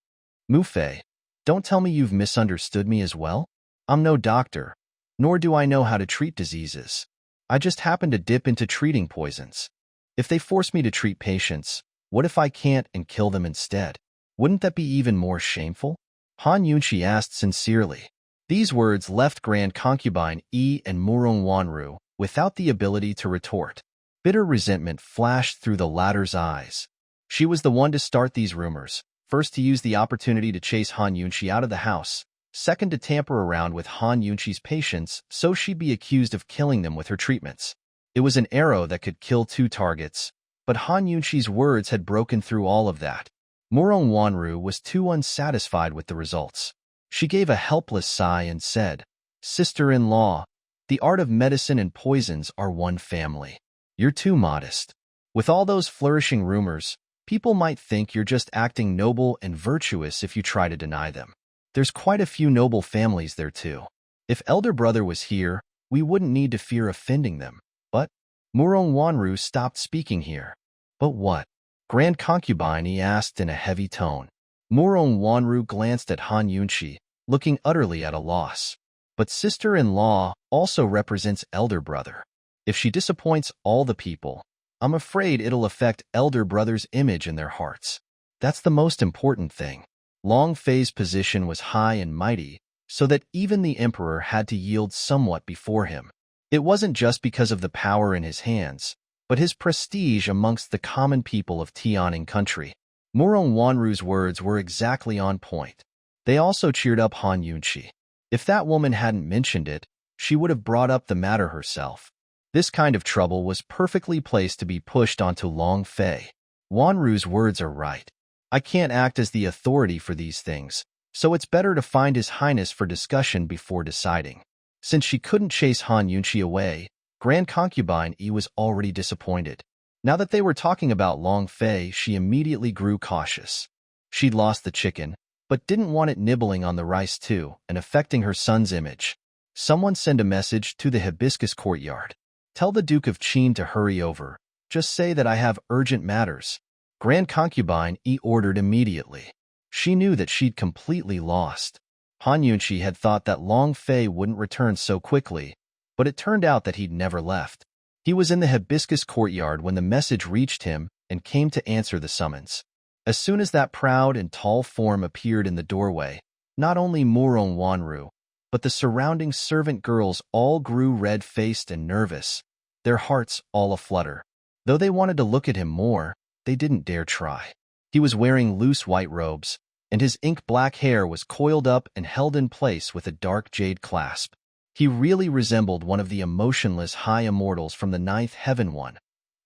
Mufei, don't tell me you've misunderstood me as well. I'm no doctor, nor do I know how to treat diseases. I just happen to dip into treating poisons. If they force me to treat patients, what if I can't and kill them instead? Wouldn't that be even more shameful?" Han Yunqi asked sincerely. These words left Grand Concubine Yi and Murong Wanru without the ability to retort. Bitter resentment flashed through the latter's eyes. She was the one to start these rumors, first to use the opportunity to chase Han Yunqi out of the house, second to tamper around with Han Yunqi's patients so she'd be accused of killing them with her treatments. It was an arrow that could kill two targets, but Han Yunqi's words had broken through all of that. Murong Wanru was too unsatisfied with the results. She gave a helpless sigh and said, "Sister-in-law, the art of medicine and poisons are one family. You're too modest. With all those flourishing rumors, people might think you're just acting noble and virtuous if you try to deny them. There's quite a few noble families there too. If elder brother was here, we wouldn't need to fear offending them. But..." Murong Wanru stopped speaking here. "But what?" Grand Concubine asked in a heavy tone. Murong Wanru glanced at Han Yunqi, looking utterly at a loss. But sister-in-law also represents elder brother. If she disappoints all the people, I'm afraid it'll affect elder brother's image in their hearts. That's the most important thing. Long Fei's position was high and mighty, so that even the emperor had to yield somewhat before him. It wasn't just because of the power in his hands, but his prestige amongst the common people of Tianing country. Murong Wanru's words were exactly on point. They also cheered up Han Yunchi. If that woman hadn't mentioned it, she would have brought up the matter herself. This kind of trouble was perfectly placed to be pushed onto Long Fei. Wanru's words are right. I can't act as the authority for these things, so it's better to find His Highness for discussion before deciding. Since she couldn't chase Han Yunchi away, Grand Concubine Yi was already disappointed. Now that they were talking about Long Fei, she immediately grew cautious. She'd lost the chicken, but didn't want it nibbling on the rice too and affecting her son's image. Someone send a message to the hibiscus courtyard. Tell the Duke of Qin to hurry over. Just say that I have urgent matters. Grand Concubine Yi ordered immediately. She knew that she'd completely lost. Han Yunchi had thought that Long Fei wouldn't return so quickly, but it turned out that he'd never left. He was in the hibiscus courtyard when the message reached him and came to answer the summons. As soon as that proud and tall form appeared in the doorway, not only Murong Wanru, but the surrounding servant girls all grew red-faced and nervous, their hearts all aflutter. Though they wanted to look at him more, they didn't dare try. He was wearing loose white robes, and his ink-black hair was coiled up and held in place with a dark jade clasp. He really resembled one of the emotionless high immortals from the ninth heaven one.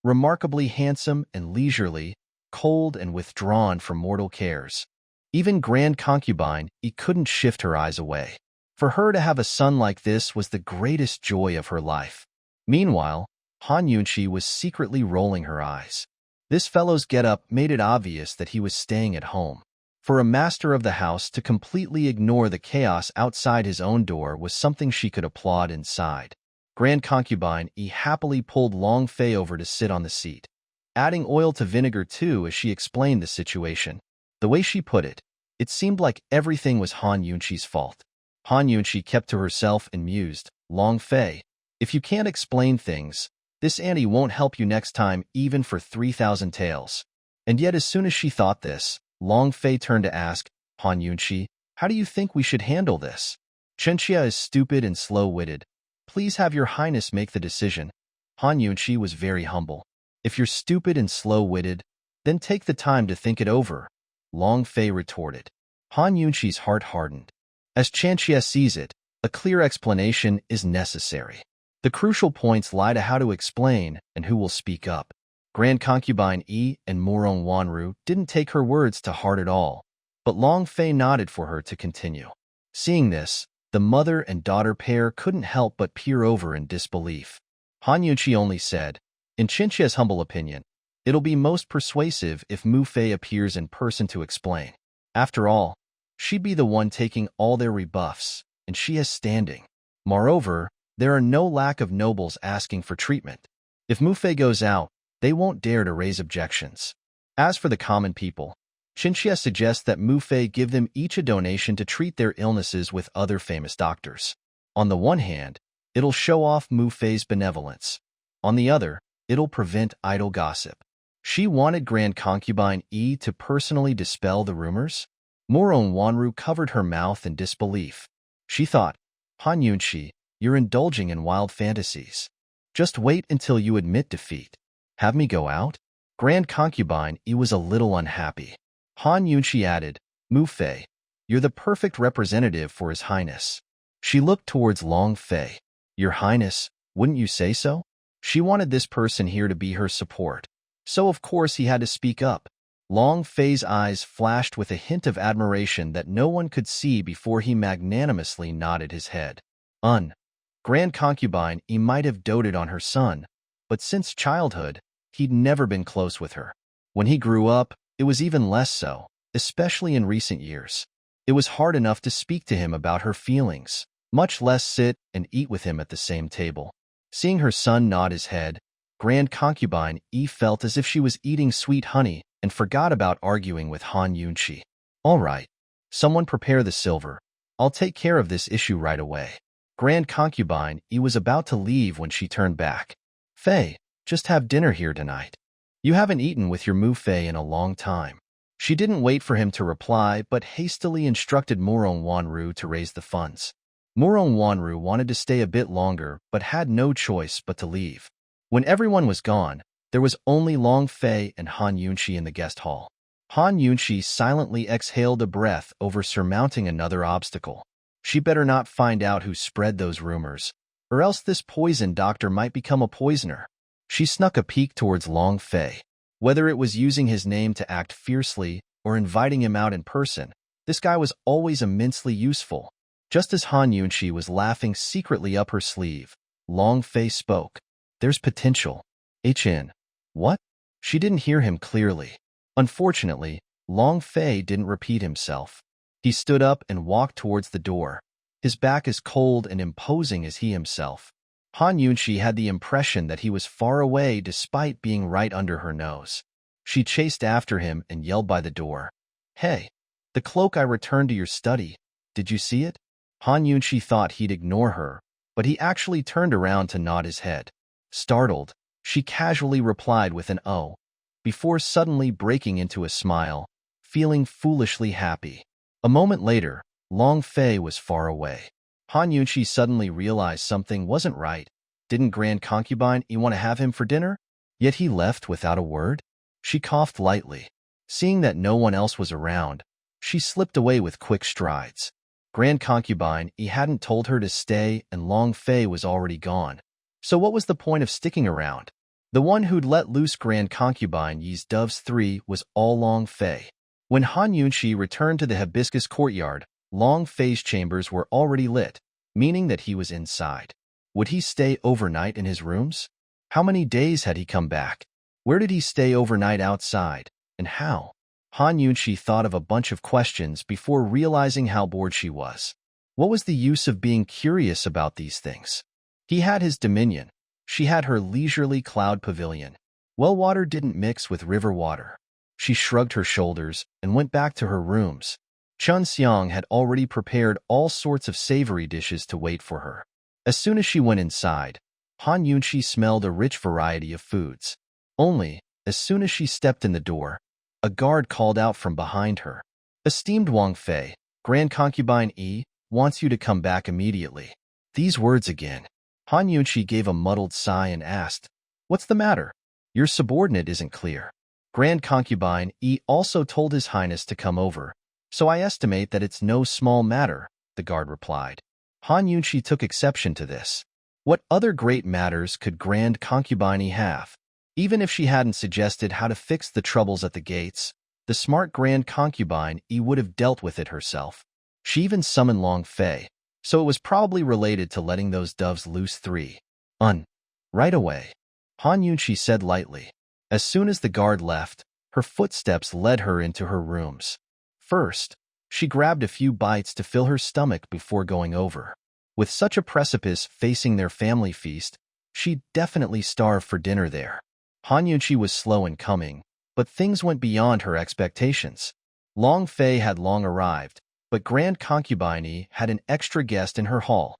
Remarkably handsome and leisurely, cold and withdrawn from mortal cares. Even Grand Concubine, he couldn't shift her eyes away. For her to have a son like this was the greatest joy of her life. Meanwhile, Han Yunchi was secretly rolling her eyes. This fellow's get-up made it obvious that he was staying at home. For a master of the house to completely ignore the chaos outside his own door was something she could applaud inside. Grand Concubine Yi happily pulled Long Fei over to sit on the seat, adding oil to vinegar too as she explained the situation. The way she put it, it seemed like everything was Han Yunchi's fault. Han Yunchi kept to herself and mused, Long Fei, if you can't explain things, this auntie won't help you next time even for 3,000 taels. And yet as soon as she thought this, Long Fei turned to ask, Han Yunchi, how do you think we should handle this? Chenxia is stupid and slow-witted. Please have your highness make the decision. Han Yunchi was very humble. If you're stupid and slow-witted, then take the time to think it over, Long Fei retorted. Han Yunchi's heart hardened. As Chenxia sees it, a clear explanation is necessary. The crucial points lie to how to explain and who will speak up. Grand Concubine Yi and Murong Wanru didn't take her words to heart at all, but Long Fei nodded for her to continue. Seeing this, the mother and daughter pair couldn't help but peer over in disbelief. Han Yunchi only said, in Chenxia's humble opinion, it'll be most persuasive if Mu Fei appears in person to explain. After all, she'd be the one taking all their rebuffs, and she has standing. Moreover, there are no lack of nobles asking for treatment. If Mu Fei goes out, they won't dare to raise objections. As for the common people, Chenxia suggests that Mu Fei give them each a donation to treat their illnesses with other famous doctors. On the one hand, it'll show off Mu Fei's benevolence. On the other, it'll prevent idle gossip. She wanted Grand Concubine Yi to personally dispel the rumors. Murong Wanru covered her mouth in disbelief. She thought, Han Yunchi, you're indulging in wild fantasies. Just wait until you admit defeat. Have me go out? Grand Concubine Yi was a little unhappy. Han Yunchi added, Mu Fei, you're the perfect representative for His Highness. She looked towards Long Fei. Your Highness, wouldn't you say so? She wanted this person here to be her support. So of course he had to speak up. Long Fei's eyes flashed with a hint of admiration that no one could see before he magnanimously nodded his head. Grand Concubine Yi might have doted on her son, but since childhood, he'd never been close with her. When he grew up, it was even less so, especially in recent years. It was hard enough to speak to him about her feelings, much less sit and eat with him at the same table. Seeing her son nod his head, Grand Concubine Yi felt as if she was eating sweet honey and forgot about arguing with Han Yunchi. All right, someone prepare the silver. I'll take care of this issue right away. Grand Concubine Yi was about to leave when she turned back. Fei, just have dinner here tonight. You haven't eaten with your Mu Fei in a long time. She didn't wait for him to reply, but hastily instructed Murong Wanru to raise the funds. Murong Wanru wanted to stay a bit longer, but had no choice but to leave. When everyone was gone, there was only Long Fei and Han Yunchi in the guest hall. Han Yunshi silently exhaled a breath over surmounting another obstacle. She better not find out who spread those rumors, or else this poison doctor might become a poisoner. She snuck a peek towards Long Fei. Whether it was using his name to act fiercely or inviting him out in person, this guy was always immensely useful. Just as Han Yunshi was laughing secretly up her sleeve, Long Fei spoke. There's potential. HN. What? She didn't hear him clearly. Unfortunately, Long Fei didn't repeat himself. He stood up and walked towards the door, his back as cold and imposing as he himself. Han Yunshi had the impression that he was far away despite being right under her nose. She chased after him and yelled by the door. Hey, the cloak I returned to your study. Did you see it? Han Yunshi thought he'd ignore her, but he actually turned around to nod his head. Startled, she casually replied with an "oh," before suddenly breaking into a smile, feeling foolishly happy. A moment later, Long Fei was far away. Han Yunshi suddenly realized something wasn't right. Didn't Grand Concubine want to have him for dinner? Yet he left without a word? She coughed lightly. Seeing that no one else was around, she slipped away with quick strides. Grand Concubine hadn't told her to stay and Long Fei was already gone. So what was the point of sticking around? The one who'd let loose Grand Concubine Yi's doves 3 was all Long Fei. When Han Yunshi returned to the hibiscus courtyard, Long Fei's chambers were already lit, meaning that he was inside. Would he stay overnight in his rooms? How many days had he come back? Where did he stay overnight outside, and how? Han Yunshi thought of a bunch of questions before realizing how bored she was. What was the use of being curious about these things? He had his dominion. She had her leisurely cloud pavilion. Well water didn't mix with river water. She shrugged her shoulders and went back to her rooms. Chun Xiang had already prepared all sorts of savory dishes to wait for her. As soon as she went inside, Han Yunshi smelled a rich variety of foods. Only, as soon as she stepped in the door, a guard called out from behind her. Esteemed Wang Fei, Grand Concubine wants you to come back immediately. These words again. Han Yunshi gave a muddled sigh and asked, What's the matter? Your subordinate isn't clear. Grand Concubine also told His Highness to come over, so I estimate that it's no small matter, the guard replied. Han Yunshi took exception to this. What other great matters could Grand Concubine have? Even if she hadn't suggested how to fix the troubles at the gates, the smart Grand Concubine would have dealt with it herself. She even summoned Long Fei, so it was probably related to letting those doves loose 3. Right away, Han Yunshi said lightly. As soon as the guard left, her footsteps led her into her rooms. First, she grabbed a few bites to fill her stomach before going over. With such a precipice facing their family feast, she'd definitely starve for dinner there. Han Yunshi was slow in coming, but things went beyond her expectations. Long Fei had long arrived, but Grand Concubine had an extra guest in her hall.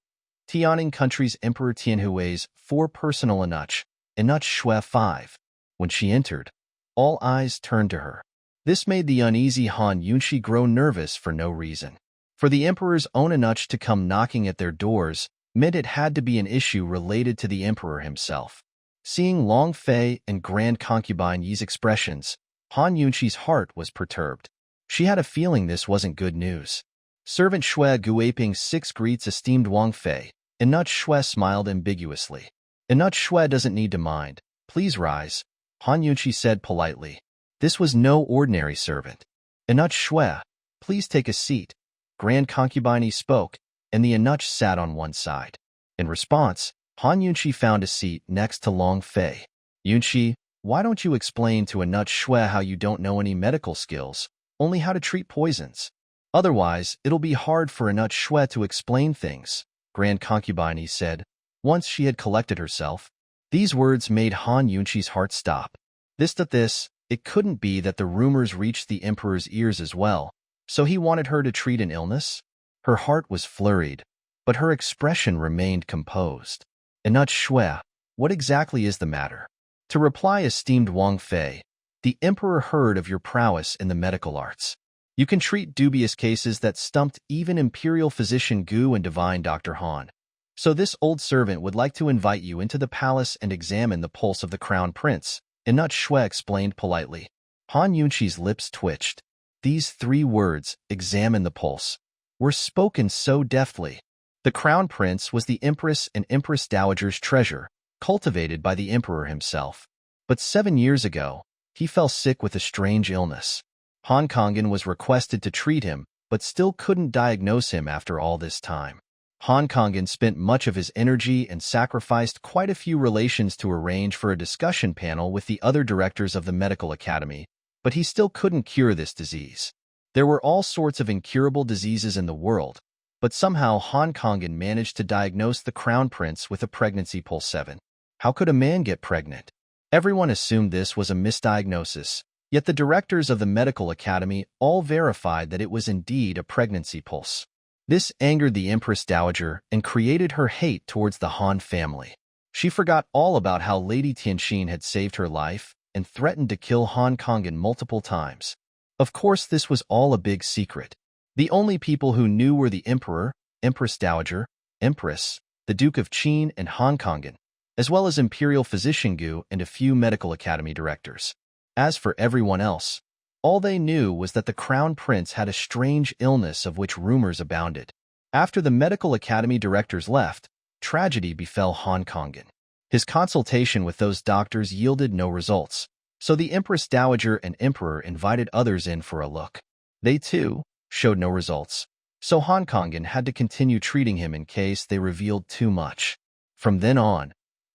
Tianing Country's Emperor Tianhui's 4 personal eunuch Shui 5. When she entered, all eyes turned to her. This made the uneasy Han Yunshi grow nervous for no reason. For the Emperor's own eunuch to come knocking at their doors meant it had to be an issue related to the Emperor himself. Seeing Long Fei and Grand Concubine Yi's expressions, Han Yunshi's heart was perturbed. She had a feeling this wasn't good news. Servant Shui Guaping 6 greets esteemed Wang Fei. Eunuch Shui smiled ambiguously. Eunuch Shui doesn't need to mind. Please rise, Han Yunshi said politely. This was no ordinary servant. Eunuch Shui, please take a seat. Grand Concubine spoke, and the eunuch sat on one side. In response, Han Yunshi found a seat next to Long Fei. Yunshi, why don't you explain to eunuch Shui how you don't know any medical skills, only how to treat poisons? Otherwise, it'll be hard for eunuch Shui to explain things, Grand Concubine said, once she had collected herself. These words made Han Yunshi's heart stop. It couldn't be that the rumors reached the Emperor's ears as well, so he wanted her to treat an illness? Her heart was flurried, but her expression remained composed. Eunuch Shui, what exactly is the matter? To reply, esteemed Wang Fei, the Emperor heard of your prowess in the medical arts. You can treat dubious cases that stumped even Imperial Physician Gu and Divine Dr. Han. So this old servant would like to invite you into the palace and examine the pulse of the Crown Prince, Eunuch Shui explained politely. Han Yunqi's lips twitched. These 3 words, examine the pulse, were spoken so deftly. The crown prince was the empress and empress dowager's treasure, cultivated by the emperor himself. But 7 years ago, he fell sick with a strange illness. Han Kongen was requested to treat him, but still couldn't diagnose him after all this time. Han Kongen spent much of his energy and sacrificed quite a few relations to arrange for a discussion panel with the other directors of the medical academy, but he still couldn't cure this disease. There were all sorts of incurable diseases in the world, but somehow Han Kongen managed to diagnose the crown prince with a pregnancy pulse 7. How could a man get pregnant? Everyone assumed this was a misdiagnosis, yet the directors of the medical academy all verified that it was indeed a pregnancy pulse. This angered the Empress Dowager and created her hate towards the Han family. She forgot all about how Lady Tianxin had saved her life and threatened to kill Han Kongen multiple times. Of course, this was all a big secret. The only people who knew were the Emperor, Empress Dowager, Empress, the Duke of Qin, and Han Kongen, as well as Imperial Physician Gu and a few medical academy directors. As for everyone else, all they knew was that the crown prince had a strange illness of which rumors abounded. After the medical academy directors left, tragedy befell Han Kongen. His consultation with those doctors yielded no results, so the Empress Dowager and Emperor invited others in for a look. They, too, showed no results, so Han Kongen had to continue treating him in case they revealed too much. From then on,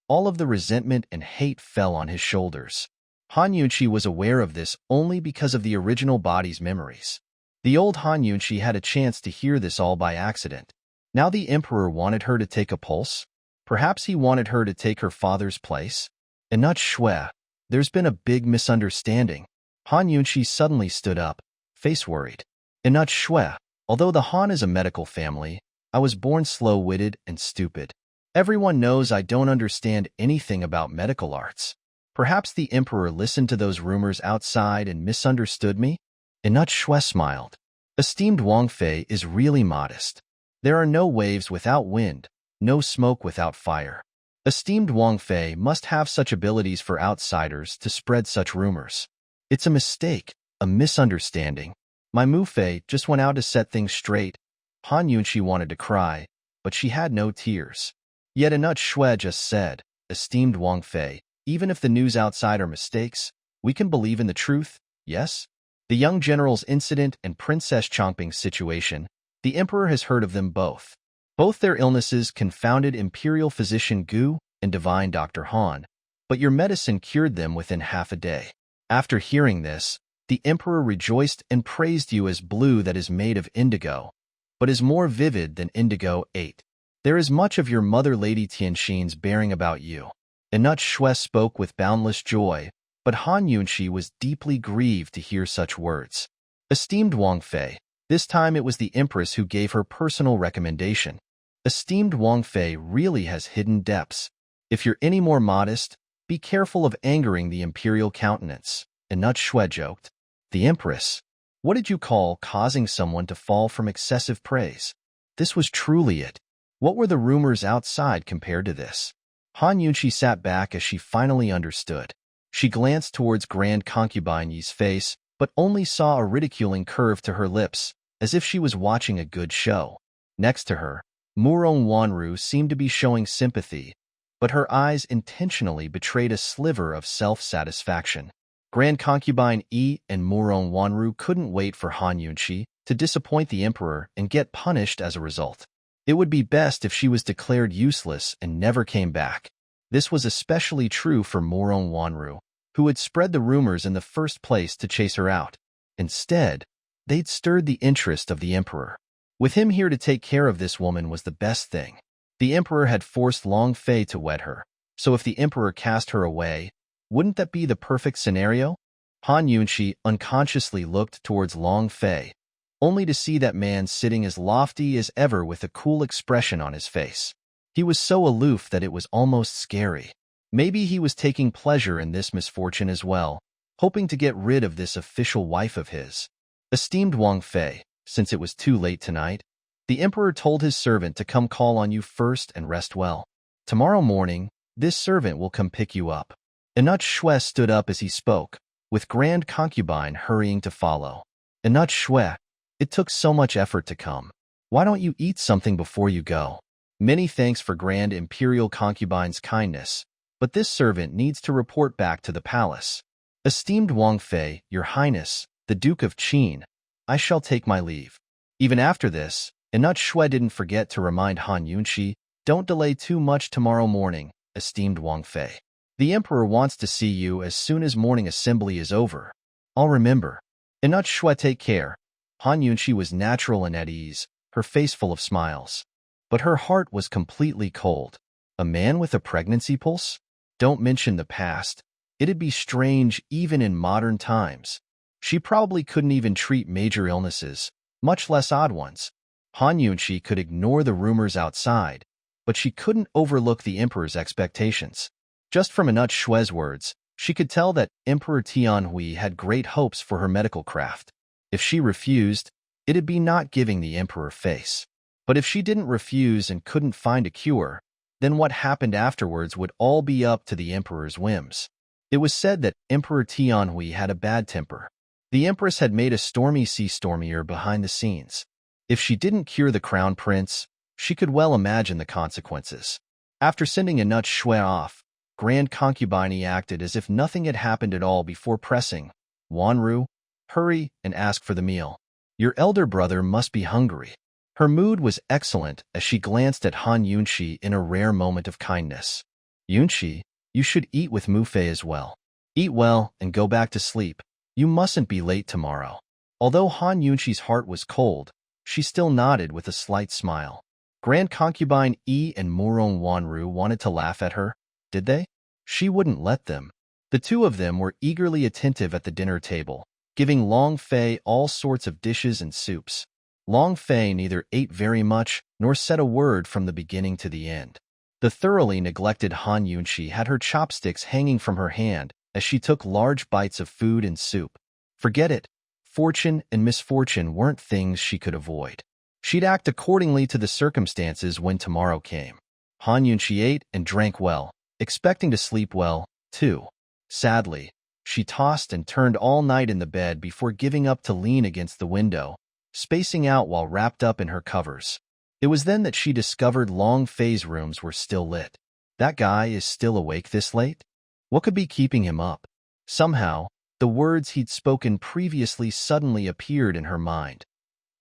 all of the resentment and hate fell on his shoulders. Han Yunqi was aware of this only because of the original body's memories. The old Han Yunqi had a chance to hear this all by accident. Now the emperor wanted her to take a pulse? Perhaps he wanted her to take her father's place? And not Shui. There's been a big misunderstanding. Han Yunqi suddenly stood up, face worried. And not Shui. Although the Han is a medical family, I was born slow-witted and stupid. Everyone knows I don't understand anything about medical arts. Perhaps the emperor listened to those rumors outside and misunderstood me? And not Shui smiled. Esteemed Wang Fei is really modest. There are no waves without wind, no smoke without fire. Esteemed Wang Fei must have such abilities for outsiders to spread such rumors. It's a mistake, a misunderstanding. My Mu Fei just went out to set things straight. Han Yunqi wanted to cry, but she had no tears. Yet Anut Shui just said, Esteemed Wang Fei, even if the news outside are mistakes, we can believe in the truth, yes? The young general's incident and Princess Chongping's situation, the emperor has heard of them both. Both their illnesses confounded Imperial Physician Gu and Divine Dr. Han, but your medicine cured them within half a day. After hearing this, the emperor rejoiced and praised you as blue that is made of indigo, but is more vivid than indigo 8. There is much of your mother Lady Tianxin's bearing about you. Anut Shui spoke with boundless joy, but Han Yunqi was deeply grieved to hear such words. Esteemed Wang Fei, this time it was the empress who gave her personal recommendation. Esteemed Wang Fei really has hidden depths. If you're any more modest, be careful of angering the imperial countenance. Anut Shui joked. The empress? What did you call causing someone to fall from excessive praise? This was truly it. What were the rumors outside compared to this? Han Yunqi sat back as she finally understood. She glanced towards Grand Concubine Yi's face, but only saw a ridiculing curve to her lips, as if she was watching a good show. Next to her, Murong Wanru seemed to be showing sympathy, but her eyes intentionally betrayed a sliver of self-satisfaction. Grand Concubine Yi and Murong Wanru couldn't wait for Han Yunqi to disappoint the emperor and get punished as a result. It would be best if she was declared useless and never came back. This was especially true for Murong Wanru, who had spread the rumors in the first place to chase her out. Instead, they'd stirred the interest of the emperor. With him here to take care of this woman was the best thing. The emperor had forced Long Fei to wed her, so if the emperor cast her away, wouldn't that be the perfect scenario? Han Yunqi unconsciously looked towards Long Fei, only to see that man sitting as lofty as ever with a cool expression on his face. He was so aloof that it was almost scary. Maybe he was taking pleasure in this misfortune as well, hoping to get rid of this official wife of his. Esteemed Wang Fei, since it was too late tonight, the emperor told his servant to come call on you first and rest well. Tomorrow morning, this servant will come pick you up. Anut Shui stood up as he spoke, with grand concubine hurrying to follow. Inut Shue, it took so much effort to come. Why don't you eat something before you go? Many thanks for grand imperial concubine's kindness, but this servant needs to report back to the palace. Esteemed Wang Fei, your highness, the Duke of Qin, I shall take my leave. Even after this, Inut Shue didn't forget to remind Han Yunshi, don't delay too much tomorrow morning, esteemed Wang Fei. The emperor wants to see you as soon as morning assembly is over. I'll remember. Inut Shue, take care. Han Yunshi was natural and at ease, her face full of smiles. But her heart was completely cold. A man with a pregnancy pulse? Don't mention the past. It'd be strange even in modern times. She probably couldn't even treat major illnesses, much less odd ones. Han Yunshi could ignore the rumors outside, but she couldn't overlook the emperor's expectations. Just from Inut Shue's words, she could tell that Emperor Tianhui had great hopes for her medical craft. If she refused, it'd be not giving the emperor face. But if she didn't refuse and couldn't find a cure, then what happened afterwards would all be up to the emperor's whims. It was said that Emperor Tianhui had a bad temper. The empress had made a stormy sea stormier behind the scenes. If she didn't cure the crown prince, she could well imagine the consequences. After sending Inut Shue off, Grand Concubine acted as if nothing had happened at all before pressing, Wanru, hurry and ask for the meal. Your elder brother must be hungry. Her mood was excellent as she glanced at Han Yunshi in a rare moment of kindness. Yunshi, you should eat with Mufei as well. Eat well and go back to sleep. You mustn't be late tomorrow. Although Han Yunshi's heart was cold, she still nodded with a slight smile. Grand Concubine Yi and Murong Wanru wanted to laugh at her, did they? She wouldn't let them. The two of them were eagerly attentive at the dinner table, giving Long Fei all sorts of dishes and soups. Long Fei neither ate very much nor said a word from the beginning to the end. The thoroughly neglected Han Yunshi had her chopsticks hanging from her hand as she took large bites of food and soup. Forget it. Fortune and misfortune weren't things she could avoid. She'd act accordingly to the circumstances when tomorrow came. Han Yunshi ate and drank well, expecting to sleep well, too. Sadly, she tossed and turned all night in the bed before giving up to lean against the window, spacing out while wrapped up in her covers. It was then that she discovered Long Fei's rooms were still lit. That guy is still awake this late? What could be keeping him up? Somehow, the words he'd spoken previously suddenly appeared in her mind.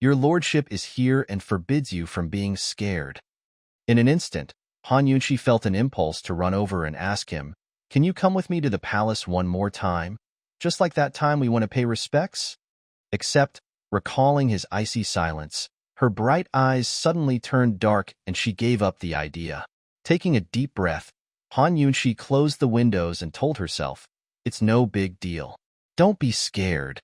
Your lordship is here and forbids you from being scared. In an instant, Han Yunshi felt an impulse to run over and ask him, can you come with me to the palace one more time? Just like that time we want to pay respects? Except, recalling his icy silence, her bright eyes suddenly turned dark and she gave up the idea. Taking a deep breath, Han Yunshi closed the windows and told herself, it's no big deal. Don't be scared.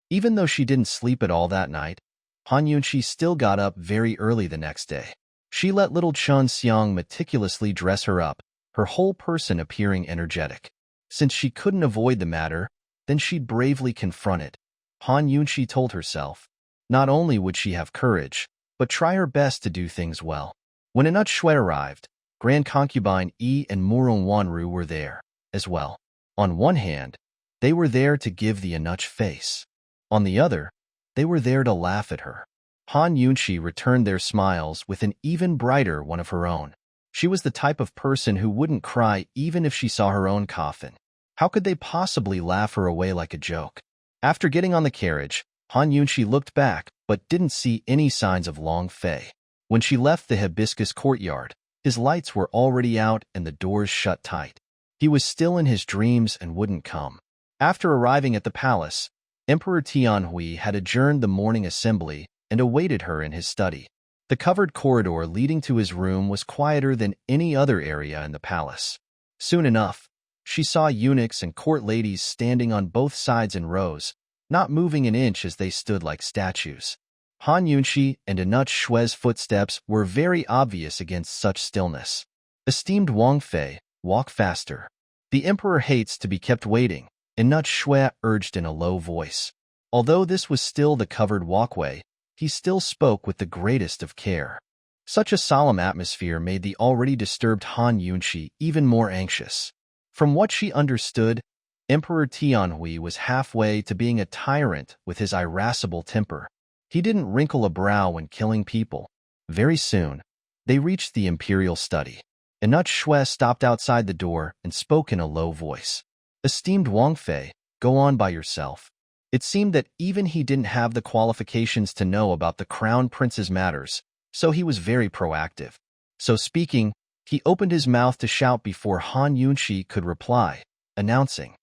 Even though she didn't sleep at all that night, Han Yunshi still got up very early the next day. She let little Chun Xiang meticulously dress her up, her whole person appearing energetic. Since she couldn't avoid the matter, then she'd bravely confront it. Han Yunshi told herself. Not only would she have courage, but try her best to do things well. When Inut Shue arrived, Grand Concubine Yi and Murong Wanru were there, as well. On one hand, they were there to give the Inut face. On the other, they were there to laugh at her. Han Yunshi returned their smiles with an even brighter one of her own. She was the type of person who wouldn't cry even if she saw her own coffin. How could they possibly laugh her away like a joke? After getting on the carriage, Han Yunshi looked back but didn't see any signs of Long Fei. When she left the hibiscus courtyard, his lights were already out and the doors shut tight. He was still in his dreams and wouldn't come. After arriving at the palace, Emperor Tianhui had adjourned the morning assembly and awaited her in his study. The covered corridor leading to his room was quieter than any other area in the palace. Soon enough, she saw eunuchs and court ladies standing on both sides in rows, not moving an inch as they stood like statues. Han Yunshi and Inut Shue's footsteps were very obvious against such stillness. Esteemed Wang Fei, walk faster. The emperor hates to be kept waiting, Inut Shue urged in a low voice. Although this was still the covered walkway, he still spoke with the greatest of care. Such a solemn atmosphere made the already disturbed Han Yunshi even more anxious. From what she understood, Emperor Tianhui was halfway to being a tyrant with his irascible temper. He didn't wrinkle a brow when killing people. Very soon, they reached the imperial study. Inut Shui stopped outside the door and spoke in a low voice. "Esteemed Wang Fei, go on by yourself." It seemed that even he didn't have the qualifications to know about the crown prince's matters, so he was very proactive. So speaking, he opened his mouth to shout before Han Yunshi could reply, announcing,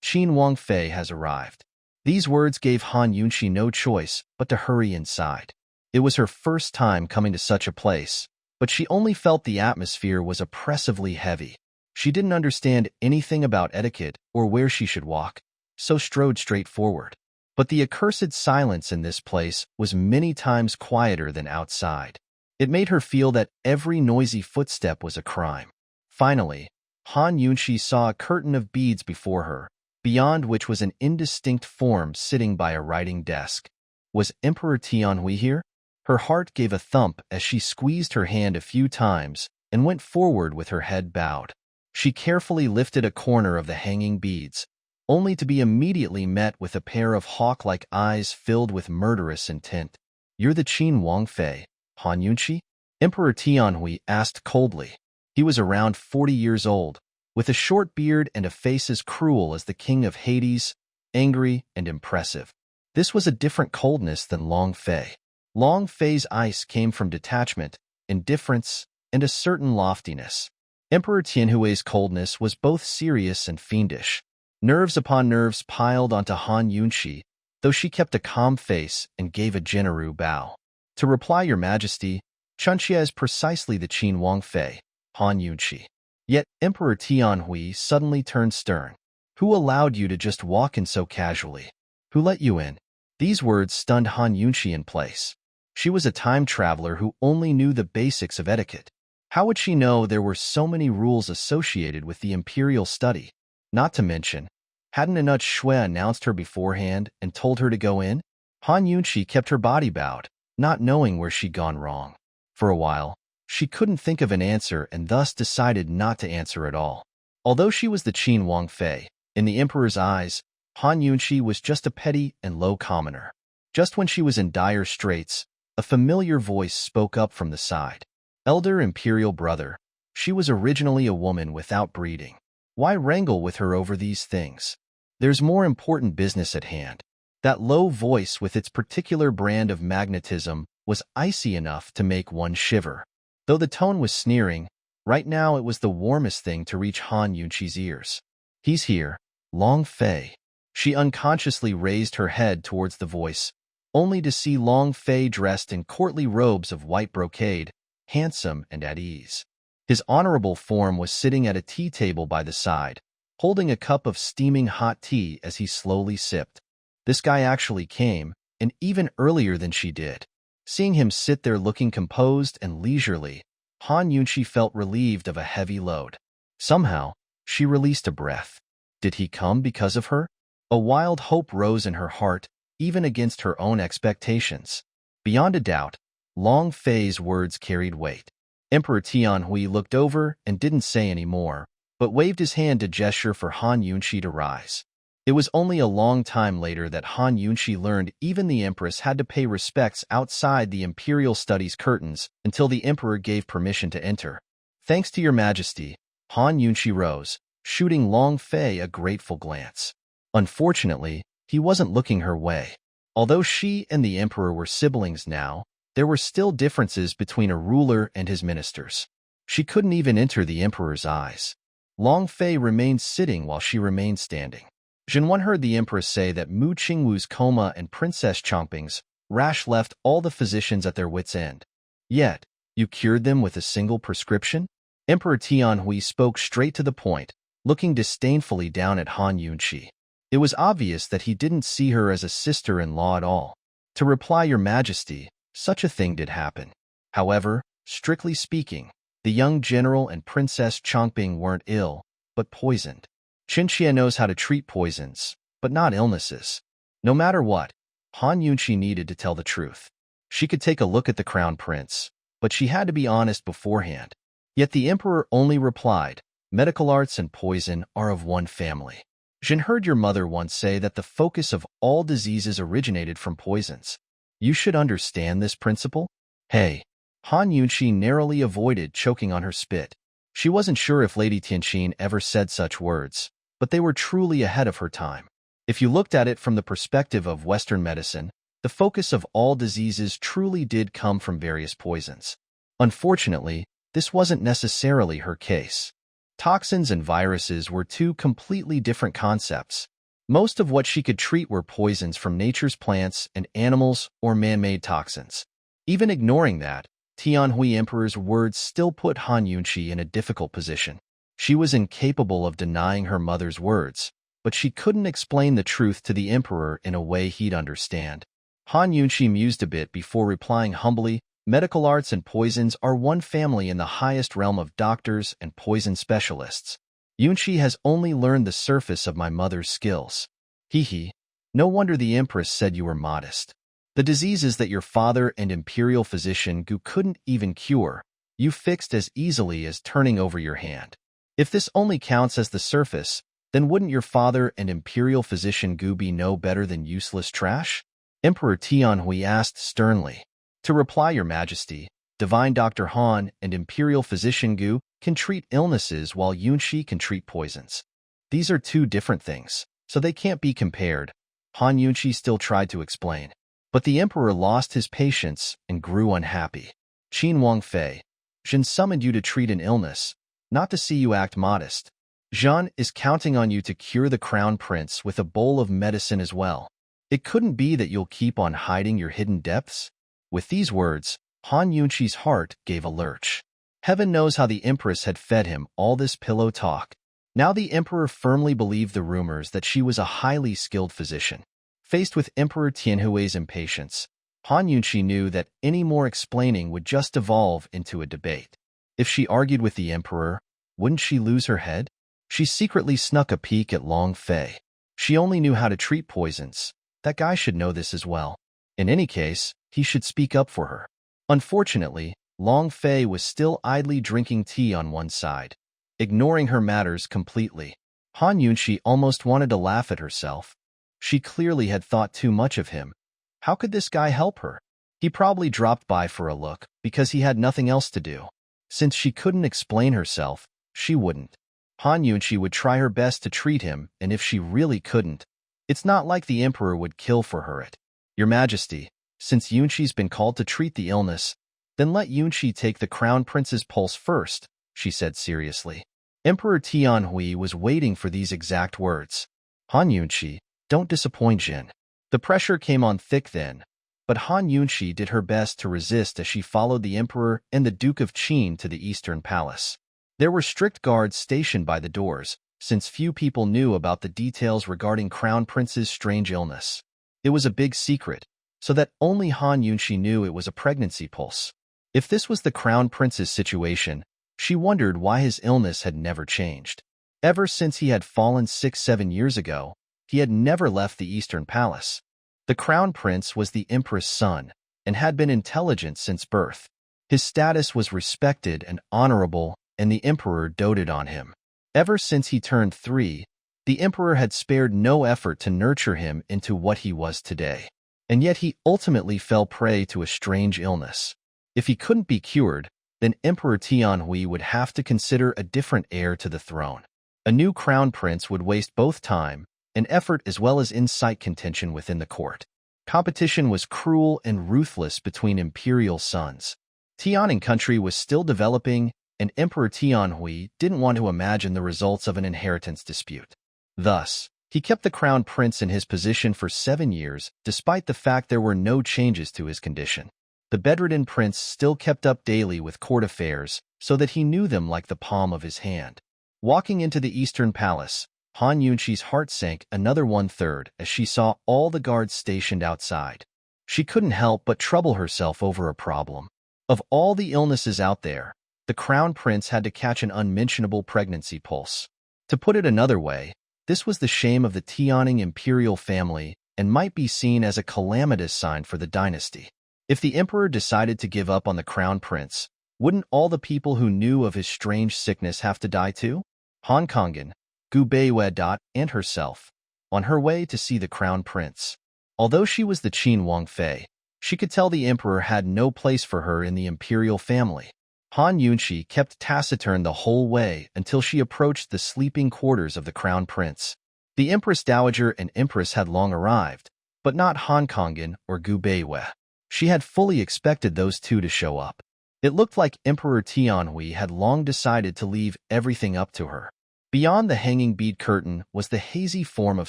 "Qin Wang Fei has arrived." These words gave Han Yunshi no choice but to hurry inside. It was her first time coming to such a place, but she only felt the atmosphere was oppressively heavy. She didn't understand anything about etiquette or where she should walk, so strode straight forward. But the accursed silence in this place was many times quieter than outside. It made her feel that every noisy footstep was a crime. Finally, Han Yunshi saw a curtain of beads before her, beyond which was an indistinct form sitting by a writing desk. Was Emperor Tianhui here? Her heart gave a thump as she squeezed her hand a few times and went forward with her head bowed. She carefully lifted a corner of the hanging beads, only to be immediately met with a pair of hawk-like eyes filled with murderous intent. "You're the Qin Wang Fei, Han Yunshi?" Emperor Tianhui asked coldly. He was around 40 years old, with a short beard and a face as cruel as the king of Hades, angry and impressive. This was a different coldness than Long Fei. Long Fei's ice came from detachment, indifference, and a certain loftiness. Emperor Tianhui's coldness was both serious and fiendish. Nerves upon nerves piled onto Han Yunshi, though she kept a calm face and gave a Jinru bow. "To reply, Your Majesty, Chunxia is precisely the Qin Wang Fei, Han Yunshi." Yet Emperor Tianhui suddenly turned stern. "Who allowed you to just walk in so casually? Who let you in?" These words stunned Han Yunshi in place. She was a time traveler who only knew the basics of etiquette. How would she know there were so many rules associated with the imperial study? Not to mention, hadn't Inut Shui announced her beforehand and told her to go in? Han Yunshi kept her body bowed, not knowing where she'd gone wrong. For a while, she couldn't think of an answer and thus decided not to answer at all. Although she was the Qin Wang Fei, in the emperor's eyes, Han Yunshi was just a petty and low commoner. Just when she was in dire straits, a familiar voice spoke up from the side. "Elder imperial brother, she was originally a woman without breeding. Why wrangle with her over these things? There's more important business at hand." That low voice with its particular brand of magnetism was icy enough to make one shiver. Though the tone was sneering, right now it was the warmest thing to reach Han Yunshi's ears. "He's here, Long Fei." She unconsciously raised her head towards the voice, only to see Long Fei dressed in courtly robes of white brocade, handsome and at ease. His honorable form was sitting at a tea table by the side, holding a cup of steaming hot tea as he slowly sipped. This guy actually came, and even earlier than she did. Seeing him sit there looking composed and leisurely, Han Yunshi felt relieved of a heavy load. Somehow, she released a breath. Did he come because of her? A wild hope rose in her heart, even against her own expectations. Beyond a doubt, Long Fei's words carried weight. Emperor Tianhui looked over and didn't say any more, but waved his hand to gesture for Han Yunshi to rise. It was only a long time later that Han Yunshi learned even the empress had to pay respects outside the imperial studies curtains until the emperor gave permission to enter. "Thanks to your majesty," Han Yunshi rose, shooting Long Fei a grateful glance. Unfortunately, he wasn't looking her way. Although she and the emperor were siblings now, there were still differences between a ruler and his ministers. She couldn't even enter the emperor's eyes. Long Fei remained sitting while she remained standing. Zhenwan heard the empress say that Mu Qingwu's coma and Princess Chongping's rash left all the physicians at their wits' end. Yet, you cured them with a single prescription? Emperor Tianhui spoke straight to the point, looking disdainfully down at Han Yunshi. It was obvious that he didn't see her as a sister-in-law at all. "To reply, Your Majesty, such a thing did happen. However, strictly speaking, the young general and Princess Chongping weren't ill, but poisoned. Qinxia knows how to treat poisons, but not illnesses." No matter what, Han Yunshi needed to tell the truth. She could take a look at the crown prince, but she had to be honest beforehand. Yet the emperor only replied, "Medical arts and poison are of one family." Jin heard your mother once say that the focus of all diseases originated from poisons. You should understand this principle. Hey. Han Yunqi narrowly avoided choking on her spit. She wasn't sure if Lady Tianqin ever said such words, but they were truly ahead of her time. If you looked at it from the perspective of Western medicine, the focus of all diseases truly did come from various poisons. Unfortunately, this wasn't necessarily her case. Toxins and viruses were two completely different concepts. Most of what she could treat were poisons from nature's plants and animals or man-made toxins. Even ignoring that, Tianhui Emperor's words still put Han Yunqi in a difficult position. She was incapable of denying her mother's words, but she couldn't explain the truth to the Emperor in a way he'd understand. Han Yunqi mused a bit before replying humbly, "Medical arts and poisons are one family in the highest realm of doctors and poison specialists. Yunqi has only learned the surface of my mother's skills." Hee. No wonder the Empress said you were modest. The diseases that your father and imperial physician Gu couldn't even cure, you fixed as easily as turning over your hand. If this only counts as the surface, then wouldn't your father and imperial physician Gu be no better than useless trash? Emperor Tianhui asked sternly. To reply, Your Majesty, Divine Dr. Han and Imperial Physician Gu can treat illnesses while Yunqi can treat poisons. These are two different things, so they can't be compared. Han Yunqi still tried to explain. But the Emperor lost his patience and grew unhappy. Qin Wangfei, Jin summoned you to treat an illness, not to see you act modest. Zhan is counting on you to cure the Crown Prince with a bowl of medicine as well. It couldn't be that you'll keep on hiding your hidden depths? With these words, Han Yunqi's heart gave a lurch. Heaven knows how the Empress had fed him all this pillow talk. Now the Emperor firmly believed the rumors that she was a highly skilled physician. Faced with Emperor Tianhui's impatience, Han Yunqi knew that any more explaining would just evolve into a debate. If she argued with the Emperor, wouldn't she lose her head? She secretly snuck a peek at Long Fei. She only knew how to treat poisons. That guy should know this as well. In any case, he should speak up for her. Unfortunately, Long Fei was still idly drinking tea on one side, ignoring her matters completely. Han Yunqi almost wanted to laugh at herself. She clearly had thought too much of him. How could this guy help her? He probably dropped by for a look because he had nothing else to do. Since she couldn't explain herself, she wouldn't. Han Yunqi would try her best to treat him, and if she really couldn't, it's not like the Emperor would kill for her it. Your Majesty, since Yunqi's been called to treat the illness, then let Yunqi take the Crown Prince's pulse first, she said seriously. Emperor Tianhui was waiting for these exact words. Han Yunqi, don't disappoint Jin. The pressure came on thick then, but Han Yunqi did her best to resist as she followed the Emperor and the Duke of Qin to the Eastern Palace. There were strict guards stationed by the doors, since few people knew about the details regarding Crown Prince's strange illness. It was a big secret, so that only Han Yunqi knew it was a pregnancy pulse. If this was the Crown Prince's situation, she wondered why his illness had never changed. Ever since he had fallen 6-7 years ago, he had never left the Eastern Palace. The Crown Prince was the Empress' son, and had been intelligent since birth. His status was respected and honorable, and the Emperor doted on him. Ever since he turned 3, the Emperor had spared no effort to nurture him into what he was today. And yet he ultimately fell prey to a strange illness. If he couldn't be cured, then Emperor Tianhui would have to consider a different heir to the throne. A new crown prince would waste both time and effort as well as incite contention within the court. Competition was cruel and ruthless between imperial sons. Tianing country was still developing, and Emperor Tianhui didn't want to imagine the results of an inheritance dispute. Thus, he kept the crown prince in his position for 7 years, despite the fact there were no changes to his condition. The bedridden prince still kept up daily with court affairs, so that he knew them like the palm of his hand. Walking into the Eastern Palace, Han Yunqi's heart sank another 1/3 as she saw all the guards stationed outside. She couldn't help but trouble herself over a problem. Of all the illnesses out there, the crown prince had to catch an unmentionable pregnancy pulse. To put it another way, this was the shame of the Tianing imperial family and might be seen as a calamitous sign for the dynasty. If the emperor decided to give up on the crown prince, wouldn't all the people who knew of his strange sickness have to die too? Hong Kongan, Gubeiwe. And herself, on her way to see the crown prince. Although she was the Qin Wangfei, she could tell the emperor had no place for her in the imperial family. Han Yunshi kept taciturn the whole way until she approached the sleeping quarters of the crown prince. The Empress Dowager and Empress had long arrived, but not Han Kongan or Gu Beiwe. She had fully expected those two to show up. It looked like Emperor Tianhui had long decided to leave everything up to her. Beyond the hanging bead curtain was the hazy form of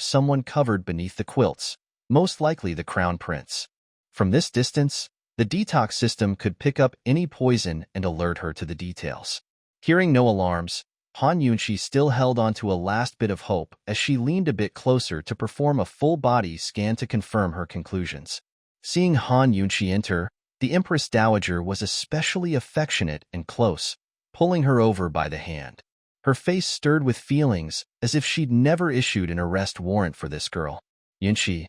someone covered beneath the quilts, most likely the crown prince. From this distance, the detox system could pick up any poison and alert her to the details. Hearing no alarms, Han Yunshi still held on to a last bit of hope as she leaned a bit closer to perform a full-body scan to confirm her conclusions. Seeing Han Yunshi enter, the Empress Dowager was especially affectionate and close, pulling her over by the hand. Her face stirred with feelings as if she'd never issued an arrest warrant for this girl. Yunshi,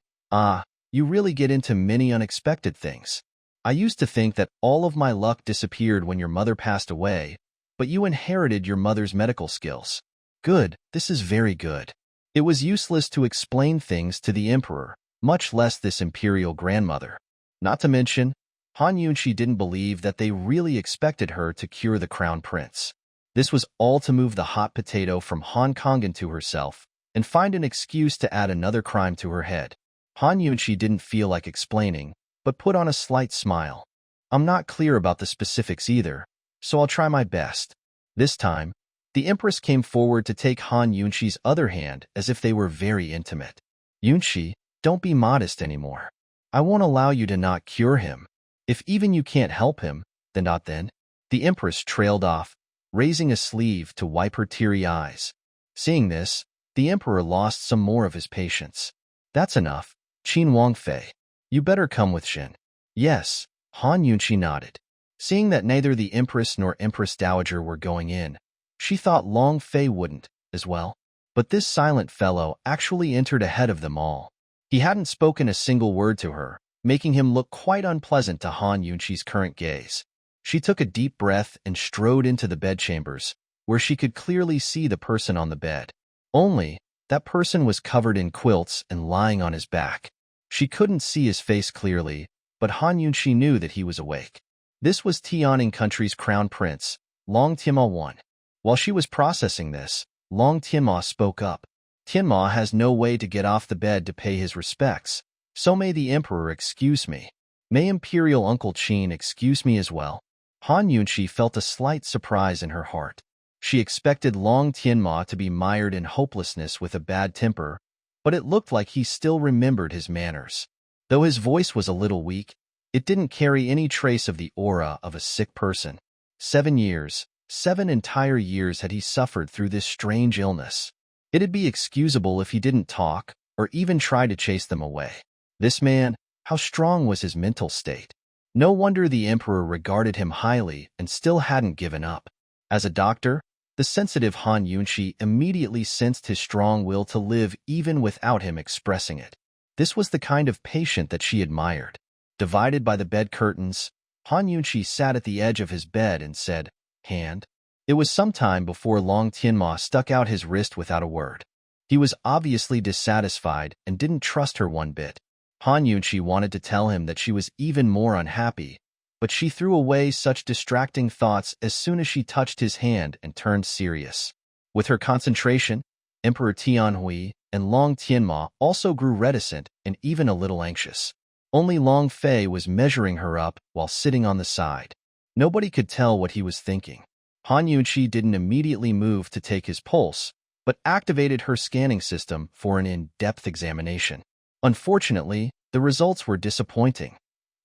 you really get into many unexpected things. I used to think that all of my luck disappeared when your mother passed away, but you inherited your mother's medical skills. Good, this is very good. It was useless to explain things to the emperor, much less this imperial grandmother. Not to mention, Han Yunshi didn't believe that they really expected her to cure the crown prince. This was all to move the hot potato from Han Kongan to herself and find an excuse to add another crime to her head. Han Yunshi didn't feel like explaining, but put on a slight smile. I'm not clear about the specifics either, so I'll try my best. This time, the Empress came forward to take Han Yunshi's other hand as if they were very intimate. Yunshi, don't be modest anymore. I won't allow you to not cure him. If even you can't help him, then not then. The Empress trailed off, raising a sleeve to wipe her teary eyes. Seeing this, the Emperor lost some more of his patience. That's enough, Qin Wangfei. You better come with Shin. Yes, Han Yunshi nodded. Seeing that neither the Empress nor Empress Dowager were going in, she thought Long Fei wouldn't, as well. But this silent fellow actually entered ahead of them all. He hadn't spoken a single word to her, making him look quite unpleasant to Han Yunshi's current gaze. She took a deep breath and strode into the bedchambers, where she could clearly see the person on the bed. Only, that person was covered in quilts and lying on his back. She couldn't see his face clearly, but Han Yunshi knew that he was awake. This was Tianing Country's crown prince, Long Tianma I. While she was processing this, Long Tianma spoke up. Tianma has no way to get off the bed to pay his respects, so may the emperor excuse me. May Imperial Uncle Qin excuse me as well. Han Yunshi felt a slight surprise in her heart. She expected Long Tianma to be mired in hopelessness with a bad temper, but it looked like he still remembered his manners. Though his voice was a little weak, it didn't carry any trace of the aura of a sick person. 7 years, 7 entire years had he suffered through this strange illness. It'd be excusable if he didn't talk or even try to chase them away. This man, how strong was his mental state? No wonder the emperor regarded him highly and still hadn't given up. As a doctor, the sensitive Han Yunshi immediately sensed his strong will to live even without him expressing it. This was the kind of patient that she admired. Divided by the bed curtains, Han Yunshi sat at the edge of his bed and said, "Hand." It was some time before Long Tianma stuck out his wrist without a word. He was obviously dissatisfied and didn't trust her one bit. Han Yunshi wanted to tell him that she was even more unhappy, but she threw away such distracting thoughts as soon as she touched his hand and turned serious. With her concentration, Emperor Tianhui and Long Tianma also grew reticent and even a little anxious. Only Long Fei was measuring her up while sitting on the side. Nobody could tell what he was thinking. Han Yunshi didn't immediately move to take his pulse, but activated her scanning system for an in-depth examination. Unfortunately, the results were disappointing.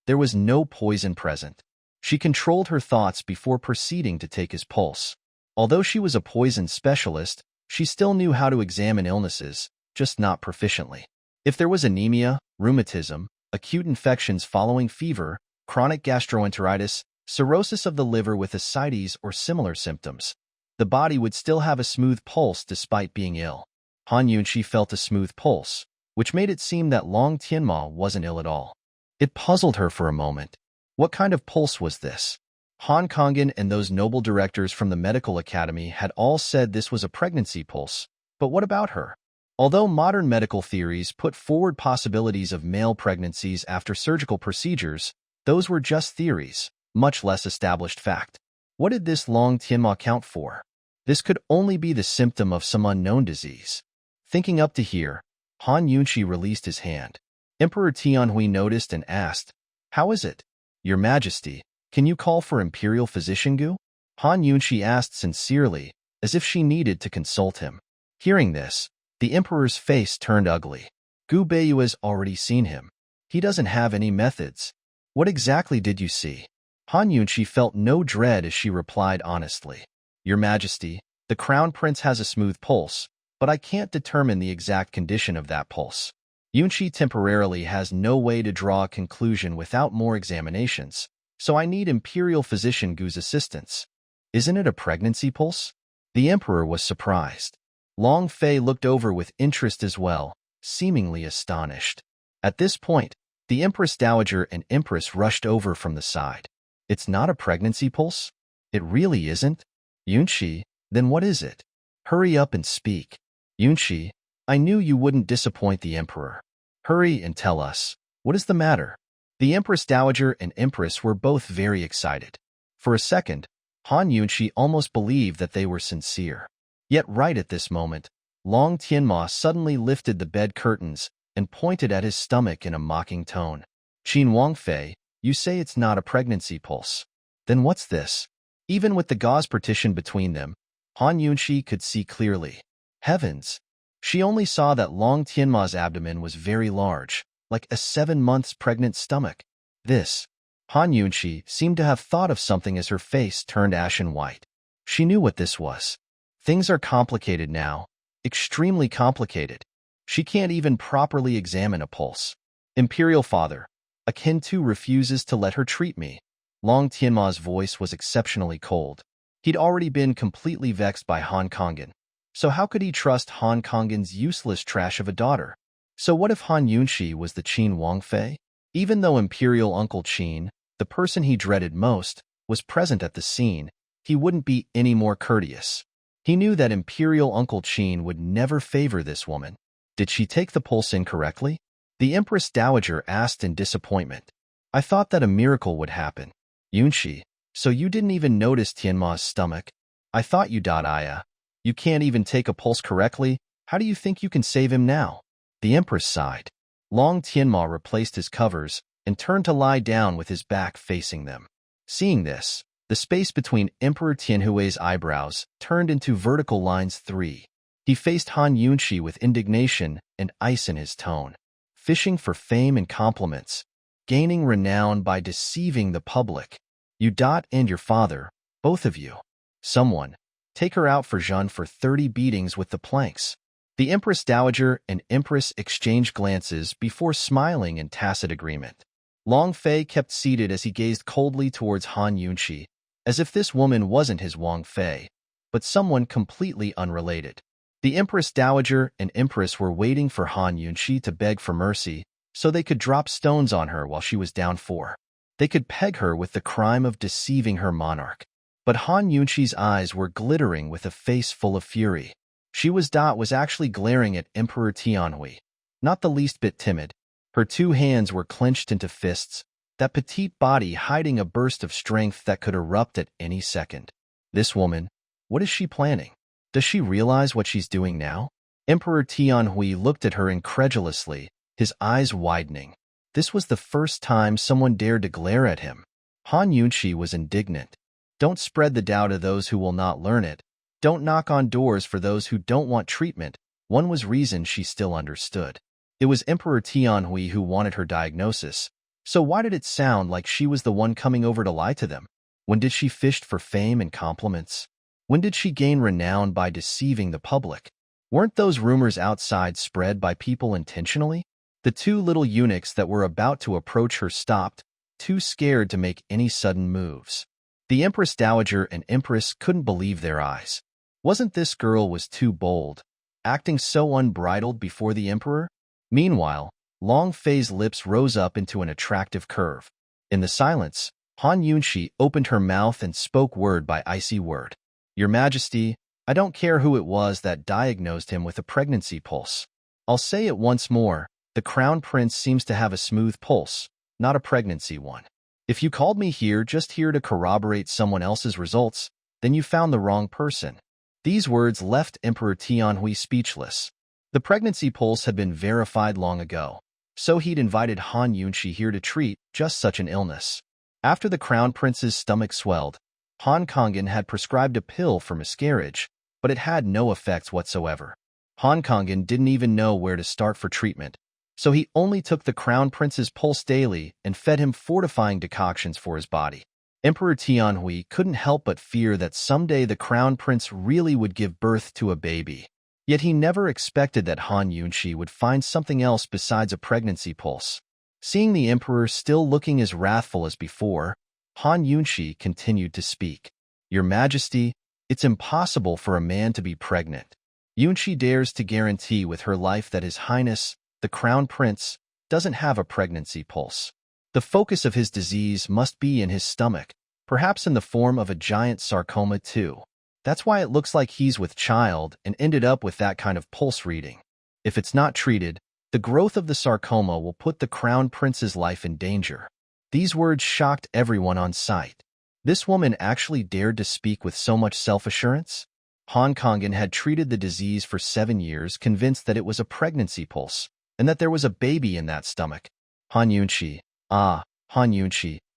There was no poison present. She controlled her thoughts before proceeding to take his pulse. Although she was a poison specialist, she still knew how to examine illnesses, just not proficiently. If there was anemia, rheumatism, acute infections following fever, chronic gastroenteritis, cirrhosis of the liver with ascites or similar symptoms, the body would still have a smooth pulse despite being ill. Han Yunshi felt a smooth pulse, which made it seem that Long Tianma wasn't ill at all. It puzzled her for a moment. What kind of pulse was this? Han Kongan and those noble directors from the medical academy had all said this was a pregnancy pulse, But what about her? Although modern medical theories put forward possibilities of male pregnancies after surgical procedures, those were just theories, much less established fact. What did this long Tianma count for? This could only be the symptom of some unknown disease. Thinking up to here, Han Yunshi released his hand. Emperor Tianhui noticed and asked, "How is it? Your Majesty, can you call for Imperial Physician Gu?" Han Yunshi asked sincerely, as if she needed to consult him. Hearing this, the Emperor's face turned ugly. Gu Beiyu has already seen him. He doesn't have any methods. What exactly did you see? Han Yunshi felt no dread as she replied honestly. Your Majesty, the Crown Prince has a smooth pulse, but I can't determine the exact condition of that pulse. Yunshi temporarily has no way to draw a conclusion without more examinations, so I need Imperial Physician Gu's assistance. Isn't it a pregnancy pulse? The Emperor was surprised. Long Fei looked over with interest as well, seemingly astonished. At this point, the Empress Dowager and Empress rushed over from the side. It's not a pregnancy pulse? It really isn't? Yunshi, then what is it? Hurry up and speak. Yunshi, I knew you wouldn't disappoint the Emperor. Hurry and tell us. What is the matter? The Empress Dowager and Empress were both very excited. For a second, Han Yunshi almost believed that they were sincere. Yet right at this moment, Long Tianma suddenly lifted the bed curtains and pointed at his stomach in a mocking tone. Qin Wangfei, you say it's not a pregnancy pulse. Then what's this? Even with the gauze partition between them, Han Yunshi could see clearly. Heavens! She only saw that Long Tianma's abdomen was very large, like a 7 months pregnant stomach. This. Han Yunshi seemed to have thought of something as her face turned ashen white. She knew what this was. Things are complicated now. Extremely complicated. She can't even properly examine a pulse. Imperial Father, Akin Tu refuses to let her treat me. Long Tianma's voice was exceptionally cold. He'd already been completely vexed by Han Kongan. So how could he trust Han Kongan's useless trash of a daughter? So what if Han Yunshi was the Qin Wangfei? Even though Imperial Uncle Qin, the person he dreaded most, was present at the scene, he wouldn't be any more courteous. He knew that Imperial Uncle Qin would never favor this woman. Did she take the pulse incorrectly? The Empress Dowager asked in disappointment. I thought that a miracle would happen. Yunshi, so you didn't even notice Tianma's stomach? I thought you Aya. You can't even take a pulse correctly? How do you think you can save him now? The Empress sighed. Long Tianma replaced his covers and turned to lie down with his back facing them. Seeing this, the space between Emperor Tianhui's eyebrows turned into vertical lines 3. He faced Han Yunshi with indignation and ice in his tone. Fishing for fame and compliments. Gaining renown by deceiving the public. You and your father, both of you. Someone, take her out for Jean for 30 beatings with the planks. The Empress Dowager and Empress exchanged glances before smiling in tacit agreement. Long Fei kept seated as he gazed coldly towards Han Yunshi, as if this woman wasn't his Wang Fei, but someone completely unrelated. The Empress Dowager and Empress were waiting for Han Yunshi to beg for mercy so they could drop stones on her while she was down for. They could peg her with the crime of deceiving her monarch. But Han Yunshi's eyes were glittering with a face full of fury. She was actually glaring at Emperor Tianhui, not the least bit timid. Her 2 hands were clenched into fists, that petite body hiding a burst of strength that could erupt at any second. This woman, what is she planning? Does she realize what she's doing now? Emperor Tianhui looked at her incredulously, his eyes widening. This was the first time someone dared to glare at him. Han Yunshi was indignant. Don't spread the doubt of those who will not learn it. Don't knock on doors for those who don't want treatment. One was reason she still understood. It was Emperor Tianhui who wanted her diagnosis. So why did it sound like she was the one coming over to lie to them? When did she fish for fame and compliments? When did she gain renown by deceiving the public? Weren't those rumors outside spread by people intentionally? The 2 little eunuchs that were about to approach her stopped, too scared to make any sudden moves. The Empress Dowager and Empress couldn't believe their eyes. Wasn't this girl was too bold, acting so unbridled before the Emperor? Meanwhile, Long Fei's lips rose up into an attractive curve. In the silence, Han Yunshi opened her mouth and spoke word by icy word. Your Majesty, I don't care who it was that diagnosed him with a pregnancy pulse. I'll say it once more, the Crown Prince seems to have a smooth pulse, not a pregnancy one. If you called me here just here to corroborate someone else's results, then you found the wrong person. These words left Emperor Tianhui speechless. The pregnancy pulse had been verified long ago, so he'd invited Han Yunshi here to treat just such an illness. After the Crown Prince's stomach swelled, Han Kongen had prescribed a pill for miscarriage, but it had no effects whatsoever. Han Kongen didn't even know where to start for treatment, so he only took the Crown Prince's pulse daily and fed him fortifying decoctions for his body. Emperor Tianhui couldn't help but fear that someday the Crown Prince really would give birth to a baby. Yet he never expected that Han Yunshi would find something else besides a pregnancy pulse. Seeing the emperor still looking as wrathful as before, Han Yunshi continued to speak. Your Majesty, it's impossible for a man to be pregnant. Yunshi dares to guarantee with her life that His Highness, the Crown Prince, doesn't have a pregnancy pulse. The focus of his disease must be in his stomach, perhaps in the form of a giant sarcoma too. That's why it looks like he's with child and ended up with that kind of pulse reading. If it's not treated, the growth of the sarcoma will put the Crown Prince's life in danger. These words shocked everyone on site. This woman actually dared to speak with so much self-assurance? Han Kongen had treated the disease for 7 years, convinced that it was a pregnancy pulse, and that there was a baby in that stomach. Han Yunshi,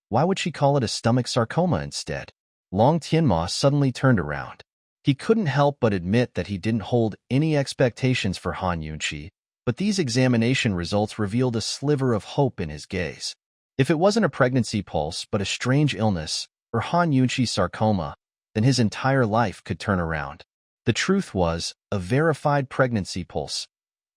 why would she call it a stomach sarcoma instead? Long Tianma suddenly turned around. He couldn't help but admit that he didn't hold any expectations for Han Yunshi, but these examination results revealed a sliver of hope in his gaze. If it wasn't a pregnancy pulse but a strange illness, or Han Yunshi's sarcoma, then his entire life could turn around. The truth was, a verified pregnancy pulse,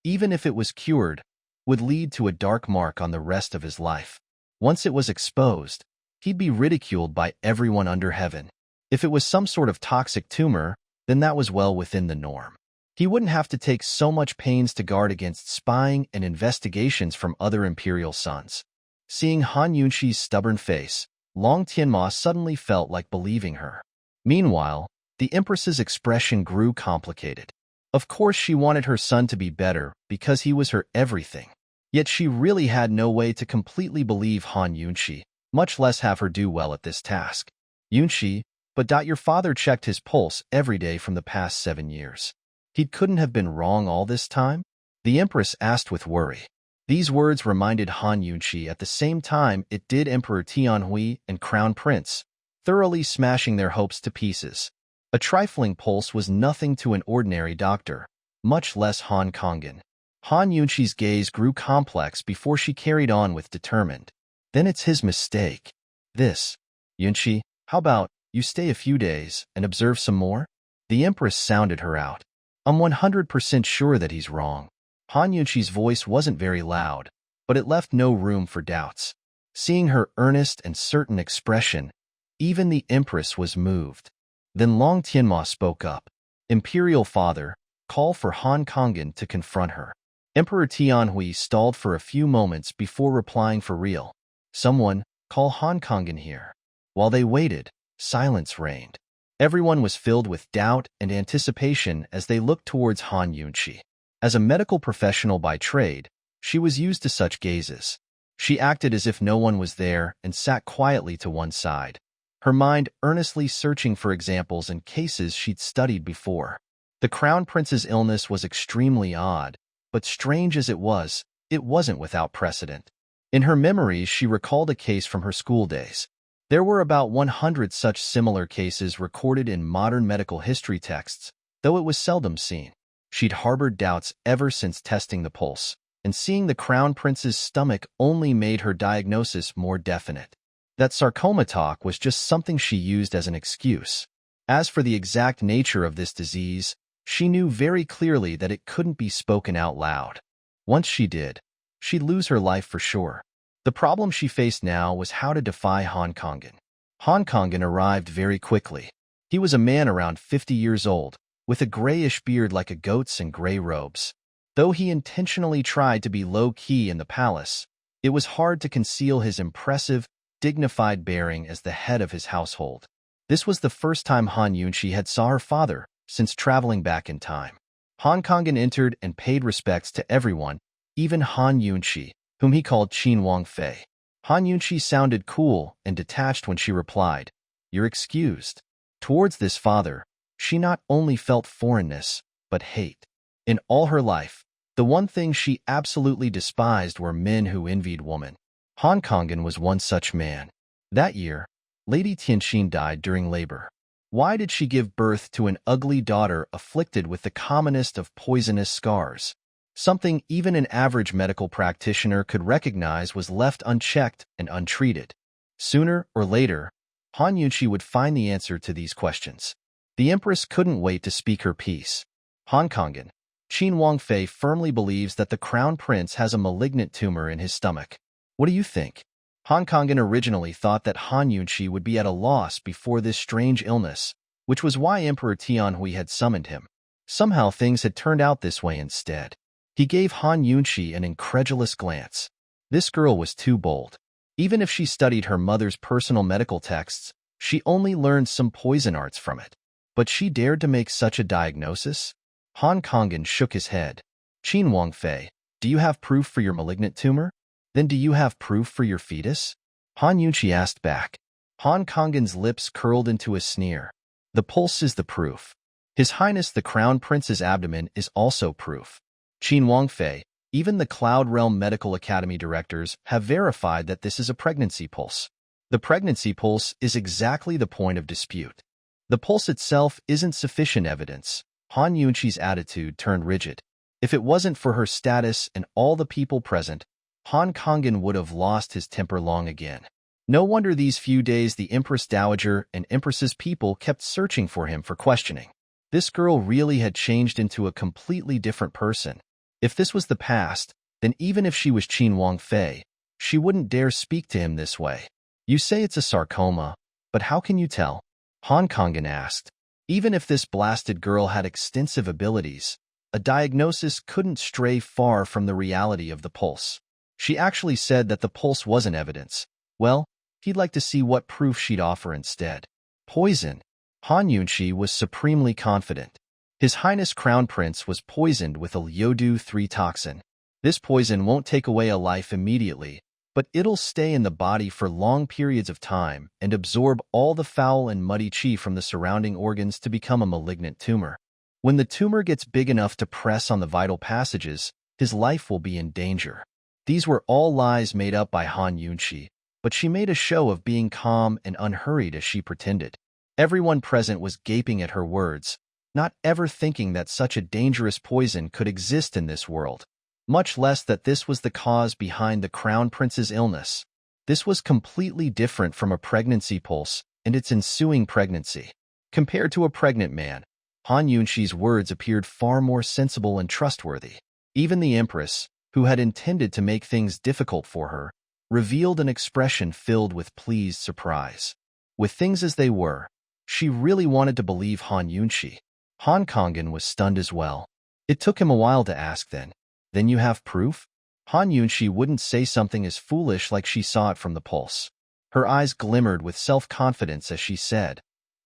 even if it was cured, would lead to a dark mark on the rest of his life. Once it was exposed, he'd be ridiculed by everyone under heaven. If it was some sort of toxic tumor, then that was well within the norm. He wouldn't have to take so much pains to guard against spying and investigations from other imperial sons. Seeing Han Yunshi's stubborn face, Long Tianma suddenly felt like believing her. Meanwhile, the Empress's expression grew complicated. Of course she wanted her son to be better because he was her everything. Yet she really had no way to completely believe Han Yunshi, much less have her do well at this task. Yunshi, but your father checked his pulse every day from the past 7 years. He couldn't have been wrong all this time? The Empress asked with worry. These words reminded Han Yunshi at the same time it did Emperor Tianhui and Crown Prince, thoroughly smashing their hopes to pieces. A trifling pulse was nothing to an ordinary doctor, much less Han Kongen. Han Yunshi's gaze grew complex before she carried on with determined. Then it's his mistake. Yunshi, how about you stay a few days and observe some more? The Empress sounded her out. I'm 100% sure that he's wrong. Han Yunshi's voice wasn't very loud, but it left no room for doubts. Seeing her earnest and certain expression, even the Empress was moved. Then Long Tianma spoke up. Imperial Father, call for Han Kongen to confront her. Emperor Tianhui stalled for a few moments before replying for real. Someone, call Han Kongen here. While they waited, silence reigned. Everyone was filled with doubt and anticipation as they looked towards Han Yunshi. As a medical professional by trade, she was used to such gazes. She acted as if no one was there and sat quietly to one side, her mind earnestly searching for examples and cases she'd studied before. The Crown Prince's illness was extremely odd, but strange as it wasn't without precedent. In her memories, she recalled a case from her school days. There were about 100 such similar cases recorded in modern medical history texts, though it was seldom seen. She'd harbored doubts ever since testing the pulse, and seeing the Crown Prince's stomach only made her diagnosis more definite. That sarcoma talk was just something she used as an excuse. As for the exact nature of this disease, she knew very clearly that it couldn't be spoken out loud. Once she did, she'd lose her life for sure. The problem she faced now was how to defy Han Kongen. Han Kongen arrived very quickly. He was a man around 50 years old, with a grayish beard like a goat's and gray robes. Though he intentionally tried to be low-key in the palace, it was hard to conceal his impressive, dignified bearing as the head of his household. This was the first time Han Yunshi had saw her father, since traveling back in time. Han Kangen entered and paid respects to everyone, even Han Yunshi, whom he called Qin Wangfei. Han Yunshi sounded cool and detached when she replied, "You're excused." Towards this father, she not only felt foreignness, but hate. In all her life, the one thing she absolutely despised were men who envied women. Han Kangen was one such man. That year, Lady Tianxin died during labor. Why did she give birth to an ugly daughter afflicted with the commonest of poisonous scars? Something even an average medical practitioner could recognize was left unchecked and untreated. Sooner or later, Han Yunshi would find the answer to these questions. The Empress couldn't wait to speak her piece. Han Kangen, Qin Wangfei firmly believes that the Crown Prince has a malignant tumor in his stomach. What do you think? Han Kangen originally thought that Han Yunshi would be at a loss before this strange illness, which was why Emperor Tianhui had summoned him. Somehow things had turned out this way instead. He gave Han Yunshi an incredulous glance. This girl was too bold. Even if she studied her mother's personal medical texts, she only learned some poison arts from it. But she dared to make such a diagnosis? Han Kangen shook his head. Qin Wangfei, do you have proof for your malignant tumor? Then do you have proof for your fetus? Han Yunshi asked back. Han Kangen's lips curled into a sneer. The pulse is the proof. His Highness the Crown Prince's abdomen is also proof. Qin Wangfei, even the Cloud Realm Medical Academy directors have verified that this is a pregnancy pulse. The pregnancy pulse is exactly the point of dispute. The pulse itself isn't sufficient evidence. Han Yunshi's attitude turned rigid. If it wasn't for her status and all the people present, Han Kangen would have lost his temper long again. No wonder these few days the Empress Dowager and Empress's people kept searching for him for questioning. This girl really had changed into a completely different person. If this was the past, then even if she was Qin Wangfei, she wouldn't dare speak to him this way. You say it's a sarcoma, but how can you tell? Han Kangen asked. Even if this blasted girl had extensive abilities, a diagnosis couldn't stray far from the reality of the pulse. She actually said that the pulse wasn't evidence. Well, he'd like to see what proof she'd offer instead. Poison. Han Yunshi was supremely confident. His Highness Crown Prince was poisoned with a Lyodu 3 toxin. This poison won't take away a life immediately, but it'll stay in the body for long periods of time and absorb all the foul and muddy qi from the surrounding organs to become a malignant tumor. When the tumor gets big enough to press on the vital passages, his life will be in danger. These were all lies made up by Han Yunshi, but she made a show of being calm and unhurried as she pretended. Everyone present was gaping at her words, not ever thinking that such a dangerous poison could exist in this world, much less that this was the cause behind the Crown Prince's illness. This was completely different from a pregnancy pulse and its ensuing pregnancy. Compared to a pregnant man, Han Yunshi's words appeared far more sensible and trustworthy. Even the Empress, who had intended to make things difficult for her, revealed an expression filled with pleased surprise. With things as they were, she really wanted to believe Han Yunshi. Han Kangen was stunned as well. It took him a while to ask then. Then you have proof? Han Yunshi wouldn't say something as foolish like she saw it from the pulse. Her eyes glimmered with self-confidence as she said,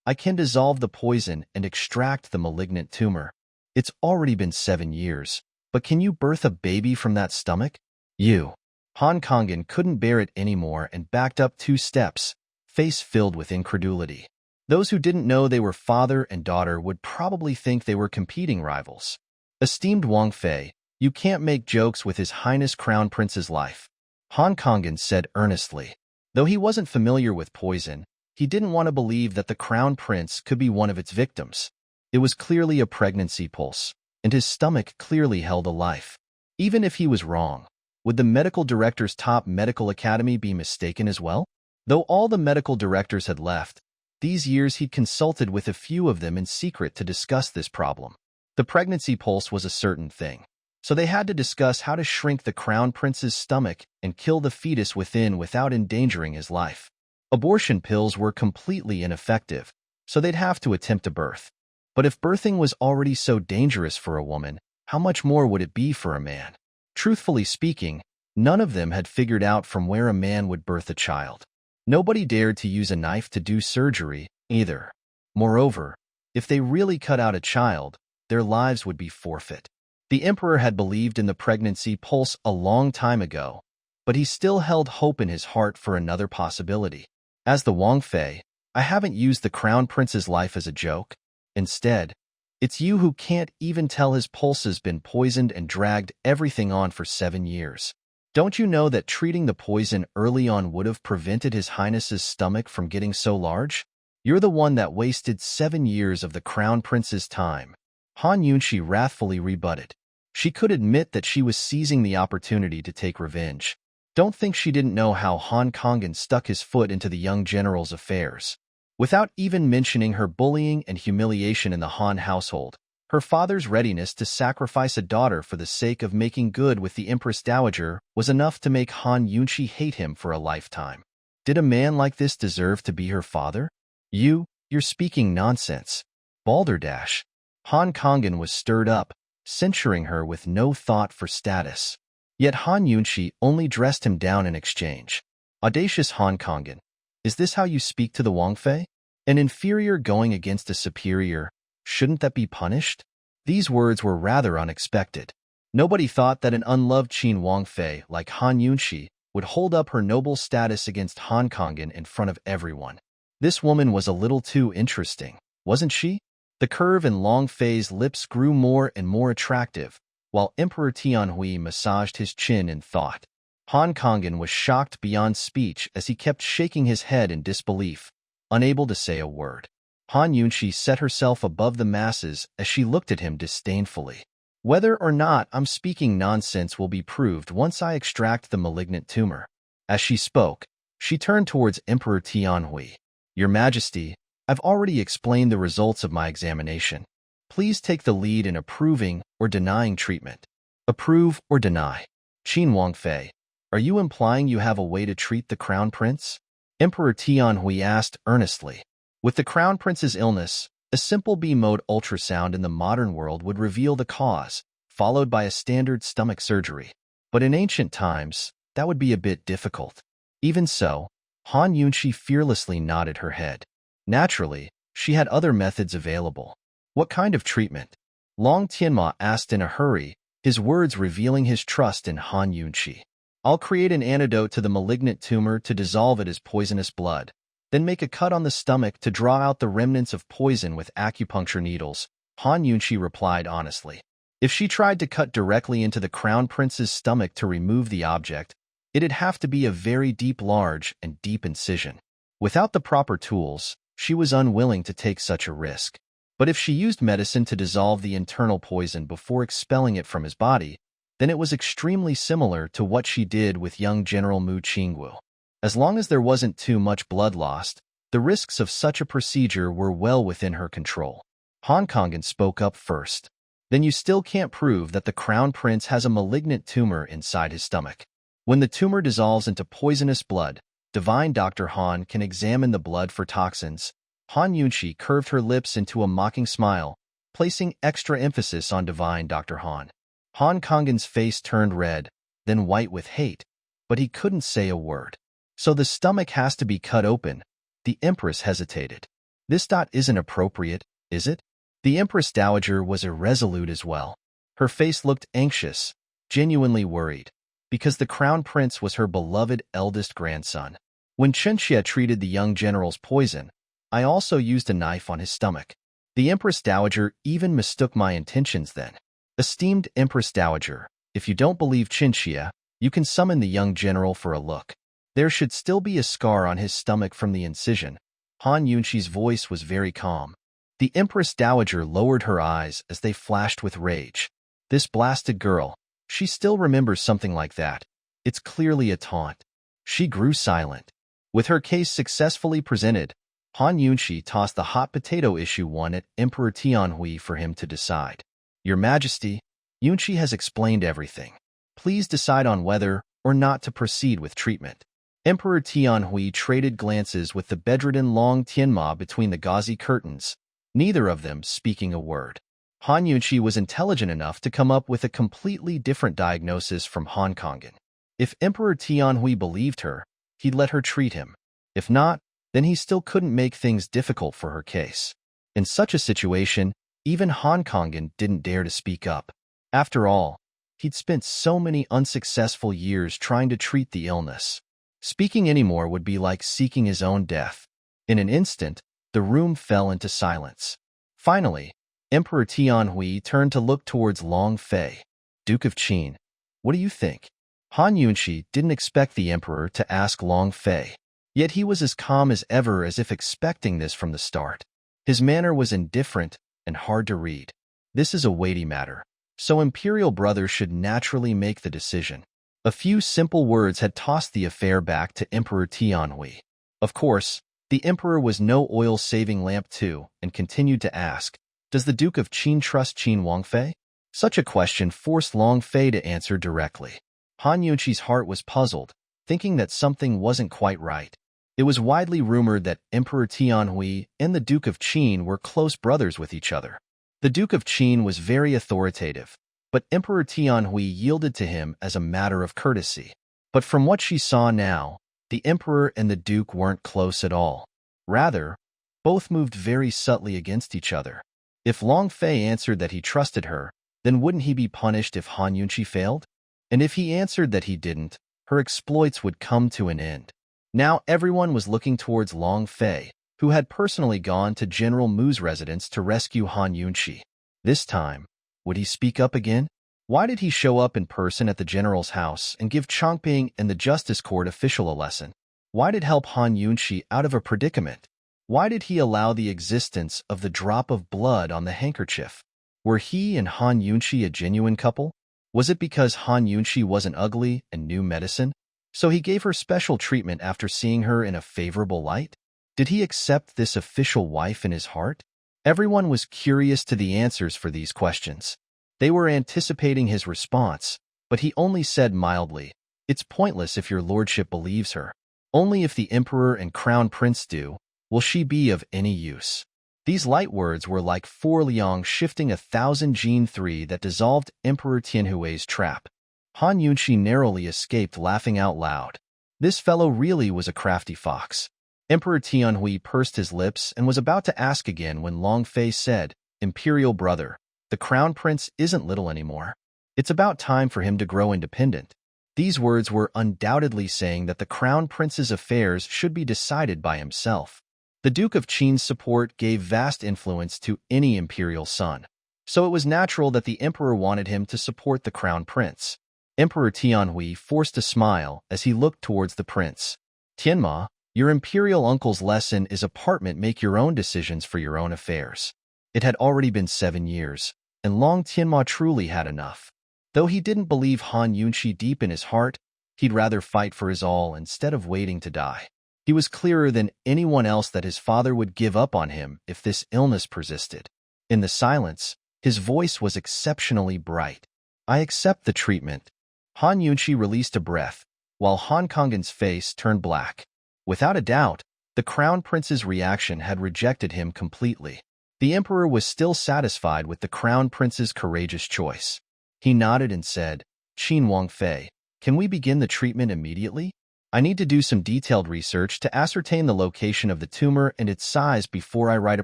I can dissolve the poison and extract the malignant tumor. It's already been 7 years, but can you birth a baby from that stomach? You. Han Kangen couldn't bear it anymore and backed up 2 steps, face filled with incredulity. Those who didn't know they were father and daughter would probably think they were competing rivals. Esteemed Wangfei, you can't make jokes with His Highness Crown Prince's life, Han Kangen said earnestly. Though he wasn't familiar with poison, he didn't want to believe that the Crown Prince could be one of its victims. It was clearly a pregnancy pulse, and his stomach clearly held a life. Even if he was wrong, would the medical director's top medical academy be mistaken as well? Though all the medical directors had left, these years he'd consulted with a few of them in secret to discuss this problem. The pregnancy pulse was a certain thing, so they had to discuss how to shrink the Crown Prince's stomach and kill the fetus within without endangering his life. Abortion pills were completely ineffective, so they'd have to attempt a birth. But if birthing was already so dangerous for a woman, how much more would it be for a man? Truthfully speaking, none of them had figured out from where a man would birth a child. Nobody dared to use a knife to do surgery, either. Moreover, If they really cut out a child, their lives would be forfeit. The emperor had believed in the pregnancy pulse a long time ago, but he still held hope in his heart for another possibility. As the Wang Fei, I haven't used the crown prince's life as a joke. Instead, it's you who can't even tell his pulse has been poisoned and dragged everything on for 7 years. Don't you know that treating the poison early on would have prevented His Highness's stomach from getting so large? You're the one that wasted 7 years of the crown prince's time. Han Yunshi wrathfully rebutted. She could admit that she was seizing the opportunity to take revenge. Don't think she didn't know how Han Kongan stuck his foot into the young general's affairs. Without even mentioning her bullying and humiliation in the Han household, her father's readiness to sacrifice a daughter for the sake of making good with the Empress Dowager was enough to make Han Yunshi hate him for a lifetime. Did a man like this deserve to be her father? You're speaking nonsense. Balderdash. Han Kongan was stirred up, censuring her with no thought for status. Yet Han Yunshi only dressed him down in exchange. Audacious Han Kongan. Is this how you speak to the Wang Fei? An inferior going against a superior, shouldn't that be punished? These words were rather unexpected. Nobody thought that an unloved Qin Wang Fei like Han Yunshi would hold up her noble status against Han Kongan in front of everyone. This woman was a little too interesting, wasn't she? The curve in Long Fei's lips grew more and more attractive, while Emperor Tianhui massaged his chin in thought. Han Kongan was shocked beyond speech as he kept shaking his head in disbelief, unable to say a word. Han Yunshi set herself above the masses as she looked at him disdainfully. Whether or not I'm speaking nonsense will be proved once I extract the malignant tumor. As she spoke, she turned towards Emperor Tianhui. Your Majesty, I've already explained the results of my examination. Please take the lead in approving or denying treatment. Approve or deny. Qin Wang Fei, are you implying you have a way to treat the Crown Prince? Emperor Tianhui asked earnestly. With the Crown Prince's illness, a simple B-mode ultrasound in the modern world would reveal the cause, followed by a standard stomach surgery. But in ancient times, that would be a bit difficult. Even so, Han Yunshi fearlessly nodded her head. Naturally, she had other methods available. What kind of treatment? Long Tianma asked in a hurry, his words revealing his trust in Han Yunshi. I'll create an antidote to the malignant tumor to dissolve it as poisonous blood, then make a cut on the stomach to draw out the remnants of poison with acupuncture needles, Han Yunshi replied honestly. If she tried to cut directly into the Crown Prince's stomach to remove the object, it'd have to be a very large and deep incision. Without the proper tools, she was unwilling to take such a risk. But if she used medicine to dissolve the internal poison before expelling it from his body, then it was extremely similar to what she did with young General Mu Qingwu. As long as there wasn't too much blood lost, the risks of such a procedure were well within her control. Han Kongan spoke up first. Then you still can't prove that the Crown Prince has a malignant tumor inside his stomach. When the tumor dissolves into poisonous blood, Divine Dr. Han can examine the blood for toxins. Han Yunshi curved her lips into a mocking smile, placing extra emphasis on Divine Dr. Han. Han Kongan's face turned red, then white with hate, but he couldn't say a word. So the stomach has to be cut open. The Empress hesitated. This isn't appropriate, is it? The Empress Dowager was irresolute as well. Her face looked anxious, genuinely worried, because the Crown Prince was her beloved eldest grandson. When Chen Xie treated the young general's poison, I also used a knife on his stomach. The Empress Dowager even mistook my intentions then. Esteemed Empress Dowager, if you don't believe Chen Xie, you can summon the young general for a look. There should still be a scar on his stomach from the incision. Han Yunshi's voice was very calm. The Empress Dowager lowered her eyes as they flashed with rage. This blasted girl, she still remembers something like that. It's clearly a taunt. She grew silent. With her case successfully presented, Han Yunshi tossed the hot potato issue one at Emperor Tianhui for him to decide. Your Majesty, Yunshi has explained everything. Please decide on whether or not to proceed with treatment. Emperor Tianhui traded glances with the bedridden Long Tianma between the gauzy curtains, neither of them speaking a word. Han Yunshi was intelligent enough to come up with a completely different diagnosis from Han Kongan. If Emperor Tianhui believed her, he'd let her treat him. If not, then he still couldn't make things difficult for her case. In such a situation, even Han Kangen didn't dare to speak up. After all, he'd spent so many unsuccessful years trying to treat the illness. Speaking anymore would be like seeking his own death. In an instant, the room fell into silence. Finally, Emperor Tianhui turned to look towards Long Fei. Duke of Qin, what do you think? Han Yunshi didn't expect the emperor to ask Long Fei. Yet he was as calm as ever, as if expecting this from the start. His manner was indifferent and hard to read. This is a weighty matter, so Imperial Brother should naturally make the decision. A few simple words had tossed the affair back to Emperor Tianhui. Of course, the emperor was no oil-saving lamp too, and continued to ask, does the Duke of Qin trust Qin Wangfei? Such a question forced Long Fei to answer directly. Han Yunshi's heart was puzzled, thinking that something wasn't quite right. It was widely rumored that Emperor Tianhui and the Duke of Qin were close brothers with each other. The Duke of Qin was very authoritative, but Emperor Tianhui yielded to him as a matter of courtesy. But from what she saw now, the emperor and the duke weren't close at all. Rather, both moved very subtly against each other. If Long Fei answered that he trusted her, then wouldn't he be punished if Han Yunshi failed? And if he answered that he didn't, her exploits would come to an end. Now everyone was looking towards Long Fei, who had personally gone to General Mu's residence to rescue Han Yunshi. This time, would he speak up again? Why did he show up in person at the general's house and give Chongping and the justice court official a lesson? Why did he help Han Yunshi out of a predicament? Why did he allow the existence of the drop of blood on the handkerchief? Were he and Han Yunshi a genuine couple? Was it because Han Yunshi wasn't ugly and knew medicine, so he gave her special treatment after seeing her in a favorable light? Did he accept this official wife in his heart? Everyone was curious to the answers for these questions. They were anticipating his response, but he only said mildly, "It's pointless if your lordship believes her. Only if the emperor and crown prince do, will she be of any use." These light words were like 4 liang shifting 1,000 Jin 3 that dissolved Emperor Tianhui's trap. Han Yunshi narrowly escaped laughing out loud. This fellow really was a crafty fox. Emperor Tianhui pursed his lips and was about to ask again when Long Fei said, "Imperial brother, the crown prince isn't little anymore. It's about time for him to grow independent." These words were undoubtedly saying that the crown prince's affairs should be decided by himself. The Duke of Qin's support gave vast influence to any imperial son, so it was natural that the emperor wanted him to support the crown prince. Emperor Tianhui forced a smile as he looked towards the prince. "Tianma, your imperial uncle's lesson is apartment make your own decisions for your own affairs." It had already been 7 years, and Long Tianma truly had enough. Though he didn't believe Han Yunshi deep in his heart, he'd rather fight for his all instead of waiting to die. He was clearer than anyone else that his father would give up on him if this illness persisted. In the silence, his voice was exceptionally bright. "I accept the treatment." Han Yunshi released a breath, while Han Kangen's face turned black. Without a doubt, the crown prince's reaction had rejected him completely. The emperor was still satisfied with the crown prince's courageous choice. He nodded and said, "Qin Wangfei, can we begin the treatment immediately? I need to do some detailed research to ascertain the location of the tumor and its size before I write a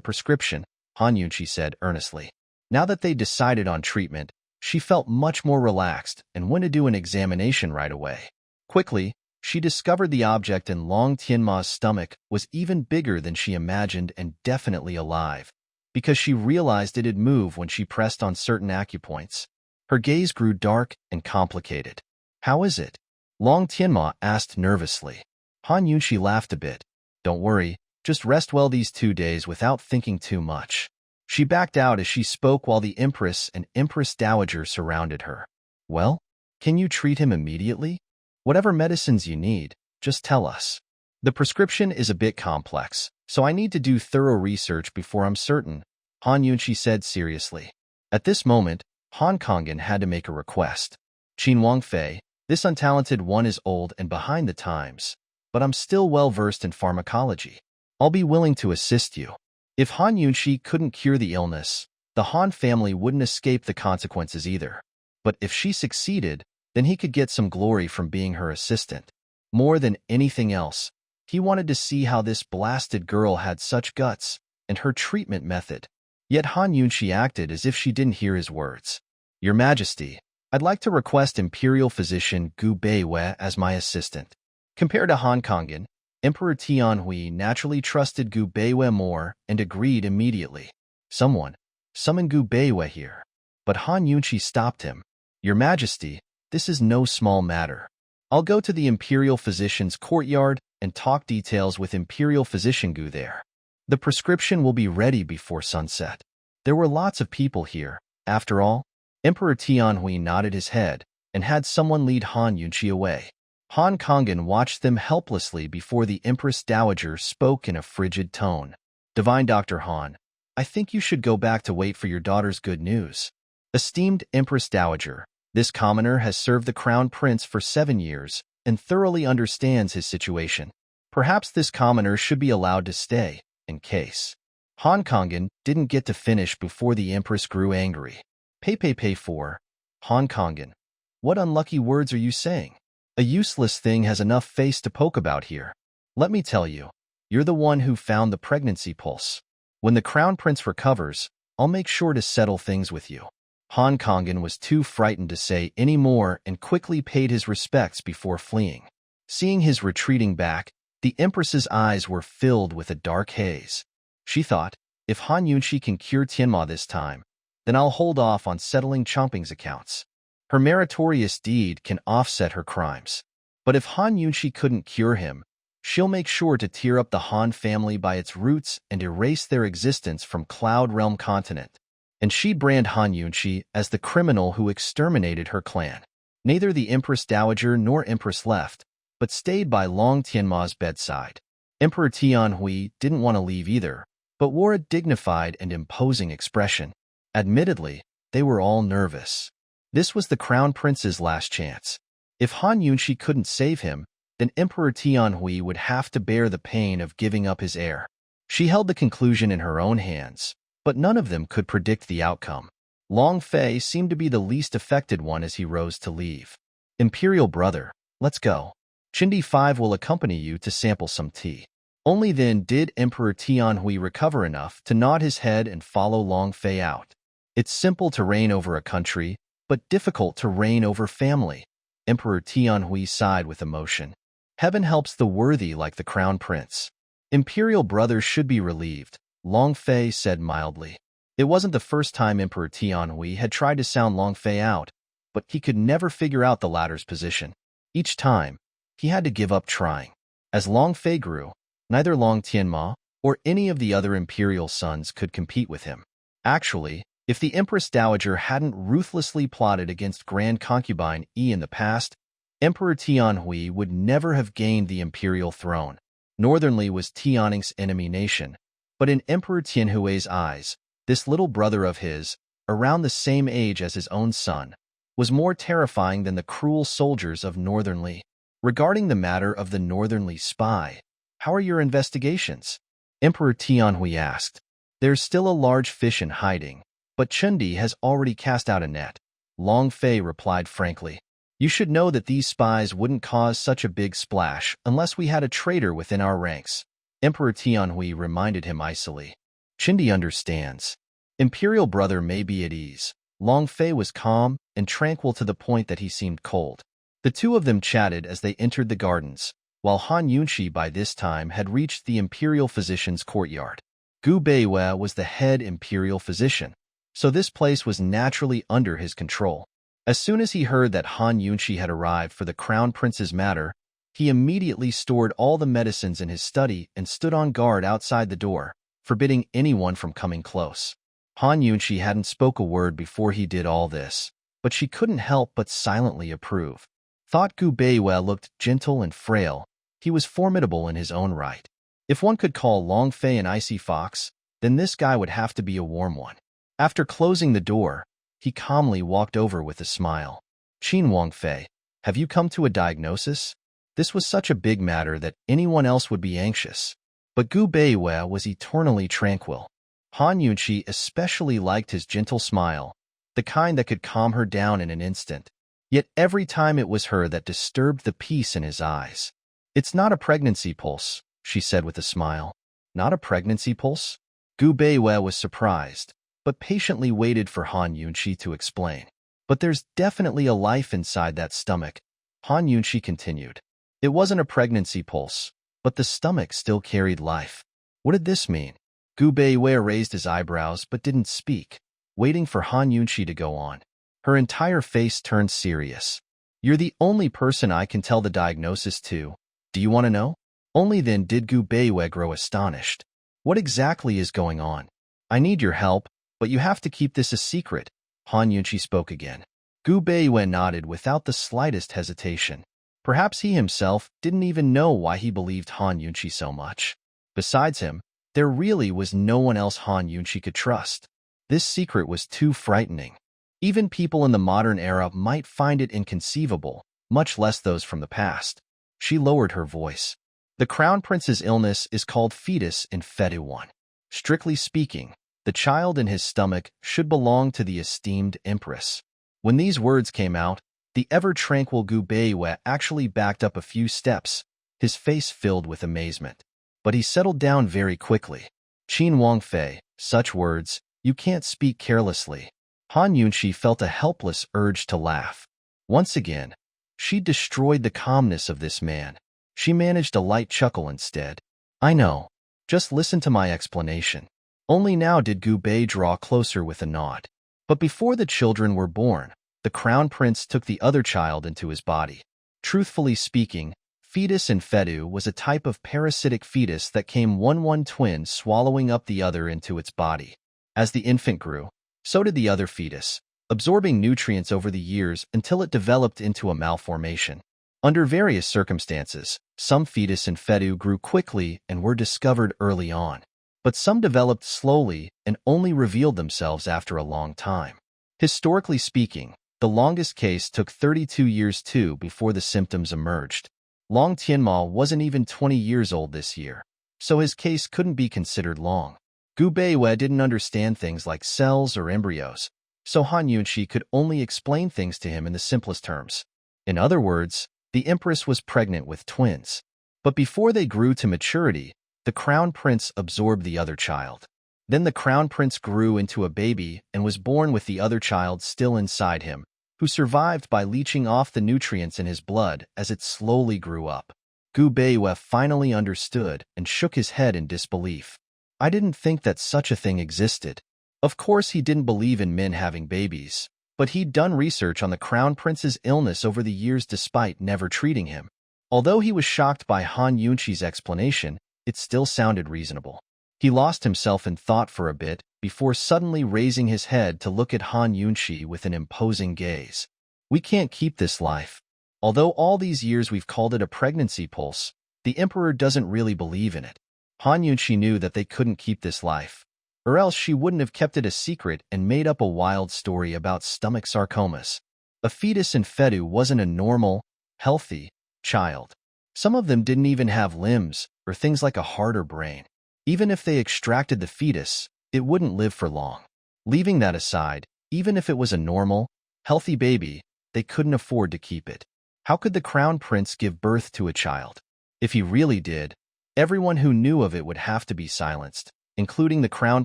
prescription," Han Yunshi said earnestly. Now that they decided on treatment, she felt much more relaxed and went to do an examination right away. Quickly, she discovered the object in Long Tianma's stomach was even bigger than she imagined and definitely alive, because she realized it'd move when she pressed on certain acupoints. Her gaze grew dark and complicated. "How is it?" Long Tianma asked nervously. Han Yunshi laughed a bit. "Don't worry, just rest well these 2 days without thinking too much." She backed out as she spoke while the Empress and Empress Dowager surrounded her. "Well, can you treat him immediately? Whatever medicines you need, just tell us. The prescription is a bit complex, so I need to do thorough research before I'm certain," Han Yunshi said seriously. At this moment, Han Kangen had to make a request. "Qin Wangfei, this untalented one is old and behind the times, but I'm still well-versed in pharmacology. I'll be willing to assist you." If Han Yunshi couldn't cure the illness, the Han family wouldn't escape the consequences either. But if she succeeded, then he could get some glory from being her assistant. More than anything else, he wanted to see how this blasted girl had such guts, and her treatment method. Yet Han Yunshi acted as if she didn't hear his words. Your Majesty, I'd like to request Imperial Physician Gu Beiwei as my assistant. Compared to Han Kongan, Emperor Tianhui naturally trusted Gu Beiwei more and agreed immediately. Someone, summon Gu Beiwei here. But Han Yunshi stopped him. Your Majesty, this is no small matter. I'll go to the Imperial Physician's courtyard and talk details with Imperial Physician Gu there. The prescription will be ready before sunset. There were lots of people here. After all, Emperor Tianhui nodded his head and had someone lead Han Yunshi away. Han Kongan watched them helplessly before the Empress Dowager spoke in a frigid tone. Divine Dr. Han, I think you should go back to wait for your daughter's good news. Esteemed Empress Dowager, this commoner has served the Crown Prince for 7 years and thoroughly understands his situation. Perhaps this commoner should be allowed to stay, in case. Han Kongan didn't get to finish before the Empress grew angry. Pay for. Han Kongan, what unlucky words are you saying? A useless thing has enough face to poke about here. Let me tell you, you're the one who found the pregnancy pulse. When the Crown Prince recovers, I'll make sure to settle things with you. Han Kongan was too frightened to say any more and quickly paid his respects before fleeing. Seeing his retreating back, the Empress's eyes were filled with a dark haze. She thought, if Han Yunshi can cure Tianma this time, then I'll hold off on settling Chomping's accounts. Her meritorious deed can offset her crimes. But if Han Yunshi couldn't cure him, she'll make sure to tear up the Han family by its roots and erase their existence from Cloud Realm continent. And she'd brand Han Yunshi as the criminal who exterminated her clan. Neither the Empress Dowager nor Empress left, but stayed by Long Tianma's bedside. Emperor Tianhui didn't want to leave either, but wore a dignified and imposing expression. Admittedly, they were all nervous. This was the Crown Prince's last chance. If Han Yunshi couldn't save him, then Emperor Tianhui would have to bear the pain of giving up his heir. She held the conclusion in her own hands, but none of them could predict the outcome. Long Fei seemed to be the least affected one as he rose to leave. Imperial brother, let's go. Chindi 5 will accompany you to sample some tea. Only then did Emperor Tianhui recover enough to nod his head and follow Long Fei out. It's simple to reign over a country, but difficult to reign over family. Emperor Tianhui sighed with emotion. Heaven helps the worthy like the Crown Prince. Imperial brothers should be relieved, Long Fei said mildly. It wasn't the first time Emperor Tianhui had tried to sound Long Fei out, but he could never figure out the latter's position. Each time, he had to give up trying. As Long Fei grew, neither Long Tianma or any of the other imperial sons could compete with him. Actually, if the Empress Dowager hadn't ruthlessly plotted against Grand Concubine Yi in the past, Emperor Tianhui would never have gained the imperial throne. Northernly was Tianix's enemy nation, but in Emperor Tianhui's eyes, this little brother of his, around the same age as his own son, was more terrifying than the cruel soldiers of Northernly. Regarding the matter of the Northernly spy, how are your investigations? Emperor Tianhui asked. There's still a large fish in hiding, but Chindi has already cast out a net. Long Fei replied frankly. You should know that these spies wouldn't cause such a big splash unless we had a traitor within our ranks. Emperor Tianhui reminded him icily. Chindi understands. Imperial brother may be at ease. Long Fei was calm and tranquil to the point that he seemed cold. The two of them chatted as they entered the gardens, while Han Yunshi by this time had reached the Imperial Physician's courtyard. Gu Beiwei was the head Imperial Physician, so this place was naturally under his control. As soon as he heard that Han Yunshi had arrived for the Crown Prince's matter, he immediately stored all the medicines in his study and stood on guard outside the door, forbidding anyone from coming close. Han Yunshi hadn't spoke a word before he did all this, but she couldn't help but silently approve. Thought Gu Beiwei looked gentle and frail. He was formidable in his own right. If one could call Long Fei an icy fox, then this guy would have to be a warm one. After closing the door, he calmly walked over with a smile. Qin Wang Fei, have you come to a diagnosis? This was such a big matter that anyone else would be anxious. But Gu Beiwei was eternally tranquil. Han Yunshi especially liked his gentle smile, the kind that could calm her down in an instant. Yet every time it was her that disturbed the peace in his eyes. It's not a pregnancy pulse, she said with a smile. Not a pregnancy pulse? Gu Beiwei was surprised, but patiently waited for Han Yunqi to explain. But there's definitely a life inside that stomach, Han Yunqi continued. It wasn't a pregnancy pulse, but the stomach still carried life. What did this mean? Gu Beiwei raised his eyebrows but didn't speak, waiting for Han Yunqi to go on. Her entire face turned serious. You're the only person I can tell the diagnosis to. Do you want to know? Only then did Gu Beiwei grow astonished. What exactly is going on? I need your help, but you have to keep this a secret. Han Yunqi spoke again. Gu Beiwei nodded without the slightest hesitation. Perhaps he himself didn't even know why he believed Han Yunqi so much. Besides him, there really was no one else Han Yunqi could trust. This secret was too frightening. Even people in the modern era might find it inconceivable, much less those from the past. She lowered her voice. The Crown Prince's illness is called fetus in fetu 1. Strictly speaking, the child in his stomach should belong to the esteemed Empress. When these words came out, the ever-tranquil Gu Beiwei actually backed up a few steps, his face filled with amazement. But he settled down very quickly. Qin Wangfei, such words, you can't speak carelessly. Han Yunqi felt a helpless urge to laugh. Once again, she destroyed the calmness of this man. She managed a light chuckle instead. I know. Just listen to my explanation. Only now did Gu Bei draw closer with a nod. But before the children were born, the Crown Prince took the other child into his body. Truthfully speaking, fetus in fetu was a type of parasitic fetus that came one twin swallowing up the other into its body. As the infant grew, so did the other fetus, absorbing nutrients over the years until it developed into a malformation. Under various circumstances, some fetus in fetu grew quickly and were discovered early on. But some developed slowly and only revealed themselves after a long time. Historically speaking, the longest case took 32 years too before the symptoms emerged. Long Tianma wasn't even 20 years old this year, so his case couldn't be considered long. Gu Beiwei didn't understand things like cells or embryos, so Han Yunqi could only explain things to him in the simplest terms. In other words, the Empress was pregnant with twins. But before they grew to maturity, the Crown Prince absorbed the other child. Then the Crown Prince grew into a baby and was born with the other child still inside him, who survived by leaching off the nutrients in his blood as it slowly grew up. Gu Beiwei finally understood and shook his head in disbelief. I didn't think that such a thing existed. Of course he didn't believe in men having babies, but he'd done research on the Crown Prince's illness over the years despite never treating him. Although he was shocked by Han Yunqi's explanation, it still sounded reasonable. He lost himself in thought for a bit before suddenly raising his head to look at Han Yunqi with an imposing gaze. We can't keep this life. Although all these years we've called it a pregnancy pulse, the Emperor doesn't really believe in it. Han Yunqi knew that they couldn't keep this life, or else she wouldn't have kept it a secret and made up a wild story about stomach sarcomas. A fetus in fetu wasn't a normal, healthy child. Some of them didn't even have limbs or things like a heart or brain. Even if they extracted the fetus, it wouldn't live for long. Leaving that aside, even if it was a normal, healthy baby, they couldn't afford to keep it. How could the Crown Prince give birth to a child? If he really did, everyone who knew of it would have to be silenced, including the Crown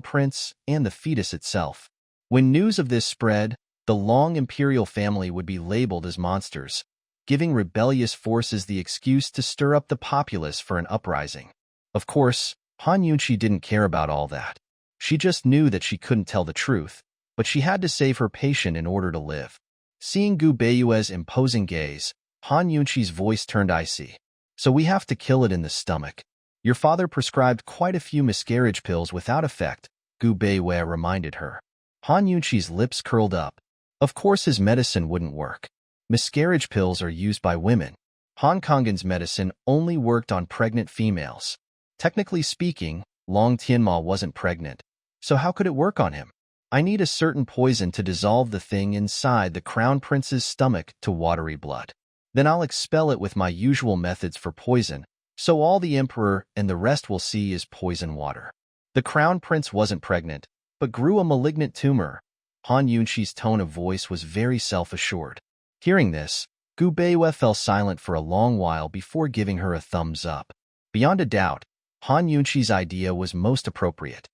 Prince and the fetus itself. When news of this spread, the Long imperial family would be labeled as monsters, giving rebellious forces the excuse to stir up the populace for an uprising. Of course, Han Yunqi didn't care about all that. She just knew that she couldn't tell the truth, but she had to save her patient in order to live. Seeing Gu Beiwei's imposing gaze, Han Yunqi's voice turned icy. So we have to kill it in the stomach. Your father prescribed quite a few miscarriage pills without effect, Gu Beiwei reminded her. Han Yunqi's lips curled up. Of course his medicine wouldn't work. Miscarriage pills are used by women. Han Kong's medicine only worked on pregnant females. Technically speaking, Long Tianma wasn't pregnant. So how could it work on him? I need a certain poison to dissolve the thing inside the Crown Prince's stomach to watery blood. Then I'll expel it with my usual methods for poison, so all the Emperor and the rest will see is poison water. The Crown Prince wasn't pregnant, but grew a malignant tumor. Han Yunqi's tone of voice was very self-assured. Hearing this, Gu Beiwei fell silent for a long while before giving her a thumbs up. Beyond a doubt, Han Yunqi's idea was most appropriate.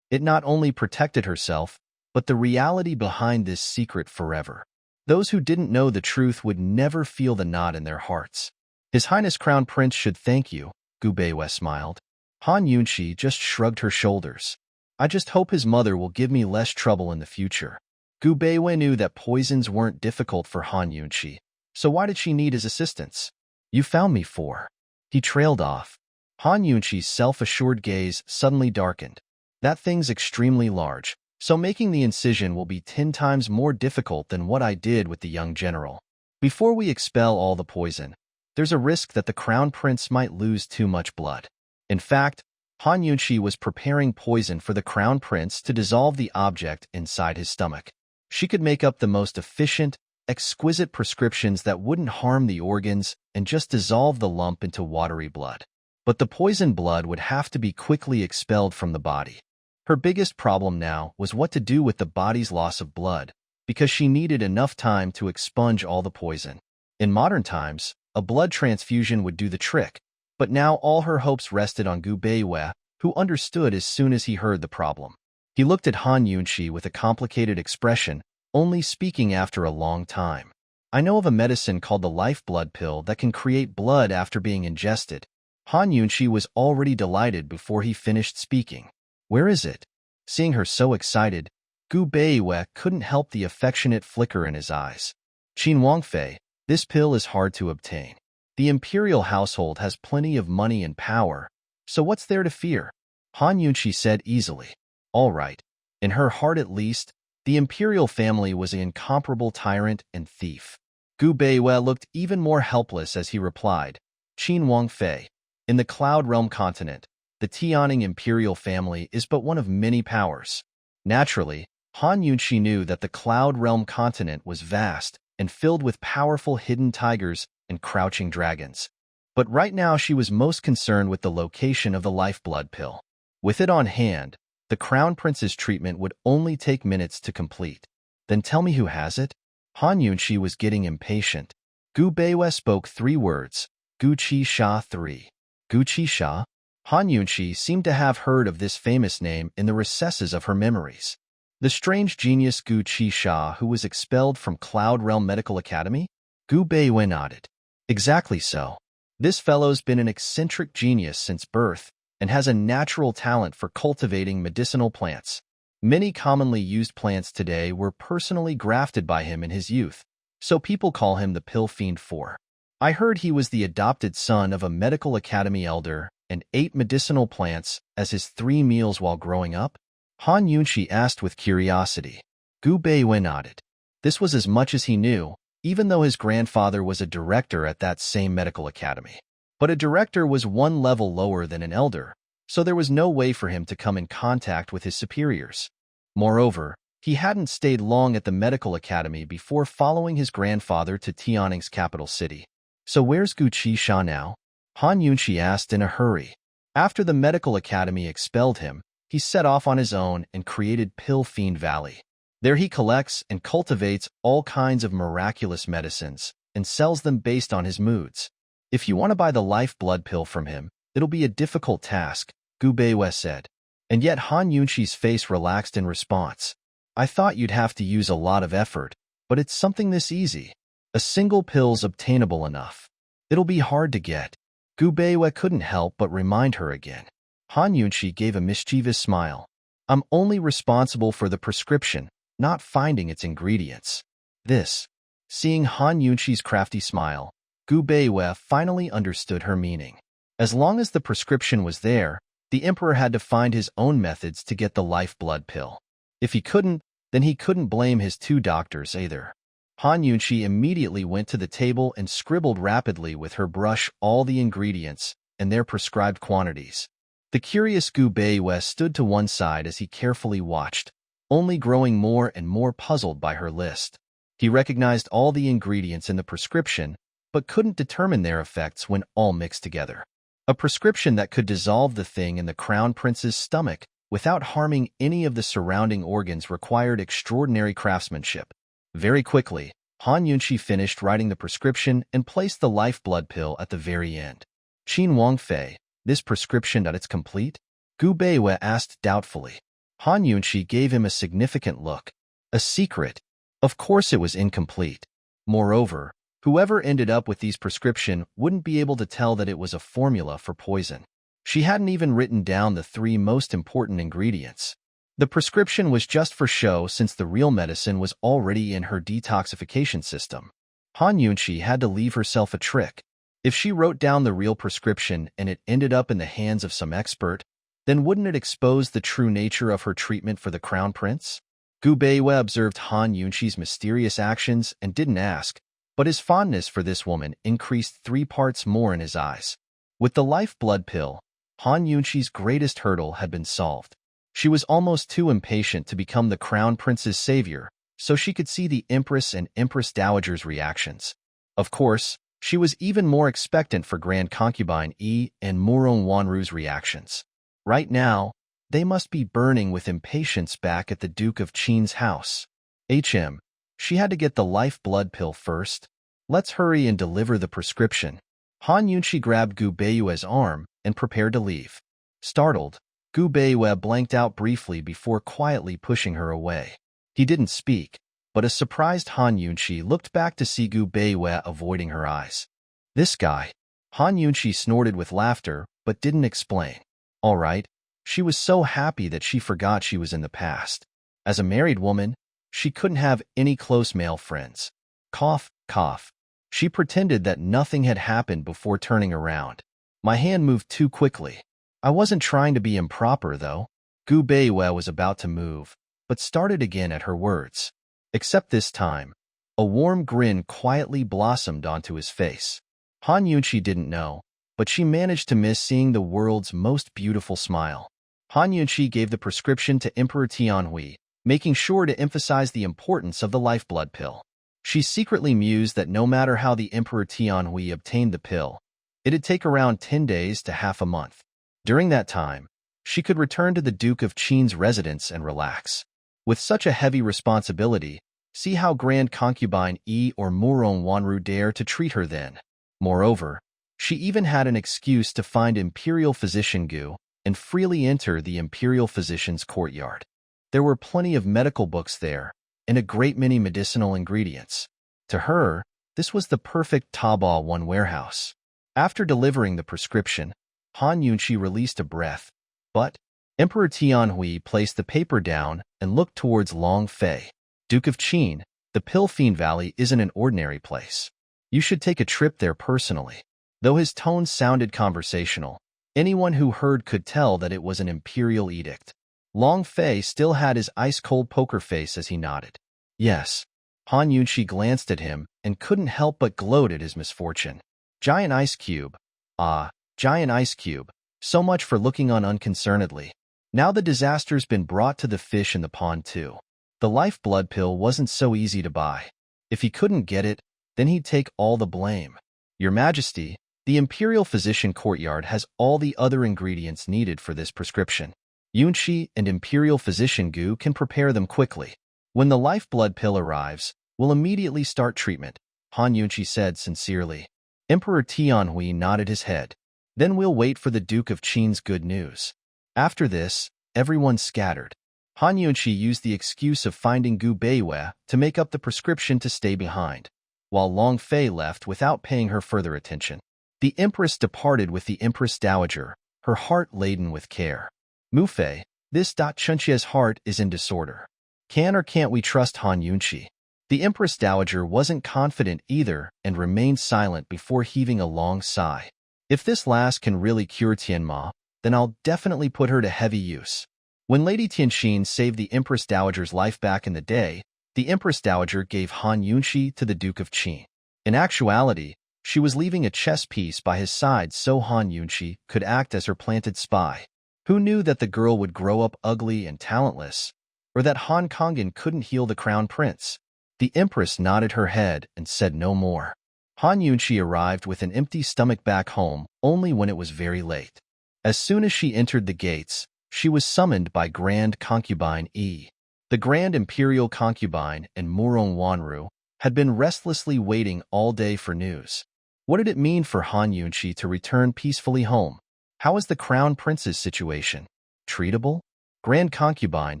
It not only protected herself, but the reality behind this secret forever. Those who didn't know the truth would never feel the knot in their hearts. His Highness Crown Prince should thank you, Gu Beiwei smiled. Han Yunxi just shrugged her shoulders. I just hope his mother will give me less trouble in the future. Gu Beiwei knew that poisons weren't difficult for Han Yunxi, so why did she need his assistance? You found me for. He trailed off. Han Yunxi's self-assured gaze suddenly darkened. That thing's extremely large, so making the incision will be 10 times more difficult than what I did with the young general. Before we expel all the poison, there's a risk that the Crown Prince might lose too much blood. In fact, Han Yunxi was preparing poison for the Crown Prince to dissolve the object inside his stomach. She could make up the most efficient, exquisite prescriptions that wouldn't harm the organs and just dissolve the lump into watery blood. But the poisoned blood would have to be quickly expelled from the body. Her biggest problem now was what to do with the body's loss of blood, because she needed enough time to expunge all the poison. In modern times, a blood transfusion would do the trick, but now all her hopes rested on Gu Beiwei, who understood as soon as he heard the problem. He looked at Han Yunxi with a complicated expression, only speaking after a long time. I know of a medicine called the lifeblood pill that can create blood after being ingested. Han Yunxi was already delighted before he finished speaking. Where is it? Seeing her so excited, Gu Beiwei couldn't help the affectionate flicker in his eyes. Qin Wangfei, this pill is hard to obtain. The imperial household has plenty of money and power, so what's there to fear? Han Yunxi said easily. All right. In her heart at least, the imperial family was an incomparable tyrant and thief. Gu Beiwei looked even more helpless as he replied. Qin Wangfei. In the Cloud Realm continent, the Tianning imperial family is but one of many powers. Naturally, Han Yunxi knew that the Cloud Realm continent was vast and filled with powerful hidden tigers and crouching dragons. But right now she was most concerned with the location of the lifeblood pill. With it on hand, the Crown Prince's treatment would only take minutes to complete. Then tell me who has it? Han Yunxi was getting impatient. Gu Beiwei spoke 3 words. Gu Qi Sha 3. Gu Qi Sha? Han Yunxi seemed to have heard of this famous name in the recesses of her memories. The strange genius Gu Qi Sha who was expelled from Cloud Realm Medical Academy? Gu Beiwei nodded. Exactly so. This fellow's been an eccentric genius since birth and has a natural talent for cultivating medicinal plants. Many commonly used plants today were personally grafted by him in his youth, so people call him the Pill Fiend 4. I heard he was the adopted son of a medical academy elder and ate medicinal plants as his 3 meals while growing up? Han Yunxi asked with curiosity. Gu Beiwei nodded. This was as much as he knew, even though his grandfather was a director at that same medical academy. But a director was 1 level lower than an elder, so there was no way for him to come in contact with his superiors. Moreover, he hadn't stayed long at the medical academy before following his grandfather to Tianning's capital city. So where's Gu Qi Sha now? Han Yunxi asked in a hurry. After the medical academy expelled him, he set off on his own and created Pill Fiend Valley. There he collects and cultivates all kinds of miraculous medicines and sells them based on his moods. If you want to buy the lifeblood pill from him, it'll be a difficult task, Gu Beiwei said. And yet Han Yunxi's face relaxed in response. I thought you'd have to use a lot of effort, but it's something this easy. A single pill's obtainable enough. It'll be hard to get. Gu Beiwei couldn't help but remind her again. Han Yunxi gave a mischievous smile. I'm only responsible for the prescription, not finding its ingredients. This. Seeing Han Yunxi's crafty smile, Gu Beiwei finally understood her meaning. As long as the prescription was there, the emperor had to find his own methods to get the lifeblood pill. If he couldn't, then he couldn't blame his 2 doctors either. Han Yunxi immediately went to the table and scribbled rapidly with her brush all the ingredients and their prescribed quantities. The curious Gu Beiwei stood to one side as he carefully watched, only growing more and more puzzled by her list. He recognized all the ingredients in the prescription, but couldn't determine their effects when all mixed together. A prescription that could dissolve the thing in the Crown Prince's stomach without harming any of the surrounding organs required extraordinary craftsmanship. Very quickly, Han Yunxi finished writing the prescription and placed the lifeblood pill at the very end. Qin Wangfei, this prescription that it's complete? Gu Beiwei asked doubtfully. Han Yunchi gave him a significant look. A secret. Of course it was incomplete. Moreover, whoever ended up with these prescription wouldn't be able to tell that it was a formula for poison. She hadn't even written down the 3 most important ingredients. The prescription was just for show since the real medicine was already in her detoxification system. Han Yunchi had to leave herself a trick. If she wrote down the real prescription and it ended up in the hands of some expert, then wouldn't it expose the true nature of her treatment for the crown prince? Gu Beiwei observed Han Yunchi's mysterious actions and didn't ask, but his fondness for this woman increased 3 parts more in his eyes. With the life blood pill, Han Yunchi's greatest hurdle had been solved. She was almost too impatient to become the crown prince's savior, so she could see the Empress and Empress Dowager's reactions. Of course, she was even more expectant for Grand Concubine Yi and Murong Wanru's reactions. Right now, they must be burning with impatience back at the Duke of Qin's house. She had to get the life blood pill first. Let's hurry and deliver the prescription. Han Yunchi grabbed Gu Beiwei's arm and prepared to leave. Startled, Gu Beiwei blanked out briefly before quietly pushing her away. He didn't speak, but a surprised Han Yunchi looked back to see Gu Beiwei avoiding her eyes. This guy. Han Yunchi snorted with laughter, but didn't explain. All right. She was so happy that she forgot she was in the past. As a married woman, she couldn't have any close male friends. Cough, cough. She pretended that nothing had happened before turning around. My hand moved too quickly. I wasn't trying to be improper, though. Gu Beiwei was about to move, but started again at her words. Except this time, a warm grin quietly blossomed onto his face. Han Yunchi didn't know, but she managed to miss seeing the world's most beautiful smile. Han Yunchi gave the prescription to Emperor Tianhui, making sure to emphasize the importance of the lifeblood pill. She secretly mused that no matter how the Emperor Tianhui obtained the pill, it'd take around 10 days to half a month. During that time, she could return to the Duke of Qin's residence and relax. With such a heavy responsibility, see how Grand Concubine Yi or Murong Wanru dare to treat her then. Moreover, she even had an excuse to find Imperial Physician Gu and freely enter the Imperial Physician's courtyard. There were plenty of medical books there, and a great many medicinal ingredients. To her, this was the perfect Taobao One warehouse. After delivering the prescription, Han Yunchi released a breath, but Emperor Tianhui placed the paper down and looked towards Long Fei. Duke of Qin, the Pill Fiend Valley isn't an ordinary place. You should take a trip there personally. Though his tone sounded conversational, anyone who heard could tell that it was an imperial edict. Long Fei still had his ice-cold poker face as he nodded. Yes. Han Yunchi glanced at him and couldn't help but gloat at his misfortune. Giant ice cube. Ah, giant ice cube. So much for looking on unconcernedly. Now the disaster's been brought to the fish in the pond too. The lifeblood pill wasn't so easy to buy. If he couldn't get it, then he'd take all the blame. Your Majesty, the Imperial Physician Courtyard has all the other ingredients needed for this prescription. Yunchi and Imperial Physician Gu can prepare them quickly. When the lifeblood pill arrives, we'll immediately start treatment, Han Yunchi said sincerely. Emperor Tianhui nodded his head. Then we'll wait for the Duke of Qin's good news. After this, everyone scattered. Han Yunchi used the excuse of finding Gu Beiwei to make up the prescription to stay behind, while Long Fei left without paying her further attention. The Empress departed with the Empress Dowager, her heart laden with care. Mu Fei, this Chunqia's heart is in disorder. Can or can't we trust Han Yunchi? The Empress Dowager wasn't confident either and remained silent before heaving a long sigh. If this lass can really cure Tianma, then I'll definitely put her to heavy use. When Lady Tianxin saved the Empress Dowager's life back in the day, the Empress Dowager gave Han Yunchi to the Duke of Qin. In actuality, she was leaving a chess piece by his side so Han Yunchi could act as her planted spy. Who knew that the girl would grow up ugly and talentless, or that Han Kongan couldn't heal the crown prince? The Empress nodded her head and said no more. Han Yunchi arrived with an empty stomach back home only when it was very late. As soon as she entered the gates, she was summoned by Grand Concubine Yi. The Grand Imperial Concubine and Murong Wanru had been restlessly waiting all day for news. What did it mean for Han Yunchi to return peacefully home? How is the crown prince's situation? Treatable? Grand concubine,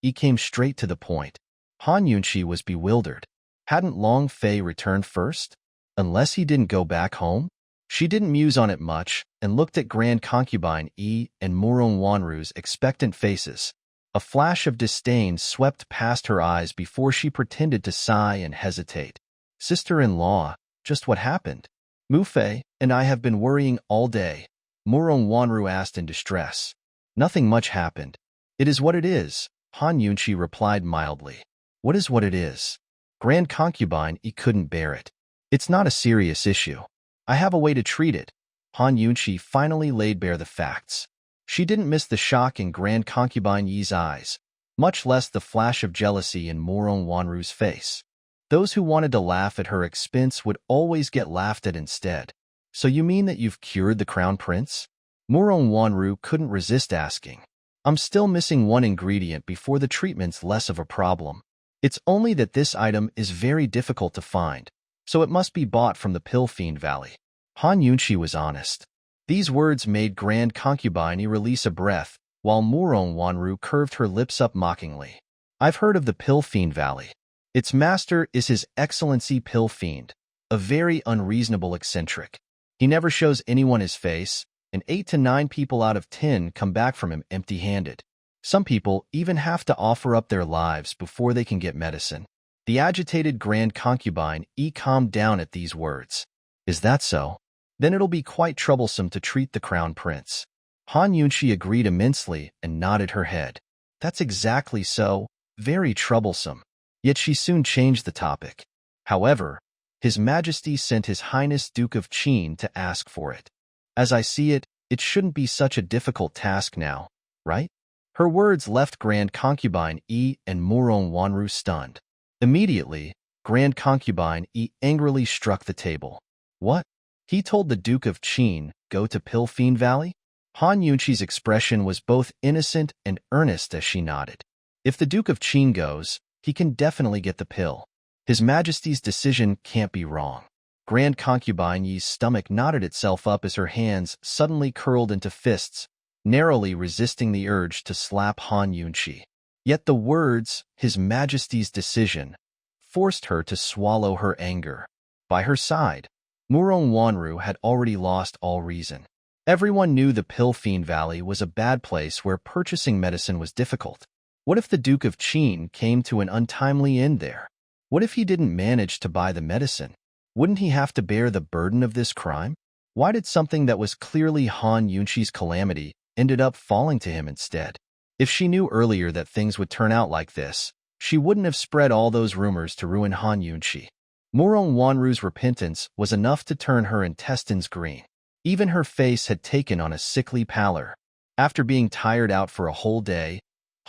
he came straight to the point. Han Yunqi was bewildered. Hadn't Long Fei returned first? Unless he didn't go back home? She didn't muse on it much and looked at Grand concubine Yi and Murong Wanru's expectant faces. A flash of disdain swept past her eyes before she pretended to sigh and hesitate. Sister-in-law, just what happened? Mu Fei and I have been worrying all day, Murong Wanru asked in distress. Nothing much happened. It is what it is, Han Yunqi replied mildly. What is what it is? Grand concubine, he couldn't bear it. It's not a serious issue. I have a way to treat it. Han Yunqi finally laid bare the facts. She didn't miss the shock in Grand concubine Yi's eyes, much less the flash of jealousy in Murong Wanru's face. Those who wanted to laugh at her expense would always get laughed at instead. So you mean that you've cured the crown prince? Murong Wanru couldn't resist asking. I'm still missing one ingredient before the treatment's less of a problem. It's only that this item is very difficult to find, so it must be bought from the Pill Fiend Valley. Han Yunqi was honest. These words made Grand concubine release a breath, while Murong Wanru curved her lips up mockingly. I've heard of the Pill Fiend Valley. Its master is His Excellency Pill Fiend, a very unreasonable eccentric. He never shows anyone his face, and 8 to 9 people out of 10 come back from him empty-handed. Some people even have to offer up their lives before they can get medicine. The agitated Grand concubine calmed down at these words. Is that so? Then it'll be quite troublesome to treat the crown prince. Han Yunqi agreed immensely and nodded her head. That's exactly so, very troublesome. Yet she soon changed the topic. However, His Majesty sent His Highness Duke of Qin to ask for it. As I see it, it shouldn't be such a difficult task now, right? Her words left Grand concubine Yi and Murong Wanru stunned. Immediately, Grand concubine Yi angrily struck the table. What? He told the Duke of Qin, go to Pill Fiend Valley? Han Yunqi's expression was both innocent and earnest as she nodded. If the Duke of Qin goes, he can definitely get the pill. His Majesty's decision can't be wrong. Grand concubine Yi's stomach knotted itself up as her hands suddenly curled into fists, narrowly resisting the urge to slap Han Yunqi. Yet the words, His Majesty's decision, forced her to swallow her anger. By her side, Murong Wanru had already lost all reason. Everyone knew the Pill Fiend Valley was a bad place where purchasing medicine was difficult. What if the Duke of Qin came to an untimely end there? What if he didn't manage to buy the medicine? Wouldn't he have to bear the burden of this crime? Why did something that was clearly Han Yunqi's calamity ended up falling to him instead? If she knew earlier that things would turn out like this, she wouldn't have spread all those rumors to ruin Han Yunqi. Murong Wanru's repentance was enough to turn her intestines green. Even her face had taken on a sickly pallor. After being tired out for a whole day,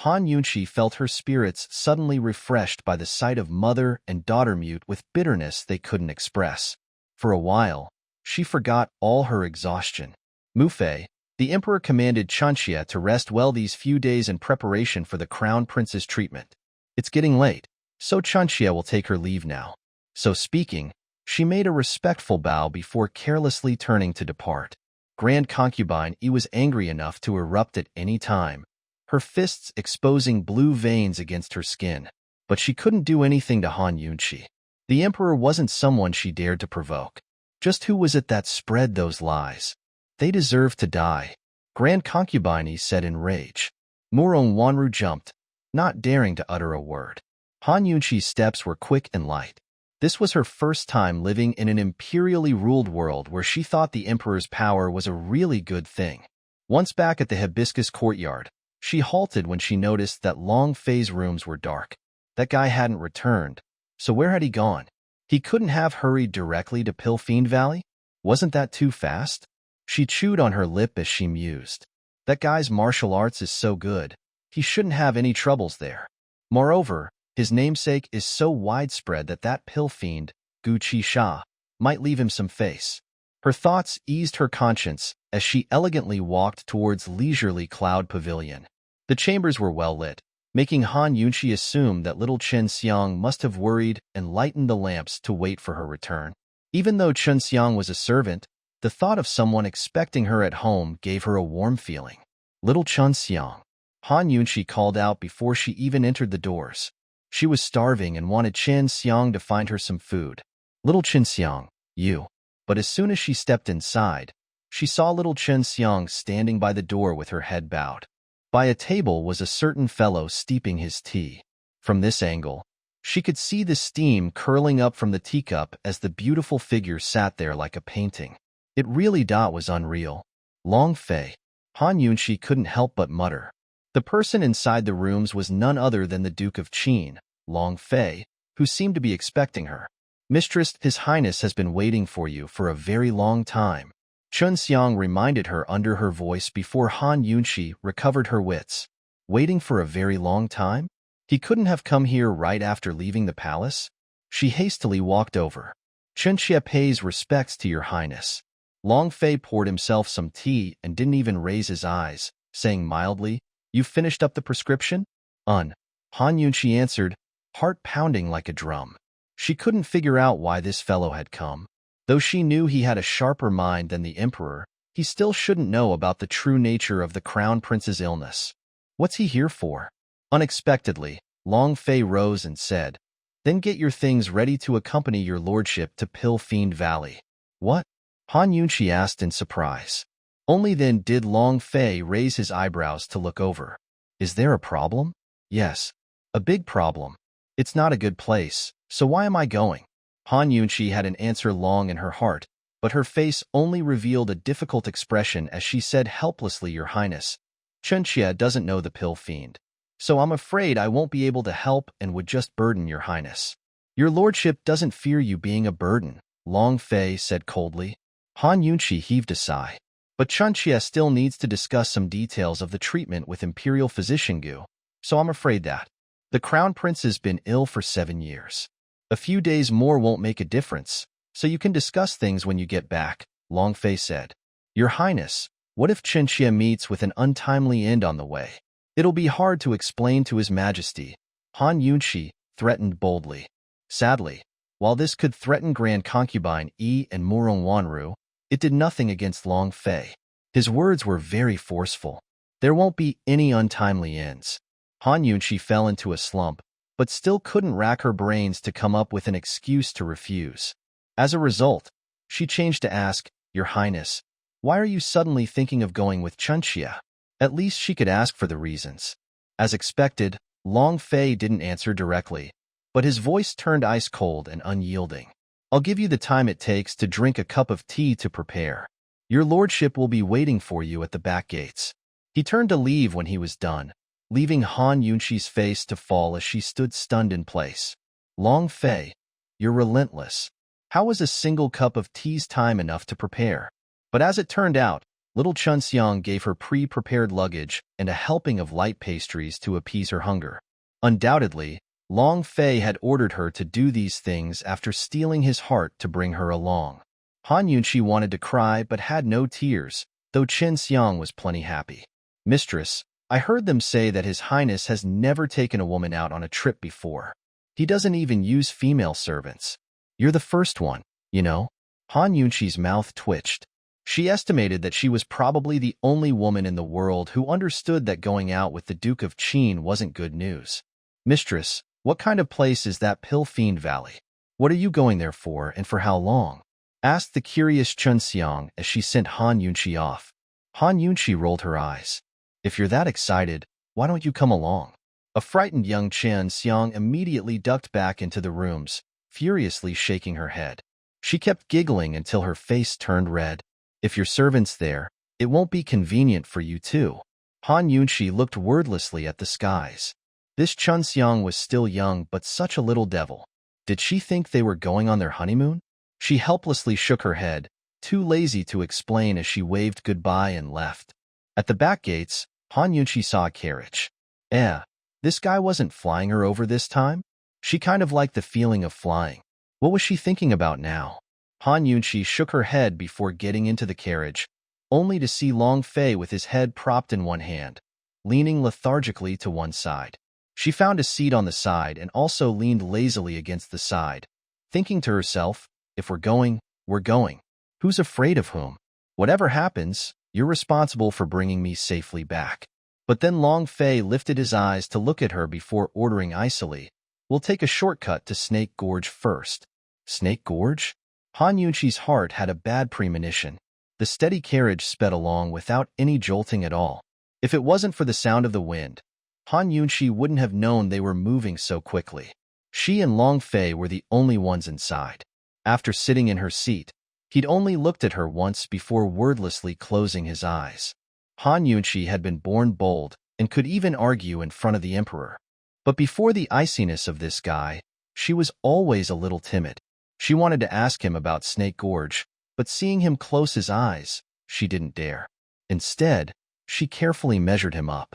Han Yunqi felt her spirits suddenly refreshed by the sight of mother and daughter mute with bitterness they couldn't express. For a while, she forgot all her exhaustion. Mu Fei, the emperor commanded Chunxia to rest well these few days in preparation for the crown prince's treatment. It's getting late, so Chunxia will take her leave now. So speaking, she made a respectful bow before carelessly turning to depart. Grand concubine Yi was angry enough to erupt at any time, her fists exposing blue veins against her skin. But she couldn't do anything to Han Yunqi. The emperor wasn't someone she dared to provoke. Just who was it that spread those lies? They deserved to die, Grand concubine Yi said in rage. Murong Wanru jumped, not daring to utter a word. Han Yunqi's steps were quick and light. This was her first time living in an imperially ruled world where she thought the emperor's power was a really good thing. Once back at the hibiscus courtyard, she halted when she noticed that Long Fei's rooms were dark. That guy hadn't returned, so where had he gone? He couldn't have hurried directly to Pill Fiend Valley? Wasn't that too fast? She chewed on her lip as she mused. That guy's martial arts is so good, he shouldn't have any troubles there. Moreover, his namesake is so widespread that pill fiend, Gu Qi Sha, might leave him some face. Her thoughts eased her conscience as she elegantly walked towards leisurely Cloud Pavilion. The chambers were well lit, making Han Yunqi assume that little Chen Xiang must have worried and lightened the lamps to wait for her return. Even though Chen Xiang was a servant, the thought of someone expecting her at home gave her a warm feeling. Little Chen Xiang. Han Yunshi called out before she even entered the doors. She was starving and wanted Chen Xiang to find her some food. Little Chen Xiang, you. But as soon as she stepped inside, she saw little Chen Xiang standing by the door with her head bowed. By a table was a certain fellow steeping his tea. From this angle, she could see the steam curling up from the teacup as the beautiful figure sat there like a painting. It really was unreal. Long Fei. Han Yunshi couldn't help but mutter. The person inside the rooms was none other than the Duke of Qin, Long Fei, who seemed to be expecting her. Mistress, His Highness has been waiting for you for a very long time. Chen Xiang reminded her under her voice before Han Yunshi recovered her wits. Waiting for a very long time? He couldn't have come here right after leaving the palace? She hastily walked over. Chen Xie pays respects to your highness. Long Fei poured himself some tea and didn't even raise his eyes, saying mildly, "You finished up the prescription?" Han Yunshi answered, heart pounding like a drum. She couldn't figure out why this fellow had come. Though she knew he had a sharper mind than the emperor, he still shouldn't know about the true nature of the crown prince's illness. What's he here for? Unexpectedly, Long Fei rose and said, "Then get your things ready to accompany your lordship to Pill Fiend Valley." What? Han Yunshi asked in surprise. Only then did Long Fei raise his eyebrows to look over. Is there a problem? Yes. A big problem. It's not a good place, so why am I going? Han Yunshi had an answer long in her heart, but her face only revealed a difficult expression as she said helplessly, "Your Highness, Chen Xie doesn't know the Pill Fiend, so I'm afraid I won't be able to help and would just burden your highness." Your lordship doesn't fear you being a burden, Long Fei said coldly. Han Yunshi heaved a sigh. But Chen Xie still needs to discuss some details of the treatment with Imperial Physician Gu, so I'm afraid that the Crown Prince has been ill for 7 years. A few days more won't make a difference, so you can discuss things when you get back, Long Fei said. Your Highness, what if Chen Xie meets with an untimely end on the way? It'll be hard to explain to His Majesty, Han Yunshi threatened boldly. Sadly, while this could threaten Grand Concubine Yi and Murong Wanru, it did nothing against Long Fei. His words were very forceful. There won't be any untimely ends. Han Yunshi fell into a slump, but still couldn't rack her brains to come up with an excuse to refuse. As a result, she changed to ask, Your Highness, why are you suddenly thinking of going with Chen Xie? At least she could ask for the reasons. As expected, Long Fei didn't answer directly, but his voice turned ice cold and unyielding. I'll give you the time it takes to drink a cup of tea to prepare. Your lordship will be waiting for you at the back gates. He turned to leave when he was done, leaving Han Yunshi's face to fall as she stood stunned in place. Long Fei, you're relentless. How was a single cup of tea's time enough to prepare? But as it turned out, little Chen Xiang gave her pre-prepared luggage and a helping of light pastries to appease her hunger. Undoubtedly, Long Fei had ordered her to do these things after stealing his heart to bring her along. Han Yunshi wanted to cry but had no tears, though Chen Xiang was plenty happy. Mistress, I heard them say that His Highness has never taken a woman out on a trip before. He doesn't even use female servants. You're the first one, you know? Han Yunshi's mouth twitched. She estimated that she was probably the only woman in the world who understood that going out with the Duke of Qin wasn't good news. Mistress, what kind of place is that Pill Fiend Valley? What are you going there for and for how long? Asked the curious Chen Xiang as she sent Han Yunshi off. Han Yunshi rolled her eyes. If you're that excited, why don't you come along? A frightened young Chen Xiang immediately ducked back into the rooms, furiously shaking her head. She kept giggling until her face turned red. If your servant's there, it won't be convenient for you too. Han Yunshi looked wordlessly at the skies. This Chen Xiang was still young but such a little devil. Did she think they were going on their honeymoon? She helplessly shook her head, too lazy to explain as she waved goodbye and left. At the back gates, Han Yunshi saw a carriage. This guy wasn't flying her over this time? She kind of liked the feeling of flying. What was she thinking about now? Han Yunshi shook her head before getting into the carriage, only to see Long Fei with his head propped in one hand, leaning lethargically to one side. She found a seat on the side and also leaned lazily against the side, thinking to herself, if we're going, we're going. Who's afraid of whom? Whatever happens, you're responsible for bringing me safely back. But then Long Fei lifted his eyes to look at her before ordering icily, "We'll take a shortcut to Snake Gorge first." Snake Gorge? Han Yunqi's heart had a bad premonition. The steady carriage sped along without any jolting at all. If it wasn't for the sound of the wind, Han Yunqi wouldn't have known they were moving so quickly. She and Long Fei were the only ones inside. After sitting in her seat, he'd only looked at her once before wordlessly closing his eyes. Han Yunqi had been born bold and could even argue in front of the emperor. But before the iciness of this guy, she was always a little timid. She wanted to ask him about Snake Gorge, but seeing him close his eyes, she didn't dare. Instead, she carefully measured him up.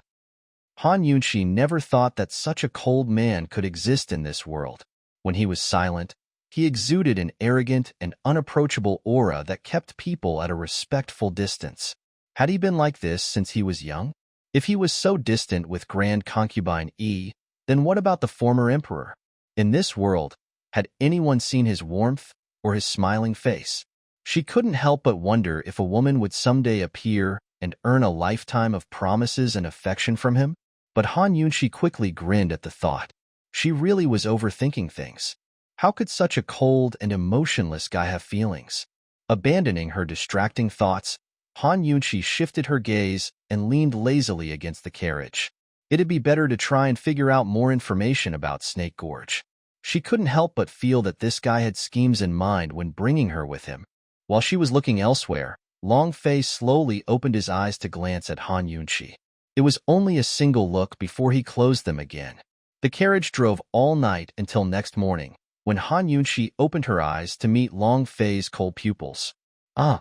Han Yunqi never thought that such a cold man could exist in this world. When he was silent, he exuded an arrogant and unapproachable aura that kept people at a respectful distance. Had he been like this since he was young? If he was so distant with Grand Concubine Yi, then what about the former emperor? In this world, had anyone seen his warmth or his smiling face? She couldn't help but wonder if a woman would someday appear and earn a lifetime of promises and affection from him. But Han Yunqi quickly grinned at the thought. She really was overthinking things. How could such a cold and emotionless guy have feelings? Abandoning her distracting thoughts, Han Yunqi shifted her gaze and leaned lazily against the carriage. It'd be better to try and figure out more information about Snake Gorge. She couldn't help but feel that this guy had schemes in mind when bringing her with him. While she was looking elsewhere, Long Fei slowly opened his eyes to glance at Han Yunqi. It was only a single look before he closed them again. The carriage drove all night until next morning, when Han Yunqi opened her eyes to meet Long Fei's cold pupils. "Ah."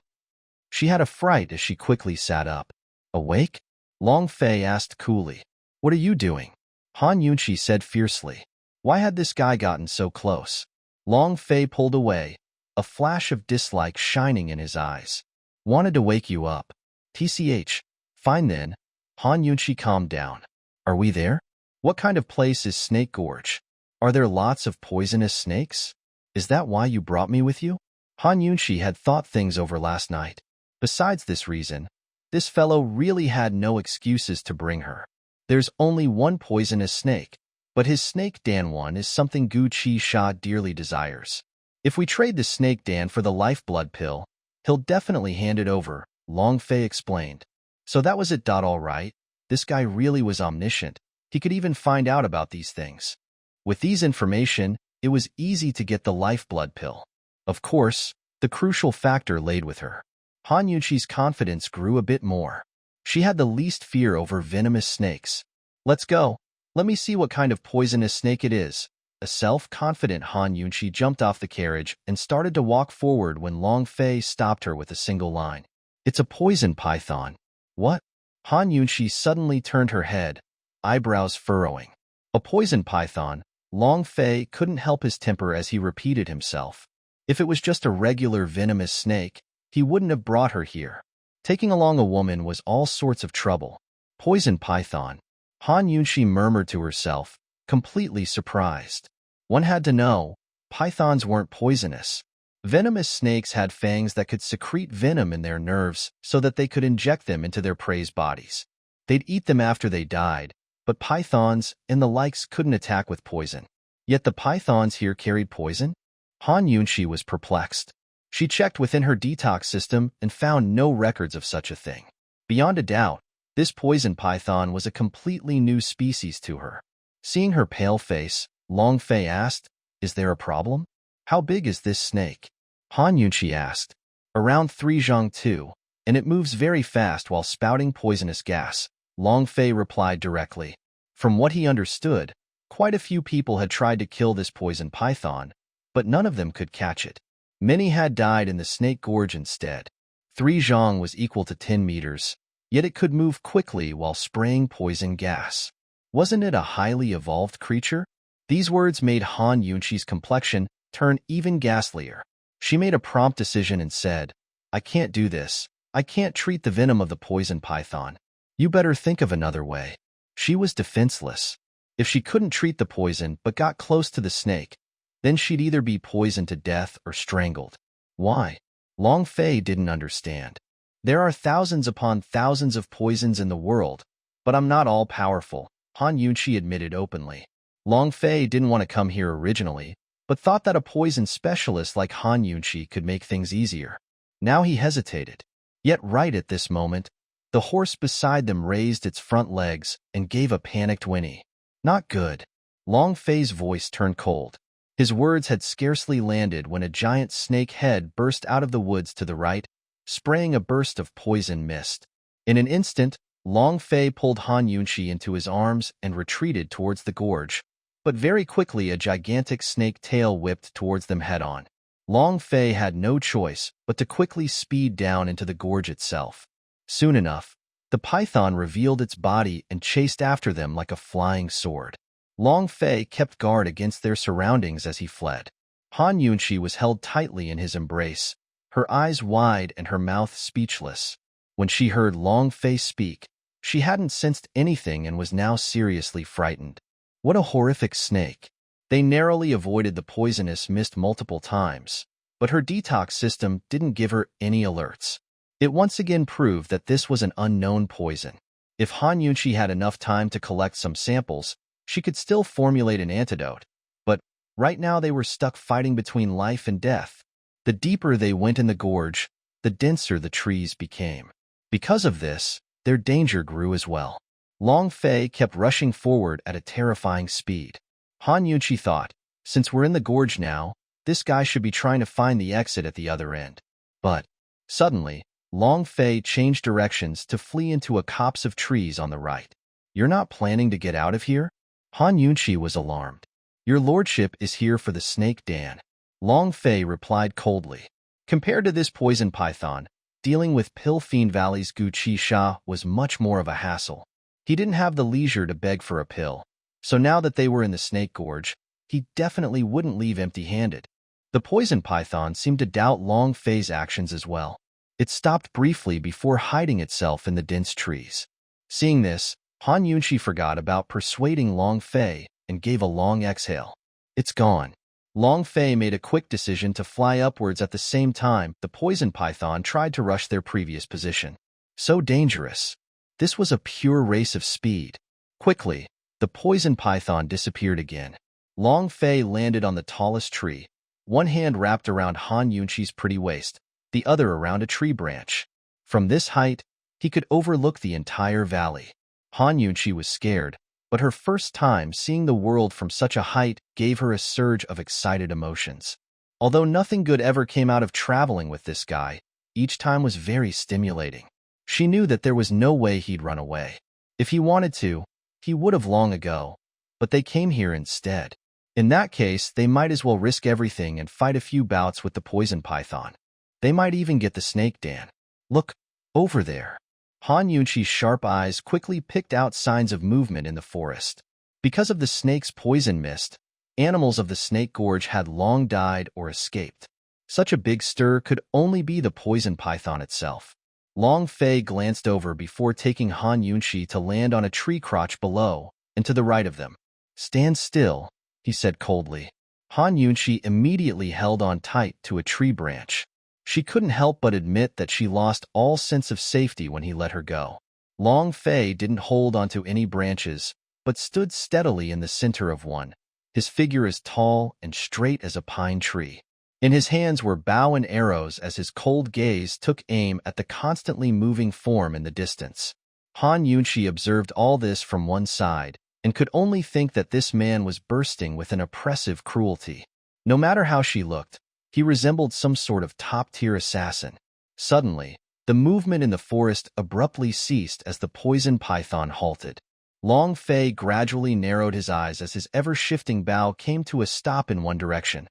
She had a fright as she quickly sat up. "Awake?" Long Fei asked coolly. "What are you doing?" Han Yunqi said fiercely. Why had this guy gotten so close? Long Fei pulled away, a flash of dislike shining in his eyes. "Wanted to wake you up." "TCH. Fine then." Han Yunqi calmed down. "Are we there? What kind of place is Snake Gorge? Are there lots of poisonous snakes? Is that why you brought me with you?" Han Yunqi had thought things over last night. Besides this reason, this fellow really had no excuses to bring her. There's only one poisonous snake, but his snake Dan one is something Gu Qi Sha dearly desires. If we trade the snake Dan for the lifeblood pill, he'll definitely hand it over, Long Fei explained. So that was it. All right. This guy really was omniscient. He could even find out about these things. With these information, it was easy to get the lifeblood pill. Of course, the crucial factor laid with her. Han Yunqi's confidence grew a bit more. She had the least fear over venomous snakes. "Let's go. Let me see what kind of poisonous snake it is." A self-confident Han Yunqi jumped off the carriage and started to walk forward when Long Fei stopped her with a single line. "It's a poison python." "What?" Han Yunqi suddenly turned her head, eyebrows furrowing. "A poison python." Long Fei couldn't help his temper as he repeated himself. If it was just a regular venomous snake, he wouldn't have brought her here. Taking along a woman was all sorts of trouble. Poison python. Han Yunqi murmured to herself, completely surprised. One had to know, pythons weren't poisonous. Venomous snakes had fangs that could secrete venom in their nerves so that they could inject them into their prey's bodies. They'd eat them after they died, but pythons and the likes couldn't attack with poison. Yet the pythons here carried poison? Han Yunqi was perplexed. She checked within her detox system and found no records of such a thing. Beyond a doubt, this poison python was a completely new species to her. Seeing her pale face, Long Fei asked, "Is there a problem? How big is this snake?" Han Yunqi asked. "Around 3 zhang 2, and it moves very fast while spouting poisonous gas," Long Fei replied directly. From what he understood, quite a few people had tried to kill this poison python, but none of them could catch it. Many had died in the Snake Gorge instead. 3 zhang was equal to 10 meters, yet it could move quickly while spraying poison gas. Wasn't it a highly evolved creature? These words made Han Yunqi's complexion turn even ghastlier. She made a prompt decision and said, "I can't do this. I can't treat the venom of the poison python. You better think of another way." She was defenseless. If she couldn't treat the poison but got close to the snake, then she'd either be poisoned to death or strangled. Why? Long Fei didn't understand. There are thousands upon thousands of poisons in the world, But I'm not all-powerful, Han Yunqi admitted openly. Long Fei didn't want to come here originally, but thought that a poison specialist like Han Yunqi could make things easier. Now he hesitated. Yet right at this moment, the horse beside them raised its front legs and gave a panicked whinny. Not good. Long Fei's voice turned cold. His words had scarcely landed when a giant snake head burst out of the woods to the right, spraying a burst of poison mist. In an instant, Long Fei pulled Han Yunqi into his arms and retreated towards the gorge. But very quickly a gigantic snake tail whipped towards them head-on. Long Fei had no choice but to quickly speed down into the gorge itself. Soon enough, the python revealed its body and chased after them like a flying sword. Long Fei kept guard against their surroundings as he fled. Han Yunqi was held tightly in his embrace, her eyes wide and her mouth speechless. When she heard Long Fei speak, she hadn't sensed anything and was now seriously frightened. What a horrific snake! They narrowly avoided the poisonous mist multiple times, but her detox system didn't give her any alerts. It once again proved that this was an unknown poison. If Han Yunqi had enough time to collect some samples, she could still formulate an antidote. But right now they were stuck fighting between life and death. The deeper they went in the gorge, the denser the trees became. Because of this, their danger grew as well. Long Fei kept rushing forward at a terrifying speed. Han Yunqi thought, since we're in the gorge now, this guy should be trying to find the exit at the other end. But suddenly, Long Fei changed directions to flee into a copse of trees on the right. You're not planning to get out of here? Han Yunqi was alarmed. Your lordship is here for the snake Dan. Long Fei replied coldly. Compared to this poison python, dealing with Pill Fiend Valley's Gu Qi Sha was much more of a hassle. He didn't have the leisure to beg for a pill, so now that they were in the snake gorge, he definitely wouldn't leave empty-handed. The poison python seemed to doubt Long Fei's actions as well. It stopped briefly before hiding itself in the dense trees. Seeing this, Han Yunqi forgot about persuading Long Fei and gave a long exhale. It's gone. Long Fei made a quick decision to fly upwards at the same time the poison python tried to rush their previous position. So dangerous. This was a pure race of speed. Quickly, the poison python disappeared again. Long Fei landed on the tallest tree, one hand wrapped around Han Yunqi's pretty waist, the other around a tree branch. From this height, he could overlook the entire valley. Han Yunqi was scared, but her first time seeing the world from such a height gave her a surge of excited emotions. Although nothing good ever came out of traveling with this guy, each time was very stimulating. She knew that there was no way he'd run away. If he wanted to, he would have long ago, but they came here instead. In that case, they might as well risk everything and fight a few bouts with the poison python. They might even get the snake Dan. Look, over there. Han Yunqi's sharp eyes quickly picked out signs of movement in the forest. Because of the snake's poison mist, animals of the snake gorge had long died or escaped. Such a big stir could only be the poison python itself. Long Fei glanced over before taking Han Yunqi to land on a tree crotch below and to the right of them. Stand still, he said coldly. Han Yunqi immediately held on tight to a tree branch. She couldn't help but admit that she lost all sense of safety when he let her go. Long Fei didn't hold onto any branches, but stood steadily in the center of one, his figure as tall and straight as a pine tree. In his hands were bow and arrows as his cold gaze took aim at the constantly moving form in the distance. Han Yunqi observed all this from one side and could only think that this man was bursting with an oppressive cruelty. No matter how she looked, he resembled some sort of top-tier assassin. Suddenly, the movement in the forest abruptly ceased as the poison python halted. Long Fei gradually narrowed his eyes as his ever-shifting bow came to a stop in one direction.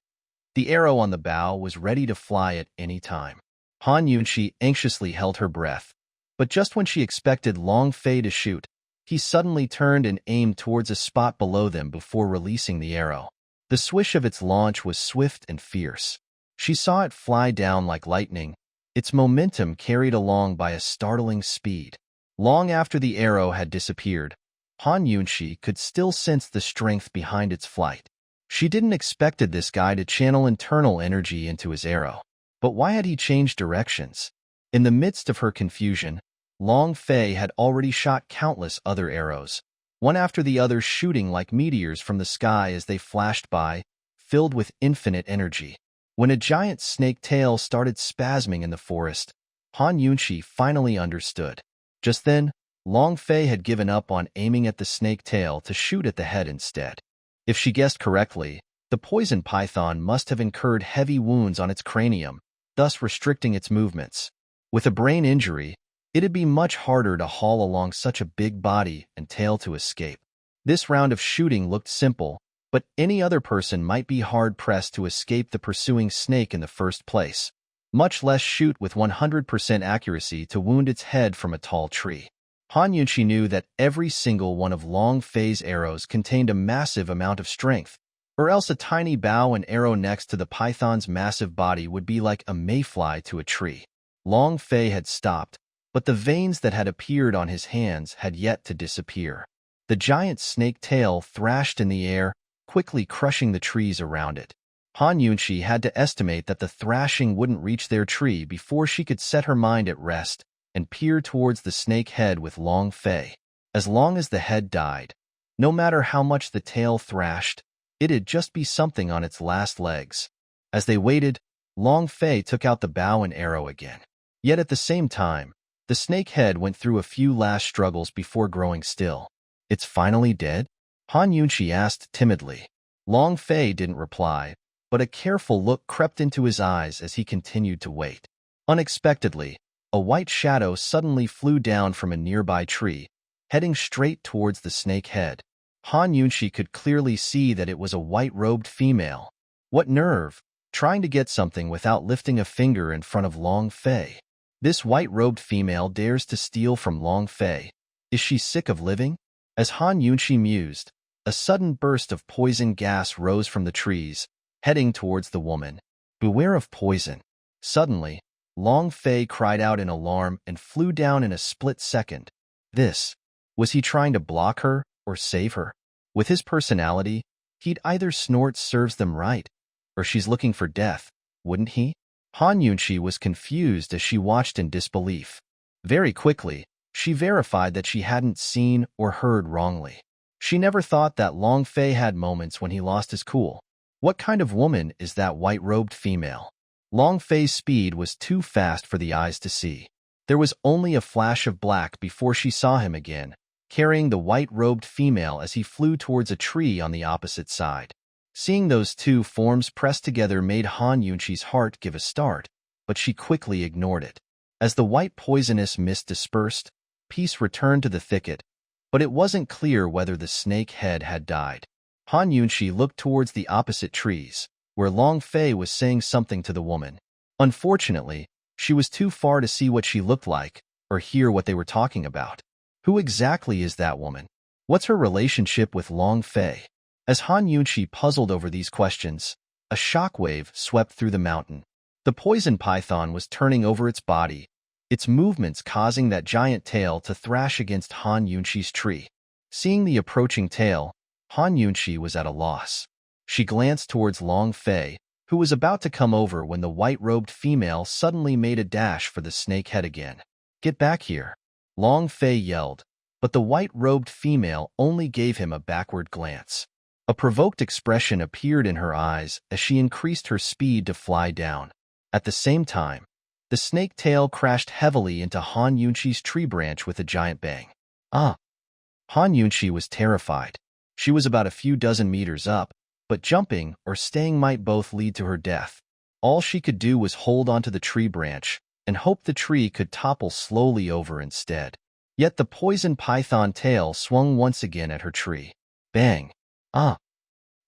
The arrow on the bow was ready to fly at any time. Han Yunqi anxiously held her breath, but just when she expected Long Fei to shoot, he suddenly turned and aimed towards a spot below them before releasing the arrow. The swish of its launch was swift and fierce. She saw it fly down like lightning, its momentum carried along by a startling speed. Long after the arrow had disappeared, Han Yunqi could still sense the strength behind its flight. She didn't expected this guy to channel internal energy into his arrow. But why had he changed directions? In the midst of her confusion, Long Fei had already shot countless other arrows, one after the other shooting like meteors from the sky as they flashed by, filled with infinite energy. When a giant snake tail started spasming in the forest, Han Yunqi finally understood. Just then, Long Fei had given up on aiming at the snake tail to shoot at the head instead. If she guessed correctly, the poison python must have incurred heavy wounds on its cranium, thus restricting its movements. With a brain injury, it'd be much harder to haul along such a big body and tail to escape. This round of shooting looked simple, but any other person might be hard-pressed to escape the pursuing snake in the first place, much less shoot with 100% accuracy to wound its head from a tall tree. Han Yunqi knew that every single one of Long Fei's arrows contained a massive amount of strength, or else a tiny bow and arrow next to the python's massive body would be like a mayfly to a tree. Long Fei had stopped, but the veins that had appeared on his hands had yet to disappear. The giant snake tail thrashed in the air, quickly crushing the trees around it. Han Yunqi had to estimate that the thrashing wouldn't reach their tree before she could set her mind at rest and peer towards the snake head with Long Fei. As long as the head died, no matter how much the tail thrashed, it'd just be something on its last legs. As they waited, Long Fei took out the bow and arrow again. Yet at the same time, the snake head went through a few last struggles before growing still. "It's finally dead?" Han Yunqi asked timidly. Long Fei didn't reply, but a careful look crept into his eyes as he continued to wait. Unexpectedly, a white shadow suddenly flew down from a nearby tree, heading straight towards the snake head. Han Yunqi could clearly see that it was a white-robed female. What nerve, trying to get something without lifting a finger in front of Long Fei. This white-robed female dares to steal from Long Fei. Is she sick of living? As Han Yunqi mused, a sudden burst of poison gas rose from the trees, heading towards the woman. "Beware of poison." Suddenly, Long Fei cried out in alarm and flew down in a split second. Was he trying to block her or save her? With his personality, he'd either snort serves them right, or she's looking for death, wouldn't he? Han Yunqi was confused as she watched in disbelief. Very quickly, she verified that she hadn't seen or heard wrongly. She never thought that Long Fei had moments when he lost his cool. What kind of woman is that white-robed female? Long Fei's speed was too fast for the eyes to see. There was only a flash of black before she saw him again, carrying the white-robed female as he flew towards a tree on the opposite side. Seeing those two forms pressed together made Han Yunqi's heart give a start, but she quickly ignored it. As the white poisonous mist dispersed, peace returned to the thicket, but it wasn't clear whether the snake head had died. Han Yunqi looked towards the opposite trees, where Long Fei was saying something to the woman. Unfortunately, she was too far to see what she looked like or hear what they were talking about. Who exactly is that woman? What's her relationship with Long Fei? As Han Yunqi puzzled over these questions, a shockwave swept through the mountain. The poison python was turning over its body, its movements causing that giant tail to thrash against Han Yunqi's tree. Seeing the approaching tail, Han Yunqi was at a loss. She glanced towards Long Fei, who was about to come over when the white-robed female suddenly made a dash for the snake head again. "Get back here!" Long Fei yelled, but the white-robed female only gave him a backward glance. A provoked expression appeared in her eyes as she increased her speed to fly down. At the same time, the snake tail crashed heavily into Han Yunqi's tree branch with a giant bang. "Ah!" Han Yunqi was terrified. She was about a few dozen meters up, but jumping or staying might both lead to her death. All she could do was hold onto the tree branch and hope the tree could topple slowly over instead. Yet the poison python tail swung once again at her tree. Bang! Ah!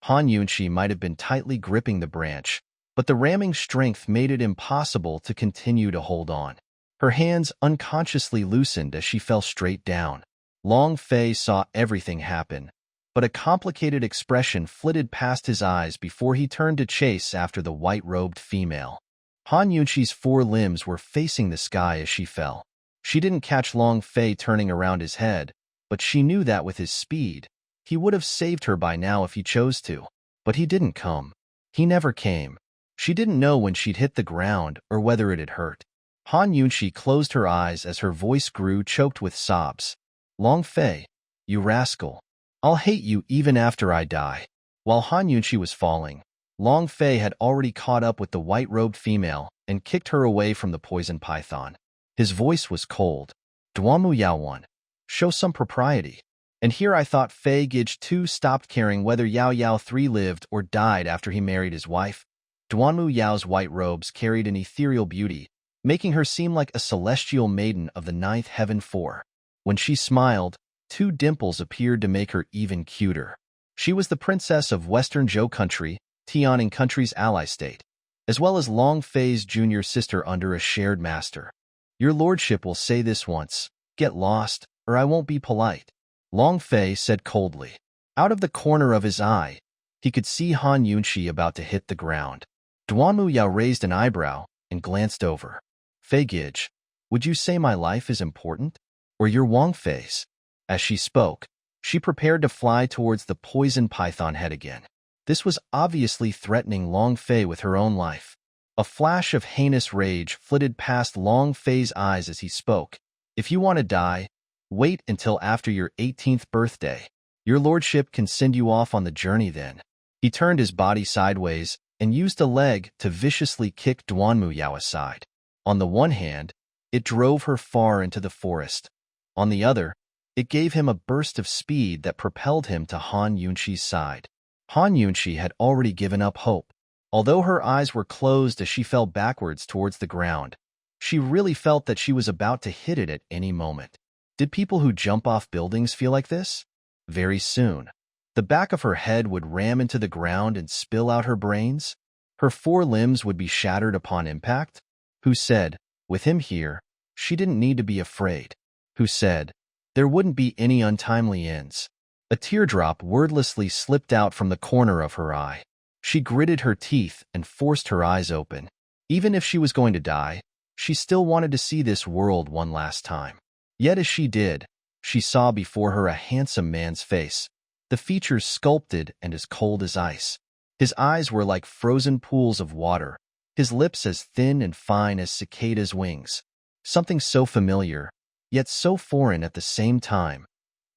Han Yunqi might have been tightly gripping the branch, but the ramming strength made it impossible to continue to hold on. Her hands unconsciously loosened as she fell straight down. Long Fei saw everything happen, but a complicated expression flitted past his eyes before he turned to chase after the white-robed female. Han Yunqi's four limbs were facing the sky as she fell. She didn't catch Long Fei turning around his head, but she knew that with his speed, he would have saved her by now if he chose to. But he didn't come. He never came. She didn't know when she'd hit the ground or whether it had hurt. Han Yunshi closed her eyes as her voice grew choked with sobs. Long Fei, you rascal. I'll hate you even after I die. While Han Yunshi was falling, Long Fei had already caught up with the white-robed female and kicked her away from the poison python. His voice was cold. Duamu Yaowan, show some propriety. And here I thought Fei Gij 2 stopped caring whether Yao Yao 3 lived or died after he married his wife. Duanmu Yao's white robes carried an ethereal beauty, making her seem like a celestial maiden of the ninth heaven 4. When she smiled, 2 dimples appeared to make her even cuter. She was the princess of Western Zhou Country, Tianing Country's ally state, as well as Long Fei's junior sister under a shared master. Your lordship will say this once, get lost, or I won't be polite. Long Fei said coldly. Out of the corner of his eye, he could see Han Yunshi about to hit the ground. Duanmu Yao raised an eyebrow and glanced over. Fei Gij, would you say my life is important? Or your Wang Fei's? As she spoke, she prepared to fly towards the poison python head again. This was obviously threatening Long Fei with her own life. A flash of heinous rage flitted past Long Fei's eyes as he spoke. If you want to die, wait until after your 18th birthday. Your lordship can send you off on the journey then. He turned his body sideways and used a leg to viciously kick Duanmu Yao aside. On the one hand, it drove her far into the forest. On the other, it gave him a burst of speed that propelled him to Han Yunshi's side. Han Yunshi had already given up hope. Although her eyes were closed as she fell backwards towards the ground, she really felt that she was about to hit it at any moment. Did people who jump off buildings feel like this? Very soon, the back of her head would ram into the ground and spill out her brains. Her 4 limbs would be shattered upon impact. Who said, with him here, she didn't need to be afraid? Who said, there wouldn't be any untimely ends? A teardrop wordlessly slipped out from the corner of her eye. She gritted her teeth and forced her eyes open. Even if she was going to die, she still wanted to see this world one last time. Yet as she did, she saw before her a handsome man's face, the features sculpted and as cold as ice. His eyes were like frozen pools of water, his lips as thin and fine as cicadas' wings. Something so familiar, yet so foreign at the same time.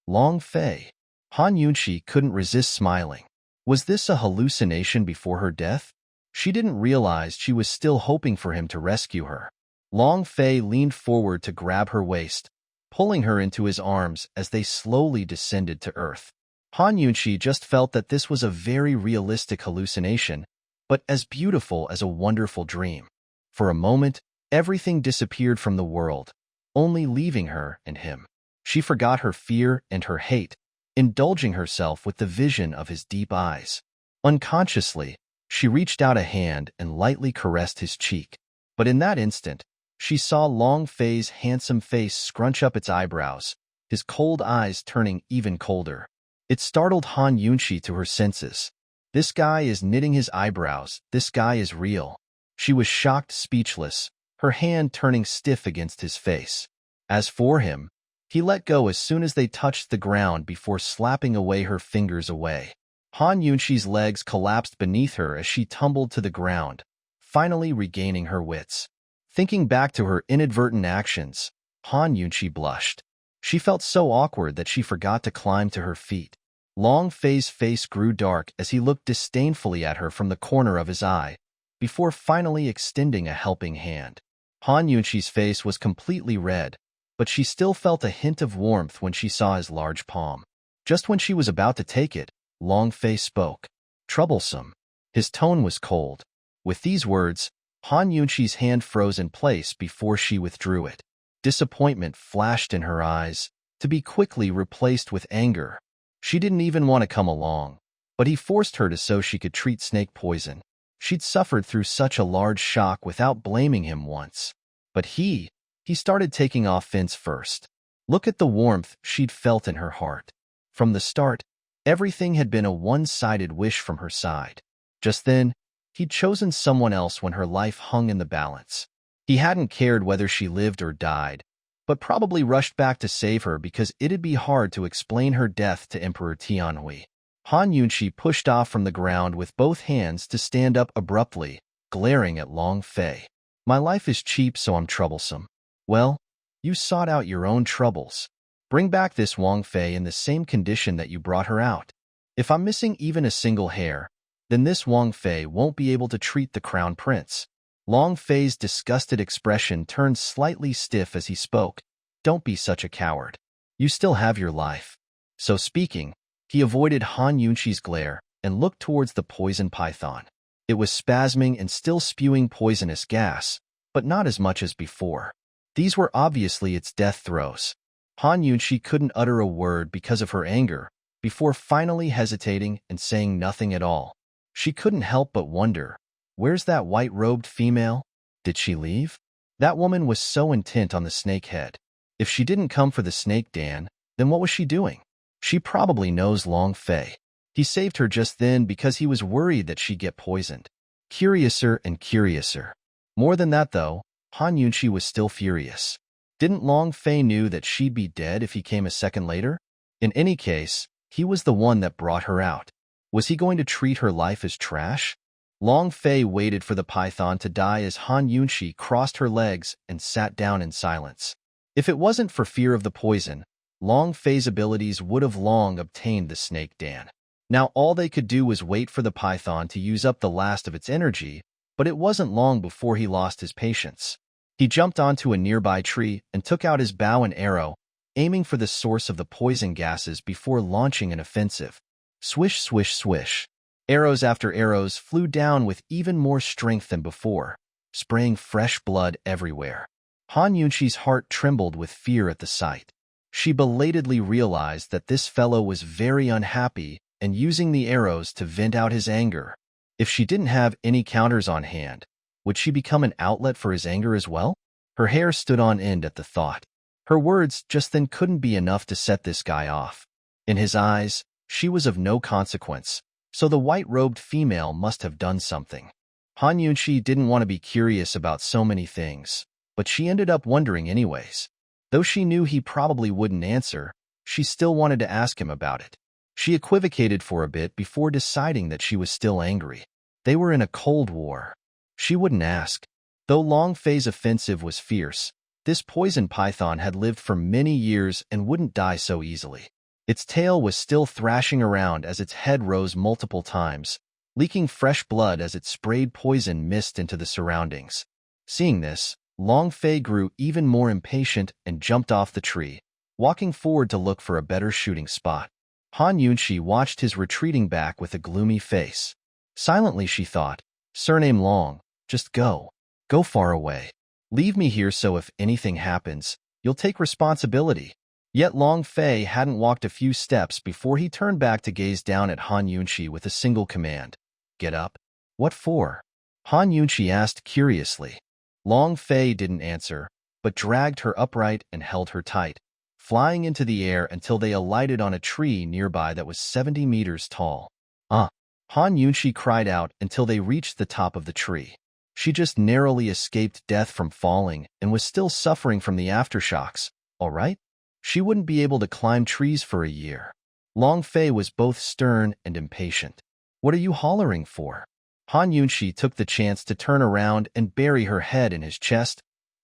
Long Fei. Han Yunshi couldn't resist smiling. Was this a hallucination before her death? She didn't realize she was still hoping for him to rescue her. Long Fei leaned forward to grab her waist, pulling her into his arms as they slowly descended to earth. Han Yunshi just felt that this was a very realistic hallucination, but as beautiful as a wonderful dream. For a moment, everything disappeared from the world, only leaving her and him. She forgot her fear and her hate, indulging herself with the vision of his deep eyes. Unconsciously, she reached out a hand and lightly caressed his cheek. But in that instant, she saw Long Fei's handsome face scrunch up its eyebrows, his cold eyes turning even colder. It startled Han Yunshi to her senses. This guy is knitting his eyebrows. This guy is real. She was shocked, speechless, her hand turning stiff against his face. As for him, he let go as soon as they touched the ground before slapping away her fingers away. Han Yunshi's legs collapsed beneath her as she tumbled to the ground, finally regaining her wits. Thinking back to her inadvertent actions, Han Yunshi blushed. She felt so awkward that she forgot to climb to her feet. Long Fei's face grew dark as he looked disdainfully at her from the corner of his eye, before finally extending a helping hand. Han Yunshi's face was completely red, but she still felt a hint of warmth when she saw his large palm. Just when she was about to take it, Long Fei spoke. Troublesome. His tone was cold. With these words, Han Yunshi's hand froze in place before she withdrew it. Disappointment flashed in her eyes, to be quickly replaced with anger. She didn't even want to come along, but he forced her to so she could treat snake poison. She'd suffered through such a large shock without blaming him once. But he started taking offense first. Look at the warmth she'd felt in her heart. From the start, everything had been a one-sided wish from her side. Just then, he'd chosen someone else when her life hung in the balance. He hadn't cared whether she lived or died, but probably rushed back to save her because it'd be hard to explain her death to Emperor Tianhui. Han Yunshi pushed off from the ground with both hands to stand up abruptly, glaring at Long Fei. My life is cheap, so I'm troublesome. Well, you sought out your own troubles. Bring back this Wang Fei in the same condition that you brought her out. If I'm missing even a single hair, then this Wang Fei won't be able to treat the crown prince. Long Fei's disgusted expression turned slightly stiff as he spoke. Don't be such a coward. You still have your life. So speaking, he avoided Han Yunqi's glare and looked towards the poison python. It was spasming and still spewing poisonous gas, but not as much as before. These were obviously its death throes. Han Yunqi couldn't utter a word because of her anger, before finally hesitating and saying nothing at all. She couldn't help but wonder, where's that white-robed female? Did she leave? That woman was so intent on the snake head. If she didn't come for the snake Dan, then what was she doing? She probably knows Long Fei. He saved her just then because he was worried that she'd get poisoned. Curiouser and curiouser. More than that, though, Han Yunqi was still furious. Didn't Long Fei knew that she'd be dead if he came a second later? In any case, he was the one that brought her out. Was he going to treat her life as trash? Long Fei waited for the python to die as Han Yunqi crossed her legs and sat down in silence. If it wasn't for fear of the poison, Long Fei's abilities would have long obtained the snake Dan. Now all they could do was wait for the python to use up the last of its energy, but it wasn't long before he lost his patience. He jumped onto a nearby tree and took out his bow and arrow, aiming for the source of the poison gases before launching an offensive. Swish, swish, swish. Arrows after arrows flew down with even more strength than before, spraying fresh blood everywhere. Han Yunqi's heart trembled with fear at the sight. She belatedly realized that this fellow was very unhappy and using the arrows to vent out his anger. If she didn't have any counters on hand, would she become an outlet for his anger as well? Her hair stood on end at the thought. Her words just then couldn't be enough to set this guy off. In his eyes, she was of no consequence, so the white-robed female must have done something. Han Yunqi didn't want to be curious about so many things, but she ended up wondering anyways. Though she knew he probably wouldn't answer, she still wanted to ask him about it. She equivocated for a bit before deciding that she was still angry. They were in a cold war. She wouldn't ask. Though Long Fei's offensive was fierce, this poison python had lived for many years and wouldn't die so easily. Its tail was still thrashing around as its head rose multiple times, leaking fresh blood as it sprayed poison mist into the surroundings. Seeing this, Long Fei grew even more impatient and jumped off the tree, walking forward to look for a better shooting spot. Han Yunqi watched his retreating back with a gloomy face. Silently she thought, "Surname Long, just go. Go far away. Leave me here so if anything happens, you'll take responsibility." Yet Long Fei hadn't walked a few steps before he turned back to gaze down at Han Yunqi with a single command. "Get up." "What for?" Han Yunqi asked curiously. Long Fei didn't answer, but dragged her upright and held her tight, flying into the air until they alighted on a tree nearby that was 70 meters tall. Han Yunqi cried out until they reached the top of the tree. She just narrowly escaped death from falling and was still suffering from the aftershocks, all right? She wouldn't be able to climb trees for a year. Long Fei was both stern and impatient. "What are you hollering for?" Han Yunqi took the chance to turn around and bury her head in his chest,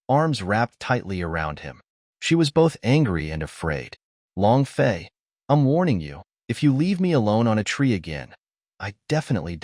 arms wrapped tightly around him. She was both angry and afraid. "Long Fei, I'm warning you, if you leave me alone on a tree again." I definitely.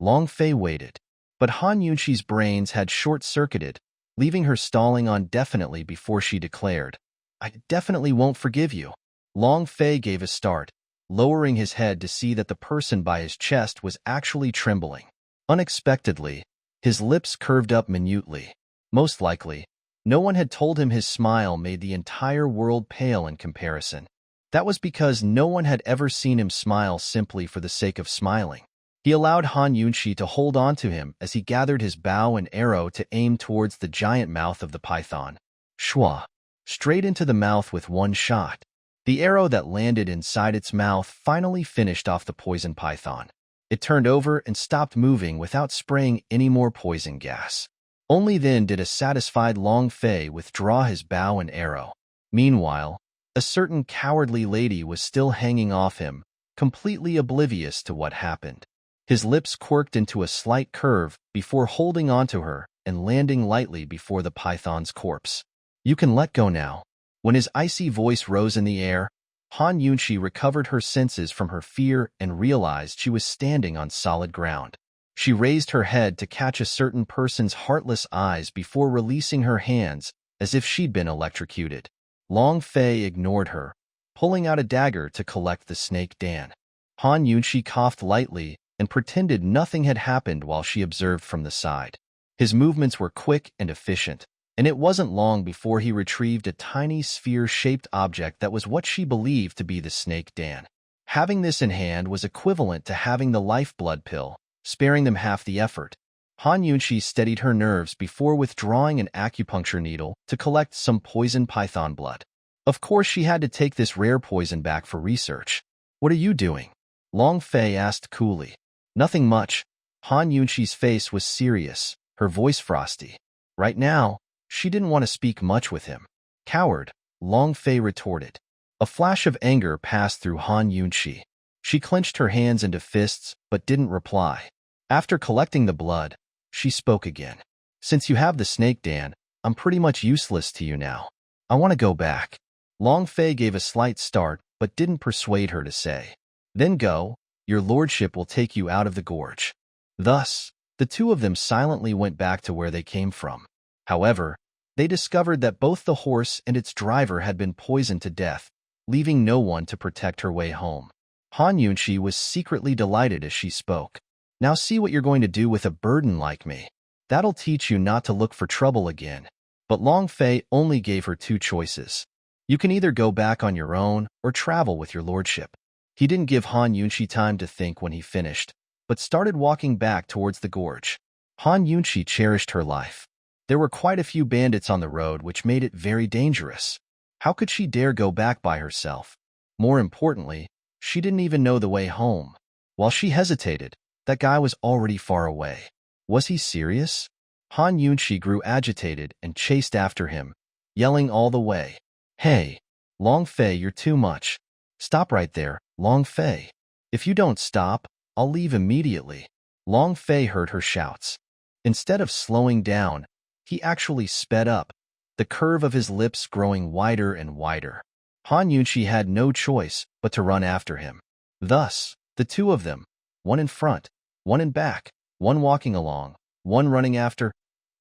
Long Fei waited. But Han Yunqi's brains had short-circuited, leaving her stalling on definitely before she declared, "I definitely won't forgive you." Long Fei gave a start, lowering his head to see that the person by his chest was actually trembling. Unexpectedly, his lips curved up minutely. Most likely, no one had told him his smile made the entire world pale in comparison. That was because no one had ever seen him smile simply for the sake of smiling. He allowed Han Yunqi to hold on to him as he gathered his bow and arrow to aim towards the giant mouth of the python. Shwa! Straight into the mouth with one shot. The arrow that landed inside its mouth finally finished off the poison python. It turned over and stopped moving without spraying any more poison gas. Only then did a satisfied Long Fei withdraw his bow and arrow. Meanwhile, a certain cowardly lady was still hanging off him, completely oblivious to what happened. His lips quirked into a slight curve before holding onto her and landing lightly before the python's corpse. You can let go now. When his icy voice rose in the air, Han Yunshi recovered her senses from her fear and realized she was standing on solid ground. She raised her head to catch a certain person's heartless eyes before releasing her hands as if she'd been electrocuted. Long Fei ignored her, pulling out a dagger to collect the snake Dan. Han Yunshi coughed lightly and pretended nothing had happened while she observed from the side. His movements were quick and efficient, and it wasn't long before he retrieved a tiny sphere-shaped object that was what she believed to be the snake Dan. Having this in hand was equivalent to having the lifeblood pill, sparing them half the effort. Han Yunshi steadied her nerves before withdrawing an acupuncture needle to collect some poison python blood. Of course, she had to take this rare poison back for research. What are you doing? Long Fei asked coolly. Nothing much. Han Yunshi's face was serious, her voice frosty. Right now, she didn't want to speak much with him. Coward, Long Fei retorted. A flash of anger passed through Han Yunshi. She clenched her hands into fists but didn't reply. After collecting the blood, she spoke again. Since you have the snake Dan, I'm pretty much useless to you now. I want to go back. Long Fei gave a slight start but didn't persuade her to say. Then go, your lordship will take you out of the gorge. Thus, the two of them silently went back to where they came from. However, they discovered that both the horse and its driver had been poisoned to death, leaving no one to protect her way home. Han Yunshi was secretly delighted as she spoke. Now see what you're going to do with a burden like me. That'll teach you not to look for trouble again. But Long Fei only gave her two choices. You can either go back on your own or travel with your lordship. He didn't give Han Yunshi time to think when he finished, but started walking back towards the gorge. Han Yunshi cherished her life. There were quite a few bandits on the road, which made it very dangerous. How could she dare go back by herself? More importantly, she didn't even know the way home. While she hesitated, that guy was already far away. Was he serious? Han Yunshi grew agitated and chased after him, yelling all the way. Hey, Long Fei, you're too much. Stop right there, Long Fei. If you don't stop, I'll leave immediately. Long Fei heard her shouts. Instead of slowing down, he actually sped up, the curve of his lips growing wider and wider. Han Yunshi had no choice but to run after him. Thus, the two of them, one in front, one in back, one walking along, one running after,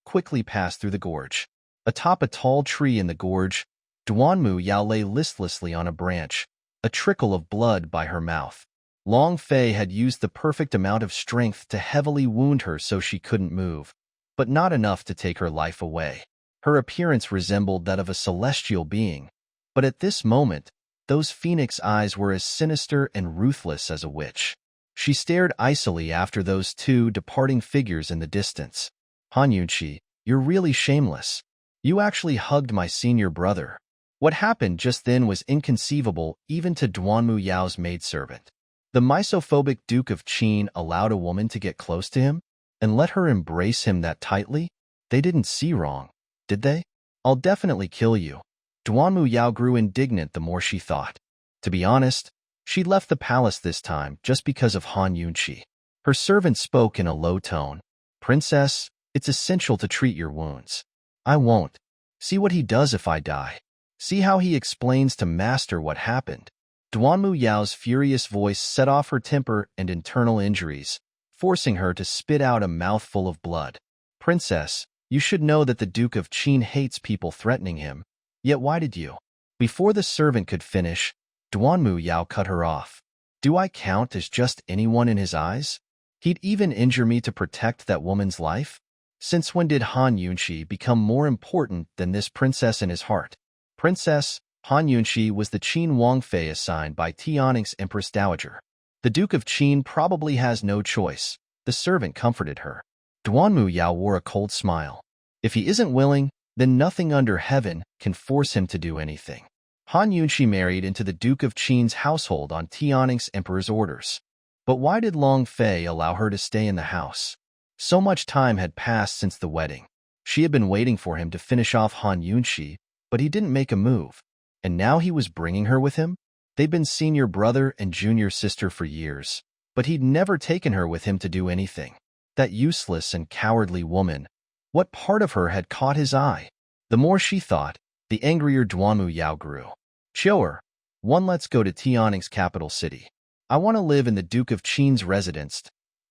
quickly passed through the gorge. Atop a tall tree in the gorge, Duanmu Yao lay listlessly on a branch, a trickle of blood by her mouth. Long Fei had used the perfect amount of strength to heavily wound her so she couldn't move, but not enough to take her life away. Her appearance resembled that of a celestial being, but at this moment, those phoenix eyes were as sinister and ruthless as a witch. She stared icily after those two departing figures in the distance. Han Yunshi, you're really shameless. You actually hugged my senior brother. What happened just then was inconceivable even to Duanmu Yao's maidservant. The misophobic Duke of Qin allowed a woman to get close to him and let her embrace him that tightly? They didn't see wrong, did they? I'll definitely kill you. Duanmu Yao grew indignant the more she thought. To be honest, she left the palace this time just because of Han Yunshi. Her servant spoke in a low tone. Princess, it's essential to treat your wounds. I won't. See what he does if I die. See how he explains to Master what happened. Duanmu Yao's furious voice set off her temper and internal injuries, forcing her to spit out a mouthful of blood. Princess, you should know that the Duke of Qin hates people threatening him. Yet why did you? Before the servant could finish, Duanmu Yao cut her off. Do I count as just anyone in his eyes? He'd even injure me to protect that woman's life? Since when did Han Yunshi become more important than this princess in his heart? Princess, Han Yunshi was the Qin Wangfei assigned by Tianix's Empress Dowager. The Duke of Qin probably has no choice, the servant comforted her. Duanmu Yao wore a cold smile. If he isn't willing, then nothing under heaven can force him to do anything. Han Yunshi married into the Duke of Qin's household on Tianix's emperor's orders. But why did Long Fei allow her to stay in the house? So much time had passed since the wedding. She had been waiting for him to finish off Han Yunshi, but he didn't make a move. And now he was bringing her with him? They'd been senior brother and junior sister for years, but he'd never taken her with him to do anything. That useless and cowardly woman. What part of her had caught his eye? The more she thought, the angrier Duanmu Yao grew. Chioer, let's go to Tianning's capital city. I want to live in the Duke of Qin's residence.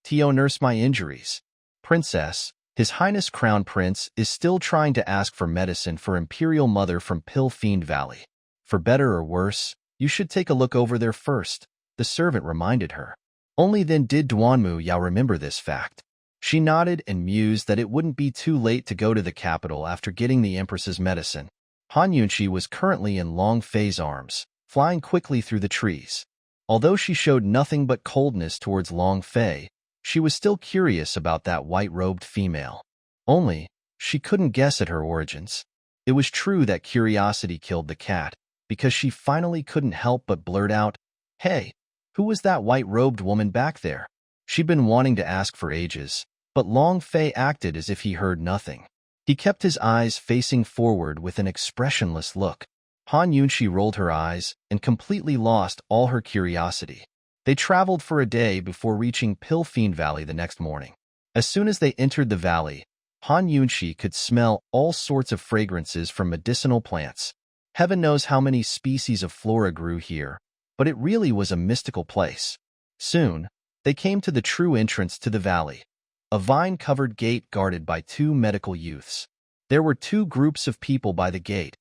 Tio nurse my injuries. Princess, His Highness Crown Prince is still trying to ask for medicine for Imperial Mother from Pill Fiend Valley. For better or worse, you should take a look over there first, the servant reminded her. Only then did Duanmu Yao remember this fact. She nodded and mused that it wouldn't be too late to go to the capital after getting the Empress's medicine. Han Yunqi was currently in Long Fei's arms, flying quickly through the trees. Although she showed nothing but coldness towards Long Fei, she was still curious about that white-robed female. Only, she couldn't guess at her origins. It was true that curiosity killed the cat, because she finally couldn't help but blurt out, "Hey, who was that white-robed woman back there?" She'd been wanting to ask for ages, but Long Fei acted as if he heard nothing. He kept his eyes facing forward with an expressionless look. Han Yunqi rolled her eyes and completely lost all her curiosity. They traveled for a day before reaching Pill Fiend Valley the next morning. As soon as they entered the valley, Han Yunqi could smell all sorts of fragrances from medicinal plants. Heaven knows how many species of flora grew here, but it really was a mystical place. Soon, they came to the true entrance to the valley, a vine-covered gate guarded by two medical youths. There were two groups of people by the gate,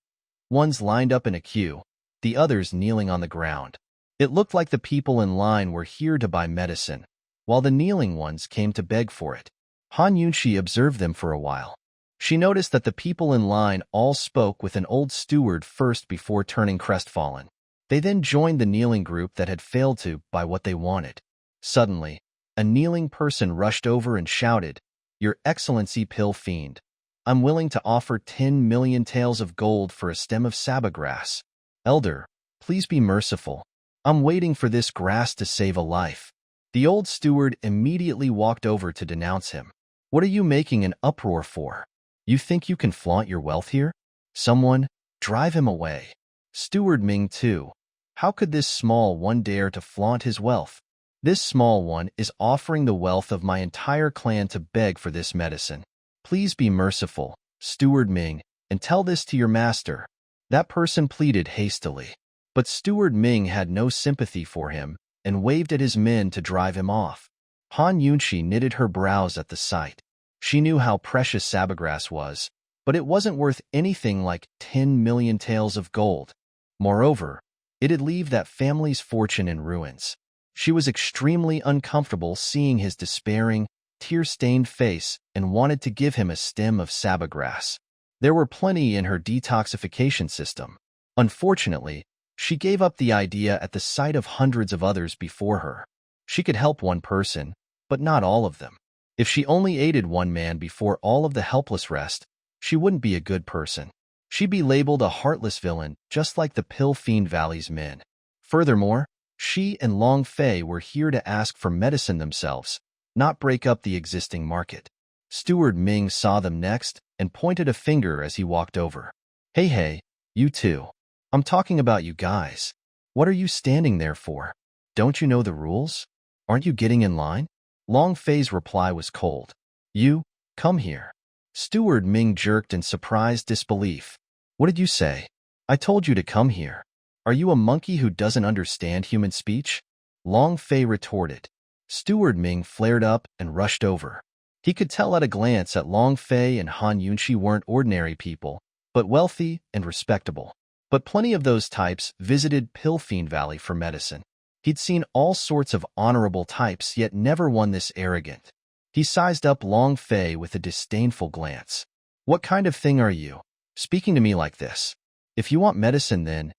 ones lined up in a queue, the others kneeling on the ground. It looked like the people in line were here to buy medicine, while the kneeling ones came to beg for it. Han Yunqi observed them for a while. She noticed that the people in line all spoke with an old steward first before turning crestfallen. They then joined the kneeling group that had failed to buy what they wanted. Suddenly, a kneeling person rushed over and shouted, "Your Excellency Pill Fiend, I'm willing to offer 10 million taels of gold for a stem of sabagrass. Elder, please be merciful. I'm waiting for this grass to save a life." The old steward immediately walked over to denounce him. "What are you making an uproar for? You think you can flaunt your wealth here? Someone, drive him away." Steward Ming too. How could this small one dare to flaunt his wealth? This small one is offering the wealth of my entire clan to beg for this medicine. Please be merciful, Steward Ming, and tell this to your master. That person pleaded hastily. But Steward Ming had no sympathy for him and waved at his men to drive him off. Han Yunqi knitted her brows at the sight. She knew how precious sabagrass was, but it wasn't worth anything like 10 million taels of gold. Moreover, it'd leave that family's fortune in ruins. She was extremely uncomfortable seeing his despairing, tear-stained face and wanted to give him a stem of sabagrass. There were plenty in her detoxification system. Unfortunately, she gave up the idea at the sight of hundreds of others before her. She could help one person, but not all of them. If she only aided one man before all of the helpless rest, she wouldn't be a good person. She'd be labeled a heartless villain, just like the Pill Fiend Valley's men. Furthermore, she and Long Fei were here to ask for medicine themselves, not break up the existing market. Steward Ming saw them next and pointed a finger as he walked over. Hey, you two. I'm talking about you guys. What are you standing there for? Don't you know the rules? Aren't you getting in line?" Long Fei's reply was cold. "You, come here." Steward Ming jerked in surprised disbelief. "What did you say? I told you to come here. Are you a monkey who doesn't understand human speech?" Long Fei retorted. Steward Ming flared up and rushed over. He could tell at a glance that Long Fei and Han Yunqi weren't ordinary people, but wealthy and respectable. But plenty of those types visited Pill Fiend Valley for medicine. He'd seen all sorts of honorable types, yet never one this arrogant. He sized up Long Fei with a disdainful glance. "What kind of thing are you, speaking to me like this? If you want medicine then,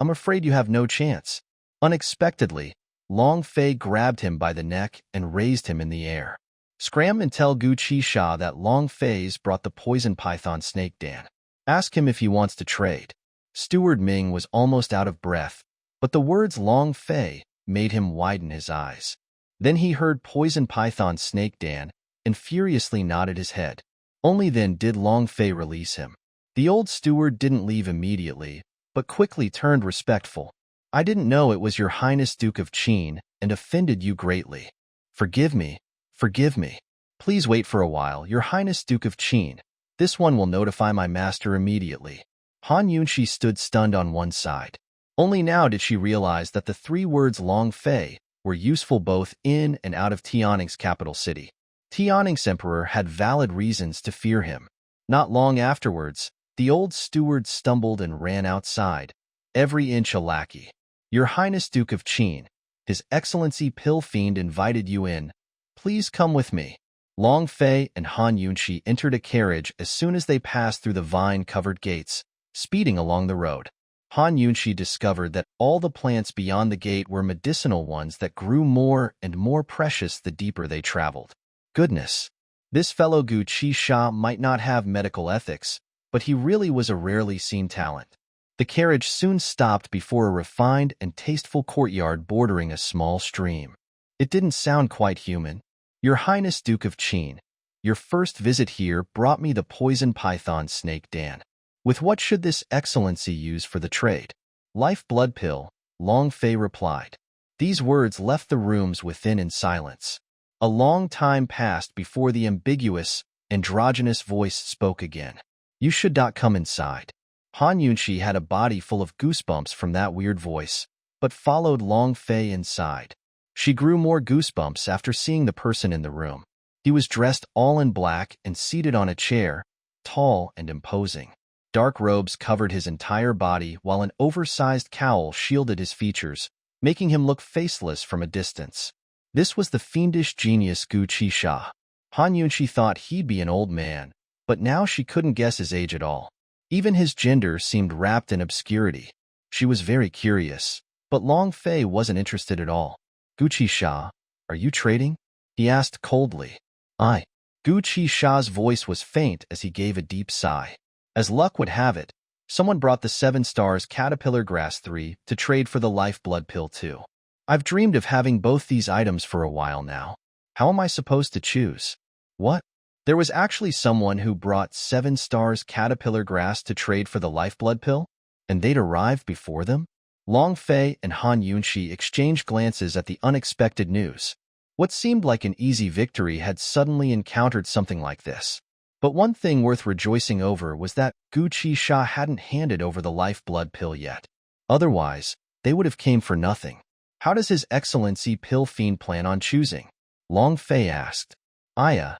I'm afraid you have no chance." Unexpectedly, Long Fei grabbed him by the neck and raised him in the air. "Scram and tell Gu Qisha that Long Fei's brought the poison python snake Dan. Ask him if he wants to trade." Steward Ming was almost out of breath, but the words Long Fei made him widen his eyes. Then he heard poison python snake Dan and furiously nodded his head. Only then did Long Fei release him. The old steward didn't leave immediately, but quickly turned respectful. "I didn't know it was your Highness Duke of Qin and offended you greatly. Forgive me, forgive me." Please wait for a while, Your Highness Duke of Qin. This one will notify my master immediately. Han Yunshi stood stunned on one side. Only now did she realize that the 3 words Long Fei were useful both in and out of Tianning's capital city. Tianning's emperor had valid reasons to fear him. Not long afterwards, the old steward stumbled and ran outside, every inch a lackey. Your Highness Duke of Qin, His Excellency Pill Fiend invited you in. Please come with me. Long Fei and Han Yunshi entered a carriage as soon as they passed through the vine-covered gates, speeding along the road. Han Yunshi discovered that all the plants beyond the gate were medicinal ones that grew more and more precious the deeper they traveled. Goodness! This fellow Gu Qi might not have medical ethics, but he really was a rarely seen talent. The carriage soon stopped before a refined and tasteful courtyard bordering a small stream. It didn't sound quite human. Your Highness Duke of Qin, your first visit here brought me the poison python snake Dan. With what should this excellency use for the trade? Life blood pill, Long Fei replied. These words left the rooms within in silence. A long time passed before the ambiguous, androgynous voice spoke again. You should not come inside. Han Yunshi had a body full of goosebumps from that weird voice, but followed Long Fei inside. She grew more goosebumps after seeing the person in the room. He was dressed all in black and seated on a chair, tall and imposing. Dark robes covered his entire body while an oversized cowl shielded his features, making him look faceless from a distance. This was the fiendish genius Gu Qi. Han Yunshi thought he'd be an old man, but now she couldn't guess his age at all. Even his gender seemed wrapped in obscurity. She was very curious, but Long Fei wasn't interested at all. Gu Qi, are you trading? He asked coldly. I. Gu Qi's voice was faint as he gave a deep sigh. As luck would have it, someone brought the 7 stars caterpillar grass 3 to trade for the life blood pill 2. I've dreamed of having both these items for a while now. How am I supposed to choose? What? There was actually someone who brought 7 stars caterpillar grass to trade for the life blood pill? And they'd arrived before them? Long Fei and Han Yunshi exchanged glances at the unexpected news. What seemed like an easy victory had suddenly encountered something like this. But one thing worth rejoicing over was that Gu Qi hadn't handed over the life blood pill yet. Otherwise, they would have came for nothing. How does His Excellency Pill Fiend plan on choosing? Long Fei asked. Aya,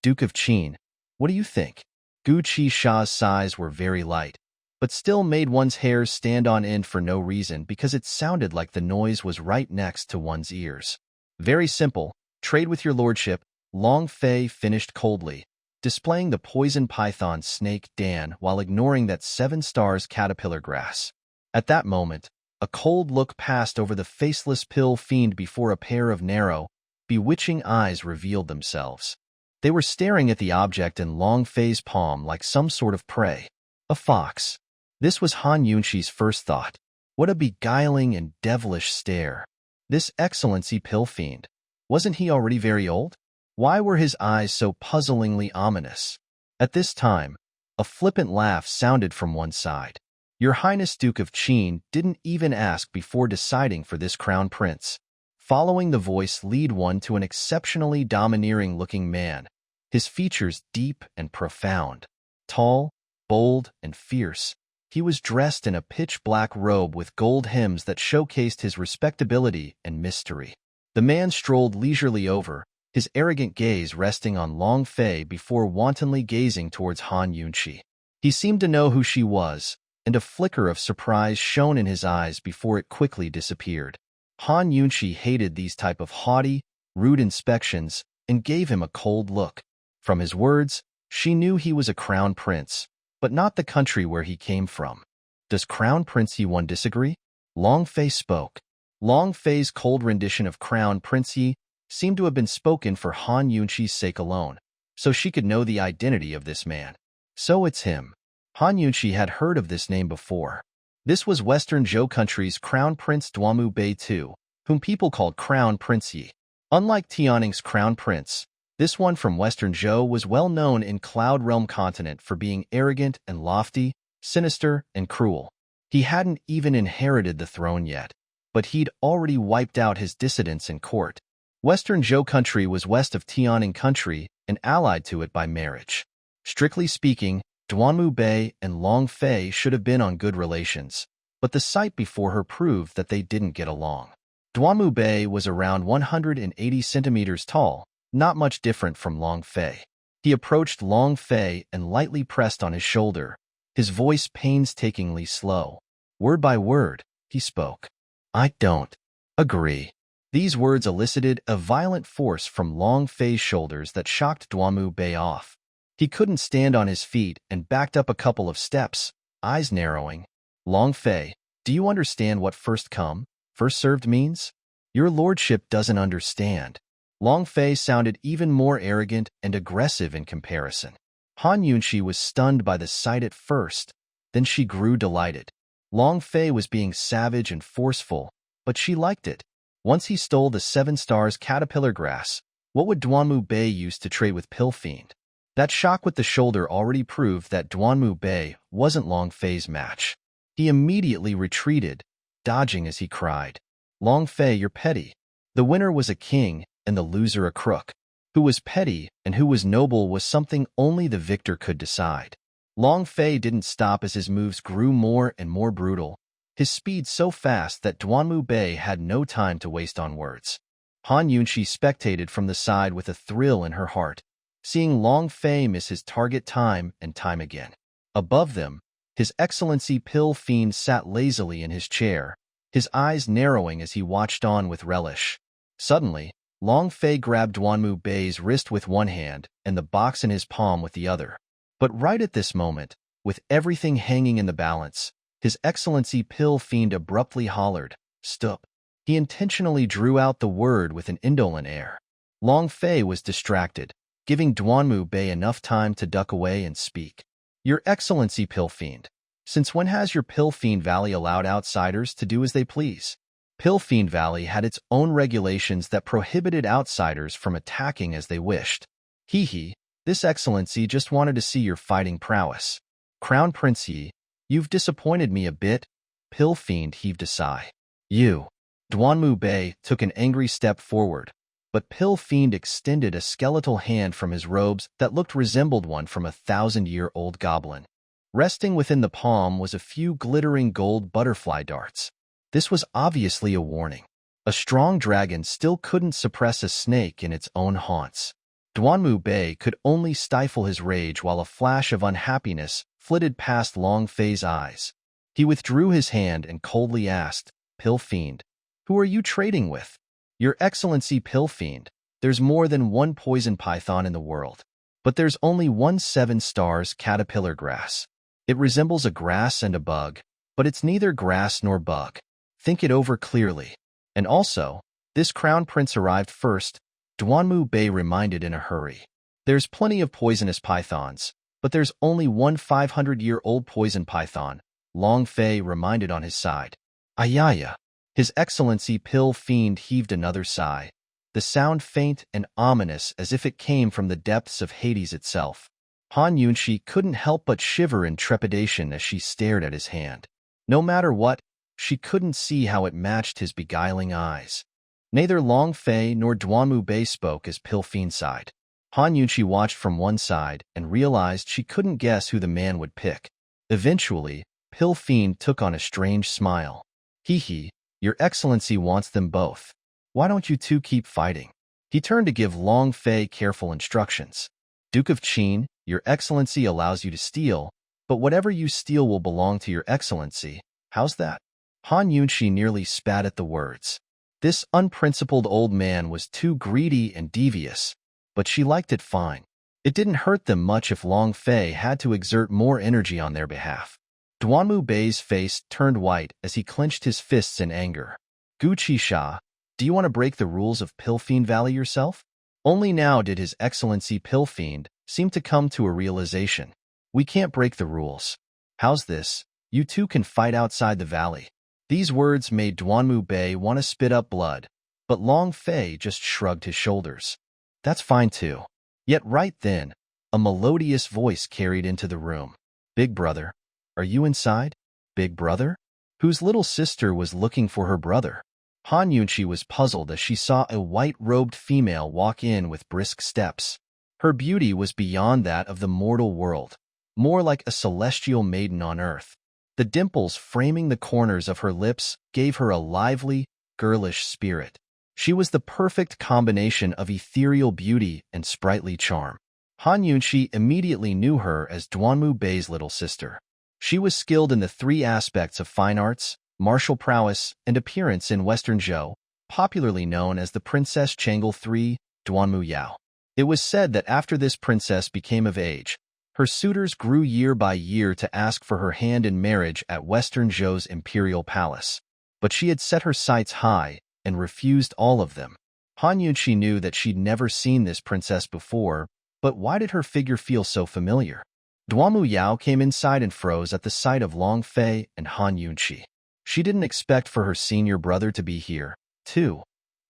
Duke of Qin, what do you think? Gu Qi's sighs were very light, but still made one's hairs stand on end for no reason because it sounded like the noise was right next to one's ears. Very simple, trade with your lordship, Long Fei finished coldly, displaying the poison python snake Dan while ignoring that 7 stars caterpillar grass. At that moment, a cold look passed over the faceless pill fiend before a pair of narrow, bewitching eyes revealed themselves. They were staring at the object in Long Fei's palm like some sort of prey. A fox. This was Han Yunshi's first thought. What a beguiling and devilish stare. This excellency pill fiend. Wasn't he already very old? Why were his eyes so puzzlingly ominous? At this time, a flippant laugh sounded from one side. Your Highness Duke of Qin didn't even ask before deciding for this crown prince. Following the voice lead one to an exceptionally domineering-looking man, his features deep and profound. Tall, bold, and fierce, he was dressed in a pitch-black robe with gold hems that showcased his respectability and mystery. The man strolled leisurely over, his arrogant gaze resting on Long Fei before wantonly gazing towards Han Yunshi. He seemed to know who she was, and a flicker of surprise shone in his eyes before it quickly disappeared. Han Yunshi hated these type of haughty, rude inspections and gave him a cold look. From his words, she knew he was a crown prince, but not the country where he came from. Does Crown Prince Yi disagree? Long Fei spoke. Long Fei's cold rendition of Crown Prince Yi seemed to have been spoken for Han Yunshi's sake alone, so she could know the identity of this man. So it's him. Han Yunshi had heard of this name before. This was Western Zhou country's Crown Prince Duamu Bei II, whom people called Crown Prince Yi. Unlike Tianning's Crown Prince, this one from Western Zhou was well known in Cloud Realm continent for being arrogant and lofty, sinister and cruel. He hadn't even inherited the throne yet, but he'd already wiped out his dissidents in court. Western Zhou country was west of Tianning country and allied to it by marriage. Strictly speaking, Duanmu Bei and Long Fei should have been on good relations, but the sight before her proved that they didn't get along. Duanmu Bei was around 180 centimeters tall, not much different from Long Fei. He approached Long Fei and lightly pressed on his shoulder, his voice painstakingly slow. Word by word, he spoke. "I don't agree." These words elicited a violent force from Long Fei's shoulders that shocked Duanmu Bei off. He couldn't stand on his feet and backed up a couple of steps, eyes narrowing. "Long Fei, do you understand what first come, first served means? Your lordship doesn't understand." Long Fei sounded even more arrogant and aggressive in comparison. Han Yunxi was stunned by the sight at first, then she grew delighted. Long Fei was being savage and forceful, but she liked it. Once he stole the 7 stars caterpillar grass, what would Duanmu Bei use to trade with Pill Fiend? That shock with the shoulder already proved that Duanmu Bei wasn't Long Fei's match. He immediately retreated, dodging as he cried, "Long Fei, you're petty. The winner was a king and the loser a crook. Who was petty and who was noble was something only the victor could decide." Long Fei didn't stop as his moves grew more and more brutal, his speed so fast that Duanmu Bei had no time to waste on words. Han Yunxi spectated from the side with a thrill in her heart, seeing Long Fei miss his target time and time again. Above them, His Excellency Pill Fiend sat lazily in his chair, his eyes narrowing as he watched on with relish. Suddenly, Long Fei grabbed Duanmu Bei's wrist with one hand and the box in his palm with the other. But right at this moment, with everything hanging in the balance, His Excellency Pill Fiend abruptly hollered, "Stop." He intentionally drew out the word with an indolent air. Long Fei was distracted, giving Duanmu Bei enough time to duck away and speak. "Your Excellency Pill Fiend, since when has your Pill Fiend Valley allowed outsiders to do as they please?" Pill Fiend Valley had its own regulations that prohibited outsiders from attacking as they wished. Hee, this Excellency just wanted to see your fighting prowess. Crown Prince Yi, you've disappointed me a bit. Pill Fiend heaved a sigh. You. Duanmu Bei took an angry step forward, but Pill Fiend extended a skeletal hand from his robes that resembled one from a 1,000-year-old goblin. Resting within the palm was a few glittering gold butterfly darts. This was obviously a warning. A strong dragon still couldn't suppress a snake in its own haunts. Duanmu Bei could only stifle his rage while a flash of unhappiness flitted past Long Fei's eyes. He withdrew his hand and coldly asked, "Pill Fiend, who are you trading with?" "Your Excellency Pill Fiend, there's more than one poison python in the world, but there's only one 7 stars caterpillar grass. It resembles a grass and a bug, but it's neither grass nor bug. Think it over clearly. And also, this Crown Prince arrived first," Duanmu Bei reminded in a hurry. "There's plenty of poisonous pythons, but there's only one 500-year-old poison python," Long Fei reminded on his side. "Ayaya." His Excellency Pill Fiend heaved another sigh, the sound faint and ominous as if it came from the depths of Hades itself. Han Yunxi couldn't help but shiver in trepidation as she stared at his hand. No matter what, she couldn't see how it matched his beguiling eyes. Neither Long Fei nor Duanmu Bei spoke as Pill Fiend sighed. Han Yunxi watched from one side and realized she couldn't guess who the man would pick. Eventually, Pill Fiend took on a strange smile. Hee, your Excellency wants them both. Why don't you two keep fighting?" He turned to give Long Fei careful instructions. "Duke of Qin, your Excellency allows you to steal, but whatever you steal will belong to your Excellency. How's that?" Han Yunxi nearly spat at the words. This unprincipled old man was too greedy and devious, but she liked it fine. It didn't hurt them much if Long Fei had to exert more energy on their behalf. Duanmu Bei's face turned white as he clenched his fists in anger. "Gu Qisha, do you want to break the rules of Pill Fiend Valley yourself?" Only now did His Excellency Pill Fiend seem to come to a realization. "We can't break the rules. How's this? You two can fight outside the valley." These words made Duanmu Bei want to spit up blood, but Long Fei just shrugged his shoulders. "That's fine too." Yet right then, a melodious voice carried into the room. "Big brother, are you inside? Big brother?" Whose little sister was looking for her brother? Han Yunxi was puzzled as she saw a white-robed female walk in with brisk steps. Her beauty was beyond that of the mortal world, more like a celestial maiden on earth. The dimples framing the corners of her lips gave her a lively, girlish spirit. She was the perfect combination of ethereal beauty and sprightly charm. Han Yunxi immediately knew her as Duanmu Bei's little sister. She was skilled in the three aspects of fine arts, martial prowess, and appearance in Western Zhou, popularly known as the Princess Chang'e III, Duanmu Yao. It was said that after this princess became of age, her suitors grew year by year to ask for her hand in marriage at Western Zhou's imperial palace. But she had set her sights high and refused all of them. Han Yunxi knew that she'd never seen this princess before, but why did her figure feel so familiar? Duanmu Yao came inside and froze at the sight of Long Fei and Han Yunxi. She didn't expect for her senior brother to be here, too.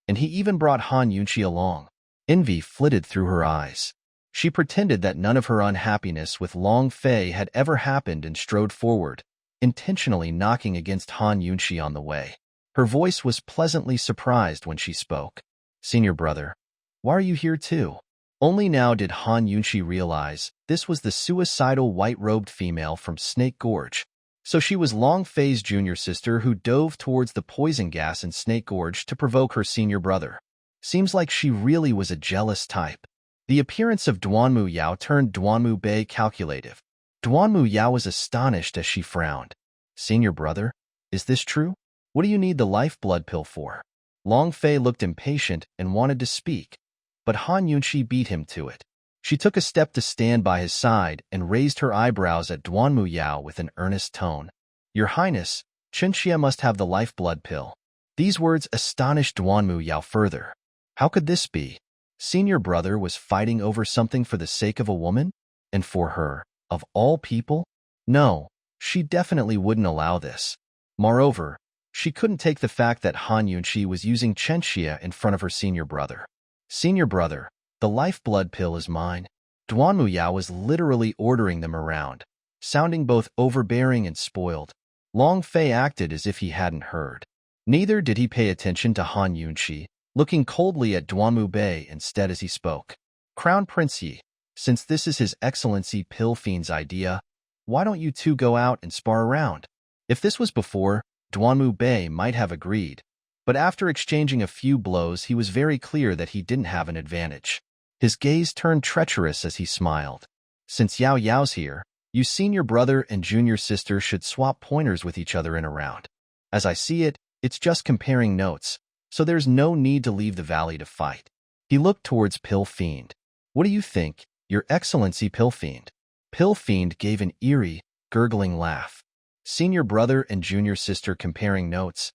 And he even brought Han Yunxi along. Envy flitted through her eyes. She pretended that none of her unhappiness with Long Fei had ever happened and strode forward, intentionally knocking against Han Yunxi on the way. Her voice was pleasantly surprised when she spoke. "Senior brother, why are you here too?" Only now did Han Yunxi realize this was the suicidal white-robed female from Snake Gorge. So she was Long Fei's junior sister who dove towards the poison gas in Snake Gorge to provoke her senior brother. Seems like she really was a jealous type. The appearance of Duanmu Yao turned Duanmu Bei calculative. Duanmu Yao was astonished as she frowned. "Senior brother, is this true? What do you need the lifeblood pill for?" Long Fei looked impatient and wanted to speak, but Han Yunxi beat him to it. She took a step to stand by his side and raised her eyebrows at Duanmu Yao with an earnest tone. "Your Highness, Chenxia must have the lifeblood pill." These words astonished Duanmu Yao further. How could this be? Senior brother was fighting over something for the sake of a woman? And for her, of all people? No, she definitely wouldn't allow this. Moreover, she couldn't take the fact that Han Yunxi was using Chenxia in front of her senior brother. "Senior brother, the lifeblood pill is mine." Duanmu Yao was literally ordering them around, sounding both overbearing and spoiled. Long Fei acted as if he hadn't heard. Neither did he pay attention to Han Yunxi, looking coldly at Duanmu Bei instead as he spoke. "Crown Prince Yi, since this is His Excellency Pill Fiend's idea, why don't you two go out and spar around?" If this was before, Duanmu Bei might have agreed, but after exchanging a few blows he was very clear that he didn't have an advantage. His gaze turned treacherous as he smiled. "Since Yao Yao's here, you senior brother and junior sister should swap pointers with each other in a round. As I see it, it's just comparing notes, so there's no need to leave the valley to fight." He looked towards Pill Fiend. "What do you think, Your Excellency Pill Fiend?" Pill Fiend gave an eerie, gurgling laugh. Senior brother and junior sister comparing notes.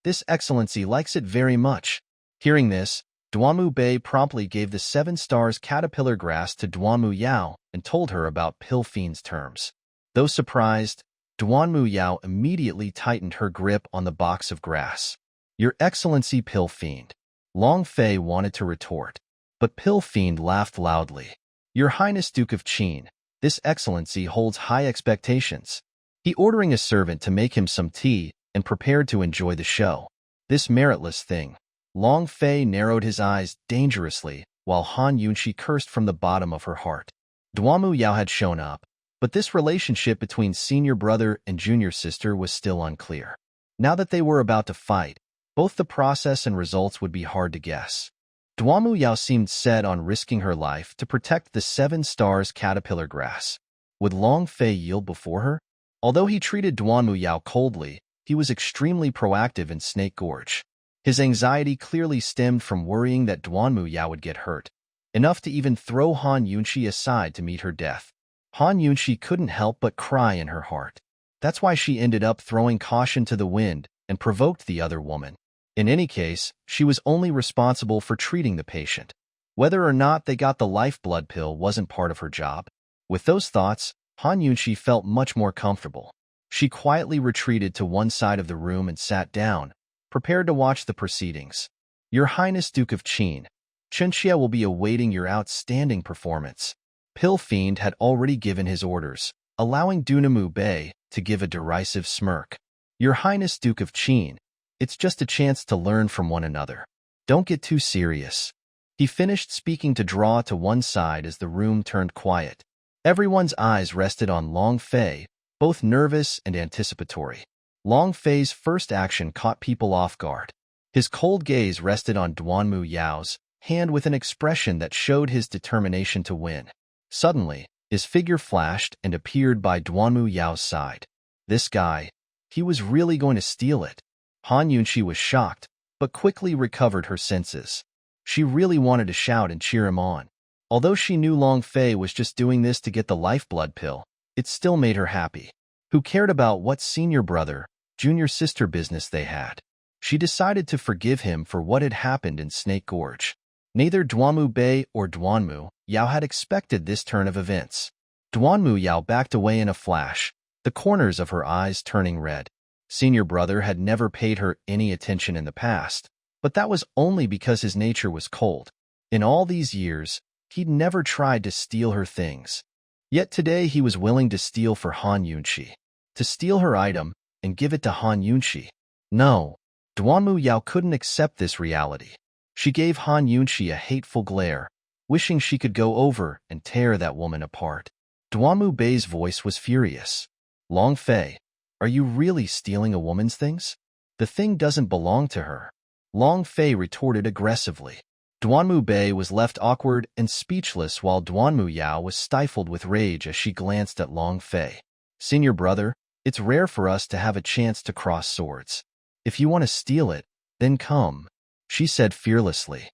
This Excellency likes it very much. Hearing this, Duanmu Bei promptly gave the 7 stars caterpillar grass to Duanmu Yao and told her about Pill Fiend's terms. Though surprised, Duanmu Yao immediately tightened her grip on the box of grass. "Your Excellency Pill Fiend." Long Fei wanted to retort, but Pill Fiend laughed loudly. "Your Highness Duke of Qin, this Excellency holds high expectations." He ordering a servant to make him some tea and prepared to enjoy the show. This meritless thing. Long Fei narrowed his eyes dangerously, while Han Yunxi cursed from the bottom of her heart. Duanmu Yao had shown up, but this relationship between senior brother and junior sister was still unclear. Now that they were about to fight, both the process and results would be hard to guess. Duanmu Yao seemed set on risking her life to protect the 7 stars caterpillar grass. Would Long Fei yield before her? Although he treated Duanmu Yao coldly, he was extremely proactive in Snake Gorge. His anxiety clearly stemmed from worrying that Duanmu Yao would get hurt, enough to even throw Han Yunxi aside to meet her death. Han Yunxi couldn't help but cry in her heart. That's why she ended up throwing caution to the wind and provoked the other woman. In any case, she was only responsible for treating the patient. Whether or not they got the lifeblood pill wasn't part of her job. With those thoughts, Han Yunxi felt much more comfortable. She quietly retreated to one side of the room and sat down, prepared to watch the proceedings. "Your Highness Duke of Qin, Chenxia will be awaiting your outstanding performance." Pill Fiend had already given his orders, allowing Duanmu Bei to give a derisive smirk. "Your Highness Duke of Qin, it's just a chance to learn from one another. Don't get too serious." He finished speaking to draw to one side as the room turned quiet. Everyone's eyes rested on Long Fei, both nervous and anticipatory. Long Fei's first action caught people off guard. His cold gaze rested on Duanmu Yao's hand with an expression that showed his determination to win. Suddenly, his figure flashed and appeared by Duanmu Yao's side. This guy, he was really going to steal it. Han Yunqi was shocked, but quickly recovered her senses. She really wanted to shout and cheer him on. Although she knew Long Fei was just doing this to get the lifeblood pill, it still made her happy. Who cared about what senior brother, junior sister business they had? She decided to forgive him for what had happened in Snake Gorge. Neither Duanmu Bei or Duanmu Yao had expected this turn of events. Duanmu Yao backed away in a flash, the corners of her eyes turning red. Senior brother had never paid her any attention in the past, but that was only because his nature was cold. In all these years, he'd never tried to steal her things. Yet today he was willing to steal for Han Yunqi. To steal her item and give it to Han Yunqi. No, Duanmu Yao couldn't accept this reality. She gave Han Yunqi a hateful glare, wishing she could go over and tear that woman apart. Duanmu Bei's voice was furious. Long Fei, are you really stealing a woman's things? The thing doesn't belong to her. Long Fei retorted aggressively. Duanmu Bei was left awkward and speechless while Duanmu Yao was stifled with rage as she glanced at Long Fei. Senior brother, it's rare for us to have a chance to cross swords. If you want to steal it, then come, she said fearlessly.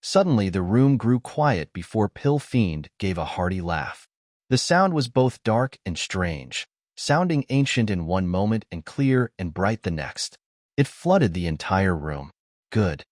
Suddenly the room grew quiet before Pill Fiend gave a hearty laugh. The sound was both dark and strange, sounding ancient in one moment and clear and bright the next. It flooded the entire room. Good.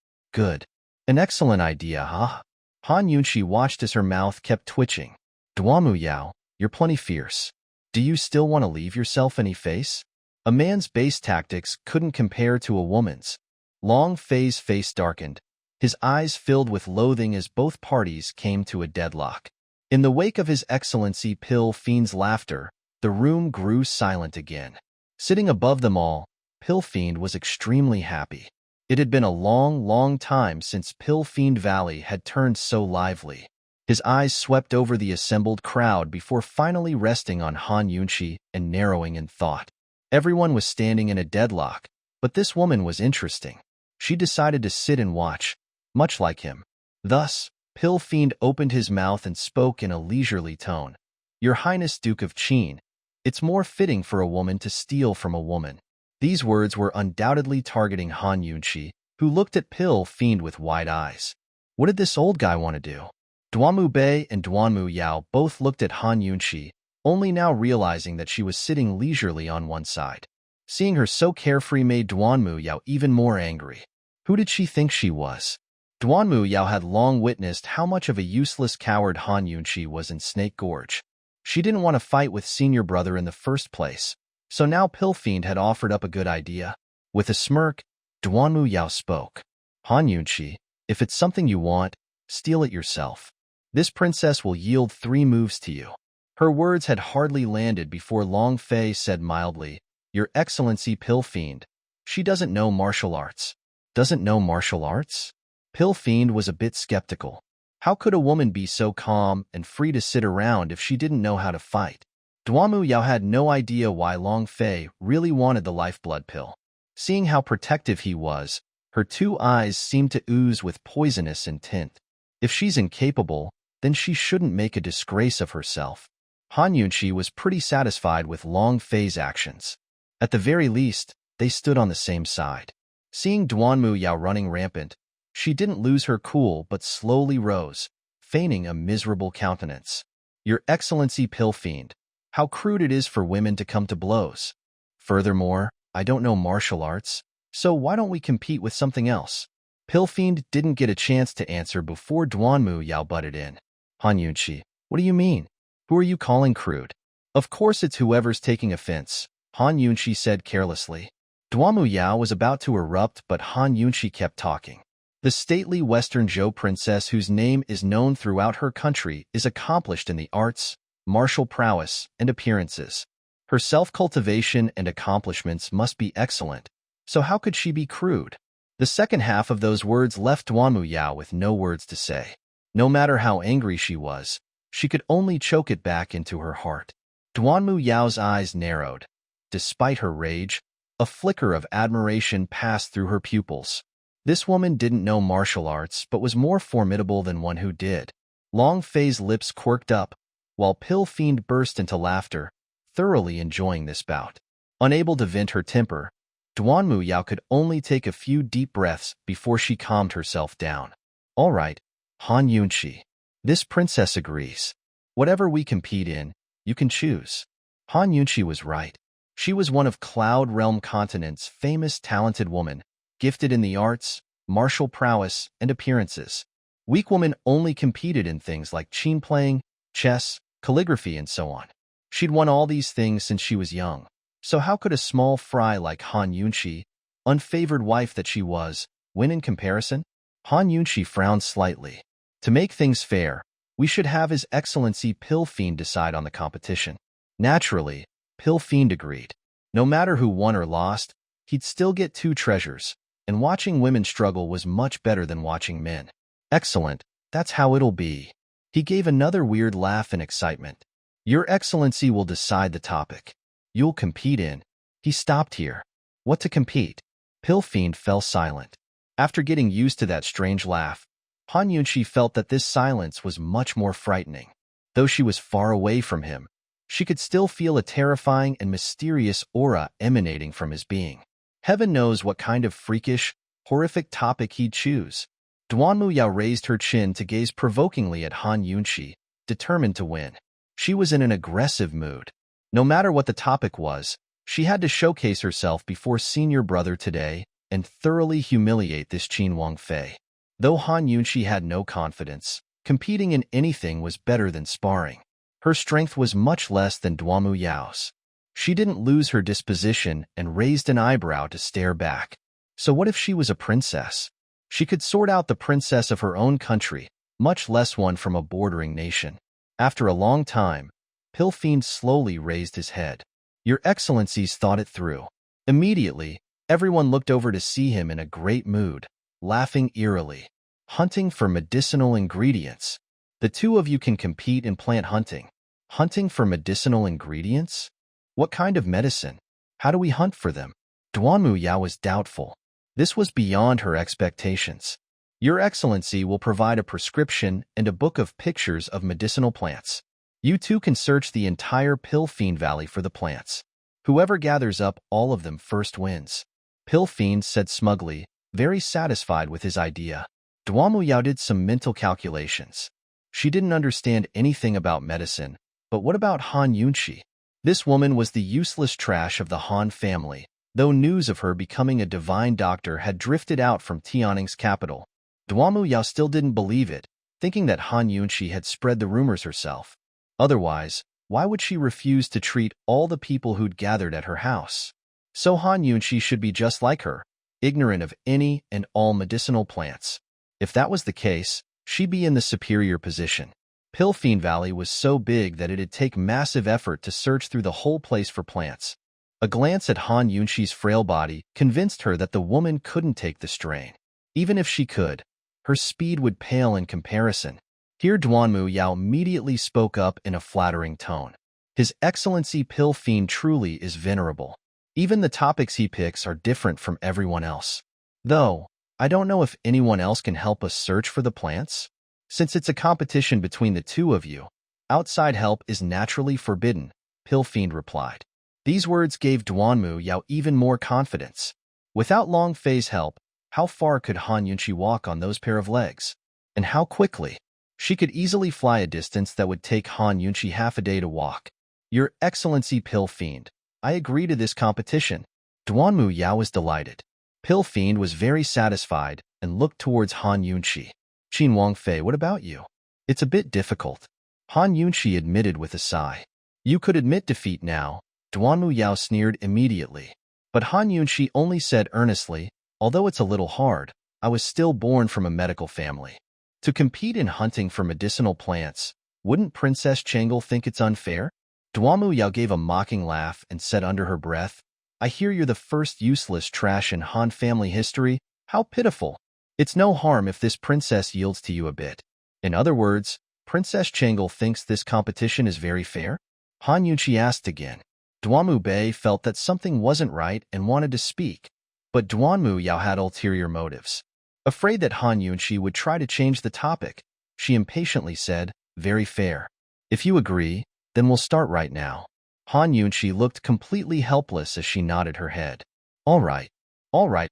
An excellent idea, huh? Han Yunqi watched as her mouth kept twitching. Duanmu Yao, you're plenty fierce. Do you still want to leave yourself any face? A man's base tactics couldn't compare to a woman's. Long Fei's face darkened. His eyes filled with loathing as both parties came to a deadlock. In the wake of His Excellency Pill Fiend's laughter, the room grew silent again. Sitting above them all, Pill Fiend was extremely happy. It had been a long time since Pill Fiend Valley had turned so lively. His eyes swept over the assembled crowd before finally resting on Han Yunqi and narrowing in thought. Everyone was standing in a deadlock, but this woman was interesting. She decided to sit and watch, much like him. Thus, Pill Fiend opened his mouth and spoke in a leisurely tone. Your Highness Duke of Qin, it's more fitting for a woman to steal from a woman. These words were undoubtedly targeting Han Yunqi, who looked at Pill Fiend with wide eyes. What did this old guy want to do? Duanmu Bei and Duanmu Yao both looked at Han Yunqi, only now realizing that she was sitting leisurely on one side. Seeing her so carefree made Duanmu Yao even more angry. Who did she think she was? Duanmu Yao had long witnessed how much of a useless coward Han Yunqi was in Snake Gorge. She didn't want to fight with senior brother in the first place, so now Pill Fiend had offered up a good idea. With a smirk, Duanmu Yao spoke. Han Yunqi, if it's something you want, steal it yourself. This princess will yield 3 moves to you. Her words had hardly landed before Long Fei said mildly, Your Excellency Pill Fiend, she doesn't know martial arts. Doesn't know martial arts? Pill Fiend was a bit skeptical. How could a woman be so calm and free to sit around if she didn't know how to fight? Duanmu Yao had no idea why Long Fei really wanted the lifeblood pill. Seeing how protective he was, her 2 eyes seemed to ooze with poisonous intent. If she's incapable, then she shouldn't make a disgrace of herself. Han Yunqi was pretty satisfied with Long Fei's actions. At the very least, they stood on the same side. Seeing Duanmu Yao running rampant, she didn't lose her cool but slowly rose, feigning a miserable countenance. Your Excellency Pill Fiend, how crude it is for women to come to blows. Furthermore, I don't know martial arts, so why don't we compete with something else? Pill Fiend didn't get a chance to answer before Duanmu Yao butted in. Han Yunqi, what do you mean? Who are you calling crude? Of course it's whoever's taking offense, Han Yunqi said carelessly. Duanmu Yao was about to erupt, but Han Yunqi kept talking. The stately Western Zhou princess whose name is known throughout her country is accomplished in the arts, martial prowess, and appearances. Her self-cultivation and accomplishments must be excellent, so how could she be crude? The second half of those words left Duanmu Yao with no words to say. No matter how angry she was, she could only choke it back into her heart. Duanmu Yao's eyes narrowed. Despite her rage, a flicker of admiration passed through her pupils. This woman didn't know martial arts but was more formidable than one who did. Long Fei's lips quirked up, while Pill Fiend burst into laughter, thoroughly enjoying this bout. Unable to vent her temper, Duanmu Yao could only take a few deep breaths before she calmed herself down. All right, Han Yunqi. This princess agrees. Whatever we compete in, you can choose. Han Yunqi was right. She was one of Cloud Realm Continent's famous talented women, gifted in the arts, martial prowess, and appearances. Weak women only competed in things like qin playing, chess, calligraphy, and so on. She'd won all these things since she was young. So how could a small fry like Han Yunqi, unfavored wife that she was, win in comparison? Han Yunqi frowned slightly. To make things fair, we should have His Excellency Pill Fiend decide on the competition. Naturally, Pill Fiend agreed. No matter who won or lost, he'd still get 2 treasures, and watching women struggle was much better than watching men. Excellent, that's how it'll be. He gave another weird laugh in excitement. Your Excellency will decide the topic. You'll compete in. He stopped here. What to compete? Pill Fiend fell silent. After getting used to that strange laugh, Han Yunqi felt that this silence was much more frightening. Though she was far away from him, she could still feel a terrifying and mysterious aura emanating from his being. Heaven knows what kind of freakish, horrific topic he'd choose. Duanmu Yao raised her chin to gaze provokingly at Han Yunqi, determined to win. She was in an aggressive mood. No matter what the topic was, she had to showcase herself before senior brother today and thoroughly humiliate this Qin Wang Fei. Though Han Yunqi had no confidence, competing in anything was better than sparring. Her strength was much less than Duanmu Yao's. She didn't lose her disposition and raised an eyebrow to stare back. So what if she was a princess? She could sort out the princess of her own country, much less one from a bordering nation. After a long time, Pill Fiend slowly raised his head. Your Excellencies thought it through. Immediately, everyone looked over to see him in a great mood, laughing eerily. Hunting for medicinal ingredients. The 2 of you can compete in plant hunting. Hunting for medicinal ingredients? What kind of medicine? How do we hunt for them? Duanmu Yao was doubtful. This was beyond her expectations. Your Excellency will provide a prescription and a book of pictures of medicinal plants. You 2 can search the entire Pill Fiend Valley for the plants. Whoever gathers up all of them first wins. Pill Fiend said smugly, very satisfied with his idea. Duanmu Yao did some mental calculations. She didn't understand anything about medicine, but what about Han Yunqi? This woman was the useless trash of the Han family, though news of her becoming a divine doctor had drifted out from Tianning's capital. Duanmu Yao still didn't believe it, thinking that Han Yunqi had spread the rumors herself. Otherwise, why would she refuse to treat all the people who'd gathered at her house? So Han Yunqi should be just like her, ignorant of any and all medicinal plants. If that was the case, she'd be in the superior position. Pill Fiend Valley was so big that it'd take massive effort to search through the whole place for plants. A glance at Han Yunqi's frail body convinced her that the woman couldn't take the strain. Even if she could, her speed would pale in comparison. Here Duanmu Yao immediately spoke up in a flattering tone. His Excellency Pill Fiend truly is venerable. Even the topics he picks are different from everyone else. Though, I don't know if anyone else can help us search for the plants. Since it's a competition between the 2 of you, outside help is naturally forbidden, Pill Fiend replied. These words gave Duanmu Yao even more confidence. Without Long Fei's help, how far could Han Yunqi walk on those pair of legs? And how quickly? She could easily fly a distance that would take Han Yunqi half a day to walk. Your Excellency Pill Fiend, I agree to this competition. Duanmu Yao was delighted. Pill Fiend was very satisfied and looked towards Han Yunqi. Qin Wang Fei, what about you? It's a bit difficult. Han Yunqi admitted with a sigh. You could admit defeat now, Duanmu Yao sneered immediately. But Han Yunqi only said earnestly, although it's a little hard, I was still born from a medical family. To compete in hunting for medicinal plants, wouldn't Princess Changel think it's unfair? Duanmu Yao gave a mocking laugh and said under her breath, I hear you're the first useless trash in Han family history How pitiful. It's no harm if this princess yields to you a bit. In other words, Princess Changle thinks this competition is very fair? Han Yunchi asked again. Duanmu Bei felt that something wasn't right and wanted to speak, but Duanmu Yao had ulterior motives. Afraid that Han Yunchi would try to change the topic, she impatiently said, very fair. If you agree, then we'll start right now. Han Yunchi looked completely helpless as she nodded her head. All right.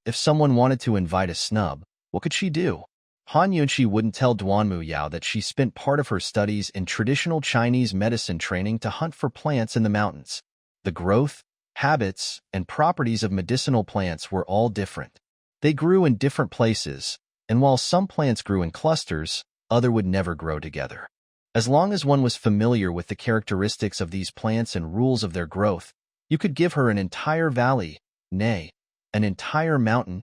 If someone wanted to invite a snub, what could she do? Han Yunchi wouldn't tell Duanmu Yao that she spent part of her studies in traditional Chinese medicine training to hunt for plants in the mountains. The growth, habits, and properties of medicinal plants were all different. They grew in different places, and while some plants grew in clusters, others would never grow together. As long as one was familiar with the characteristics of these plants and rules of their growth, you could give her an entire valley, nay, an entire mountain,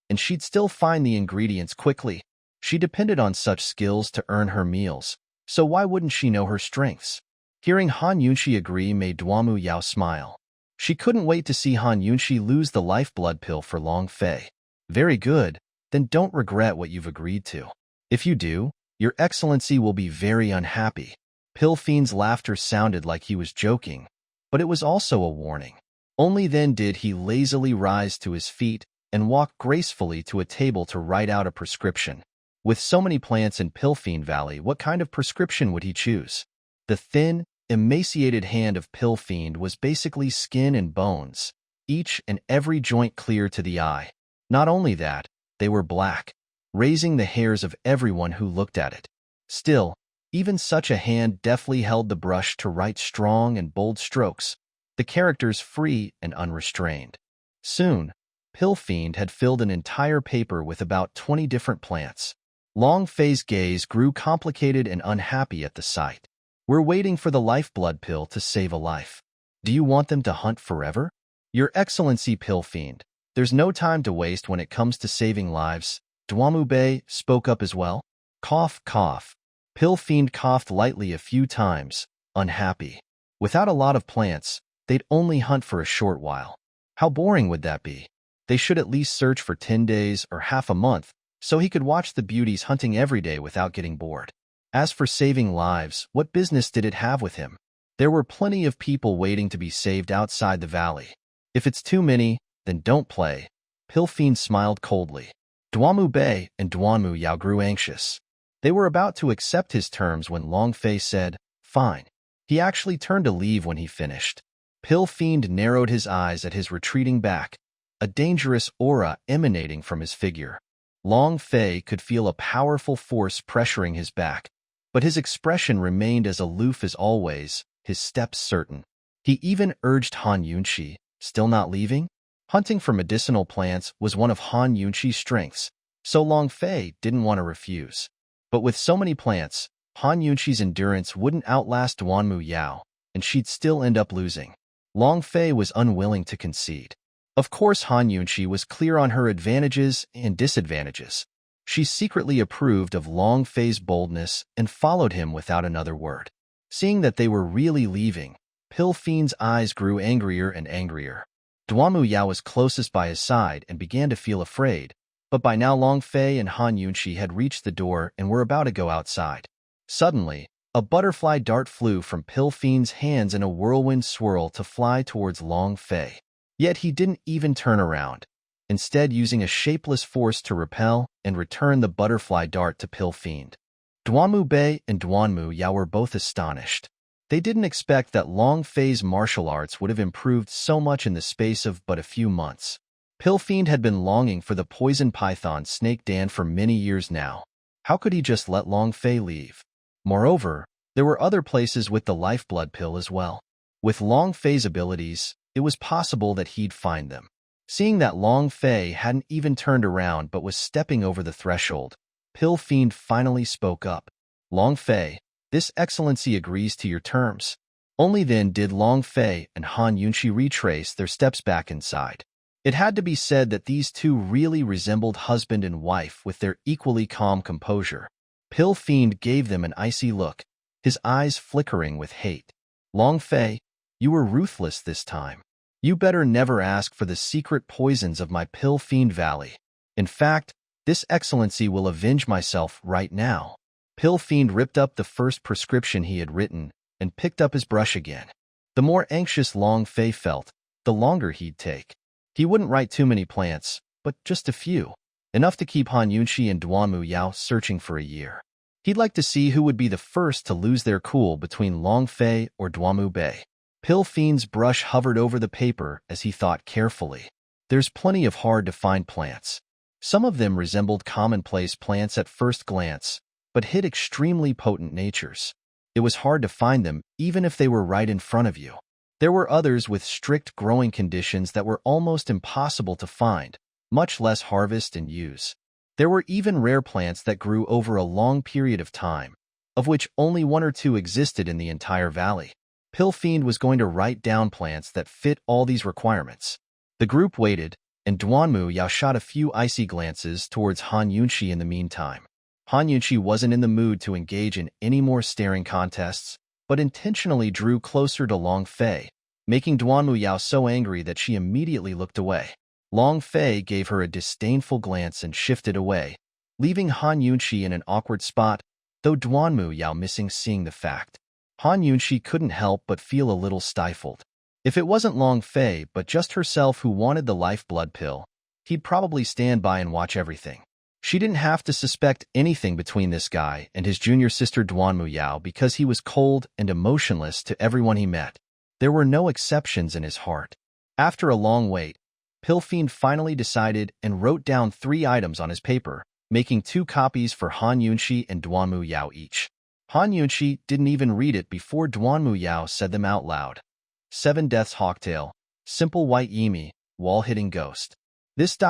and she'd still find the ingredients quickly. She depended on such skills to earn her meals, so why wouldn't she know her strengths? Hearing Han Yunchi agree made Duanmu Yao smile. She couldn't wait to see Han Yunchi lose the lifeblood pill for Long Fei. Very good, then don't regret what you've agreed to. If you do, Your Excellency will be very unhappy. Pill Fiend's laughter sounded like he was joking, but it was also a warning. Only then did he lazily rise to his feet and walk gracefully to a table to write out a prescription. With so many plants in Pill Fiend Valley, what kind of prescription would he choose? The thin, emaciated hand of Pill Fiend was basically skin and bones, each and every joint clear to the eye. Not only that, they were black, raising the hairs of everyone who looked at it. Still, even such a hand deftly held the brush to write strong and bold strokes, the characters free and unrestrained. Soon, Pill Fiend had filled an entire paper with about 20 different plants. Long Fei's gaze grew complicated and unhappy at the sight. We're waiting for the lifeblood pill to save a life. Do you want them to hunt forever? Your Excellency Pill Fiend, there's no time to waste when it comes to saving lives. Duanmu Bei spoke up as well. Cough, cough. Pill Fiend coughed lightly a few times, unhappy. Without a lot of plants, they'd only hunt for a short while. How boring would that be? They should at least search for 10 days or half a month, so he could watch the beauties hunting every day without getting bored. As for saving lives, what business did it have with him? There were plenty of people waiting to be saved outside the valley. If it's too many, then don't play. Pill Fiend smiled coldly. Duanmu Bei and Duanmu Yao grew anxious. They were about to accept his terms when Long Fei said, "Fine." He actually turned to leave when he finished. Pill Fiend narrowed his eyes at his retreating back, a dangerous aura emanating from his figure. Long Fei could feel a powerful force pressuring his back, but his expression remained as aloof as always, his steps certain. He even urged Han Yunchi, still not leaving? Hunting for medicinal plants was one of Han Yunchi's strengths, so Long Fei didn't want to refuse. But with so many plants, Han Yunchi's endurance wouldn't outlast Duanmu Yao, and she'd still end up losing. Long Fei was unwilling to concede. Of course, Han Yunchi was clear on her advantages and disadvantages. She secretly approved of Long Fei's boldness and followed him without another word. Seeing that they were really leaving, Pill Fiend's eyes grew angrier and angrier. Duanmu Yao was closest by his side and began to feel afraid, but by now Long Fei and Han Yunchi had reached the door and were about to go outside. Suddenly, a butterfly dart flew from Pill Fiend's hands in a whirlwind swirl to fly towards Long Fei. Yet he didn't even turn around, instead using a shapeless force to repel and return the butterfly dart to Pill Fiend. Duanmu Bei and Duanmu Yao were both astonished. They didn't expect that Long Fei's martial arts would have improved so much in the space of but a few months. Pill Fiend had been longing for the poison python Snake Dan for many years now. How could he just let Long Fei leave? Moreover, there were other places with the lifeblood pill as well. With Long Fei's abilities, it was possible that he'd find them. Seeing that Long Fei hadn't even turned around but was stepping over the threshold, Pill Fiend finally spoke up. Long Fei, this Excellency agrees to your terms. Only then did Long Fei and Han Yunchi retrace their steps back inside. It had to be said that these two really resembled husband and wife with their equally calm composure. Pill Fiend gave them an icy look, his eyes flickering with hate. Long Fei, you were ruthless this time. You better never ask for the secret poisons of my Pill Fiend Valley. In fact, this excellency will avenge myself right now. Pill Fiend ripped up the first prescription he had written and picked up his brush again. The more anxious Long Fei felt, the longer he'd take. He wouldn't write too many plants, but just a few. Enough to keep Han Yunxi and Duanmu Yao searching for a year. He'd like to see who would be the first to lose their cool between Long Fei or Duanmu Bei. Pill Fiend's brush hovered over the paper as he thought carefully. There's plenty of hard-to-find plants. Some of them resembled commonplace plants at first glance, but hid extremely potent natures. It was hard to find them even if they were right in front of you. There were others with strict growing conditions that were almost impossible to find, much less harvest and use. There were even rare plants that grew over a long period of time, of which only one or two existed in the entire valley. Pill Fiend was going to write down plants that fit all these requirements. The group waited, and Duanmu Yao shot a few icy glances towards Han Yunxi in the meantime. Han Yunxi wasn't in the mood to engage in any more staring contests, but intentionally drew closer to Long Fei, making Duanmu Yao so angry that she immediately looked away. Long Fei gave her a disdainful glance and shifted away, leaving Han Yunxi in an awkward spot, though Duanmu Yao missing seeing the fact. Han Yunxi couldn't help but feel a little stifled. If it wasn't Long Fei but just herself who wanted the lifeblood pill, he'd probably stand by and watch everything. She didn't have to suspect anything between this guy and his junior sister Duanmu Yao because he was cold and emotionless to everyone he met. There were no exceptions in his heart. After a long wait, Pill Fiend finally decided and wrote down 3 items on his paper, making 2 copies for Han Yunxi and Duanmu Yao each. Han Yunxi didn't even read it before Duanmu Yao said them out loud. 7 Death's Hawktail, Simple White Yimi, Wall-Hitting Ghost.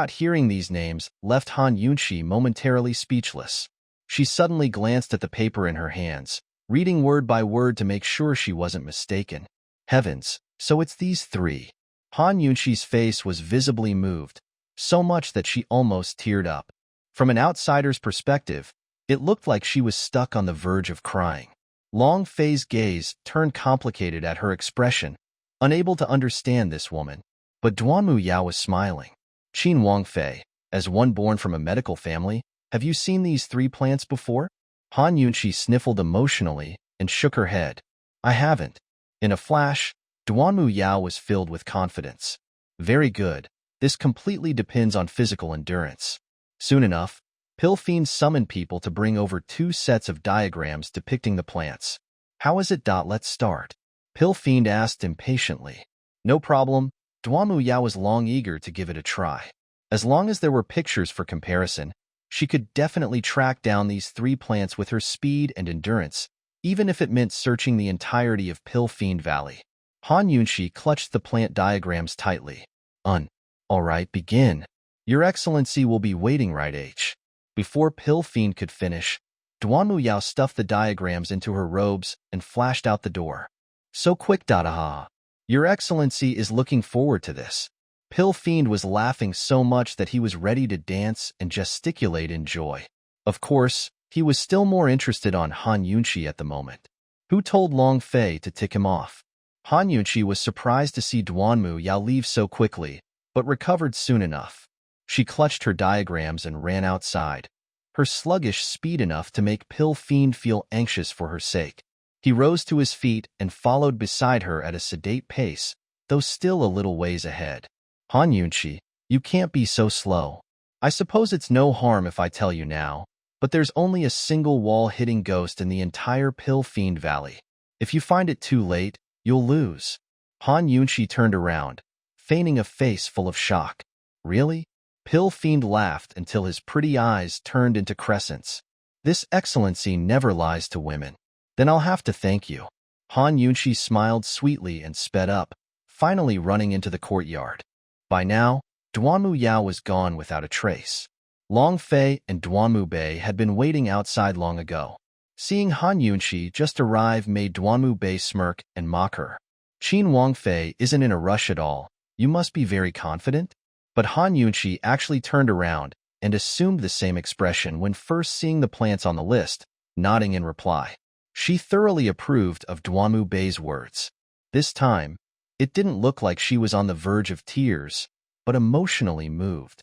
Hearing these names left Han Yunxi momentarily speechless. She suddenly glanced at the paper in her hands, reading word by word to make sure she wasn't mistaken. Heavens, so it's these 3. Han Yunxi's face was visibly moved, so much that she almost teared up. From an outsider's perspective, it looked like she was stuck on the verge of crying. Long Fei's gaze turned complicated at her expression, unable to understand this woman, but Duanmu Yao was smiling. Qin Wang Fei, as one born from a medical family, have you seen these 3 plants before? Han Yunxi sniffled emotionally and shook her head. I haven't. In a flash, Duanmu Yao was filled with confidence. Very good. This completely depends on physical endurance. Soon enough, Pill Fiend summoned people to bring over 2 sets of diagrams depicting the plants. How is it? Let's start. Pill Fiend asked impatiently. No problem. Duanmu Yao was long eager to give it a try. As long as there were pictures for comparison, she could definitely track down these 3 plants with her speed and endurance, even if it meant searching the entirety of Pill Fiend Valley. Han Yunxi clutched the plant diagrams tightly. All right, begin. Your Excellency will be waiting, right? Before Pill Fiend could finish, Duanmu Yao stuffed the diagrams into her robes and flashed out the door. So quick, ha. Your Excellency is looking forward to this. Pill Fiend was laughing so much that he was ready to dance and gesticulate in joy. Of course, he was still more interested on Han Yunxi at the moment. Who told Long Fei to tick him off? Han Yunxi was surprised to see Duanmu Yao leave so quickly, but recovered soon enough. She clutched her diagrams and ran outside, her sluggish speed enough to make Pill Fiend feel anxious for her sake. He rose to his feet and followed beside her at a sedate pace, though still a little ways ahead. Han Yunxi, you can't be so slow. I suppose it's no harm if I tell you now, but there's only a single wall-hitting ghost in the entire Pill Fiend Valley. If you find it too late, you'll lose. Han Yunxi turned around, feigning a face full of shock. Really? Pill Fiend laughed until his pretty eyes turned into crescents. This Excellency never lies to women. Then I'll have to thank you. Han Yunxi smiled sweetly and sped up, finally running into the courtyard. By now, Duanmu Yao was gone without a trace. Long Fei and Duanmu Bei had been waiting outside long ago. Seeing Han Yunxi just arrive made Duanmu Bei smirk and mock her. Qin Wang Fei isn't in a rush at all. You must be very confident? But Han Yunxi actually turned around and assumed the same expression when first seeing the plants on the list, nodding in reply. She thoroughly approved of Duanmu Bei's words. This time, it didn't look like she was on the verge of tears, but emotionally moved.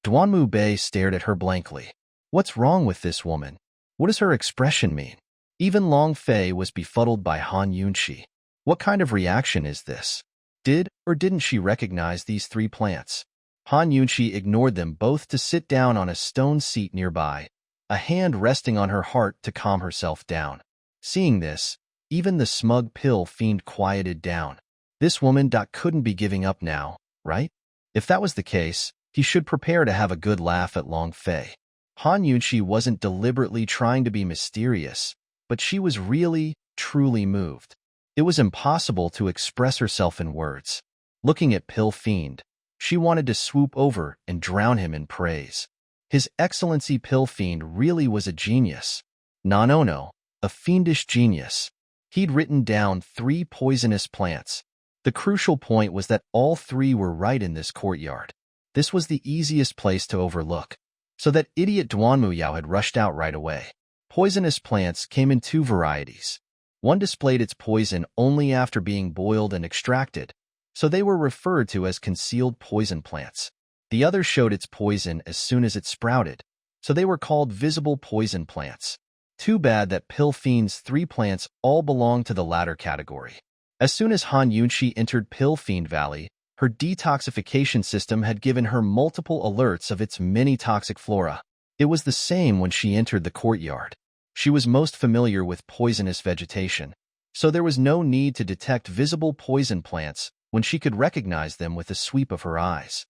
Duanmu Bei stared at her blankly. What's wrong with this woman? What does her expression mean? Even Long Fei was befuddled by Han Yunqi. What kind of reaction is this? Did or didn't she recognize these three plants? Han Yunqi ignored them both to sit down on a stone seat nearby, a hand resting on her heart to calm herself down. Seeing this, even the smug pill fiend quieted down. This woman couldn't be giving up now, right? If that was the case, he should prepare to have a good laugh at Long Fei. Han Yunqi wasn't deliberately trying to be mysterious, but she was really, truly moved. It was impossible to express herself in words. Looking at Pill Fiend, she wanted to swoop over and drown him in praise. His Excellency Pill Fiend really was a genius. No, a fiendish genius. He'd written down 3 poisonous plants. The crucial point was that all 3 were right in this courtyard. This was the easiest place to overlook. So that idiot Duanmu Yao had rushed out right away. Poisonous plants came in 2 varieties. One displayed its poison only after being boiled and extracted, so they were referred to as concealed poison plants. The other showed its poison as soon as it sprouted, so they were called visible poison plants. Too bad that Pill Fiend's 3 plants all belonged to the latter category. As soon as Han Yunqi entered Pill Fiend Valley, her detoxification system had given her multiple alerts of its many toxic flora. It was the same when she entered the courtyard. She was most familiar with poisonous vegetation, so there was no need to detect visible poison plants when she could recognize them with a sweep of her eyes.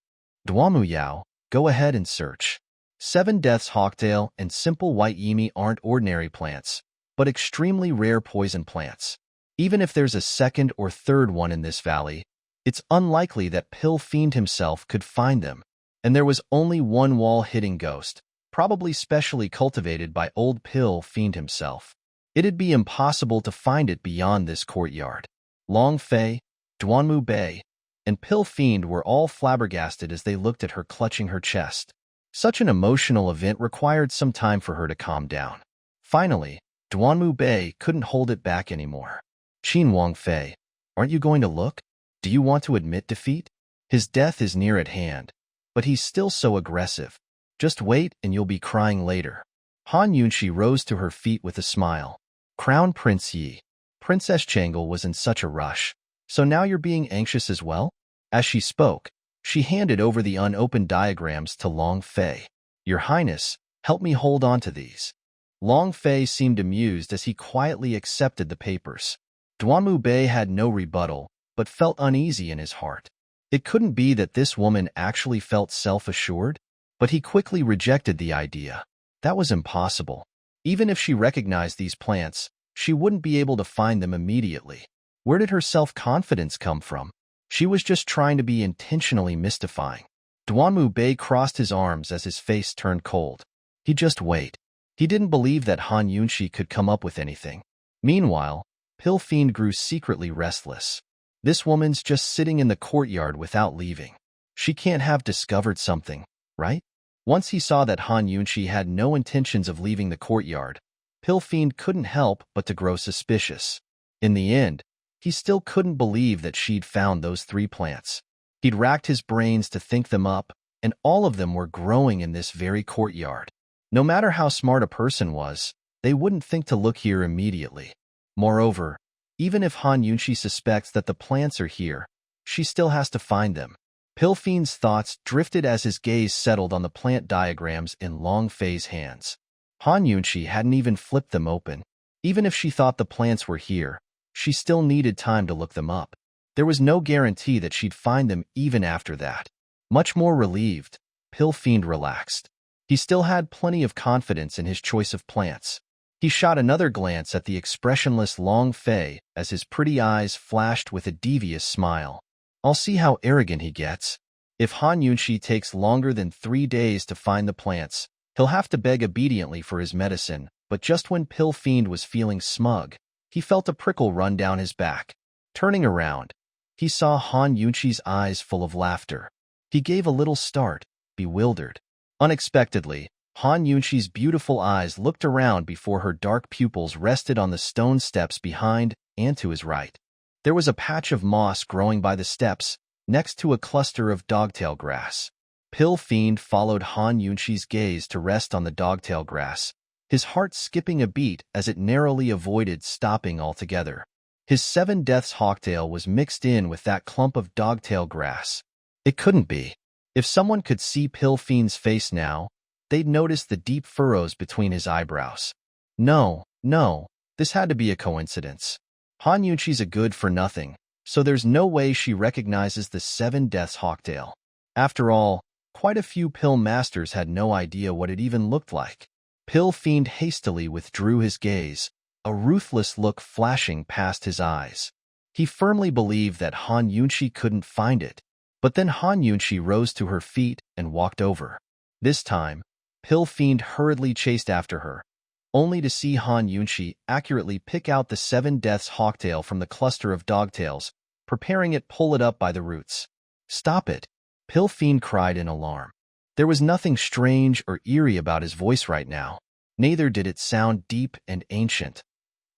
Duanmu Yao, go ahead and search. 7 Death's Hawktail and Simple White Yimi aren't ordinary plants, but extremely rare poison plants. Even if there's a second or third one in this valley, it's unlikely that Pill Fiend himself could find them, and there was only one wall-hitting ghost, probably specially cultivated by old Pill Fiend himself. It'd be impossible to find it beyond this courtyard. Long Fei, Duanmu Bei, and Pill Fiend were all flabbergasted as they looked at her clutching her chest. Such an emotional event required some time for her to calm down. Finally, Duanmu Bei couldn't hold it back anymore. Qin Wang Fei, aren't you going to look? Do you want to admit defeat? His death is near at hand, but he's still so aggressive. Just wait and you'll be crying later. Han Yunqi rose to her feet with a smile. Crown Prince Yi. Princess Changel was in such a rush. So now you're being anxious as well? As she spoke, she handed over the unopened diagrams to Long Fei. Your Highness, help me hold on to these. Long Fei seemed amused as he quietly accepted the papers. Duanmu Bei had no rebuttal, but felt uneasy in his heart. It couldn't be that this woman actually felt self-assured, but he quickly rejected the idea. That was impossible. Even if she recognized these plants, she wouldn't be able to find them immediately. Where did her self-confidence come from? She was just trying to be intentionally mystifying. Duanmu Bei crossed his arms as his face turned cold. He'd just wait. He didn't believe that Han Yunqi could come up with anything. Meanwhile, Pill Fiend grew secretly restless. This woman's just sitting in the courtyard without leaving. She can't have discovered something, right? Once he saw that Han Yunqi had no intentions of leaving the courtyard, Pill Fiend couldn't help but to grow suspicious. In the end, he still couldn't believe that she'd found those 3 plants. He'd racked his brains to think them up, and all of them were growing in this very courtyard. No matter how smart a person was, they wouldn't think to look here immediately. Moreover, even if Han Yunqi suspects that the plants are here, she still has to find them. Pill Fiend's thoughts drifted as his gaze settled on the plant diagrams in Long Fei's hands. Han Yunqi hadn't even flipped them open. Even if she thought the plants were here, she still needed time to look them up. There was no guarantee that she'd find them even after that. Much more relieved, Pill Fiend relaxed. He still had plenty of confidence in his choice of plants. He shot another glance at the expressionless Long Fei as his pretty eyes flashed with a devious smile. I'll see how arrogant he gets. If Han Yunqi takes longer than 3 days to find the plants, he'll have to beg obediently for his medicine. But just when Pill Fiend was feeling smug, he felt a prickle run down his back. Turning around, he saw Han Yunqi's eyes full of laughter. He gave a little start, bewildered. Unexpectedly, Han Yunqi's beautiful eyes looked around before her dark pupils rested on the stone steps behind and to his right. There was a patch of moss growing by the steps, next to a cluster of dogtail grass. Pill Fiend followed Han Yunqi's gaze to rest on the dogtail grass, his heart skipping a beat as it narrowly avoided stopping altogether. His 7 Deaths hawktail was mixed in with that clump of dogtail grass. It couldn't be. If someone could see Pill Fiend's face now, they'd notice the deep furrows between his eyebrows. No, this had to be a coincidence. Han Yunqi's a good-for-nothing, so there's no way she recognizes the 7 Deaths hawktail. After all, quite a few pill masters had no idea what it even looked like. Pill Fiend hastily withdrew his gaze, a ruthless look flashing past his eyes. He firmly believed that Han Yunqi couldn't find it, but then Han Yunqi rose to her feet and walked over. This time, Pill Fiend hurriedly chased after her, only to see Han Yunqi accurately pick out the 7 Deaths hawktail from the cluster of dogtails, preparing it pull it up by the roots. "Stop it!" Pill Fiend cried in alarm. There was nothing strange or eerie about his voice right now. Neither did it sound deep and ancient,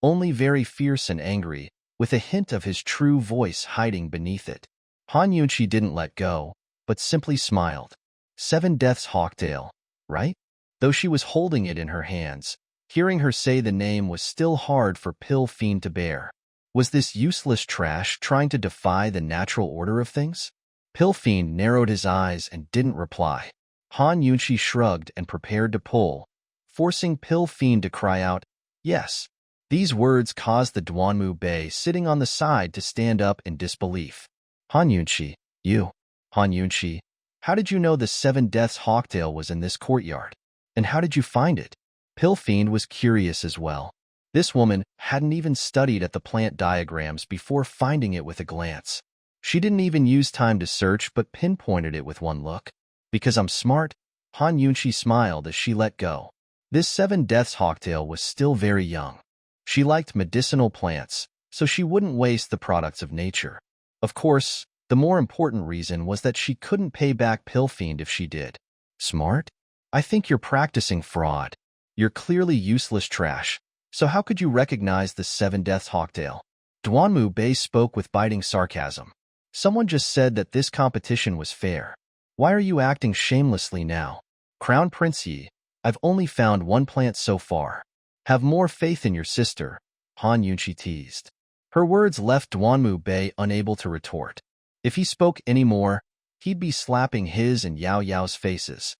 only very fierce and angry, with a hint of his true voice hiding beneath it. Han Yunqi didn't let go, but simply smiled. 7 Deaths hawktail, right? Though she was holding it in her hands, hearing her say the name was still hard for Pill Fiend to bear. Was this useless trash trying to defy the natural order of things? Pill Fiend narrowed his eyes and didn't reply. Han Yunqi shrugged and prepared to pull, forcing Pill Fiend to cry out, "Yes." These words caused the Duanmu Bei sitting on the side to stand up in disbelief. Han Yunqi, you. Han Yunqi, how did you know the 7 Deaths hawktail was in this courtyard? And how did you find it? Pill Fiend was curious as well. This woman hadn't even studied at the plant diagrams before finding it with a glance. She didn't even use time to search but pinpointed it with one look. "Because I'm smart," Han Yunqi smiled as she let go. This 7 Deaths hawktail was still very young. She liked medicinal plants, so she wouldn't waste the products of nature. Of course, the more important reason was that she couldn't pay back Pill Fiend if she did. "Smart? I think you're practicing fraud. You're clearly useless trash, so how could you recognize the 7 Deaths hawktail?" Duanmu Bei spoke with biting sarcasm. "Someone just said that this competition was fair. Why are you acting shamelessly now? Crown Prince Yi, I've only found 1 plant so far. Have more faith in your sister," Han Yunqi teased. Her words left Duanmu Bei unable to retort. If he spoke any more, he'd be slapping his and Yao Yao's faces.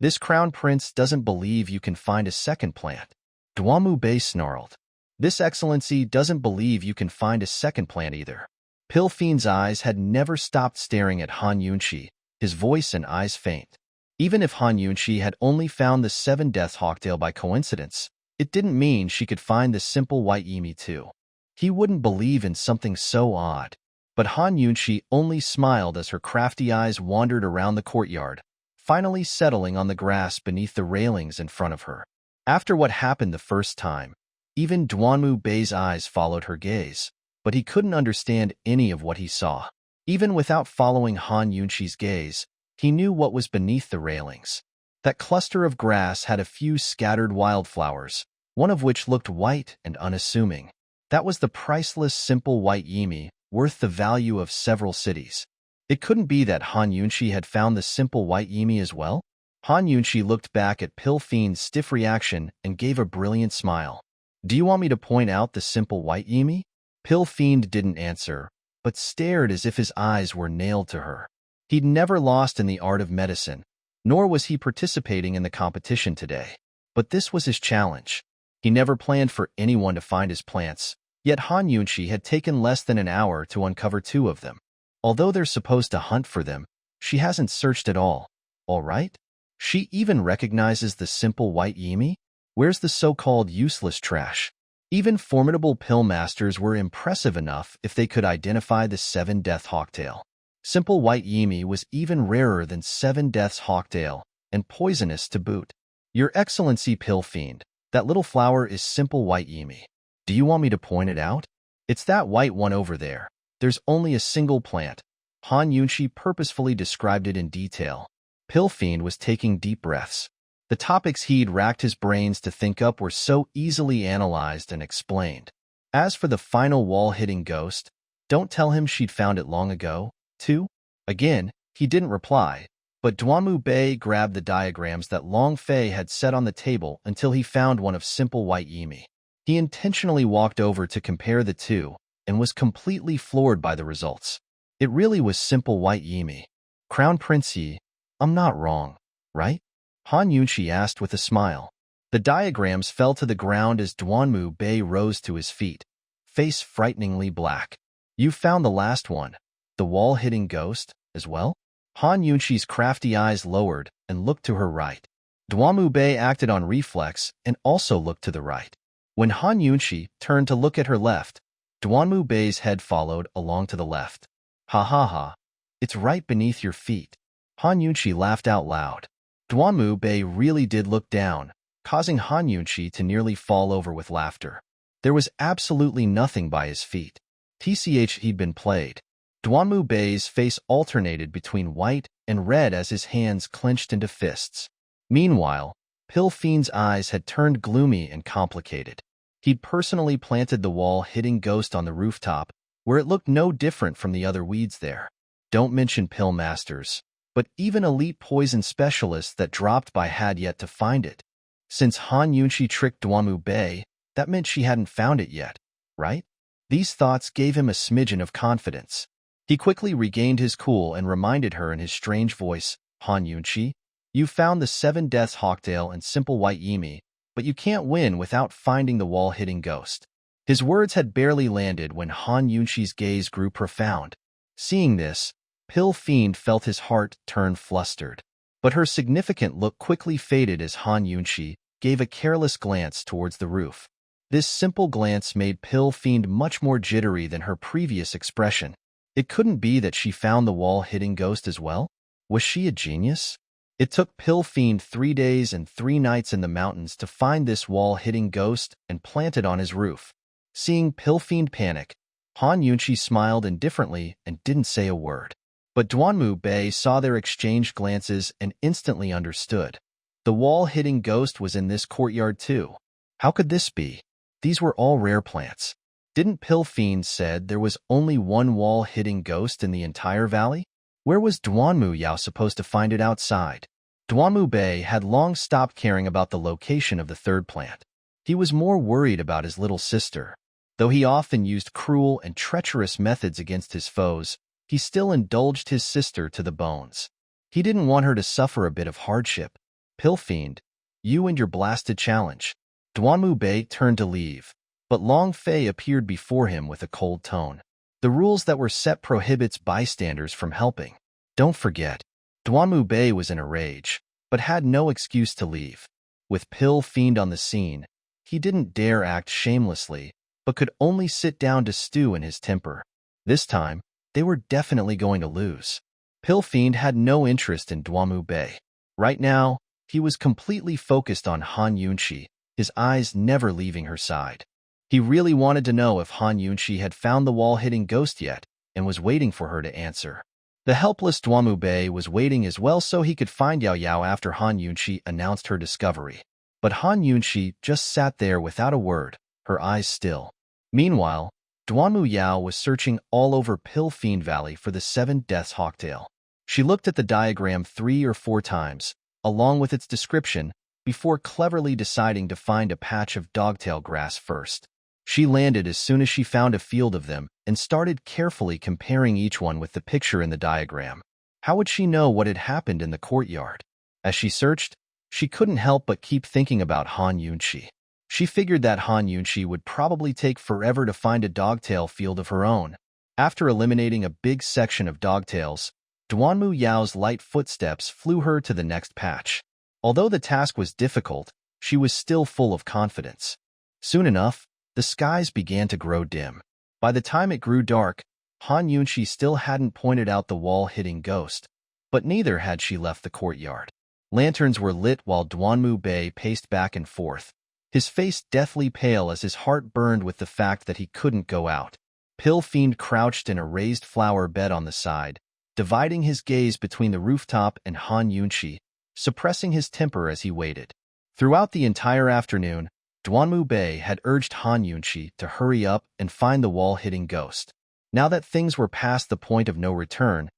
This crown prince doesn't believe you can find a second plant." Duanmu Bei snarled. "This excellency doesn't believe you can find a second plant either." Pill Fiend's eyes had never stopped staring at Han Yunqi, his voice and eyes faint. Even if Han Yunqi had only found the 7 Deaths hawktail by coincidence, it didn't mean she could find the simple white Yimi too. He wouldn't believe in something so odd. But Han Yunqi only smiled as her crafty eyes wandered around the courtyard, finally settling on the grass beneath the railings in front of her. After what happened the first time, even Duanmu Bei's eyes followed her gaze, but he couldn't understand any of what he saw. Even without following Han Yunqi's gaze, he knew what was beneath the railings. That cluster of grass had a few scattered wildflowers, one of which looked white and unassuming. That was the priceless simple white Yimi, worth the value of several cities. It couldn't be that Han Yunqi had found the simple white Yimi as well? Han Yunqi looked back at Pill Fiend's stiff reaction and gave a brilliant smile. "Do you want me to point out the simple white Yimi?" Pill Fiend didn't answer, but stared as if his eyes were nailed to her. He'd never lost in the art of medicine, nor was he participating in the competition today. But this was his challenge. He never planned for anyone to find his plants, yet Han Yunqi had taken less than an hour to uncover 2 of them. Although they're supposed to hunt for them, she hasn't searched at all. All right? She even recognizes the simple white Yimi? Where's the so-called useless trash? Even formidable pill masters were impressive enough if they could identify the 7 Deaths hawktail. Simple white Yimi was even rarer than 7 Deaths hawktail, and poisonous to boot. "Your Excellency Pill Fiend, that little flower is simple white Yimi. Do you want me to point it out? It's that white one over there. There's only a single plant." Han Yunqi purposefully described it in detail. Pill Fiend was taking deep breaths. The topics he'd racked his brains to think up were so easily analyzed and explained. As for the final wall-hitting ghost, don't tell him she'd found it long ago, too? Again, he didn't reply, But Duanmu Bei grabbed the diagrams that Long Fei had set on the table until he found one of simple white Yimi. He intentionally walked over to compare the two and was completely floored by the results. It really was simple white Yimi. Crown Prince Yi, I'm not wrong, right? Han Yunshi asked with a smile. The diagrams fell to the ground as Duanmu Bei rose to his feet, face frighteningly black. You found the last one, the wall-hitting ghost, as well? Han Yunshi's crafty eyes lowered and looked to her right. Duanmu Bei acted on reflex and also looked to the right. When Han Yunshi turned to look at her left, Duanmu Bei's head followed along to the left. Ha ha ha. It's right beneath your feet. Han Yunshi laughed out loud. Duanmu Bei really did look down, causing Han Yunshi to nearly fall over with laughter. There was absolutely nothing by his feet. He'd been played. Duanmu Bei's face alternated between white and red as his hands clenched into fists. Meanwhile, Pill Fiend's eyes had turned gloomy and complicated. He'd personally planted the wall-hitting ghost on the rooftop, where it looked no different from the other weeds there. Don't mention pill masters, but even elite poison specialists that dropped by had yet to find it. Since Han Yunshi tricked Duanmu Bei, that meant she hadn't found it yet, right? These thoughts gave him a smidgen of confidence. He quickly regained his cool and reminded her in his strange voice, Han Yunshi, you found the 7 Deaths Hawktail and simple white Yimi, but you can't win without finding the wall-hitting ghost. His words had barely landed when Han Yunshi's gaze grew profound. Seeing this, Pill Fiend felt his heart turn flustered. But her significant look quickly faded as Han Yunshi gave a careless glance towards the roof. This simple glance made Pill Fiend much more jittery than her previous expression. It couldn't be that she found the wall-hitting ghost as well? Was she a genius? It took Pill Fiend 3 days and 3 nights in the mountains to find this wall-hitting ghost and plant it on his roof. Seeing Pill Fiend panic, Han Yunshi smiled indifferently and didn't say a word. But Duanmu Bei saw their exchanged glances and instantly understood. The wall-hitting ghost was in this courtyard too. How could this be? These were all rare plants. Didn't Pill Fiend said there was only one wall-hitting ghost in the entire valley? Where was Duanmu Yao supposed to find it outside? Duanmu Bei had long stopped caring about the location of the third plant. He was more worried about his little sister. Though he often used cruel and treacherous methods against his foes, he still indulged his sister to the bones. He didn't want her to suffer a bit of hardship. Pill Fiend, you and your blasted challenge. Duanmu Bei turned to leave, but Long Fei appeared before him with a cold tone. The rules that were set prohibits bystanders from helping. Don't forget. Duanmu Bei was in a rage, but had no excuse to leave. With Pill Fiend on the scene, he didn't dare act shamelessly, but could only sit down to stew in his temper. This time, they were definitely going to lose. Pill Fiend had no interest in Duanmu Bei. Right now, he was completely focused on Han Yunshi, his eyes never leaving her side. He really wanted to know if Han Yunshi had found the wall-hitting ghost yet and was waiting for her to answer. The helpless Duanmu Bei was waiting as well so he could find Yao Yao after Han Yunshi announced her discovery. But Han Yunshi just sat there without a word, her eyes still. Meanwhile, Duanmu Yao was searching all over Pill Fiend Valley for the 7 Deaths Hawktail. She looked at the diagram 3 or 4 times, along with its description, before cleverly deciding to find a patch of dogtail grass first. She landed as soon as she found a field of them and started carefully comparing each one with the picture in the diagram. How would she know what had happened in the courtyard? As she searched, she couldn't help but keep thinking about Han Yunshi. She figured that Han Yunshi would probably take forever to find a dogtail field of her own. After eliminating a big section of dogtails, Duanmu Yao's light footsteps flew her to the next patch. Although the task was difficult, she was still full of confidence. Soon enough, the skies began to grow dim. By the time it grew dark, Han Yunshi still hadn't pointed out the wall-hitting ghost, but neither had she left the courtyard. Lanterns were lit while Duanmu Bei paced back and forth, his face deathly pale as his heart burned with the fact that he couldn't go out. Pill Fiend crouched in a raised flower bed on the side, dividing his gaze between the rooftop and Han Yunshi, suppressing his temper as he waited. Throughout the entire afternoon, Duanmu Bei had urged Han Yunshi to hurry up and find the wall-hitting ghost. Now that things were past the point of no return,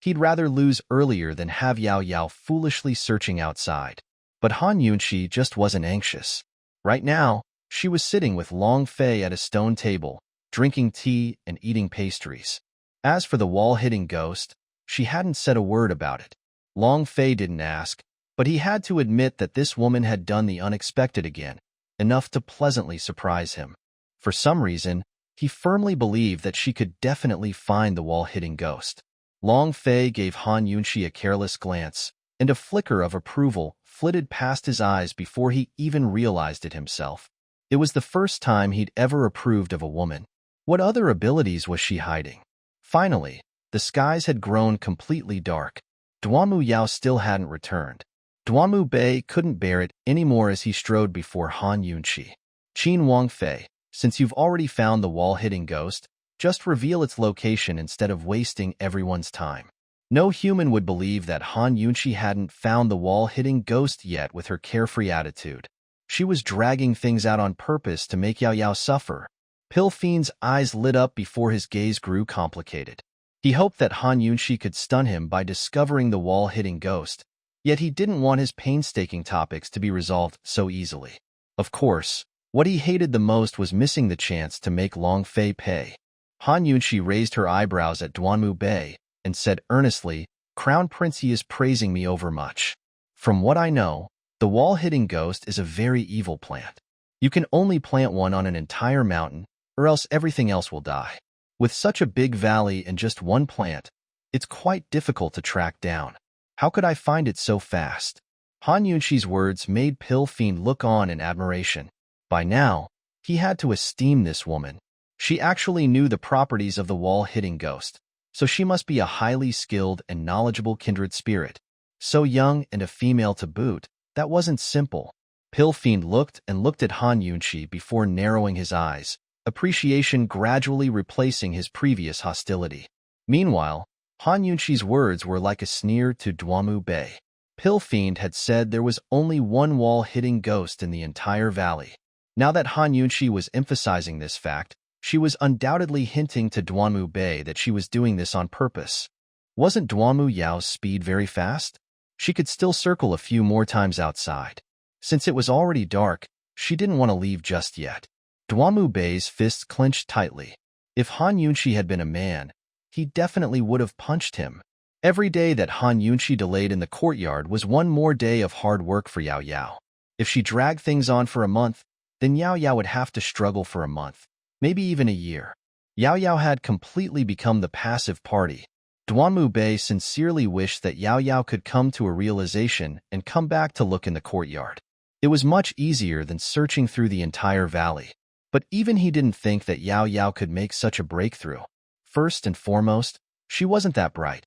He'd rather lose earlier than have Yao Yao foolishly searching outside. But Han Yunqi just wasn't anxious. Right now, she was sitting with Long Fei at a stone table, drinking tea and eating pastries. As for the wall-hitting ghost, she hadn't said a word about it. Long Fei didn't ask, but he had to admit that this woman had done the unexpected again, enough to pleasantly surprise him. For some reason, he firmly believed that she could definitely find the wall-hitting ghost. Long Fei gave Han Yunqi a careless glance, and a flicker of approval flitted past his eyes before he even realized it himself. It was the first time he'd ever approved of a woman. What other abilities was she hiding? Finally, the skies had grown completely dark. Duamu Yao still hadn't returned. Duamu Bei couldn't bear it anymore as he strode before Han Yunqi. Qin Wang Fei, since you've already found the wall-hitting ghost, just reveal its location instead of wasting everyone's time. No human would believe that Han Yunqi hadn't found the wall-hitting ghost yet with her carefree attitude. She was dragging things out on purpose to make Yao Yao suffer. Pill Fiend's eyes lit up before his gaze grew complicated. He hoped that Han Yunqi could stun him by discovering the wall-hitting ghost, yet he didn't want his painstaking topics to be resolved so easily. Of course, what he hated the most was missing the chance to make Long Fei pay. Han Yunqi raised her eyebrows at Duanmu Bei and said earnestly, "Crown Prince, he is praising me overmuch. From what I know, the wall-hitting ghost is a very evil plant. You can only plant one on an entire mountain, or else everything else will die. With such a big valley and just one plant, it's quite difficult to track down. How could I find it so fast?" Han Yunqi's words made Pill Fiend look on in admiration. By now, he had to esteem this woman. She actually knew the properties of the wall-hitting ghost, so she must be a highly skilled and knowledgeable kindred spirit. So young and a female to boot, that wasn't simple. Pill Fiend looked and looked at Han Yunqi before narrowing his eyes, appreciation gradually replacing his previous hostility. Meanwhile, Han Yunqi's words were like a sneer to Duamu Bei. Pill Fiend had said there was only one wall-hitting ghost in the entire valley. Now that Han Yunqi was emphasizing this fact, she was undoubtedly hinting to Duanmu Bei that she was doing this on purpose. Wasn't Duanmu Yao's speed very fast? She could still circle a few more times outside. Since it was already dark, she didn't want to leave just yet. Duanmu Bei's fists clenched tightly. If Han Yunqi had been a man, he definitely would have punched him. Every day that Han Yunqi delayed in the courtyard was one more day of hard work for Yao Yao. If she dragged things on for a month, then Yao Yao would have to struggle for a month, maybe even a year. Yao Yao had completely become the passive party. Duanmu Bei sincerely wished that Yao Yao could come to a realization and come back to look in the courtyard. It was much easier than searching through the entire valley. But even he didn't think that Yao Yao could make such a breakthrough. First and foremost, she wasn't that bright.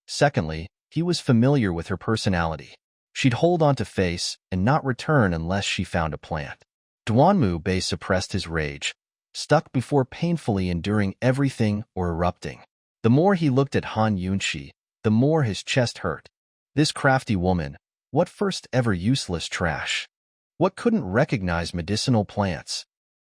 Secondly, he was familiar with her personality. She'd hold on to face and not return unless she found a plant. Duanmu Bei suppressed his rage, stuck before painfully enduring everything or erupting. The more he looked at Han Yunqi, the more his chest hurt. This crafty woman, what first ever useless trash? What couldn't recognize medicinal plants?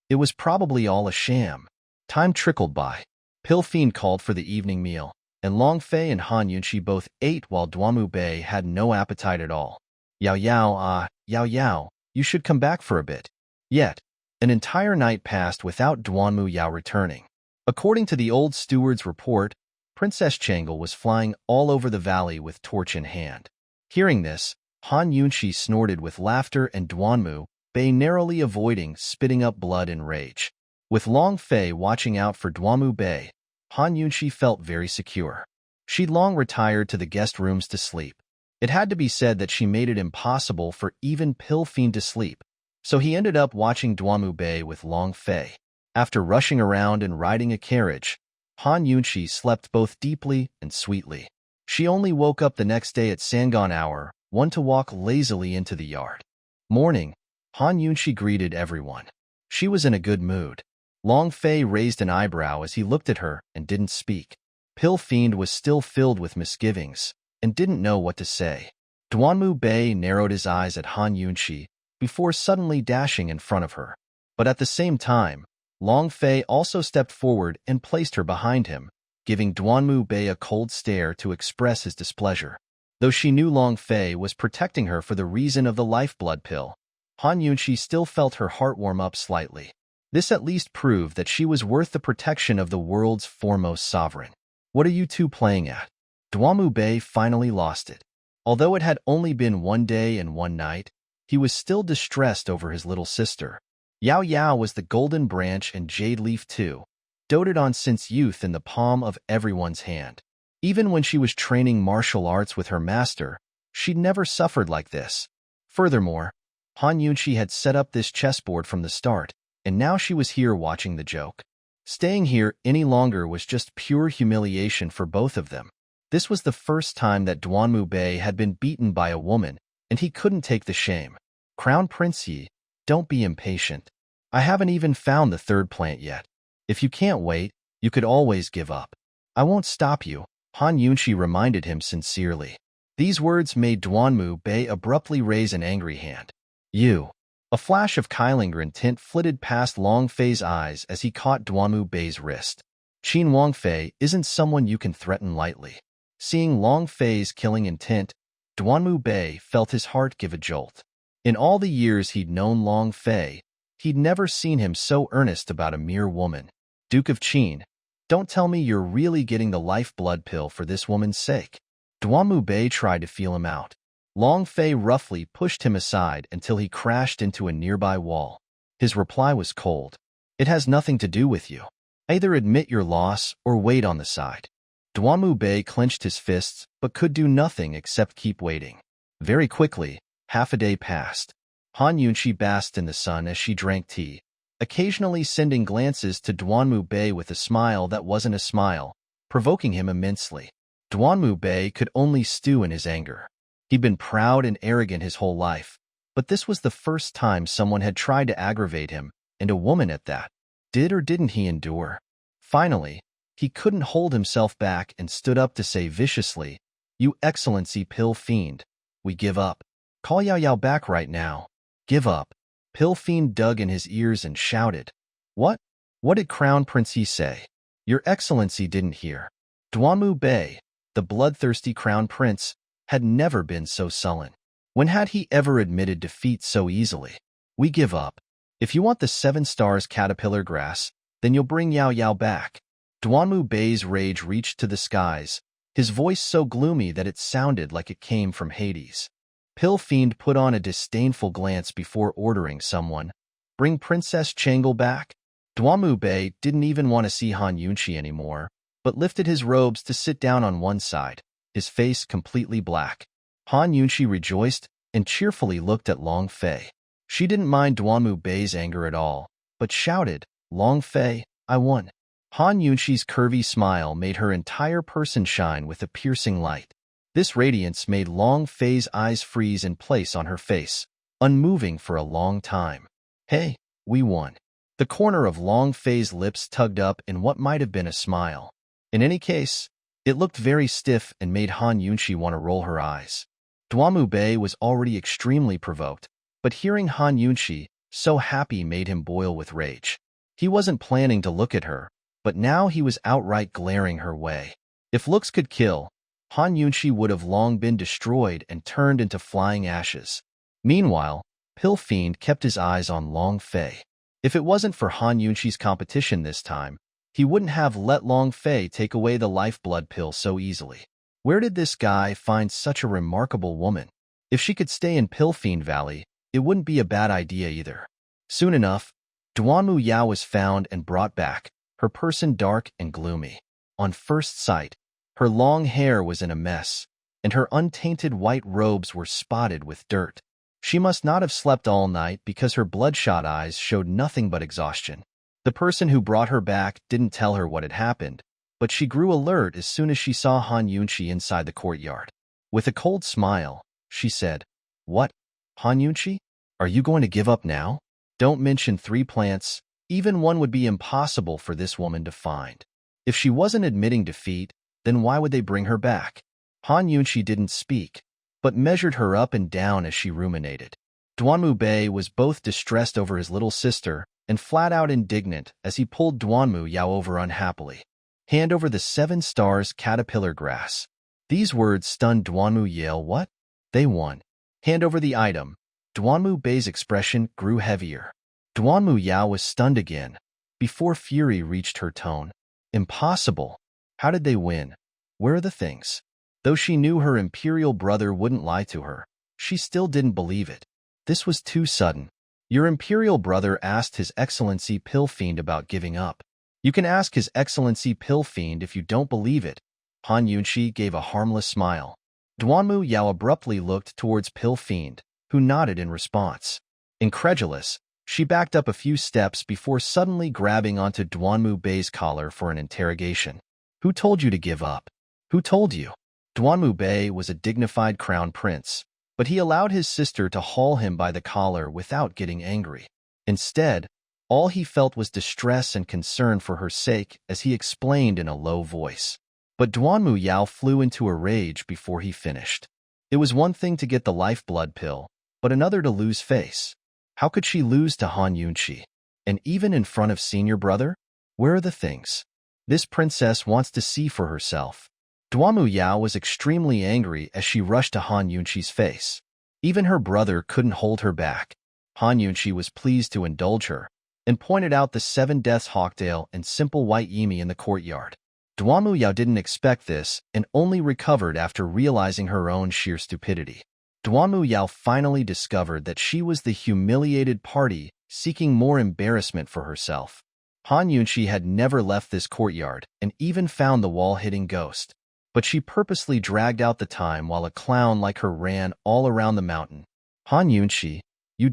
It was probably all a sham. Time trickled by. Pill Fiend called for the evening meal, and Long Fei and Han Yunqi both ate while Duanmu Bei had no appetite at all. Yao Yao, you should come back for a bit. Yet, an entire night passed without Duanmu Yao returning. According to the old steward's report, Princess Changle was flying all over the valley with torch in hand. Hearing this, Han Yunqi snorted with laughter and Duanmu Bei narrowly avoiding spitting up blood in rage. With Long Fei watching out for Duanmu Bei, Han Yunqi felt very secure. She'd long retired to the guest rooms to sleep. It had to be said that she made it impossible for even Pill Fiend to sleep, so he ended up watching Duanmu Bei with Long Fei. After rushing around and riding a carriage, Han Yunqi slept both deeply and sweetly. She only woke up the next day at Sangon hour, one to walk lazily into the yard. Morning, Han Yunqi greeted everyone. She was in a good mood. Long Fei raised an eyebrow as he looked at her and didn't speak. Pill Fiend was still filled with misgivings and didn't know what to say. Duanmu Bei narrowed his eyes at Han Yunqi before suddenly dashing in front of her. But at the same time, Long Fei also stepped forward and placed her behind him, giving Duanmu Bei a cold stare to express his displeasure. Though she knew Long Fei was protecting her for the reason of the lifeblood pill, Han Yunqi still felt her heart warm up slightly. This at least proved that she was worth the protection of the world's foremost sovereign. What are you two playing at? Duanmu Bei finally lost it. Although it had only been one day and one night, he was still distressed over his little sister. Yao Yao was the golden branch and jade leaf too, doted on since youth in the palm of everyone's hand. Even when she was training martial arts with her master, she'd never suffered like this. Furthermore, Han Yunqi had set up this chessboard from the start, and now she was here watching the joke. Staying here any longer was just pure humiliation for both of them. This was the first time that Duanmu Bei had been beaten by a woman, and he couldn't take the shame. Crown Prince Yi, don't be impatient. I haven't even found the third plant yet. If you can't wait, you could always give up. I won't stop you, Han Yunqi reminded him sincerely. These words made Duanmu Bei abruptly raise an angry hand. You. A flash of Keilingren tint flitted past Long Fei's eyes as he caught Duanmu Bei's wrist. Qin Wang Fei isn't someone you can threaten lightly. Seeing Long Fei's killing intent, Duanmu Bei felt his heart give a jolt. In all the years he'd known Long Fei, he'd never seen him so earnest about a mere woman. Duke of Qin, don't tell me you're really getting the lifeblood pill for this woman's sake. Duanmu Bei tried to feel him out. Long Fei roughly pushed him aside until he crashed into a nearby wall. His reply was cold. It has nothing to do with you. Either admit your loss or wait on the side. Duanmu Bei clenched his fists but could do nothing except keep waiting. Very quickly, half a day passed. Han Yunqi basked in the sun as she drank tea, occasionally sending glances to Duanmu Bei with a smile that wasn't a smile, provoking him immensely. Duanmu Bei could only stew in his anger. He'd been proud and arrogant his whole life, but this was the first time someone had tried to aggravate him, and a woman at that. Did or didn't he endure? Finally, he couldn't hold himself back and stood up to say viciously, "You Excellency Pill Fiend, we give up. Call Yao Yao back right now. Give up." Pill Fiend dug in his ears and shouted, "What? What did Crown Prince He say? Your Excellency didn't hear." Duanmu Bei, the bloodthirsty Crown Prince, had never been so sullen. When had he ever admitted defeat so easily? "We give up. If you want the 7 stars caterpillar grass, then you'll bring Yao Yao back." Duanmu Bei's rage reached to the skies, his voice so gloomy that it sounded like it came from Hades. Pill Fiend put on a disdainful glance before ordering someone, "Bring Princess Changle back?" Duanmu Bei didn't even want to see Han Yunqi anymore, but lifted his robes to sit down on one side, his face completely black. Han Yunqi rejoiced and cheerfully looked at Long Fei. She didn't mind Duanmu Bei's anger at all, but shouted, "Long Fei, I won." Han Yunqi's curvy smile made her entire person shine with a piercing light. This radiance made Long Fei's eyes freeze in place on her face, unmoving for a long time. "Hey, we won." The corner of Long Fei's lips tugged up in what might have been a smile. In any case, it looked very stiff and made Han Yunqi want to roll her eyes. Duanmu Bei was already extremely provoked, but hearing Han Yunqi so happy made him boil with rage. He wasn't planning to look at her, but now he was outright glaring her way. If looks could kill, Han Yunqi would have long been destroyed and turned into flying ashes. Meanwhile, Pill Fiend kept his eyes on Long Fei. If it wasn't for Han Yunqi's competition this time, he wouldn't have let Long Fei take away the lifeblood pill so easily. Where did this guy find such a remarkable woman? If she could stay in Pill Fiend Valley, it wouldn't be a bad idea either. Soon enough, Duanmu Yao was found and brought back, her person dark and gloomy. On first sight, her long hair was in a mess, and her untainted white robes were spotted with dirt. She must not have slept all night because her bloodshot eyes showed nothing but exhaustion. The person who brought her back didn't tell her what had happened, but she grew alert as soon as she saw Han Yunqi inside the courtyard. With a cold smile, she said, "What, Han Yunqi? Are you going to give up now? Don't mention 3 plants, even one would be impossible for this woman to find. If she wasn't admitting defeat, then why would they bring her back?" Han Yunqi didn't speak, but measured her up and down as she ruminated. Duanmu Bei was both distressed over his little sister and flat out indignant as he pulled Duanmu Yao over unhappily. Hand over the 7 stars caterpillar grass. These words stunned Duanmu Yale. What? They won. Hand over the item. Duanmu Bei's expression grew heavier. Duanmu Yao was stunned again. Before fury reached her tone. Impossible. How did they win? Where are the things? Though she knew her imperial brother wouldn't lie to her, she still didn't believe it. This was too sudden. Your imperial brother asked His Excellency Pill Fiend about giving up. You can ask His Excellency Pill Fiend if you don't believe it. Han Yunshi gave a harmless smile. Duanmu Yao abruptly looked towards Pill Fiend, who nodded in response. Incredulous, she backed up a few steps before suddenly grabbing onto Duanmu Bei's collar for an interrogation. Who told you to give up? Who told you? Duanmu Bei was a dignified crown prince, but he allowed his sister to haul him by the collar without getting angry. Instead, all he felt was distress and concern for her sake as he explained in a low voice. But Duanmu Yao flew into a rage before he finished. It was one thing to get the lifeblood pill, but another to lose face. How could she lose to Han Yunshi? And even in front of senior brother? Where are the things? This princess wants to see for herself. Duanmu Yao was extremely angry as she rushed to Han Yunshi's face. Even her brother couldn't hold her back. Han Yunshi was pleased to indulge her, and pointed out the 7 deaths Hawkdale and simple white Yimi in the courtyard. Duanmu Yao didn't expect this and only recovered after realizing her own sheer stupidity. Duanmu Yao finally discovered that she was the humiliated party seeking more embarrassment for herself. Han Yunshi had never left this courtyard and even found the wall-hitting ghost, but she purposely dragged out the time while a clown like her ran all around the mountain. Han Yunshi, you.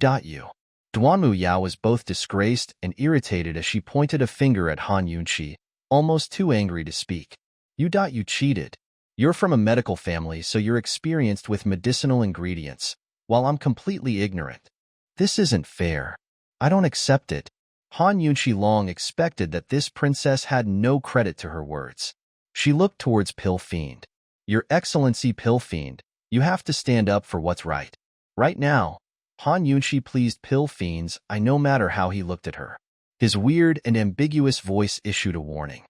Duanmu Yao was both disgraced and irritated as she pointed a finger at Han Yunshi, almost too angry to speak. You cheated. You're from a medical family, so you're experienced with medicinal ingredients, while I'm completely ignorant. This isn't fair. I don't accept it. Han Yunshi long expected that this princess had no credit to her words. She looked towards Pill Fiend. Your Excellency Pill Fiend, you have to stand up for what's right. Right now. Han Yunshi pleased Pill Fiend's eye no matter how he looked at her. His weird and ambiguous voice issued a warning.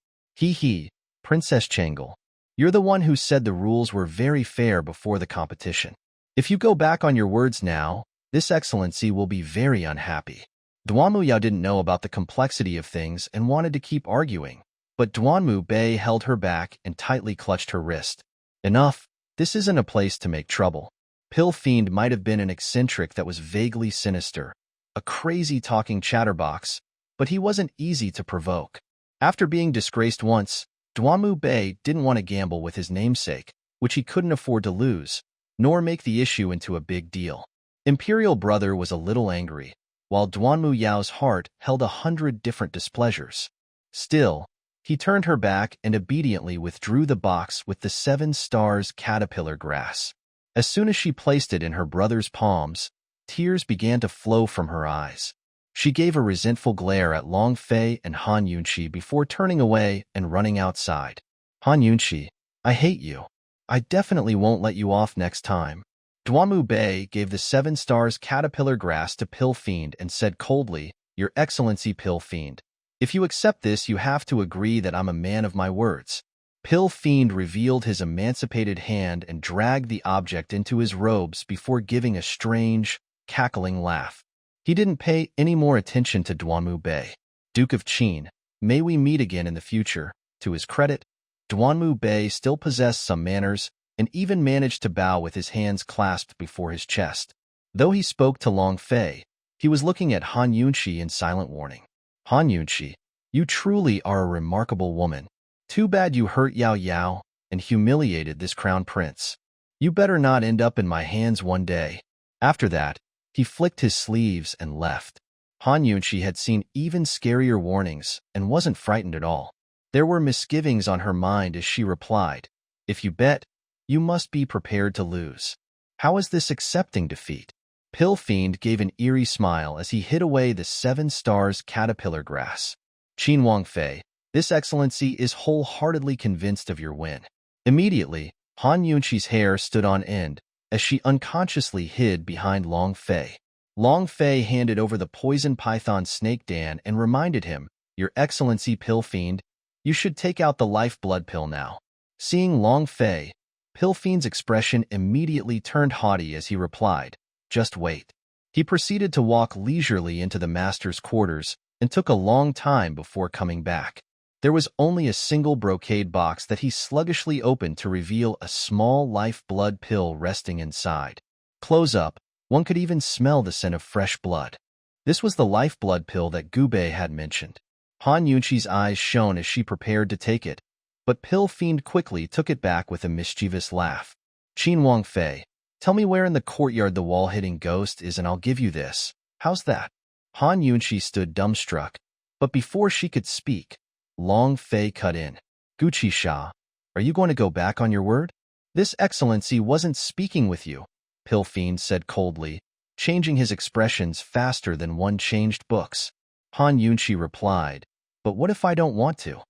Princess Changle. You're the one who said the rules were very fair before the competition. If you go back on your words now, this excellency will be very unhappy. Duanmu Yao didn't know about the complexity of things and wanted to keep arguing, but Duanmu Bei held her back and tightly clutched her wrist. Enough, this isn't a place to make trouble. Pill Fiend might have been an eccentric that was vaguely sinister, a crazy talking chatterbox, but he wasn't easy to provoke. After being disgraced once, Duanmu Bei didn't want to gamble with his namesake, which he couldn't afford to lose, nor make the issue into a big deal. Imperial Brother was a little angry, while Duanmu Yao's heart held 100 different displeasures. Still, he turned her back and obediently withdrew the box with the 7 stars caterpillar grass. As soon as she placed it in her brother's palms, tears began to flow from her eyes. She gave a resentful glare at Long Fei and Han Yunshi before turning away and running outside. Han Yunshi, I hate you. I definitely won't let you off next time. Duanmu Bei gave the 7 stars caterpillar grass to Pill Fiend and said coldly, Your Excellency Pill Fiend, if you accept this, you have to agree that I'm a man of my words. Pill Fiend revealed his emancipated hand and dragged the object into his robes before giving a strange, cackling laugh. He didn't pay any more attention to Duanmu Bei. Duke of Qin, may we meet again in the future. To his credit, Duanmu Bei still possessed some manners and even managed to bow with his hands clasped before his chest. Though he spoke to Long Fei, he was looking at Han Yunshi in silent warning. Han Yunshi, you truly are a remarkable woman. Too bad you hurt Yao Yao and humiliated this crown prince. You better not end up in my hands one day. After that, he flicked his sleeves and left. Han Yunshi had seen even scarier warnings and wasn't frightened at all. There were misgivings on her mind as she replied, If you bet, you must be prepared to lose. How is this accepting defeat? Pill Fiend gave an eerie smile as he hid away the 7 stars caterpillar grass. Qin Wang Fei, this excellency is wholeheartedly convinced of your win. Immediately, Han Yunshi's hair stood on end as she unconsciously hid behind Long Fei. Long Fei handed over the poison python snake Dan and reminded him, Your Excellency Pill Fiend, You should take out the life-blood pill now. Seeing Long Fei, Pilfiend's expression immediately turned haughty as he replied, just wait. He proceeded to walk leisurely into the master's quarters and took a long time before coming back. There was only a single brocade box that he sluggishly opened to reveal a small life-blood pill resting inside. Close up, one could even smell the scent of fresh blood. This was the life-blood pill that Gubei had mentioned. Han Yunqi's eyes shone as she prepared to take it, but Pilfiend quickly took it back with a mischievous laugh. Qin Wang Fei, tell me where in the courtyard the wall-hitting ghost is and I'll give you this. How's that? Han Yunqi stood dumbstruck, but before she could speak, Long Fei cut in. Guqi Sha, are you going to go back on your word? This excellency wasn't speaking with you, Pilfiend said coldly, changing his expressions faster than one changed books. Han Yunqi replied, but what if I don't want to?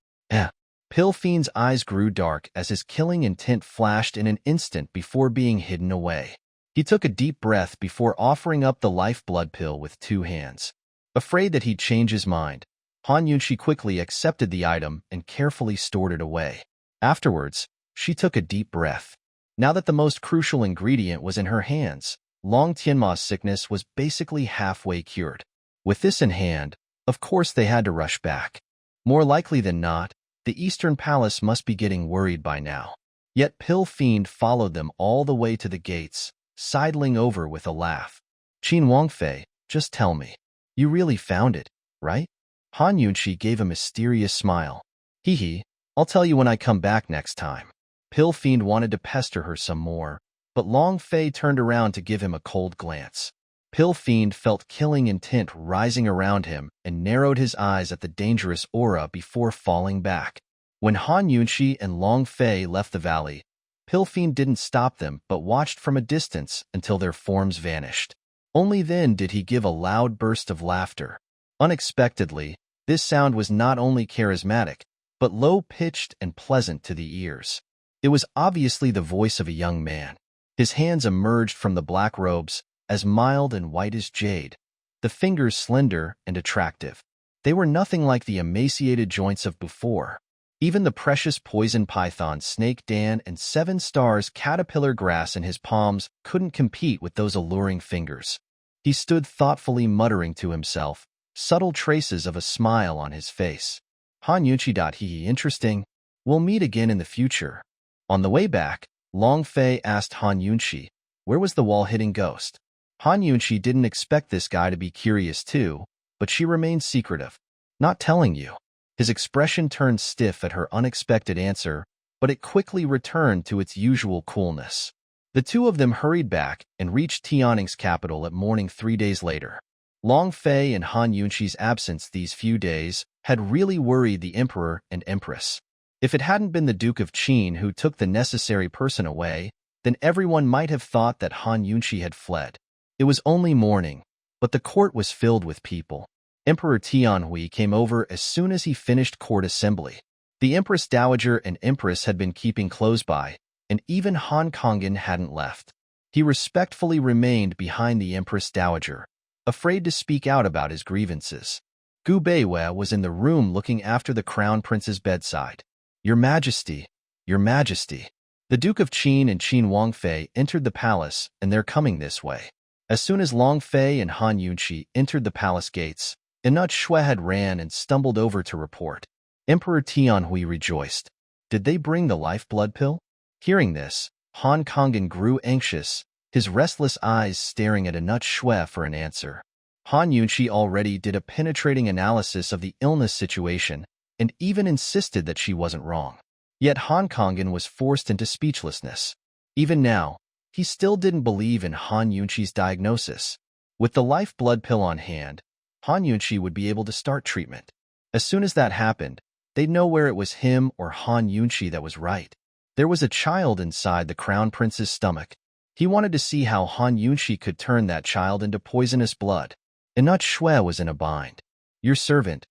Pilfiend's eyes grew dark as his killing intent flashed in an instant before being hidden away. He took a deep breath before offering up the life-blood pill with 2 hands. Afraid that he'd change his mind, Han Yunqi quickly accepted the item and carefully stored it away. Afterwards, she took a deep breath. Now that the most crucial ingredient was in her hands, Long Tianma's sickness was basically halfway cured. With this in hand, of course they had to rush back. More likely than not, the Eastern Palace must be getting worried by now. Yet Pilfiend followed them all the way to the gates, sidling over with a laugh. Qin Wangfei, just tell me. You really found it, right? Han Yunqi gave a mysterious smile. Hee, I'll tell you when I come back next time. Pilfiend wanted to pester her some more, but Long Fei turned around to give him a cold glance. Pilfiend felt killing intent rising around him and narrowed his eyes at the dangerous aura before falling back. When Han Yunqi and Long Fei left the valley, Pilfiend didn't stop them but watched from a distance until their forms vanished. Only then did he give a loud burst of laughter. Unexpectedly, this sound was not only charismatic, but low-pitched and pleasant to the ears. It was obviously the voice of a young man. His hands emerged from the black robes, as mild and white as jade, the fingers slender and attractive. They were nothing like the emaciated joints of before. Even the precious poison python Snake Dan and 7 stars caterpillar grass in his palms couldn't compete with those alluring fingers. He stood thoughtfully muttering to himself, subtle traces of a smile on his face. Han Yunqi. Hee, interesting. We'll meet again in the future. On the way back, Long Fei asked Han Yunqi, where was the wall-hitting ghost? Han Yunqi didn't expect this guy to be curious too, but she remained secretive. Not telling you. His expression turned stiff at her unexpected answer, but it quickly returned to its usual coolness. The two of them hurried back and reached Tianning's capital at morning 3 days later. Long Fei and Han Yunqi's absence these few days had really worried the Emperor and Empress. If it hadn't been the Duke of Qin who took the necessary person away, then everyone might have thought that Han Yunqi had fled. It was only morning, but the court was filled with people. Emperor Tianhui came over as soon as he finished court assembly. The Empress Dowager and Empress had been keeping close by, and even Han Kongan hadn't left. He respectfully remained behind the Empress Dowager, afraid to speak out about his grievances. Gu Beiwei was in the room looking after the Crown Prince's bedside. Your Majesty, Your Majesty. The Duke of Qin and Qin Wangfei entered the palace, and they're coming this way. As soon as Long Fei and Han Yunqi entered the palace gates, Inut Shuehead ran and stumbled over to report. Emperor Tianhui rejoiced. Did they bring the life-blood pill? Hearing this, Han Kongan grew anxious, his restless eyes staring at Inut Shue for an answer. Han Yunqi already did a penetrating analysis of the illness situation and even insisted that she wasn't wrong. Yet Han Kongan was forced into speechlessness. Even now, he still didn't believe in Han Yunqi's diagnosis. With the life-blood pill on hand, Han Yunqi would be able to start treatment. As soon as that happened, they'd know where it was him or Han Yunqi that was right. There was a child inside the Crown Prince's stomach. He wanted to see how Han Yunqi could turn that child into poisonous blood. Inut Shue was in a bind. Your servant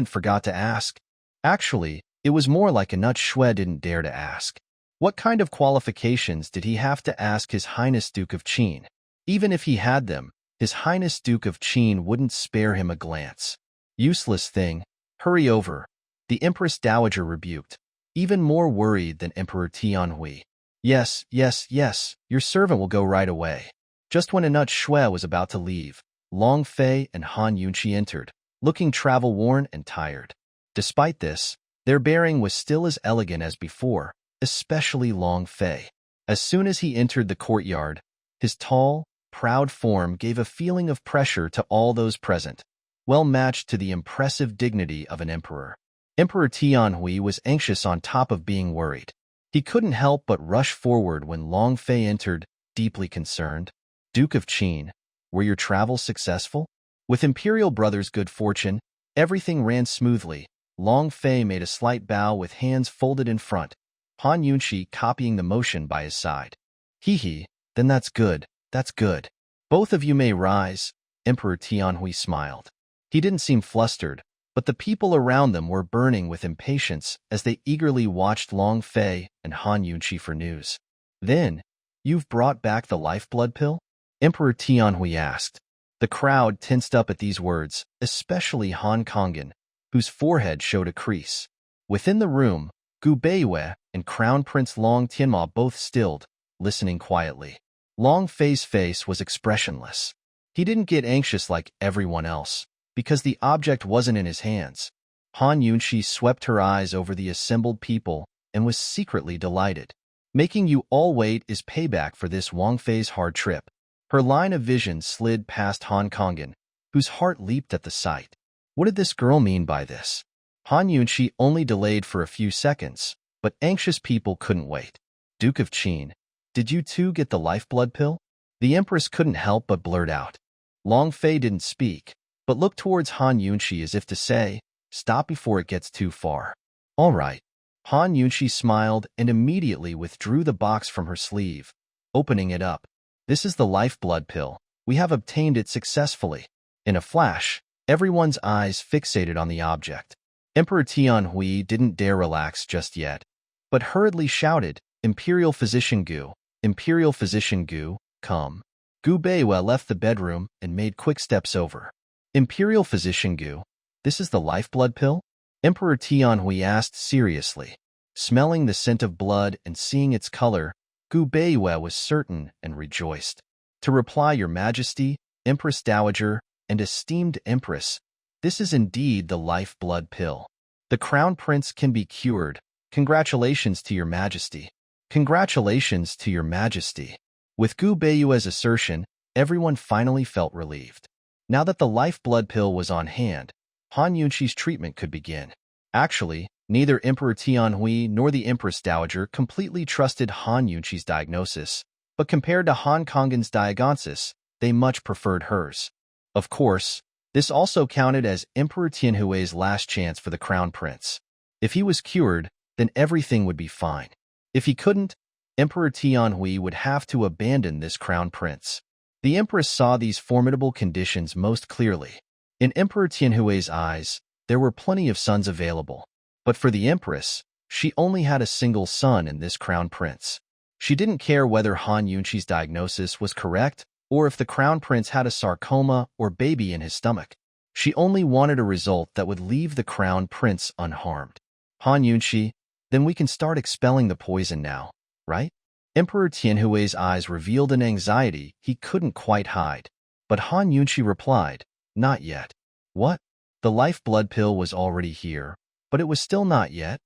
forgot to ask. Actually, it was more like Inut Shue didn't dare to ask. What kind of qualifications did he have to ask His Highness Duke of Qin? Even if he had them, His Highness Duke of Qin wouldn't spare him a glance. Useless thing. Hurry over. The Empress Dowager rebuked, even more worried than Emperor Tianhui. Yes, yes, yes, your servant will go right away. Just when Anut Shui was about to leave, Long Fei and Han Yunqi entered, looking travel-worn and tired. Despite this, their bearing was still as elegant as before, especially Long Fei. As soon as he entered the courtyard, his tall, proud form gave a feeling of pressure to all those present, well matched to the impressive dignity of an emperor. Emperor Tianhui was anxious on top of being worried. He couldn't help but rush forward when Long Fei entered, deeply concerned. Duke of Qin, were your travels successful? With Imperial Brother's good fortune, everything ran smoothly. Long Fei made a slight bow with hands folded in front, Han Yunqi copying the motion by his side. Hee, then that's good, that's good. Both of you may rise, Emperor Tianhui smiled. He didn't seem flustered, but the people around them were burning with impatience as they eagerly watched Long Fei and Han Yunqi for news. Then, you've brought back the lifeblood pill? Emperor Tianhui asked. The crowd tensed up at these words, especially Han Kongan, whose forehead showed a crease. Within the room, Gu Beiyue and Crown Prince Long Tianma both stilled, listening quietly. Long Fei's face was expressionless. He didn't get anxious like everyone else, because the object wasn't in his hands. Han Yunqi swept her eyes over the assembled people and was secretly delighted. Making you all wait is payback for this Wang Fei's hard trip. Her line of vision slid past Han Kongan, whose heart leaped at the sight. What did this girl mean by this? Han Yunqi only delayed for a few seconds, but anxious people couldn't wait. Duke of Qin, did you too get the lifeblood pill? The Empress couldn't help but blurt out. Long Fei didn't speak, but looked towards Han Yunqi as if to say, stop before it gets too far. All right. Han Yunqi smiled and immediately withdrew the box from her sleeve, opening it up. This is the lifeblood pill. We have obtained it successfully. In a flash, everyone's eyes fixated on the object. Emperor Tianhui didn't dare relax just yet, but hurriedly shouted, Imperial Physician Gu, Imperial Physician Gu, come. Gu Beiyue left the bedroom and made quick steps over. Imperial Physician Gu, this is the lifeblood pill? Emperor Tianhui asked seriously. Smelling the scent of blood and seeing its color, Gu Beiyue was certain and rejoiced. To reply, Your Majesty, Empress Dowager, and esteemed Empress, this is indeed the lifeblood pill. The Crown Prince can be cured. Congratulations to Your Majesty. Congratulations to Your Majesty. With Gu Beiyue's assertion, everyone finally felt relieved. Now that the lifeblood pill was on hand, Han Yunqi's treatment could begin. Actually, neither Emperor Tianhui nor the Empress Dowager completely trusted Han Yunqi's diagnosis, but compared to Han Kongan's diagnosis, they much preferred hers. Of course, this also counted as Emperor Tianhui's last chance for the Crown Prince. If he was cured, then everything would be fine. If he couldn't, Emperor Tianhui would have to abandon this Crown Prince. The Empress saw these formidable conditions most clearly. In Emperor Tianhui's eyes, there were plenty of sons available. But for the Empress, she only had a single son in this Crown Prince. She didn't care whether Han Yunqi's diagnosis was correct or if the Crown Prince had a sarcoma or baby in his stomach. She only wanted a result that would leave the Crown Prince unharmed. Han Yunqi, then we can start expelling the poison now, right? Emperor Tianhui's eyes revealed an anxiety he couldn't quite hide. But Han Yunqi replied, not yet. What? The lifeblood pill was already here, but it was still not yet?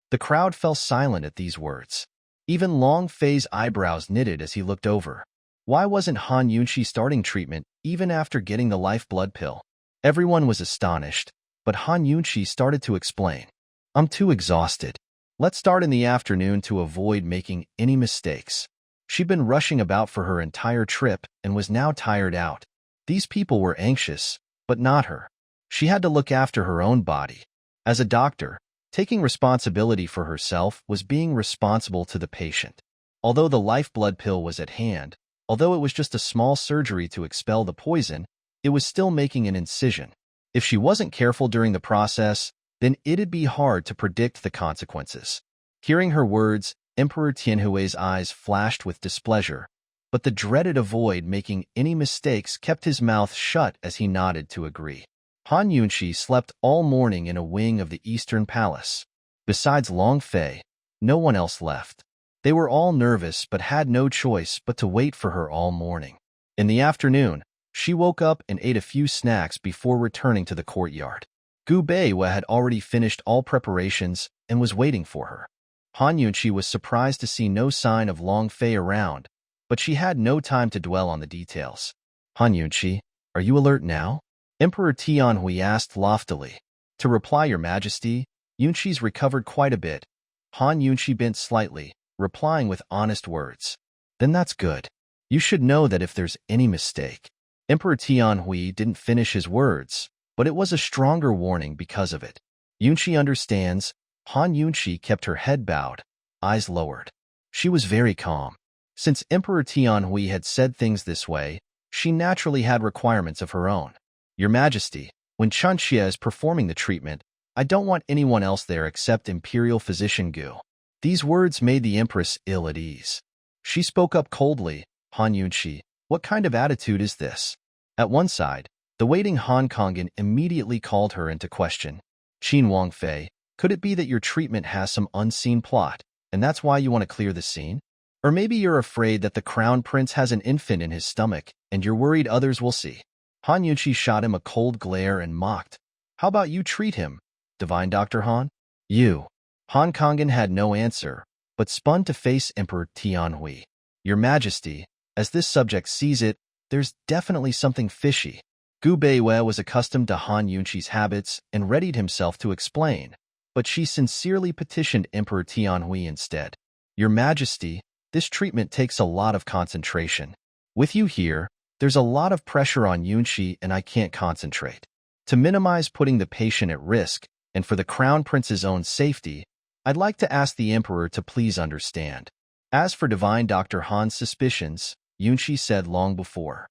The crowd fell silent at these words. Even Long Fei's eyebrows knitted as he looked over. Why wasn't Han Yunqi starting treatment even after getting the lifeblood pill? Everyone was astonished, but Han Yunqi started to explain. I'm too exhausted. Let's start in the afternoon to avoid making any mistakes. She'd been rushing about for her entire trip and was now tired out. These people were anxious, but not her. She had to look after her own body. As a doctor, taking responsibility for herself was being responsible to the patient. Although the lifeblood pill was at hand, although it was just a small surgery to expel the poison, it was still making an incision. If she wasn't careful during the process, then it'd be hard to predict the consequences. Hearing her words, Emperor Tianhui's eyes flashed with displeasure, but the dreaded avoid making any mistakes kept his mouth shut as he nodded to agree. Han Yunqi slept all morning in a wing of the Eastern Palace. Besides Long Fei, no one else left. They were all nervous but had no choice but to wait for her all morning. In the afternoon, she woke up and ate a few snacks before returning to the courtyard. Gu Beiwa had already finished all preparations and was waiting for her. Han Yunqi was surprised to see no sign of Long Fei around, but she had no time to dwell on the details. Han Yunqi, are you alert now? Emperor Tianhui asked loftily. To reply, Your Majesty, Yunqi's recovered quite a bit. Han Yunqi bent slightly, replying with honest words. Then that's good. You should know that if there's any mistake. Emperor Tianhui didn't finish his words, but it was a stronger warning because of it. Yunqi understands. Han Yunqi kept her head bowed, eyes lowered. She was very calm. Since Emperor Tianhui had said things this way, she naturally had requirements of her own. Your Majesty, when Chunxia is performing the treatment, I don't want anyone else there except Imperial Physician Gu. These words made the Empress ill at ease. She spoke up coldly. Han Yunqi, what kind of attitude is this? At one side, the waiting Han Kongan immediately called her into question. Qin Wangfei, could it be that your treatment has some unseen plot, and that's why you want to clear the scene? Or maybe you're afraid that the Crown Prince has an infant in his stomach, and you're worried others will see. Han Yunqi shot him a cold glare and mocked. How about you treat him, Divine Dr. Han? You. Han Kongan had no answer, but spun to face Emperor Tianhui. Your Majesty, as this subject sees it, there's definitely something fishy. Gu Beiwei was accustomed to Han Yunqi's habits and readied himself to explain, but she sincerely petitioned Emperor Tianhui instead. Your Majesty, this treatment takes a lot of concentration. With you here, there's a lot of pressure on Yunqi and I can't concentrate. To minimize putting the patient at risk, and for the Crown Prince's own safety, I'd like to ask the Emperor to please understand. As for Divine Dr. Han's suspicions, Yunqi said long before.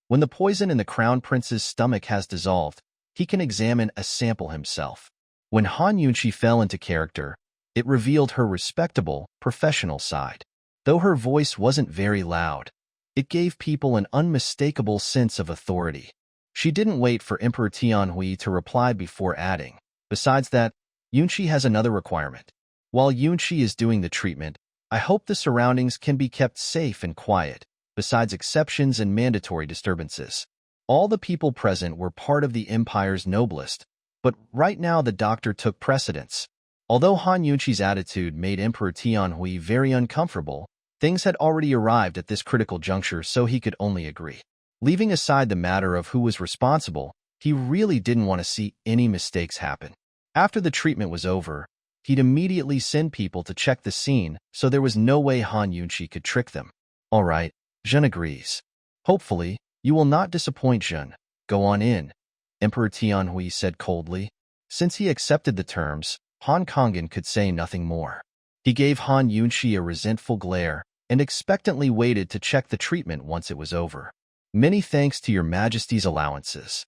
When the poison in the Crown Prince's stomach has dissolved, he can examine a sample himself. When Han Yunqi fell into character, it revealed her respectable, professional side. Though her voice wasn't very loud, it gave people an unmistakable sense of authority. She didn't wait for Emperor Tianhui to reply before adding. Besides that, Yunqi has another requirement. While Yunqi is doing the treatment, I hope the surroundings can be kept safe and quiet, besides exceptions and mandatory disturbances. All the people present were part of the Empire's noblest, but right now the doctor took precedence. Although Han Yunqi's attitude made Emperor Tianhui very uncomfortable, things had already arrived at this critical juncture, so he could only agree. Leaving aside the matter of who was responsible, he really didn't want to see any mistakes happen. After the treatment was over, he'd immediately send people to check the scene, so there was no way Han Yunqi could trick them. All right, Zhen agrees. Hopefully, you will not disappoint Zhen. Go on in, Emperor Tianhui said coldly. Since he accepted the terms, Han Kongan could say nothing more. He gave Han Yunqi a resentful glare and expectantly waited to check the treatment once it was over. Many thanks to Your Majesty's allowances.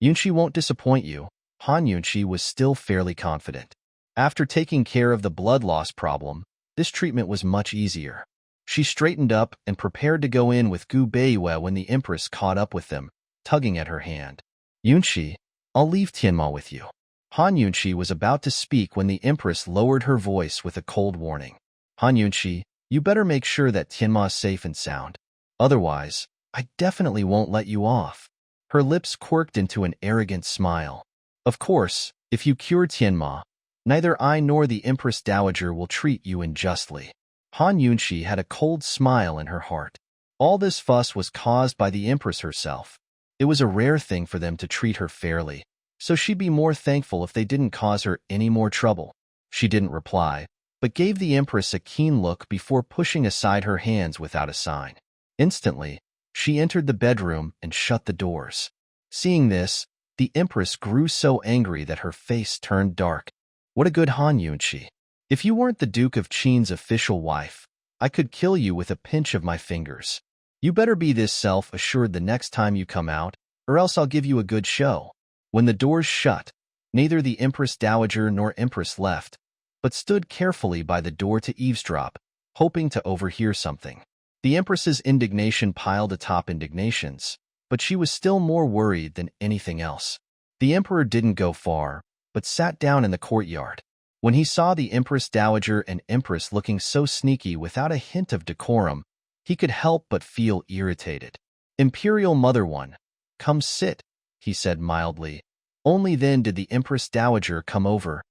Yunqi won't disappoint you. Han Yunqi was still fairly confident. After taking care of the blood loss problem, this treatment was much easier. She straightened up and prepared to go in with Gu Beiwei when the Empress caught up with them, tugging at her hand. Yunqi, I'll leave Tianma with you. Han Yunqi was about to speak when the Empress lowered her voice with a cold warning. Han Yunqi, you better make sure that Tianma is safe and sound. Otherwise, I definitely won't let you off. Her lips quirked into an arrogant smile. Of course, if you cure Tianma, neither I nor the Empress Dowager will treat you unjustly. Han Yunqi had a cold smile in her heart. All this fuss was caused by the Empress herself. It was a rare thing for them to treat her fairly, so she'd be more thankful if they didn't cause her any more trouble. She didn't reply, but gave the Empress a keen look before pushing aside her hands without a sign. Instantly, she entered the bedroom and shut the doors. Seeing this, the Empress grew so angry that her face turned dark. What a good Han Yunqi. If you weren't the Duke of Qin's official wife, I could kill you with a pinch of my fingers. You better be this self-assured the next time you come out, or else I'll give you a good show. When the doors shut, neither the Empress Dowager nor Empress left, but stood carefully by the door to eavesdrop, hoping to overhear something. The Empress's indignation piled atop indignations, but she was still more worried than anything else. The emperor didn't go far, but sat down in the courtyard. When he saw the Empress Dowager and Empress looking so sneaky without a hint of decorum, he could help but feel irritated. "Imperial Mother One, come sit," he said mildly. Only then did the Empress Dowager come over,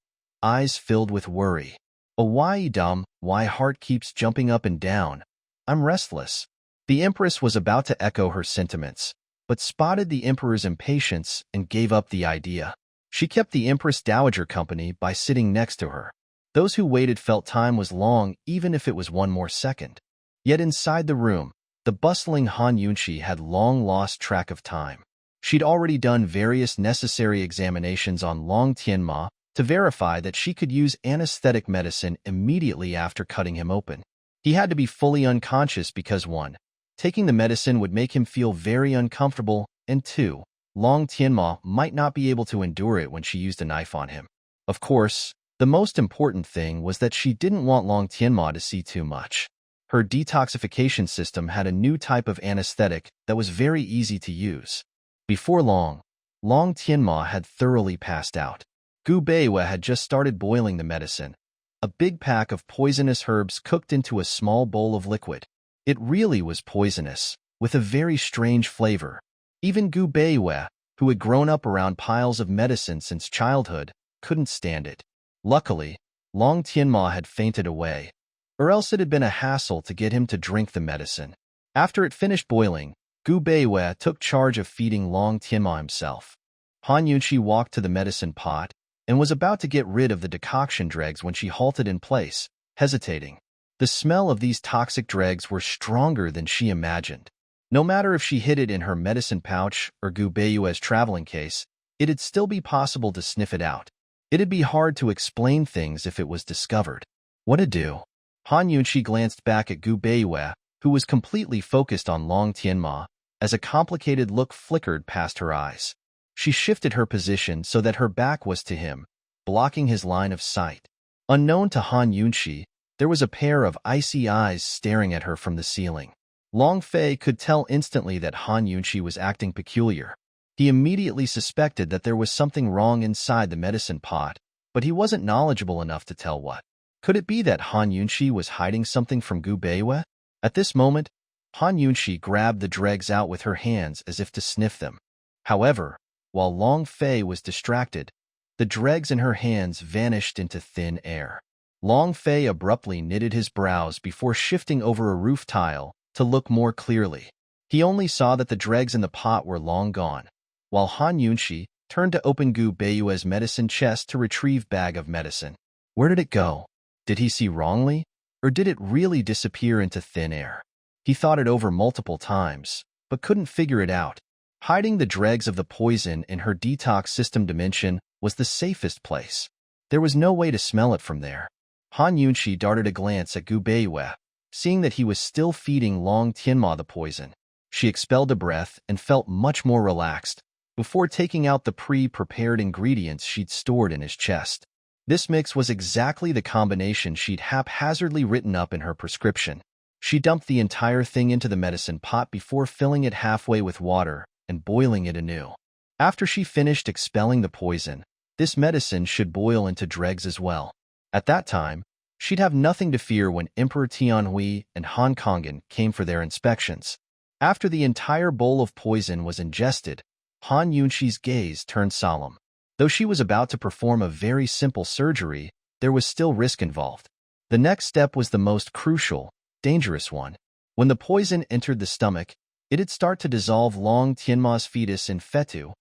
eyes filled with worry. "Oh, why, dumb, why heart keeps jumping up and down? I'm restless." The Empress was about to echo her sentiments, but spotted the Emperor's impatience and gave up the idea. She kept the Empress Dowager company by sitting next to her. Those who waited felt time was long even if it was one more second. Yet inside the room, the bustling Han Yunshi had long lost track of time. She'd already done various necessary examinations on Long Tianma to verify that she could use anesthetic medicine immediately after cutting him open. He had to be fully unconscious because 1. Taking the medicine would make him feel very uncomfortable, and 2. Long Tianma might not be able to endure it when she used a knife on him. Of course, the most important thing was that she didn't want Long Tianma to see too much. Her detoxification system had a new type of anesthetic that was very easy to use. Before long, Long Tianma had thoroughly passed out. Gu Beiwa had just started boiling the medicine, a big pack of poisonous herbs cooked into a small bowl of liquid. It really was poisonous, with a very strange flavor. Even Gu Beiwa, who had grown up around piles of medicine since childhood, couldn't stand it. Luckily, Long Tianma had fainted away, or else it had been a hassle to get him to drink the medicine. After it finished boiling, Gu Beiwa took charge of feeding Long Tianma himself. Han Yunshi walked to the medicine pot and was about to get rid of the decoction dregs when she halted in place, hesitating. The smell of these toxic dregs were stronger than she imagined. No matter if she hid it in her medicine pouch or Gu Beiwa's traveling case, it'd still be possible to sniff it out. It'd be hard to explain things if it was discovered. What to do? Han Yunshi glanced back at Gu Beiwa, who was completely focused on Long Tianma, as a complicated look flickered past her eyes. She shifted her position so that her back was to him, blocking his line of sight. Unknown to Han Yunshi, there was a pair of icy eyes staring at her from the ceiling. Long Fei could tell instantly that Han Yunshi was acting peculiar. He immediately suspected that there was something wrong inside the medicine pot, but he wasn't knowledgeable enough to tell what. Could it be that Han Yunshi was hiding something from Gu Beiwa? At this moment, Han Yunshi grabbed the dregs out with her hands as if to sniff them. However, while Long Fei was distracted, the dregs in her hands vanished into thin air. Long Fei abruptly knitted his brows before shifting over a roof tile to look more clearly. He only saw that the dregs in the pot were long gone, while Han Yunshi turned to open Gu Beiwa's medicine chest to retrieve bag of medicine. Where did it go? Did he see wrongly? Or did it really disappear into thin air? He thought it over multiple times, but couldn't figure it out. Hiding the dregs of the poison in her detox system dimension was the safest place. There was no way to smell it from there. Han Yunshi darted a glance at Gu Beiwa, seeing that he was still feeding Long Tianma the poison. She expelled a breath and felt much more relaxed, before taking out the pre-prepared ingredients she'd stored in his chest. This mix was exactly the combination she'd haphazardly written up in her prescription. She dumped the entire thing into the medicine pot before filling it halfway with water and boiling it anew. After she finished expelling the poison, this medicine should boil into dregs as well. At that time, she'd have nothing to fear when Emperor Tianhui and Han Kongan came for their inspections. After the entire bowl of poison was ingested, Han Yunshi's gaze turned solemn. Though she was about to perform a very simple surgery, there was still risk involved. The next step was the most crucial, dangerous one. When the poison entered the stomach, it'd start to dissolve Long Tianma's fetus in fetu,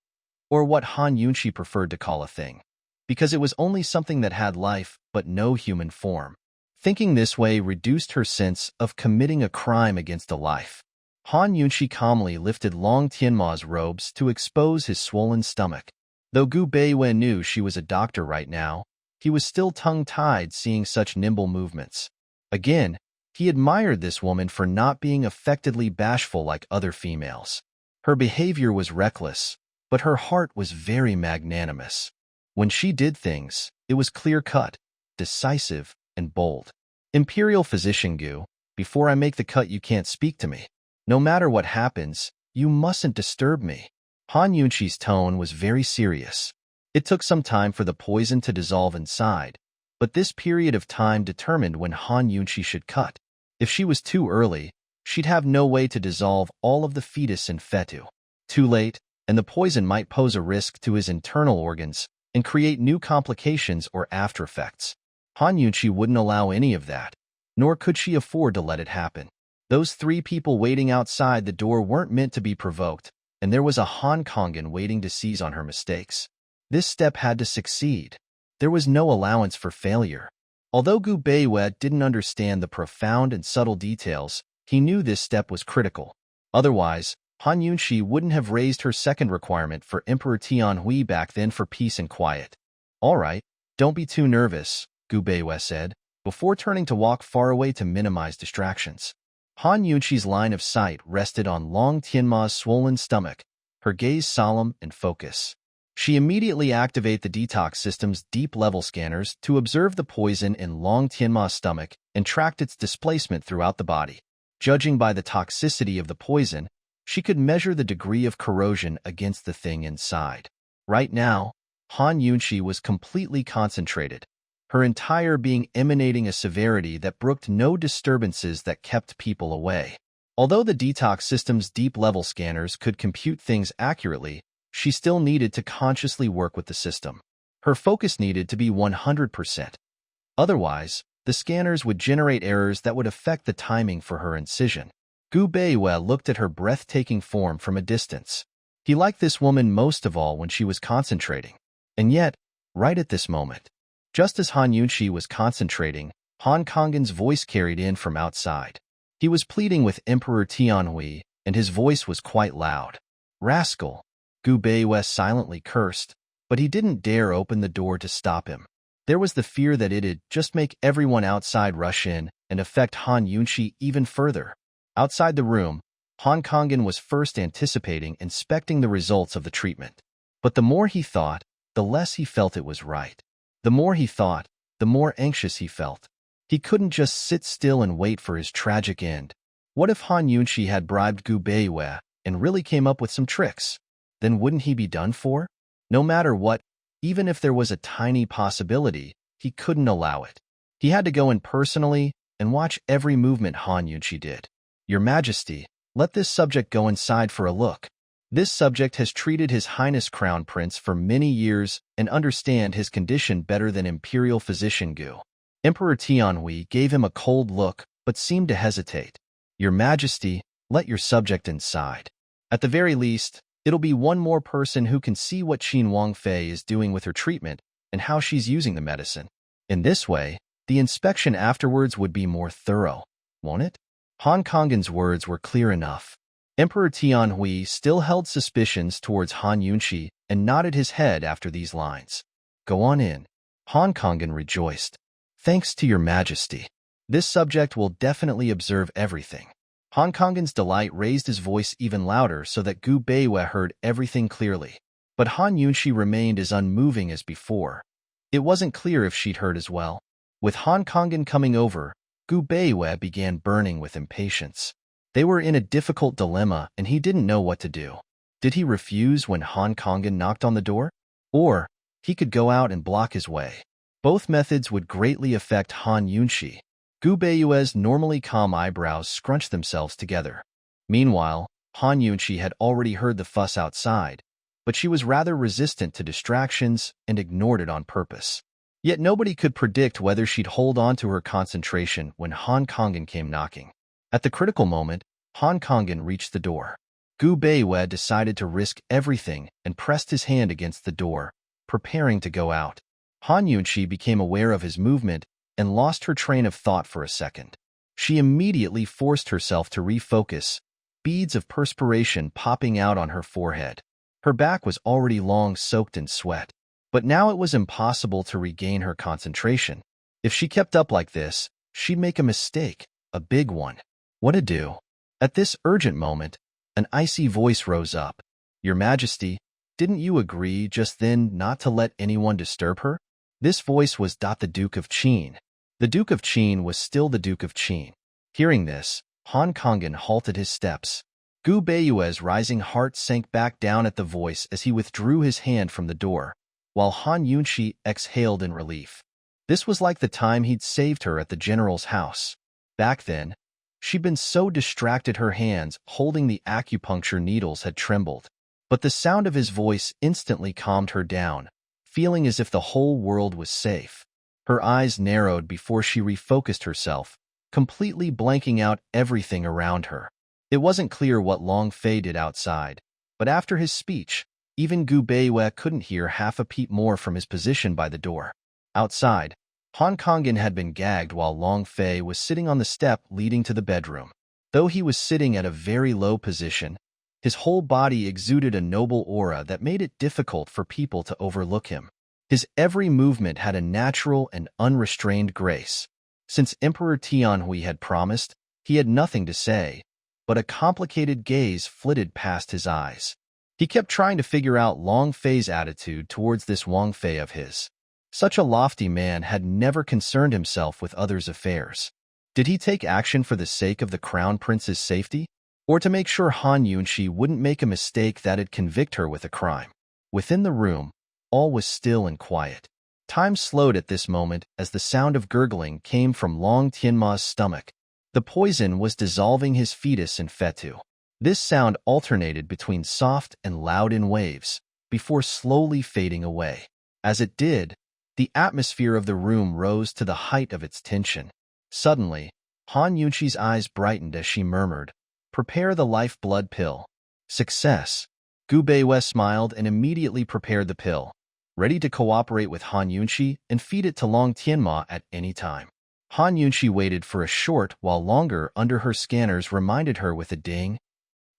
or what Han Yunshi preferred to call a thing, because it was only something that had life but no human form. Thinking this way reduced her sense of committing a crime against a life. Han Yunshi calmly lifted Long Tianma's robes to expose his swollen stomach. Though Gu Beiwa knew she was a doctor right now, he was still tongue-tied seeing such nimble movements. Again, he admired this woman for not being affectedly bashful like other females. Her behavior was reckless, but her heart was very magnanimous. When she did things, it was clear-cut, decisive, and bold. Imperial Physician Gu, before I make the cut you can't speak to me. No matter what happens, you mustn't disturb me. Han Yunqi's tone was very serious. It took some time for the poison to dissolve inside, but this period of time determined when Han Yunqi should cut. If she was too early, she'd have no way to dissolve all of the fetus in fetu. Too late, and the poison might pose a risk to his internal organs and create new complications or after effects. Han Yunqi wouldn't allow any of that, nor could she afford to let it happen. Those 3 people waiting outside the door weren't meant to be provoked, and there was a Hong Kongan waiting to seize on her mistakes. This step had to succeed. There was no allowance for failure. Although Gu Beiwei didn't understand the profound and subtle details, he knew this step was critical. Otherwise, Han Yunqi wouldn't have raised her second requirement for Emperor Tianhui back then for peace and quiet. "All right, don't be too nervous," Gu Beiwei said, before turning to walk far away to minimize distractions. Han Yunqi's line of sight rested on Long Tianma's swollen stomach, her gaze solemn and focused. She immediately activated the detox system's deep-level scanners to observe the poison in Long Tianma's stomach and tracked its displacement throughout the body. Judging by the toxicity of the poison, she could measure the degree of corrosion against the thing inside. Right now, Han Yunqi was completely concentrated, her entire being emanating a severity that brooked no disturbances that kept people away. Although the detox system's deep-level scanners could compute things accurately, she still needed to consciously work with the system. Her focus needed to be 100%. Otherwise, the scanners would generate errors that would affect the timing for her incision. Gu Beiwei looked at her breathtaking form from a distance. He liked this woman most of all when she was concentrating. And yet, right at this moment, just as Han Yunqi was concentrating, Han Kongan's voice carried in from outside. He was pleading with Emperor Tianhui, and his voice was quite loud. "Rascal!" Gu Beiwei silently cursed, but he didn't dare open the door to stop him. There was the fear that it'd just make everyone outside rush in and affect Han Yunqi even further. Outside the room, Han Kongan was first anticipating inspecting the results of the treatment. But the more he thought, the less he felt it was right. The more he thought, the more anxious he felt. He couldn't just sit still and wait for his tragic end. What if Han Yunqi had bribed Gu Beiwei and really came up with some tricks? Then wouldn't he be done for? No matter what, even if there was a tiny possibility, he couldn't allow it. He had to go in personally and watch every movement Han Yunqi did. "Your Majesty, let this subject go inside for a look. This subject has treated His Highness Crown Prince for many years and understand his condition better than Imperial Physician Gu." Emperor Tianhui gave him a cold look but seemed to hesitate. "Your Majesty, let your subject inside. At the very least, it'll be one more person who can see what Qin Wangfei is doing with her treatment and how she's using the medicine. In this way, the inspection afterwards would be more thorough, won't it?" Han Kongan's words were clear enough. Emperor Tianhui still held suspicions towards Han Yunqi and nodded his head after these lines. "Go on in." Han Kongan rejoiced. "Thanks to your Majesty. This subject will definitely observe everything." Han Kongan's delight raised his voice even louder so that Gu Beiwei heard everything clearly. But Han Yunqi remained as unmoving as before. It wasn't clear if she'd heard as well. With Han Kongan coming over, Gu Beiwei began burning with impatience. They were in a difficult dilemma and he didn't know what to do. Did he refuse when Han Kongan knocked on the door? Or he could go out and block his way. Both methods would greatly affect Han Yunqi. Gu Beiwei's normally calm eyebrows scrunched themselves together. Meanwhile, Han Yunqi had already heard the fuss outside, but she was rather resistant to distractions and ignored it on purpose. Yet nobody could predict whether she'd hold on to her concentration when Han Kongan came knocking. At the critical moment, Han Kongan reached the door. Gu Beiwei decided to risk everything and pressed his hand against the door, preparing to go out. Han Yunqi became aware of his movement and lost her train of thought for a second. She immediately forced herself to refocus, beads of perspiration popping out on her forehead. Her back was already long soaked in sweat, but now it was impossible to regain her concentration. If she kept up like this, she'd make a mistake, a big one. What to do? At this urgent moment, an icy voice rose up. "Your Majesty, didn't you agree just then not to let anyone disturb her?" This voice was the Duke of Qin. The Duke of Qin was still the Duke of Qin. Hearing this, Han Kongan halted his steps. Gu Beiyue's rising heart sank back down at the voice as he withdrew his hand from the door, while Han Yunxi exhaled in relief. This was like the time he'd saved her at the general's house. Back then, she'd been so distracted her hands holding the acupuncture needles had trembled. But the sound of his voice instantly calmed her down, feeling as if the whole world was safe. Her eyes narrowed before she refocused herself, completely blanking out everything around her. It wasn't clear what Long Fei did outside, but after his speech, even Gu Beiyue couldn't hear half a peep more from his position by the door. Outside, Han Kongin had been gagged while Long Fei was sitting on the step leading to the bedroom. Though he was sitting at a very low position, his whole body exuded a noble aura that made it difficult for people to overlook him. His every movement had a natural and unrestrained grace. Since Emperor Tianhui had promised, he had nothing to say, but a complicated gaze flitted past his eyes. He kept trying to figure out Long Fei's attitude towards this Wang Fei of his. Such a lofty man had never concerned himself with others' affairs. Did he take action for the sake of the crown prince's safety, or to make sure Han Yunxi wouldn't make a mistake that'd convict her with a crime? Within the room, all was still and quiet. Time slowed at this moment as the sound of gurgling came from Long Tianma's stomach. The poison was dissolving his fetus in fetu. This sound alternated between soft and loud in waves, before slowly fading away. As it did, the atmosphere of the room rose to the height of its tension. Suddenly, Han Yunxi's eyes brightened as she murmured, "Prepare the life-blood pill." Success. Gu Beiyue smiled and immediately prepared the pill, ready to cooperate with Han Yunxi and feed it to Long Tianma at any time. Han Yunxi waited for a short while longer under her scanners reminded her with a ding.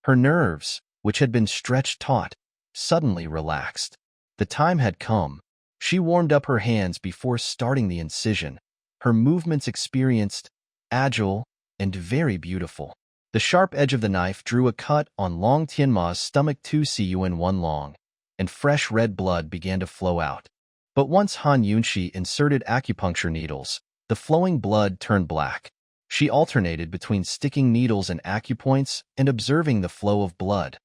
Her nerves, which had been stretched taut, suddenly relaxed. The time had come. She warmed up her hands before starting the incision, her movements experienced, agile, and very beautiful. The sharp edge of the knife drew a cut on Long Tianma's stomach 2cun1 long, and fresh red blood began to flow out. But once Han Yunxi inserted acupuncture needles, the flowing blood turned black. She alternated between sticking needles and acupoints and observing the flow of blood.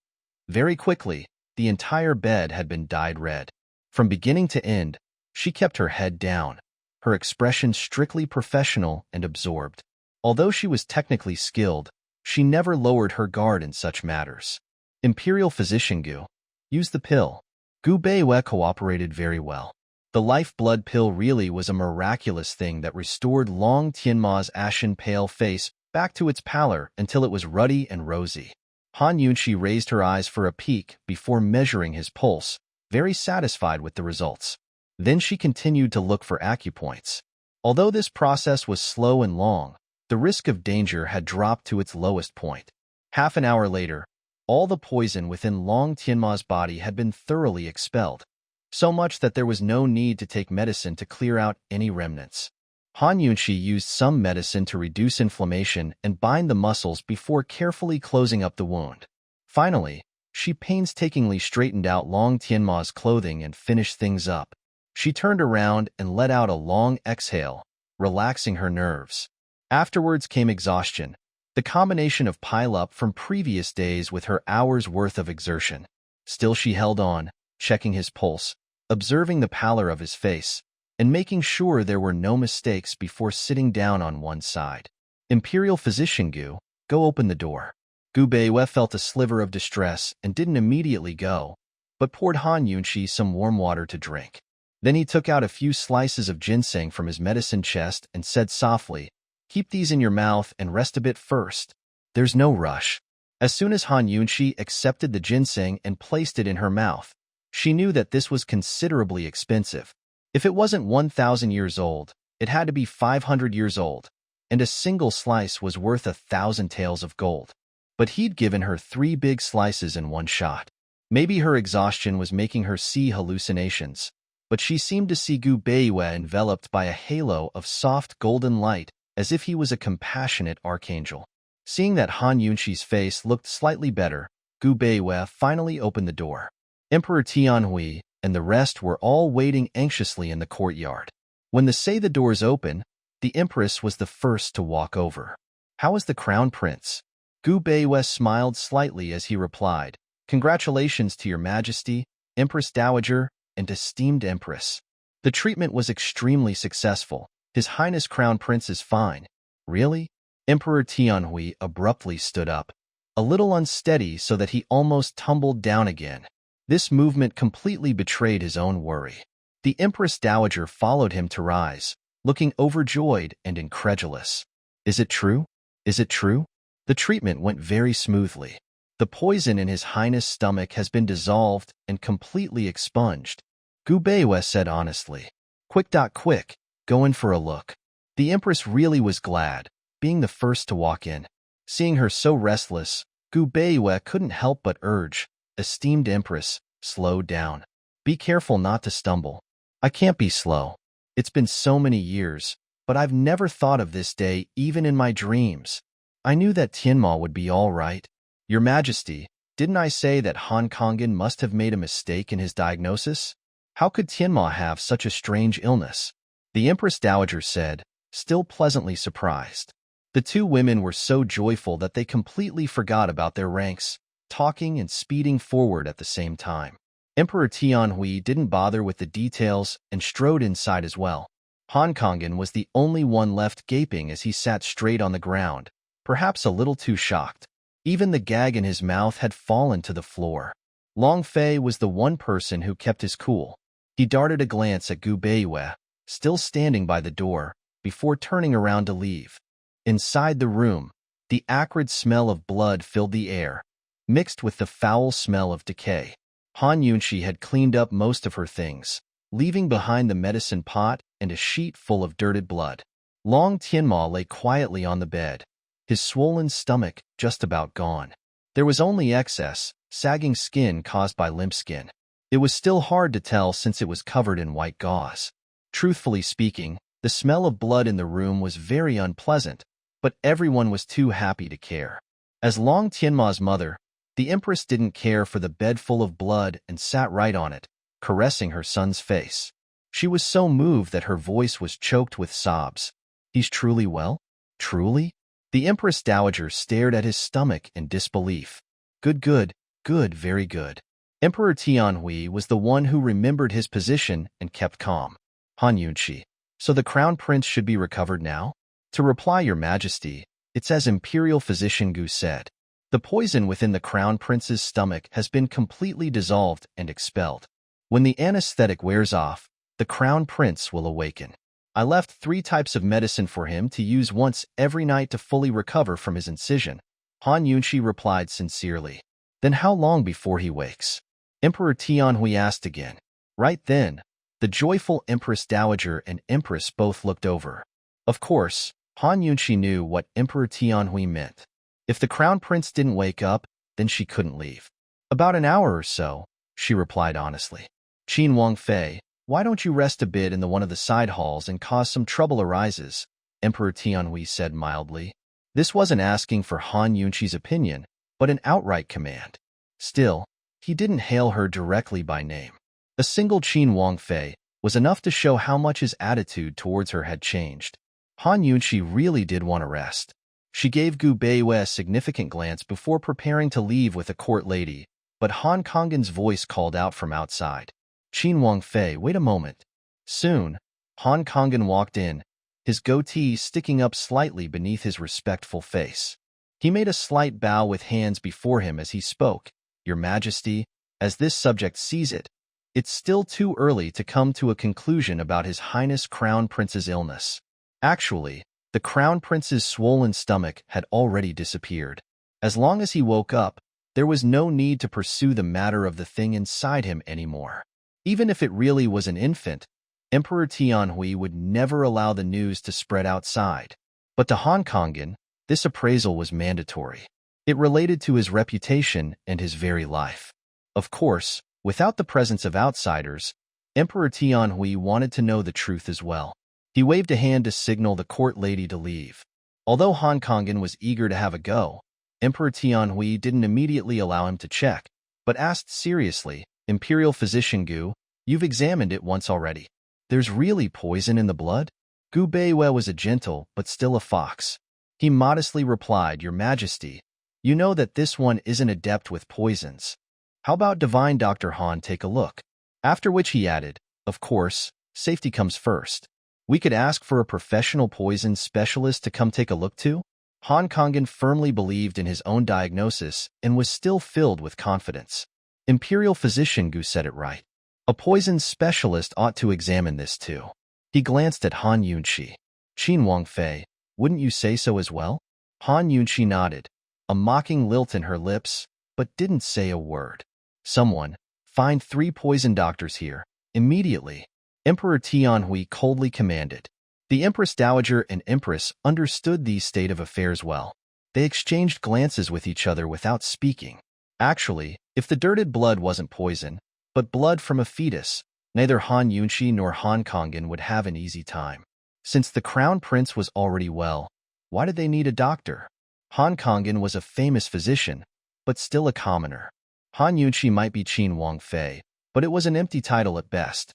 Very quickly, the entire bed had been dyed red. From beginning to end, she kept her head down, her expression strictly professional and absorbed. Although she was technically skilled, she never lowered her guard in such matters. Imperial Physician Gu, use the pill. Gu Beiyue cooperated very well. The life-blood pill really was a miraculous thing that restored Long Tianma's ashen pale face back to its pallor until it was ruddy and rosy. Han Yunxi raised her eyes for a peek before measuring his pulse, very satisfied with the results. Then she continued to look for acupoints. Although this process was slow and long, the risk of danger had dropped to its lowest point. Half an hour later, all the poison within Long Tianma's body had been thoroughly expelled, so much that there was no need to take medicine to clear out any remnants. Han Yunxi used some medicine to reduce inflammation and bind the muscles before carefully closing up the wound. Finally, she painstakingly straightened out Long Tianma's clothing and finished things up. She turned around and let out a long exhale, relaxing her nerves. Afterwards came exhaustion, the combination of pile-up from previous days with her hours' worth of exertion. Still she held on, checking his pulse, observing the pallor of his face, and making sure there were no mistakes before sitting down on one side. Imperial Physician Gu, go open the door. Gu Beiyue felt a sliver of distress and didn't immediately go, but poured Han Yunxi some warm water to drink. Then he took out a few slices of ginseng from his medicine chest and said softly, "Keep these in your mouth and rest a bit first. There's no rush." As soon as Han Yunxi accepted the ginseng and placed it in her mouth, she knew that this was considerably expensive. If it wasn't 1,000 years old, it had to be 500 years old, and a single slice was worth 1,000 taels of gold. But he'd given her 3 big slices in one shot. Maybe her exhaustion was making her see hallucinations, but she seemed to see Gu Beiyue enveloped by a halo of soft golden light, as if he was a compassionate archangel. Seeing that Han Yunxi's face looked slightly better, Gu Beiyue finally opened the door. Emperor Tianhui and the rest were all waiting anxiously in the courtyard. When the doors opened, the Empress was the first to walk over. "How is the crown prince?" Gu Beiwei smiled slightly as he replied, "Congratulations to your majesty, Empress Dowager, and esteemed Empress. The treatment was extremely successful. His Highness Crown Prince is fine." "Really?" Emperor Tianhui abruptly stood up, a little unsteady so that he almost tumbled down again. This movement completely betrayed his own worry. The Empress Dowager followed him to rise, looking overjoyed and incredulous. "Is it true? Is it true?" The treatment went very smoothly. The poison in His Highness' stomach has been dissolved and completely expunged, Gu Beiwei said honestly. Quick, go in for a look." The Empress really was glad, being the first to walk in. Seeing her so restless, Gu Beiwei couldn't help but urge, "Esteemed Empress, slow down. Be careful not to stumble." "I can't be slow. It's been so many years, but I've never thought of this day even in my dreams. I knew that Tianma would be all right." "Your Majesty, didn't I say that Han Kongan must have made a mistake in his diagnosis? How could Tianma have such a strange illness?" The Empress Dowager said, still pleasantly surprised. The two women were so joyful that they completely forgot about their ranks, talking and speeding forward at the same time. Emperor Tianhui didn't bother with the details and strode inside as well. Han Kongan was the only one left gaping as he sat straight on the ground, perhaps a little too shocked. Even the gag in his mouth had fallen to the floor. Long Fei was the one person who kept his cool. He darted a glance at Gu Beiwei, still standing by the door, before turning around to leave. Inside the room, the acrid smell of blood filled the air, mixed with the foul smell of decay. Han Yunshi had cleaned up most of her things, leaving behind the medicine pot and a sheet full of dirted blood. Long Tianma lay quietly on the bed, his swollen stomach just about gone. There was only excess, sagging skin caused by limp skin. It was still hard to tell since it was covered in white gauze. Truthfully speaking, the smell of blood in the room was very unpleasant, but everyone was too happy to care. As Long Tianma's mother, the Empress didn't care for the bed full of blood and sat right on it, caressing her son's face. She was so moved that her voice was choked with sobs. "He's truly well? Truly?" The Empress Dowager stared at his stomach in disbelief. Good, very good." Emperor Tianhui was the one who remembered his position and kept calm. Han Yunshi, "So the Crown Prince should be recovered now?" "To reply, Your Majesty, it's as Imperial Physician Gu said. The poison within the Crown Prince's stomach has been completely dissolved and expelled. When the anesthetic wears off, the Crown Prince will awaken. I left 3 types of medicine for him to use once every night to fully recover from his incision." Han Yunshi replied sincerely. "Then how long before he wakes?" Emperor Tianhui asked again. Right then, the joyful Empress Dowager and Empress both looked over. Of course, Han Yunshi knew what Emperor Tianhui meant. If the Crown Prince didn't wake up, then she couldn't leave. "About an hour or so," she replied honestly. "Qin Wang Fei, why don't you rest a bit in one of the side halls and cause some trouble arises?" Emperor Tianhui said mildly. This wasn't asking for Han Yunshi's opinion, but an outright command. Still, he didn't hail her directly by name. A single Qin Wang Fei was enough to show how much his attitude towards her had changed. Han Yunshi really did want to rest. She gave Gu Beiwei a significant glance before preparing to leave with a court lady, but Han Kongan's voice called out from outside. "Qin Wang Fei, wait a moment." Soon, Han Kongan walked in, his goatee sticking up slightly beneath his respectful face. He made a slight bow with hands before him as he spoke. "Your Majesty, as this subject sees it, it's still too early to come to a conclusion about His Highness Crown Prince's illness. Actually, the Crown Prince's swollen stomach had already disappeared. As long as he woke up, there was no need to pursue the matter of the thing inside him anymore. Even if it really was an infant, Emperor Tianhui would never allow the news to spread outside. But to Han Kongan, this appraisal was mandatory. It related to his reputation and his very life. Of course, without the presence of outsiders, Emperor Tianhui wanted to know the truth as well. He waved a hand to signal the court lady to leave. Although Han Kongan was eager to have a go, Emperor Tianhui didn't immediately allow him to check, but asked seriously, "Imperial Physician Gu, you've examined it once already. There's really poison in the blood?" Gu Beiwei was a gentle but still a fox. He modestly replied, "Your Majesty, You know that this one isn't adept with poisons. How about Divine Dr. Han take a look? After which he added, of course, safety comes first. We could ask for a professional poison specialist to come take a look too? Han Kangen firmly believed in his own diagnosis and was still filled with confidence. Imperial physician Gu said it right. A poison specialist ought to examine this too. He glanced at Han Yunshi. Qin Wangfei, wouldn't you say so as well? Han Yunshi nodded, a mocking lilt in her lips, but didn't say a word. Someone, find 3 poison doctors here, immediately. Emperor Tianhui coldly commanded. The Empress Dowager and Empress understood these state of affairs well. They exchanged glances with each other without speaking. Actually, if the dirted blood wasn't poison, but blood from a fetus, neither Han Yunshi nor Han Kangen would have an easy time. Since the crown prince was already well, why did they need a doctor? Han Kangen was a famous physician, but still a commoner. Han Yunshi might be Qin Wangfei, but it was an empty title at best.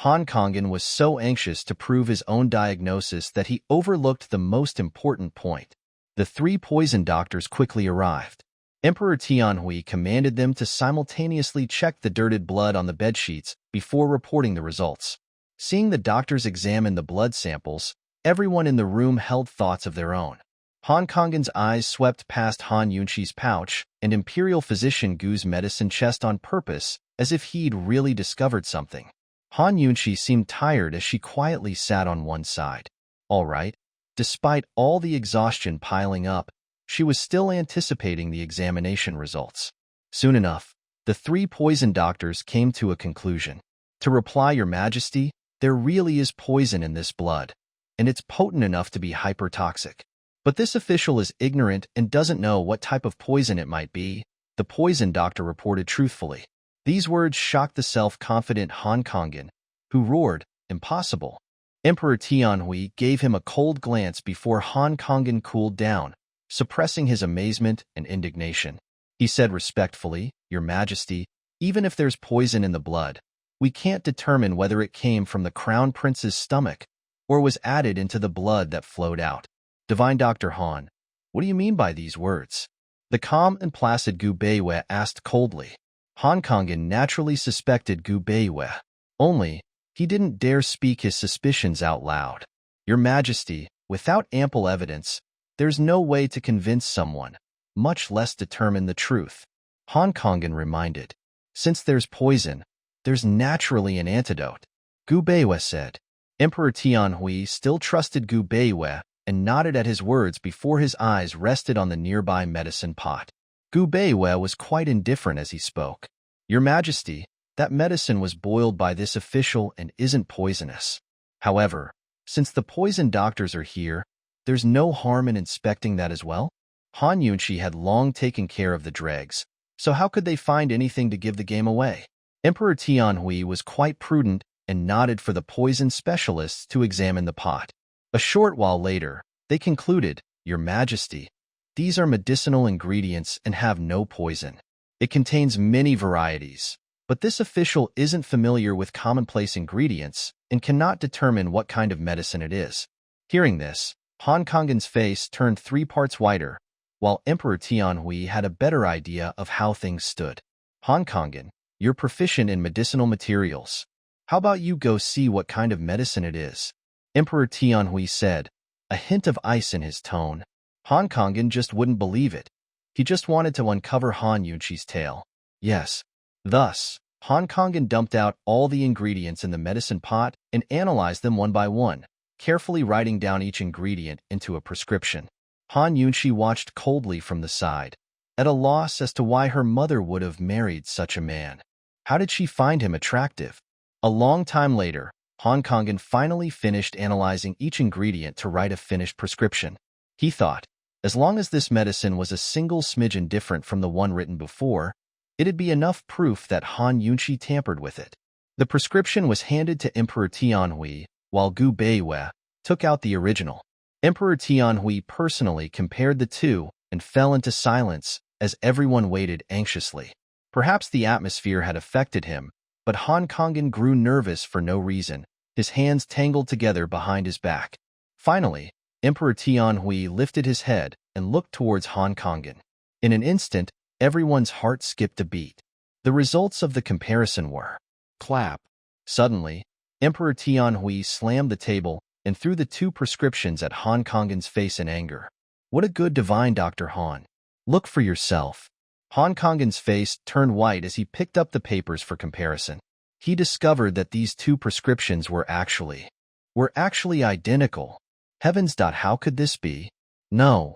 Han Kangen was so anxious to prove his own diagnosis that he overlooked the most important point. The 3 poison doctors quickly arrived. Emperor Tianhui commanded them to simultaneously check the dirted blood on the bedsheets before reporting the results. Seeing the doctors examine the blood samples, everyone in the room held thoughts of their own. Han Kangen's eyes swept past Han Yunshi's pouch and Imperial Physician Gu's medicine chest on purpose, as if he'd really discovered something. Han Yunshi seemed tired as she quietly sat on one side. All right. Despite all the exhaustion piling up, she was still anticipating the examination results. Soon enough, the 3 poison doctors came to a conclusion. To reply, Your Majesty, there really is poison in this blood, and it's potent enough to be hypertoxic. But this official is ignorant and doesn't know what type of poison it might be, the poison doctor reported truthfully. These words shocked the self-confident Han Kangen, who roared, Impossible. Emperor Tianhui gave him a cold glance before Han Kangen cooled down, suppressing his amazement and indignation. He said respectfully, Your Majesty, even if there's poison in the blood, we can't determine whether it came from the crown prince's stomach or was added into the blood that flowed out. Divine Dr. Han, what do you mean by these words? The calm and placid Gu Beiwei asked coldly. Han Kangen naturally suspected Gu Beiwei. Only, he didn't dare speak his suspicions out loud. Your Majesty, without ample evidence, there's no way to convince someone, much less determine the truth. Han Kangen reminded. Since there's poison, there's naturally an antidote. Gu Beiwei said. Emperor Tianhui still trusted Gu Beiwei and nodded at his words before his eyes rested on the nearby medicine pot. Gu Beiwei was quite indifferent as he spoke. Your Majesty, that medicine was boiled by this official and isn't poisonous. However, since the poison doctors are here, there's no harm in inspecting that as well? Han Yunshi had long taken care of the dregs, so how could they find anything to give the game away? Emperor Tianhui was quite prudent and nodded for the poison specialists to examine the pot. A short while later, they concluded, Your Majesty, these are medicinal ingredients and have no poison. It contains many varieties, but this official isn't familiar with commonplace ingredients and cannot determine what kind of medicine it is. Hearing this, Han Kangen's face turned 3 parts whiter, while Emperor Tianhui had a better idea of how things stood. Han Kangen, you're proficient in medicinal materials. How about you go see what kind of medicine it is? Emperor Tianhui said, a hint of ice in his tone. Han Kangen just wouldn't believe it. He just wanted to uncover Han Yunshi's tale. Yes. Thus, Han Kangen dumped out all the ingredients in the medicine pot and analyzed them one by one, carefully writing down each ingredient into a prescription. Han Yunshi watched coldly from the side, at a loss as to why her mother would have married such a man. How did she find him attractive? A long time later, Han Kangen finally finished analyzing each ingredient to write a finished prescription. He thought, as long as this medicine was a single smidgen different from the one written before, it'd be enough proof that Han Yunshi tampered with it. The prescription was handed to Emperor Tianhui, while Gu Beiwei took out the original. Emperor Tianhui personally compared the two and fell into silence as everyone waited anxiously. Perhaps the atmosphere had affected him, but Han Kangen grew nervous for no reason, his hands tangled together behind his back. Finally, Emperor Tianhui lifted his head and looked towards Han Kangen. In an instant, everyone's heart skipped a beat. The results of the comparison were clap. Suddenly, Emperor Tianhui slammed the table and threw the 2 prescriptions at Han Kangen's face in anger. What a good divine, Dr. Han. Look for yourself. Han Kangen's face turned white as he picked up the papers for comparison. He discovered that these 2 prescriptions were actually identical. Heavens! How could this be? No.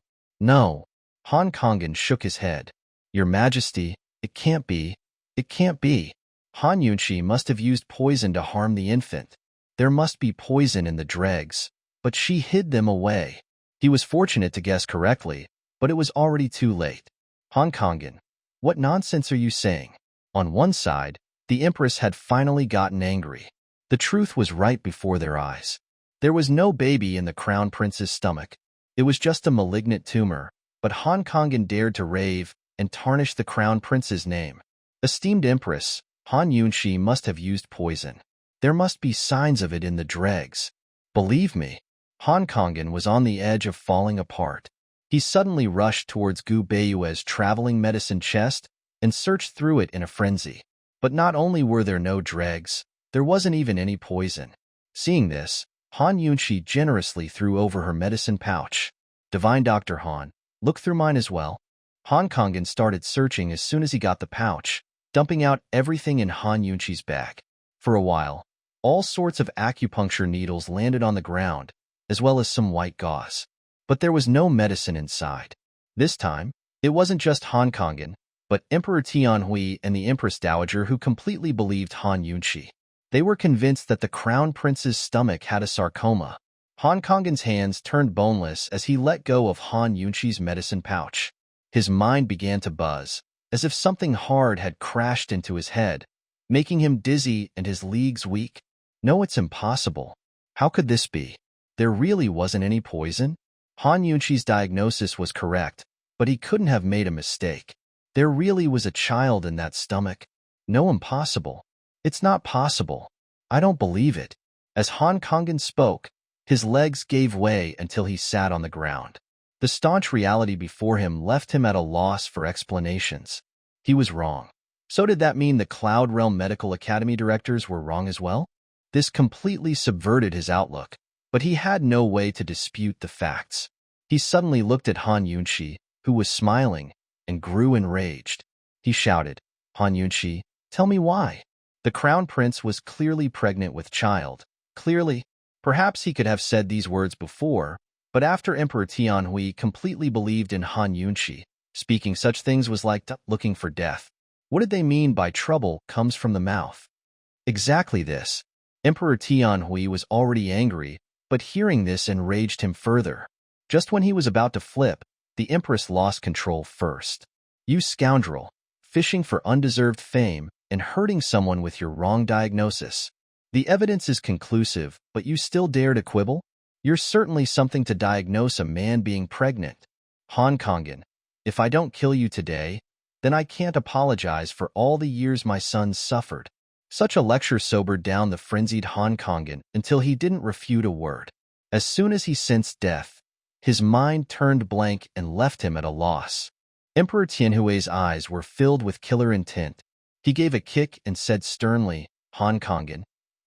Han Kangen shook his head. Your Majesty, it can't be. It can't be. Han Yunshi must have used poison to harm the infant. There must be poison in the dregs, but she hid them away. He was fortunate to guess correctly, but it was already too late. Han Kangen, what nonsense are you saying? On one side, the Empress had finally gotten angry. The truth was right before their eyes. There was no baby in the Crown Prince's stomach. It was just a malignant tumor, but Han Kangen dared to rave and tarnish the Crown Prince's name. Esteemed Empress, Han Yunshi must have used poison. There must be signs of it in the dregs. Believe me. Han Kangen was on the edge of falling apart. He suddenly rushed towards Gu Beiyue's traveling medicine chest and searched through it in a frenzy. But not only were there no dregs, there wasn't even any poison. Seeing this, Han Yunshi generously threw over her medicine pouch. Divine Dr. Han, look through mine as well. Han Kangen started searching as soon as he got the pouch, dumping out everything in Han Yunshi's bag. For a while, all sorts of acupuncture needles landed on the ground, as well as some white gauze. But there was no medicine inside. This time, it wasn't just Han Kangen, but Emperor Tianhui and the Empress Dowager who completely believed Han Yunshi. They were convinced that the Crown Prince's stomach had a sarcoma. Han Kangen's hands turned boneless as he let go of Han Yunshi's medicine pouch. His mind began to buzz, as if something hard had crashed into his head, making him dizzy and his legs weak. No, it's impossible. How could this be? There really wasn't any poison? Han Yunshi's diagnosis was correct, but he couldn't have made a mistake. There really was a child in that stomach. No, impossible. It's not possible. I don't believe it. As Han Kangen spoke, his legs gave way until he sat on the ground. The staunch reality before him left him at a loss for explanations. He was wrong. So did that mean the Cloud Realm Medical Academy directors were wrong as well? This completely subverted his outlook, but he had no way to dispute the facts. He suddenly looked at Han Yunshi, who was smiling, and grew enraged. He shouted, Han Yunshi, tell me why. The Crown Prince was clearly pregnant with child. Clearly, perhaps he could have said these words before, but after Emperor Tianhui completely believed in Han Yunshi, speaking such things was like looking for death. What did they mean by trouble comes from the mouth? Exactly this. Emperor Tianhui was already angry, but hearing this enraged him further. Just when he was about to flip, the Empress lost control first. You scoundrel, fishing for undeserved fame and hurting someone with your wrong diagnosis. The evidence is conclusive, but you still dare to quibble? You're certainly something to diagnose a man being pregnant. Han Kangen, if I don't kill you today, then I can't apologize for all the years my son suffered. Such a lecture sobered down the frenzied Han Kangen until he didn't refute a word. As soon as he sensed death, his mind turned blank and left him at a loss. Emperor Tianhui's eyes were filled with killer intent. He gave a kick and said sternly, Han Kangen,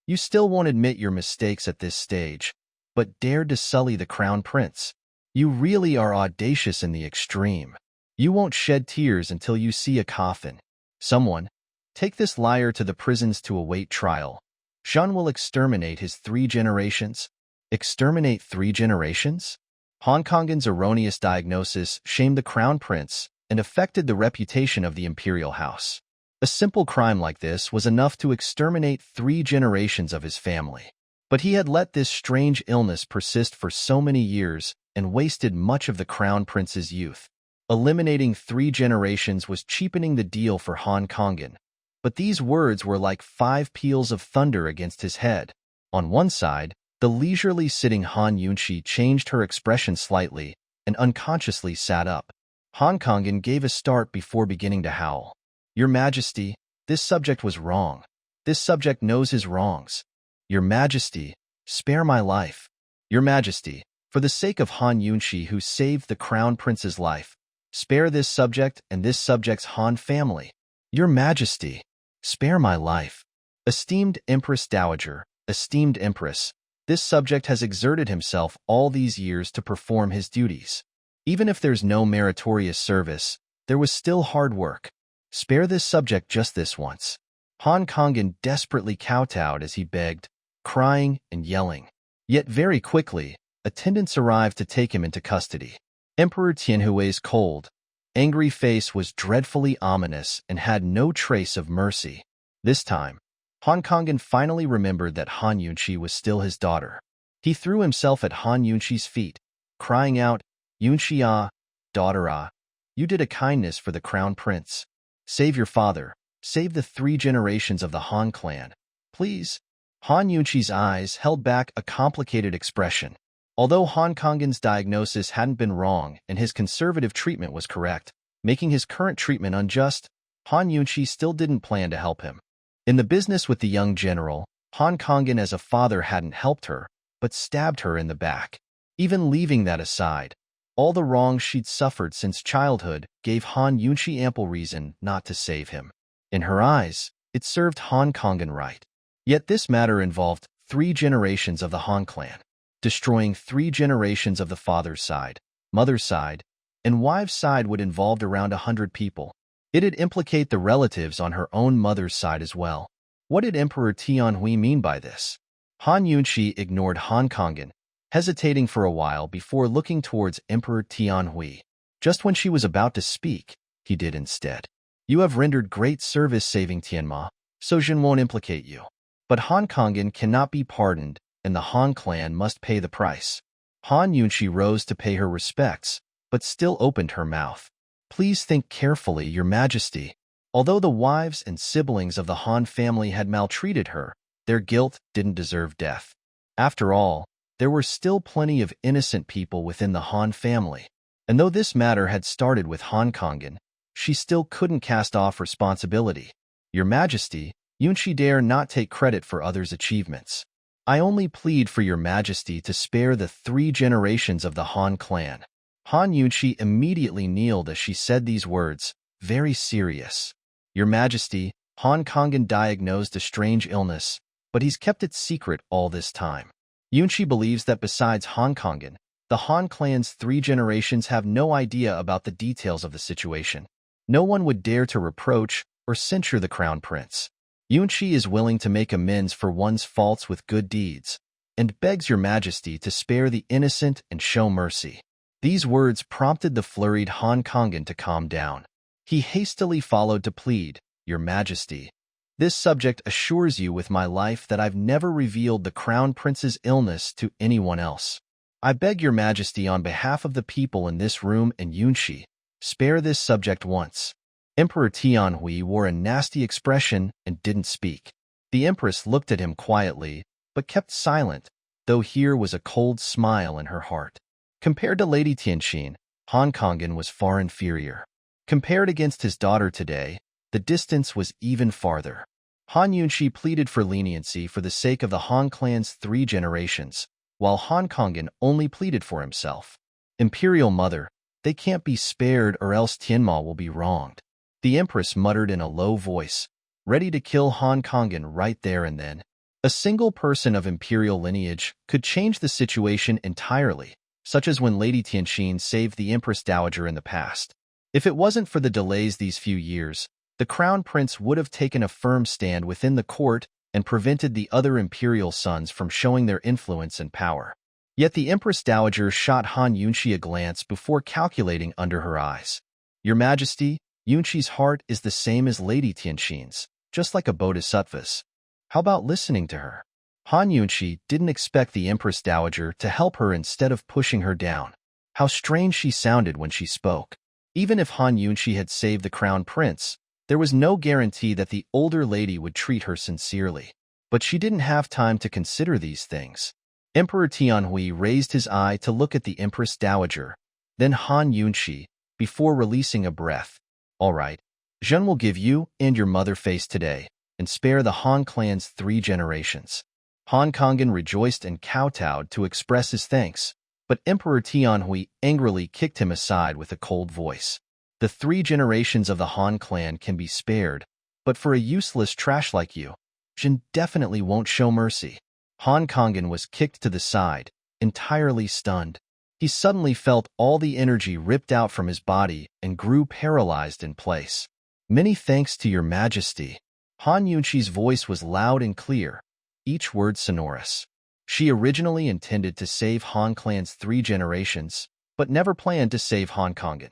you still won't admit your mistakes at this stage, but dared to sully the Crown Prince. You really are audacious in the extreme. You won't shed tears until you see a coffin. Someone, take this liar to the prisons to await trial. Shun will exterminate his 3 generations. Exterminate 3 generations? Han Kangen's erroneous diagnosis shamed the Crown Prince and affected the reputation of the imperial house. A simple crime like this was enough to exterminate 3 generations of his family. But he had let this strange illness persist for so many years and wasted much of the Crown Prince's youth. Eliminating 3 generations was cheapening the deal for Han Kangen. But these words were like 5 peals of thunder against his head. On one side, the leisurely sitting Han Yunshi changed her expression slightly and unconsciously sat up. Han Kangen gave a start before beginning to howl. Your Majesty, this subject was wrong. This subject knows his wrongs. Your Majesty, spare my life. Your Majesty, for the sake of Han Yunshi who saved the Crown Prince's life, Spare this subject and this subject's Han family. Your Majesty, spare my life. Esteemed Empress Dowager, esteemed Empress, this subject has exerted himself all these years to perform his duties. Even if there's no meritorious service, there was still hard work. Spare this subject just this once. Han Kongan desperately kowtowed as he begged, crying and yelling. Yet very quickly, attendants arrived to take him into custody. Emperor Tianhui's cold, angry face was dreadfully ominous and had no trace of mercy. This time, Han Kongan finally remembered that Han Yunqi was still his daughter. He threw himself at Han Yunqi's feet, crying out, Yunqi ah, daughter ah, you did a kindness for the crown prince. Save your father, save the 3 generations of the Han clan. Please. Han Yunqi's eyes held back a complicated expression. Although Han Kongan's diagnosis hadn't been wrong and his conservative treatment was correct, making his current treatment unjust, Han Yunqi still didn't plan to help him. In the business with the young general, Han Kongan as a father hadn't helped her, but stabbed her in the back. Even leaving that aside, all the wrongs she'd suffered since childhood gave Han Yunqi ample reason not to save him. In her eyes, it served Han Kongan right. Yet this matter involved 3 generations of the Han clan, destroying 3 generations of the father's side, mother's side, and wife's side would involve around 100 people. It'd implicate the relatives on her own mother's side as well. What did Emperor Tianhui mean by this? Han Yunqi ignored Han Kongan, hesitating for a while before looking towards Emperor Tianhui. Just when she was about to speak, he did instead. You have rendered great service saving Tianma, so Jin won't implicate you. But Han Kongan cannot be pardoned, and the Han clan must pay the price. Han Yunqi rose to pay her respects, but still opened her mouth. Please think carefully, Your Majesty. Although the wives and siblings of the Han family had maltreated her, their guilt didn't deserve death. After all, there were still plenty of innocent people within the Han family. And though this matter had started with Han Kongan, she still couldn't cast off responsibility. Your Majesty, Yunqi dare not take credit for others' achievements. I only plead for Your Majesty to spare the 3 generations of the Han clan. Han Yunqi immediately kneeled as she said these words, very serious. Your Majesty, Han Kongan diagnosed a strange illness, but he's kept it secret all this time. Yunqi believes that besides Han Kongan, the Han clan's 3 generations have no idea about the details of the situation. No one would dare to reproach or censure the crown prince. Yunqi is willing to make amends for one's faults with good deeds, and begs Your Majesty to spare the innocent and show mercy. These words prompted the flurried Han Kongan to calm down. He hastily followed to plead, Your Majesty, this subject assures you with my life that I've never revealed the crown prince's illness to anyone else. I beg Your Majesty on behalf of the people in this room and Yunqi, spare this subject once. Emperor Tianhui wore a nasty expression and didn't speak. The Empress looked at him quietly, but kept silent, though here was a cold smile in her heart. Compared to Lady Tianxin, Han Kongan was far inferior. Compared against his daughter today, the distance was even farther. Han Yunqi pleaded for leniency for the sake of the Han clan's 3 generations, while Han Kongan only pleaded for himself. Imperial Mother, they can't be spared or else Tianma will be wronged. The Empress muttered in a low voice, ready to kill Han Kongan right there and then. A single person of imperial lineage could change the situation entirely, such as when Lady Tianxin saved the Empress Dowager in the past. If it wasn't for the delays these few years, the crown prince would have taken a firm stand within the court and prevented the other imperial sons from showing their influence and power. Yet the Empress Dowager shot Han Yunqi a glance before calculating under her eyes. Your Majesty, Yunqi's heart is the same as Lady Tianxin's, just like a bodhisattva's. How about listening to her? Han Yunqi didn't expect the Empress Dowager to help her instead of pushing her down. How strange she sounded when she spoke. Even if Han Yunqi had saved the crown prince, there was no guarantee that the older lady would treat her sincerely. But she didn't have time to consider these things. Emperor Tianhui raised his eye to look at the Empress Dowager, then Han Yunqi, before releasing a breath. All right, Zhen will give you and your mother face today, and spare the Han clan's 3 generations. Han Kongan rejoiced and kowtowed to express his thanks, but Emperor Tianhui angrily kicked him aside with a cold voice. The 3 generations of the Han clan can be spared, but for a useless trash like you, Jin definitely won't show mercy. Han Kangen was kicked to the side, entirely stunned. He suddenly felt all the energy ripped out from his body and grew paralyzed in place. Many thanks to your majesty. Han Yunqi's voice was loud and clear, each word sonorous. She originally intended to save Han clan's 3 generations, but never planned to save Han Kangen.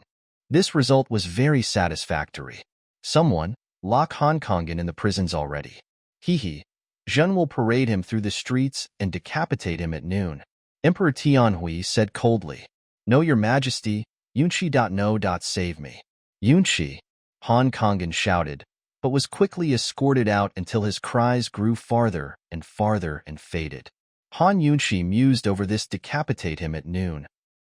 This result was very satisfactory. Someone, lock Han Kangen in the prisons already. Hee. Zhen will parade him through the streets and decapitate him at noon. Emperor Tianhui said coldly. No, your majesty, Yunqi. No. Save me. Yunqi, Han Kangen shouted, but was quickly escorted out until his cries grew farther and farther and faded. Han Yunqi mused over this decapitate him at noon.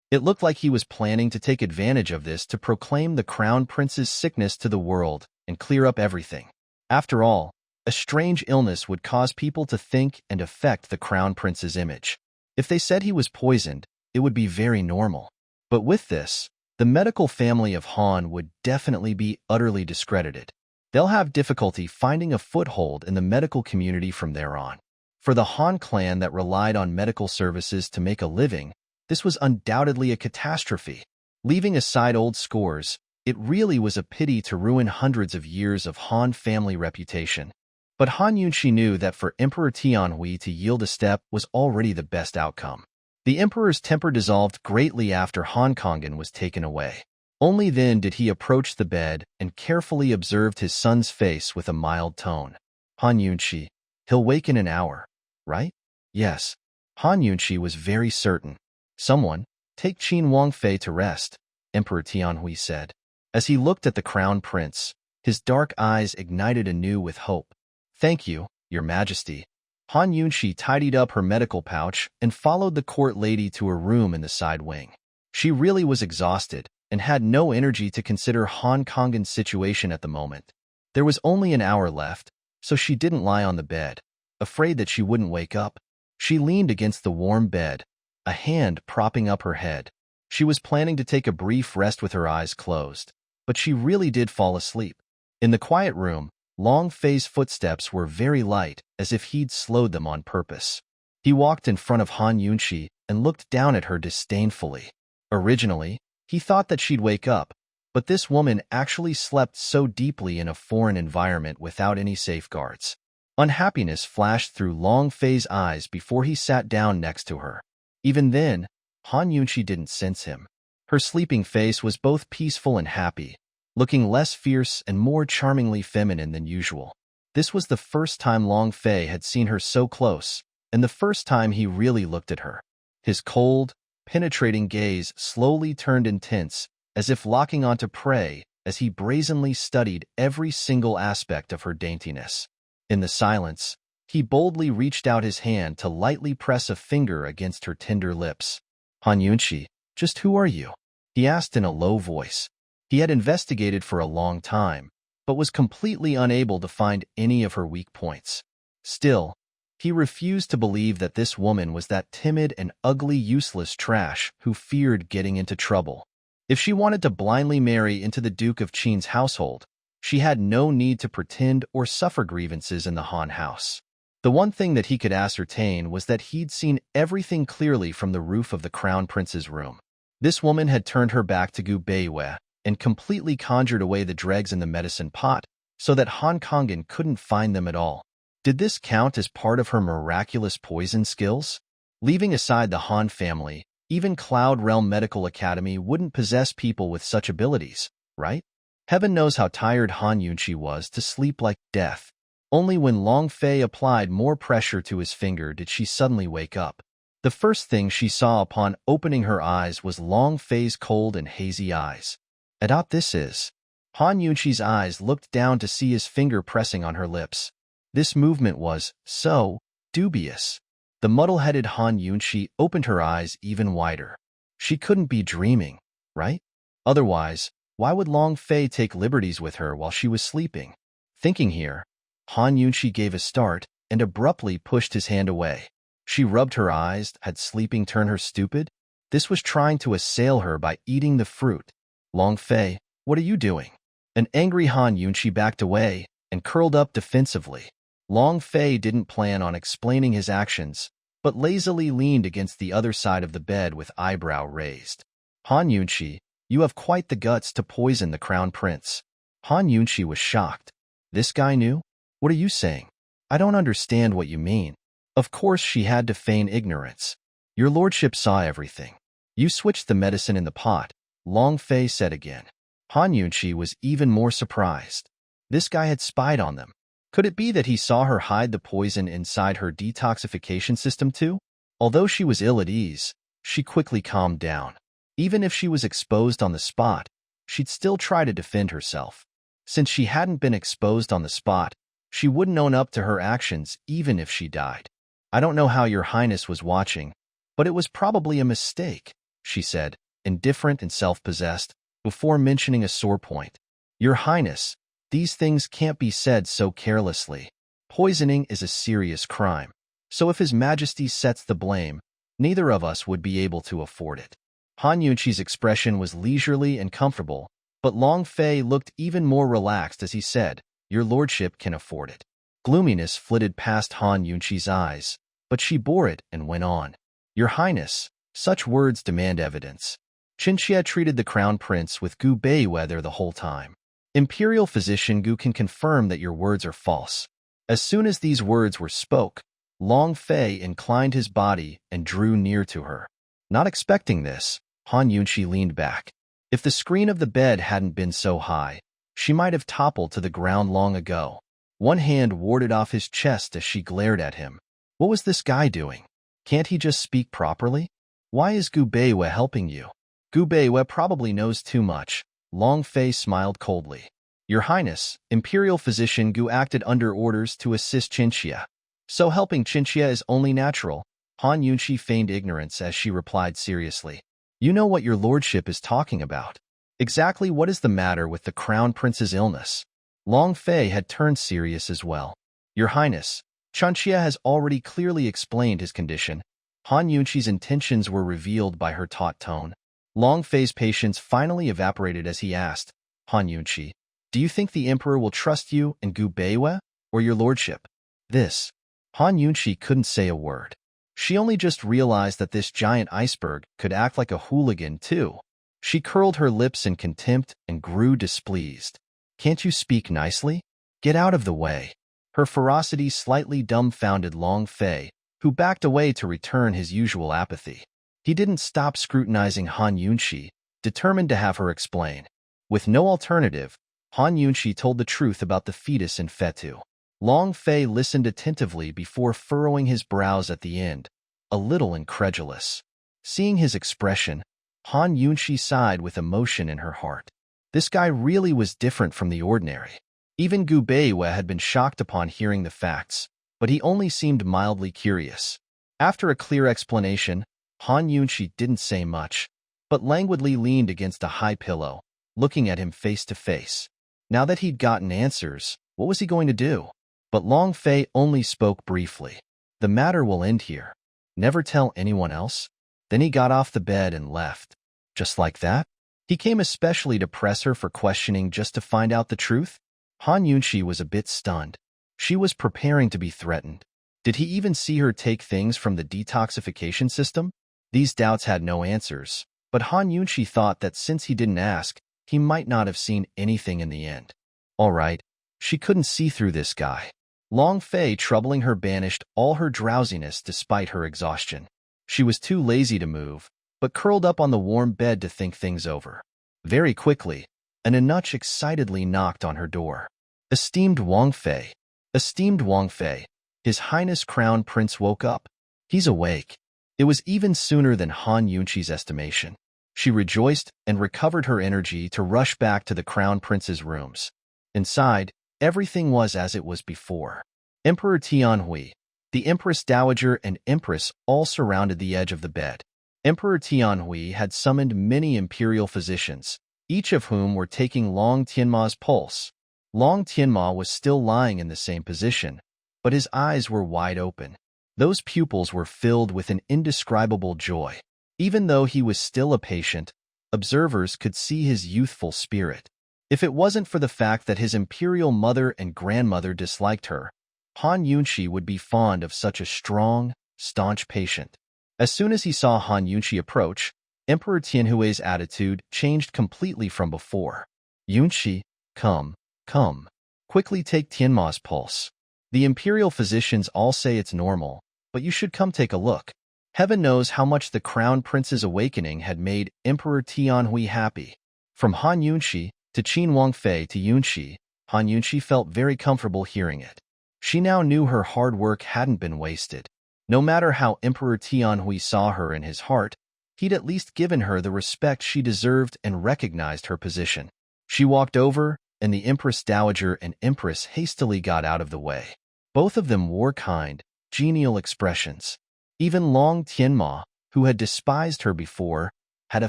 It looked like he was planning to take advantage of this to proclaim the crown prince's sickness to the world and clear up everything. After all, a strange illness would cause people to think and affect the crown prince's image. If they said he was poisoned, it would be very normal. But with this, the medical family of Han would definitely be utterly discredited. They'll have difficulty finding a foothold in the medical community from there on. For the Han clan that relied on medical services to make a living, this was undoubtedly a catastrophe. Leaving aside old scores, it really was a pity to ruin hundreds of years of Han family reputation. But Han Yunqi knew that for Emperor Tianhui to yield a step was already the best outcome. The emperor's temper dissolved greatly after Han Kangen was taken away. Only then did he approach the bed and carefully observed his son's face with a mild tone. Han Yunqi, he'll wake in an hour, right? Yes. Han Yunqi was very certain. Someone, take Qin Wangfei to rest, Emperor Tianhui said. As he looked at the crown prince, his dark eyes ignited anew with hope. Thank you, your majesty. Han Yunqi tidied up her medical pouch and followed the court lady to her room in the side wing. She really was exhausted and had no energy to consider Han Kangen's situation at the moment. There was only an hour left, so she didn't lie on the bed, afraid that she wouldn't wake up. She leaned against the warm bed, a hand propping up her head. She was planning to take a brief rest with her eyes closed, but she really did fall asleep. In the quiet room, Long Fei's footsteps were very light, as if he'd slowed them on purpose. He walked in front of Han Yunqi and looked down at her disdainfully. Originally, he thought that she'd wake up, but this woman actually slept so deeply in a foreign environment without any safeguards. Unhappiness flashed through Long Fei's eyes before he sat down next to her. Even then, Han Yunqi didn't sense him. Her sleeping face was both peaceful and happy, looking less fierce and more charmingly feminine than usual. This was the first time Long Fei had seen her so close, and the first time he really looked at her. His cold, penetrating gaze slowly turned intense, as if locking onto prey, as he brazenly studied every single aspect of her daintiness. In the silence, he boldly reached out his hand to lightly press a finger against her tender lips. Han Yunqi, just who are you? He asked in a low voice. He had investigated for a long time, but was completely unable to find any of her weak points. Still, he refused to believe that this woman was that timid and ugly useless trash who feared getting into trouble. If she wanted to blindly marry into the Duke of Qin's household, she had no need to pretend or suffer grievances in the Han house. The one thing that he could ascertain was that he'd seen everything clearly from the roof of the crown prince's room. This woman had turned her back to Gu Beiwei and completely conjured away the dregs in the medicine pot so that Han Kangen couldn't find them at all. Did this count as part of her miraculous poison skills? Leaving aside the Han family, even Cloud Realm Medical Academy wouldn't possess people with such abilities, right? Heaven knows how tired Han Yunqi was to sleep like death. Only when Long Fei applied more pressure to his finger did she suddenly wake up. The first thing she saw upon opening her eyes was Long Fei's cold and hazy eyes. Adopt this is. Han Yunqi's eyes looked down to see his finger pressing on her lips. This movement was so dubious. The muddle-headed Han Yunqi opened her eyes even wider. She couldn't be dreaming, right? Otherwise, why would Long Fei take liberties with her while she was sleeping? Thinking here, Han Yunqi gave a start and abruptly pushed his hand away. She rubbed her eyes. Had sleeping turned her stupid? This was trying to assail her by eating the fruit. Long Fei, What are you doing? An angry Han Yunqi backed away and curled up defensively. Long Fei didn't plan on explaining his actions, but lazily leaned against the other side of the bed with eyebrow raised. Han Yunqi, you have quite the guts to poison the crown prince. Han Yunqi was shocked. This guy knew? What are you saying? I don't understand what you mean. Of course she had to feign ignorance. Your lordship saw everything. You switched the medicine in the pot, Long Fei said again. Han Yunqi was even more surprised. This guy had spied on them. Could it be that he saw her hide the poison inside her detoxification system too? Although she was ill at ease, she quickly calmed down. Even if she was exposed on the spot, she'd still try to defend herself. Since she hadn't been exposed on the spot, she wouldn't own up to her actions even if she died. I don't know how your highness was watching, but it was probably a mistake, she said, indifferent and self-possessed, before mentioning a sore point. Your highness, these things can't be said so carelessly. Poisoning is a serious crime, so if his majesty sets the blame, neither of us would be able to afford it. Han Yunqi's expression was leisurely and comfortable, but Long Fei looked even more relaxed as he said, Your lordship can afford it. Gloominess flitted past Han Yunqi's eyes, but she bore it and went on. Your highness, such words demand evidence. Qinxia treated the crown prince with Gu Beiwei there the whole time. Imperial physician Gu can confirm that your words are false. As soon as these words were spoke, Long Fei inclined his body and drew near to her. Not expecting this, Han Yunqi leaned back. If the screen of the bed hadn't been so high, she might have toppled to the ground long ago. One hand warded off his chest as she glared at him. What was this guy doing? Can't he just speak properly? Why is Gu Beiwei helping you? Gu Beiwei probably knows too much. Long Fei smiled coldly. Your highness, Imperial physician Gu acted under orders to assist Qinxia. So helping Qinxia is only natural. Han Yunqi feigned ignorance as she replied seriously. You know what your lordship is talking about. Exactly what is the matter with the crown prince's illness? Long Fei had turned serious as well. Your highness, Qinxia has already clearly explained his condition. Han Yunqi's intentions were revealed by her taut tone. Long Fei's patience finally evaporated as he asked, Han Yunqi, do you think the emperor will trust you and Gu Beiwei, or your lordship? This. Han Yunqi couldn't say a word. She only just realized that this giant iceberg could act like a hooligan too. She curled her lips in contempt and grew displeased. Can't you speak nicely? Get out of the way. Her ferocity slightly dumbfounded Long Fei, who backed away to return his usual apathy. He didn't stop scrutinizing Han Yunqi, determined to have her explain. With no alternative, Han Yunqi told the truth about the fetus in fetu. Long Fei listened attentively before furrowing his brows at the end, a little incredulous. Seeing his expression, Han Yunqi sighed with emotion in her heart. This guy really was different from the ordinary. Even Gu Beiwei had been shocked upon hearing the facts, but he only seemed mildly curious. After a clear explanation, Han Yunqi didn't say much, but languidly leaned against a high pillow, looking at him face to face. Now that he'd gotten answers, what was he going to do? But Long Fei only spoke briefly. The matter will end here. Never tell anyone else. Then he got off the bed and left. Just like that? He came especially to press her for questioning just to find out the truth? Han Yunqi was a bit stunned. She was preparing to be threatened. Did he even see her take things from the detoxification system? These doubts had no answers, but Han Yunqi thought that since he didn't ask, he might not have seen anything in the end. All right, she couldn't see through this guy. Long Fei, troubling her, banished all her drowsiness despite her exhaustion. She was too lazy to move, but curled up on the warm bed to think things over. Very quickly, an eunuch excitedly knocked on her door. Esteemed Wang Fei. Esteemed Wang Fei. His Highness Crown Prince woke up. He's awake. It was even sooner than Han Yunqi's estimation. She rejoiced and recovered her energy to rush back to the Crown Prince's rooms. Inside, everything was as it was before. Emperor Tianhui, the Empress Dowager and Empress all surrounded the edge of the bed. Emperor Tianhui had summoned many imperial physicians, each of whom were taking Long Tianma's pulse. Long Tianma was still lying in the same position, but his eyes were wide open. Those pupils were filled with an indescribable joy. Even though he was still a patient, observers could see his youthful spirit. If it wasn't for the fact that his imperial mother and grandmother disliked her, Han Yunshi would be fond of such a strong, staunch patient. As soon as he saw Han Yunshi approach, Emperor Tianhui's attitude changed completely from before. Yunshi, come, come. Quickly take Tianma's pulse. The imperial physicians all say it's normal, but you should come take a look. Heaven knows how much the Crown Prince's awakening had made Emperor Tianhui happy. From Han Yunshi to Qin Wangfei to Yunshi, Han Yunshi felt very comfortable hearing it. She now knew her hard work hadn't been wasted. No matter how Emperor Tianhui saw her in his heart, he'd at least given her the respect she deserved and recognized her position. She walked over, and the Empress Dowager and Empress hastily got out of the way. Both of them wore kind, genial expressions. Even Long Tianma, who had despised her before, had a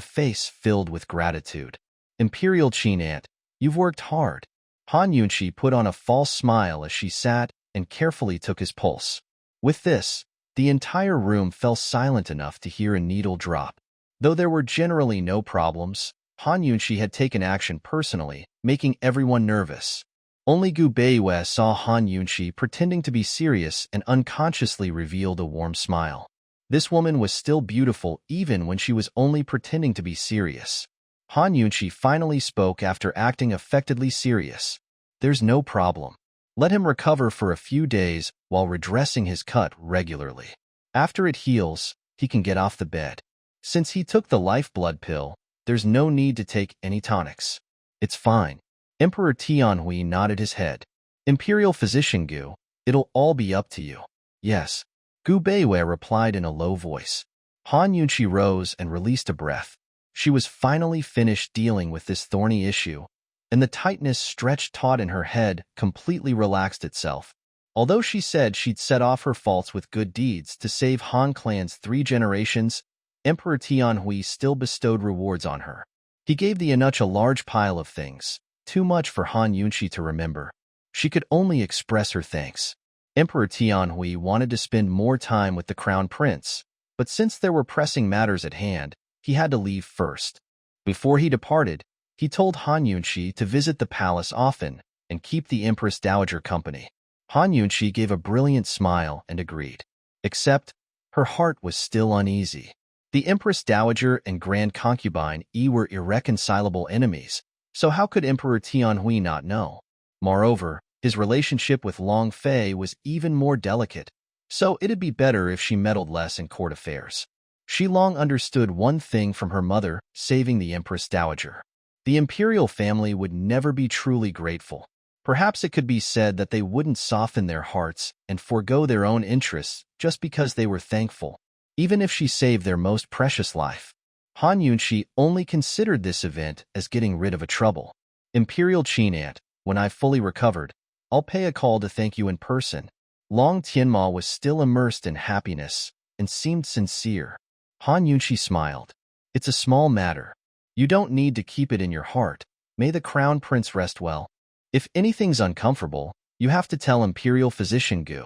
face filled with gratitude. Imperial Qin Aunt, you've worked hard. Han Yunshi put on a false smile as she sat and carefully took his pulse. With this, the entire room fell silent enough to hear a needle drop. Though there were generally no problems, Han Yunshi had taken action personally, making everyone nervous. Only Gu Beiwei saw Han Yunshi pretending to be serious and unconsciously revealed a warm smile. This woman was still beautiful even when she was only pretending to be serious. Han Yunshi finally spoke after acting affectedly serious. There's no problem. Let him recover for a few days while redressing his cut regularly. After it heals, he can get off the bed. Since he took the lifeblood pill, there's no need to take any tonics. It's fine. Emperor Tianhui nodded his head. Imperial Physician Gu, it'll all be up to you. Yes. Gu Beiwei replied in a low voice. Han Yunshi rose and released a breath. She was finally finished dealing with this thorny issue, and the tightness stretched taut in her head completely relaxed itself. Although she said she'd set off her faults with good deeds to save Han clan's 3 generations, Emperor Tianhui still bestowed rewards on her. He gave the eunuch a large pile of things, too much for Han Yunshi to remember. She could only express her thanks. Emperor Tianhui wanted to spend more time with the Crown Prince, but since there were pressing matters at hand, he had to leave first. Before he departed, he told Han Yunshi to visit the palace often and keep the Empress Dowager company. Han Yunshi gave a brilliant smile and agreed. Except, her heart was still uneasy. The Empress Dowager and Grand Concubine Yi were irreconcilable enemies, so how could Emperor Tianhui not know? Moreover, his relationship with Long Fei was even more delicate, so it'd be better if she meddled less in court affairs. She long understood one thing from her mother, saving the Empress Dowager. The imperial family would never be truly grateful. Perhaps it could be said that they wouldn't soften their hearts and forego their own interests just because they were thankful, even if she saved their most precious life. Han Yunshi only considered this event as getting rid of a trouble. Imperial Qin Aunt, when I've fully recovered, I'll pay a call to thank you in person. Long Tianma was still immersed in happiness and seemed sincere. Han Yunshi smiled. It's a small matter. You don't need to keep it in your heart. May the Crown Prince rest well. If anything's uncomfortable, you have to tell Imperial Physician Gu.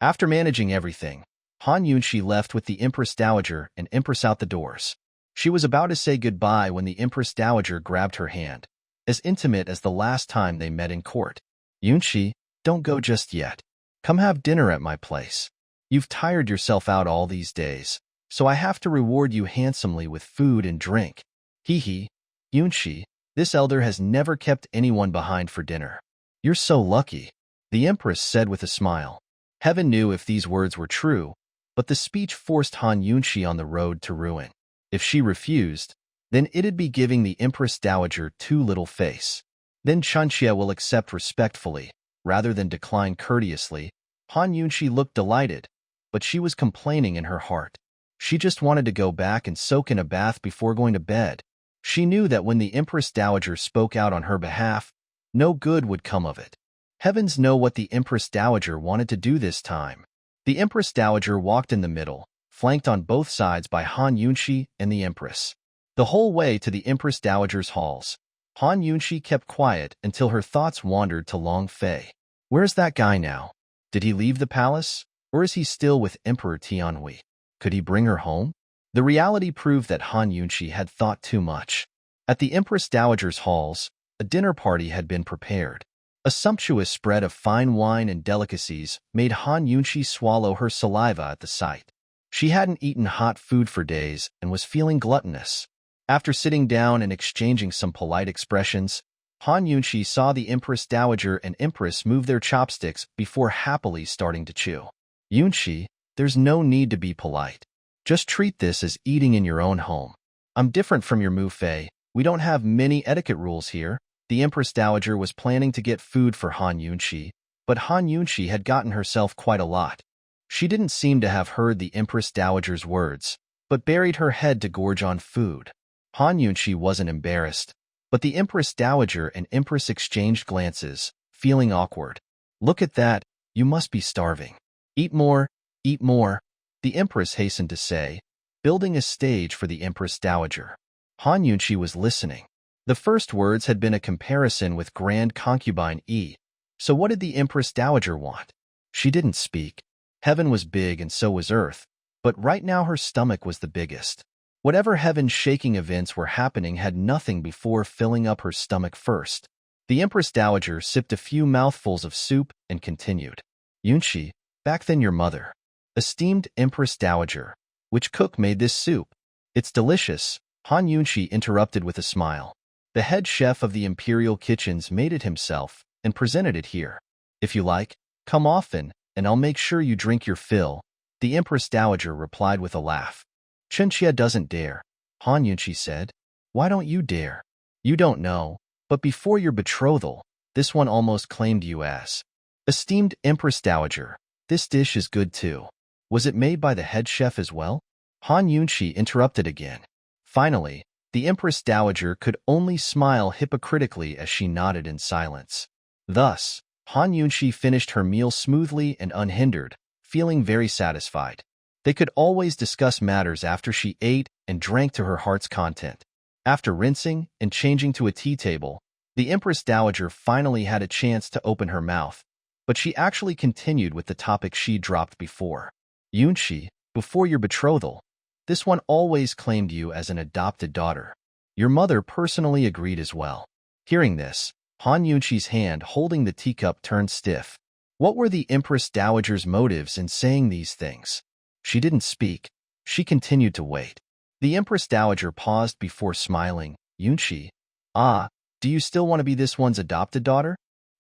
After managing everything, Han Yunshi left with the Empress Dowager and Empress out the doors. She was about to say goodbye when the Empress Dowager grabbed her hand, as intimate as the last time they met in court. Yunshi, don't go just yet. Come have dinner at my place. You've tired yourself out all these days, so I have to reward you handsomely with food and drink. Hee hee. Yunshi, this elder has never kept anyone behind for dinner. You're so lucky, the Empress said with a smile. Heaven knew if these words were true, but the speech forced Han Yunshi on the road to ruin. If she refused, then it'd be giving the Empress Dowager too little face. Then Chunxia will accept respectfully, rather than decline courteously. Han Yunshi looked delighted, but she was complaining in her heart. She just wanted to go back and soak in a bath before going to bed. She knew that when the Empress Dowager spoke out on her behalf, no good would come of it. Heavens know what the Empress Dowager wanted to do this time. The Empress Dowager walked in the middle, flanked on both sides by Han Yunshi and the Empress. The whole way to the Empress Dowager's halls, Han Yunshi kept quiet until her thoughts wandered to Long Fei. Where's that guy now? Did he leave the palace, or is he still with Emperor Tianhui? Could he bring her home? The reality proved that Han Yunshi had thought too much. At the Empress Dowager's halls, a dinner party had been prepared. A sumptuous spread of fine wine and delicacies made Han Yunshi swallow her saliva at the sight. She hadn't eaten hot food for days and was feeling gluttonous. After sitting down and exchanging some polite expressions, Han Yunshi saw the Empress Dowager and Empress move their chopsticks before happily starting to chew. Yunshi, there's no need to be polite. Just treat this as eating in your own home. I'm different from your Mu Fei. We don't have many etiquette rules here. The Empress Dowager was planning to get food for Han Yunshi, but Han Yunshi had gotten herself quite a lot. She didn't seem to have heard the Empress Dowager's words, but buried her head to gorge on food. Han Yunshi wasn't embarrassed, but the Empress Dowager and Empress exchanged glances, feeling awkward. Look at that, you must be starving. Eat more, the Empress hastened to say, building a stage for the Empress Dowager. Han Yunshi was listening. The first words had been a comparison with Grand Concubine Yi. So what did the Empress Dowager want? She didn't speak. Heaven was big and so was Earth, but right now her stomach was the biggest. Whatever heaven-shaking events were happening had nothing before filling up her stomach first. The Empress Dowager sipped a few mouthfuls of soup and continued. Yunshi, back then your mother. Esteemed Empress Dowager, which cook made this soup? It's delicious, Han Yunshi interrupted with a smile. The head chef of the Imperial Kitchens made it himself and presented it here. If you like, come often, and I'll make sure you drink your fill, the Empress Dowager replied with a laugh. Chenxia doesn't dare, Han Yunshi said. Why don't you dare? You don't know, but before your betrothal, this one almost claimed you as. Esteemed Empress Dowager, this dish is good too. Was it made by the head chef as well? Han Yunshi interrupted again. Finally, the Empress Dowager could only smile hypocritically as she nodded in silence. Thus, Han Yunshi finished her meal smoothly and unhindered, feeling very satisfied. They could always discuss matters after she ate and drank to her heart's content. After rinsing and changing to a tea table, the Empress Dowager finally had a chance to open her mouth, but she actually continued with the topic she dropped before. Yunshi, before your betrothal, this one always claimed you as an adopted daughter. Your mother personally agreed as well. Hearing this, Han Yunshi's hand holding the teacup turned stiff. What were the Empress Dowager's motives in saying these things? She didn't speak. She continued to wait. The Empress Dowager paused before smiling. Yunshi, do you still want to be this one's adopted daughter?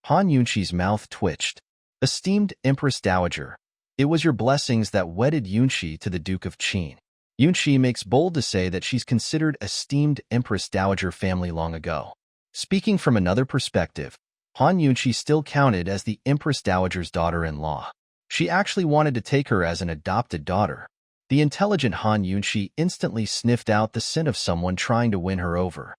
Han Yunshi's mouth twitched. Esteemed Empress Dowager, it was your blessings that wedded Yunshi to the Duke of Qin. Yunshi makes bold to say that she's considered esteemed Empress Dowager family long ago. Speaking from another perspective, Han Yunshi still counted as the Empress Dowager's daughter-in-law. She actually wanted to take her as an adopted daughter. The intelligent Han Yunshi instantly sniffed out the scent of someone trying to win her over.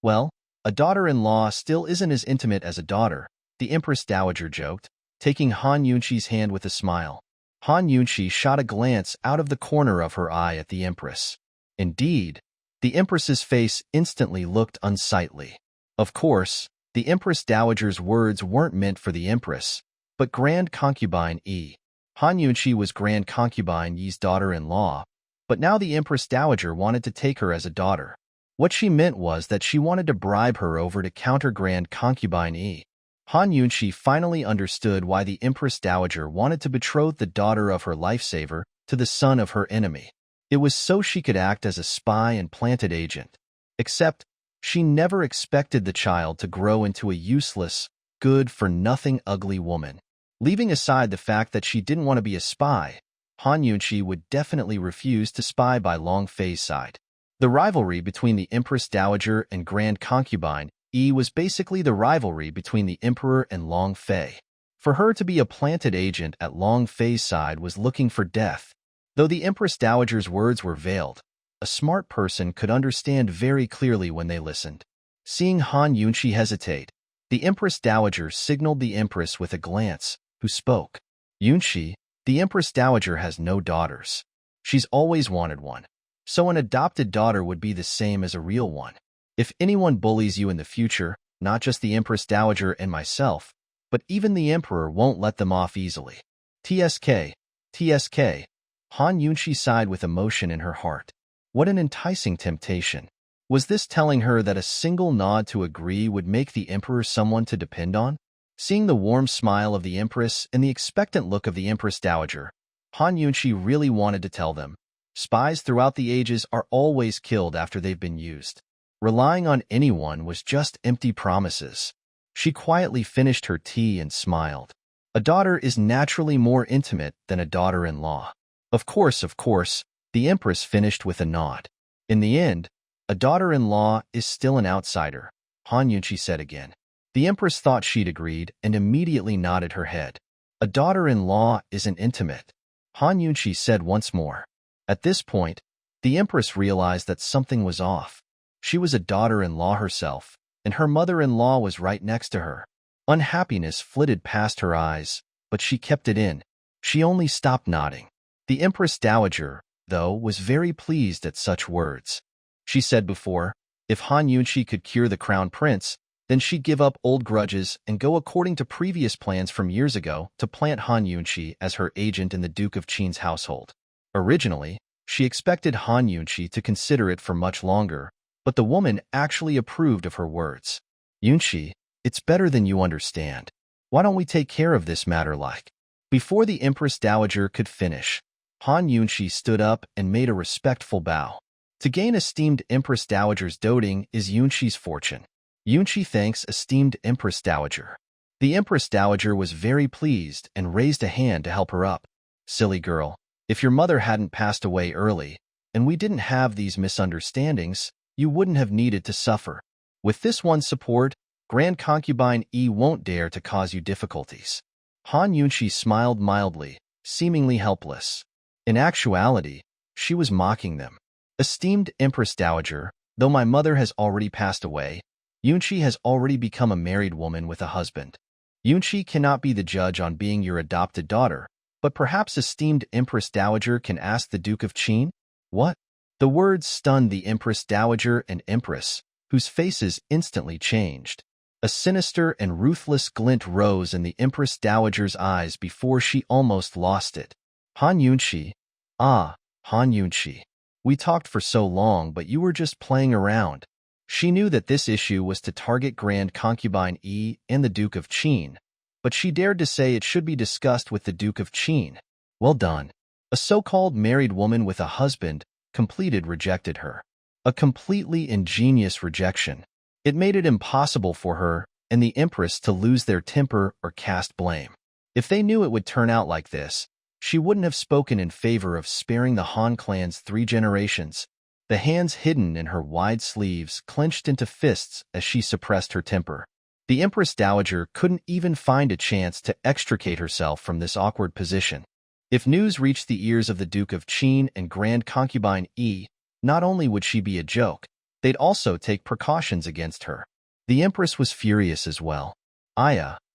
Well, a daughter-in-law still isn't as intimate as a daughter, the Empress Dowager joked, taking Han Yunshi's hand with a smile. Han Yunshi shot a glance out of the corner of her eye at the Empress. Indeed, the Empress's face instantly looked unsightly. Of course, the Empress Dowager's words weren't meant for the Empress, but Grand Concubine Yi. Han Yunshi was Grand Concubine Yi's daughter-in-law, but now the Empress Dowager wanted to take her as a daughter. What she meant was that she wanted to bribe her over to counter Grand Concubine Yi. Han Yunshi finally understood why the Empress Dowager wanted to betroth the daughter of her lifesaver to the son of her enemy. It was so she could act as a spy and planted agent. Except, she never expected the child to grow into a useless, good-for-nothing ugly woman. Leaving aside the fact that she didn't want to be a spy, Han Yunshi would definitely refuse to spy by Long Fei's side. The rivalry between the Empress Dowager and Grand Concubine Yi was basically the rivalry between the Emperor and Long Fei. For her to be a planted agent at Long Fei's side was looking for death. Though the Empress Dowager's words were veiled, a smart person could understand very clearly when they listened. Seeing Han Yunshi hesitate, the Empress Dowager signaled the Empress with a glance, who spoke. Yunshi, the Empress Dowager has no daughters. She's always wanted one. So an adopted daughter would be the same as a real one. If anyone bullies you in the future, not just the Empress Dowager and myself, but even the Emperor won't let them off easily. TSK. Han Yunshi sighed with emotion in her heart. What an enticing temptation. Was this telling her that a single nod to agree would make the emperor someone to depend on? Seeing the warm smile of the empress and the expectant look of the empress dowager, Han Yunqi really wanted to tell them. Spies throughout the ages are always killed after they've been used. Relying on anyone was just empty promises. She quietly finished her tea and smiled. A daughter is naturally more intimate than a daughter-in-law. Of course, the empress finished with a nod. In the end, a daughter-in-law is still an outsider, Han Yunqi said again. The empress thought she'd agreed and immediately nodded her head. A daughter-in-law isn't intimate, Han Yunqi said once more. At this point, the empress realized that something was off. She was a daughter-in-law herself, and her mother-in-law was right next to her. Unhappiness flitted past her eyes, but she kept it in. She only stopped nodding. The empress dowager, though, was very pleased at such words. She said before, if Han Yunqi could cure the crown prince, then she'd give up old grudges and go according to previous plans from years ago to plant Han Yunqi as her agent in the Duke of Qin's household. Originally, she expected Han Yunqi to consider it for much longer, but the woman actually approved of her words. Yunqi, it's better than you understand. Why don't we take care of this matter like? Before the Empress Dowager could finish, Han Yunqi stood up and made a respectful bow. To gain esteemed Empress Dowager's doting is Yunqi's fortune. Yunqi thanks esteemed Empress Dowager. The Empress Dowager was very pleased and raised a hand to help her up. Silly girl, if your mother hadn't passed away early, and we didn't have these misunderstandings, you wouldn't have needed to suffer. With this one's support, Grand Concubine E won't dare to cause you difficulties. Han Yunqi smiled mildly, seemingly helpless. In actuality, she was mocking them. Esteemed Empress Dowager, though my mother has already passed away, Yunqi has already become a married woman with a husband. Yunqi cannot be the judge on being your adopted daughter, but perhaps esteemed Empress Dowager can ask the Duke of Qin? What? The words stunned the Empress Dowager and Empress, whose faces instantly changed. A sinister and ruthless glint rose in the Empress Dowager's eyes before she almost lost it. Han Yunqi. Ah, Han Yunqi. We talked for so long, but you were just playing around. She knew that this issue was to target Grand Concubine E and the Duke of Qin, but she dared to say it should be discussed with the Duke of Qin. Well done. A so-called married woman with a husband, rejected her. A completely ingenious rejection. It made it impossible for her and the Empress to lose their temper or cast blame. If they knew it would turn out like this, she wouldn't have spoken in favor of sparing the Han clan's 3 generations. The hands hidden in her wide sleeves clenched into fists as she suppressed her temper. The Empress Dowager couldn't even find a chance to extricate herself from this awkward position. If news reached the ears of the Duke of Qin and Grand Concubine E, not only would she be a joke, they'd also take precautions against her. The Empress was furious as well.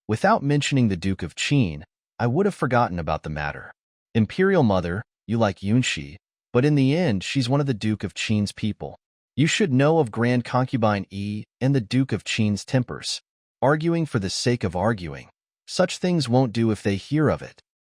Without mentioning the Duke of Qin, I would have forgotten about the matter. Imperial Mother, you like Yunqi, but in the end she's one of the Duke of Qin's people. You should know of Grand Concubine E and the Duke of Qin's tempers. Arguing for the sake of arguing. Such things won't do if they hear of it.